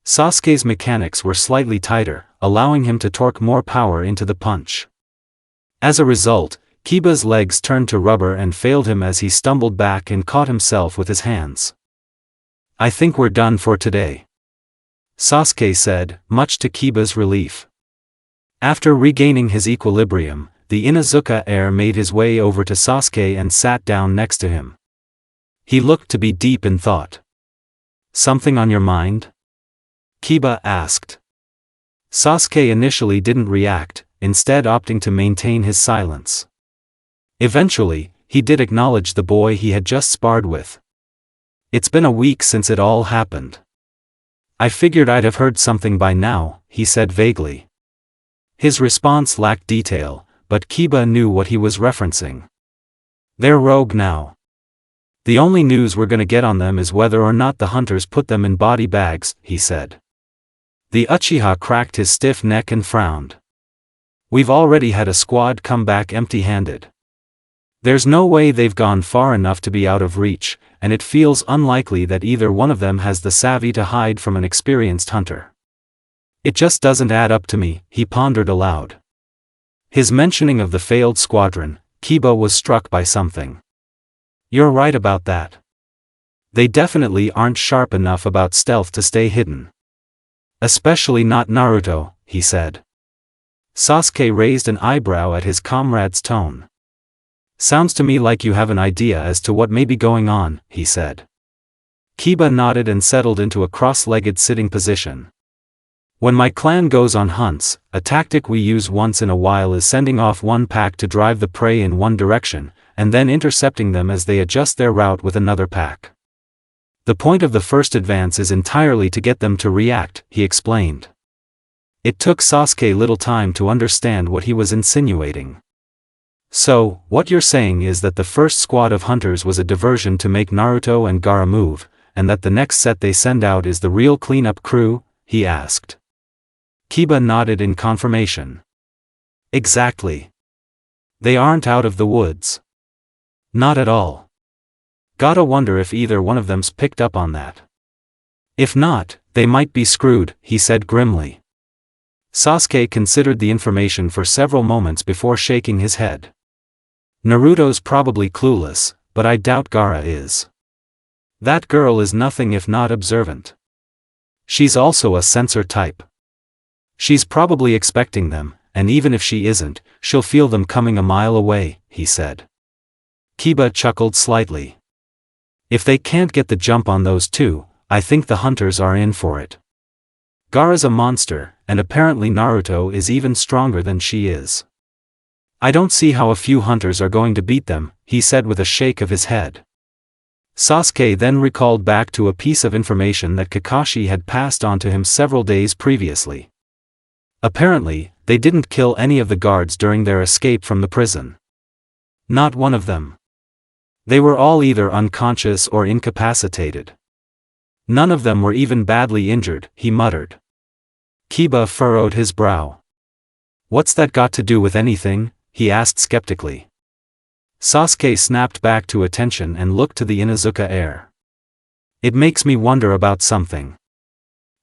Sasuke's mechanics were slightly tighter, allowing him to torque more power into the punch. As a result, Kiba's legs turned to rubber and failed him as he stumbled back and caught himself with his hands. I think we're done for today, Sasuke said, much to Kiba's relief. After regaining his equilibrium, the Inuzuka heir made his way over to Sasuke and sat down next to him. He looked to be deep in thought. Something on your mind? Kiba asked. Sasuke initially didn't react, instead opting to maintain his silence. Eventually, he did acknowledge the boy he had just sparred with. It's been a week since it all happened. I figured I'd have heard something by now, he said vaguely. His response lacked detail, but Kiba knew what he was referencing. They're rogue now. The only news we're gonna get on them is whether or not the hunters put them in body bags, he said. The Uchiha cracked his stiff neck and frowned. We've already had a squad come back empty-handed. There's no way they've gone far enough to be out of reach, and it feels unlikely that either one of them has the savvy to hide from an experienced hunter. It just doesn't add up to me, he pondered aloud. His mentioning of the failed squadron, Kiba was struck by something. You're right about that. They definitely aren't sharp enough about stealth to stay hidden. Especially not Naruto, he said. Sasuke raised an eyebrow at his comrade's tone. Sounds to me like you have an idea as to what may be going on, he said. Kiba nodded and settled into a cross-legged sitting position. When my clan goes on hunts, a tactic we use once in a while is sending off one pack to drive the prey in one direction, and then intercepting them as they adjust their route with another pack. The point of the first advance is entirely to get them to react, he explained. It took Sasuke little time to understand what he was insinuating. So, what you're saying is that the first squad of hunters was a diversion to make Naruto and Gaara move, and that the next set they send out is the real cleanup crew, he asked. Kiba nodded in confirmation. Exactly. They aren't out of the woods. Not at all. Gotta wonder if either one of them's picked up on that. If not, they might be screwed, he said grimly. Sasuke considered the information for several moments before shaking his head. Naruto's probably clueless, but I doubt Gaara is. That girl is nothing if not observant. She's also a sensor type. She's probably expecting them, and even if she isn't, she'll feel them coming a mile away, he said. Kiba chuckled slightly. If they can't get the jump on those two, I think the hunters are in for it. Gaara's a monster, and apparently Naruto is even stronger than she is. I don't see how a few hunters are going to beat them, he said with a shake of his head. Sasuke then recalled back to a piece of information that Kakashi had passed on to him several days previously. Apparently, they didn't kill any of the guards during their escape from the prison. Not one of them. They were all either unconscious or incapacitated. None of them were even badly injured, he muttered. Kiba furrowed his brow. What's that got to do with anything? He asked skeptically. Sasuke snapped back to attention and looked to the Inuzuka heir. It makes me wonder about something.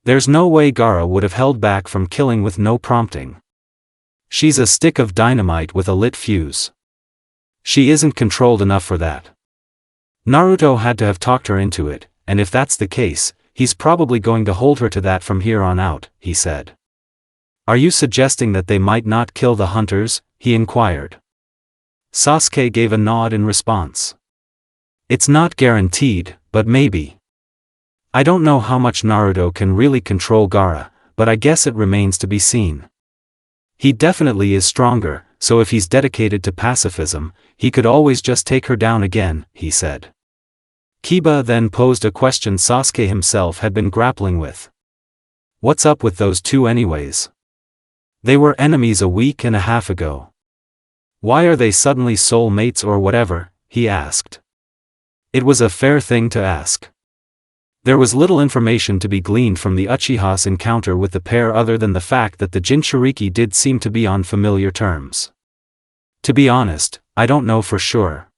There's no way Gaara would have held back from killing with no prompting. She's a stick of dynamite with a lit fuse. She isn't controlled enough for that. Naruto had to have talked her into it, and if that's the case, he's probably going to hold her to that from here on out, he said. Are you suggesting that they might not kill the hunters? He inquired. Sasuke gave a nod in response. It's not guaranteed, but maybe. I don't know how much Naruto can really control Gaara, but I guess it remains to be seen. He definitely is stronger, so if he's dedicated to pacifism, he could always just take her down again, he said. Kiba then posed a question Sasuke himself had been grappling with. What's up with those two anyways? They were enemies a week and a half ago. Why are they suddenly soul mates or whatever? He asked. It was a fair thing to ask. There was little information to be gleaned from the Uchiha's encounter with the pair other than the fact that the Jinchuriki did seem to be on familiar terms. To be honest, I don't know for sure.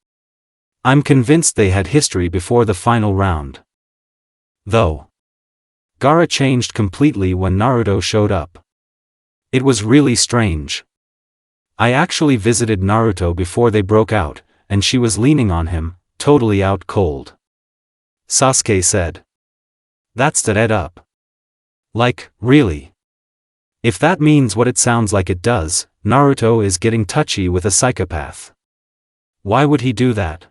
I'm convinced they had history before the final round. Though. Gaara changed completely when Naruto showed up. It was really strange. I actually visited Naruto before they broke out, and she was leaning on him, totally out cold. Sasuke said. That's that up. Like, really? If that means what it sounds like it does, Naruto is getting touchy with a psychopath. Why would he do that?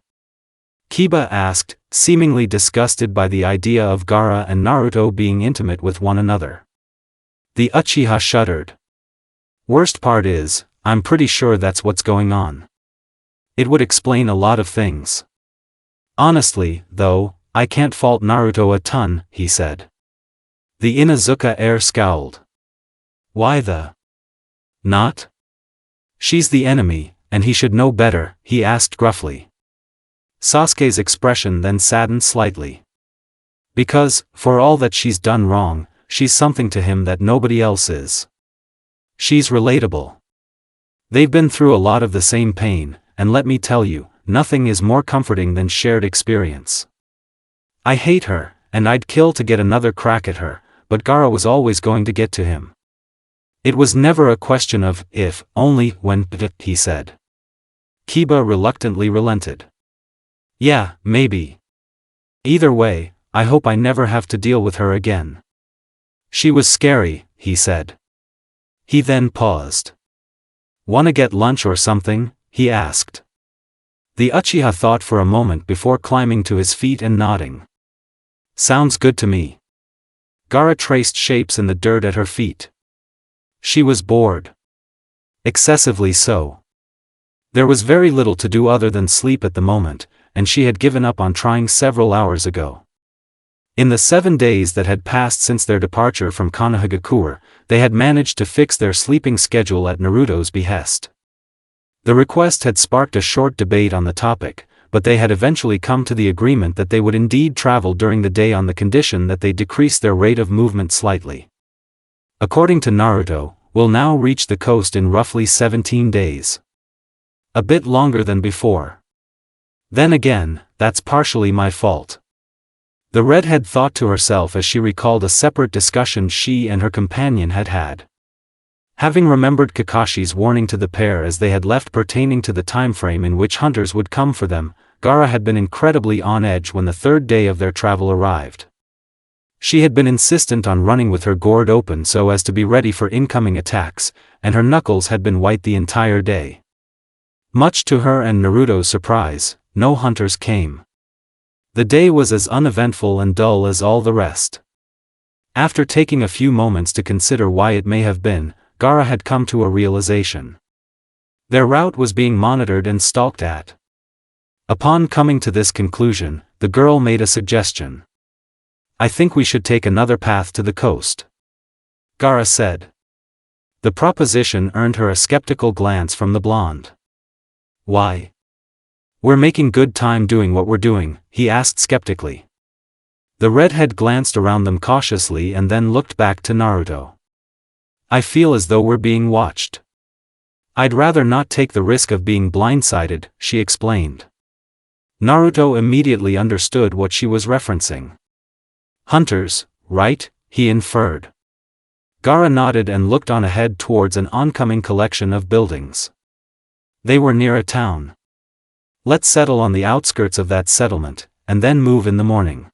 Kiba asked, seemingly disgusted by the idea of Gaara and Naruto being intimate with one another. The Uchiha shuddered. Worst part is, I'm pretty sure that's what's going on. It would explain a lot of things. Honestly, though, I can't fault Naruto a ton, he said. The Inuzuka heir scowled. Why the not? She's the enemy, and he should know better, he asked gruffly. Sasuke's expression then saddened slightly. Because, for all that she's done wrong, she's something to him that nobody else is. She's relatable. They've been through a lot of the same pain, and let me tell you, nothing is more comforting than shared experience. I hate her, and I'd kill to get another crack at her, but Gaara was always going to get to him. It was never a question of if, only when, he said. Kiba reluctantly relented. Yeah, maybe. Either way, I hope I never have to deal with her again. She was scary, he said. He then paused. Wanna get lunch or something? He asked. The Uchiha thought for a moment before climbing to his feet and nodding. Sounds good to me. Gaara traced shapes in the dirt at her feet. She was bored. Excessively so. There was very little to do other than sleep at the moment, and she had given up on trying several hours ago. In the 7 days that had passed since their departure from Konohagakure, they had managed to fix their sleeping schedule at Naruto's behest. The request had sparked a short debate on the topic, but they had eventually come to the agreement that they would indeed travel during the day on the condition that they decrease their rate of movement slightly. According to Naruto, we'll now reach the coast in roughly 17 days. A bit longer than before. Then again, that's partially my fault. The redhead thought to herself as she recalled a separate discussion she and her companion had had. Having remembered Kakashi's warning to the pair as they had left pertaining to the time frame in which hunters would come for them, Gaara had been incredibly on edge when the third day of their travel arrived. She had been insistent on running with her gourd open so as to be ready for incoming attacks, and her knuckles had been white the entire day. Much to her and Naruto's surprise, no hunters came. The day was as uneventful and dull as all the rest. After taking a few moments to consider why it may have been, Gaara had come to a realization. Their route was being monitored and stalked at. Upon coming to this conclusion, the girl made a suggestion. I think we should take another path to the coast. Gaara said. The proposition earned her a skeptical glance from the blonde. Why? We're making good time doing what we're doing, he asked skeptically. The redhead glanced around them cautiously and then looked back to Naruto. I feel as though we're being watched. I'd rather not take the risk of being blindsided, she explained. Naruto immediately understood what she was referencing. Hunters, right? he inferred. Gaara nodded and looked on ahead towards an oncoming collection of buildings. They were near a town. Let's settle on the outskirts of that settlement, and then move in the morning.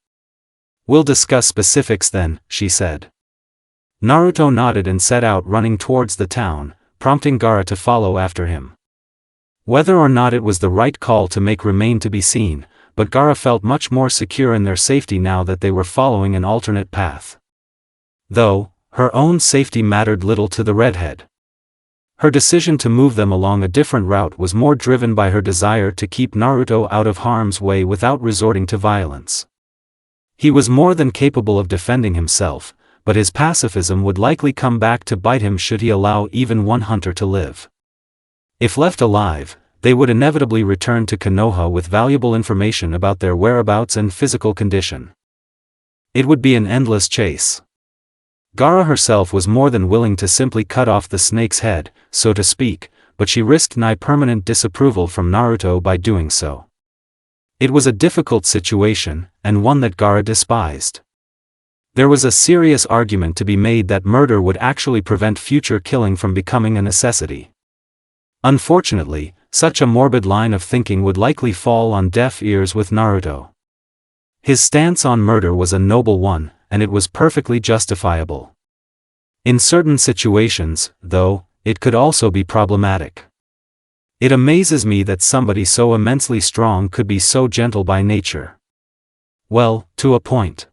We'll discuss specifics then, she said. Naruto nodded and set out running towards the town, prompting Gaara to follow after him. Whether or not it was the right call to make remained to be seen, but Gaara felt much more secure in their safety now that they were following an alternate path. Though, her own safety mattered little to the redhead. Her decision to move them along a different route was more driven by her desire to keep Naruto out of harm's way without resorting to violence. He was more than capable of defending himself, but his pacifism would likely come back to bite him should he allow even one hunter to live. If left alive, they would inevitably return to Konoha with valuable information about their whereabouts and physical condition. It would be an endless chase. Gaara herself was more than willing to simply cut off the snake's head, so to speak, but she risked nigh-permanent disapproval from Naruto by doing so. It was a difficult situation, and one that Gaara despised. There was a serious argument to be made that murder would actually prevent future killing from becoming a necessity. Unfortunately, such a morbid line of thinking would likely fall on deaf ears with Naruto. His stance on murder was a noble one, and it was perfectly justifiable. In certain situations, though, it could also be problematic. It amazes me that somebody so immensely strong could be so gentle by nature. Well, to a point.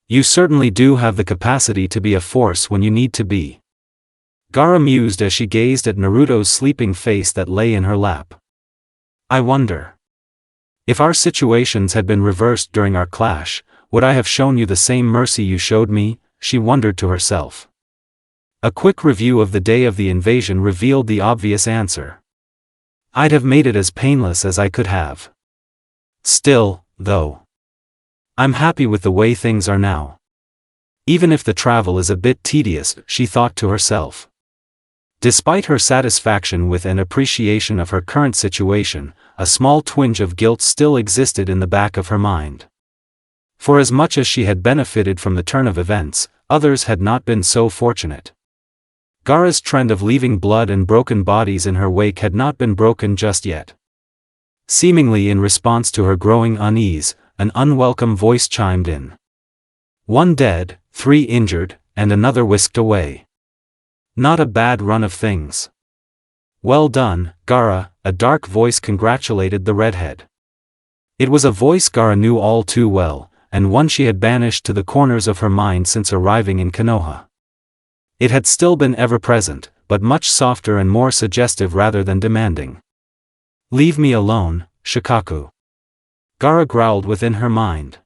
You certainly do have the capacity to be a force when you need to be. Gaara mused as she gazed at Naruto's sleeping face that lay in her lap. I wonder. If our situations had been reversed during our clash, would I have shown you the same mercy you showed me? She wondered to herself. A quick review of the day of the invasion revealed the obvious answer. I'd have made it as painless as I could have. Still, though, I'm happy with the way things are now. Even if the travel is a bit tedious, she thought to herself. Despite her satisfaction with and appreciation of her current situation, a small twinge of guilt still existed in the back of her mind. For as much as she had benefited from the turn of events, others had not been so fortunate. Gaara's trend of leaving blood and broken bodies in her wake had not been broken just yet. Seemingly in response to her growing unease, an unwelcome voice chimed in. 1 dead, 3 injured, and another whisked away. Not a bad run of things. Well done, Gaara, a dark voice congratulated the redhead. It was a voice Gaara knew all too well, and one she had banished to the corners of her mind since arriving in Konoha. It had still been ever present, but much softer and more suggestive rather than demanding. Leave me alone, Shikaku. Gaara growled within her mind.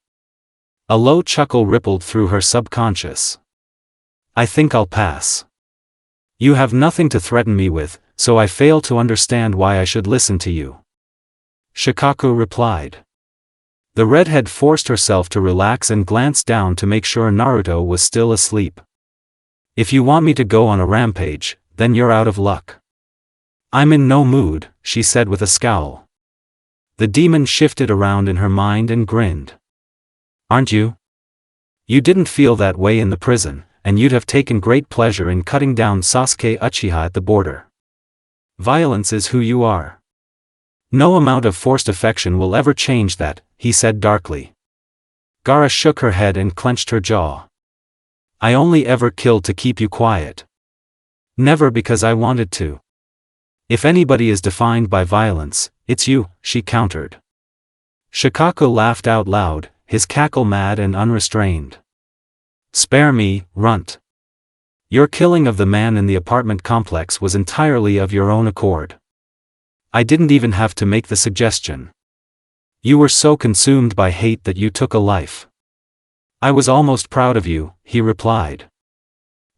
A low chuckle rippled through her subconscious. I think I'll pass. You have nothing to threaten me with, so I fail to understand why I should listen to you. Shikaku replied. The redhead forced herself to relax and glanced down to make sure Naruto was still asleep. If you want me to go on a rampage, then you're out of luck. I'm in no mood, she said with a scowl. The demon shifted around in her mind and grinned. Aren't you? You didn't feel that way in the prison, and you'd have taken great pleasure in cutting down Sasuke Uchiha at the border. Violence is who you are. No amount of forced affection will ever change that, he said darkly. Gaara shook her head and clenched her jaw. I only ever killed to keep you quiet. Never because I wanted to. If anybody is defined by violence, it's you, she countered. Shikaku laughed out loud, his cackle mad and unrestrained. Spare me, runt. Your killing of the man in the apartment complex was entirely of your own accord. I didn't even have to make the suggestion. You were so consumed by hate that you took a life. I was almost proud of you, he replied.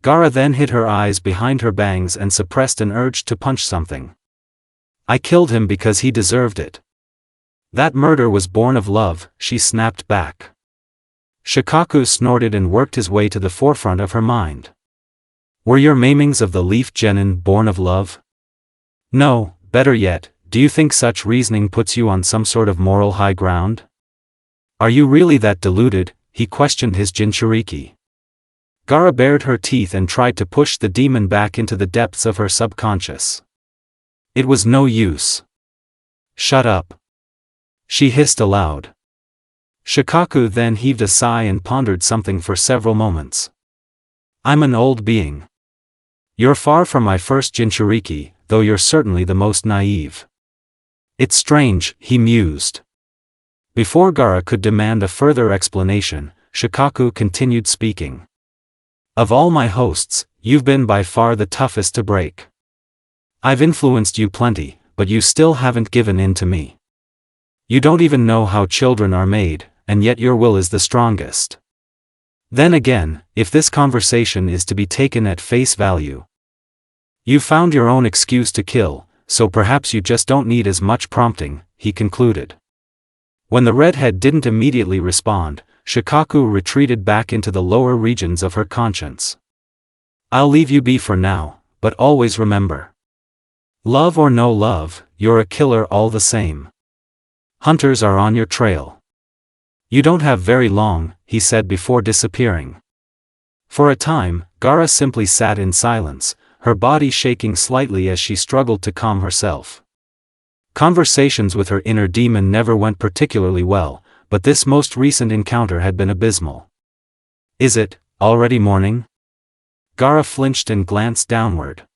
Gaara then hid her eyes behind her bangs and suppressed an urge to punch something. I killed him because he deserved it. That murder was born of love, she snapped back. Shikaku snorted and worked his way to the forefront of her mind. Were your maimings of the leaf genin born of love? No, better yet, do you think such reasoning puts you on some sort of moral high ground? Are you really that deluded? He questioned his Jinchuriki. Gaara bared her teeth and tried to push the demon back into the depths of her subconscious. It was no use. "Shut up," she hissed aloud. Shikaku then heaved a sigh and pondered something for several moments. "I'm an old being. You're far from my first Jinchuriki, though you're certainly the most naive." "It's strange," he mused. Before Gaara could demand a further explanation, Shikaku continued speaking. "Of all my hosts, you've been by far the toughest to break. I've influenced you plenty, but you still haven't given in to me. You don't even know how children are made, and yet your will is the strongest. Then again, if this conversation is to be taken at face value, you found your own excuse to kill, so perhaps you just don't need as much prompting," he concluded. When the redhead didn't immediately respond, Shikaku retreated back into the lower regions of her conscience. "I'll leave you be for now, but always remember. Love or no love, you're a killer all the same. Hunters are on your trail. You don't have very long," he said before disappearing. For a time, Gaara simply sat in silence, her body shaking slightly as she struggled to calm herself. Conversations with her inner demon never went particularly well, but this most recent encounter had been abysmal. "Is it already morning?" Gaara flinched and glanced downward.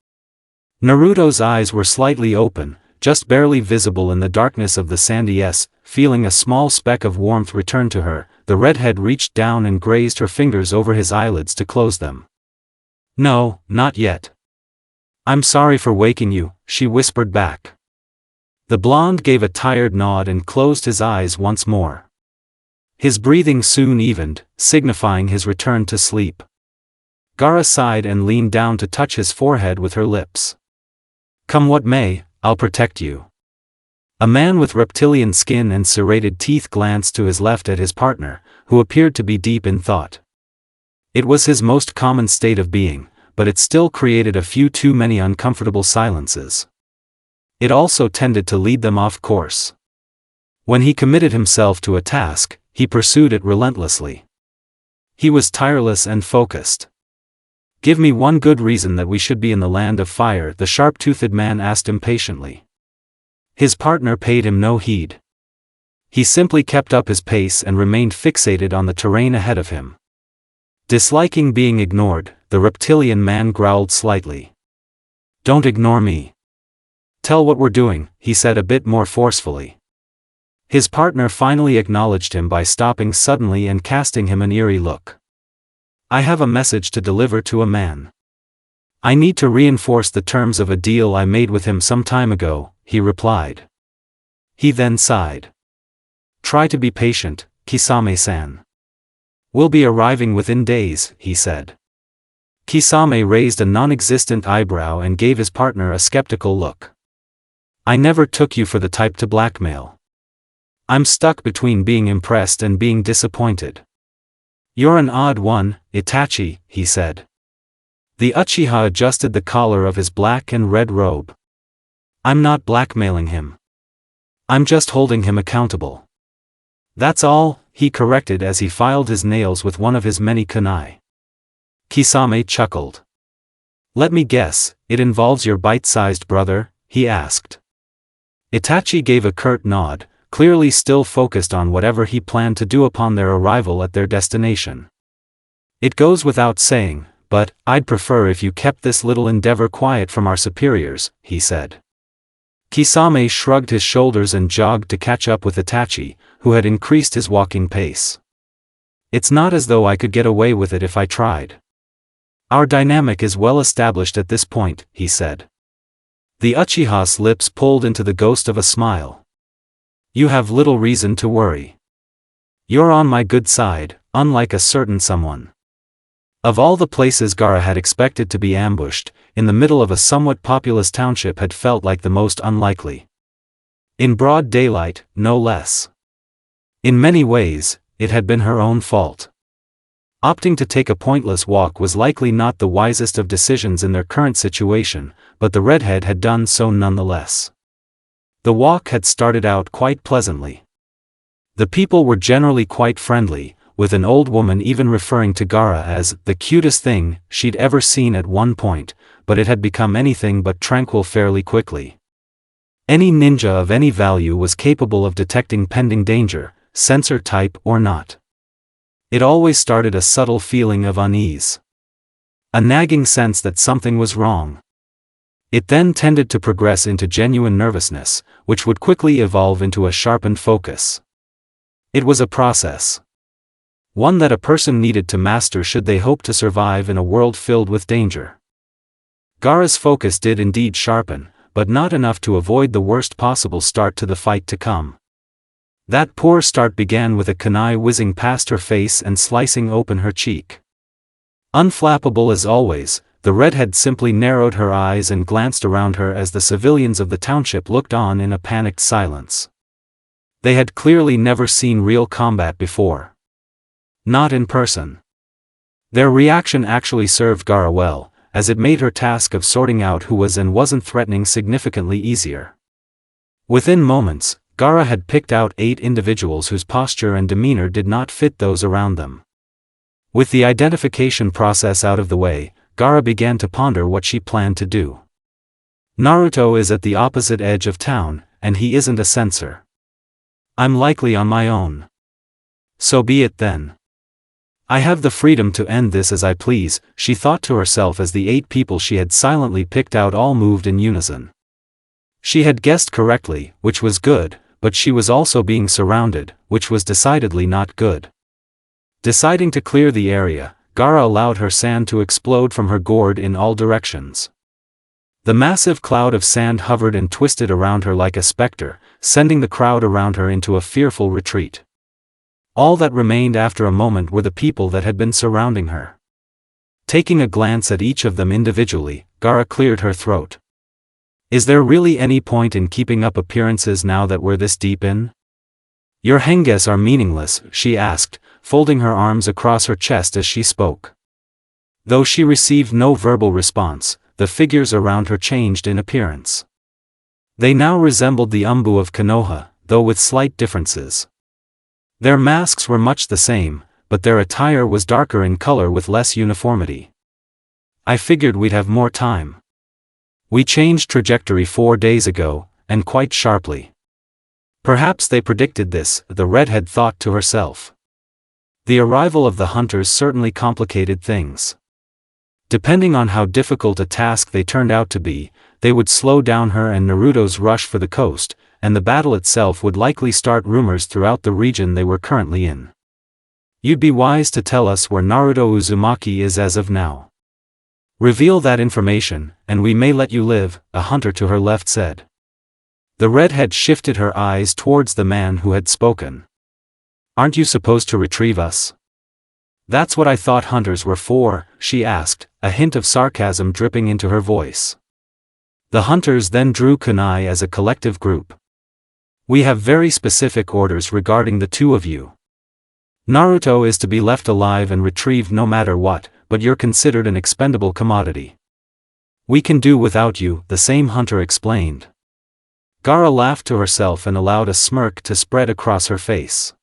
Naruto's eyes were slightly open, just barely visible in the darkness of the sandy S. Feeling a small speck of warmth return to her, the redhead reached down and grazed her fingers over his eyelids to close them. "No, not yet. I'm sorry for waking you," she whispered back. The blonde gave a tired nod and closed his eyes once more. His breathing soon evened, signifying his return to sleep. Gaara sighed and leaned down to touch his forehead with her lips. "Come what may, I'll protect you." A man with reptilian skin and serrated teeth glanced to his left at his partner, who appeared to be deep in thought. It was his most common state of being, but it still created a few too many uncomfortable silences. It also tended to lead them off course. When he committed himself to a task, he pursued it relentlessly. He was tireless and focused. "Give me one good reason that we should be in the land of fire," the sharp-toothed man asked impatiently. His partner paid him no heed. He simply kept up his pace and remained fixated on the terrain ahead of him. Disliking being ignored, the reptilian man growled slightly. "Don't ignore me. Tell what we're doing," he said a bit more forcefully. His partner finally acknowledged him by stopping suddenly and casting him an eerie look. "I have a message to deliver to a man. I need to reinforce the terms of a deal I made with him some time ago," he replied. He then sighed. "Try to be patient, Kisame-san. We'll be arriving within days," he said. Kisame raised a non-existent eyebrow and gave his partner a skeptical look. "I never took you for the type to blackmail. I'm stuck between being impressed and being disappointed." "You're an odd one, Itachi," he said. The Uchiha adjusted the collar of his black and red robe. "I'm not blackmailing him. I'm just holding him accountable. That's all," he corrected as he filed his nails with one of his many kunai. Kisame chuckled. "Let me guess, it involves your bite-sized brother?" he asked. Itachi gave a curt nod, clearly still focused on whatever he planned to do upon their arrival at their destination. "It goes without saying, but I'd prefer if you kept this little endeavor quiet from our superiors," he said. Kisame shrugged his shoulders and jogged to catch up with Itachi, who had increased his walking pace. "It's not as though I could get away with it if I tried. Our dynamic is well established at this point," he said. The Uchiha's lips pulled into the ghost of a smile. "You have little reason to worry. You're on my good side, unlike a certain someone." Of all the places Gaara had expected to be ambushed, in the middle of a somewhat populous township had felt like the most unlikely. In broad daylight, no less. In many ways, it had been her own fault. Opting to take a pointless walk was likely not the wisest of decisions in their current situation, but the redhead had done so nonetheless. The walk had started out quite pleasantly. The people were generally quite friendly, with an old woman even referring to Gaara as the cutest thing she'd ever seen at one point, but it had become anything but tranquil fairly quickly. Any ninja of any value was capable of detecting pending danger, sensor type or not. It always started a subtle feeling of unease. A nagging sense that something was wrong. It then tended to progress into genuine nervousness, which would quickly evolve into a sharpened focus. It was a process. One that a person needed to master should they hope to survive in a world filled with danger. Gaara's focus did indeed sharpen, but not enough to avoid the worst possible start to the fight to come. That poor start began with a kunai whizzing past her face and slicing open her cheek. Unflappable as always, the redhead simply narrowed her eyes and glanced around her as the civilians of the township looked on in a panicked silence. They had clearly never seen real combat before. Not in person. Their reaction actually served Gaara well, as it made her task of sorting out who was and wasn't threatening significantly easier. Within moments, Gaara had picked out 8 individuals whose posture and demeanor did not fit those around them. With the identification process out of the way, Gaara began to ponder what she planned to do. Naruto is at the opposite edge of town, and he isn't a censor. I'm likely on my own. So be it then. I have the freedom to end this as I please, she thought to herself as the 8 people she had silently picked out all moved in unison. She had guessed correctly, which was good, but she was also being surrounded, which was decidedly not good. Deciding to clear the area, Gaara allowed her sand to explode from her gourd in all directions. The massive cloud of sand hovered and twisted around her like a specter, sending the crowd around her into a fearful retreat. All that remained after a moment were the people that had been surrounding her. Taking a glance at each of them individually, Gaara cleared her throat. Is there really any point in keeping up appearances now that we're this deep in? Your henges are meaningless, she asked, folding her arms across her chest as she spoke. Though she received no verbal response, the figures around her changed in appearance. They now resembled the Umbu of Konoha, though with slight differences. Their masks were much the same, but their attire was darker in color with less uniformity. I figured we'd have more time. We changed trajectory 4 days ago, and quite sharply. Perhaps they predicted this, the redhead thought to herself. The arrival of the hunters certainly complicated things. Depending on how difficult a task they turned out to be, they would slow down her and Naruto's rush for the coast, and the battle itself would likely start rumors throughout the region they were currently in. You'd be wise to tell us where Naruto Uzumaki is as of now. Reveal that information, and we may let you live, a hunter to her left said. The redhead shifted her eyes towards the man who had spoken. Aren't you supposed to retrieve us? That's what I thought hunters were for, she asked, a hint of sarcasm dripping into her voice. The hunters then drew kunai as a collective group. We have very specific orders regarding the 2 of you. Naruto is to be left alive and retrieved no matter what, but you're considered an expendable commodity. We can do without you, the same hunter explained. Gaara laughed to herself and allowed a smirk to spread across her face.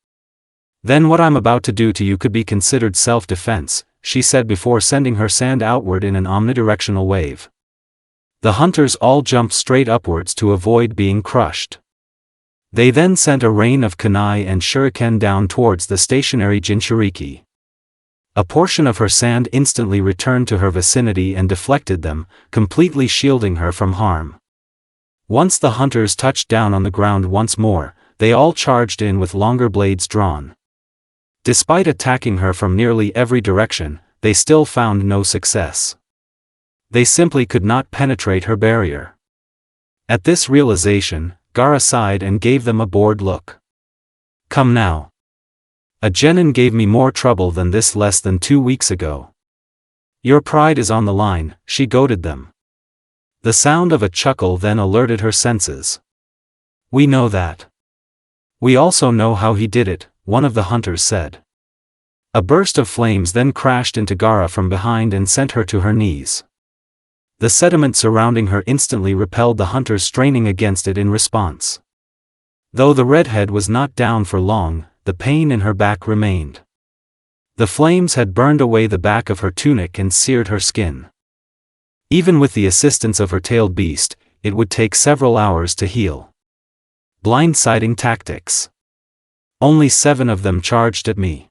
Then what I'm about to do to you could be considered self-defense, she said before sending her sand outward in an omnidirectional wave. The hunters all jumped straight upwards to avoid being crushed. They then sent a rain of kunai and shuriken down towards the stationary Jinchuriki. A portion of her sand instantly returned to her vicinity and deflected them, completely shielding her from harm. Once the hunters touched down on the ground once more, they all charged in with longer blades drawn. Despite attacking her from nearly every direction, they still found no success. They simply could not penetrate her barrier. At this realization, Gaara sighed and gave them a bored look. Come now. A genin gave me more trouble than this less than 2 weeks ago. Your pride is on the line, she goaded them. The sound of a chuckle then alerted her senses. We know that. We also know how he did it, one of the hunters said. A burst of flames then crashed into Gaara from behind and sent her to her knees. The sediment surrounding her instantly repelled the hunters straining against it in response. Though the redhead was not down for long, the pain in her back remained. The flames had burned away the back of her tunic and seared her skin. Even with the assistance of her tailed beast, it would take several hours to heal. Blindsiding tactics. Only 7 of them charged at me.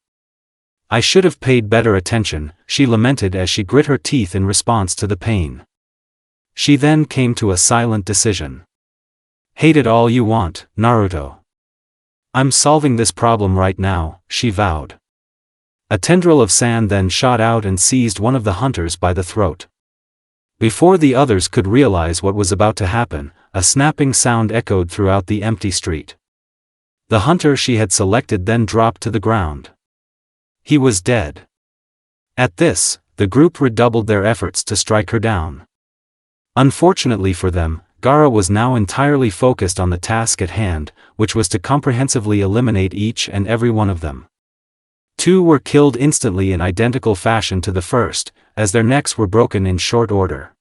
I should have paid better attention, she lamented as she grit her teeth in response to the pain. She then came to a silent decision. Hate it all you want, Naruto. I'm solving this problem right now, she vowed. A tendril of sand then shot out and seized one of the hunters by the throat. Before the others could realize what was about to happen, a snapping sound echoed throughout the empty street. The hunter she had selected then dropped to the ground. He was dead. At this, the group redoubled their efforts to strike her down. Unfortunately for them, Gaara was now entirely focused on the task at hand, which was to comprehensively eliminate each and every one of them. 2 were killed instantly in identical fashion to the first, as their necks were broken in short order.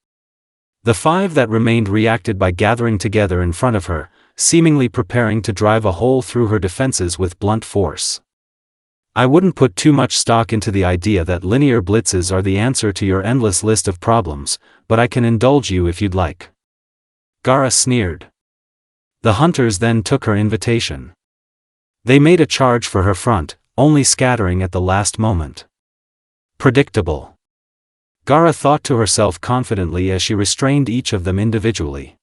The 5 that remained reacted by gathering together in front of her, seemingly preparing to drive a hole through her defenses with blunt force. I wouldn't put too much stock into the idea that linear blitzes are the answer to your endless list of problems, but I can indulge you if you'd like. Gaara sneered. The hunters then took her invitation. They made a charge for her front, only scattering at the last moment. Predictable. Gaara thought to herself confidently as she restrained each of them individually.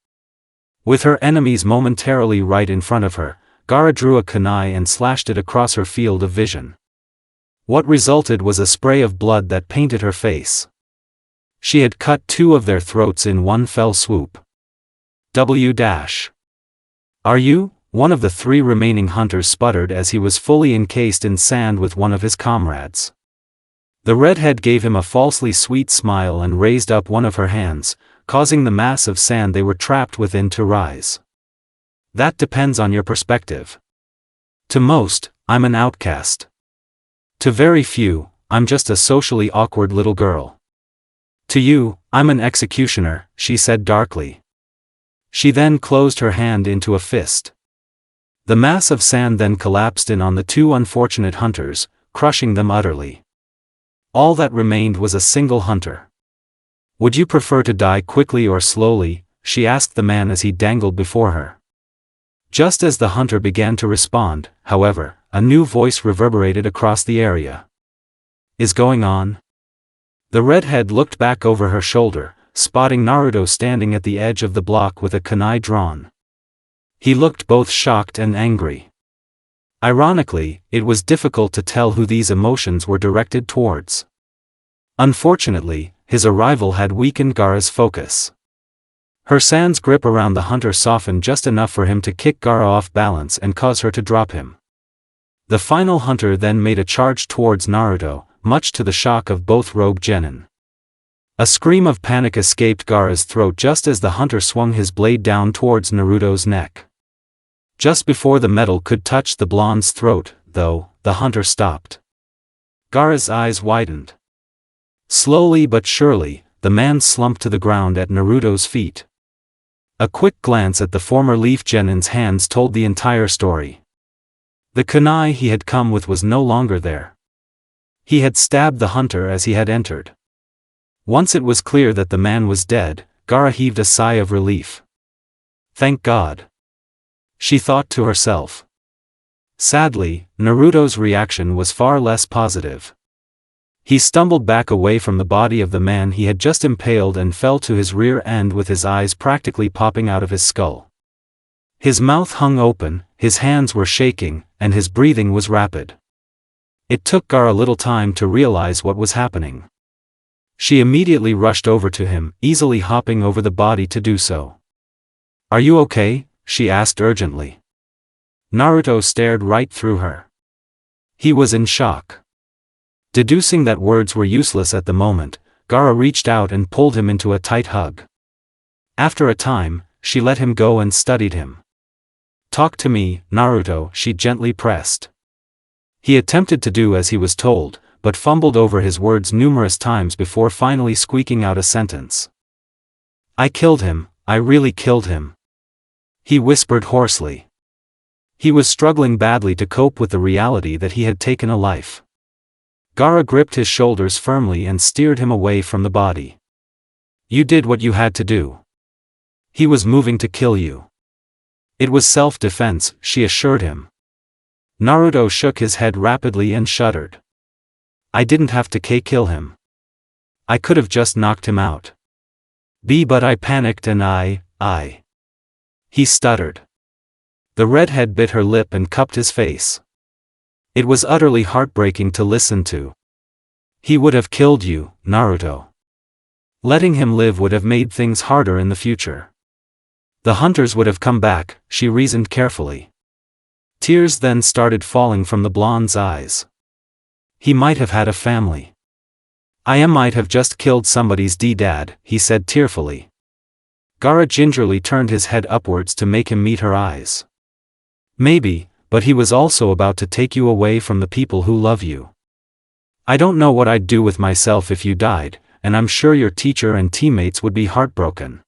With her enemies momentarily right in front of her, Gaara drew a kunai and slashed it across her field of vision. What resulted was a spray of blood that painted her face. She had cut 2 of their throats in one fell swoop. Are you? One of the 3 remaining hunters sputtered as he was fully encased in sand with one of his comrades. The redhead gave him a falsely sweet smile and raised up one of her hands, causing the mass of sand they were trapped within to rise. That depends on your perspective. To most, I'm an outcast. To very few, I'm just a socially awkward little girl. To you, I'm an executioner, she said darkly. She then closed her hand into a fist. The mass of sand then collapsed in on the 2 unfortunate hunters, crushing them utterly. All that remained was a single hunter. Would you prefer to die quickly or slowly? She asked the man as he dangled before her. Just as the hunter began to respond, however, a new voice reverberated across the area. Is going on? The redhead looked back over her shoulder, spotting Naruto standing at the edge of the block with a kunai drawn. He looked both shocked and angry. Ironically, it was difficult to tell who these emotions were directed towards. Unfortunately, his arrival had weakened Gaara's focus. Her sand's grip around the hunter softened just enough for him to kick Gaara off balance and cause her to drop him. The final hunter then made a charge towards Naruto, much to the shock of both rogue genin. A scream of panic escaped Gaara's throat just as the hunter swung his blade down towards Naruto's neck. Just before the metal could touch the blonde's throat, though, the hunter stopped. Gaara's eyes widened. Slowly but surely, the man slumped to the ground at Naruto's feet. A quick glance at the former Leaf Genin's hands told the entire story. The kunai he had come with was no longer there. He had stabbed the hunter as he had entered. Once it was clear that the man was dead, Gaara heaved a sigh of relief. Thank God. She thought to herself. Sadly, Naruto's reaction was far less positive. He stumbled back away from the body of the man he had just impaled and fell to his rear end with his eyes practically popping out of his skull. His mouth hung open, his hands were shaking, and his breathing was rapid. It took Gaara little time to realize what was happening. She immediately rushed over to him, easily hopping over the body to do so. Are you okay? She asked urgently. Naruto stared right through her. He was in shock. Deducing that words were useless at the moment, Gaara reached out and pulled him into a tight hug. After a time, she let him go and studied him. Talk to me, Naruto, she gently pressed. He attempted to do as he was told, but fumbled over his words numerous times before finally squeaking out a sentence. I killed him, I really killed him. He whispered hoarsely. He was struggling badly to cope with the reality that he had taken a life. Gaara gripped his shoulders firmly and steered him away from the body. You did what you had to do. He was moving to kill you. It was self-defense, she assured him. Naruto shook his head rapidly and shuddered. I didn't have to kill him. I could have just knocked him out. But I panicked and He stuttered. The redhead bit her lip and cupped his face. It was utterly heartbreaking to listen to. He would have killed you, Naruto. Letting him live would have made things harder in the future. The hunters would have come back, she reasoned carefully. Tears then started falling from the blonde's eyes. He might have had a family. I might have just killed somebody's dad, he said tearfully. Gaara gingerly turned his head upwards to make him meet her eyes. Maybe, but he was also about to take you away from the people who love you. I don't know what I'd do with myself if you died, and I'm sure your teacher and teammates would be heartbroken.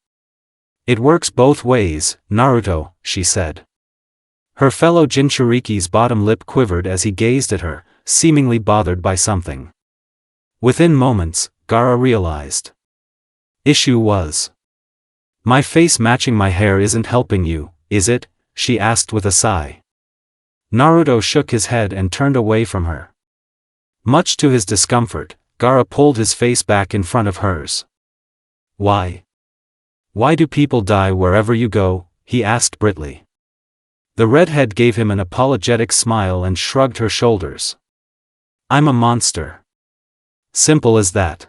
It works both ways, Naruto, she said. Her fellow Jinchuriki's bottom lip quivered as he gazed at her, seemingly bothered by something. Within moments, Gaara realized. Issue was. My face matching my hair isn't helping you, is it? She asked with a sigh. Naruto shook his head and turned away from her. Much to his discomfort, Gaara pulled his face back in front of hers. Why? Why do people die wherever you go? He asked britly. The redhead gave him an apologetic smile and shrugged her shoulders. I'm a monster. Simple as that.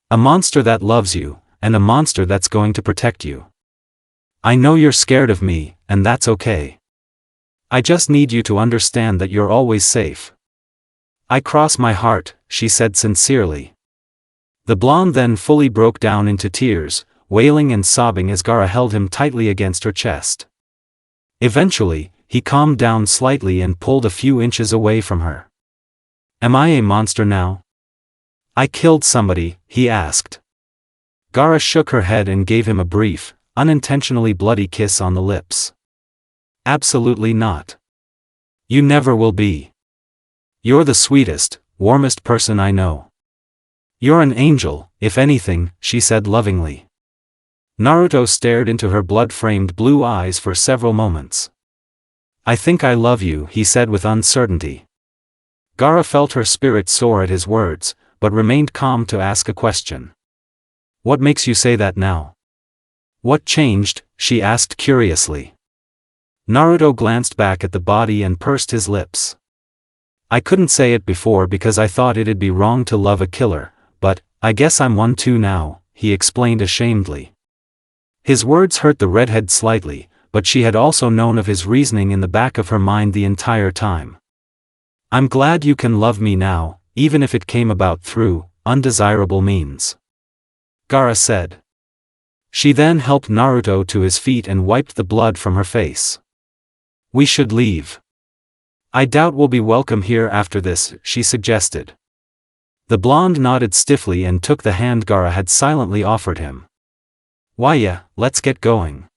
A monster that loves you, and a monster that's going to protect you. I know you're scared of me, and that's okay. I just need you to understand that you're always safe. I cross my heart, she said sincerely. The blonde then fully broke down into tears, wailing and sobbing as Gaara held him tightly against her chest. Eventually, he calmed down slightly and pulled a few inches away from her. Am I a monster now? I killed somebody, he asked. Gaara shook her head and gave him a brief, unintentionally bloody kiss on the lips. Absolutely not. You never will be. You're the sweetest, warmest person I know. You're an angel, if anything, she said lovingly. Naruto stared into her blood-framed blue eyes for several moments. I think I love you, he said with uncertainty. Gaara felt her spirit soar at his words, but remained calm to ask a question. What makes you say that now? What changed? She asked curiously. Naruto glanced back at the body and pursed his lips. I couldn't say it before because I thought it'd be wrong to love a killer, but I guess I'm one too now, he explained ashamedly. His words hurt the redhead slightly, but she had also known of his reasoning in the back of her mind the entire time. I'm glad you can love me now, even if it came about through undesirable means. Gaara said. She then helped Naruto to his feet and wiped the blood from her face. We should leave. I doubt we'll be welcome here after this, she suggested. The blonde nodded stiffly and took the hand Gaara had silently offered him. Why yeah, let's get going.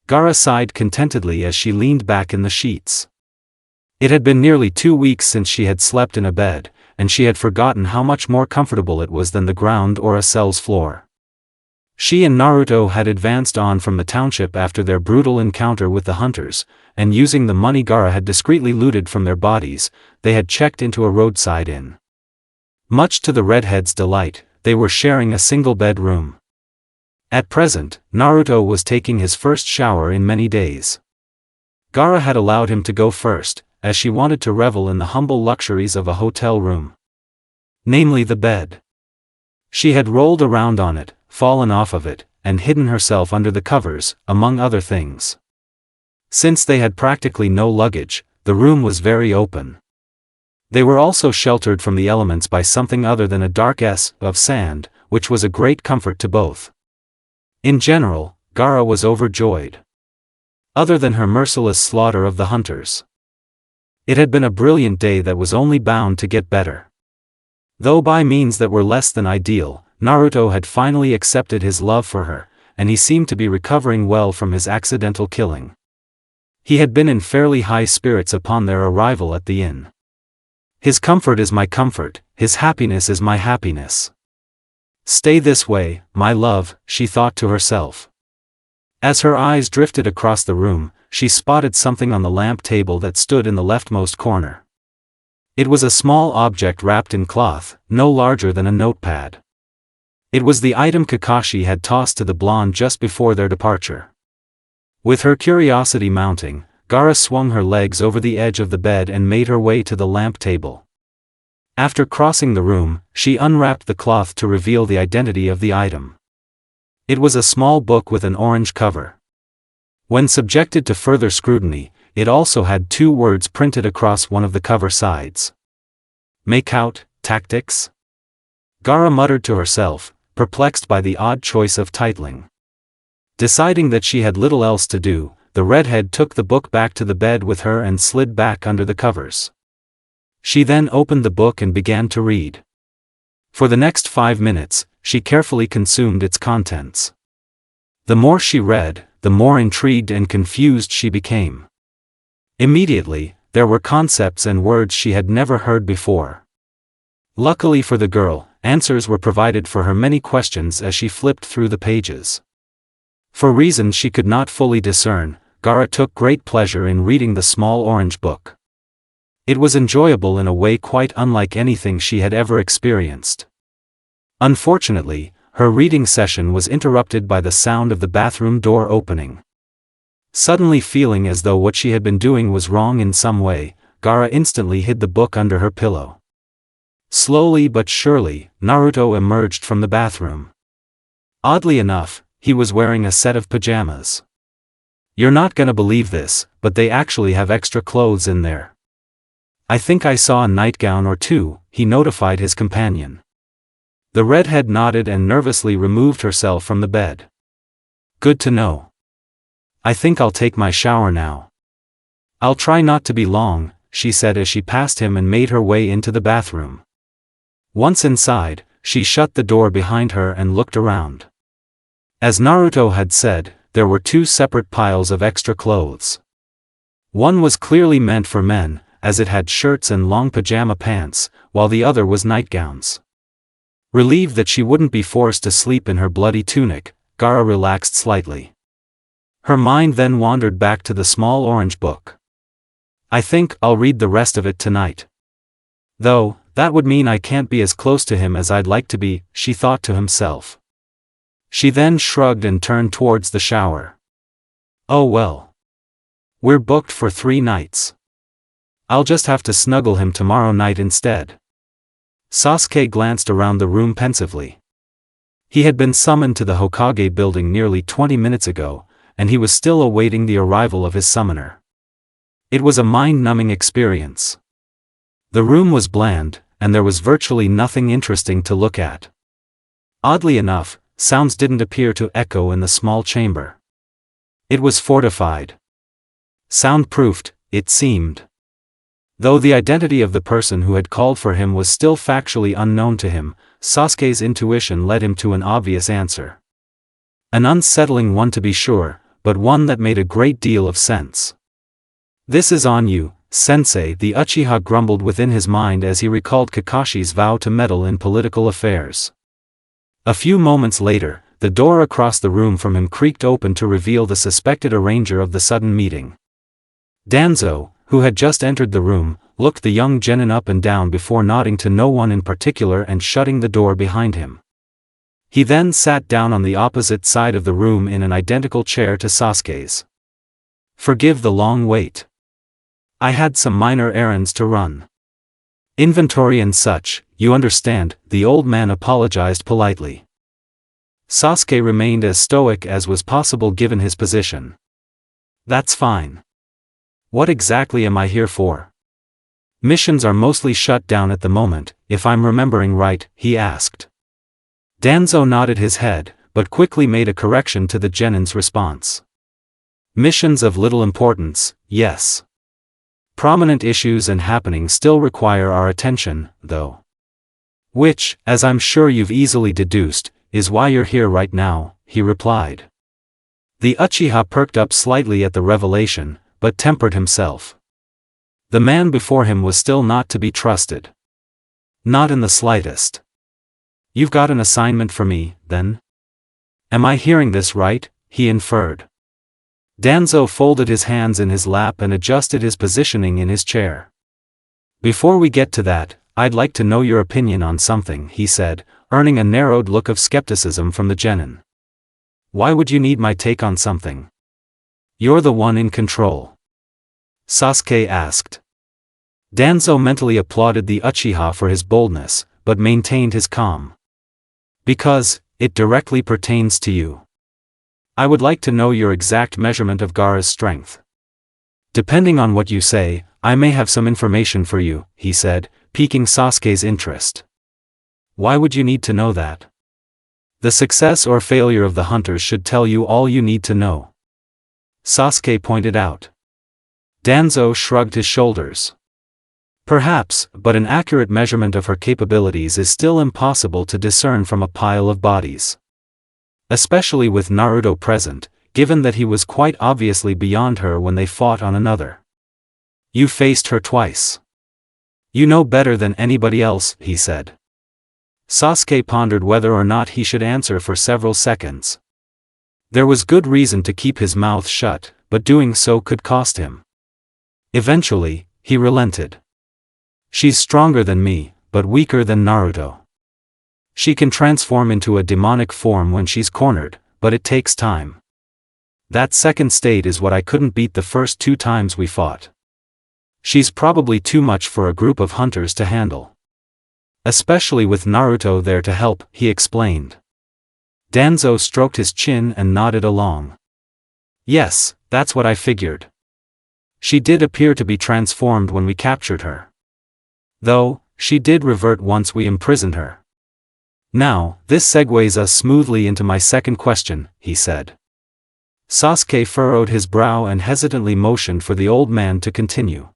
Gaara sighed contentedly as she leaned back in the sheets. It had been nearly 2 weeks since she had slept in a bed, and she had forgotten how much more comfortable it was than the ground or a cell's floor. She and Naruto had advanced on from the township after their brutal encounter with the hunters, and using the money Gaara had discreetly looted from their bodies, they had checked into a roadside inn. Much to the redhead's delight, they were sharing a single bedroom. At present, Naruto was taking his first shower in many days. Gaara had allowed him to go first, as she wanted to revel in the humble luxuries of a hotel room. Namely the bed. She had rolled around on it, fallen off of it, and hidden herself under the covers, among other things. Since they had practically no luggage, the room was very open. They were also sheltered from the elements by something other than a dark S of sand, which was a great comfort to both. In general, Gaara was overjoyed. Other than her merciless slaughter of the hunters. It had been a brilliant day that was only bound to get better. Though by means that were less than ideal, Naruto had finally accepted his love for her, and he seemed to be recovering well from his accidental killing. He had been in fairly high spirits upon their arrival at the inn. His comfort is my comfort, his happiness is my happiness. Stay this way, my love, she thought to herself. As her eyes drifted across the room, she spotted something on the lamp table that stood in the leftmost corner. It was a small object wrapped in cloth, no larger than a notepad. It was the item Kakashi had tossed to the blonde just before their departure. With her curiosity mounting, Gaara swung her legs over the edge of the bed and made her way to the lamp table. After crossing the room, she unwrapped the cloth to reveal the identity of the item. It was a small book with an orange cover. When subjected to further scrutiny, it also had 2 words printed across one of the cover sides. Make out, tactics? Gaara muttered to herself, perplexed by the odd choice of titling. Deciding that she had little else to do, the redhead took the book back to the bed with her and slid back under the covers. She then opened the book and began to read. For the next 5 minutes, she carefully consumed its contents. The more she read, the more intrigued and confused she became. Immediately, there were concepts and words she had never heard before. Luckily for the girl, answers were provided for her many questions as she flipped through the pages. For reasons she could not fully discern, Gaara took great pleasure in reading the small orange book. It was enjoyable in a way quite unlike anything she had ever experienced. Unfortunately, her reading session was interrupted by the sound of the bathroom door opening. Suddenly feeling as though what she had been doing was wrong in some way, Gaara instantly hid the book under her pillow. Slowly but surely, Naruto emerged from the bathroom. Oddly enough, he was wearing a set of pajamas. You're not gonna believe this, but they actually have extra clothes in there. I think I saw a nightgown or 2, he notified his companion. The redhead nodded and nervously removed herself from the bed. Good to know. I think I'll take my shower now. I'll try not to be long, she said as she passed him and made her way into the bathroom. Once inside, she shut the door behind her and looked around. As Naruto had said, there were 2 separate piles of extra clothes. One was clearly meant for men, as it had shirts and long pajama pants, while the other was nightgowns. Relieved that she wouldn't be forced to sleep in her bloody tunic, Gaara relaxed slightly. Her mind then wandered back to the small orange book. I think I'll read the rest of it tonight. Though, that would mean I can't be as close to him as I'd like to be, she thought to himself. She then shrugged and turned towards the shower. Oh well. We're booked for 3 nights. I'll just have to snuggle him tomorrow night instead. Sasuke glanced around the room pensively. He had been summoned to the Hokage building nearly 20 minutes ago, and he was still awaiting the arrival of his summoner. It was a mind-numbing experience. The room was bland, and there was virtually nothing interesting to look at. Oddly enough, sounds didn't appear to echo in the small chamber. It was fortified. Soundproofed, it seemed. Though the identity of the person who had called for him was still factually unknown to him, Sasuke's intuition led him to an obvious answer. An unsettling one to be sure, but one that made a great deal of sense. This is on you, Sensei, the Uchiha grumbled within his mind as he recalled Kakashi's vow to meddle in political affairs. A few moments later, the door across the room from him creaked open to reveal the suspected arranger of the sudden meeting. Danzo, who had just entered the room, looked the young genin up and down before nodding to no one in particular and shutting the door behind him. He then sat down on the opposite side of the room in an identical chair to Sasuke's. Forgive the long wait. I had some minor errands to run. Inventory and such, you understand, the old man apologized politely. Sasuke remained as stoic as was possible given his position. That's fine. What exactly am I here for? Missions are mostly shut down at the moment, if I'm remembering right, he asked. Danzo nodded his head, but quickly made a correction to the genin's response. Missions of little importance, yes. Prominent issues and happenings still require our attention, though. Which, as I'm sure you've easily deduced, is why you're here right now, he replied. The Uchiha perked up slightly at the revelation, but tempered himself. The man before him was still not to be trusted. Not in the slightest. You've got an assignment for me, then? Am I hearing this right? He inferred. Danzo folded his hands in his lap and adjusted his positioning in his chair. Before we get to that, I'd like to know your opinion on something, he said, earning a narrowed look of skepticism from the genin. Why would you need my take on something? You're the one in control. Sasuke asked. Danzo mentally applauded the Uchiha for his boldness, but maintained his calm. Because, it directly pertains to you. I would like to know your exact measurement of Gaara's strength. Depending on what you say, I may have some information for you, he said, piquing Sasuke's interest. Why would you need to know that? The success or failure of the hunters should tell you all you need to know. Sasuke pointed out. Danzo shrugged his shoulders. Perhaps, but an accurate measurement of her capabilities is still impossible to discern from a pile of bodies. Especially with Naruto present, given that he was quite obviously beyond her when they fought on another. You faced her twice. You know better than anybody else, he said. Sasuke pondered whether or not he should answer for several seconds. There was good reason to keep his mouth shut, but doing so could cost him. Eventually, he relented. She's stronger than me, but weaker than Naruto. She can transform into a demonic form when she's cornered, but it takes time. That second state is what I couldn't beat the first 2 times we fought. She's probably too much for a group of hunters to handle. Especially with Naruto there to help, he explained. Danzo stroked his chin and nodded along. Yes, that's what I figured. She did appear to be transformed when we captured her. Though, she did revert once we imprisoned her. Now, this segues us smoothly into my second question, he said. Sasuke furrowed his brow and hesitantly motioned for the old man to continue.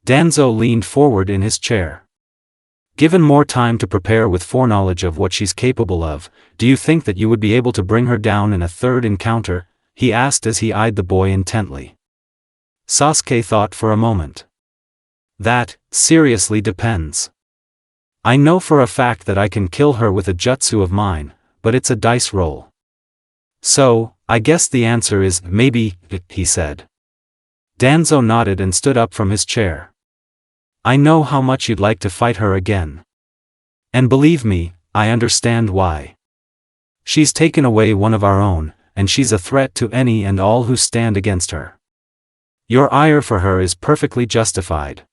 Danzo leaned forward in his chair. Given more time to prepare with foreknowledge of what she's capable of, do you think that you would be able to bring her down in a third encounter? He asked as he eyed the boy intently. Sasuke thought for a moment. That, seriously depends. I know for a fact that I can kill her with a jutsu of mine, but it's a dice roll. So, I guess the answer is, maybe, he said. Danzo nodded and stood up from his chair. I know how much you'd like to fight her again. And believe me, I understand why. She's taken away one of our own, and she's a threat to any and all who stand against her. Your ire for her is perfectly justified.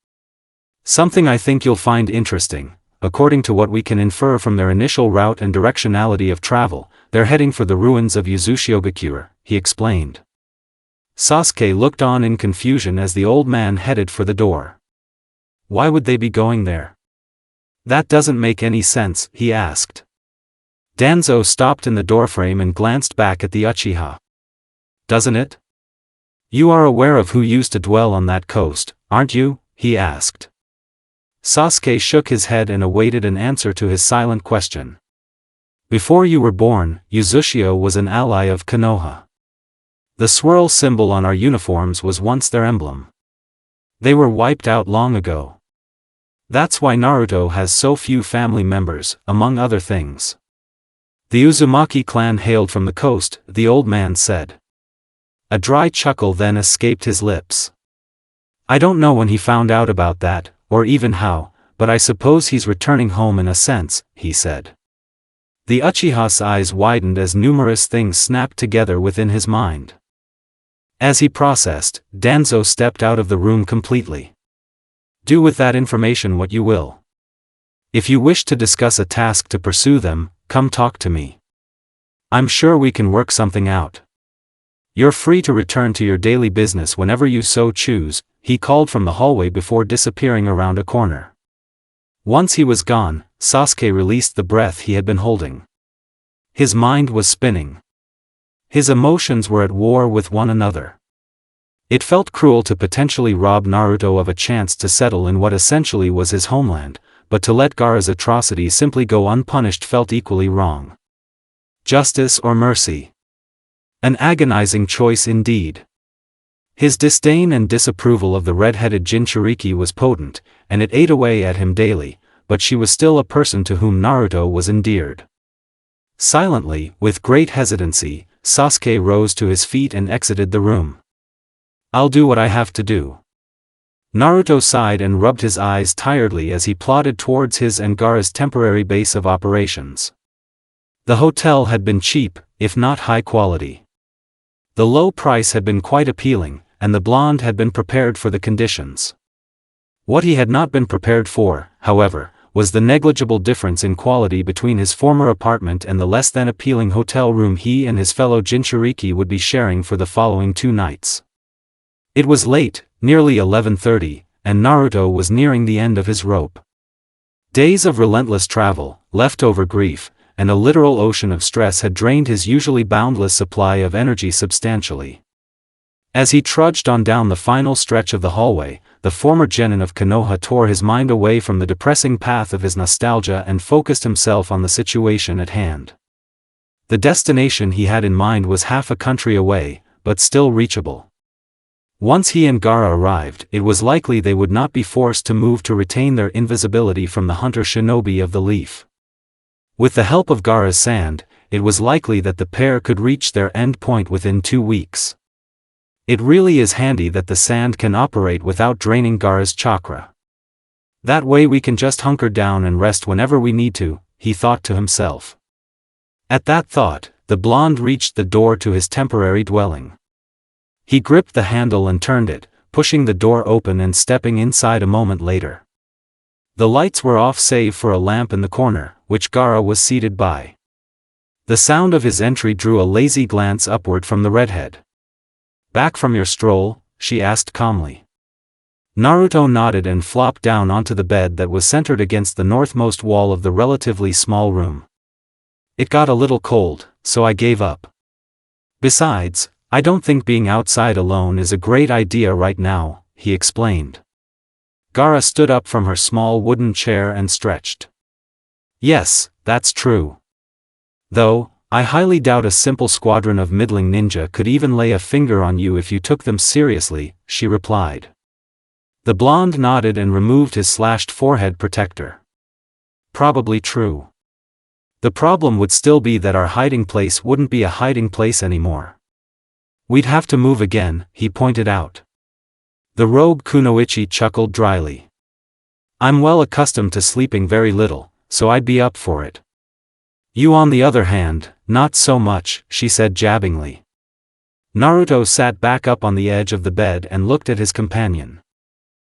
Something I think you'll find interesting, according to what we can infer from their initial route and directionality of travel, they're heading for the ruins of Uzushigakure, he explained. Sasuke looked on in confusion as the old man headed for the door. Why would they be going there? That doesn't make any sense, he asked. Danzo stopped in the doorframe and glanced back at the Uchiha. Doesn't it? You are aware of who used to dwell on that coast, aren't you? He asked. Sasuke shook his head and awaited an answer to his silent question. Before you were born, Uzushio was an ally of Konoha. The swirl symbol on our uniforms was once their emblem. They were wiped out long ago. That's why Naruto has so few family members, among other things. The Uzumaki clan hailed from the coast, the old man said. A dry chuckle then escaped his lips. I don't know when he found out about that, or even how, but I suppose he's returning home in a sense, he said. The Uchiha's eyes widened as numerous things snapped together within his mind. As he processed, Danzo stepped out of the room completely. Do with that information what you will. If you wish to discuss a task to pursue them, come talk to me. I'm sure we can work something out. You're free to return to your daily business whenever you so choose, he called from the hallway before disappearing around a corner. Once he was gone, Sasuke released the breath he had been holding. His mind was spinning. His emotions were at war with one another. It felt cruel to potentially rob Naruto of a chance to settle in what essentially was his homeland, but to let Gaara's atrocity simply go unpunished felt equally wrong. Justice or mercy? An agonizing choice indeed. His disdain and disapproval of the red-headed Jinchuriki was potent, and it ate away at him daily, but she was still a person to whom Naruto was endeared. Silently, with great hesitancy, Sasuke rose to his feet and exited the room. "I'll do what I have to do." Naruto sighed and rubbed his eyes tiredly as he plodded towards his and Gaara's temporary base of operations. The hotel had been cheap, if not high quality. The low price had been quite appealing, and the blonde had been prepared for the conditions. What he had not been prepared for, however, was the negligible difference in quality between his former apartment and the less than appealing hotel room he and his fellow Jinchuriki would be sharing for the following 2 nights. It was late, nearly 11:30, and Naruto was nearing the end of his rope. Days of relentless travel, leftover grief, and a literal ocean of stress had drained his usually boundless supply of energy substantially. As he trudged on down the final stretch of the hallway, the former genin of Konoha tore his mind away from the depressing path of his nostalgia and focused himself on the situation at hand. The destination he had in mind was half a country away, but still reachable. Once he and Gaara arrived, it was likely they would not be forced to move to retain their invisibility from the hunter shinobi of the leaf. With the help of Gaara's sand, it was likely that the pair could reach their end point within 2 weeks. It really is handy that the sand can operate without draining Gaara's chakra. That way we can just hunker down and rest whenever we need to, he thought to himself. At that thought, the blonde reached the door to his temporary dwelling. He gripped the handle and turned it, pushing the door open and stepping inside a moment later. The lights were off save for a lamp in the corner, which Gaara was seated by. The sound of his entry drew a lazy glance upward from the redhead. "Back from your stroll?" she asked calmly. Naruto nodded and flopped down onto the bed that was centered against the northmost wall of the relatively small room. "It got a little cold, so I gave up. Besides, I don't think being outside alone is a great idea right now," he explained. Gaara stood up from her small wooden chair and stretched. "Yes, that's true. Though, I highly doubt a simple squadron of middling ninja could even lay a finger on you if you took them seriously," she replied. The blonde nodded and removed his slashed forehead protector. "Probably true. The problem would still be that our hiding place wouldn't be a hiding place anymore. We'd have to move again," he pointed out. The rogue kunoichi chuckled dryly. "I'm well accustomed to sleeping very little, so I'd be up for it. You on the other hand, not so much," she said jabbingly. Naruto sat back up on the edge of the bed and looked at his companion.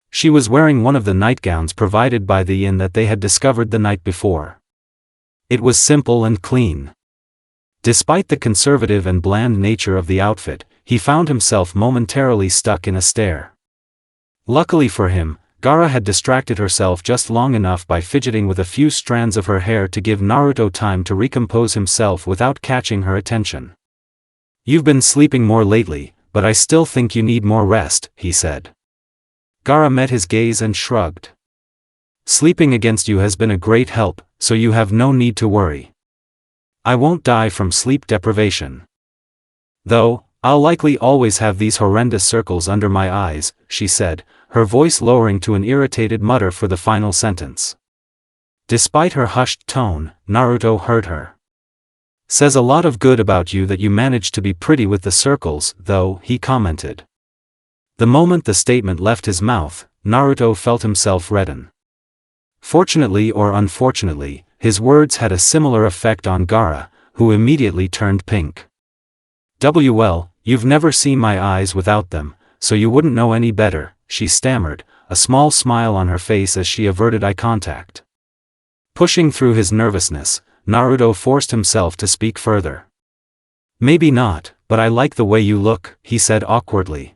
She was wearing one of the nightgowns provided by the inn that they had discovered the night before. It was simple and clean. Despite the conservative and bland nature of the outfit, he found himself momentarily stuck in a stare. Luckily for him, Gaara had distracted herself just long enough by fidgeting with a few strands of her hair to give Naruto time to recompose himself without catching her attention. "You've been sleeping more lately, but I still think you need more rest," he said. Gaara met his gaze and shrugged. "Sleeping against you has been a great help, so you have no need to worry. I won't die from sleep deprivation. Though, I'll likely always have these horrendous circles under my eyes," she said, her voice lowering to an irritated mutter for the final sentence. Despite her hushed tone, Naruto heard her. "Says a lot of good about you that you managed to be pretty with the circles, though," he commented. The moment the statement left his mouth, Naruto felt himself redden. Fortunately or unfortunately, his words had a similar effect on Gaara, who immediately turned pink. "Well, you've never seen my eyes without them, so you wouldn't know any better," she stammered, a small smile on her face as she averted eye contact. Pushing through his nervousness, Naruto forced himself to speak further. "Maybe not, but I like the way you look," he said awkwardly.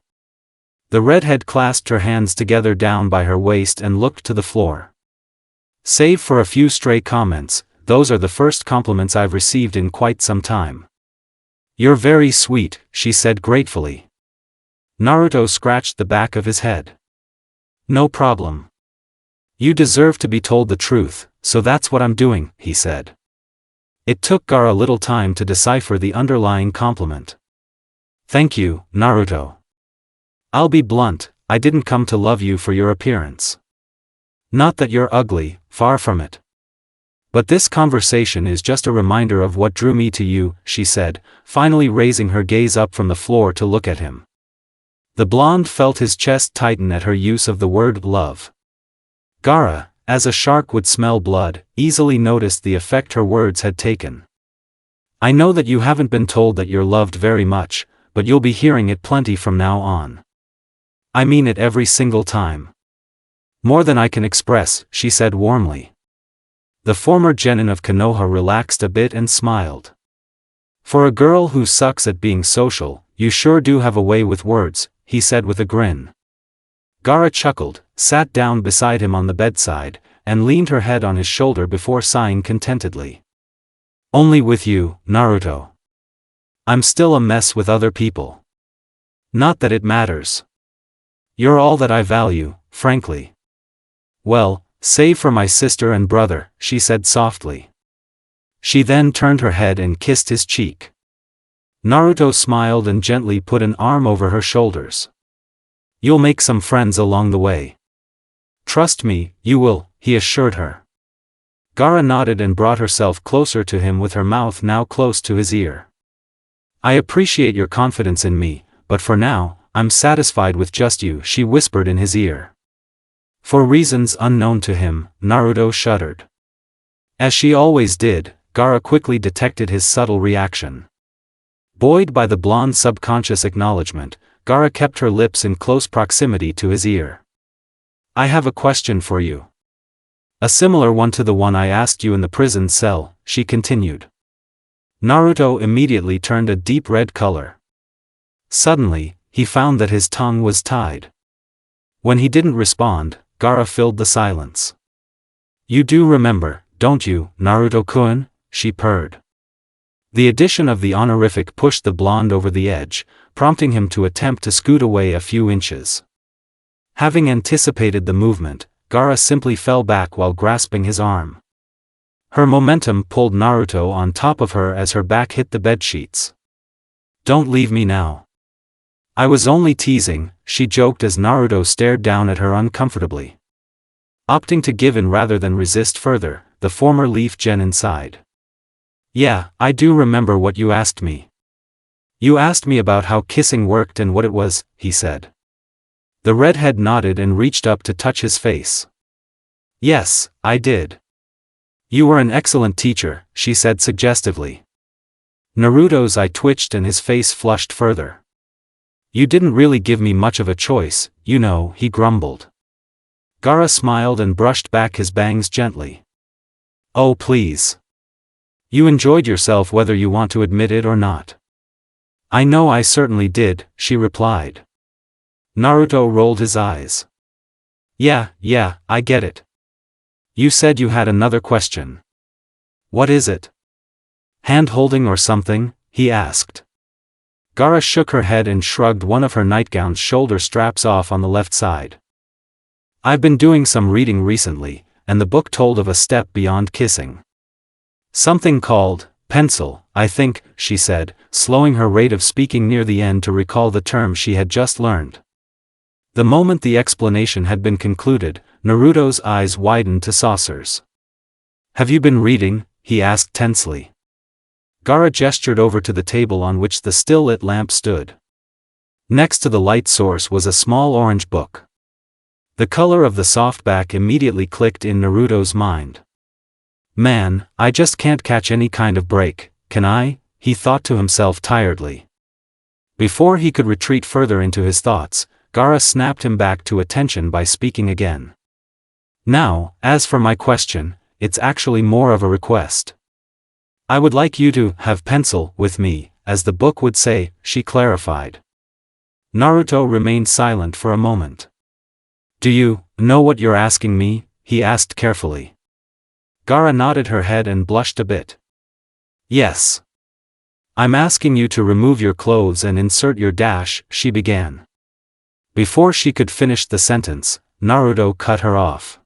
The redhead clasped her hands together down by her waist and looked to the floor. "Save for a few stray comments, those are the first compliments I've received in quite some time." "You're very sweet," she said gratefully. Naruto scratched the back of his head. "No problem. You deserve to be told the truth, so that's what I'm doing," he said. It took Gaara a little time to decipher the underlying compliment. "Thank you, Naruto. I'll be blunt, I didn't come to love you for your appearance. Not that you're ugly, far from it. But this conversation is just a reminder of what drew me to you, she said, finally raising her gaze up from the floor to look at him. The blonde felt his chest tighten at her use of the word love. Gaara, as a shark would smell blood, easily noticed the effect her words had taken. I know that you haven't been told that you're loved very much, but you'll be hearing it plenty from now on. I mean it every single time. More than I can express, she said warmly. The former genin of Konoha relaxed a bit and smiled. For a girl who sucks at being social, you sure do have a way with words, he said with a grin. Gaara chuckled, sat down beside him on the bedside, and leaned her head on his shoulder before sighing contentedly. Only with you, Naruto. I'm still a mess with other people. Not that it matters. You're all that I value, frankly. Well, save for my sister and brother, she said softly. She then turned her head and kissed his cheek. Naruto smiled and gently put an arm over her shoulders. You'll make some friends along the way. Trust me, you will, he assured her. Gaara nodded and brought herself closer to him with her mouth now close to his ear. I appreciate your confidence in me, but for now, I'm satisfied with just you, she whispered in his ear. For reasons unknown to him, Naruto shuddered. As she always did, Gaara quickly detected his subtle reaction. Buoyed by the blonde's subconscious acknowledgement, Gaara kept her lips in close proximity to his ear. I have a question for you. A similar one to the one I asked you in the prison cell, she continued. Naruto immediately turned a deep red color. Suddenly, he found that his tongue was tied. When he didn't respond, Gaara filled the silence. You do remember, don't you, Naruto-kun? She purred. The addition of the honorific pushed the blonde over the edge, prompting him to attempt to scoot away a few inches. Having anticipated the movement, Gaara simply fell back while grasping his arm. Her momentum pulled Naruto on top of her as her back hit the bedsheets. Don't leave me now. I was only teasing, she joked as Naruto stared down at her uncomfortably. Opting to give in rather than resist further, the former leaf genin sighed. Yeah, I do remember what you asked me. You asked me about how kissing worked and what it was, he said. The redhead nodded and reached up to touch his face. Yes, I did. You were an excellent teacher, she said suggestively. Naruto's eye twitched and his face flushed further. You didn't really give me much of a choice, you know, he grumbled. Gaara smiled and brushed back his bangs gently. Oh please. You enjoyed yourself whether you want to admit it or not. I know I certainly did, she replied. Naruto rolled his eyes. Yeah, I get it. You said you had another question. What is it? Hand-holding or something? He asked. Gaara shook her head and shrugged one of her nightgown's shoulder straps off on the left side. I've been doing some reading recently, and the book told of a step beyond kissing. Something called pencil, I think, she said, slowing her rate of speaking near the end to recall the term she had just learned. The moment the explanation had been concluded, Naruto's eyes widened to saucers. Have you been reading? He asked tensely. Gaara gestured over to the table on which the still-lit lamp stood. Next to the light source was a small orange book. The color of the softback immediately clicked in Naruto's mind. Man, I just can't catch any kind of break, can I? He thought to himself tiredly. Before he could retreat further into his thoughts, Gaara snapped him back to attention by speaking again. Now, as for my question, it's actually more of a request. I would like you to have pencil with me, as the book would say, she clarified. Naruto remained silent for a moment. Do you know what you're asking me? He asked carefully. Gaara nodded her head and blushed a bit. Yes. I'm asking you to remove your clothes and insert your dash, she began. Before she could finish the sentence, Naruto cut her off.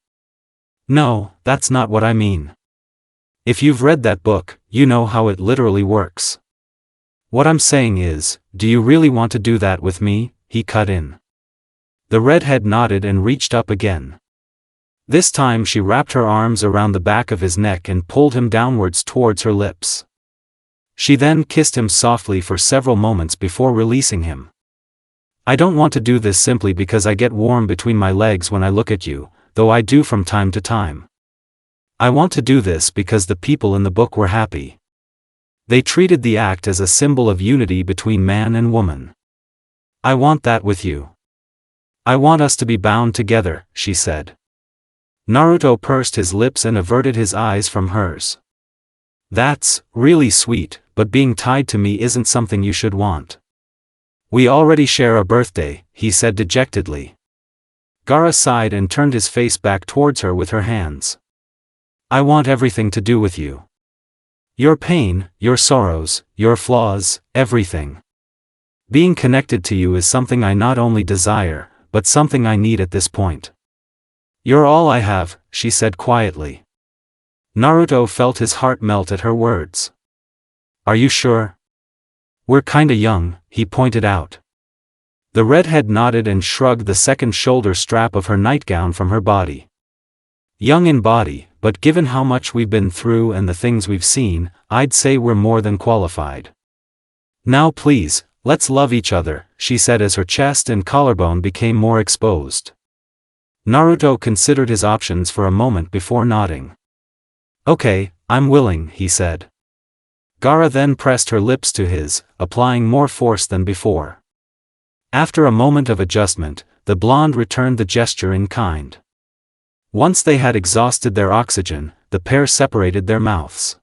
No, that's not what I mean. If you've read that book, you know how it literally works. What I'm saying is, do you really want to do that with me? He cut in. The redhead nodded and reached up again. This time she wrapped her arms around the back of his neck and pulled him downwards towards her lips. She then kissed him softly for several moments before releasing him. I don't want to do this simply because I get warm between my legs when I look at you, though I do from time to time. I want to do this because the people in the book were happy. They treated the act as a symbol of unity between man and woman. I want that with you. I want us to be bound together, she said. Naruto pursed his lips and averted his eyes from hers. That's really sweet, but being tied to me isn't something you should want. We already share a birthday, he said dejectedly. Gaara sighed and turned his face back towards her with her hands. I want everything to do with you. Your pain, your sorrows, your flaws, everything. Being connected to you is something I not only desire, but something I need at this point. You're all I have, she said quietly. Naruto felt his heart melt at her words. Are you sure? We're kinda young, he pointed out. The redhead nodded and shrugged the second shoulder strap of her nightgown from her body. Young in body, but given how much we've been through and the things we've seen, I'd say we're more than qualified. Now please, let's love each other, she said as her chest and collarbone became more exposed. Naruto considered his options for a moment before nodding. Okay, I'm willing, he said. Gaara then pressed her lips to his, applying more force than before. After a moment of adjustment, the blonde returned the gesture in kind. Once they had exhausted their oxygen, the pair separated their mouths.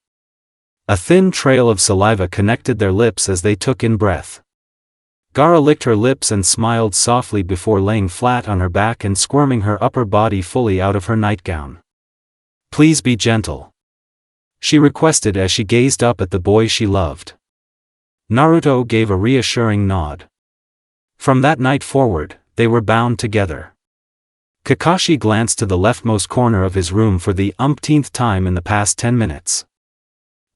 A thin trail of saliva connected their lips as they took in breath. Gaara licked her lips and smiled softly before laying flat on her back and squirming her upper body fully out of her nightgown. Please be gentle, she requested as she gazed up at the boy she loved. Naruto gave a reassuring nod. From that night forward, they were bound together. Kakashi glanced to the leftmost corner of his room for the umpteenth time in the past 10 minutes.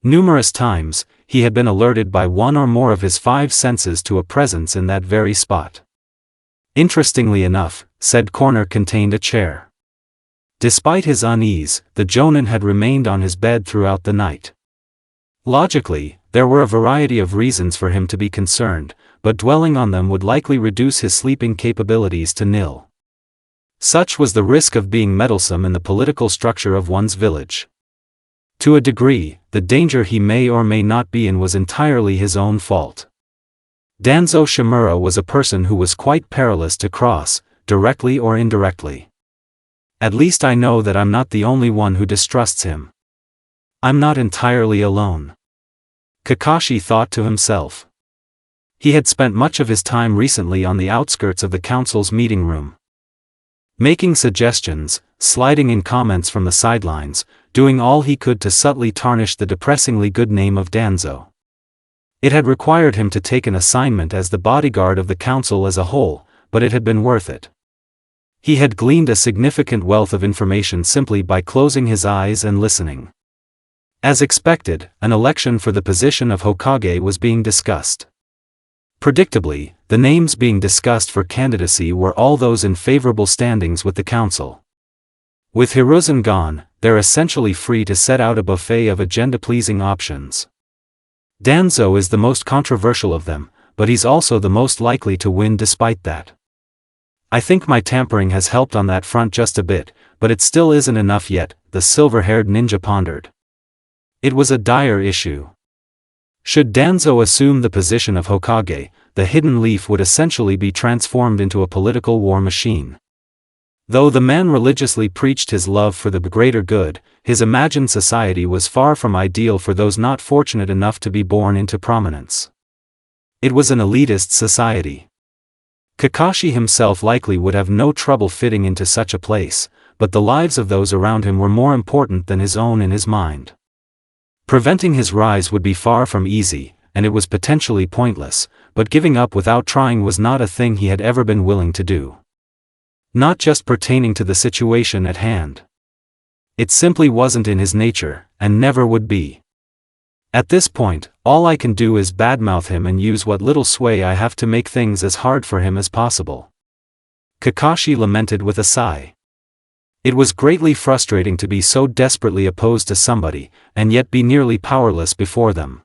Numerous times, he had been alerted by one or more of his 5 senses to a presence in that very spot. Interestingly enough, said corner contained a chair. Despite his unease, the Jonin had remained on his bed throughout the night. Logically, there were a variety of reasons for him to be concerned, but dwelling on them would likely reduce his sleeping capabilities to nil. Such was the risk of being meddlesome in the political structure of one's village. To a degree, the danger he may or may not be in was entirely his own fault. Danzo Shimura was a person who was quite perilous to cross, directly or indirectly. At least I know that I'm not the only one who distrusts him. I'm not entirely alone. Kakashi thought to himself. He had spent much of his time recently on the outskirts of the council's meeting room. Making suggestions, sliding in comments from the sidelines, doing all he could to subtly tarnish the depressingly good name of Danzo. It had required him to take an assignment as the bodyguard of the council as a whole, but it had been worth it. He had gleaned a significant wealth of information simply by closing his eyes and listening. As expected, an election for the position of Hokage was being discussed. Predictably, the names being discussed for candidacy were all those in favorable standings with the council. With Hiruzen gone, they're essentially free to set out a buffet of agenda-pleasing options. Danzo is the most controversial of them, but he's also the most likely to win despite that. I think my tampering has helped on that front just a bit, but it still isn't enough yet, the silver-haired ninja pondered. It was a dire issue. Should Danzo assume the position of Hokage, the hidden leaf would essentially be transformed into a political war machine. Though the man religiously preached his love for the greater good, his imagined society was far from ideal for those not fortunate enough to be born into prominence. It was an elitist society. Kakashi himself likely would have no trouble fitting into such a place, but the lives of those around him were more important than his own in his mind. Preventing his rise would be far from easy, and it was potentially pointless, but giving up without trying was not a thing he had ever been willing to do. Not just pertaining to the situation at hand. It simply wasn't in his nature, and never would be. At this point, all I can do is badmouth him and use what little sway I have to make things as hard for him as possible. Kakashi lamented with a sigh. It was greatly frustrating to be so desperately opposed to somebody, and yet be nearly powerless before them.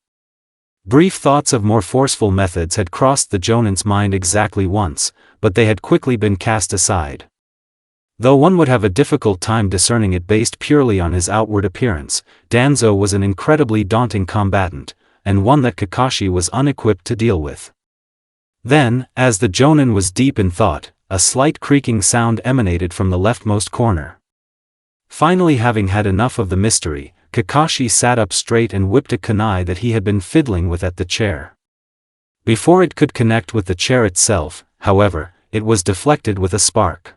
Brief thoughts of more forceful methods had crossed the Jonin's mind exactly once, but they had quickly been cast aside. Though one would have a difficult time discerning it based purely on his outward appearance, Danzo was an incredibly daunting combatant, and one that Kakashi was unequipped to deal with. Then, as the Jonin was deep in thought, a slight creaking sound emanated from the leftmost corner. Finally, having had enough of the mystery, Kakashi sat up straight and whipped a kunai that he had been fiddling with at the chair. Before it could connect with the chair itself, however, it was deflected with a spark.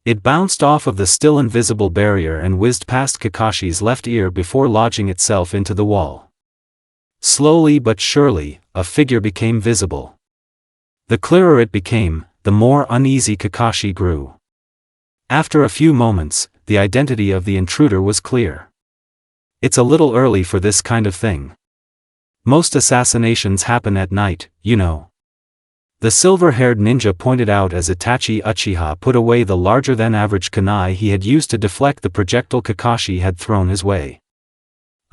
It bounced off of the still invisible barrier and whizzed past Kakashi's left ear before lodging itself into the wall. Slowly but surely, a figure became visible. The clearer it became, the more uneasy Kakashi grew. After a few moments, the identity of the intruder was clear. It's a little early for this kind of thing. Most assassinations happen at night, you know. The silver-haired ninja pointed out as Itachi Uchiha put away the larger-than-average kunai he had used to deflect the projectile Kakashi had thrown his way.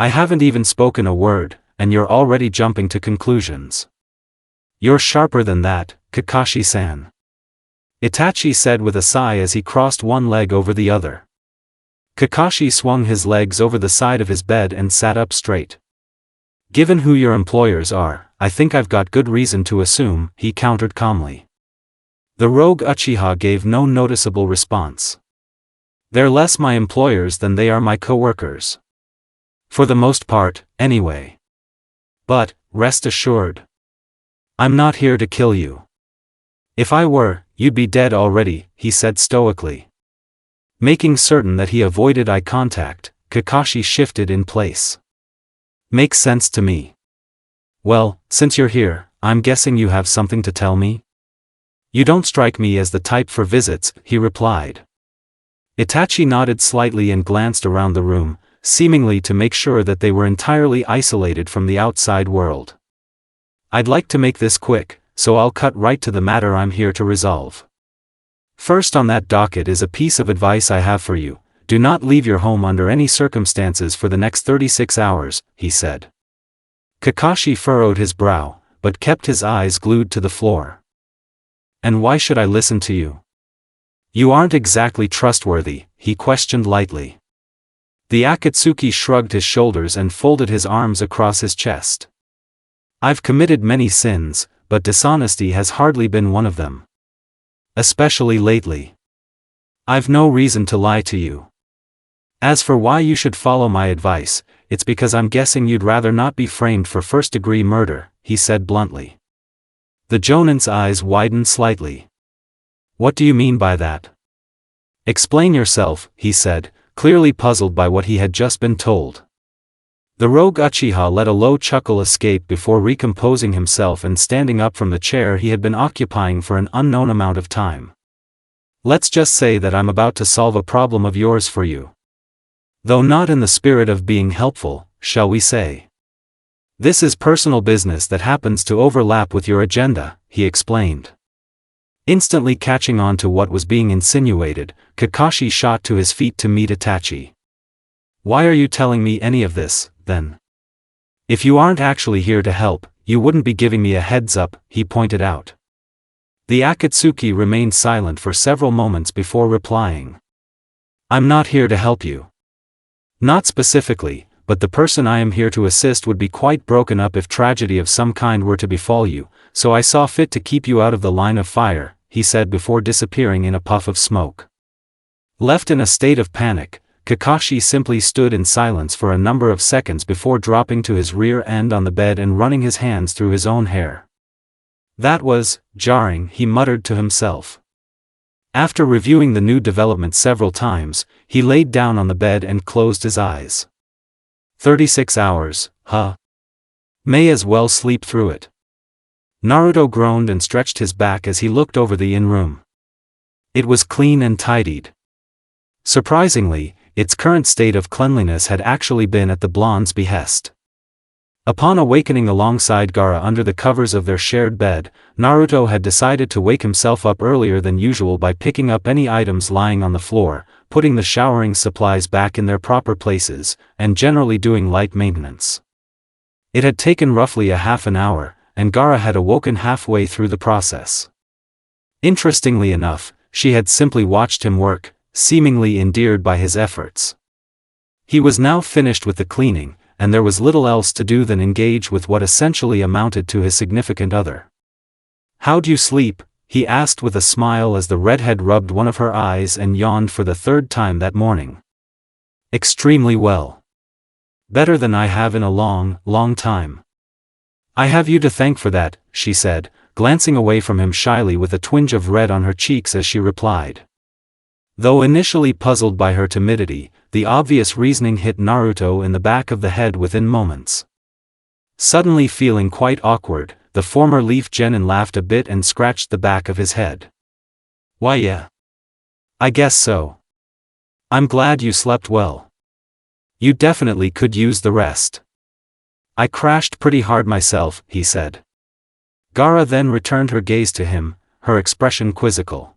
I haven't even spoken a word, and you're already jumping to conclusions. You're sharper than that, Kakashi-san. Itachi said with a sigh as he crossed one leg over the other. Kakashi swung his legs over the side of his bed and sat up straight. Given who your employers are, I think I've got good reason to assume, he countered calmly. The rogue Uchiha gave no noticeable response. They're less my employers than they are my co-workers. For the most part, anyway. But, rest assured. I'm not here to kill you. If I were, you'd be dead already, he said stoically. Making certain that he avoided eye contact, Kakashi shifted in place. Makes sense to me. Well, since you're here, I'm guessing you have something to tell me? You don't strike me as the type for visits, he replied. Itachi nodded slightly and glanced around the room, seemingly to make sure that they were entirely isolated from the outside world. I'd like to make this quick, so I'll cut right to the matter I'm here to resolve. First on that docket is a piece of advice I have for you. Do not leave your home under any circumstances for the next 36 hours, he said. Kakashi furrowed his brow, but kept his eyes glued to the floor. And why should I listen to you? You aren't exactly trustworthy, he questioned lightly. The Akatsuki shrugged his shoulders and folded his arms across his chest. I've committed many sins, but dishonesty has hardly been one of them. Especially lately. I've no reason to lie to you. As for why you should follow my advice, it's because I'm guessing you'd rather not be framed for first-degree murder, he said bluntly. The Jonin's eyes widened slightly. What do you mean by that? Explain yourself, he said, clearly puzzled by what he had just been told. The rogue Uchiha let a low chuckle escape before recomposing himself and standing up from the chair he had been occupying for an unknown amount of time. Let's just say that I'm about to solve a problem of yours for you. Though not in the spirit of being helpful, shall we say. This is personal business that happens to overlap with your agenda, he explained. Instantly catching on to what was being insinuated, Kakashi shot to his feet to meet Itachi. Why are you telling me any of this, then? If you aren't actually here to help, you wouldn't be giving me a heads up, he pointed out. The Akatsuki remained silent for several moments before replying. I'm not here to help you. Not specifically, but the person I am here to assist would be quite broken up if tragedy of some kind were to befall you, so I saw fit to keep you out of the line of fire, he said before disappearing in a puff of smoke. Left in a state of panic, Kakashi simply stood in silence for a number of seconds before dropping to his rear end on the bed and running his hands through his own hair. That was jarring, he muttered to himself. After reviewing the new development several times, he laid down on the bed and closed his eyes. 36 hours, huh? May as well sleep through it. Naruto groaned and stretched his back as he looked over the in-room. It was clean and tidied. Surprisingly, its current state of cleanliness had actually been at the blonde's behest. Upon awakening alongside Gaara under the covers of their shared bed, Naruto had decided to wake himself up earlier than usual by picking up any items lying on the floor, putting the showering supplies back in their proper places, and generally doing light maintenance. It had taken roughly a half an hour, and Gaara had awoken halfway through the process. Interestingly enough, she had simply watched him work, seemingly endeared by his efforts. He was now finished with the cleaning, and there was little else to do than engage with what essentially amounted to his significant other. "How'd you sleep?" he asked with a smile as the redhead rubbed one of her eyes and yawned for the third time that morning. "Extremely well. Better than I have in a long, long time." "I have you to thank for that," she said, glancing away from him shyly with a twinge of red on her cheeks as she replied. Though initially puzzled by her timidity, the obvious reasoning hit Naruto in the back of the head within moments. Suddenly feeling quite awkward, the former Leaf Genin laughed a bit and scratched the back of his head. "Why yeah. I guess so. I'm glad you slept well. You definitely could use the rest." "I crashed pretty hard myself," he said. Gaara then returned her gaze to him, her expression quizzical.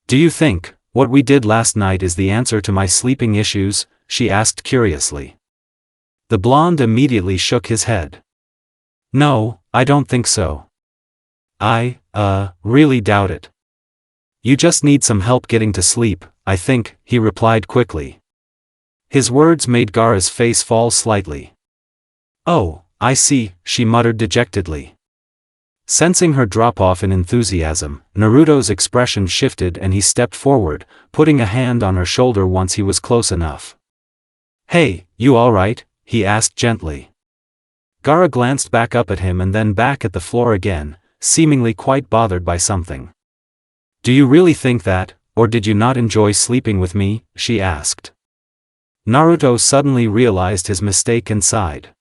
"Do you think what we did last night is the answer to my sleeping issues?" she asked curiously. The blonde immediately shook his head. "No, I don't think so. I really doubt it. You just need some help getting to sleep, I think," he replied quickly. His words made Gaara's face fall slightly. "Oh, I see," she muttered dejectedly. Sensing her drop-off in enthusiasm, Naruto's expression shifted and he stepped forward, putting a hand on her shoulder once he was close enough. "Hey, you alright?" he asked gently. Gaara glanced back up at him and then back at the floor again, seemingly quite bothered by something. "Do you really think that, or did you not enjoy sleeping with me?" she asked. Naruto suddenly realized his mistake and sighed.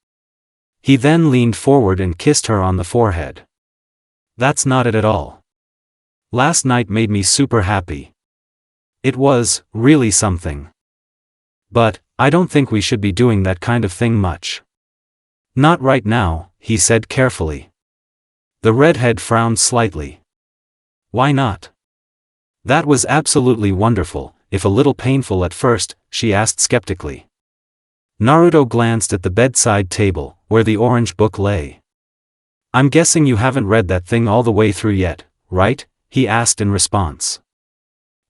He then leaned forward and kissed her on the forehead. "That's not it at all. Last night made me super happy. It was really something. But I don't think we should be doing that kind of thing much." "Not right now," he said carefully. The redhead frowned slightly. "Why not?" "That was absolutely wonderful, if a little painful at first," she asked skeptically. Naruto glanced at the bedside table, where the orange book lay. "I'm guessing you haven't read that thing all the way through yet, right?" he asked in response.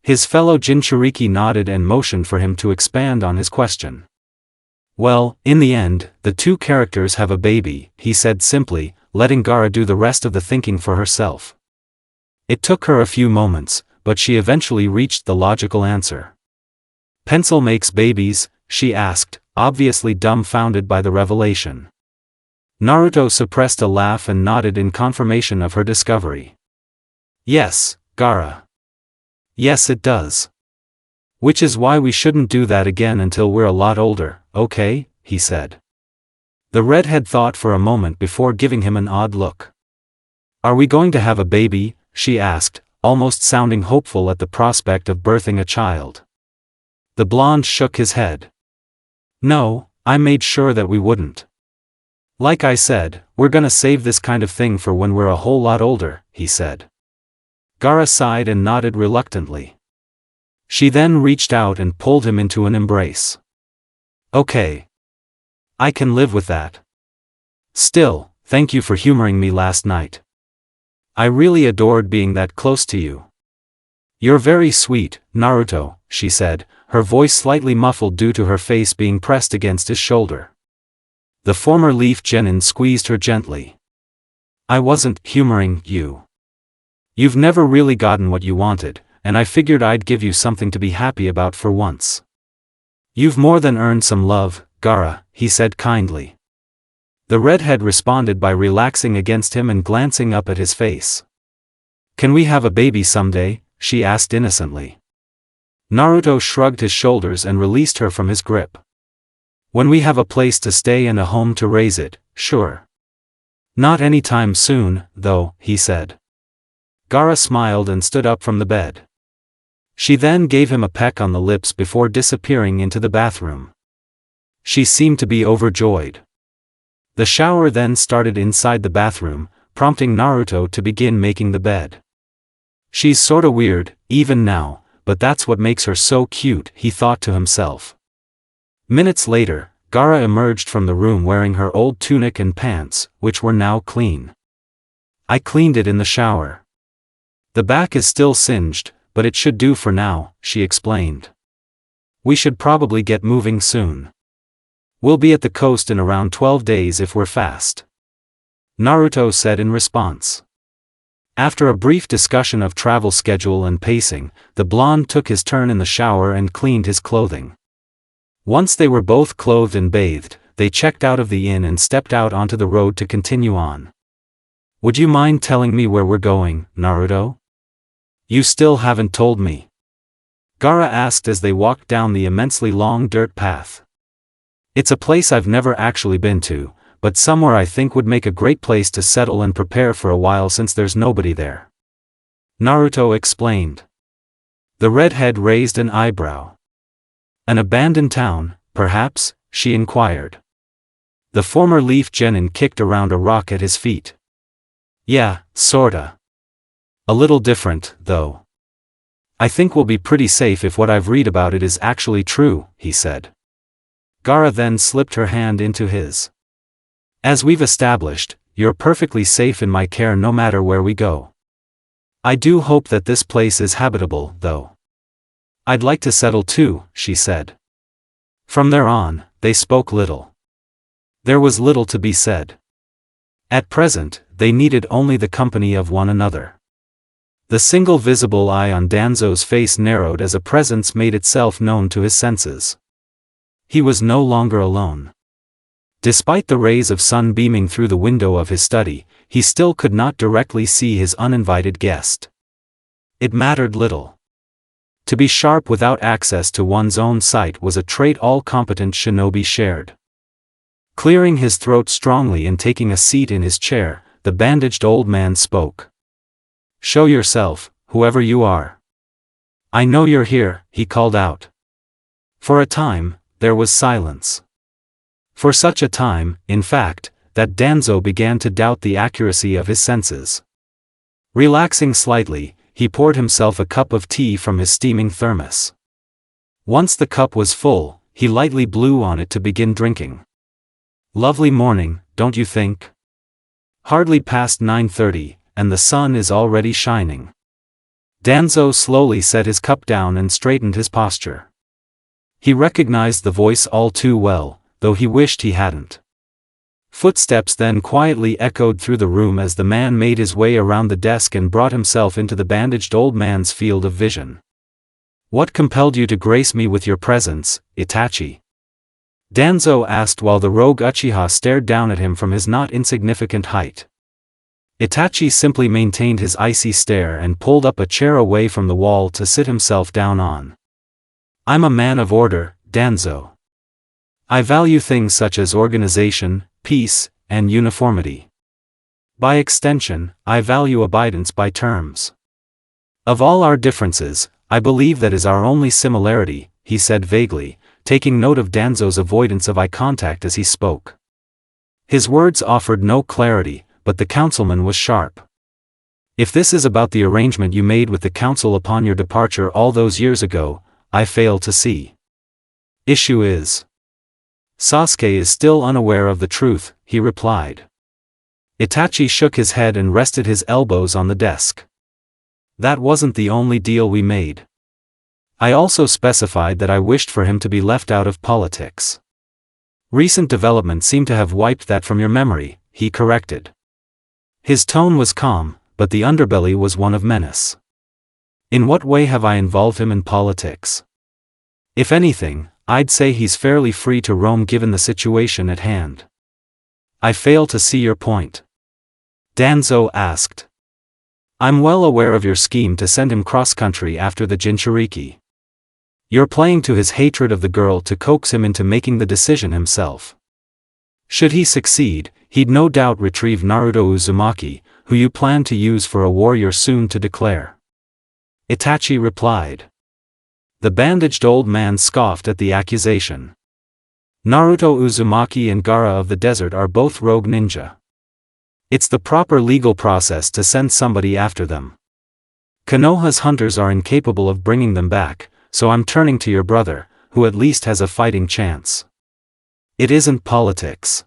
His fellow Jinchuriki nodded and motioned for him to expand on his question. "Well, in the end, the two characters have a baby," he said simply, letting Gaara do the rest of the thinking for herself. It took her a few moments, but she eventually reached the logical answer. "Pencil makes babies?" she asked, obviously dumbfounded by the revelation. Naruto suppressed a laugh and nodded in confirmation of her discovery. "Yes, Gaara. Yes, it does. Which is why we shouldn't do that again until we're a lot older, okay?" he said. The redhead thought for a moment before giving him an odd look. "Are we going to have a baby?" she asked, almost sounding hopeful at the prospect of birthing a child. The blonde shook his head. "No, I made sure that we wouldn't. Like I said, we're gonna save this kind of thing for when we're a whole lot older," he said. Gaara sighed and nodded reluctantly. She then reached out and pulled him into an embrace. "Okay. I can live with that. Still, thank you for humoring me last night. I really adored being that close to you." "You're very sweet, Naruto," she said, her voice slightly muffled due to her face being pressed against his shoulder. The former Leaf Genin squeezed her gently. "I wasn't humoring you. You've never really gotten what you wanted, and I figured I'd give you something to be happy about for once. You've more than earned some love, Gaara," he said kindly. The redhead responded by relaxing against him and glancing up at his face. "Can we have a baby someday?" she asked innocently. Naruto shrugged his shoulders and released her from his grip. "When we have a place to stay and a home to raise it, sure. Not anytime soon, though," he said. Gaara smiled and stood up from the bed. She then gave him a peck on the lips before disappearing into the bathroom. She seemed to be overjoyed. The shower then started inside the bathroom, prompting Naruto to begin making the bed. She's sorta weird, even now, but that's what makes her so cute, he thought to himself. Minutes later, Gaara emerged from the room wearing her old tunic and pants, which were now clean. I cleaned it in the shower. The back is still singed, but it should do for now, she explained. We should probably get moving soon. We'll be at the coast in around 12 days if we're fast. Naruto said in response. After a brief discussion of travel schedule and pacing, the blonde took his turn in the shower and cleaned his clothing. Once they were both clothed and bathed, they checked out of the inn and stepped out onto the road to continue on. Would you mind telling me where we're going, Naruto? You still haven't told me. Gaara asked as they walked down the immensely long dirt path. It's a place I've never actually been to, but somewhere I think would make a great place to settle and prepare for a while since there's nobody there. Naruto explained. The redhead raised an eyebrow. An abandoned town, perhaps, she inquired. The former Leaf Genin kicked around a rock at his feet. Yeah, sorta. A little different, though. I think we'll be pretty safe if what I've read about it is actually true, he said. Gaara then slipped her hand into his. As we've established, you're perfectly safe in my care no matter where we go. I do hope that this place is habitable, though. I'd like to settle too, she said. From there on, they spoke little. There was little to be said. At present, they needed only the company of one another. The single visible eye on Danzo's face narrowed as a presence made itself known to his senses. He was no longer alone. Despite the rays of sun beaming through the window of his study, he still could not directly see his uninvited guest. It mattered little. To be sharp without access to one's own sight was a trait all competent shinobi shared. Clearing his throat strongly and taking a seat in his chair, the bandaged old man spoke. Show yourself, whoever you are. I know you're here, he called out. For a time, there was silence. For such a time, in fact, that Danzo began to doubt the accuracy of his senses. Relaxing slightly, he poured himself a cup of tea from his steaming thermos. Once the cup was full, he lightly blew on it to begin drinking. Lovely morning, don't you think? Hardly past 9:30, and the sun is already shining. Danzo slowly set his cup down and straightened his posture. He recognized the voice all too well, though he wished he hadn't. Footsteps then quietly echoed through the room as the man made his way around the desk and brought himself into the bandaged old man's field of vision. What compelled you to grace me with your presence, Itachi? Danzo asked while the rogue Uchiha stared down at him from his not insignificant height. Itachi simply maintained his icy stare and pulled up a chair away from the wall to sit himself down on. I'm a man of order, Danzo. I value things such as organization, peace, and uniformity. By extension, I value abidance by terms. Of all our differences, I believe that is our only similarity, he said vaguely, taking note of Danzo's avoidance of eye contact as he spoke. His words offered no clarity, but the councilman was sharp. If this is about the arrangement you made with the council upon your departure all those years ago, I fail to see. Issue is. Sasuke is still unaware of the truth, he replied. Itachi shook his head and rested his elbows on the desk. That wasn't the only deal we made. I also specified that I wished for him to be left out of politics. Recent developments seem to have wiped that from your memory, he corrected. His tone was calm, but the underbelly was one of menace. In what way have I involved him in politics? If anything, I'd say he's fairly free to roam given the situation at hand. I fail to see your point. Danzo asked. I'm well aware of your scheme to send him cross-country after the Jinchuriki. You're playing to his hatred of the girl to coax him into making the decision himself. Should he succeed, he'd no doubt retrieve Naruto Uzumaki, who you plan to use for a war you're soon to declare. Itachi replied. The bandaged old man scoffed at the accusation. Naruto Uzumaki and Gaara of the desert are both rogue ninja. It's the proper legal process to send somebody after them. Konoha's hunters are incapable of bringing them back, so I'm turning to your brother, who at least has a fighting chance. It isn't politics.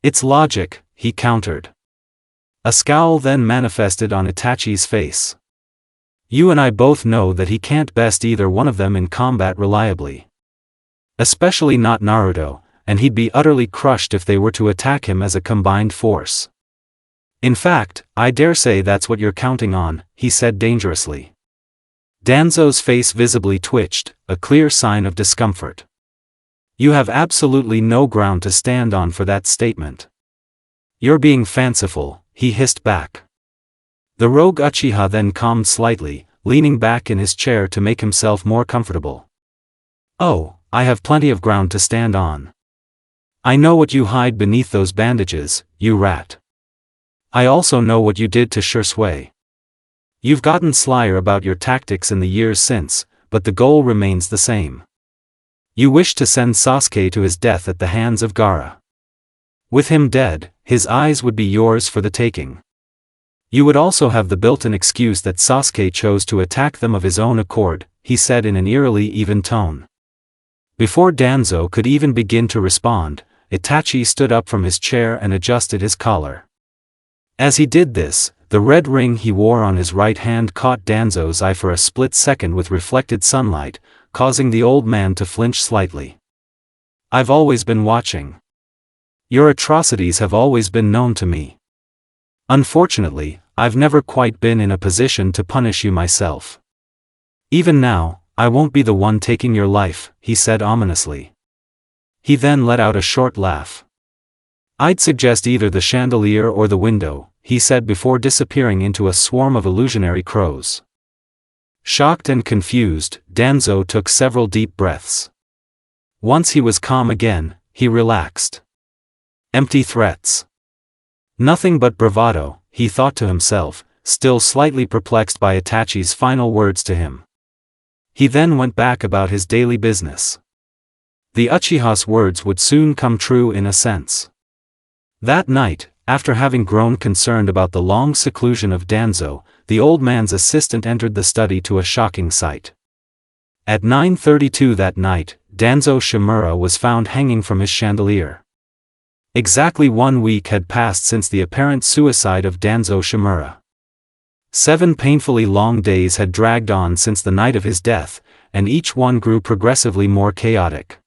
It's logic, he countered. A scowl then manifested on Itachi's face. You and I both know that he can't best either one of them in combat reliably. Especially not Naruto, and he'd be utterly crushed if they were to attack him as a combined force. In fact, I dare say that's what you're counting on, he said dangerously. Danzo's face visibly twitched, a clear sign of discomfort. You have absolutely no ground to stand on for that statement. You're being fanciful, he hissed back. The rogue Uchiha then calmed slightly, leaning back in his chair to make himself more comfortable. Oh, I have plenty of ground to stand on. I know what you hide beneath those bandages, you rat. I also know what you did to Shursui. You've gotten slyer about your tactics in the years since, but the goal remains the same. You wish to send Sasuke to his death at the hands of Gaara. With him dead, his eyes would be yours for the taking. You would also have the built-in excuse that Sasuke chose to attack them of his own accord, he said in an eerily even tone. Before Danzo could even begin to respond, Itachi stood up from his chair and adjusted his collar. As he did this, the red ring he wore on his right hand caught Danzo's eye for a split second with reflected sunlight, causing the old man to flinch slightly. I've always been watching. Your atrocities have always been known to me. Unfortunately, I've never quite been in a position to punish you myself. Even now, I won't be the one taking your life, he said ominously. He then let out a short laugh. I'd suggest either the chandelier or the window, he said before disappearing into a swarm of illusionary crows. Shocked and confused, Danzo took several deep breaths. Once he was calm again, he relaxed. Empty threats. Nothing but bravado, he thought to himself, still slightly perplexed by Itachi's final words to him. He then went back about his daily business. The Uchiha's words would soon come true in a sense. That night, after having grown concerned about the long seclusion of Danzo, the old man's assistant entered the study to a shocking sight. At 9:32 that night, Danzo Shimura was found hanging from his chandelier. Exactly 1 week had passed since the apparent suicide of Danzo Shimura. 7 painfully long days had dragged on since the night of his death, and each one grew progressively more chaotic.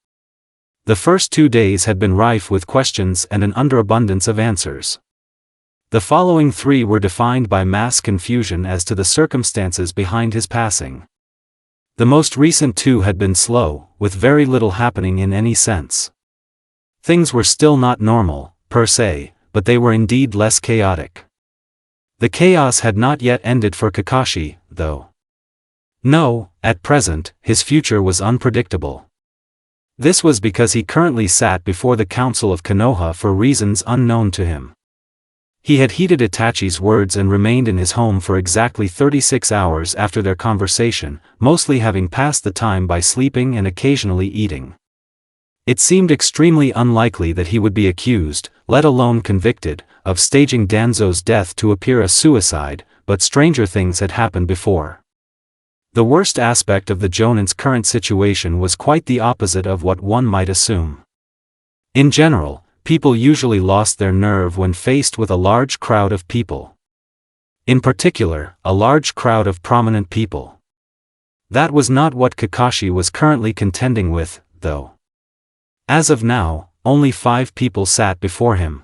The first 2 days had been rife with questions and an underabundance of answers. The following 3 were defined by mass confusion as to the circumstances behind his passing. The most recent 2 had been slow, with very little happening in any sense. Things were still not normal, per se, but they were indeed less chaotic. The chaos had not yet ended for Kakashi, though. No, at present, his future was unpredictable. This was because he currently sat before the council of Konoha for reasons unknown to him. He had heeded Itachi's words and remained in his home for exactly 36 hours after their conversation, mostly having passed the time by sleeping and occasionally eating. It seemed extremely unlikely that he would be accused, let alone convicted, of staging Danzo's death to appear a suicide, but stranger things had happened before. The worst aspect of the Jonin's current situation was quite the opposite of what one might assume. In general, people usually lost their nerve when faced with a large crowd of people. In particular, a large crowd of prominent people. That was not what Kakashi was currently contending with, though. As of now, only 5 people sat before him.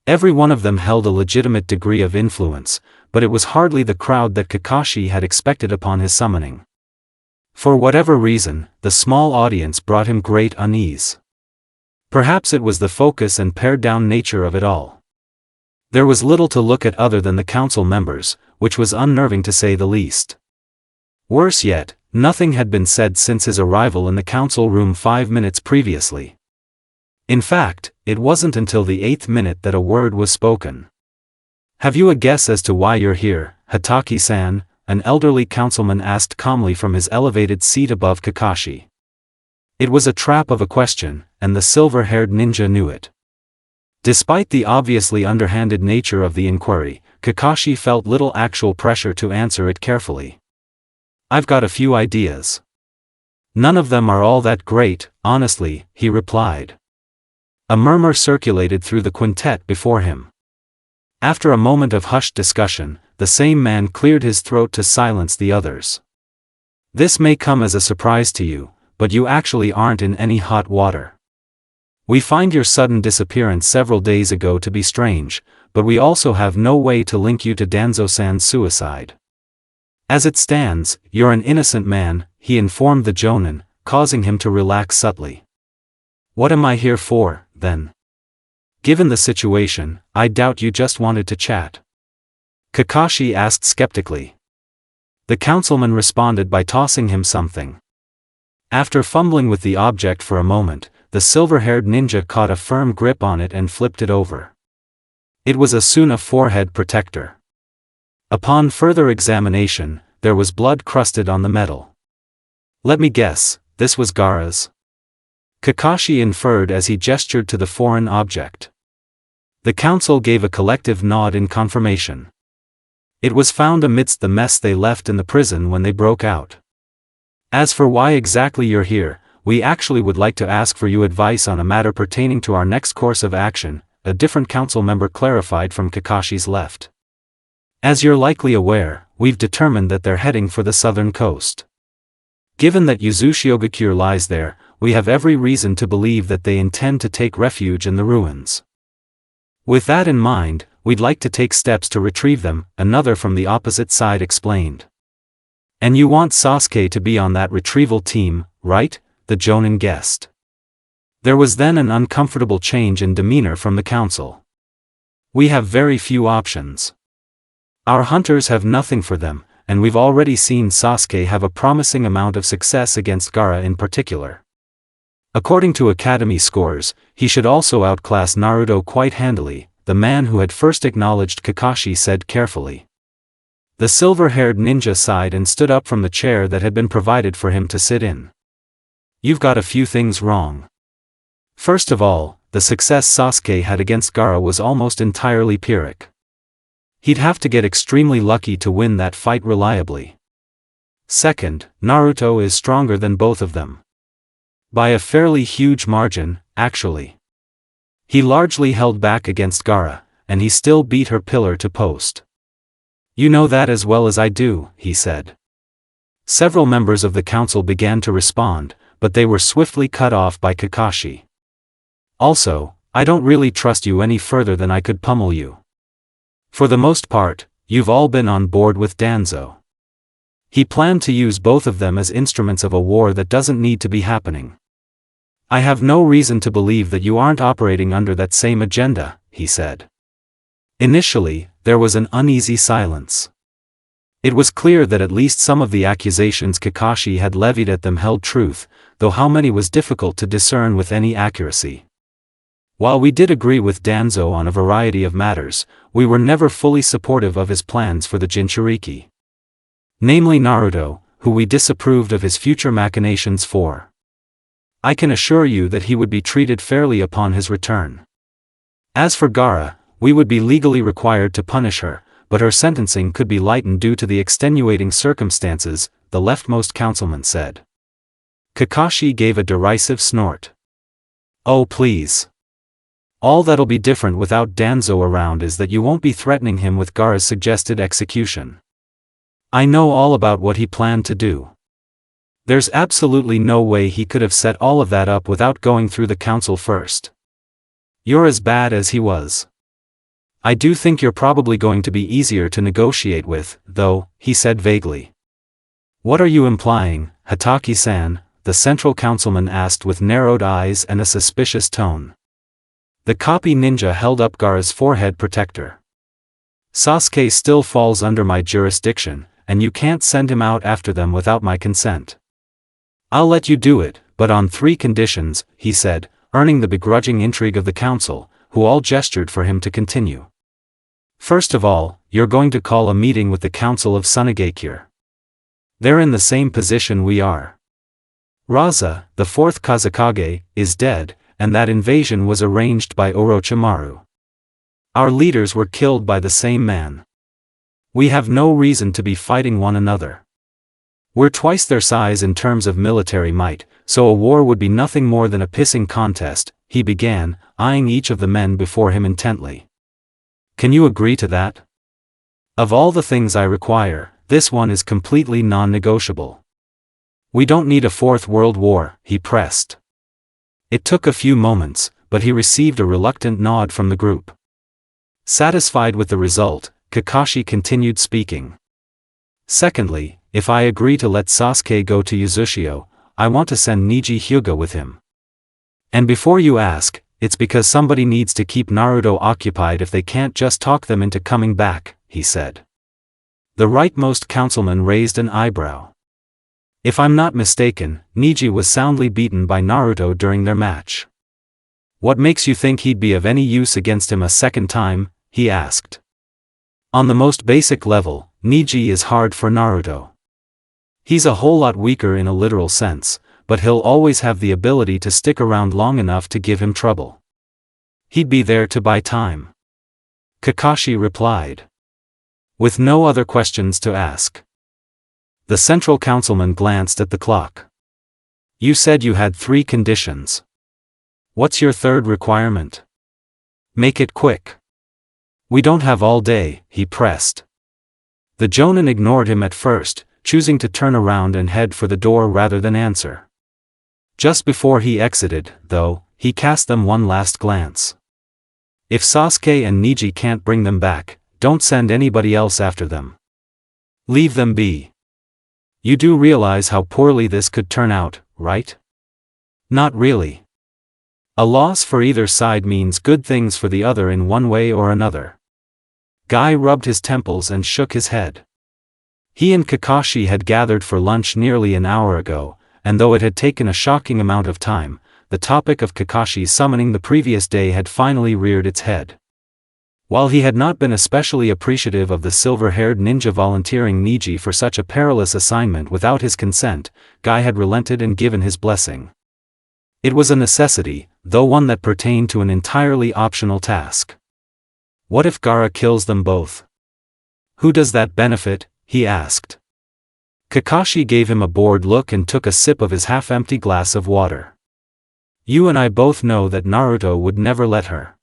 Every one of them held a legitimate degree of influence, but it was hardly the crowd that Kakashi had expected upon his summoning. For whatever reason, the small audience brought him great unease. Perhaps it was the focus and pared-down nature of it all. There was little to look at other than the council members, which was unnerving to say the least. Worse yet, nothing had been said since his arrival in the council room 5 minutes previously. In fact, it wasn't until the 8th minute that a word was spoken. "Have you a guess as to why you're here, Hataki-san?" an elderly councilman asked calmly from his elevated seat above Kakashi. It was a trap of a question, and the silver-haired ninja knew it. Despite the obviously underhanded nature of the inquiry, Kakashi felt little actual pressure to answer it carefully. "I've got a few ideas. None of them are all that great, honestly," he replied. A murmur circulated through the quintet before him. After a moment of hushed discussion, the same man cleared his throat to silence the others. "This may come as a surprise to you, but you actually aren't in any hot water. We find your sudden disappearance several days ago to be strange, but we also have no way to link you to Danzo-san's suicide. As it stands, you're an innocent man," he informed the Jonin, causing him to relax subtly. "What am I here for, then? Given the situation, I doubt you just wanted to chat." Kakashi asked skeptically. The councilman responded by tossing him something. After fumbling with the object for a moment, the silver-haired ninja caught a firm grip on it and flipped it over. It was a Suna forehead protector. Upon further examination, there was blood crusted on the metal. "Let me guess, this was Gaara's?" Kakashi inferred as he gestured to the foreign object. The council gave a collective nod in confirmation. "It was found amidst the mess they left in the prison when they broke out. As for why exactly you're here, we actually would like to ask for you advice on a matter pertaining to our next course of action," a different council member clarified from Kakashi's left. "As you're likely aware, we've determined that they're heading for the southern coast. Given that Yuzushiogakure lies there, we have every reason to believe that they intend to take refuge in the ruins. With that in mind, we'd like to take steps to retrieve them," another from the opposite side explained. "And you want Sasuke to be on that retrieval team, right?" the Jonin guessed. There was then an uncomfortable change in demeanor from the council. "We have very few options. Our hunters have nothing for them, and we've already seen Sasuke have a promising amount of success against Gaara in particular. According to Academy scores, he should also outclass Naruto quite handily," the man who had first acknowledged Kakashi said carefully. The silver-haired ninja sighed and stood up from the chair that had been provided for him to sit in. "You've got a few things wrong. First of all, the success Sasuke had against Gaara was almost entirely Pyrrhic. He'd have to get extremely lucky to win that fight reliably. Second, Naruto is stronger than both of them. By a fairly huge margin, actually. He largely held back against Gaara, and he still beat her pillar to post." "You know that as well as I do," he said. Several members of the council began to respond, but they were swiftly cut off by Kakashi. "Also, I don't really trust you any further than I could pummel you. For the most part, you've all been on board with Danzo. He planned to use both of them as instruments of a war that doesn't need to be happening. I have no reason to believe that you aren't operating under that same agenda," he said. Initially, there was an uneasy silence. It was clear that at least some of the accusations Kakashi had levied at them held truth, though how many was difficult to discern with any accuracy. "While we did agree with Danzo on a variety of matters, we were never fully supportive of his plans for the Jinchuriki. Namely Naruto, who we disapproved of his future machinations for. I can assure you that he would be treated fairly upon his return. As for Gaara, we would be legally required to punish her, but her sentencing could be lightened due to the extenuating circumstances," the leftmost councilman said. Kakashi gave a derisive snort. "Oh please. All that'll be different without Danzo around is that you won't be threatening him with Gaara's suggested execution. I know all about what he planned to do. There's absolutely no way he could have set all of that up without going through the council first. You're as bad as he was. I do think you're probably going to be easier to negotiate with, though," he said vaguely. "What are you implying, Hataki-san?" the central councilman asked with narrowed eyes and a suspicious tone. The copy ninja held up Gaara's forehead protector. "Sasuke still falls under my jurisdiction, and you can't send him out after them without my consent. I'll let you do it, but on 3 conditions," he said, earning the begrudging intrigue of the council, who all gestured for him to continue. "First of all, you're going to call a meeting with the Council of Sunigakure. They're in the same position we are. Raza, the fourth Kazekage, is dead, and that invasion was arranged by Orochimaru. Our leaders were killed by the same man. We have no reason to be fighting one another. We're twice their size in terms of military might, so a war would be nothing more than a pissing contest, he began, eyeing each of the men before him intently. Can you agree to that? Of all the things I require, this one is completely non-negotiable. We don't need a fourth world war, he pressed. It took a few moments, but he received a reluctant nod from the group. Satisfied with the result, Kakashi continued speaking. Secondly, if I agree to let Sasuke go to Uzushio, I want to send Neji Hyuga with him. And before you ask, it's because somebody needs to keep Naruto occupied if they can't just talk them into coming back, he said. The rightmost councilman raised an eyebrow. If I'm not mistaken, Neji was soundly beaten by Naruto during their match. What makes you think he'd be of any use against him a second time? He asked. On the most basic level, Neji is hard for Naruto. He's a whole lot weaker in a literal sense, but he'll always have the ability to stick around long enough to give him trouble. He'd be there to buy time. Kakashi replied. With no other questions to ask. The central councilman glanced at the clock. You said you had 3 conditions. What's your third requirement? Make it quick. We don't have all day, he pressed. The Jonin ignored him at first, choosing to turn around and head for the door rather than answer. Just before he exited, though, he cast them one last glance. If Sasuke and Neji can't bring them back, don't send anybody else after them. Leave them be. You do realize how poorly this could turn out, right? Not really. A loss for either side means good things for the other in one way or another. Guy rubbed his temples and shook his head. He and Kakashi had gathered for lunch nearly an hour ago, and though it had taken a shocking amount of time, the topic of Kakashi's summoning the previous day had finally reared its head. While he had not been especially appreciative of the silver-haired ninja volunteering Neji for such a perilous assignment without his consent, Guy had relented and given his blessing. It was a necessity, though one that pertained to an entirely optional task. What if Gaara kills them both? Who does that benefit? He asked. Kakashi gave him a bored look and took a sip of his half-empty glass of water. You and I both know that Naruto would never let her.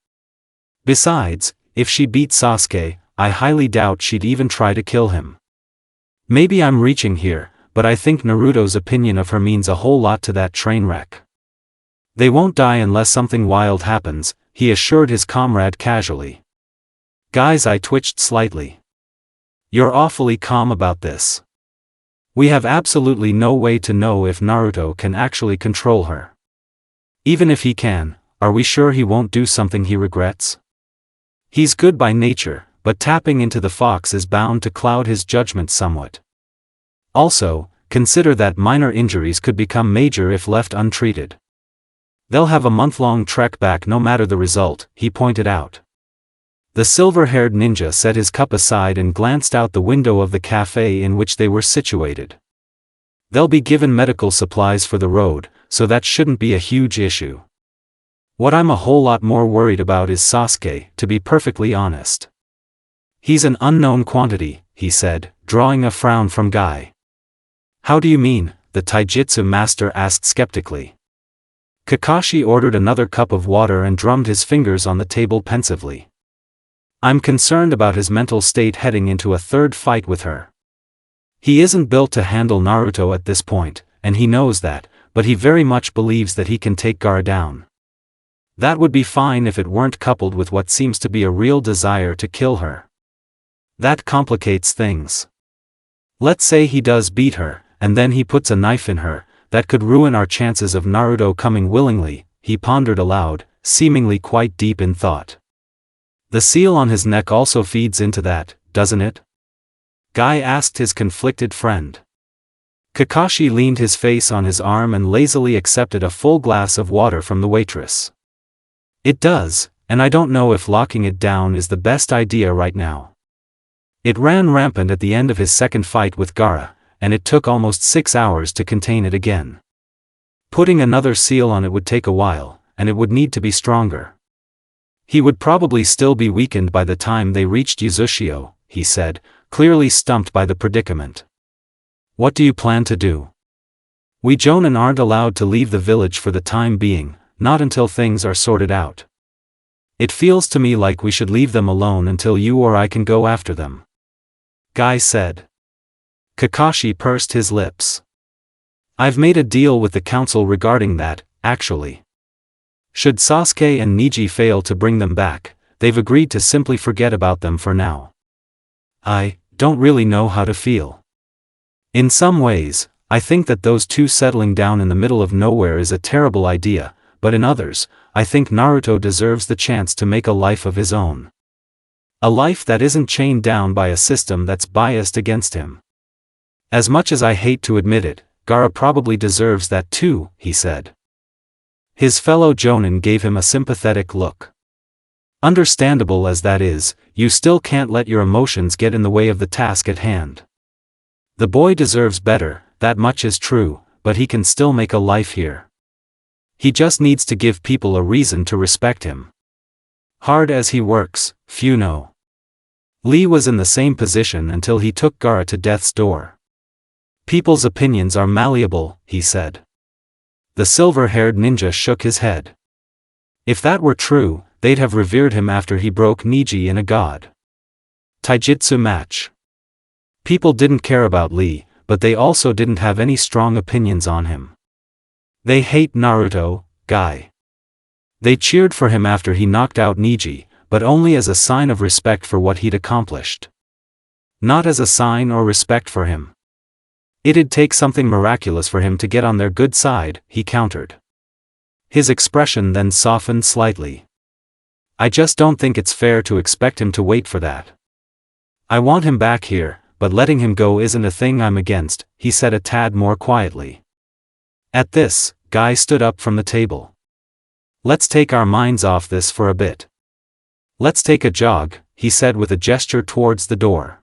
Besides, if she beat Sasuke, I highly doubt she'd even try to kill him. Maybe I'm reaching here, but I think Naruto's opinion of her means a whole lot to that train wreck. They won't die unless something wild happens, he assured his comrade casually. Guy's eye twitched slightly. You're awfully calm about this. We have absolutely no way to know if Naruto can actually control her. Even if he can, are we sure he won't do something he regrets? He's good by nature, but tapping into the fox is bound to cloud his judgment somewhat. Also, consider that minor injuries could become major if left untreated. They'll have a month-long trek back no matter the result, he pointed out. The silver-haired ninja set his cup aside and glanced out the window of the cafe in which they were situated. They'll be given medical supplies for the road, so that shouldn't be a huge issue. What I'm a whole lot more worried about is Sasuke, to be perfectly honest. He's an unknown quantity, he said, drawing a frown from Guy. How do you mean? The taijutsu master asked skeptically. Kakashi ordered another cup of water and drummed his fingers on the table pensively. I'm concerned about his mental state heading into a third fight with her. He isn't built to handle Naruto at this point, and he knows that, but he very much believes that he can take Gaara down. That would be fine if it weren't coupled with what seems to be a real desire to kill her. That complicates things. Let's say he does beat her, and then he puts a knife in her, that could ruin our chances of Naruto coming willingly, he pondered aloud, seemingly quite deep in thought. The seal on his neck also feeds into that, doesn't it? Guy asked his conflicted friend. Kakashi leaned his face on his arm and lazily accepted a full glass of water from the waitress. It does, and I don't know if locking it down is the best idea right now. It ran rampant at the end of his second fight with Gaara, and it took almost 6 hours to contain it again. Putting another seal on it would take a while, and it would need to be stronger. He would probably still be weakened by the time they reached Uzushio, he said, clearly stumped by the predicament. What do you plan to do? We Jonin aren't allowed to leave the village for the time being, not until things are sorted out. It feels to me like we should leave them alone until you or I can go after them. Guy said. Kakashi pursed his lips. I've made a deal with the council regarding that, actually. Should Sasuke and Neji fail to bring them back, they've agreed to simply forget about them for now. I don't really know how to feel. In some ways, I think that those two settling down in the middle of nowhere is a terrible idea, but in others, I think Naruto deserves the chance to make a life of his own. A life that isn't chained down by a system that's biased against him. As much as I hate to admit it, Gaara probably deserves that too, he said. His fellow Jonin gave him a sympathetic look. Understandable as that is, you still can't let your emotions get in the way of the task at hand. The boy deserves better, that much is true, but he can still make a life here. He just needs to give people a reason to respect him. Hard as he works, few know. Lee was in the same position until he took Gaara to death's door. People's opinions are malleable, he said. The silver-haired ninja shook his head. If that were true, they'd have revered him after he broke Neji in a god taijutsu match. People didn't care about Lee, but they also didn't have any strong opinions on him. They hate Naruto, Guy. They cheered for him after he knocked out Neji, but only as a sign of respect for what he'd accomplished. Not as a sign or respect for him. It'd take something miraculous for him to get on their good side, he countered. His expression then softened slightly. I just don't think it's fair to expect him to wait for that. I want him back here, but letting him go isn't a thing I'm against, he said a tad more quietly. At this, Guy stood up from the table. Let's take our minds off this for a bit. Let's take a jog, he said with a gesture towards the door.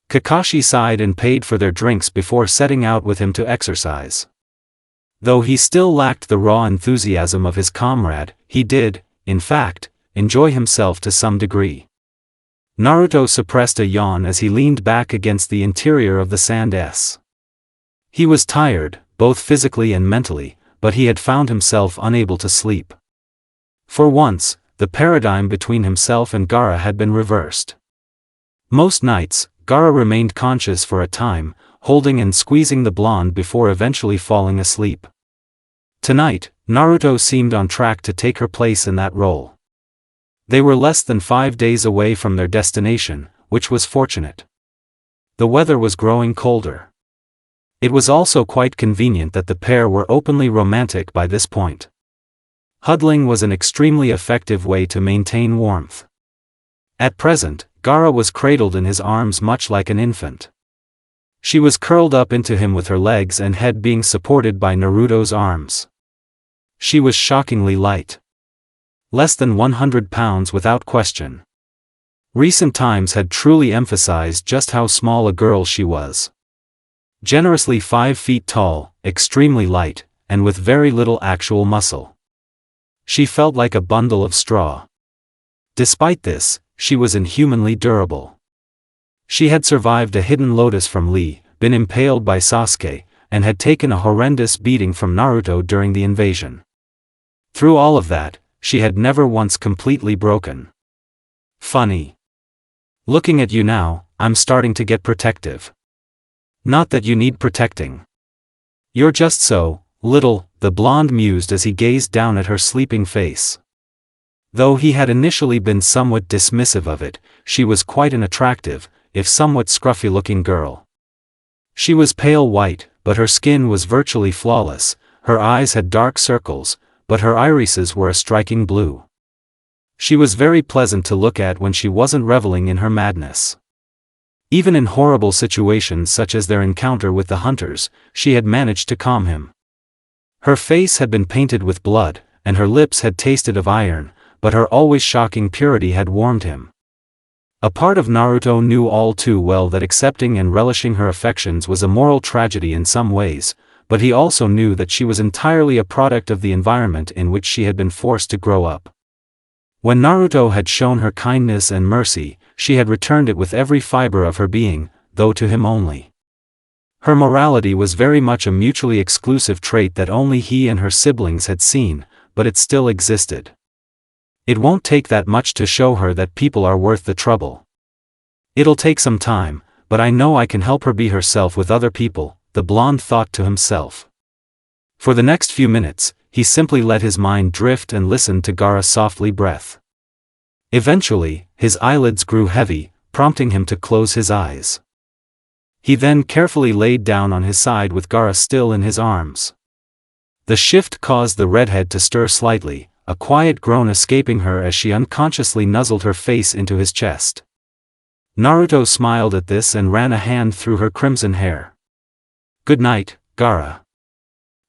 Kakashi sighed and paid for their drinks before setting out with him to exercise. Though he still lacked the raw enthusiasm of his comrade, he did, in fact, enjoy himself to some degree. Naruto suppressed a yawn as he leaned back against the interior of the sand S. He was tired, both physically and mentally, but he had found himself unable to sleep. For once, the paradigm between himself and Gaara had been reversed. Most nights, Gaara remained conscious for a time, holding and squeezing the blonde before eventually falling asleep. Tonight, Naruto seemed on track to take her place in that role. They were less than 5 days away from their destination, which was fortunate. The weather was growing colder. It was also quite convenient that the pair were openly romantic by this point. Huddling was an extremely effective way to maintain warmth. At present, Gaara was cradled in his arms much like an infant. She was curled up into him with her legs and head being supported by Naruto's arms. She was shockingly light. Less than 100 pounds without question. Recent times had truly emphasized just how small a girl she was. Generously 5 feet tall, extremely light, and with very little actual muscle. She felt like a bundle of straw. Despite this, she was inhumanly durable. She had survived a hidden lotus from Lee, been impaled by Sasuke, and had taken a horrendous beating from Naruto during the invasion. Through all of that, she had never once completely broken. Funny. Looking at you now, I'm starting to get protective. Not that you need protecting. You're just so little, the blonde mused as he gazed down at her sleeping face. Though he had initially been somewhat dismissive of it, she was quite an attractive, if somewhat scruffy-looking girl. She was pale white, but her skin was virtually flawless, her eyes had dark circles, but her irises were a striking blue. She was very pleasant to look at when she wasn't reveling in her madness. Even in horrible situations such as their encounter with the hunters, she had managed to calm him. Her face had been painted with blood, and her lips had tasted of iron, but her always shocking purity had warmed him. A part of Naruto knew all too well that accepting and relishing her affections was a moral tragedy in some ways, but he also knew that she was entirely a product of the environment in which she had been forced to grow up. When Naruto had shown her kindness and mercy, she had returned it with every fiber of her being, though to him only. Her morality was very much a mutually exclusive trait that only he and her siblings had seen, but it still existed. It won't take that much to show her that people are worth the trouble. It'll take some time, but I know I can help her be herself with other people, the blonde thought to himself. For the next few minutes, he simply let his mind drift and listened to Gaara's softly breath. Eventually, his eyelids grew heavy, prompting him to close his eyes. He then carefully laid down on his side with Gaara still in his arms. The shift caused the redhead to stir slightly, a quiet groan escaping her as she unconsciously nuzzled her face into his chest. Naruto smiled at this and ran a hand through her crimson hair. "Good night, Gaara."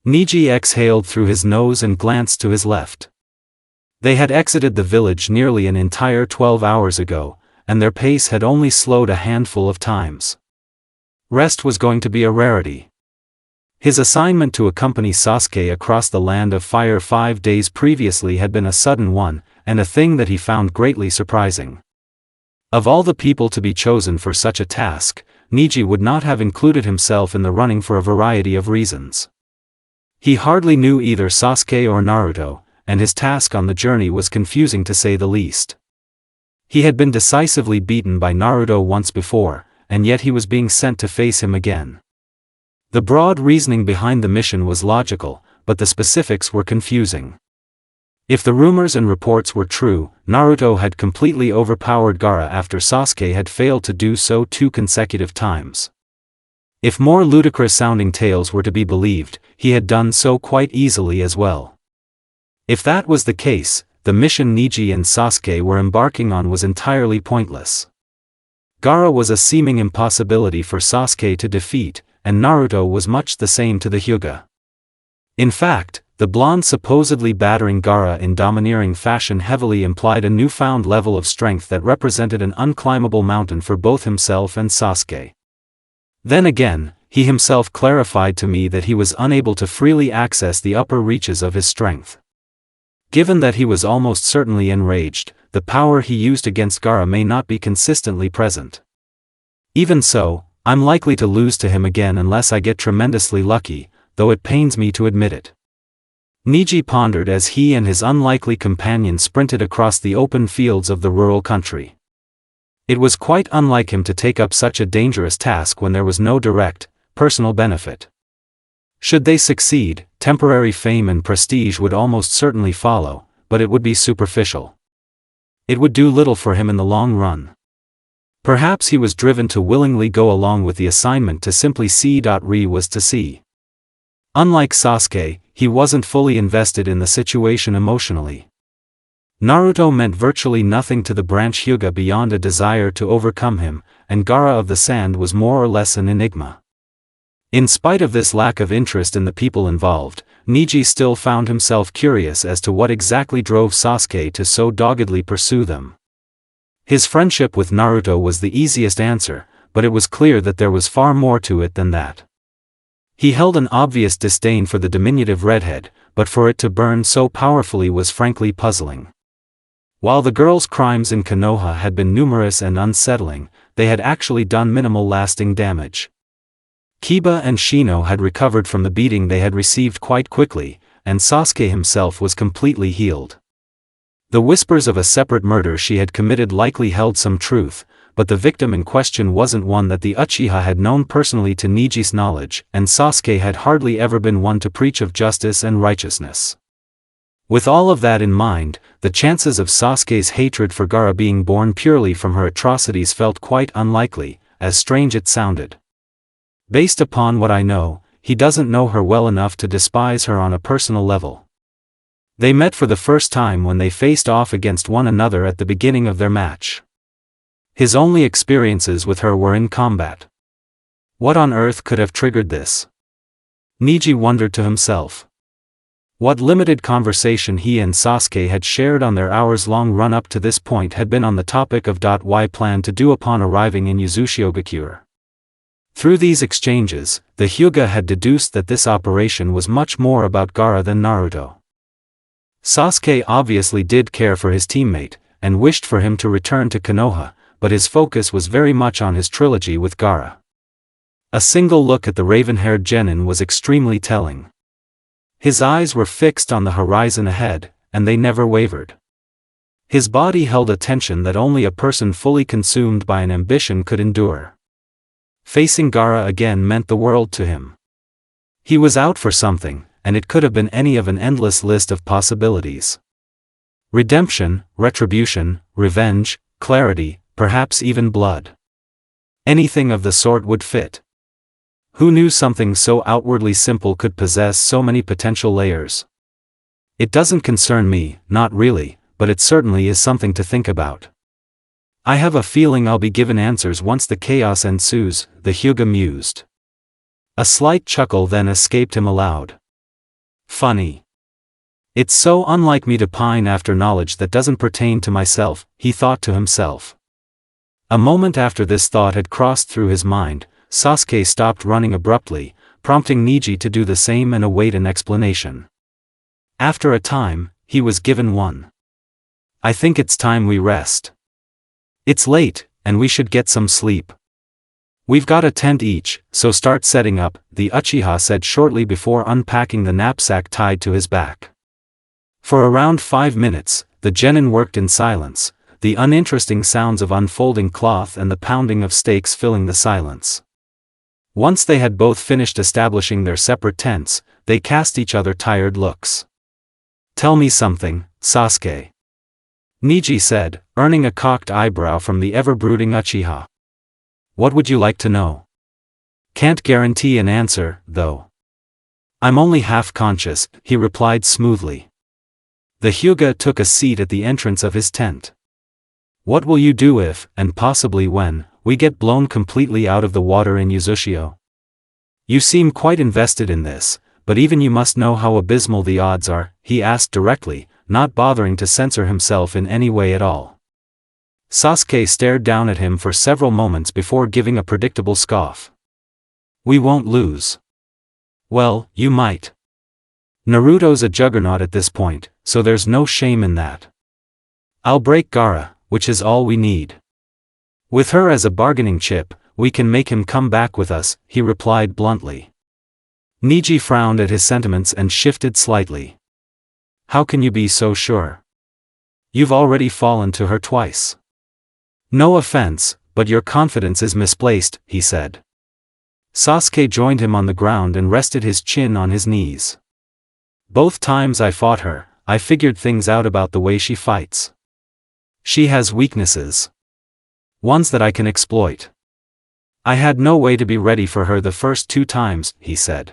Neji exhaled through his nose and glanced to his left. They had exited the village nearly an entire 12 hours ago, and their pace had only slowed a handful of times. Rest was going to be a rarity. His assignment to accompany Sasuke across the land of fire 5 days previously had been a sudden one, and a thing that he found greatly surprising. Of all the people to be chosen for such a task, Neji would not have included himself in the running for a variety of reasons. He hardly knew either Sasuke or Naruto, and his task on the journey was confusing to say the least. He had been decisively beaten by Naruto once before, and yet he was being sent to face him again. The broad reasoning behind the mission was logical, but the specifics were confusing. If the rumors and reports were true, Naruto had completely overpowered Gaara after Sasuke had failed to do so 2 consecutive times. If more ludicrous-sounding tales were to be believed, he had done so quite easily as well. If that was the case, the mission Neji and Sasuke were embarking on was entirely pointless. Gaara was a seeming impossibility for Sasuke to defeat, and Naruto was much the same to the Hyuga. In fact, the blonde supposedly battering Gaara in domineering fashion heavily implied a newfound level of strength that represented an unclimbable mountain for both himself and Sasuke. Then again, he himself clarified to me that he was unable to freely access the upper reaches of his strength. Given that he was almost certainly enraged, the power he used against Gaara may not be consistently present. Even so, I'm likely to lose to him again unless I get tremendously lucky, though it pains me to admit it. Neji pondered as he and his unlikely companion sprinted across the open fields of the rural country. It was quite unlike him to take up such a dangerous task when there was no direct, personal benefit. Should they succeed, temporary fame and prestige would almost certainly follow, but it would be superficial. It would do little for him in the long run. Perhaps he was driven to willingly go along with the assignment to simply see what was to see. Unlike Sasuke, he wasn't fully invested in the situation emotionally. Naruto meant virtually nothing to the branch Hyuga beyond a desire to overcome him, and Gaara of the Sand was more or less an enigma. In spite of this lack of interest in the people involved, Neji still found himself curious as to what exactly drove Sasuke to so doggedly pursue them. His friendship with Naruto was the easiest answer, but it was clear that there was far more to it than that. He held an obvious disdain for the diminutive redhead, but for it to burn so powerfully was frankly puzzling. While the girl's crimes in Konoha had been numerous and unsettling, they had actually done minimal lasting damage. Kiba and Shino had recovered from the beating they had received quite quickly, and Sasuke himself was completely healed. The whispers of a separate murder she had committed likely held some truth, but the victim in question wasn't one that the Uchiha had known personally to Neji's knowledge, and Sasuke had hardly ever been one to preach of justice and righteousness. With all of that in mind, the chances of Sasuke's hatred for Gaara being born purely from her atrocities felt quite unlikely, as strange it sounded. Based upon what I know, he doesn't know her well enough to despise her on a personal level. They met for the first time when they faced off against one another at the beginning of their match. His only experiences with her were in combat. What on earth could have triggered this? Neji wondered to himself. What limited conversation he and Sasuke had shared on their hours-long run-up to this point had been on the topic of what he planned to do upon arriving in Uzushiogakure. Through these exchanges, the Hyuga had deduced that this operation was much more about Gaara than Naruto. Sasuke obviously did care for his teammate, and wished for him to return to Konoha, but his focus was very much on his trilogy with Gaara. A single look at the raven-haired genin was extremely telling. His eyes were fixed on the horizon ahead, and they never wavered. His body held a tension that only a person fully consumed by an ambition could endure. Facing Gaara again meant the world to him. He was out for something, and it could have been any of an endless list of possibilities. Redemption, retribution, revenge, clarity, perhaps even blood. Anything of the sort would fit. Who knew something so outwardly simple could possess so many potential layers? It doesn't concern me, not really, but it certainly is something to think about. I have a feeling I'll be given answers once the chaos ensues, the Hyuga mused. A slight chuckle then escaped him aloud. Funny. It's so unlike me to pine after knowledge that doesn't pertain to myself, he thought to himself. A moment after this thought had crossed through his mind, Sasuke stopped running abruptly, prompting Neji to do the same and await an explanation. After a time, he was given one. I think it's time we rest. It's late, and we should get some sleep. We've got a tent each, so start setting up, the Uchiha said shortly before unpacking the knapsack tied to his back. For around 5 minutes, the genin worked in silence, the uninteresting sounds of unfolding cloth and the pounding of stakes filling the silence. Once they had both finished establishing their separate tents, they cast each other tired looks. Tell me something, Sasuke. Neji said, earning a cocked eyebrow from the ever-brooding Uchiha. What would you like to know? Can't guarantee an answer, though. I'm only half conscious, he replied smoothly. The Hyuga took a seat at the entrance of his tent. What will you do if, and possibly when, we get blown completely out of the water in Uzushio? You seem quite invested in this, but even you must know how abysmal the odds are, he asked directly, not bothering to censor himself in any way at all. Sasuke stared down at him for several moments before giving a predictable scoff. We won't lose. Well, you might. Naruto's a juggernaut at this point, so there's no shame in that. I'll break Gaara, which is all we need. With her as a bargaining chip, we can make him come back with us, he replied bluntly. Neji frowned at his sentiments and shifted slightly. How can you be so sure? You've already fallen to her twice. No offense, but your confidence is misplaced, he said. Sasuke joined him on the ground and rested his chin on his knees. Both times I fought her, I figured things out about the way she fights. She has weaknesses. Ones that I can exploit. I had no way to be ready for her the first 2 times, he said.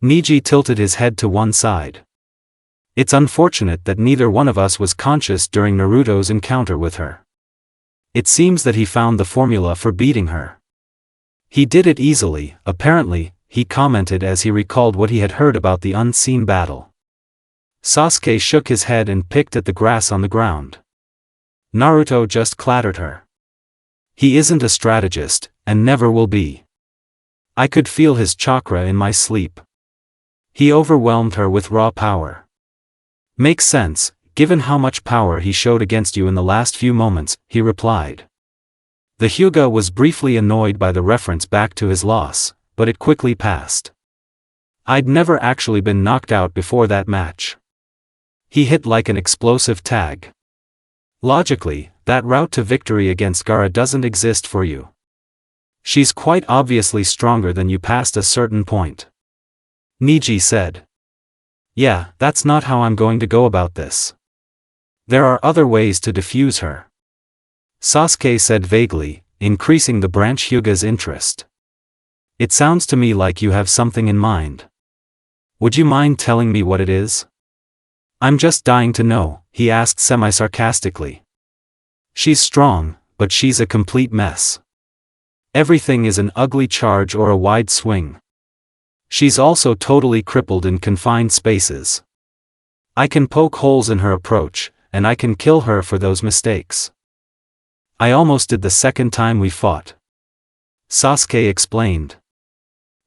Neji tilted his head to one side. It's unfortunate that neither one of us was conscious during Naruto's encounter with her. It seems that he found the formula for beating her. He did it easily, apparently, he commented as he recalled what he had heard about the unseen battle. Sasuke shook his head and picked at the grass on the ground. Naruto just clattered her. He isn't a strategist, and never will be. I could feel his chakra in my sleep. He overwhelmed her with raw power. Makes sense, given how much power he showed against you in the last few moments, he replied. The Hyuga was briefly annoyed by the reference back to his loss, but it quickly passed. I'd never actually been knocked out before that match. He hit like an explosive tag. Logically, that route to victory against Gaara doesn't exist for you. She's quite obviously stronger than you past a certain point. Neji said. Yeah, that's not how I'm going to go about this. There are other ways to defuse her. Sasuke said vaguely, increasing the branch Hyuga's interest. It sounds to me like you have something in mind. Would you mind telling me what it is? I'm just dying to know, he asked semi-sarcastically. She's strong, but she's a complete mess. Everything is an ugly charge or a wide swing. She's also totally crippled in confined spaces. I can poke holes in her approach, and I can kill her for those mistakes. I almost did the second time we fought. Sasuke explained.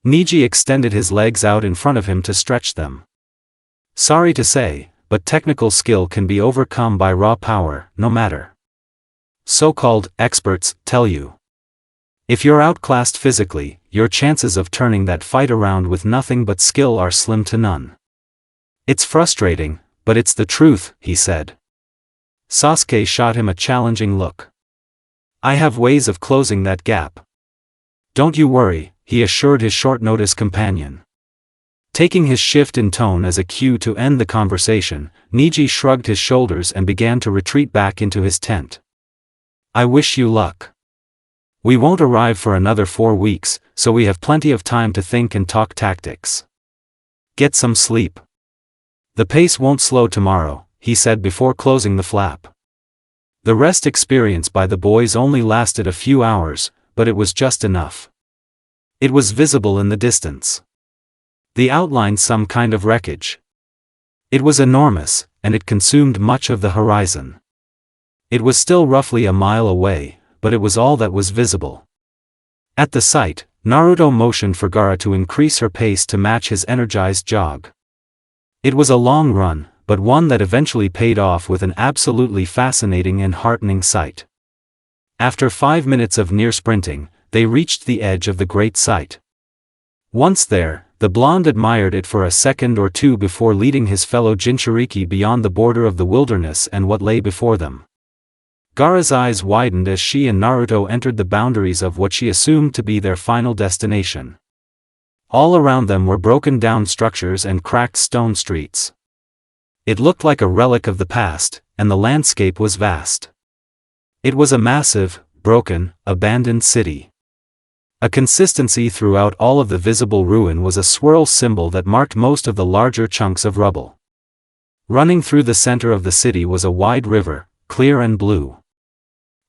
Neji extended his legs out in front of him to stretch them. Sorry to say, but technical skill can be overcome by raw power, no matter. So-called experts tell you. If you're outclassed physically, your chances of turning that fight around with nothing but skill are slim to none. It's frustrating, but it's the truth, he said. Sasuke shot him a challenging look. I have ways of closing that gap. Don't you worry, he assured his short-notice companion. Taking his shift in tone as a cue to end the conversation, Neji shrugged his shoulders and began to retreat back into his tent. I wish you luck. We won't arrive for another 4 weeks, so we have plenty of time to think and talk tactics. Get some sleep. The pace won't slow tomorrow, he said before closing the flap. The rest experienced by the boys only lasted a few hours, but it was just enough. It was visible in the distance. They outlined some kind of wreckage. It was enormous, and it consumed much of the horizon. It was still roughly a mile away, but it was all that was visible. At the sight, Naruto motioned for Gaara to increase her pace to match his energized jog. It was a long run, but one that eventually paid off with an absolutely fascinating and heartening sight. After 5 minutes of near sprinting, they reached the edge of the great sight. Once there, the blonde admired it for a second or two before leading his fellow Jinchuriki beyond the border of the wilderness and what lay before them. Gaara's eyes widened as she and Naruto entered the boundaries of what she assumed to be their final destination. All around them were broken down structures and cracked stone streets. It looked like a relic of the past, and the landscape was vast. It was a massive, broken, abandoned city. A consistency throughout all of the visible ruin was a swirl symbol that marked most of the larger chunks of rubble. Running through the center of the city was a wide river, clear and blue.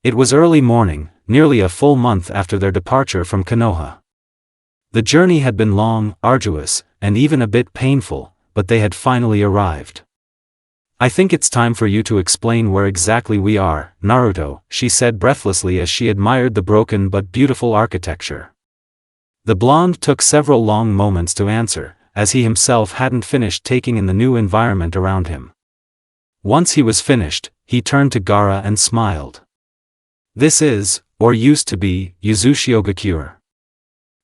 It was early morning, nearly a full month after their departure from Konoha. The journey had been long, arduous, and even a bit painful, but they had finally arrived. I think it's time for you to explain where exactly we are, Naruto, she said breathlessly as she admired the broken but beautiful architecture. The blonde took several long moments to answer, as he himself hadn't finished taking in the new environment around him. Once he was finished, he turned to Gaara and smiled. This is, or used to be, Uzushio-gakure.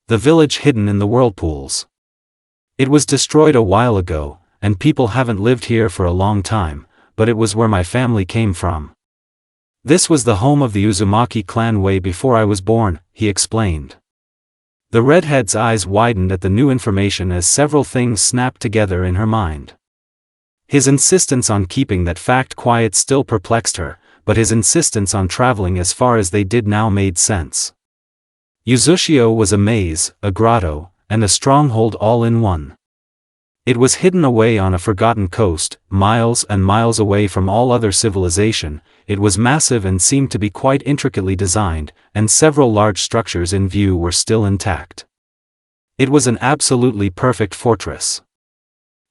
The village hidden in the whirlpools. It was destroyed a while ago, and people haven't lived here for a long time, but it was where my family came from. This was the home of the Uzumaki clan way before I was born, he explained. The redhead's eyes widened at the new information as several things snapped together in her mind. His insistence on keeping that fact quiet still perplexed her, but his insistence on traveling as far as they did now made sense. Uzushio was a maze, a grotto, and a stronghold all in one. It was hidden away on a forgotten coast, miles and miles away from all other civilization. It was massive and seemed to be quite intricately designed, and several large structures in view were still intact. It was an absolutely perfect fortress.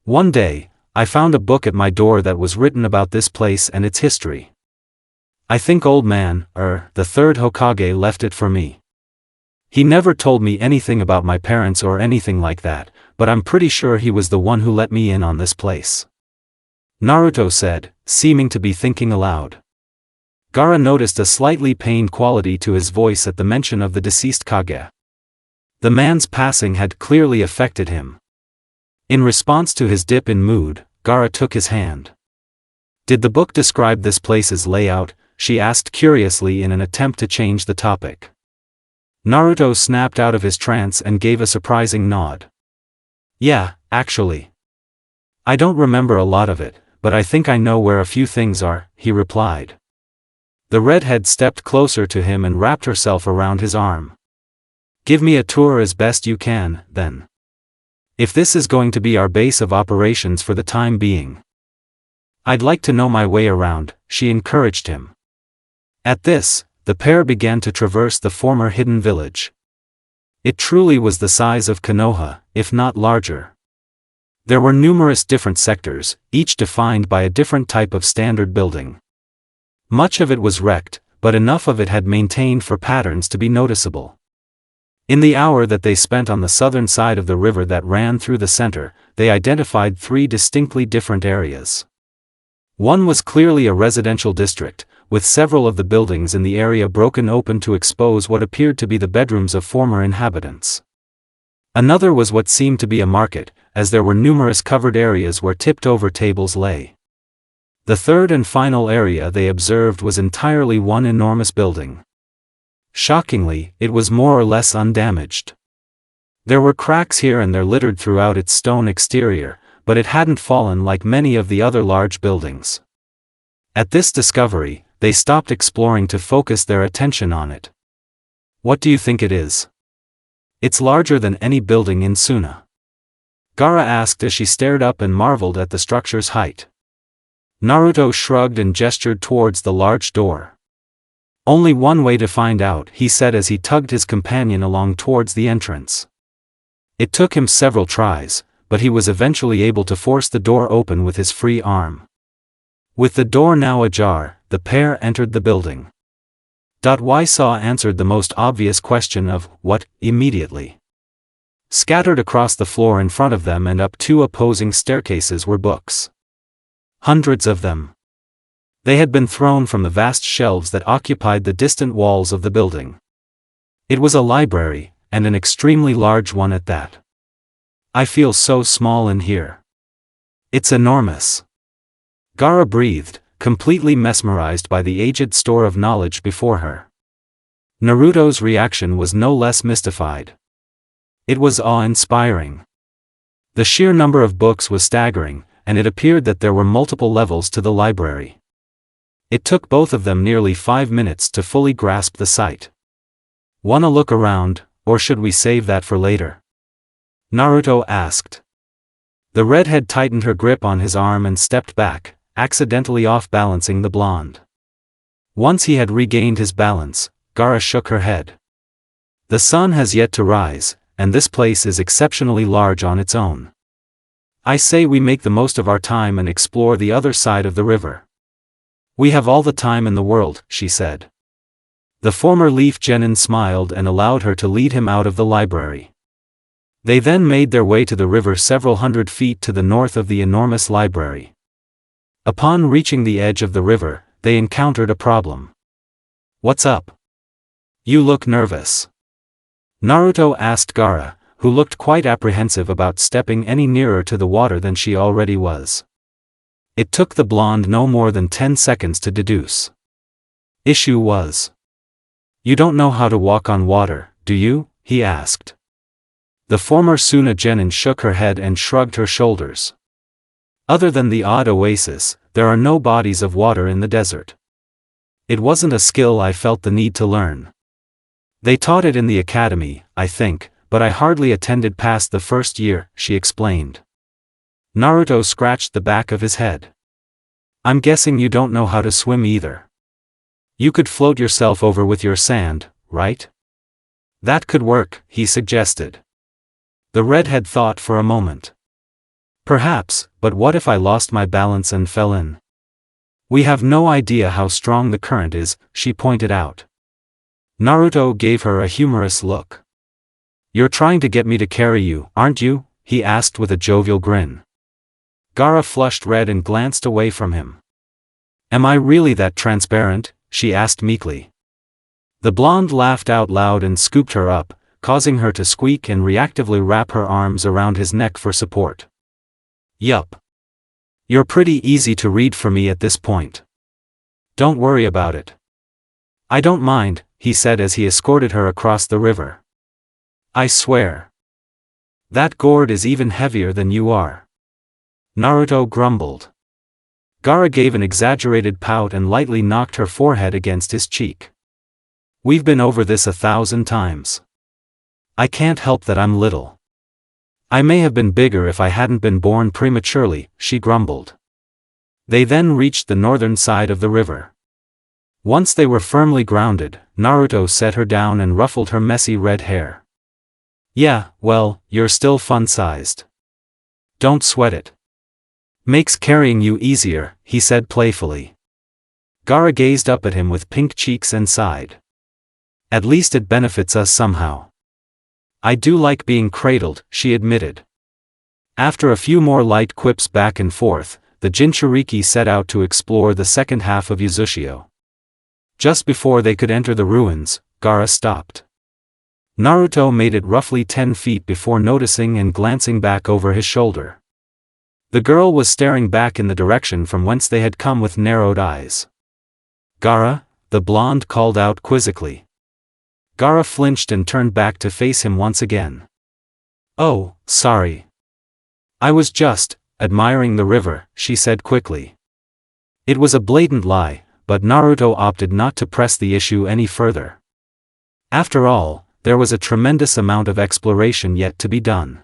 One day, I found a book at my door that was written about this place and its history. I think old man, the third Hokage left it for me. He never told me anything about my parents or anything like that, but I'm pretty sure he was the one who let me in on this place. Naruto said, seeming to be thinking aloud. Gaara noticed a slightly pained quality to his voice at the mention of the deceased Kage. The man's passing had clearly affected him. In response to his dip in mood, Gaara took his hand. Did the book describe this place's layout? She asked curiously in an attempt to change the topic. Naruto snapped out of his trance and gave a surprising nod. Yeah, actually. I don't remember a lot of it, but I think I know where a few things are, he replied. The redhead stepped closer to him and wrapped herself around his arm. Give me a tour as best you can, then. If this is going to be our base of operations for the time being. I'd like to know my way around, she encouraged him. At this, the pair began to traverse the former hidden village. It truly was the size of Konoha, if not larger. There were numerous different sectors, each defined by a different type of standard building. Much of it was wrecked, but enough of it had maintained for patterns to be noticeable. In the hour that they spent on the southern side of the river that ran through the center, they identified 3 distinctly different areas. One was clearly a residential district, with several of the buildings in the area broken open to expose what appeared to be the bedrooms of former inhabitants. Another was what seemed to be a market, as there were numerous covered areas where tipped-over tables lay. The third and final area they observed was entirely one enormous building. Shockingly, it was more or less undamaged. There were cracks here and there littered throughout its stone exterior, but it hadn't fallen like many of the other large buildings. At this discovery, they stopped exploring to focus their attention on it. What do you think it is? It's larger than any building in Suna. Gaara asked as she stared up and marveled at the structure's height. Naruto shrugged and gestured towards the large door. Only one way to find out, he said as he tugged his companion along towards the entrance. It took him several tries, but he was eventually able to force the door open with his free arm. With the door now ajar, the pair entered the building. Why answered the most obvious question of, what, immediately. Scattered across the floor in front of them and up 2 opposing staircases were books. Hundreds of them. They had been thrown from the vast shelves that occupied the distant walls of the building. It was a library, and an extremely large one at that. I feel so small in here. It's enormous. Gaara breathed, completely mesmerized by the aged store of knowledge before her. Naruto's reaction was no less mystified. It was awe-inspiring. The sheer number of books was staggering, and it appeared that there were multiple levels to the library. It took both of them nearly 5 minutes to fully grasp the sight. "Wanna look around, or should we save that for later?" Naruto asked. The redhead tightened her grip on his arm and stepped back, accidentally off-balancing the blonde. Once he had regained his balance, Gaara shook her head. "The sun has yet to rise, and this place is exceptionally large on its own. I say we make the most of our time and explore the other side of the river." "We have all the time in the world," she said. The former Leaf Genin smiled and allowed her to lead him out of the library. They then made their way to the river several hundred feet to the north of the enormous library. Upon reaching the edge of the river, they encountered a problem. "What's up? You look nervous." Naruto asked Gaara, who looked quite apprehensive about stepping any nearer to the water than she already was. It took the blonde no more than 10 seconds to deduce. Issue was. "You don't know how to walk on water, do you?" he asked. The former Suna Genin shook her head and shrugged her shoulders. "Other than the odd oasis, there are no bodies of water in the desert. It wasn't a skill I felt the need to learn. They taught it in the academy, I think, but I hardly attended past the first year," she explained. Naruto scratched the back of his head. "I'm guessing you don't know how to swim either. You could float yourself over with your sand, right?" "That could work," he suggested. The redhead thought for a moment. "Perhaps, but what if I lost my balance and fell in?" "We have no idea how strong the current is," she pointed out. Naruto gave her a humorous look. "You're trying to get me to carry you, aren't you?" he asked with a jovial grin. Gaara flushed red and glanced away from him. "Am I really that transparent?" she asked meekly. The blonde laughed out loud and scooped her up, causing her to squeak and reactively wrap her arms around his neck for support. "Yup. You're pretty easy to read for me at this point. Don't worry about it." "I don't mind," he said as he escorted her across the river. "I swear. That gourd is even heavier than you are." Naruto grumbled. Gaara gave an exaggerated pout and lightly knocked her forehead against his cheek. "We've been over this 1,000 times. I can't help that I'm little. I may have been bigger if I hadn't been born prematurely," she grumbled. They then reached the northern side of the river. Once they were firmly grounded, Naruto set her down and ruffled her messy red hair. "Yeah, well, you're still fun-sized. Don't sweat it. Makes carrying you easier," he said playfully. Gaara gazed up at him with pink cheeks and sighed. "At least it benefits us somehow." I do like being cradled, she admitted. After a few more light quips back and forth, the Jinchuriki set out to explore the second half of Uzushio. Just before they could enter the ruins, Gaara stopped. Naruto made it roughly 10 feet before noticing and glancing back over his shoulder. The girl was staring back in the direction from whence they had come with narrowed eyes. "Gaara?" the blonde called out quizzically. Gaara flinched and turned back to face him once again. "Oh, sorry. I was just admiring the river," she said quickly. It was a blatant lie, but Naruto opted not to press the issue any further. After all, there was a tremendous amount of exploration yet to be done.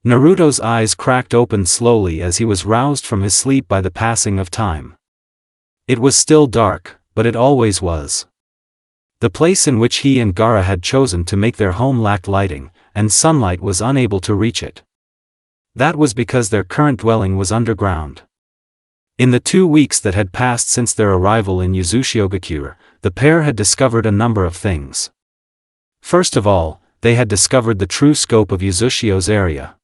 Naruto's eyes cracked open slowly as he was roused from his sleep by the passing of time. It was still dark, but it always was. The place in which he and Gaara had chosen to make their home lacked lighting, and sunlight was unable to reach it. That was because their current dwelling was underground. In the 2 weeks that had passed since their arrival in Uzushio-gakure, the pair had discovered a number of things. First of all, they had discovered the true scope of Uzushio's area.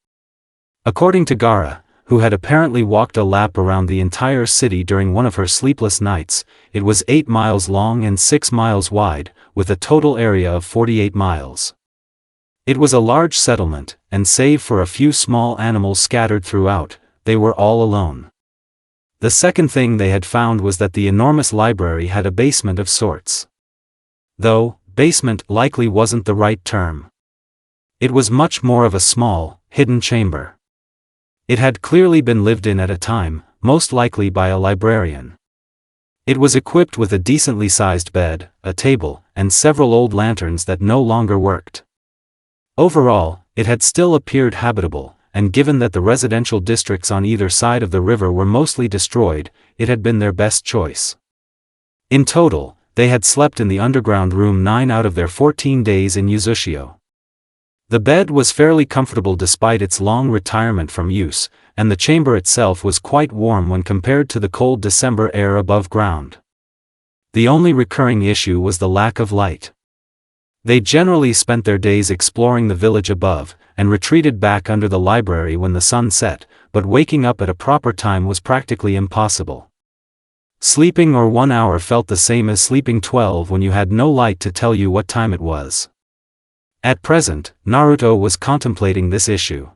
According to Gaara, who had apparently walked a lap around the entire city during one of her sleepless nights, it was 8 miles long and 6 miles wide, with a total area of 48 miles. It was a large settlement, and save for a few small animals scattered throughout, they were all alone. The second thing they had found was that the enormous library had a basement of sorts. Though, basement likely wasn't the right term. It was much more of a small, hidden chamber. It had clearly been lived in at a time, most likely by a librarian. It was equipped with a decently sized bed, a table, and several old lanterns that no longer worked. Overall, it had still appeared habitable, and given that the residential districts on either side of the river were mostly destroyed, it had been their best choice. In total, they had slept in the underground room 9 out of their 14 days in Uzushio. The bed was fairly comfortable despite its long retirement from use, and the chamber itself was quite warm when compared to the cold December air above ground. The only recurring issue was the lack of light. They generally spent their days exploring the village above, and retreated back under the library when the sun set, but waking up at a proper time was practically impossible. Sleeping or 1 hour felt the same as sleeping 12 when you had no light to tell you what time it was. At present, Naruto was contemplating this issue.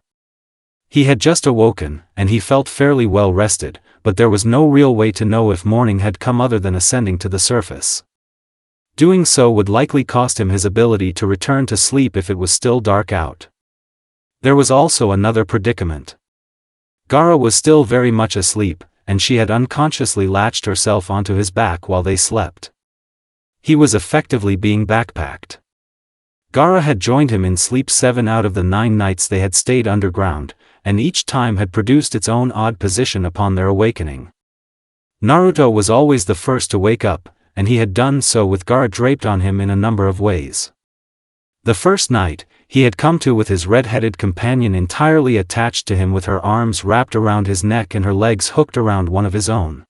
He had just awoken, and he felt fairly well rested, but there was no real way to know if morning had come other than ascending to the surface. Doing so would likely cost him his ability to return to sleep if it was still dark out. There was also another predicament. Gaara was still very much asleep, and she had unconsciously latched herself onto his back while they slept. He was effectively being backpacked. Gaara had joined him in sleep 7 out of the 9 nights they had stayed underground, and each time had produced its own odd position upon their awakening. Naruto was always the first to wake up, and he had done so with Gaara draped on him in a number of ways. The first night, he had come to with his red-headed companion entirely attached to him with her arms wrapped around his neck and her legs hooked around one of his own.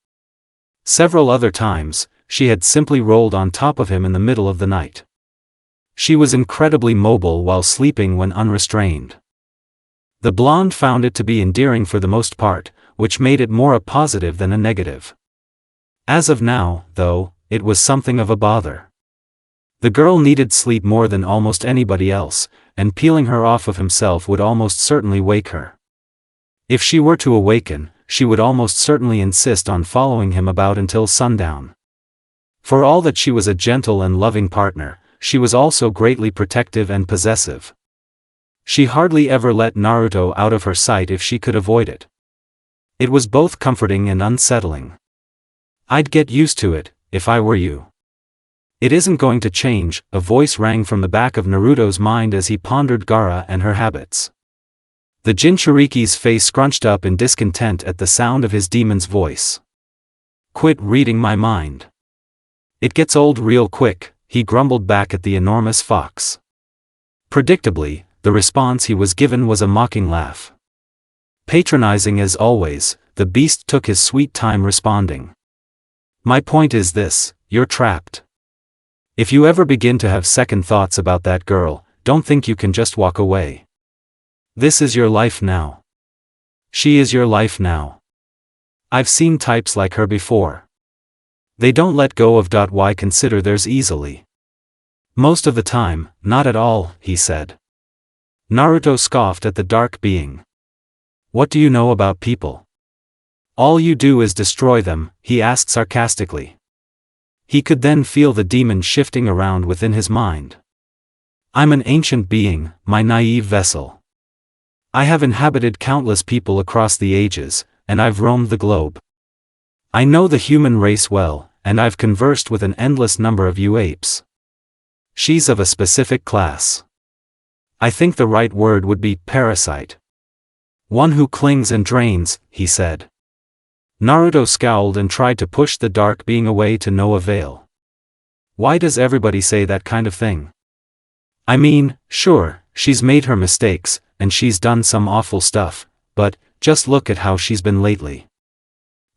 Several other times, she had simply rolled on top of him in the middle of the night. She was incredibly mobile while sleeping when unrestrained. The blonde found it to be endearing for the most part, which made it more a positive than a negative. As of now, though, it was something of a bother. The girl needed sleep more than almost anybody else, and peeling her off of himself would almost certainly wake her. If she were to awaken, she would almost certainly insist on following him about until sundown. For all that she was a gentle and loving partner, she was also greatly protective and possessive. She hardly ever let Naruto out of her sight if she could avoid it. It was both comforting and unsettling. "I'd get used to it, if I were you." "It isn't going to change," a voice rang from the back of Naruto's mind as he pondered Gaara and her habits. The Jinchuriki's face scrunched up in discontent at the sound of his demon's voice. "Quit reading my mind. It gets old real quick," he grumbled back at the enormous fox. Predictably, the response he was given was a mocking laugh. Patronizing as always, the beast took his sweet time responding. "My point is this, you're trapped. If you ever begin to have second thoughts about that girl, don't think you can just walk away. This is your life now. She is your life now. I've seen types like her before. They don't let go of why consider theirs easily. Most of the time, not at all, he said. Naruto scoffed at the dark being. What do you know about people? All you do is destroy them, he asked sarcastically. He could then feel the demon shifting around within his mind. I'm an ancient being, my naive vessel. I have inhabited countless people across the ages, and I've roamed the globe. I know the human race well, and I've conversed with an endless number of you apes. She's of a specific class. I think the right word would be parasite. One who clings and drains, he said. Naruto scowled and tried to push the dark being away to no avail. Why does everybody say that kind of thing? I mean, sure, she's made her mistakes, and she's done some awful stuff, but, just look at how she's been lately.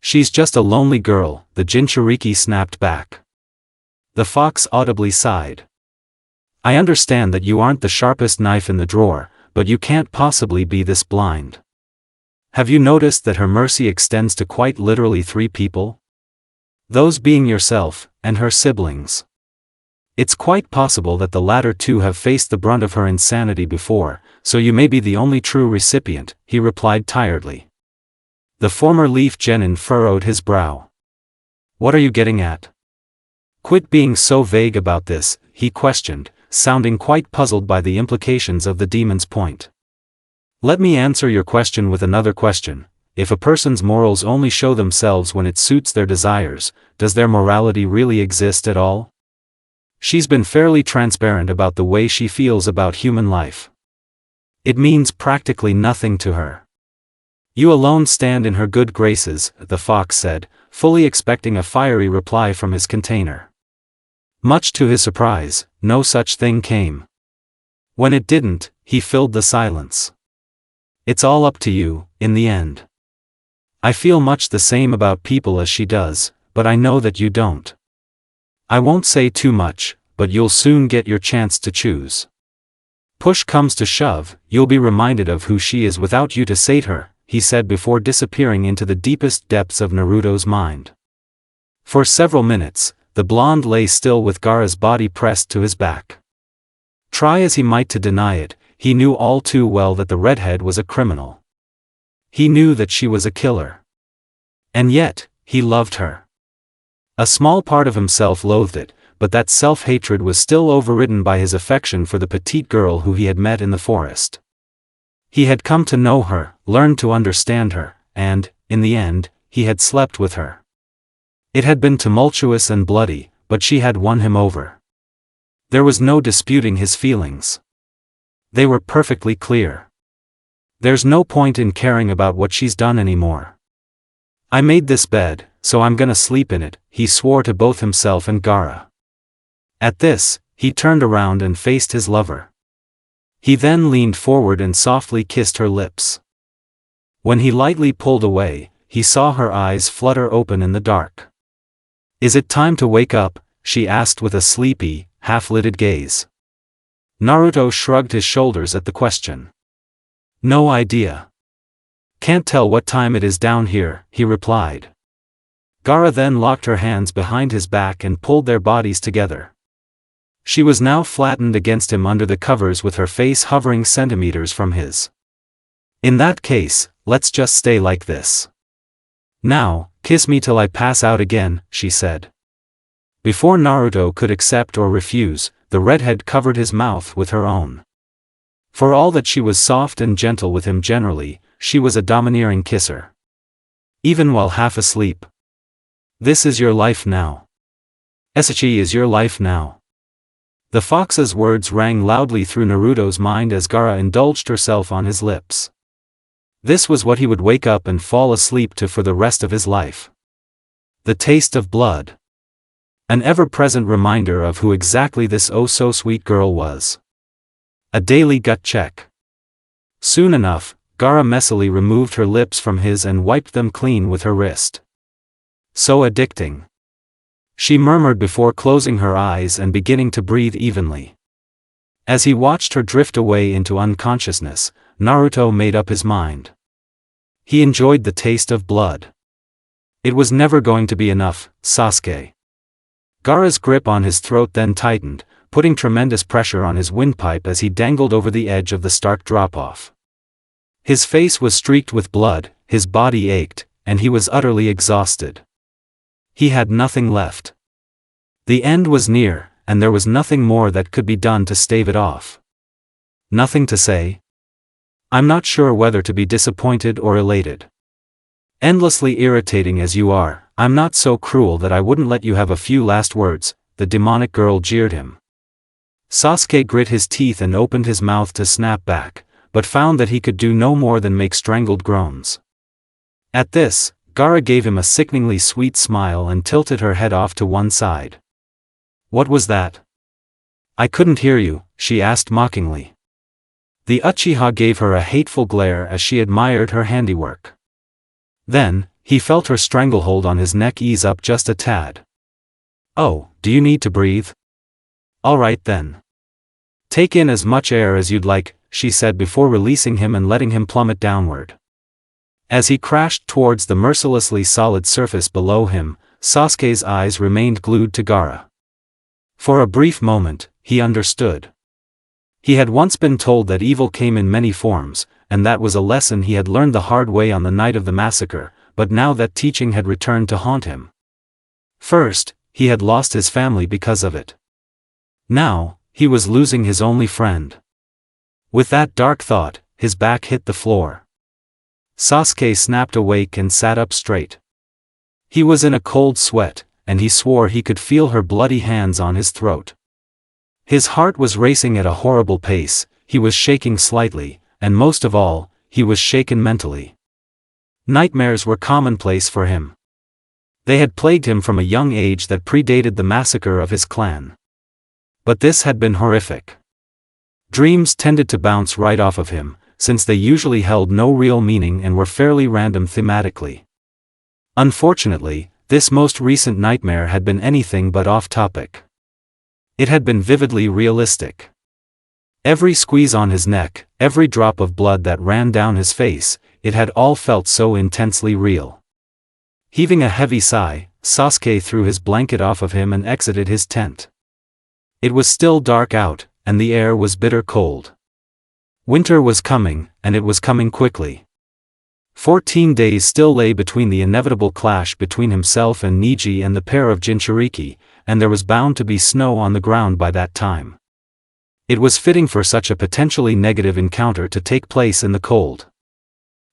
She's just a lonely girl, the Jinchuriki snapped back. The fox audibly sighed. I understand that you aren't the sharpest knife in the drawer, but you can't possibly be this blind. Have you noticed that her mercy extends to quite literally 3 people? Those being yourself, and her siblings. It's quite possible that the latter 2 have faced the brunt of her insanity before, so you may be the only true recipient, he replied tiredly. The former Leaf Genin furrowed his brow. What are you getting at? Quit being so vague about this, he questioned, sounding quite puzzled by the implications of the demon's point. Let me answer your question with another question. If a person's morals only show themselves when it suits their desires, does their morality really exist at all? She's been fairly transparent about the way she feels about human life. It means practically nothing to her. You alone stand in her good graces, the fox said, fully expecting a fiery reply from his container. Much to his surprise, no such thing came. When it didn't, he filled the silence. It's all up to you, in the end. I feel much the same about people as she does, but I know that you don't. I won't say too much, but you'll soon get your chance to choose. Push comes to shove, you'll be reminded of who she is without you to sate her, he said before disappearing into the deepest depths of Naruto's mind. For several minutes, the blonde lay still with Gaara's body pressed to his back. Try as he might to deny it, he knew all too well that the redhead was a criminal. He knew that she was a killer. And yet, he loved her. A small part of himself loathed it, but that self-hatred was still overridden by his affection for the petite girl who he had met in the forest. He had come to know her, learned to understand her, and, in the end, he had slept with her. It had been tumultuous and bloody, but she had won him over. There was no disputing his feelings. They were perfectly clear. There's no point in caring about what she's done anymore. I made this bed, so I'm gonna sleep in it, he swore to both himself and Gaara. At this, he turned around and faced his lover. He then leaned forward and softly kissed her lips. When he lightly pulled away, he saw her eyes flutter open in the dark. Is it time to wake up? She asked with a sleepy, half-lidded gaze. Naruto shrugged his shoulders at the question. No idea. Can't tell what time it is down here, he replied. Gaara then locked her hands behind his back and pulled their bodies together. She was now flattened against him under the covers with her face hovering centimeters from his. In that case, let's just stay like this. Now, kiss me till I pass out again, she said. Before Naruto could accept or refuse, the redhead covered his mouth with her own. For all that she was soft and gentle with him generally, she was a domineering kisser. Even while half asleep. This is your life now. Esachi is your life now. The fox's words rang loudly through Naruto's mind as Gaara indulged herself on his lips. This was what he would wake up and fall asleep to for the rest of his life. The taste of blood. An ever-present reminder of who exactly this oh-so-sweet girl was. A daily gut check. Soon enough, Gaara messily removed her lips from his and wiped them clean with her wrist. So addicting. She murmured before closing her eyes and beginning to breathe evenly. As he watched her drift away into unconsciousness, Naruto made up his mind. He enjoyed the taste of blood. It was never going to be enough, Sasuke. Gaara's grip on his throat then tightened, putting tremendous pressure on his windpipe as he dangled over the edge of the stark drop-off. His face was streaked with blood, his body ached, and he was utterly exhausted. He had nothing left. The end was near, and there was nothing more that could be done to stave it off. Nothing to say? I'm not sure whether to be disappointed or elated. Endlessly irritating as you are, I'm not so cruel that I wouldn't let you have a few last words, the demonic girl jeered him. Sasuke grit his teeth and opened his mouth to snap back, but found that he could do no more than make strangled groans. At this, Gaara gave him a sickeningly sweet smile and tilted her head off to one side. What was that? I couldn't hear you, she asked mockingly. The Uchiha gave her a hateful glare as she admired her handiwork. Then, he felt her stranglehold on his neck ease up just a tad. Oh, do you need to breathe? All right then. Take in as much air as you'd like, she said before releasing him and letting him plummet downward. As he crashed towards the mercilessly solid surface below him, Sasuke's eyes remained glued to Gaara. For a brief moment, he understood. He had once been told that evil came in many forms, and that was a lesson he had learned the hard way on the night of the massacre, but now that teaching had returned to haunt him. First, he had lost his family because of it. Now, he was losing his only friend. With that dark thought, his back hit the floor. Sasuke snapped awake and sat up straight. He was in a cold sweat, and he swore he could feel her bloody hands on his throat. His heart was racing at a horrible pace, he was shaking slightly, and most of all, he was shaken mentally. Nightmares were commonplace for him. They had plagued him from a young age that predated the massacre of his clan. But this had been horrific. Dreams tended to bounce right off of him, since they usually held no real meaning and were fairly random thematically. Unfortunately, this most recent nightmare had been anything but off-topic. It had been vividly realistic. Every squeeze on his neck, every drop of blood that ran down his face, it had all felt so intensely real. Heaving a heavy sigh, Sasuke threw his blanket off of him and exited his tent. It was still dark out, and the air was bitter cold. Winter was coming, and it was coming quickly. 14 days still lay between the inevitable clash between himself and Neji and the pair of Jinchuriki, and there was bound to be snow on the ground by that time. It was fitting for such a potentially negative encounter to take place in the cold.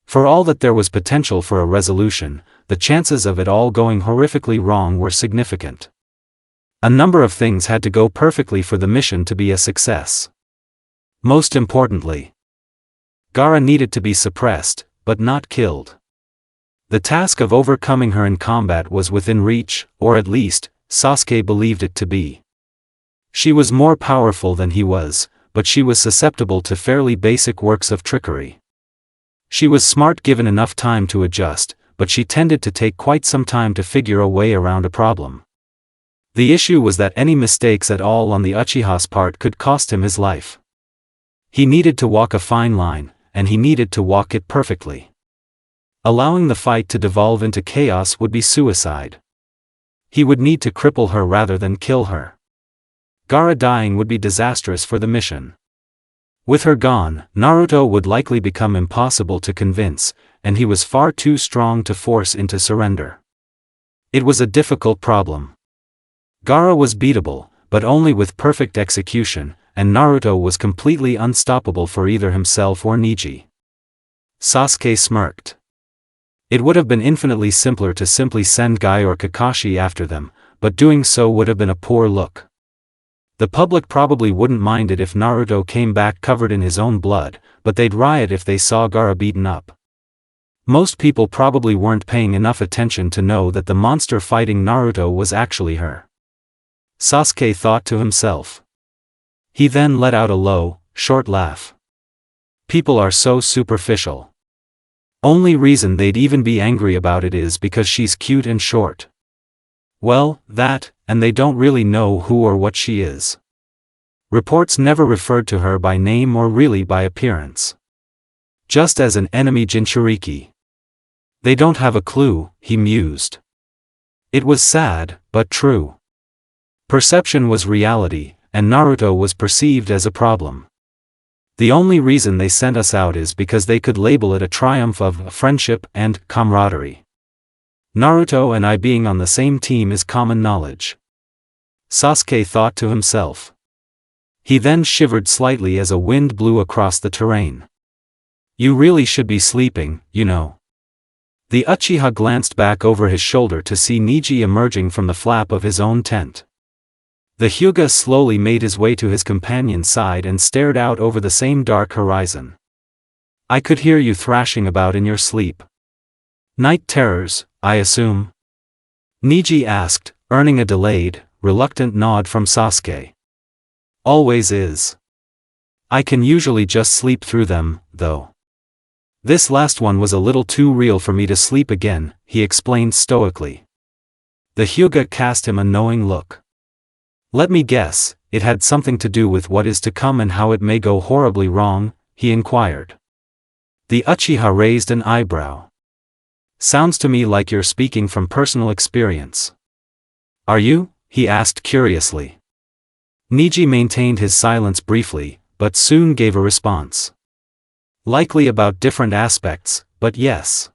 For all that there was potential for a resolution, the chances of it all going horrifically wrong were significant. A number of things had to go perfectly for the mission to be a success. Most importantly, Gaara needed to be suppressed, but not killed. The task of overcoming her in combat was within reach, or at least, Sasuke believed it to be. She was more powerful than he was, but she was susceptible to fairly basic works of trickery. She was smart given enough time to adjust, but she tended to take quite some time to figure a way around a problem. The issue was that any mistakes at all on the Uchiha's part could cost him his life. He needed to walk a fine line, and he needed to walk it perfectly. Allowing the fight to devolve into chaos would be suicide. He would need to cripple her rather than kill her. Gaara dying would be disastrous for the mission. With her gone, Naruto would likely become impossible to convince, and he was far too strong to force into surrender. It was a difficult problem. Gaara was beatable, but only with perfect execution, and Naruto was completely unstoppable for either himself or Neji. Sasuke smirked. It would have been infinitely simpler to simply send Guy or Kakashi after them, but doing so would have been a poor look. The public probably wouldn't mind it if Naruto came back covered in his own blood, but they'd riot if they saw Gaara beaten up. Most people probably weren't paying enough attention to know that the monster fighting Naruto was actually her. Sasuke thought to himself. He then let out a low, short laugh. People are so superficial. Only reason they'd even be angry about it is because she's cute and short. Well, that, and they don't really know who or what she is. Reports never referred to her by name or really by appearance. Just as an enemy Jinchuriki. They don't have a clue, he mused. It was sad, but true. Perception was reality, and Naruto was perceived as a problem. The only reason they sent us out is because they could label it a triumph of friendship and camaraderie. Naruto and I being on the same team is common knowledge. Sasuke thought to himself. He then shivered slightly as a wind blew across the terrain. You really should be sleeping, you know. The Uchiha glanced back over his shoulder to see Neji emerging from the flap of his own tent. The Hyuga slowly made his way to his companion's side and stared out over the same dark horizon. I could hear you thrashing about in your sleep. Night terrors, I assume? Neji asked, earning a delayed, reluctant nod from Sasuke. Always is. I can usually just sleep through them, though. This last one was a little too real for me to sleep again, he explained stoically. The Hyuga cast him a knowing look. Let me guess, it had something to do with what is to come and how it may go horribly wrong, he inquired. The Uchiha raised an eyebrow. Sounds to me like you're speaking from personal experience. Are you? He asked curiously. Neji maintained his silence briefly, but soon gave a response. Likely about different aspects, but yes.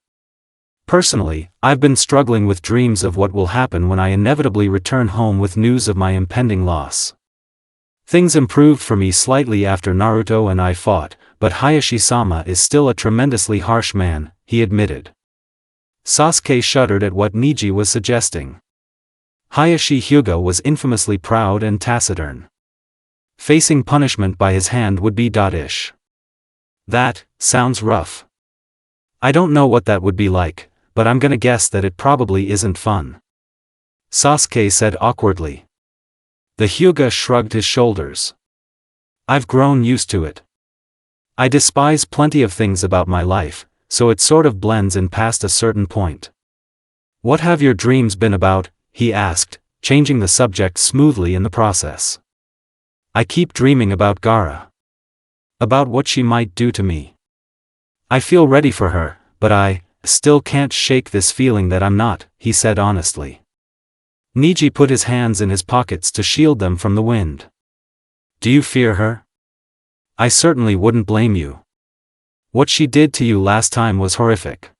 Personally, I've been struggling with dreams of what will happen when I inevitably return home with news of my impending loss. Things improved for me slightly after Naruto and I fought, but Hayashi-sama is still a tremendously harsh man, he admitted. Sasuke shuddered at what Neji was suggesting. Hayashi Hyuga was infamously proud and taciturn. Facing punishment by his hand would be ish. That sounds rough. I don't know what that would be like, but I'm gonna guess that it probably isn't fun. Sasuke said awkwardly. The Hyuga shrugged his shoulders. I've grown used to it. I despise plenty of things about my life, so it sort of blends in past a certain point. What have your dreams been about? He asked, changing the subject smoothly in the process. I keep dreaming about Gaara. About what she might do to me. I feel ready for her, but I still can't shake this feeling that I'm not, he said honestly. Neji put his hands in his pockets to shield them from the wind. Do you fear her? I certainly wouldn't blame you. What she did to you last time was horrific.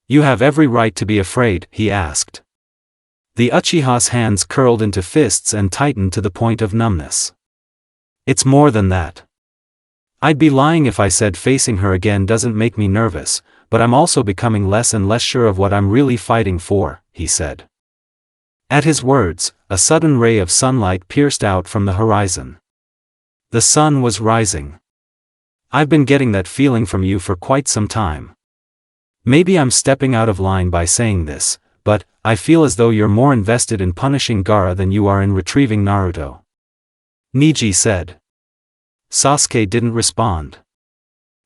You have every right to be afraid, he asked. The Uchiha's hands curled into fists and tightened to the point of numbness. It's more than that. I'd be lying if I said facing her again doesn't make me nervous, but I'm also becoming less and less sure of what I'm really fighting for, he said. At his words, a sudden ray of sunlight pierced out from the horizon. The sun was rising. I've been getting that feeling from you for quite some time. Maybe I'm stepping out of line by saying this, but I feel as though you're more invested in punishing Gaara than you are in retrieving Naruto. Neji said. Sasuke didn't respond.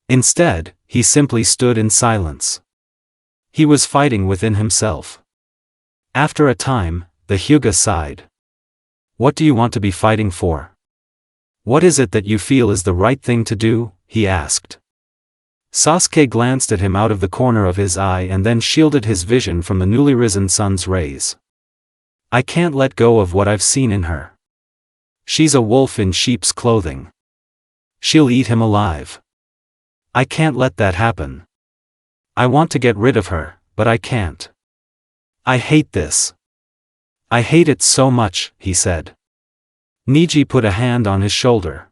Instead, he simply stood in silence. He was fighting within himself. After a time, the Hyuga sighed. What do you want to be fighting for? What is it that you feel is the right thing to do? He asked. Sasuke glanced at him out of the corner of his eye and then shielded his vision from the newly risen sun's rays. I can't let go of what I've seen in her. She's a wolf in sheep's clothing. She'll eat him alive. I can't let that happen. I want to get rid of her, but I can't. I hate this. I hate it so much, he said. Neji put a hand on his shoulder.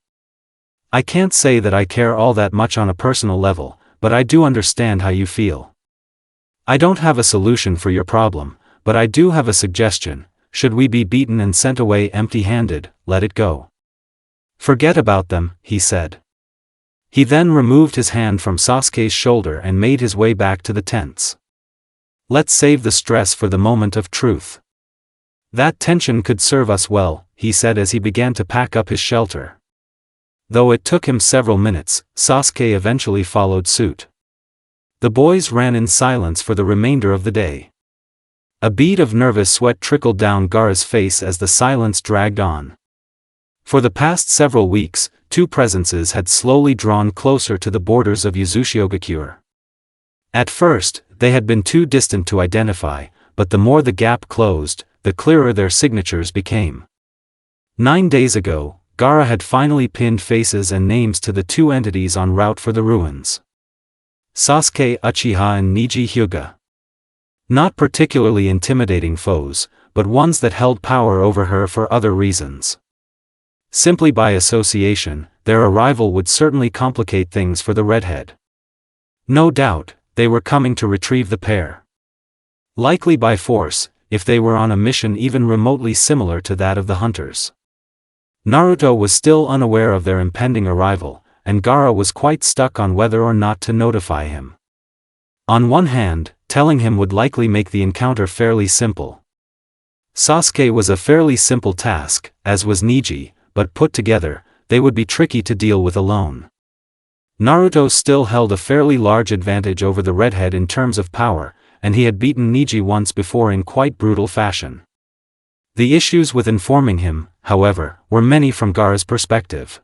I can't say that I care all that much on a personal level, but I do understand how you feel. I don't have a solution for your problem, but I do have a suggestion. Should we be beaten and sent away empty-handed, let it go. Forget about them, he said. He then removed his hand from Sasuke's shoulder and made his way back to the tents. Let's save the stress for the moment of truth. That tension could serve us well, he said as he began to pack up his shelter. Though it took him several minutes, Sasuke eventually followed suit. The boys ran in silence for the remainder of the day. A bead of nervous sweat trickled down Gaara's face as the silence dragged on. For the past several weeks, two presences had slowly drawn closer to the borders of Yuzushiogakure. At first, they had been too distant to identify, but the more the gap closed, the clearer their signatures became. 9 days ago, Gaara had finally pinned faces and names to the two entities en route for the ruins. Sasuke Uchiha and Neji Hyuga. Not particularly intimidating foes, but ones that held power over her for other reasons. Simply by association, their arrival would certainly complicate things for the redhead. No doubt, they were coming to retrieve the pair. Likely by force, if they were on a mission even remotely similar to that of the hunters. Naruto was still unaware of their impending arrival, and Gaara was quite stuck on whether or not to notify him. On one hand, telling him would likely make the encounter fairly simple. Sasuke was a fairly simple task, as was Neji, but put together, they would be tricky to deal with alone. Naruto still held a fairly large advantage over the redhead in terms of power, and he had beaten Neji once before in quite brutal fashion. The issues with informing him, however, were many from Gaara's perspective.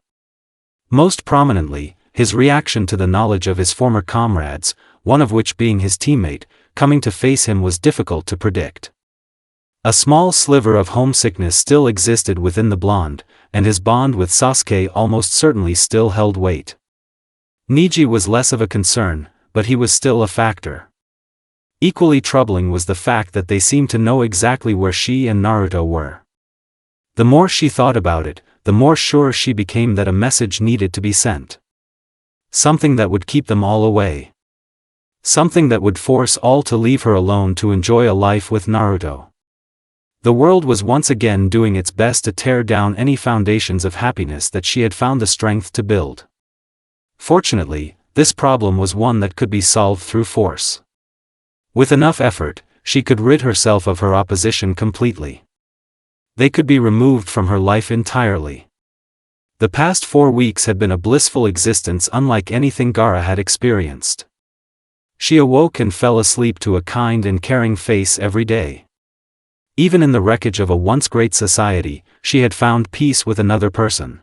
Most prominently, his reaction to the knowledge of his former comrades, one of which being his teammate, coming to face him was difficult to predict. A small sliver of homesickness still existed within the blonde, and his bond with Sasuke almost certainly still held weight. Neji was less of a concern, but he was still a factor. Equally troubling was the fact that they seemed to know exactly where she and Naruto were. The more she thought about it, the more sure she became that a message needed to be sent. Something that would keep them all away. Something that would force all to leave her alone to enjoy a life with Naruto. The world was once again doing its best to tear down any foundations of happiness that she had found the strength to build. Fortunately, this problem was one that could be solved through force. With enough effort, she could rid herself of her opposition completely. They could be removed from her life entirely. The past 4 weeks had been a blissful existence unlike anything Gaara had experienced. She awoke and fell asleep to a kind and caring face every day. Even in the wreckage of a once great society, she had found peace with another person.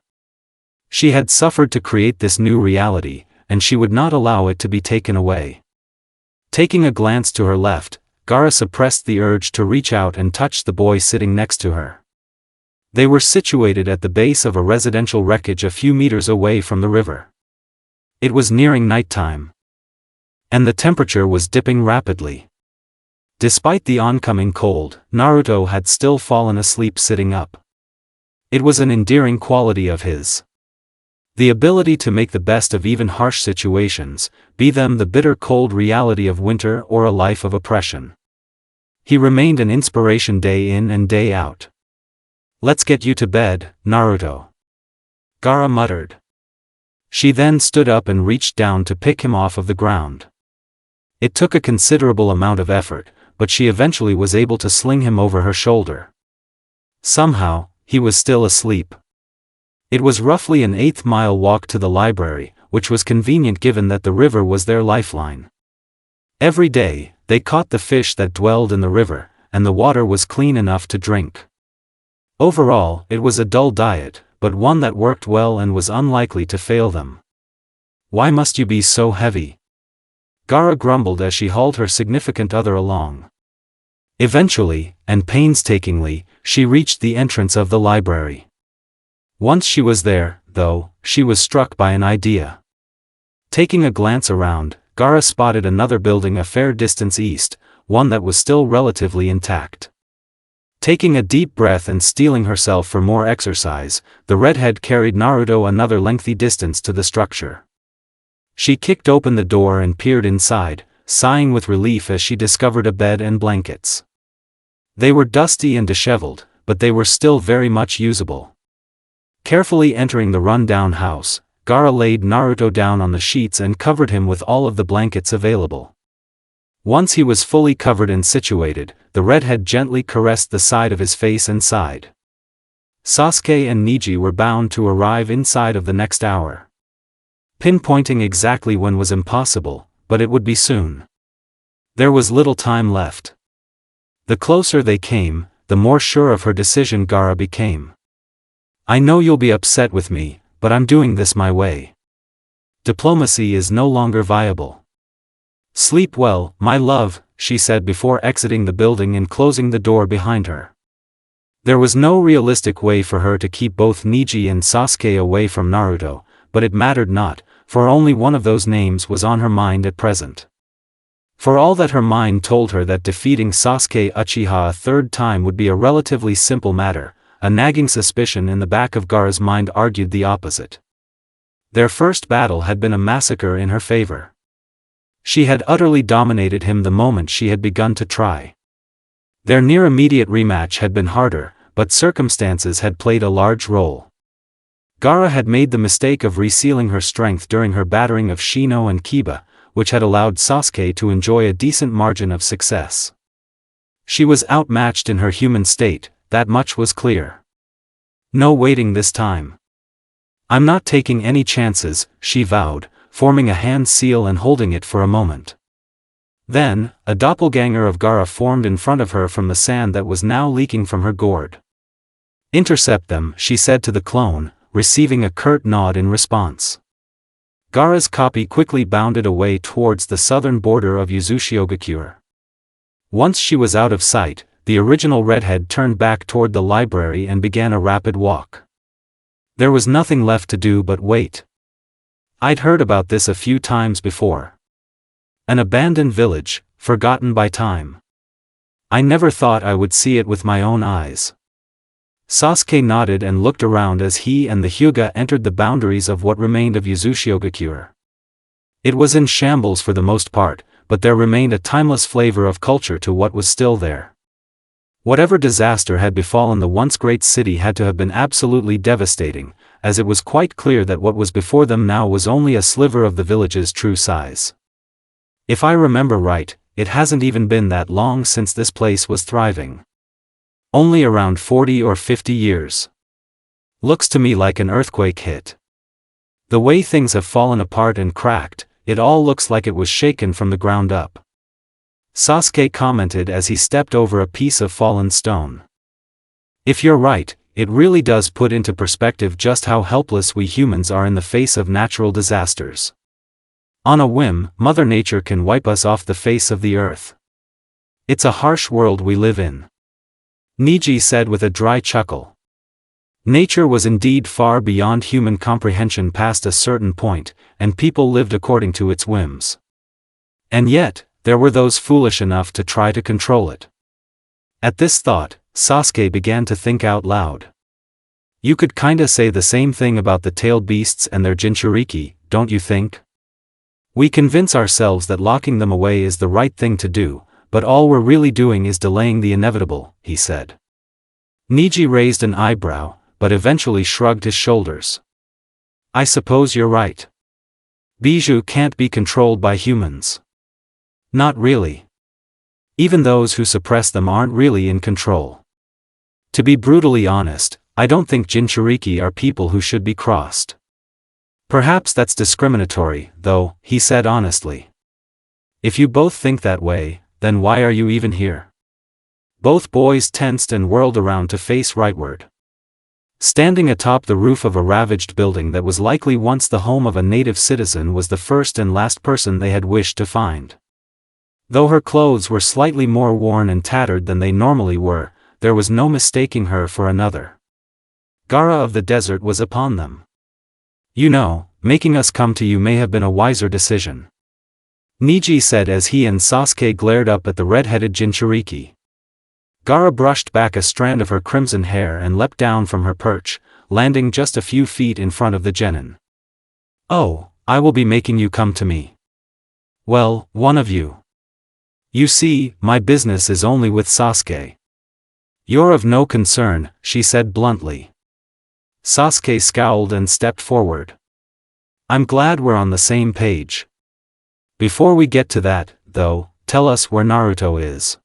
She had suffered to create this new reality, and she would not allow it to be taken away. Taking a glance to her left, Gaara suppressed the urge to reach out and touch the boy sitting next to her. They were situated at the base of a residential wreckage a few meters away from the river. It was nearing nighttime. And the temperature was dipping rapidly. Despite the oncoming cold, Naruto had still fallen asleep sitting up. It was an endearing quality of his. The ability to make the best of even harsh situations, be them the bitter cold reality of winter or a life of oppression. He remained an inspiration day in and day out. "Let's get you to bed, Naruto," Gaara muttered. She then stood up and reached down to pick him off of the ground. It took a considerable amount of effort, but she eventually was able to sling him over her shoulder. Somehow, he was still asleep. It was roughly an 8-mile walk to the library, which was convenient given that the river was their lifeline. Every day, they caught the fish that dwelled in the river, and the water was clean enough to drink. Overall, it was a dull diet, but one that worked well and was unlikely to fail them. "Why must you be so heavy?" Gaara grumbled as she hauled her significant other along. Eventually, and painstakingly, she reached the entrance of the library. Once she was there, though, she was struck by an idea. Taking a glance around, Gaara spotted another building a fair distance east, one that was still relatively intact. Taking a deep breath and steeling herself for more exercise, the redhead carried Naruto another lengthy distance to the structure. She kicked open the door and peered inside, sighing with relief as she discovered a bed and blankets. They were dusty and disheveled, but they were still very much usable. Carefully entering the run-down house, Gaara laid Naruto down on the sheets and covered him with all of the blankets available. Once he was fully covered and situated, the redhead gently caressed the side of his face and sighed. Sasuke and Neji were bound to arrive inside of the next hour. Pinpointing exactly when was impossible, but it would be soon. There was little time left. The closer they came, the more sure of her decision Gaara became. I know you'll be upset with me, but I'm doing this my way. Diplomacy is no longer viable. Sleep well, my love, she said before exiting the building and closing the door behind her. There was no realistic way for her to keep both Neji and Sasuke away from Naruto, but it mattered not, for only one of those names was on her mind at present. For all that her mind told her that defeating Sasuke Uchiha a third time would be a relatively simple matter, a nagging suspicion in the back of Gaara's mind argued the opposite. Their first battle had been a massacre in her favor. She had utterly dominated him the moment she had begun to try. Their near-immediate rematch had been harder, but circumstances had played a large role. Gaara had made the mistake of resealing her strength during her battering of Shino and Kiba, which had allowed Sasuke to enjoy a decent margin of success. She was outmatched in her human state, that much was clear. No waiting this time. I'm not taking any chances, she vowed, forming a hand seal and holding it for a moment. Then, a doppelganger of Gaara formed in front of her from the sand that was now leaking from her gourd. Intercept them, she said to the clone, receiving a curt nod in response. Gaara's copy quickly bounded away towards the southern border of Uzushiogakure. Once she was out of sight, the original redhead turned back toward the library and began a rapid walk. There was nothing left to do but wait. I'd heard about this a few times before. An abandoned village, forgotten by time. I never thought I would see it with my own eyes. Sasuke nodded and looked around as he and the Hyuga entered the boundaries of what remained of Uzushiogakure. It was in shambles for the most part, but there remained a timeless flavor of culture to what was still there. Whatever disaster had befallen the once great city had to have been absolutely devastating, as it was quite clear that what was before them now was only a sliver of the village's true size. If I remember right, it hasn't even been that long since this place was thriving. Only around 40 or 50 years. Looks to me like an earthquake hit. The way things have fallen apart and cracked, it all looks like it was shaken from the ground up. Sasuke commented as he stepped over a piece of fallen stone. If you're right, it really does put into perspective just how helpless we humans are in the face of natural disasters. On a whim, Mother Nature can wipe us off the face of the earth. It's a harsh world we live in. Neji said with a dry chuckle. Nature was indeed far beyond human comprehension past a certain point, and people lived according to its whims. And yet, there were those foolish enough to try to control it. At this thought, Sasuke began to think out loud. You could kinda say the same thing about the tailed beasts and their Jinchuriki, don't you think? We convince ourselves that locking them away is the right thing to do, but all we're really doing is delaying the inevitable, he said. Neji raised an eyebrow, but eventually shrugged his shoulders. I suppose you're right. Bijou can't be controlled by humans. Not really. Even those who suppress them aren't really in control. To be brutally honest, I don't think Jinchuriki are people who should be crossed. Perhaps that's discriminatory, though, he said honestly. If you both think that way, then why are you even here? Both boys tensed and whirled around to face rightward. Standing atop the roof of a ravaged building that was likely once the home of a native citizen was the first and last person they had wished to find. Though her clothes were slightly more worn and tattered than they normally were, there was no mistaking her for another. Gaara of the desert was upon them. You know, making us come to you may have been a wiser decision. Neji said as he and Sasuke glared up at the red-headed Jinchuriki. Gaara brushed back a strand of her crimson hair and leapt down from her perch, landing just a few feet in front of the genin. Oh, I will be making you come to me. Well, one of you. You see, my business is only with Sasuke. You're of no concern, she said bluntly. Sasuke scowled and stepped forward. I'm glad we're on the same page. Before we get to that, though, tell us where Naruto is.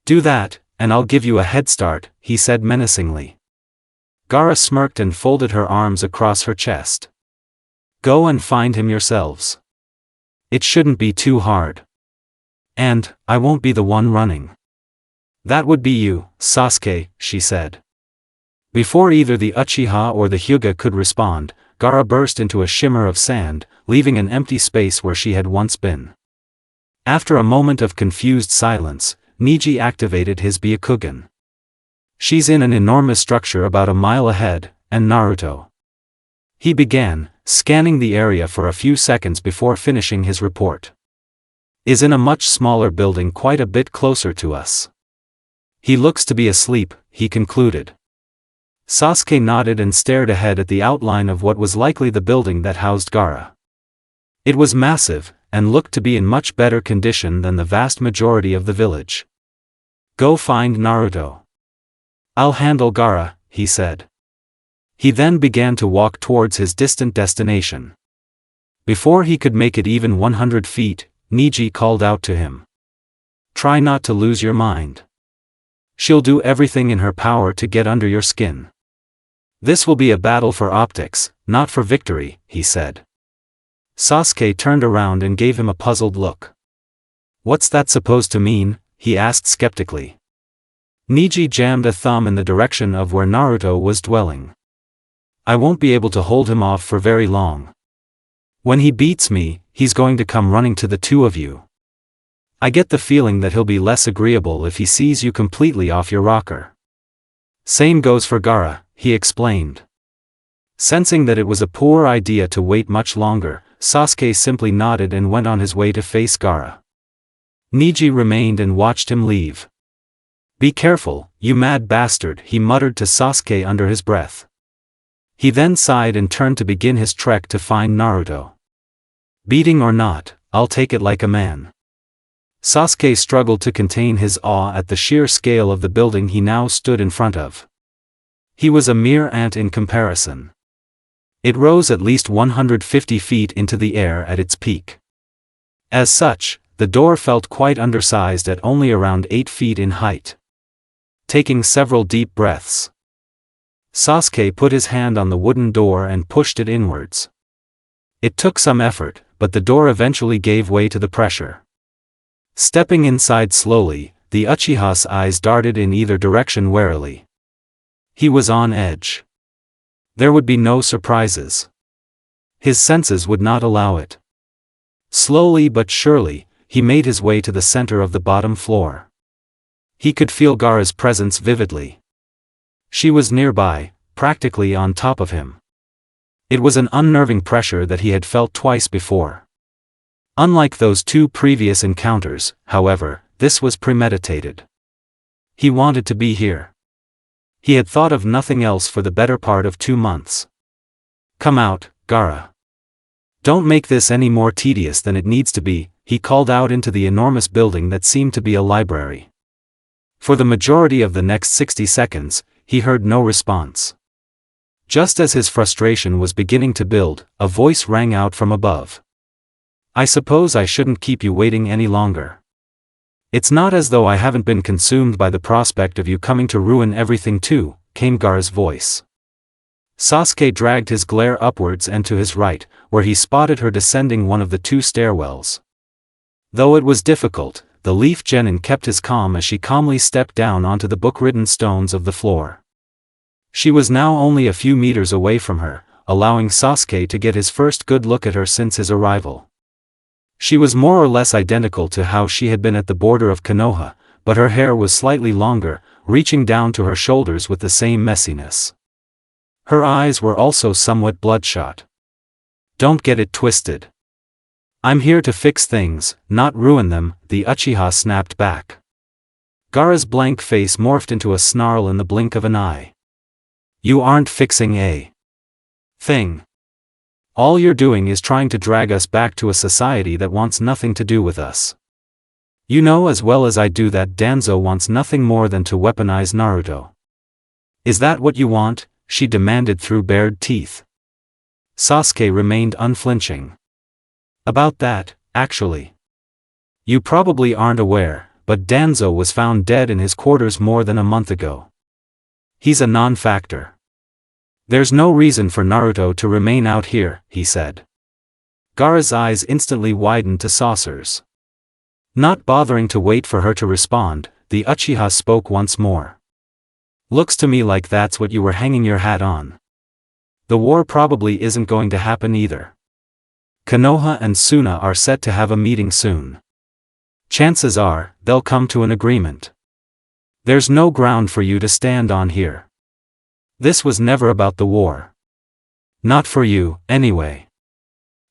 Do that, and I'll give you a head start, he said menacingly. Gaara smirked and folded her arms across her chest. Go and find him yourselves. It shouldn't be too hard. And, I won't be the one running. That would be you, Sasuke, she said. Before either the Uchiha or the Hyuga could respond, Gaara burst into a shimmer of sand, leaving an empty space where she had once been. After a moment of confused silence, Niji activated his Byakugan. She's in an enormous structure about a mile ahead, and Naruto. He began, scanning the area for a few seconds before finishing his report. Is in a much smaller building quite a bit closer to us. He looks to be asleep, he concluded. Sasuke nodded and stared ahead at the outline of what was likely the building that housed Gaara. It was massive, and looked to be in much better condition than the vast majority of the village. Go find Naruto. I'll handle Gaara, he said. He then began to walk towards his distant destination. Before he could make it even 100 feet, Niji called out to him. Try not to lose your mind. She'll do everything in her power to get under your skin. This will be a battle for optics, not for victory, he said. Sasuke turned around and gave him a puzzled look. What's that supposed to mean? He asked skeptically. Niji jammed a thumb in the direction of where Naruto was dwelling. I won't be able to hold him off for very long. When he beats me, he's going to come running to the two of you. I get the feeling that he'll be less agreeable if he sees you completely off your rocker. Same goes for Gaara, he explained. Sensing that it was a poor idea to wait much longer, Sasuke simply nodded and went on his way to face Gaara. Niji remained and watched him leave. Be careful, you mad bastard, he muttered to Sasuke under his breath. He then sighed and turned to begin his trek to find Naruto. Beating or not, I'll take it like a man. Sasuke struggled to contain his awe at the sheer scale of the building he now stood in front of. He was a mere ant in comparison. It rose at least 150 feet into the air at its peak. As such, the door felt quite undersized at only around 8 feet in height. Taking several deep breaths, Sasuke put his hand on the wooden door and pushed it inwards. It took some effort, but the door eventually gave way to the pressure. Stepping inside slowly, the Uchiha's eyes darted in either direction warily. He was on edge. There would be no surprises. His senses would not allow it. Slowly but surely, he made his way to the center of the bottom floor. He could feel Gaara's presence vividly. She was nearby, practically on top of him. It was an unnerving pressure that he had felt twice before. Unlike those two previous encounters, however, this was premeditated. He wanted to be here. He had thought of nothing else for the better part of 2 months. Come out, Gaara. Don't make this any more tedious than it needs to be, he called out into the enormous building that seemed to be a library. For the majority of the next 60 seconds, he heard no response. Just as his frustration was beginning to build, a voice rang out from above. I suppose I shouldn't keep you waiting any longer. It's not as though I haven't been consumed by the prospect of you coming to ruin everything too, came Gaara's voice. Sasuke dragged his glare upwards and to his right, where he spotted her descending one of the 2 stairwells. Though it was difficult, the Leaf Genin kept his calm as she calmly stepped down onto the book-ridden stones of the floor. She was now only a few meters away from her, allowing Sasuke to get his first good look at her since his arrival. She was more or less identical to how she had been at the border of Konoha, but her hair was slightly longer, reaching down to her shoulders with the same messiness. Her eyes were also somewhat bloodshot. Don't get it twisted. I'm here to fix things, not ruin them, the Uchiha snapped back. Gaara's blank face morphed into a snarl in the blink of an eye. You aren't fixing a thing. All you're doing is trying to drag us back to a society that wants nothing to do with us. You know as well as I do that Danzo wants nothing more than to weaponize Naruto. Is that what you want? She demanded through bared teeth. Sasuke remained unflinching. About that, actually. You probably aren't aware, but Danzo was found dead in his quarters more than a month ago. He's a non-factor. There's no reason for Naruto to remain out here, he said. Gaara's eyes instantly widened to saucers. Not bothering to wait for her to respond, the Uchiha spoke once more. Looks to me like that's what you were hanging your hat on. The war probably isn't going to happen either. Konoha and Suna are set to have a meeting soon. Chances are, they'll come to an agreement. There's no ground for you to stand on here. This was never about the war. Not for you, anyway.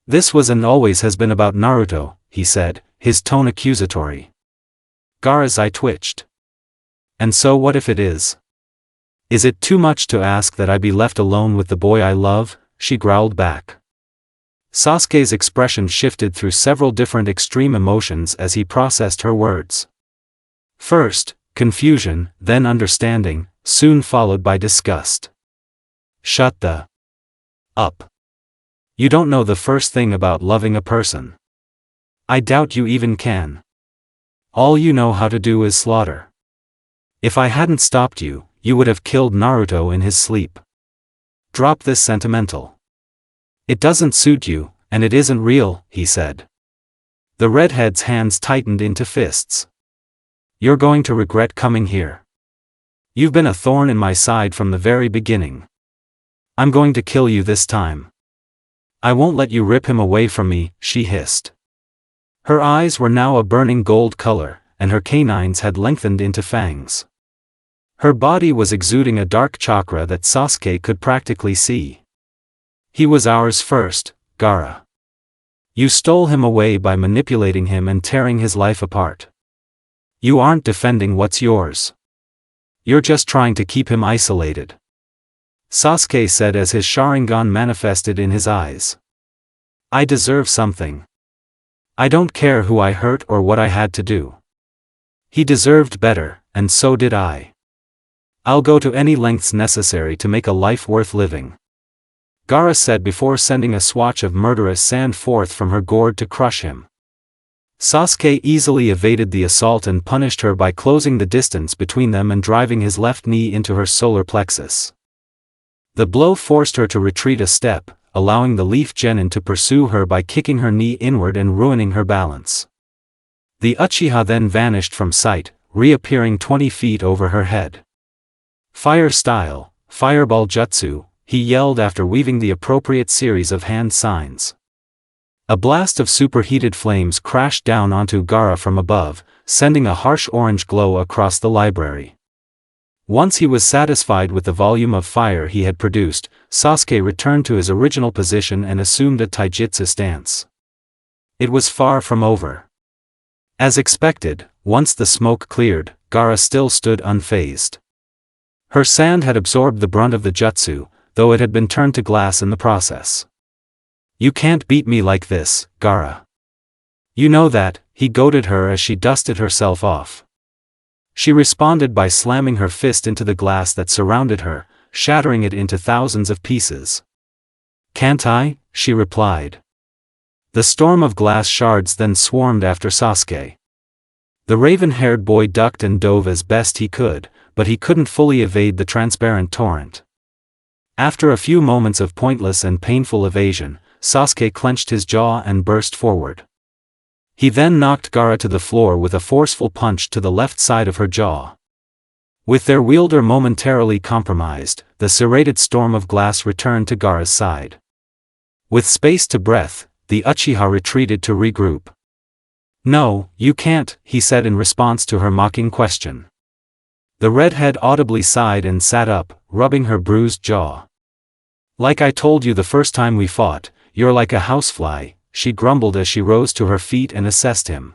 This was and always has been about Naruto, he said, his tone accusatory. Gaara's eye twitched. And so what if it is? Is it too much to ask that I be left alone with the boy I love? She growled back. Sasuke's expression shifted through several different extreme emotions as he processed her words. First, confusion, then understanding, soon followed by disgust. Shut the up. You don't know the first thing about loving a person. I doubt you even can. All you know how to do is slaughter. If I hadn't stopped you, you would have killed Naruto in his sleep. Drop this sentimental. It doesn't suit you, and it isn't real, he said. The redhead's hands tightened into fists. You're going to regret coming here. You've been a thorn in my side from the very beginning. I'm going to kill you this time. I won't let you rip him away from me, she hissed. Her eyes were now a burning gold color, and her canines had lengthened into fangs. Her body was exuding a dark chakra that Sasuke could practically see. He was ours first, Gaara. You stole him away by manipulating him and tearing his life apart. You aren't defending what's yours. You're just trying to keep him isolated. Sasuke said as his Sharingan manifested in his eyes. I deserve something. I don't care who I hurt or what I had to do. He deserved better, and so did I. I'll go to any lengths necessary to make a life worth living. Gaara said before sending a swatch of murderous sand forth from her gourd to crush him. Sasuke easily evaded the assault and punished her by closing the distance between them and driving his left knee into her solar plexus. The blow forced her to retreat a step, allowing the Leaf Genin to pursue her by kicking her knee inward and ruining her balance. The Uchiha then vanished from sight, reappearing 20 feet over her head. Fire style, fireball jutsu, he yelled after weaving the appropriate series of hand signs. A blast of superheated flames crashed down onto Gaara from above, sending a harsh orange glow across the library. Once he was satisfied with the volume of fire he had produced, Sasuke returned to his original position and assumed a taijutsu stance. It was far from over. As expected, once the smoke cleared, Gaara still stood unfazed. Her sand had absorbed the brunt of the jutsu, though it had been turned to glass in the process. You can't beat me like this, Gaara. You know that, he goaded her as she dusted herself off. She responded by slamming her fist into the glass that surrounded her, shattering it into thousands of pieces. Can't I? She replied. The storm of glass shards then swarmed after Sasuke. The raven-haired boy ducked and dove as best he could, but he couldn't fully evade the transparent torrent. After a few moments of pointless and painful evasion, Sasuke clenched his jaw and burst forward. He then knocked Gaara to the floor with a forceful punch to the left side of her jaw. With their wielder momentarily compromised, the serrated storm of glass returned to Gaara's side. With space to breath, the Uchiha retreated to regroup. No, you can't, he said in response to her mocking question. The redhead audibly sighed and sat up, rubbing her bruised jaw. Like I told you the first time we fought, you're like a housefly, she grumbled as she rose to her feet and assessed him.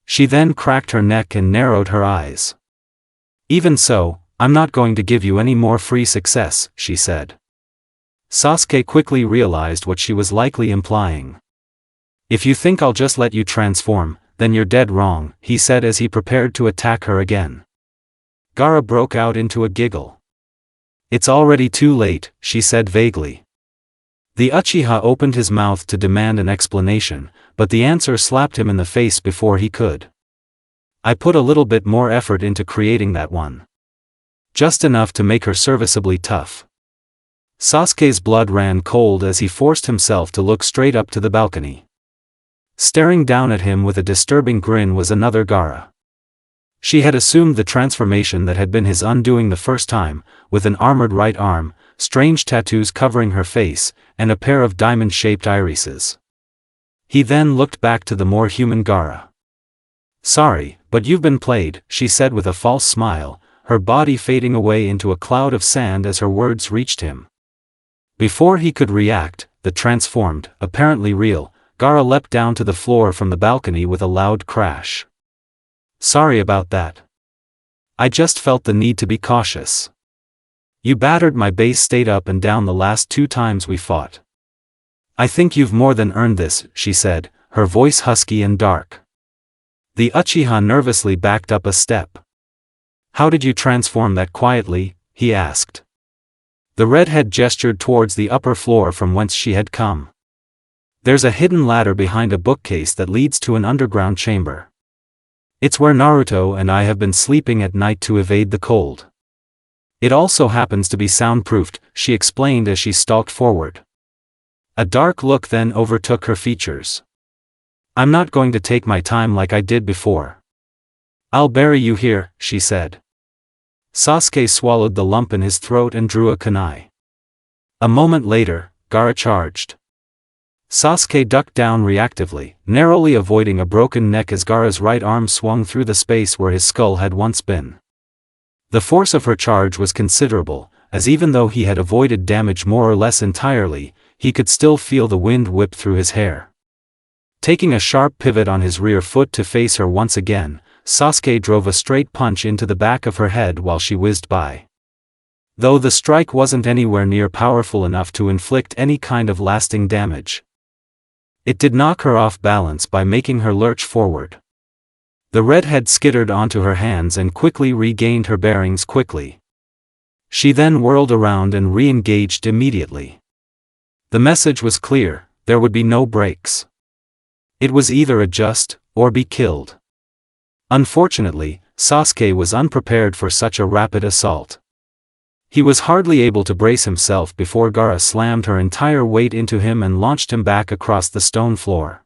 She then cracked her neck and narrowed her eyes. Even so, I'm not going to give you any more free success, she said. Sasuke quickly realized what she was likely implying. If you think I'll just let you transform, then you're dead wrong, he said as he prepared to attack her again. Gaara broke out into a giggle. It's already too late, she said vaguely. The Uchiha opened his mouth to demand an explanation, but the answer slapped him in the face before he could. I put a little bit more effort into creating that one. Just enough to make her serviceably tough. Sasuke's blood ran cold as he forced himself to look straight up to the balcony. Staring down at him with a disturbing grin was another Gaara. She had assumed the transformation that had been his undoing the first time, with an armored right arm, strange tattoos covering her face, and a pair of diamond-shaped irises. He then looked back to the more human Gaara. "Sorry, but you've been played," she said with a false smile, her body fading away into a cloud of sand as her words reached him. Before he could react, the transformed, apparently real, Gaara leapt down to the floor from the balcony with a loud crash. "Sorry about that. I just felt the need to be cautious. You battered my base state up and down the last 2 times we fought. I think you've more than earned this," she said, her voice husky and dark. The Uchiha nervously backed up a step. "How did you transform that quietly?" he asked. The redhead gestured towards the upper floor from whence she had come. "There's a hidden ladder behind a bookcase that leads to an underground chamber. It's where Naruto and I have been sleeping at night to evade the cold. It also happens to be soundproofed," she explained as she stalked forward. A dark look then overtook her features. "I'm not going to take my time like I did before. I'll bury you here," she said. Sasuke swallowed the lump in his throat and drew a kunai. A moment later, Gaara charged. Sasuke ducked down reactively, narrowly avoiding a broken neck as Gaara's right arm swung through the space where his skull had once been. The force of her charge was considerable, as even though he had avoided damage more or less entirely, he could still feel the wind whip through his hair. Taking a sharp pivot on his rear foot to face her once again, Sasuke drove a straight punch into the back of her head while she whizzed by. Though the strike wasn't anywhere near powerful enough to inflict any kind of lasting damage, it did knock her off balance by making her lurch forward. The redhead skittered onto her hands and quickly regained her bearings quickly. She then whirled around and re-engaged immediately. The message was clear: there would be no breaks. It was either adjust, or be killed. Unfortunately, Sasuke was unprepared for such a rapid assault. He was hardly able to brace himself before Gaara slammed her entire weight into him and launched him back across the stone floor.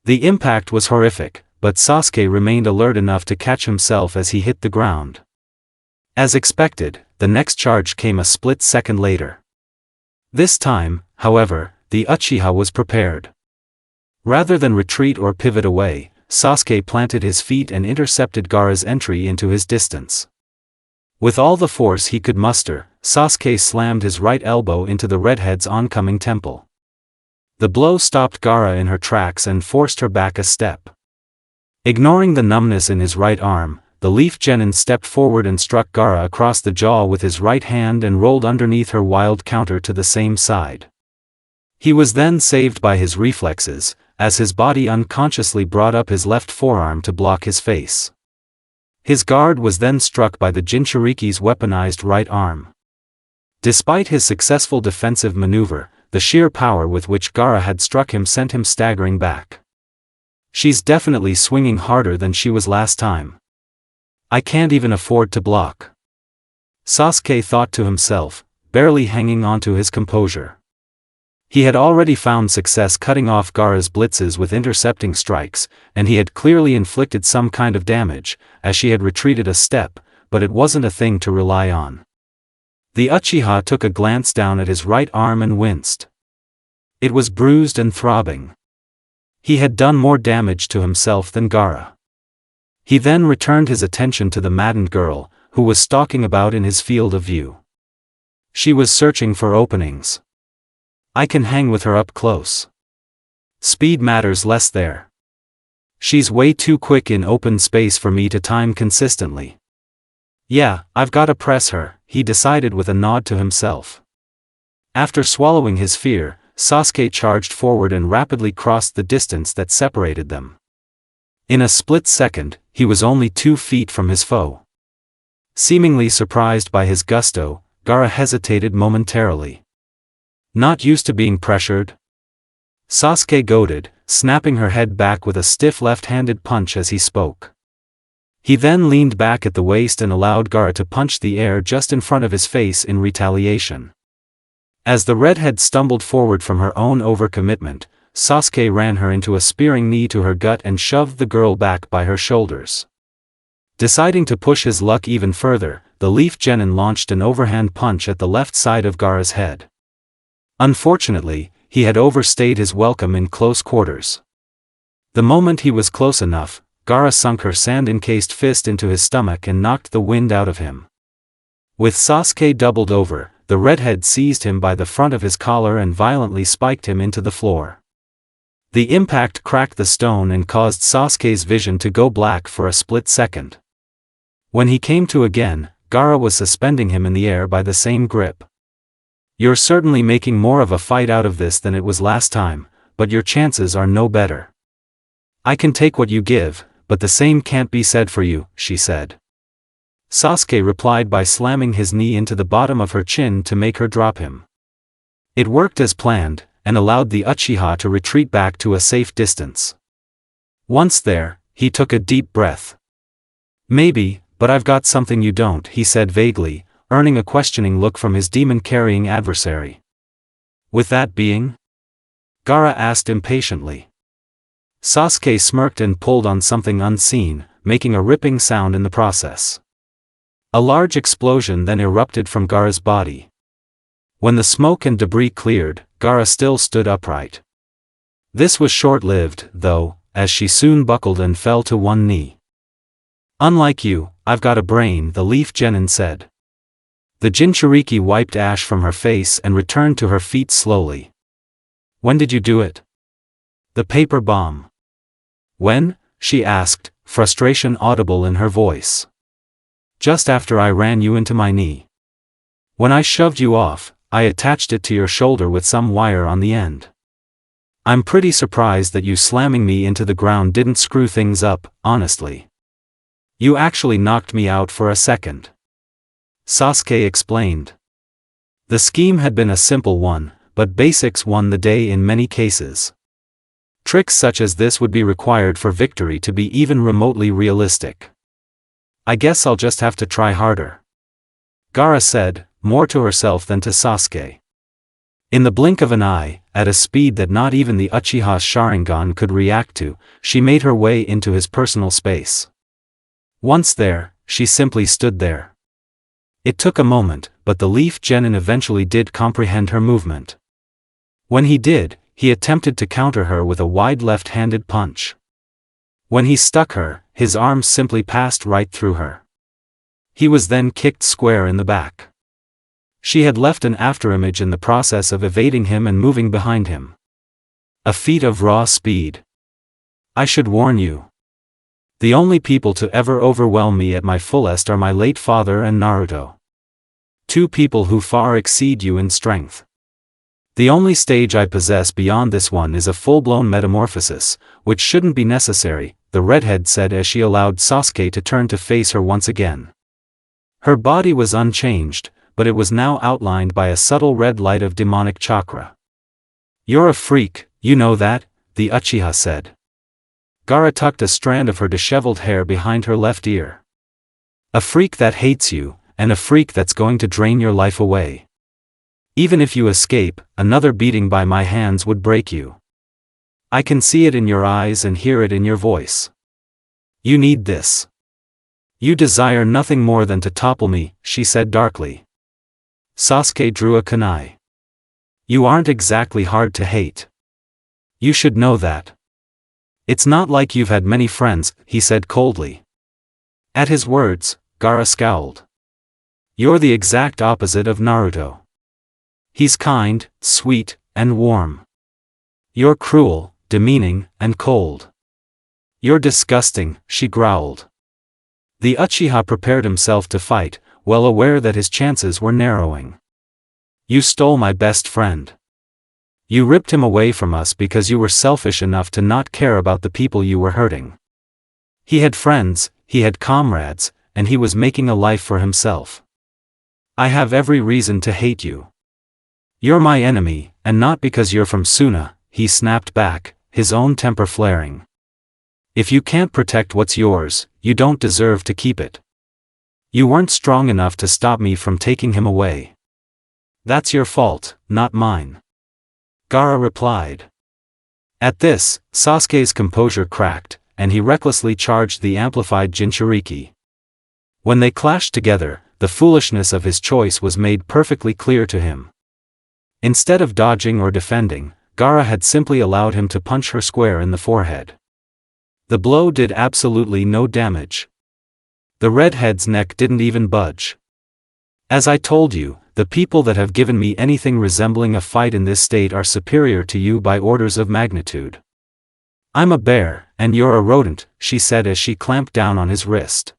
The impact was horrific, but Sasuke remained alert enough to catch himself as he hit the ground. As expected, the next charge came a split second later. This time, however, the Uchiha was prepared. Rather than retreat or pivot away, Sasuke planted his feet and intercepted Gaara's entry into his distance. With all the force he could muster, Sasuke slammed his right elbow into the redhead's oncoming temple. The blow stopped Gaara in her tracks and forced her back a step. Ignoring the numbness in his right arm, the Leaf Genin stepped forward and struck Gaara across the jaw with his right hand and rolled underneath her wild counter to the same side. He was then saved by his reflexes, as his body unconsciously brought up his left forearm to block his face. His guard was then struck by the Jinchuriki's weaponized right arm. Despite his successful defensive maneuver, the sheer power with which Gaara had struck him sent him staggering back. "She's definitely swinging harder than she was last time. I can't even afford to block," Sasuke thought to himself, barely hanging on to his composure. He had already found success cutting off Gaara's blitzes with intercepting strikes, and he had clearly inflicted some kind of damage, as she had retreated a step, but it wasn't a thing to rely on. The Uchiha took a glance down at his right arm and winced. It was bruised and throbbing. He had done more damage to himself than Gaara. He then returned his attention to the maddened girl, who was stalking about in his field of view. She was searching for openings. I can hang with her up close. Speed matters less there. She's way too quick in open space for me to time consistently. Yeah, I've gotta press her, he decided with a nod to himself. After swallowing his fear, Sasuke charged forward and rapidly crossed the distance that separated them. In a split second, he was only 2 feet from his foe. Seemingly surprised by his gusto, Gaara hesitated momentarily. Not used to being pressured? Sasuke goaded, snapping her head back with a stiff left-handed punch as he spoke. He then leaned back at the waist and allowed Gaara to punch the air just in front of his face in retaliation. As the redhead stumbled forward from her own overcommitment, Sasuke ran her into a spearing knee to her gut and shoved the girl back by her shoulders. Deciding to push his luck even further, the Leaf Genin launched an overhand punch at the left side of Gaara's head. Unfortunately, he had overstayed his welcome in close quarters. The moment he was close enough, Gaara sunk her sand-encased fist into his stomach and knocked the wind out of him. With Sasuke doubled over, the redhead seized him by the front of his collar and violently spiked him into the floor. The impact cracked the stone and caused Sasuke's vision to go black for a split second. When he came to again, Gaara was suspending him in the air by the same grip. "You're certainly making more of a fight out of this than it was last time, but your chances are no better. I can take what you give, but the same can't be said for you," she said. Sasuke replied by slamming his knee into the bottom of her chin to make her drop him. It worked as planned, and allowed the Uchiha to retreat back to a safe distance. Once there, he took a deep breath. "Maybe, but I've got something you don't," he said vaguely, earning a questioning look from his demon-carrying adversary. "With that being?" Gaara asked impatiently. Sasuke smirked and pulled on something unseen, making a ripping sound in the process. A large explosion then erupted from Gaara's body. When the smoke and debris cleared, Gaara still stood upright. This was short-lived, though, as she soon buckled and fell to one knee. "Unlike you, I've got a brain," the Leaf Genin said. The Jinchuriki wiped ash from her face and returned to her feet slowly. "When did you do it?" "The paper bomb." "When?" she asked, frustration audible in her voice. "Just after I ran you into my knee. When I shoved you off, I attached it to your shoulder with some wire on the end. I'm pretty surprised that you slamming me into the ground didn't screw things up, honestly. You actually knocked me out for a second." Sasuke explained. The scheme had been a simple one, but basics won the day in many cases. Tricks such as this would be required for victory to be even remotely realistic. "I guess I'll just have to try harder," Gaara said, more to herself than to Sasuke. In the blink of an eye, at a speed that not even the Uchiha's Sharingan could react to, she made her way into his personal space. Once there, she simply stood there. It took a moment, but the Leaf Genin eventually did comprehend her movement. When he did, he attempted to counter her with a wide left-handed punch. When he stuck her, his arms simply passed right through her. He was then kicked square in the back. She had left an afterimage in the process of evading him and moving behind him. A feat of raw speed. "I should warn you. The only people to ever overwhelm me at my fullest are my late father and Naruto. Two people who far exceed you in strength. The only stage I possess beyond this one is a full-blown metamorphosis, which shouldn't be necessary," the redhead said as she allowed Sasuke to turn to face her once again. Her body was unchanged, but it was now outlined by a subtle red light of demonic chakra. "You're a freak, you know that," the Uchiha said. Gaara tucked a strand of her disheveled hair behind her left ear. "A freak that hates you, and a freak that's going to drain your life away. Even if you escape, another beating by my hands would break you. I can see it in your eyes and hear it in your voice. You need this. You desire nothing more than to topple me," she said darkly. Sasuke drew a kunai. "You aren't exactly hard to hate. You should know that. It's not like you've had many friends," he said coldly. At his words, Gaara scowled. "You're the exact opposite of Naruto. He's kind, sweet, and warm. You're cruel, demeaning, and cold. You're disgusting," she growled. The Uchiha prepared himself to fight, well aware that his chances were narrowing. "You stole my best friend. You ripped him away from us because you were selfish enough to not care about the people you were hurting. He had friends, he had comrades, and he was making a life for himself. I have every reason to hate you. You're my enemy, and not because you're from Suna," he snapped back, his own temper flaring. "If you can't protect what's yours, you don't deserve to keep it. You weren't strong enough to stop me from taking him away. That's your fault, not mine," Gaara replied. At this, Sasuke's composure cracked, and he recklessly charged the amplified Jinchuriki. When they clashed together, the foolishness of his choice was made perfectly clear to him. Instead of dodging or defending, Gaara had simply allowed him to punch her square in the forehead. The blow did absolutely no damage. The redhead's neck didn't even budge. As I told you, the people that have given me anything resembling a fight in this state are superior to you by orders of magnitude. I'm a bear, and you're a rodent, she said as she clamped down on his wrist.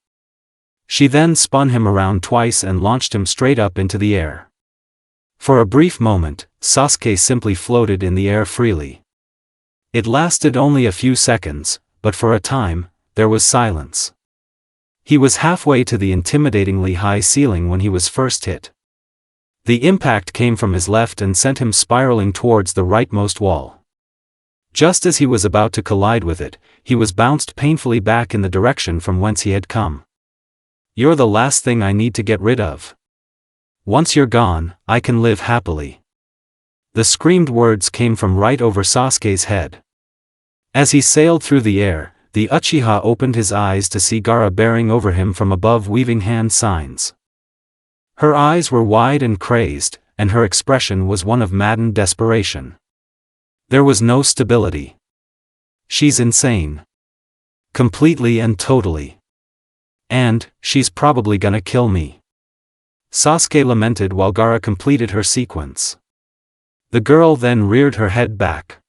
She then spun him around twice and launched him straight up into the air. For a brief moment, Sasuke simply floated in the air freely. It lasted only a few seconds, but for a time, there was silence. He was halfway to the intimidatingly high ceiling when he was first hit. The impact came from his left and sent him spiraling towards the rightmost wall. Just as he was about to collide with it, he was bounced painfully back in the direction from whence he had come. You're the last thing I need to get rid of. Once you're gone, I can live happily. The screamed words came from right over Sasuke's head. As he sailed through the air, the Uchiha opened his eyes to see Gaara bearing over him from above, weaving hand signs. Her eyes were wide and crazed, and her expression was one of maddened desperation. There was no stability. She's insane. Completely and totally. And, she's probably gonna kill me. Sasuke lamented while Gaara completed her sequence. The girl then reared her head back.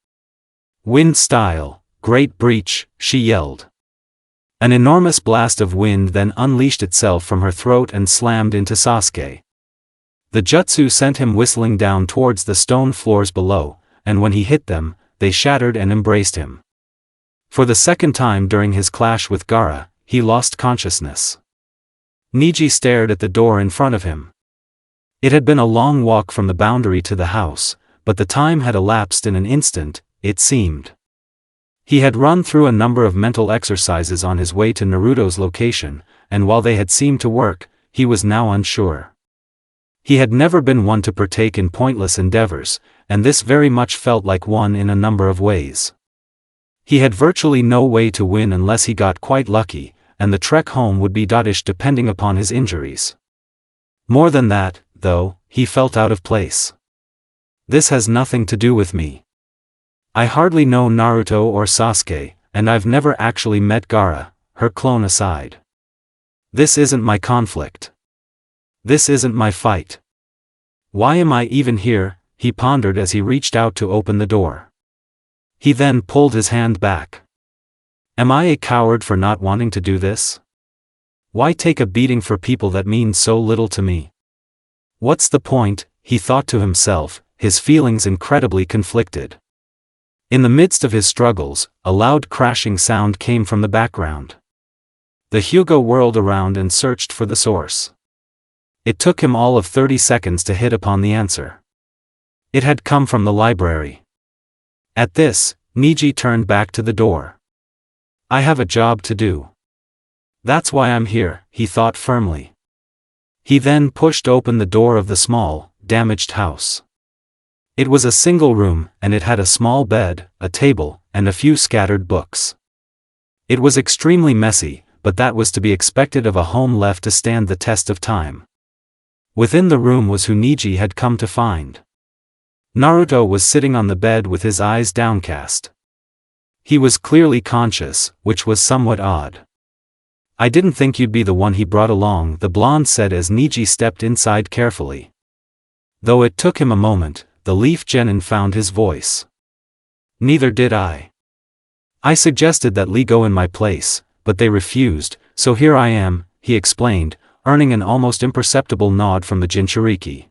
Wind style, great breach, she yelled. An enormous blast of wind then unleashed itself from her throat and slammed into Sasuke. The jutsu sent him whistling down towards the stone floors below, and when he hit them, they shattered and embraced him. For the second time during his clash with Gaara, he lost consciousness. Neji stared at the door in front of him. It had been a long walk from the boundary to the house, but the time had elapsed in an instant, it seemed. He had run through a number of mental exercises on his way to Naruto's location, and while they had seemed to work, he was now unsure. He had never been one to partake in pointless endeavors, and this very much felt like one in a number of ways. He had virtually no way to win unless he got quite lucky, and the trek home would be dodish depending upon his injuries. More than that, though, he felt out of place. This has nothing to do with me. I hardly know Naruto or Sasuke, and I've never actually met Gaara, her clone aside. This isn't my conflict. This isn't my fight. Why am I even here? He pondered as he reached out to open the door. He then pulled his hand back. Am I a coward for not wanting to do this? Why take a beating for people that mean so little to me? What's the point? He thought to himself, his feelings incredibly conflicted. In the midst of his struggles, a loud crashing sound came from the background. The Hyuga whirled around and searched for the source. It took him all of 30 seconds to hit upon the answer. It had come from the library. At this, Neji turned back to the door. I have a job to do. That's why I'm here, he thought firmly. He then pushed open the door of the small, damaged house. It was a single room, and it had a small bed, a table, and a few scattered books. It was extremely messy, but that was to be expected of a home left to stand the test of time. Within the room was who Neji had come to find. Naruto was sitting on the bed with his eyes downcast. He was clearly conscious, which was somewhat odd. I didn't think you'd be the one he brought along, the blonde said as Neji stepped inside carefully. Though it took him a moment, the Leaf Genin found his voice. Neither did I. I suggested that Lee go in my place, but they refused, so here I am, he explained, earning an almost imperceptible nod from the Jinchuriki.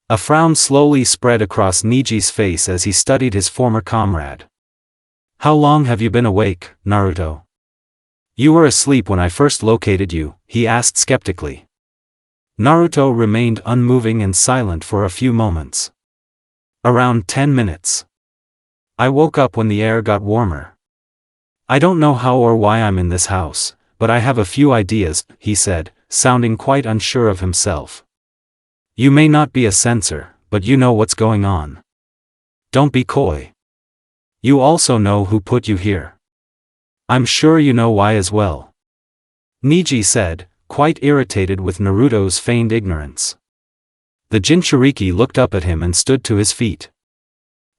A frown slowly spread across Neji's face as he studied his former comrade. How long have you been awake, Naruto? You were asleep when I first located you, he asked skeptically. Naruto remained unmoving and silent for a few moments. Around 10 minutes. I woke up when the air got warmer. I don't know how or why I'm in this house, but I have a few ideas, he said, sounding quite unsure of himself. You may not be a censor, but you know what's going on. Don't be coy. You also know who put you here. I'm sure you know why as well. Neji said, quite irritated with Naruto's feigned ignorance. The Jinchuriki looked up at him and stood to his feet.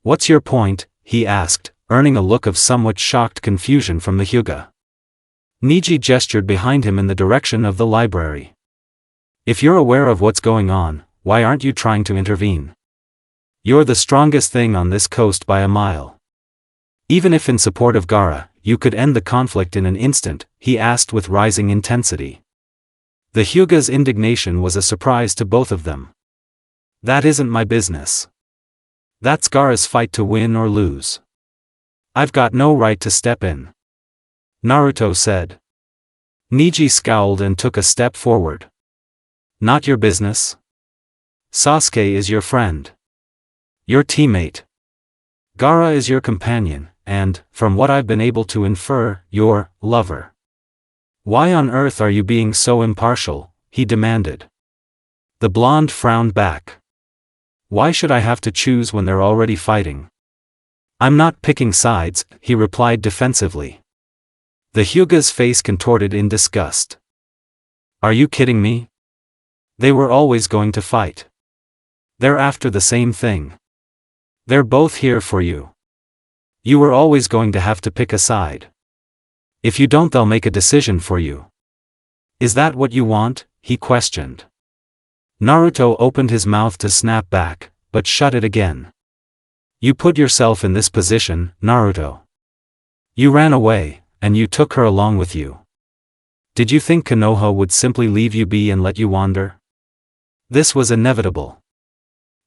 "What's your point?" he asked, earning a look of somewhat shocked confusion from the Hyuga. Niji gestured behind him in the direction of the library. "If you're aware of what's going on, why aren't you trying to intervene? You're the strongest thing on this coast by a mile. Even if in support of Gaara, you could end the conflict in an instant," he asked with rising intensity. The Hyuga's indignation was a surprise to both of them. "That isn't my business. That's Gaara's fight to win or lose. I've got no right to step in," Naruto said. Niji scowled and took a step forward. "Not your business? Sasuke is your friend. Your teammate. Gaara is your companion, and, from what I've been able to infer, your lover. Why on earth are you being so impartial?" he demanded. The blonde frowned back. "Why should I have to choose when they're already fighting?" "I'm not picking sides," he replied defensively. The Hyuga's face contorted in disgust. "Are you kidding me? They were always going to fight. They're after the same thing. They're both here for you. You were always going to have to pick a side. If you don't, they'll make a decision for you. Is that what you want?" he questioned. Naruto opened his mouth to snap back, but shut it again. "You put yourself in this position, Naruto. You ran away, and you took her along with you. Did you think Konoha would simply leave you be and let you wander? This was inevitable,"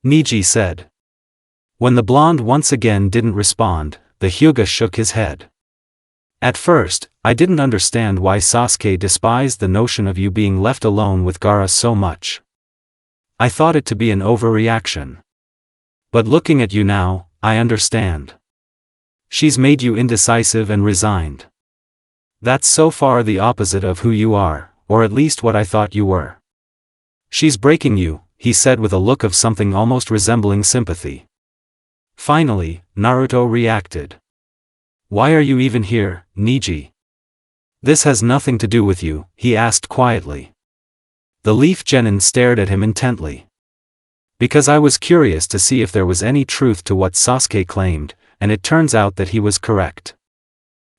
Niji said. When the blonde once again didn't respond, the Hyuga shook his head. "At first, I didn't understand why Sasuke despised the notion of you being left alone with Gaara so much. I thought it to be an overreaction. But looking at you now, I understand. She's made you indecisive and resigned. That's so far the opposite of who you are, or at least what I thought you were. She's breaking you," he said with a look of something almost resembling sympathy. Finally, Naruto reacted. "Why are you even here, Niji?" "This has nothing to do with you," he asked quietly. The Leaf Genin stared at him intently. "Because I was curious to see if there was any truth to what Sasuke claimed, and it turns out that he was correct.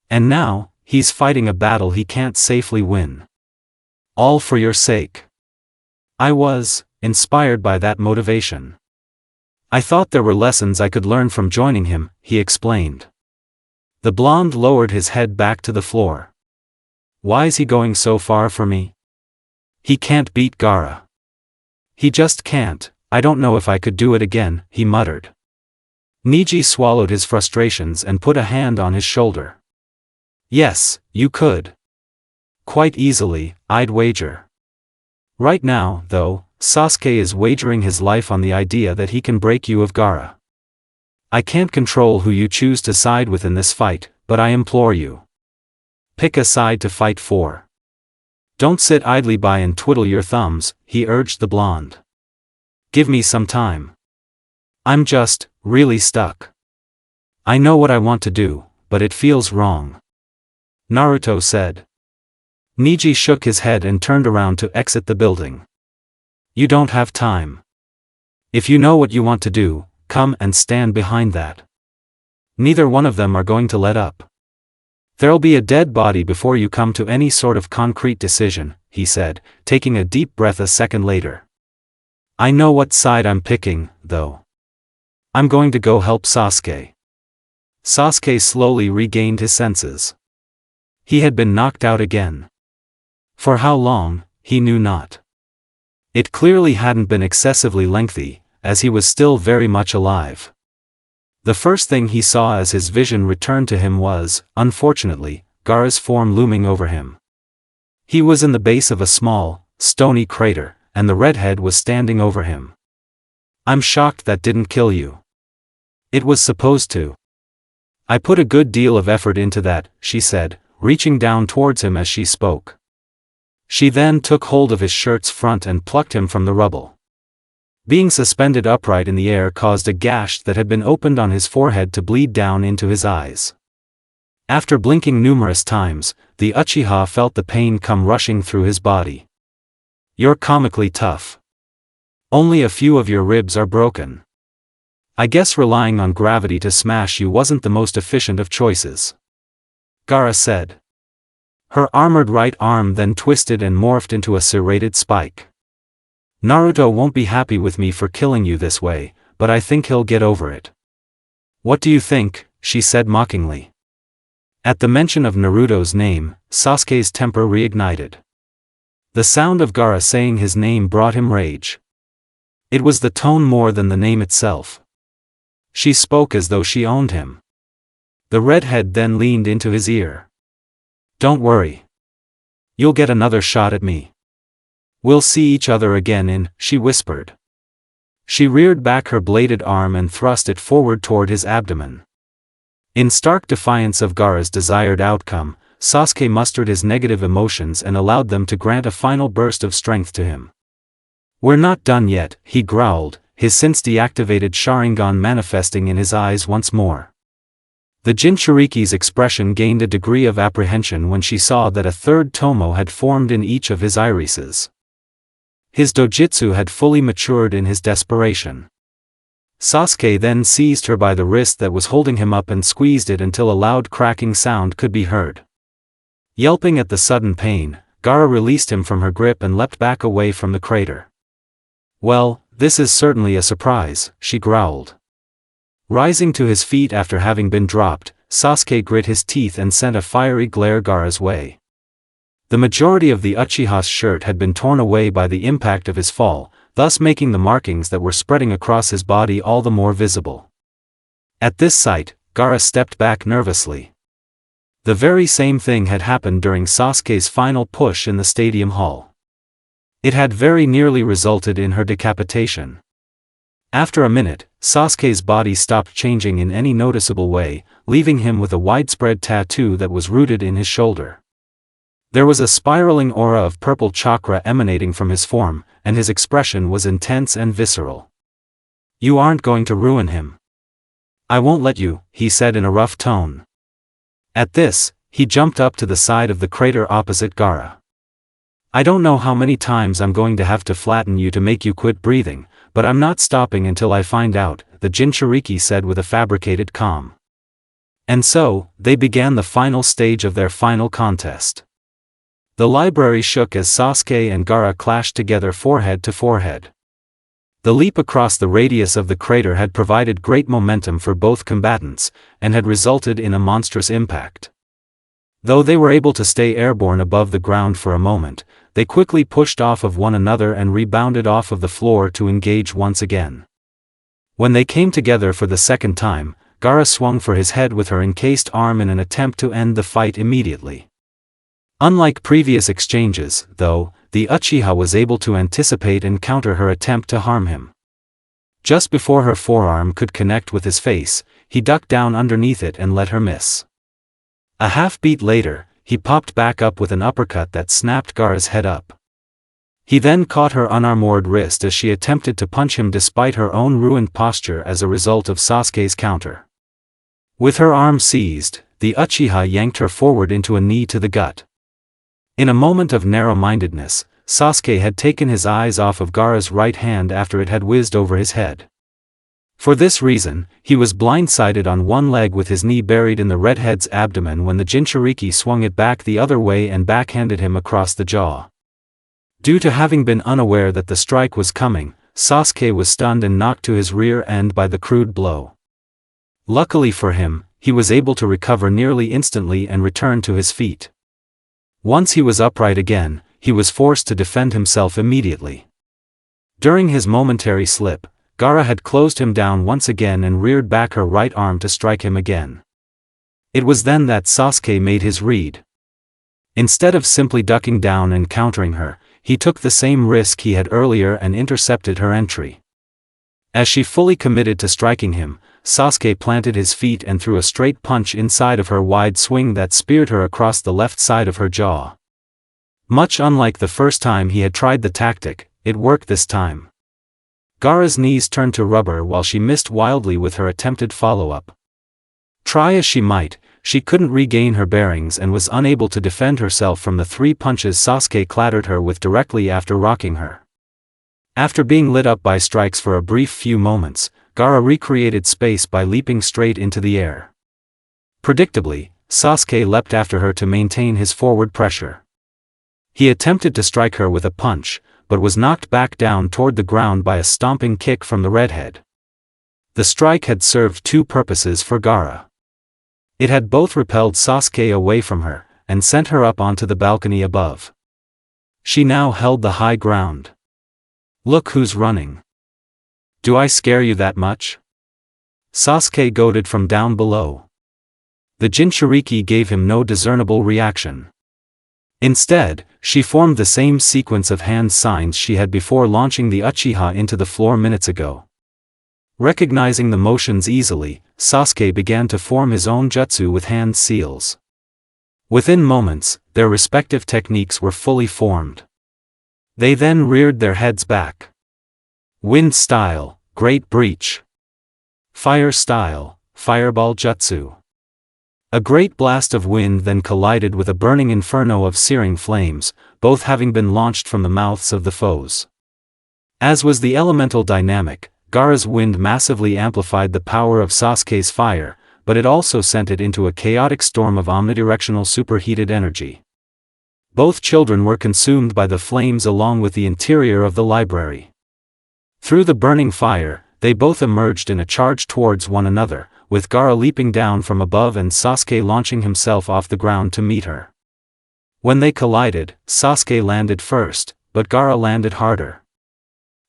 And now, he's fighting a battle he can't safely win. All for your sake." I was inspired by that motivation. "I thought there were lessons I could learn from joining him," he explained. The blonde lowered his head back to the floor. "Why's he going so far for me? He can't beat Gaara. He just can't. I don't know if I could do it again," he muttered. Niji swallowed his frustrations and put a hand on his shoulder. "Yes, you could. Quite easily, I'd wager. Right now, though, Sasuke is wagering his life on the idea that he can break you of Gaara. I can't control who you choose to side with in this fight, but I implore you. Pick a side to fight for. Don't sit idly by and twiddle your thumbs," he urged the blonde. "Give me some time. I'm just, really stuck. I know what I want to do, but it feels wrong," Naruto said. Niji shook his head and turned around to exit the building. "You don't have time. If you know what you want to do, come and stand behind that. Neither one of them are going to let up. There'll be a dead body before you come to any sort of concrete decision," he said, taking a deep breath a second later. "I know what side I'm picking, though. I'm going to go help Sasuke." Sasuke slowly regained his senses. He had been knocked out again. For how long, he knew not. It clearly hadn't been excessively lengthy, as he was still very much alive. The first thing he saw as his vision returned to him was, unfortunately, Gaara's form looming over him. He was in the base of a small, stony crater, and the redhead was standing over him. "I'm shocked that didn't kill you. It was supposed to. I put a good deal of effort into that," she said, reaching down towards him as she spoke. She then took hold of his shirt's front and plucked him from the rubble. Being suspended upright in the air caused a gash that had been opened on his forehead to bleed down into his eyes. After blinking numerous times, the Uchiha felt the pain come rushing through his body. You're comically tough. Only a few of your ribs are broken. I guess relying on gravity to smash you wasn't the most efficient of choices. Gaara said. Her armored right arm then twisted and morphed into a serrated spike. Naruto won't be happy with me for killing you this way, but I think he'll get over it. What do you think? She said mockingly. At the mention of Naruto's name, Sasuke's temper reignited. The sound of Gaara saying his name brought him rage. It was the tone more than the name itself. She spoke as though she owned him. The redhead then leaned into his ear. Don't worry. You'll get another shot at me. We'll see each other again she whispered. She reared back her bladed arm and thrust it forward toward his abdomen. In stark defiance of Gaara's desired outcome, Sasuke mustered his negative emotions and allowed them to grant a final burst of strength to him. We're not done yet, he growled, his since deactivated Sharingan manifesting in his eyes once more. The Jinchuriki's expression gained a degree of apprehension when she saw that a third tomo had formed in each of his irises. His dojutsu had fully matured in his desperation. Sasuke then seized her by the wrist that was holding him up and squeezed it until a loud cracking sound could be heard. Yelping at the sudden pain, Gaara released him from her grip and leapt back away from the crater. Well, this is certainly a surprise, she growled. Rising to his feet after having been dropped, Sasuke grit his teeth and sent a fiery glare Gaara's way. The majority of the Uchiha's shirt had been torn away by the impact of his fall, thus making the markings that were spreading across his body all the more visible. At this sight, Gaara stepped back nervously. The very same thing had happened during Sasuke's final push in the stadium hall. It had very nearly resulted in her decapitation. After a minute, Sasuke's body stopped changing in any noticeable way, leaving him with a widespread tattoo that was rooted in his shoulder. There was a spiraling aura of purple chakra emanating from his form, and his expression was intense and visceral. You aren't going to ruin him. I won't let you, he said in a rough tone. At this, he jumped up to the side of the crater opposite Gaara. I don't know how many times I'm going to have to flatten you to make you quit breathing, but I'm not stopping until I find out, the Jinchuriki said with a fabricated calm. And so, they began the final stage of their final contest. The library shook as Sasuke and Gaara clashed together forehead to forehead. The leap across the radius of the crater had provided great momentum for both combatants, and had resulted in a monstrous impact. Though they were able to stay airborne above the ground for a moment, they quickly pushed off of one another and rebounded off of the floor to engage once again. When they came together for the second time, Gaara swung for his head with her encased arm in an attempt to end the fight immediately. Unlike previous exchanges, though, the Uchiha was able to anticipate and counter her attempt to harm him. Just before her forearm could connect with his face, he ducked down underneath it and let her miss. A half beat later, he popped back up with an uppercut that snapped Gaara's head up. He then caught her unarmored wrist as she attempted to punch him despite her own ruined posture as a result of Sasuke's counter. With her arm seized, the Uchiha yanked her forward into a knee to the gut. In a moment of narrow-mindedness, Sasuke had taken his eyes off of Gaara's right hand after it had whizzed over his head. For this reason, he was blindsided on one leg with his knee buried in the redhead's abdomen when the Jinchuriki swung it back the other way and backhanded him across the jaw. Due to having been unaware that the strike was coming, Sasuke was stunned and knocked to his rear end by the crude blow. Luckily for him, he was able to recover nearly instantly and return to his feet. Once he was upright again, he was forced to defend himself immediately. During his momentary slip, Gaara had closed him down once again and reared back her right arm to strike him again. It was then that Sasuke made his read. Instead of simply ducking down and countering her, he took the same risk he had earlier and intercepted her entry. As she fully committed to striking him, Sasuke planted his feet and threw a straight punch inside of her wide swing that speared her across the left side of her jaw. Much unlike the first time he had tried the tactic, it worked this time. Gaara's knees turned to rubber while she missed wildly with her attempted follow-up. Try as she might, she couldn't regain her bearings and was unable to defend herself from the 3 punches Sasuke clattered her with directly after rocking her. After being lit up by strikes for a brief few moments, Gaara recreated space by leaping straight into the air. Predictably, Sasuke leapt after her to maintain his forward pressure. He attempted to strike her with a punch, but was knocked back down toward the ground by a stomping kick from the redhead. The strike had served 2 purposes for Gaara. It had both repelled Sasuke away from her, and sent her up onto the balcony above. She now held the high ground. "Look who's running. Do I scare you that much?" Sasuke goaded from down below. The Jinchuriki gave him no discernible reaction. Instead, she formed the same sequence of hand signs she had before launching the Uchiha into the floor minutes ago. Recognizing the motions easily, Sasuke began to form his own jutsu with hand seals. Within moments, their respective techniques were fully formed. They then reared their heads back. Wind style, Great Breach. Fire style, Fireball Jutsu. A great blast of wind then collided with a burning inferno of searing flames, both having been launched from the mouths of the foes. As was the elemental dynamic, Gaara's wind massively amplified the power of Sasuke's fire, but it also sent it into a chaotic storm of omnidirectional superheated energy. Both children were consumed by the flames along with the interior of the library. Through the burning fire, they both emerged in a charge towards one another, with Gaara leaping down from above and Sasuke launching himself off the ground to meet her. When they collided, Sasuke landed first, but Gaara landed harder.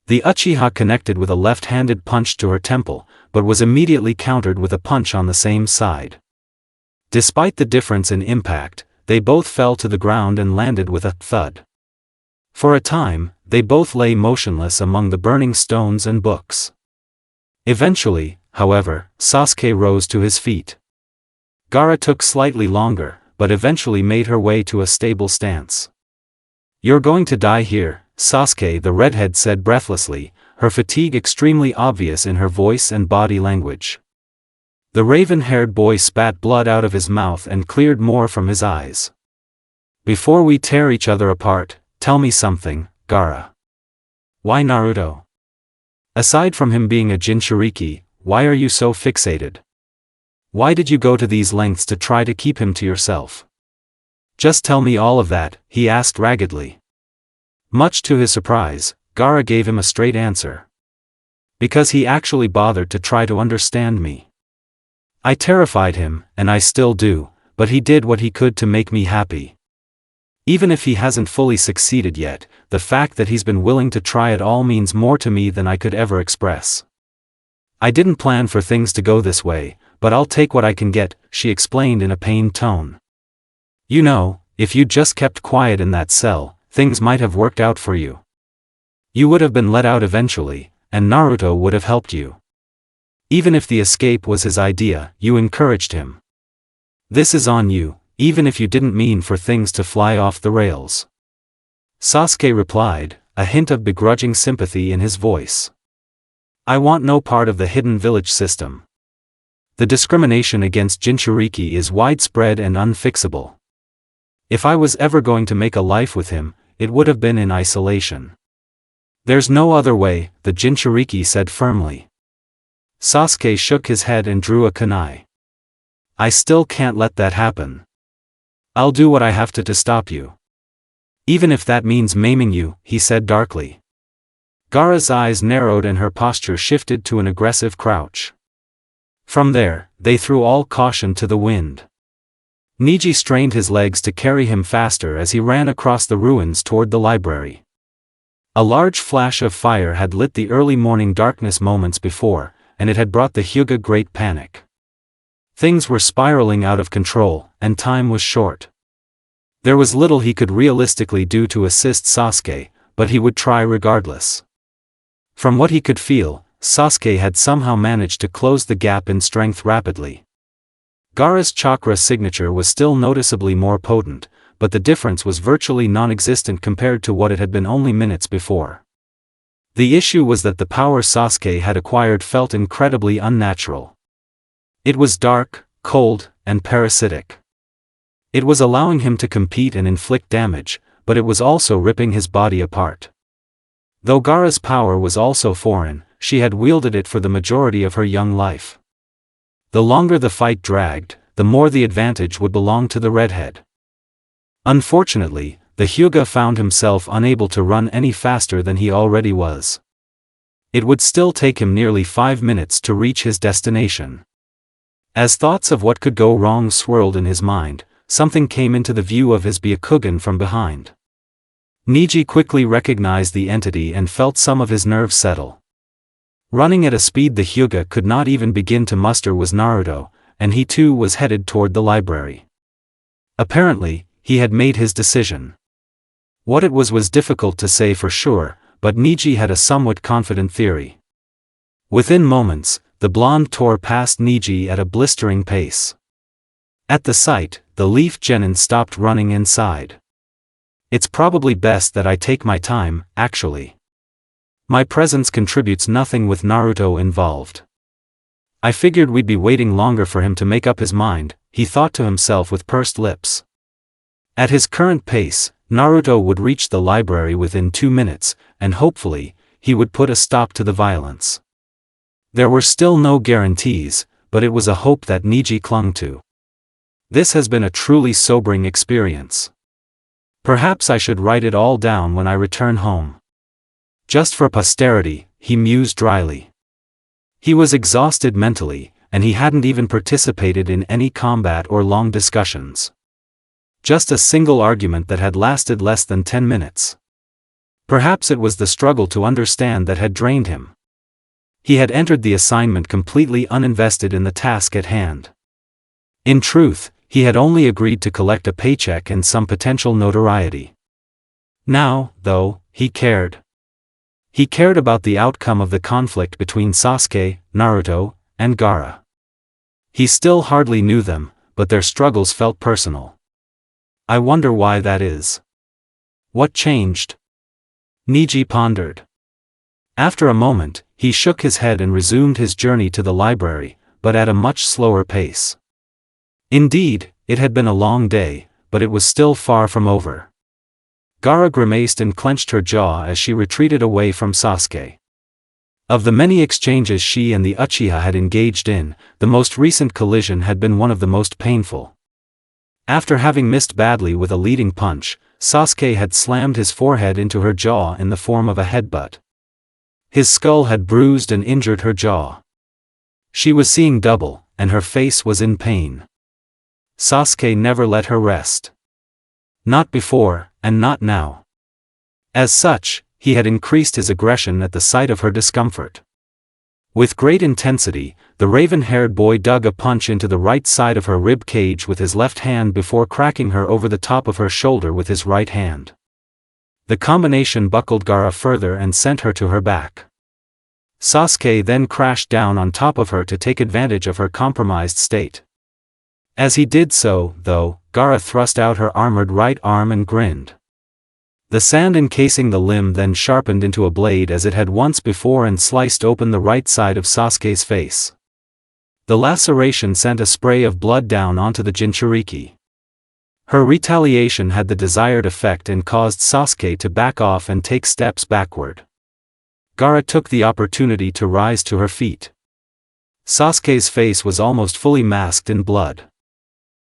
The Uchiha connected with a left-handed punch to her temple, but was immediately countered with a punch on the same side. Despite the difference in impact, they both fell to the ground and landed with a thud. For a time, they both lay motionless among the burning stones and books. Eventually, however, Sasuke rose to his feet. Gaara took slightly longer, but eventually made her way to a stable stance. "You're going to die here," Sasuke the redhead said breathlessly, her fatigue extremely obvious in her voice and body language. The raven-haired boy spat blood out of his mouth and cleared more from his eyes. "Before we tear each other apart, tell me something, Gaara. Why Naruto? Aside from him being a Jinchuriki, why are you so fixated? Why did you go to these lengths to try to keep him to yourself? Just tell me all of that," he asked raggedly. Much to his surprise, Gaara gave him a straight answer. "Because he actually bothered to try to understand me. I terrified him, and I still do, but he did what he could to make me happy. Even if he hasn't fully succeeded yet, the fact that he's been willing to try it all means more to me than I could ever express. I didn't plan for things to go this way, but I'll take what I can get," she explained in a pained tone. "You know, if you'd just kept quiet in that cell, things might have worked out for you. You would have been let out eventually, and Naruto would have helped you. Even if the escape was his idea, you encouraged him. This is on you, even if you didn't mean for things to fly off the rails." Sasuke replied, a hint of begrudging sympathy in his voice. "I want no part of the hidden village system. The discrimination against Jinchuriki is widespread and unfixable. If I was ever going to make a life with him, it would have been in isolation. There's no other way," the Jinchuriki said firmly. Sasuke shook his head and drew a kunai. "I still can't let that happen. I'll do what I have to stop you. Even if that means maiming you," he said darkly. Gaara's eyes narrowed and her posture shifted to an aggressive crouch. From there, they threw all caution to the wind. Neji strained his legs to carry him faster as he ran across the ruins toward the library. A large flash of fire had lit the early morning darkness moments before, and it had brought the Hyuga great panic. Things were spiraling out of control, and time was short. There was little he could realistically do to assist Sasuke, but he would try regardless. From what he could feel, Sasuke had somehow managed to close the gap in strength rapidly. Gaara's chakra signature was still noticeably more potent, but the difference was virtually non-existent compared to what it had been only minutes before. The issue was that the power Sasuke had acquired felt incredibly unnatural. It was dark, cold, and parasitic. It was allowing him to compete and inflict damage, but it was also ripping his body apart. Though Gaara's power was also foreign, she had wielded it for the majority of her young life. The longer the fight dragged, the more the advantage would belong to the redhead. Unfortunately, the Hyuga found himself unable to run any faster than he already was. It would still take him nearly 5 minutes to reach his destination. As thoughts of what could go wrong swirled in his mind, something came into the view of his Byakugan from behind. Niji quickly recognized the entity and felt some of his nerves settle. Running at a speed the Hyuga could not even begin to muster was Naruto, and he too was headed toward the library. Apparently, he had made his decision. What it was difficult to say for sure, but Niji had a somewhat confident theory. Within moments, the blonde tore past Niji at a blistering pace. At the sight, the Leaf Genin stopped running inside. It's probably best that I take my time, actually. My presence contributes nothing with Naruto involved. I figured we'd be waiting longer for him to make up his mind, he thought to himself with pursed lips. At his current pace, Naruto would reach the library within 2 minutes, and hopefully, he would put a stop to the violence. There were still no guarantees, but it was a hope that Niji clung to. This has been a truly sobering experience. Perhaps I should write it all down when I return home. Just for posterity, he mused dryly. He was exhausted mentally, and he hadn't even participated in any combat or long discussions. Just a single argument that had lasted less than 10 minutes. Perhaps it was the struggle to understand that had drained him. He had entered the assignment completely uninvested in the task at hand. In truth, he had only agreed to collect a paycheck and some potential notoriety. Now, though, he cared. He cared about the outcome of the conflict between Sasuke, Naruto, and Gaara. He still hardly knew them, but their struggles felt personal. I wonder why that is. What changed? Niji pondered. After a moment, he shook his head and resumed his journey to the library, but at a much slower pace. Indeed, it had been a long day, but it was still far from over. Gaara grimaced and clenched her jaw as she retreated away from Sasuke. Of the many exchanges she and the Uchiha had engaged in, the most recent collision had been one of the most painful. After having missed badly with a leading punch, Sasuke had slammed his forehead into her jaw in the form of a headbutt. His skull had bruised and injured her jaw. She was seeing double, and her face was in pain. Sasuke never let her rest. Not before, and not now. As such, he had increased his aggression at the sight of her discomfort. With great intensity, the raven-haired boy dug a punch into the right side of her rib cage with his left hand before cracking her over the top of her shoulder with his right hand. The combination buckled Gaara further and sent her to her back. Sasuke then crashed down on top of her to take advantage of her compromised state. As he did so, though, Gaara thrust out her armored right arm and grinned. The sand encasing the limb then sharpened into a blade as it had once before and sliced open the right side of Sasuke's face. The laceration sent a spray of blood down onto the Jinchuriki. Her retaliation had the desired effect and caused Sasuke to back off and take steps backward. Gaara took the opportunity to rise to her feet. Sasuke's face was almost fully masked in blood.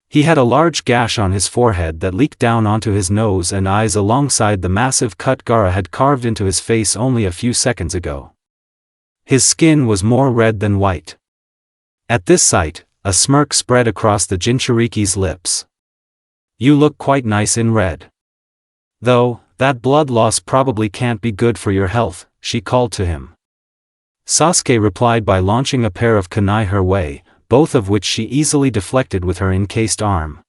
He had a large gash on his forehead that leaked down onto his nose and eyes alongside the massive cut Gaara had carved into his face only a few seconds ago. His skin was more red than white. At this sight, a smirk spread across the Jinchuriki's lips. You look quite nice in red. Though, that blood loss probably can't be good for your health, she called to him. Sasuke replied by launching a pair of kunai her way, both of which she easily deflected with her encased arm.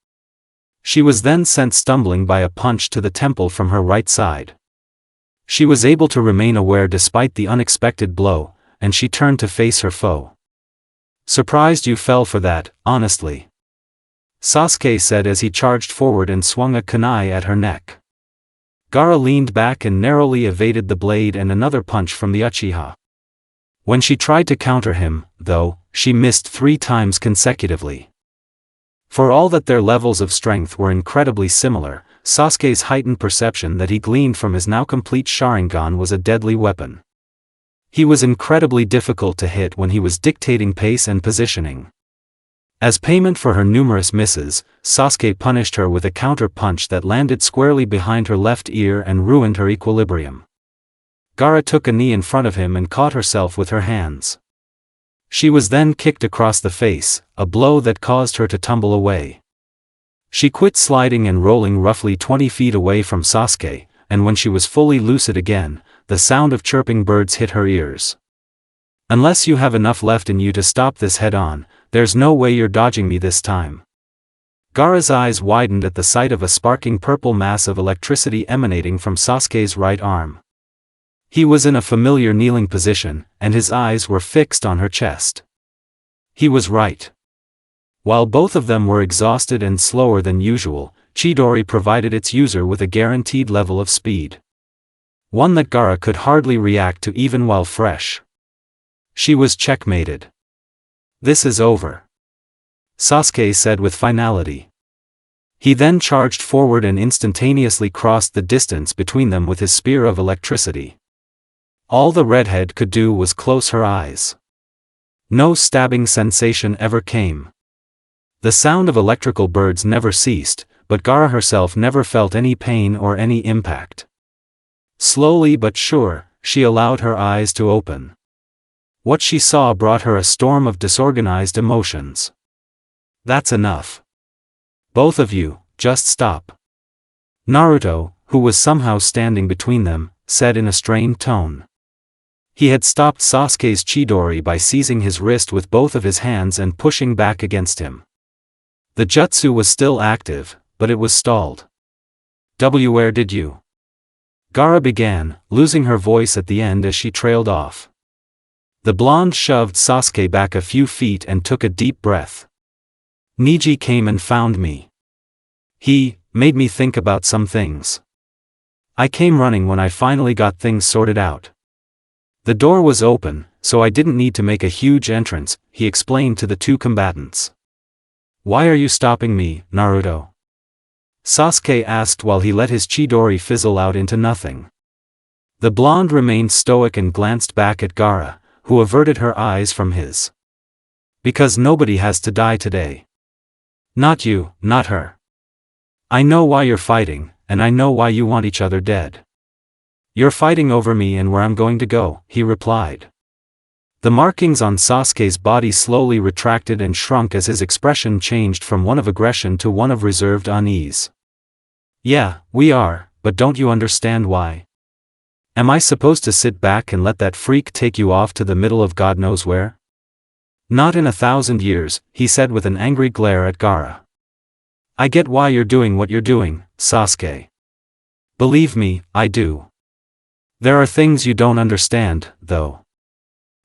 She was then sent stumbling by a punch to the temple from her right side. She was able to remain aware despite the unexpected blow, and she turned to face her foe. Surprised you fell for that, honestly. Sasuke said as he charged forward and swung a kunai at her neck. Gaara leaned back and narrowly evaded the blade and another punch from the Uchiha. When she tried to counter him, though, she missed 3 times consecutively. For all that their levels of strength were incredibly similar, Sasuke's heightened perception that he gleaned from his now complete Sharingan was a deadly weapon. He was incredibly difficult to hit when he was dictating pace and positioning. As payment for her numerous misses, Sasuke punished her with a counter-punch that landed squarely behind her left ear and ruined her equilibrium. Gaara took a knee in front of him and caught herself with her hands. She was then kicked across the face, a blow that caused her to tumble away. She quit sliding and rolling roughly 20 feet away from Sasuke, and when she was fully lucid again, the sound of chirping birds hit her ears. "Unless you have enough left in you to stop this head-on, there's no way you're dodging me this time." Gaara's eyes widened at the sight of a sparking purple mass of electricity emanating from Sasuke's right arm. He was in a familiar kneeling position, and his eyes were fixed on her chest. He was right. While both of them were exhausted and slower than usual, Chidori provided its user with a guaranteed level of speed. One that Gaara could hardly react to even while fresh. She was checkmated. "This is over," Sasuke said with finality. He then charged forward and instantaneously crossed the distance between them with his spear of electricity. All the redhead could do was close her eyes. No stabbing sensation ever came. The sound of electrical birds never ceased, but Gaara herself never felt any pain or any impact. Slowly but sure, she allowed her eyes to open. What she saw brought her a storm of disorganized emotions. "That's enough. Both of you, just stop," Naruto, who was somehow standing between them, said in a strained tone. He had stopped Sasuke's Chidori by seizing his wrist with both of his hands and pushing back against him. The jutsu was still active, but it was stalled. "Where did you?" Gaara began, losing her voice at the end as she trailed off. The blonde shoved Sasuke back a few feet and took a deep breath. "Niji came and found me. He made me think about some things. I came running when I finally got things sorted out. The door was open, so I didn't need to make a huge entrance," he explained to the two combatants. "Why are you stopping me, Naruto?" Sasuke asked while he let his Chidori fizzle out into nothing. The blonde remained stoic and glanced back at Gaara, who averted her eyes from his. "Because nobody has to die today. Not you, not her. I know why you're fighting, and I know why you want each other dead. You're fighting over me and where I'm going to go," he replied. The markings on Sasuke's body slowly retracted and shrunk as his expression changed from one of aggression to one of reserved unease. "Yeah, we are, but don't you understand why? Am I supposed to sit back and let that freak take you off to the middle of God knows where? Not in 1,000 years, he said with an angry glare at Gaara. "I get why you're doing what you're doing, Sasuke. Believe me, I do. There are things you don't understand, though,"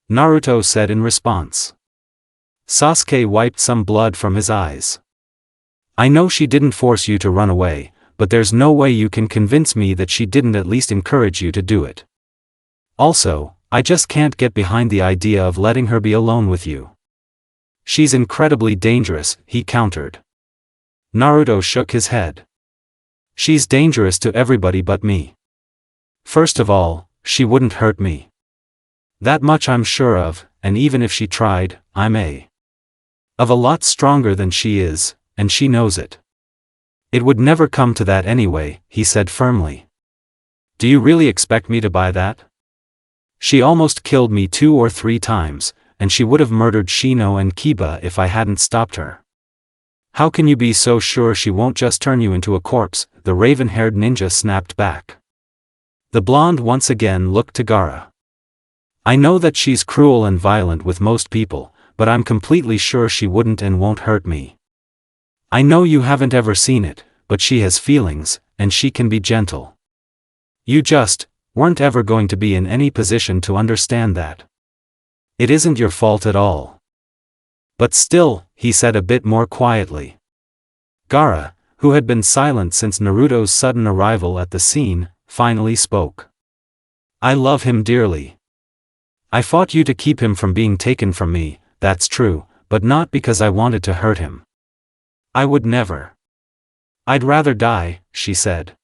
Naruto said in response. Sasuke wiped some blood from his eyes. "I know she didn't force you to run away, but there's no way you can convince me that she didn't at least encourage you to do it. Also, I just can't get behind the idea of letting her be alone with you. She's incredibly dangerous," he countered. Naruto shook his head. "She's dangerous to everybody but me. First of all, she wouldn't hurt me. That much I'm sure of, and even if she tried, I'm of a lot stronger than she is, and she knows it. It would never come to that anyway," he said firmly. "Do you really expect me to buy that? She almost killed me 2 or 3 times, and she would have murdered Shino and Kiba if I hadn't stopped her. How can you be so sure she won't just turn you into a corpse?" the raven-haired ninja snapped back. The blonde once again looked to Gaara. "I know that she's cruel and violent with most people, but I'm completely sure she wouldn't and won't hurt me. I know you haven't ever seen it, but she has feelings, and she can be gentle. You just weren't ever going to be in any position to understand that. It isn't your fault at all." "But still," he said a bit more quietly. Gaara, who had been silent since Naruto's sudden arrival at the scene, finally spoke. "I love him dearly. I fought you to keep him from being taken from me, that's true, but not because I wanted to hurt him. I would never. I'd rather die, she said.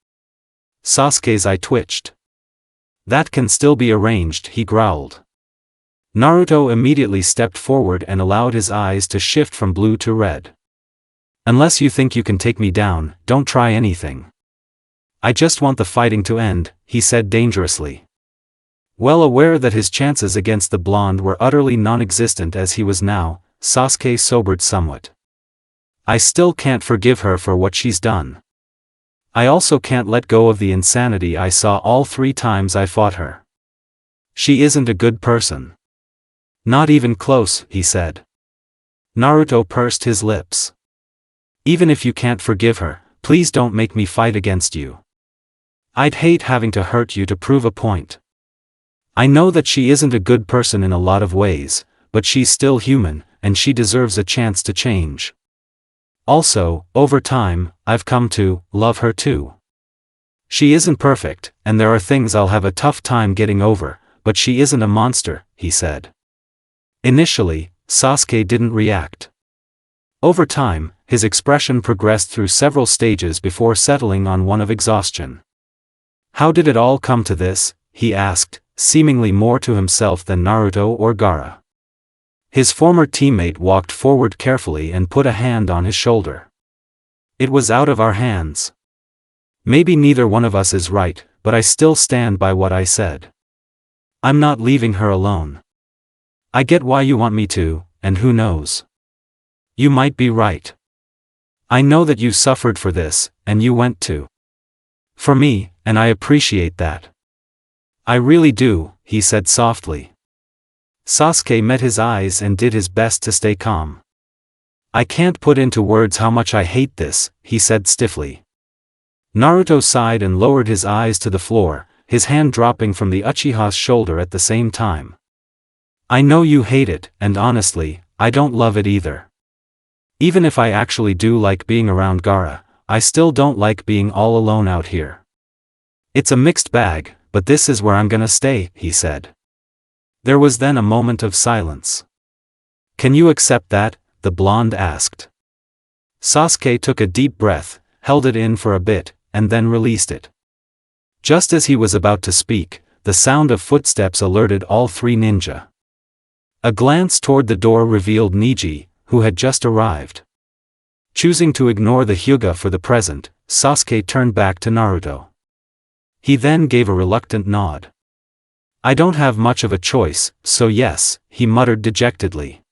Sasuke's eye twitched. That can still be arranged, he growled. Naruto immediately stepped forward and allowed his eyes to shift from blue to red. Unless you think you can take me down, don't try anything. I just want the fighting to end, he said dangerously. Well aware that his chances against the blonde were utterly non-existent as he was now, Sasuke sobered somewhat. I still can't forgive her for what she's done. I also can't let go of the insanity I saw all 3 times I fought her. She isn't a good person. Not even close, he said. Naruto pursed his lips. Even if you can't forgive her, please don't make me fight against you. I'd hate having to hurt you to prove a point. I know that she isn't a good person in a lot of ways, but she's still human, and she deserves a chance to change. Also, over time, I've come to love her too. She isn't perfect, and there are things I'll have a tough time getting over, but she isn't a monster, he said. Initially, Sasuke didn't react. Over time, his expression progressed through several stages before settling on one of exhaustion. How did it all come to this, he asked, seemingly more to himself than Naruto or Gaara. His former teammate walked forward carefully and put a hand on his shoulder. It was out of our hands. Maybe neither one of us is right, but I still stand by what I said. I'm not leaving her alone. I get why you want me to, and who knows? You might be right. I know that you suffered for this, and you went to. For me, and I appreciate that. I really do, he said softly. Sasuke met his eyes and did his best to stay calm. I can't put into words how much I hate this, he said stiffly. Naruto sighed and lowered his eyes to the floor, his hand dropping from the Uchiha's shoulder at the same time. I know you hate it, and honestly, I don't love it either. Even if I actually do like being around Gaara, I still don't like being all alone out here. It's a mixed bag, but this is where I'm gonna stay, he said. There was then a moment of silence. Can you accept that? The blonde asked. Sasuke took a deep breath, held it in for a bit, and then released it. Just as he was about to speak, the sound of footsteps alerted all 3 ninja. A glance toward the door revealed Neji, who had just arrived. Choosing to ignore the Hyuga for the present, Sasuke turned back to Naruto. He then gave a reluctant nod. I don't have much of a choice, so yes, he muttered dejectedly.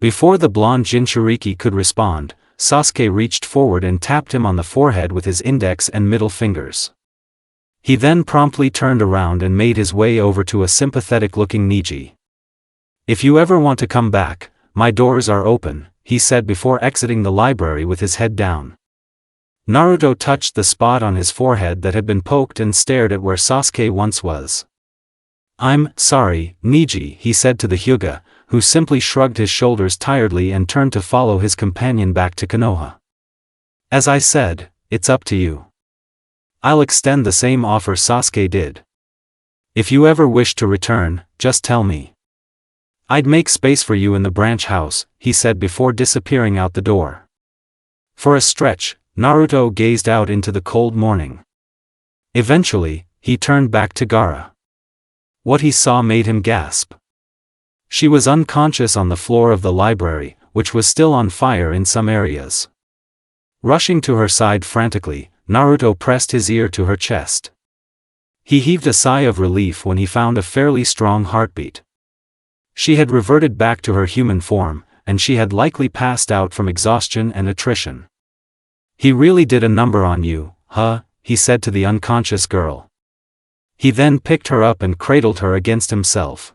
Before the blonde Jinchuriki could respond, Sasuke reached forward and tapped him on the forehead with his index and middle fingers. He then promptly turned around and made his way over to a sympathetic-looking Neji. If you ever want to come back, my doors are open, he said before exiting the library with his head down. Naruto touched the spot on his forehead that had been poked and stared at where Sasuke once was. I'm sorry, Neji, he said to the Hyuga, who simply shrugged his shoulders tiredly and turned to follow his companion back to Konoha. As I said, it's up to you. I'll extend the same offer Sasuke did. If you ever wish to return, just tell me. I'd make space for you in the branch house, he said before disappearing out the door. For a stretch, Naruto gazed out into the cold morning. Eventually, he turned back to Gaara. What he saw made him gasp. She was unconscious on the floor of the library, which was still on fire in some areas. Rushing to her side frantically, Naruto pressed his ear to her chest. He heaved a sigh of relief when he found a fairly strong heartbeat. She had reverted back to her human form, and she had likely passed out from exhaustion and attrition. He really did a number on you, huh? He said to the unconscious girl. He then picked her up and cradled her against himself.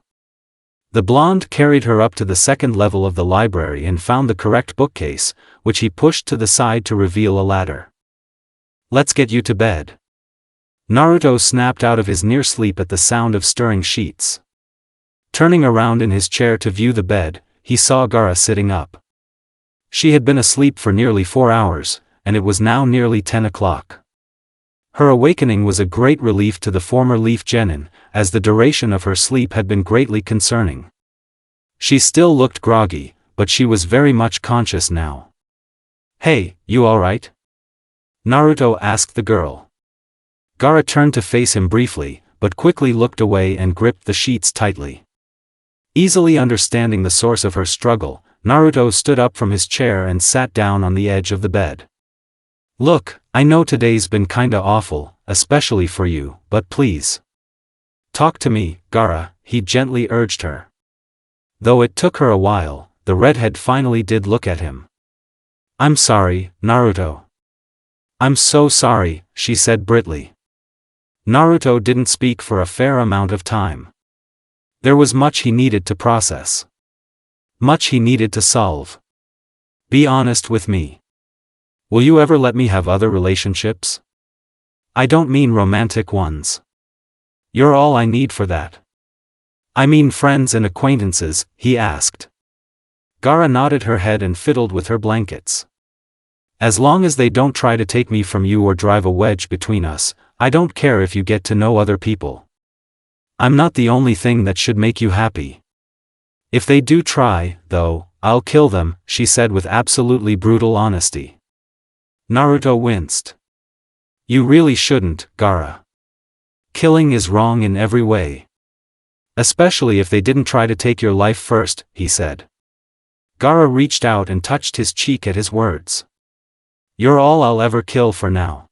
The blonde carried her up to the 2nd level of the library and found the correct bookcase, which he pushed to the side to reveal a ladder. Let's get you to bed. Naruto snapped out of his near sleep at the sound of stirring sheets. Turning around in his chair to view the bed, he saw Gaara sitting up. She had been asleep for nearly 4 hours, and it was now nearly 10 o'clock. Her awakening was a great relief to the former Leaf Genin, as the duration of her sleep had been greatly concerning. She still looked groggy, but she was very much conscious now. Hey, you alright? Naruto asked the girl. Gaara turned to face him briefly, but quickly looked away and gripped the sheets tightly. Easily understanding the source of her struggle, Naruto stood up from his chair and sat down on the edge of the bed. Look, I know today's been kinda awful, especially for you, but please. Talk to me, Gaara, he gently urged her. Though it took her a while, the redhead finally did look at him. I'm sorry, Naruto. I'm so sorry, she said britly. Naruto didn't speak for a fair amount of time. There was much he needed to process. Much he needed to solve. Be honest with me. Will you ever let me have other relationships? I don't mean romantic ones. You're all I need for that. I mean friends and acquaintances, he asked. Gaara nodded her head and fiddled with her blankets. As long as they don't try to take me from you or drive a wedge between us, I don't care if you get to know other people. I'm not the only thing that should make you happy. If they do try, though, I'll kill them, she said with absolutely brutal honesty. Naruto winced. You really shouldn't, Gaara. Killing is wrong in every way. Especially if they didn't try to take your life first, he said. Gaara reached out and touched his cheek at his words. You're all I'll ever kill for now.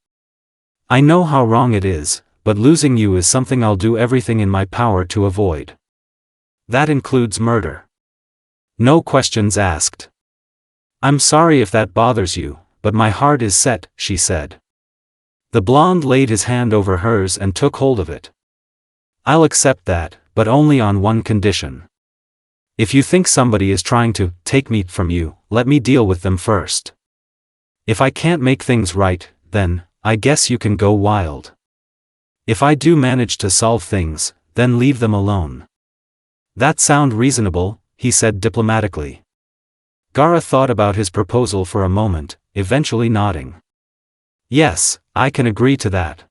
I know how wrong it is, but losing you is something I'll do everything in my power to avoid. That includes murder. No questions asked. I'm sorry if that bothers you, but my heart is set, she said. The blonde laid his hand over hers and took hold of it. I'll accept that, but only on one condition. If you think somebody is trying to take me from you, let me deal with them first. If I can't make things right, then, I guess you can go wild. If I do manage to solve things, then leave them alone. That sound reasonable, he said diplomatically. Gaara thought about his proposal for a moment, eventually nodding. Yes, I can agree to that.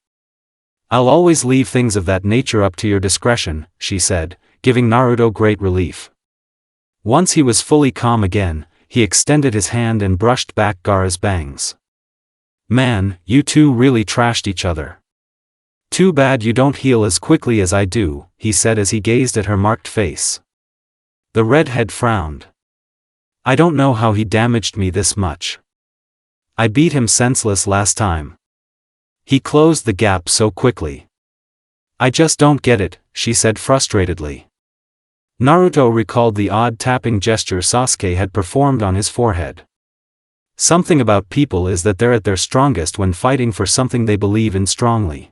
I'll always leave things of that nature up to your discretion, she said, giving Naruto great relief. Once he was fully calm again, he extended his hand and brushed back Gaara's bangs. Man, you two really trashed each other. Too bad you don't heal as quickly as I do, he said as he gazed at her marked face. The redhead frowned. I don't know how he damaged me this much. I beat him senseless last time. He closed the gap so quickly. I just don't get it, she said frustratedly. Naruto recalled the odd tapping gesture Sasuke had performed on his forehead. Something about people is that they're at their strongest when fighting for something they believe in strongly.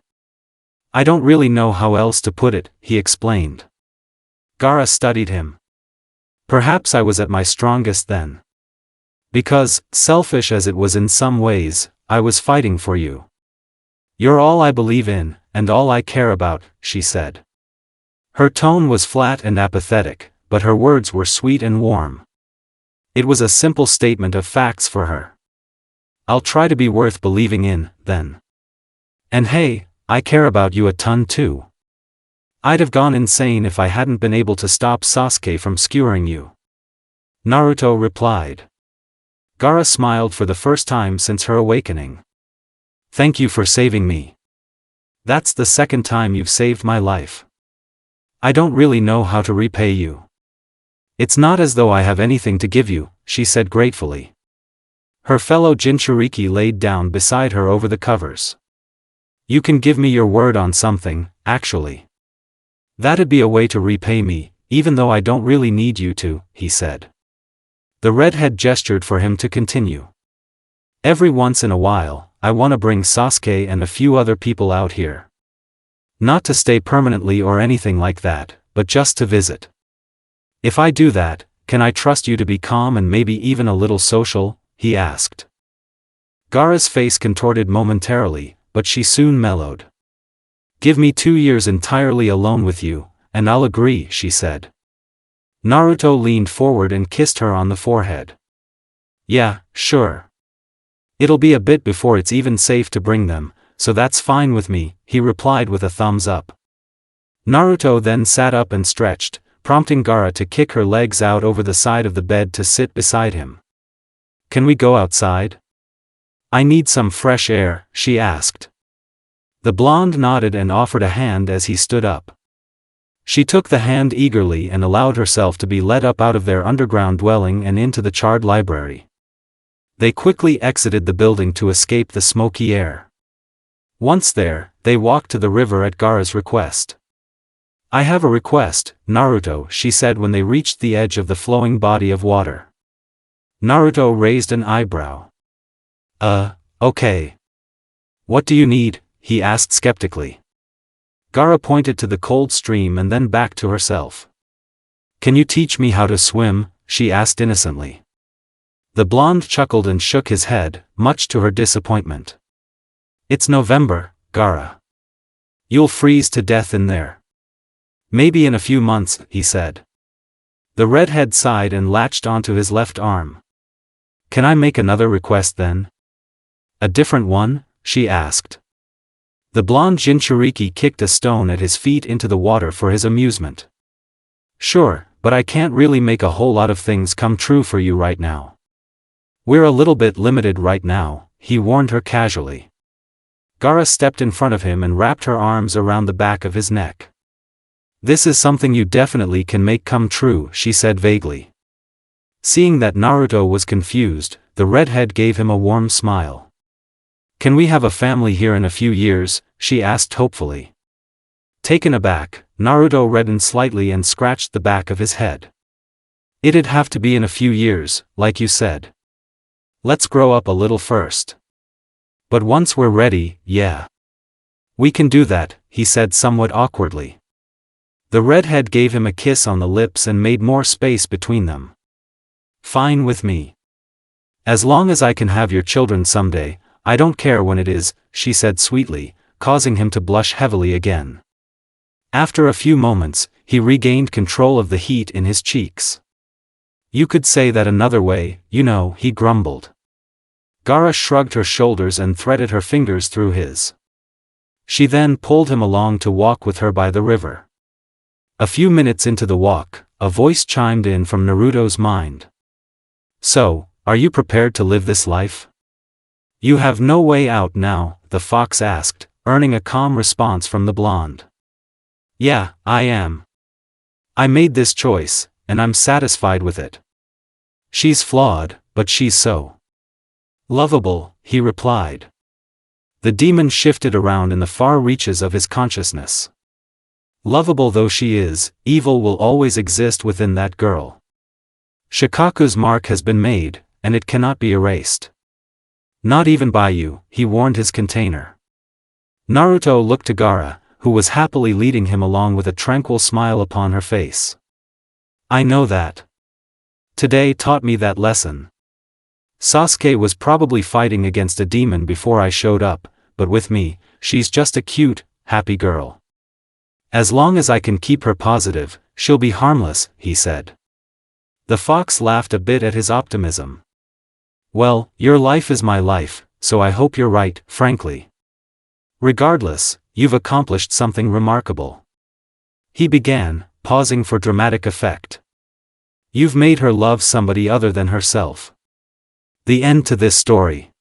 I don't really know how else to put it, he explained. Gaara studied him. Perhaps I was at my strongest then. Because, selfish as it was in some ways, I was fighting for you. You're all I believe in, and all I care about, she said. Her tone was flat and apathetic, but her words were sweet and warm. It was a simple statement of facts for her. I'll try to be worth believing in, then. And hey, I care about you a ton too. I'd have gone insane if I hadn't been able to stop Sasuke from skewering you. Naruto replied. Gaara smiled for the first time since her awakening. Thank you for saving me. That's the second time you've saved my life. I don't really know how to repay you. It's not as though I have anything to give you, she said gratefully. Her fellow Jinchuriki laid down beside her over the covers. You can give me your word on something, actually. That'd be a way to repay me, even though I don't really need you to, he said. The redhead gestured for him to continue. Every once in a while, I want to bring Sasuke and a few other people out here. Not to stay permanently or anything like that, but just to visit. If I do that, can I trust you to be calm and maybe even a little social, he asked. Gaara's face contorted momentarily, but she soon mellowed. Give me 2 years entirely alone with you, and I'll agree, she said. Naruto leaned forward and kissed her on the forehead. Yeah, sure. It'll be a bit before it's even safe to bring them, so that's fine with me, he replied with a thumbs up. Naruto then sat up and stretched, prompting Gaara to kick her legs out over the side of the bed to sit beside him. Can we go outside? I need some fresh air, she asked. The blonde nodded and offered a hand as he stood up. She took the hand eagerly and allowed herself to be led up out of their underground dwelling and into the charred library. They quickly exited the building to escape the smoky air. Once there, they walked to the river at Gaara's request. I have a request, Naruto, she said when they reached the edge of the flowing body of water. Naruto raised an eyebrow. Okay. What do you need? He asked skeptically. Gaara pointed to the cold stream and then back to herself. Can you teach me how to swim? She asked innocently. The blonde chuckled and shook his head, much to her disappointment. It's November, Gaara. You'll freeze to death in there. Maybe in a few months, he said. The redhead sighed and latched onto his left arm. Can I make another request then? A different one? She asked. The blonde Jinchuriki kicked a stone at his feet into the water for his amusement. Sure, but I can't really make a whole lot of things come true for you right now. We're a little bit limited right now, he warned her casually. Gaara stepped in front of him and wrapped her arms around the back of his neck. This is something you definitely can make come true, she said vaguely. Seeing that Naruto was confused, the redhead gave him a warm smile. Can we have a family here in a few years? She asked hopefully. Taken aback, Naruto reddened slightly and scratched the back of his head. It'd have to be in a few years, like you said. Let's grow up a little first. But once we're ready, yeah. We can do that, he said somewhat awkwardly. The redhead gave him a kiss on the lips and made more space between them. Fine with me. As long as I can have your children someday, I don't care when it is, she said sweetly, causing him to blush heavily again. After a few moments, he regained control of the heat in his cheeks. You could say that another way, you know, he grumbled. Gaara shrugged her shoulders and threaded her fingers through his. She then pulled him along to walk with her by the river. A few minutes into the walk, a voice chimed in from Naruto's mind. So, are you prepared to live this life? You have no way out now, the fox asked, earning a calm response from the blonde. Yeah, I am. I made this choice, and I'm satisfied with it. She's flawed, but she's so lovable, he replied. The demon shifted around in the far reaches of his consciousness. Lovable though she is, evil will always exist within that girl. Shikaku's mark has been made, and it cannot be erased. Not even by you, he warned his container. Naruto looked to Gaara, who was happily leading him along with a tranquil smile upon her face. I know that. Today taught me that lesson. Sasuke was probably fighting against a demon before I showed up, but with me, she's just a cute, happy girl. As long as I can keep her positive, she'll be harmless, he said. The fox laughed a bit at his optimism. Well, your life is my life, so I hope you're right, frankly. Regardless, you've accomplished something remarkable. He began, pausing for dramatic effect. You've made her love somebody other than herself. The end to this story.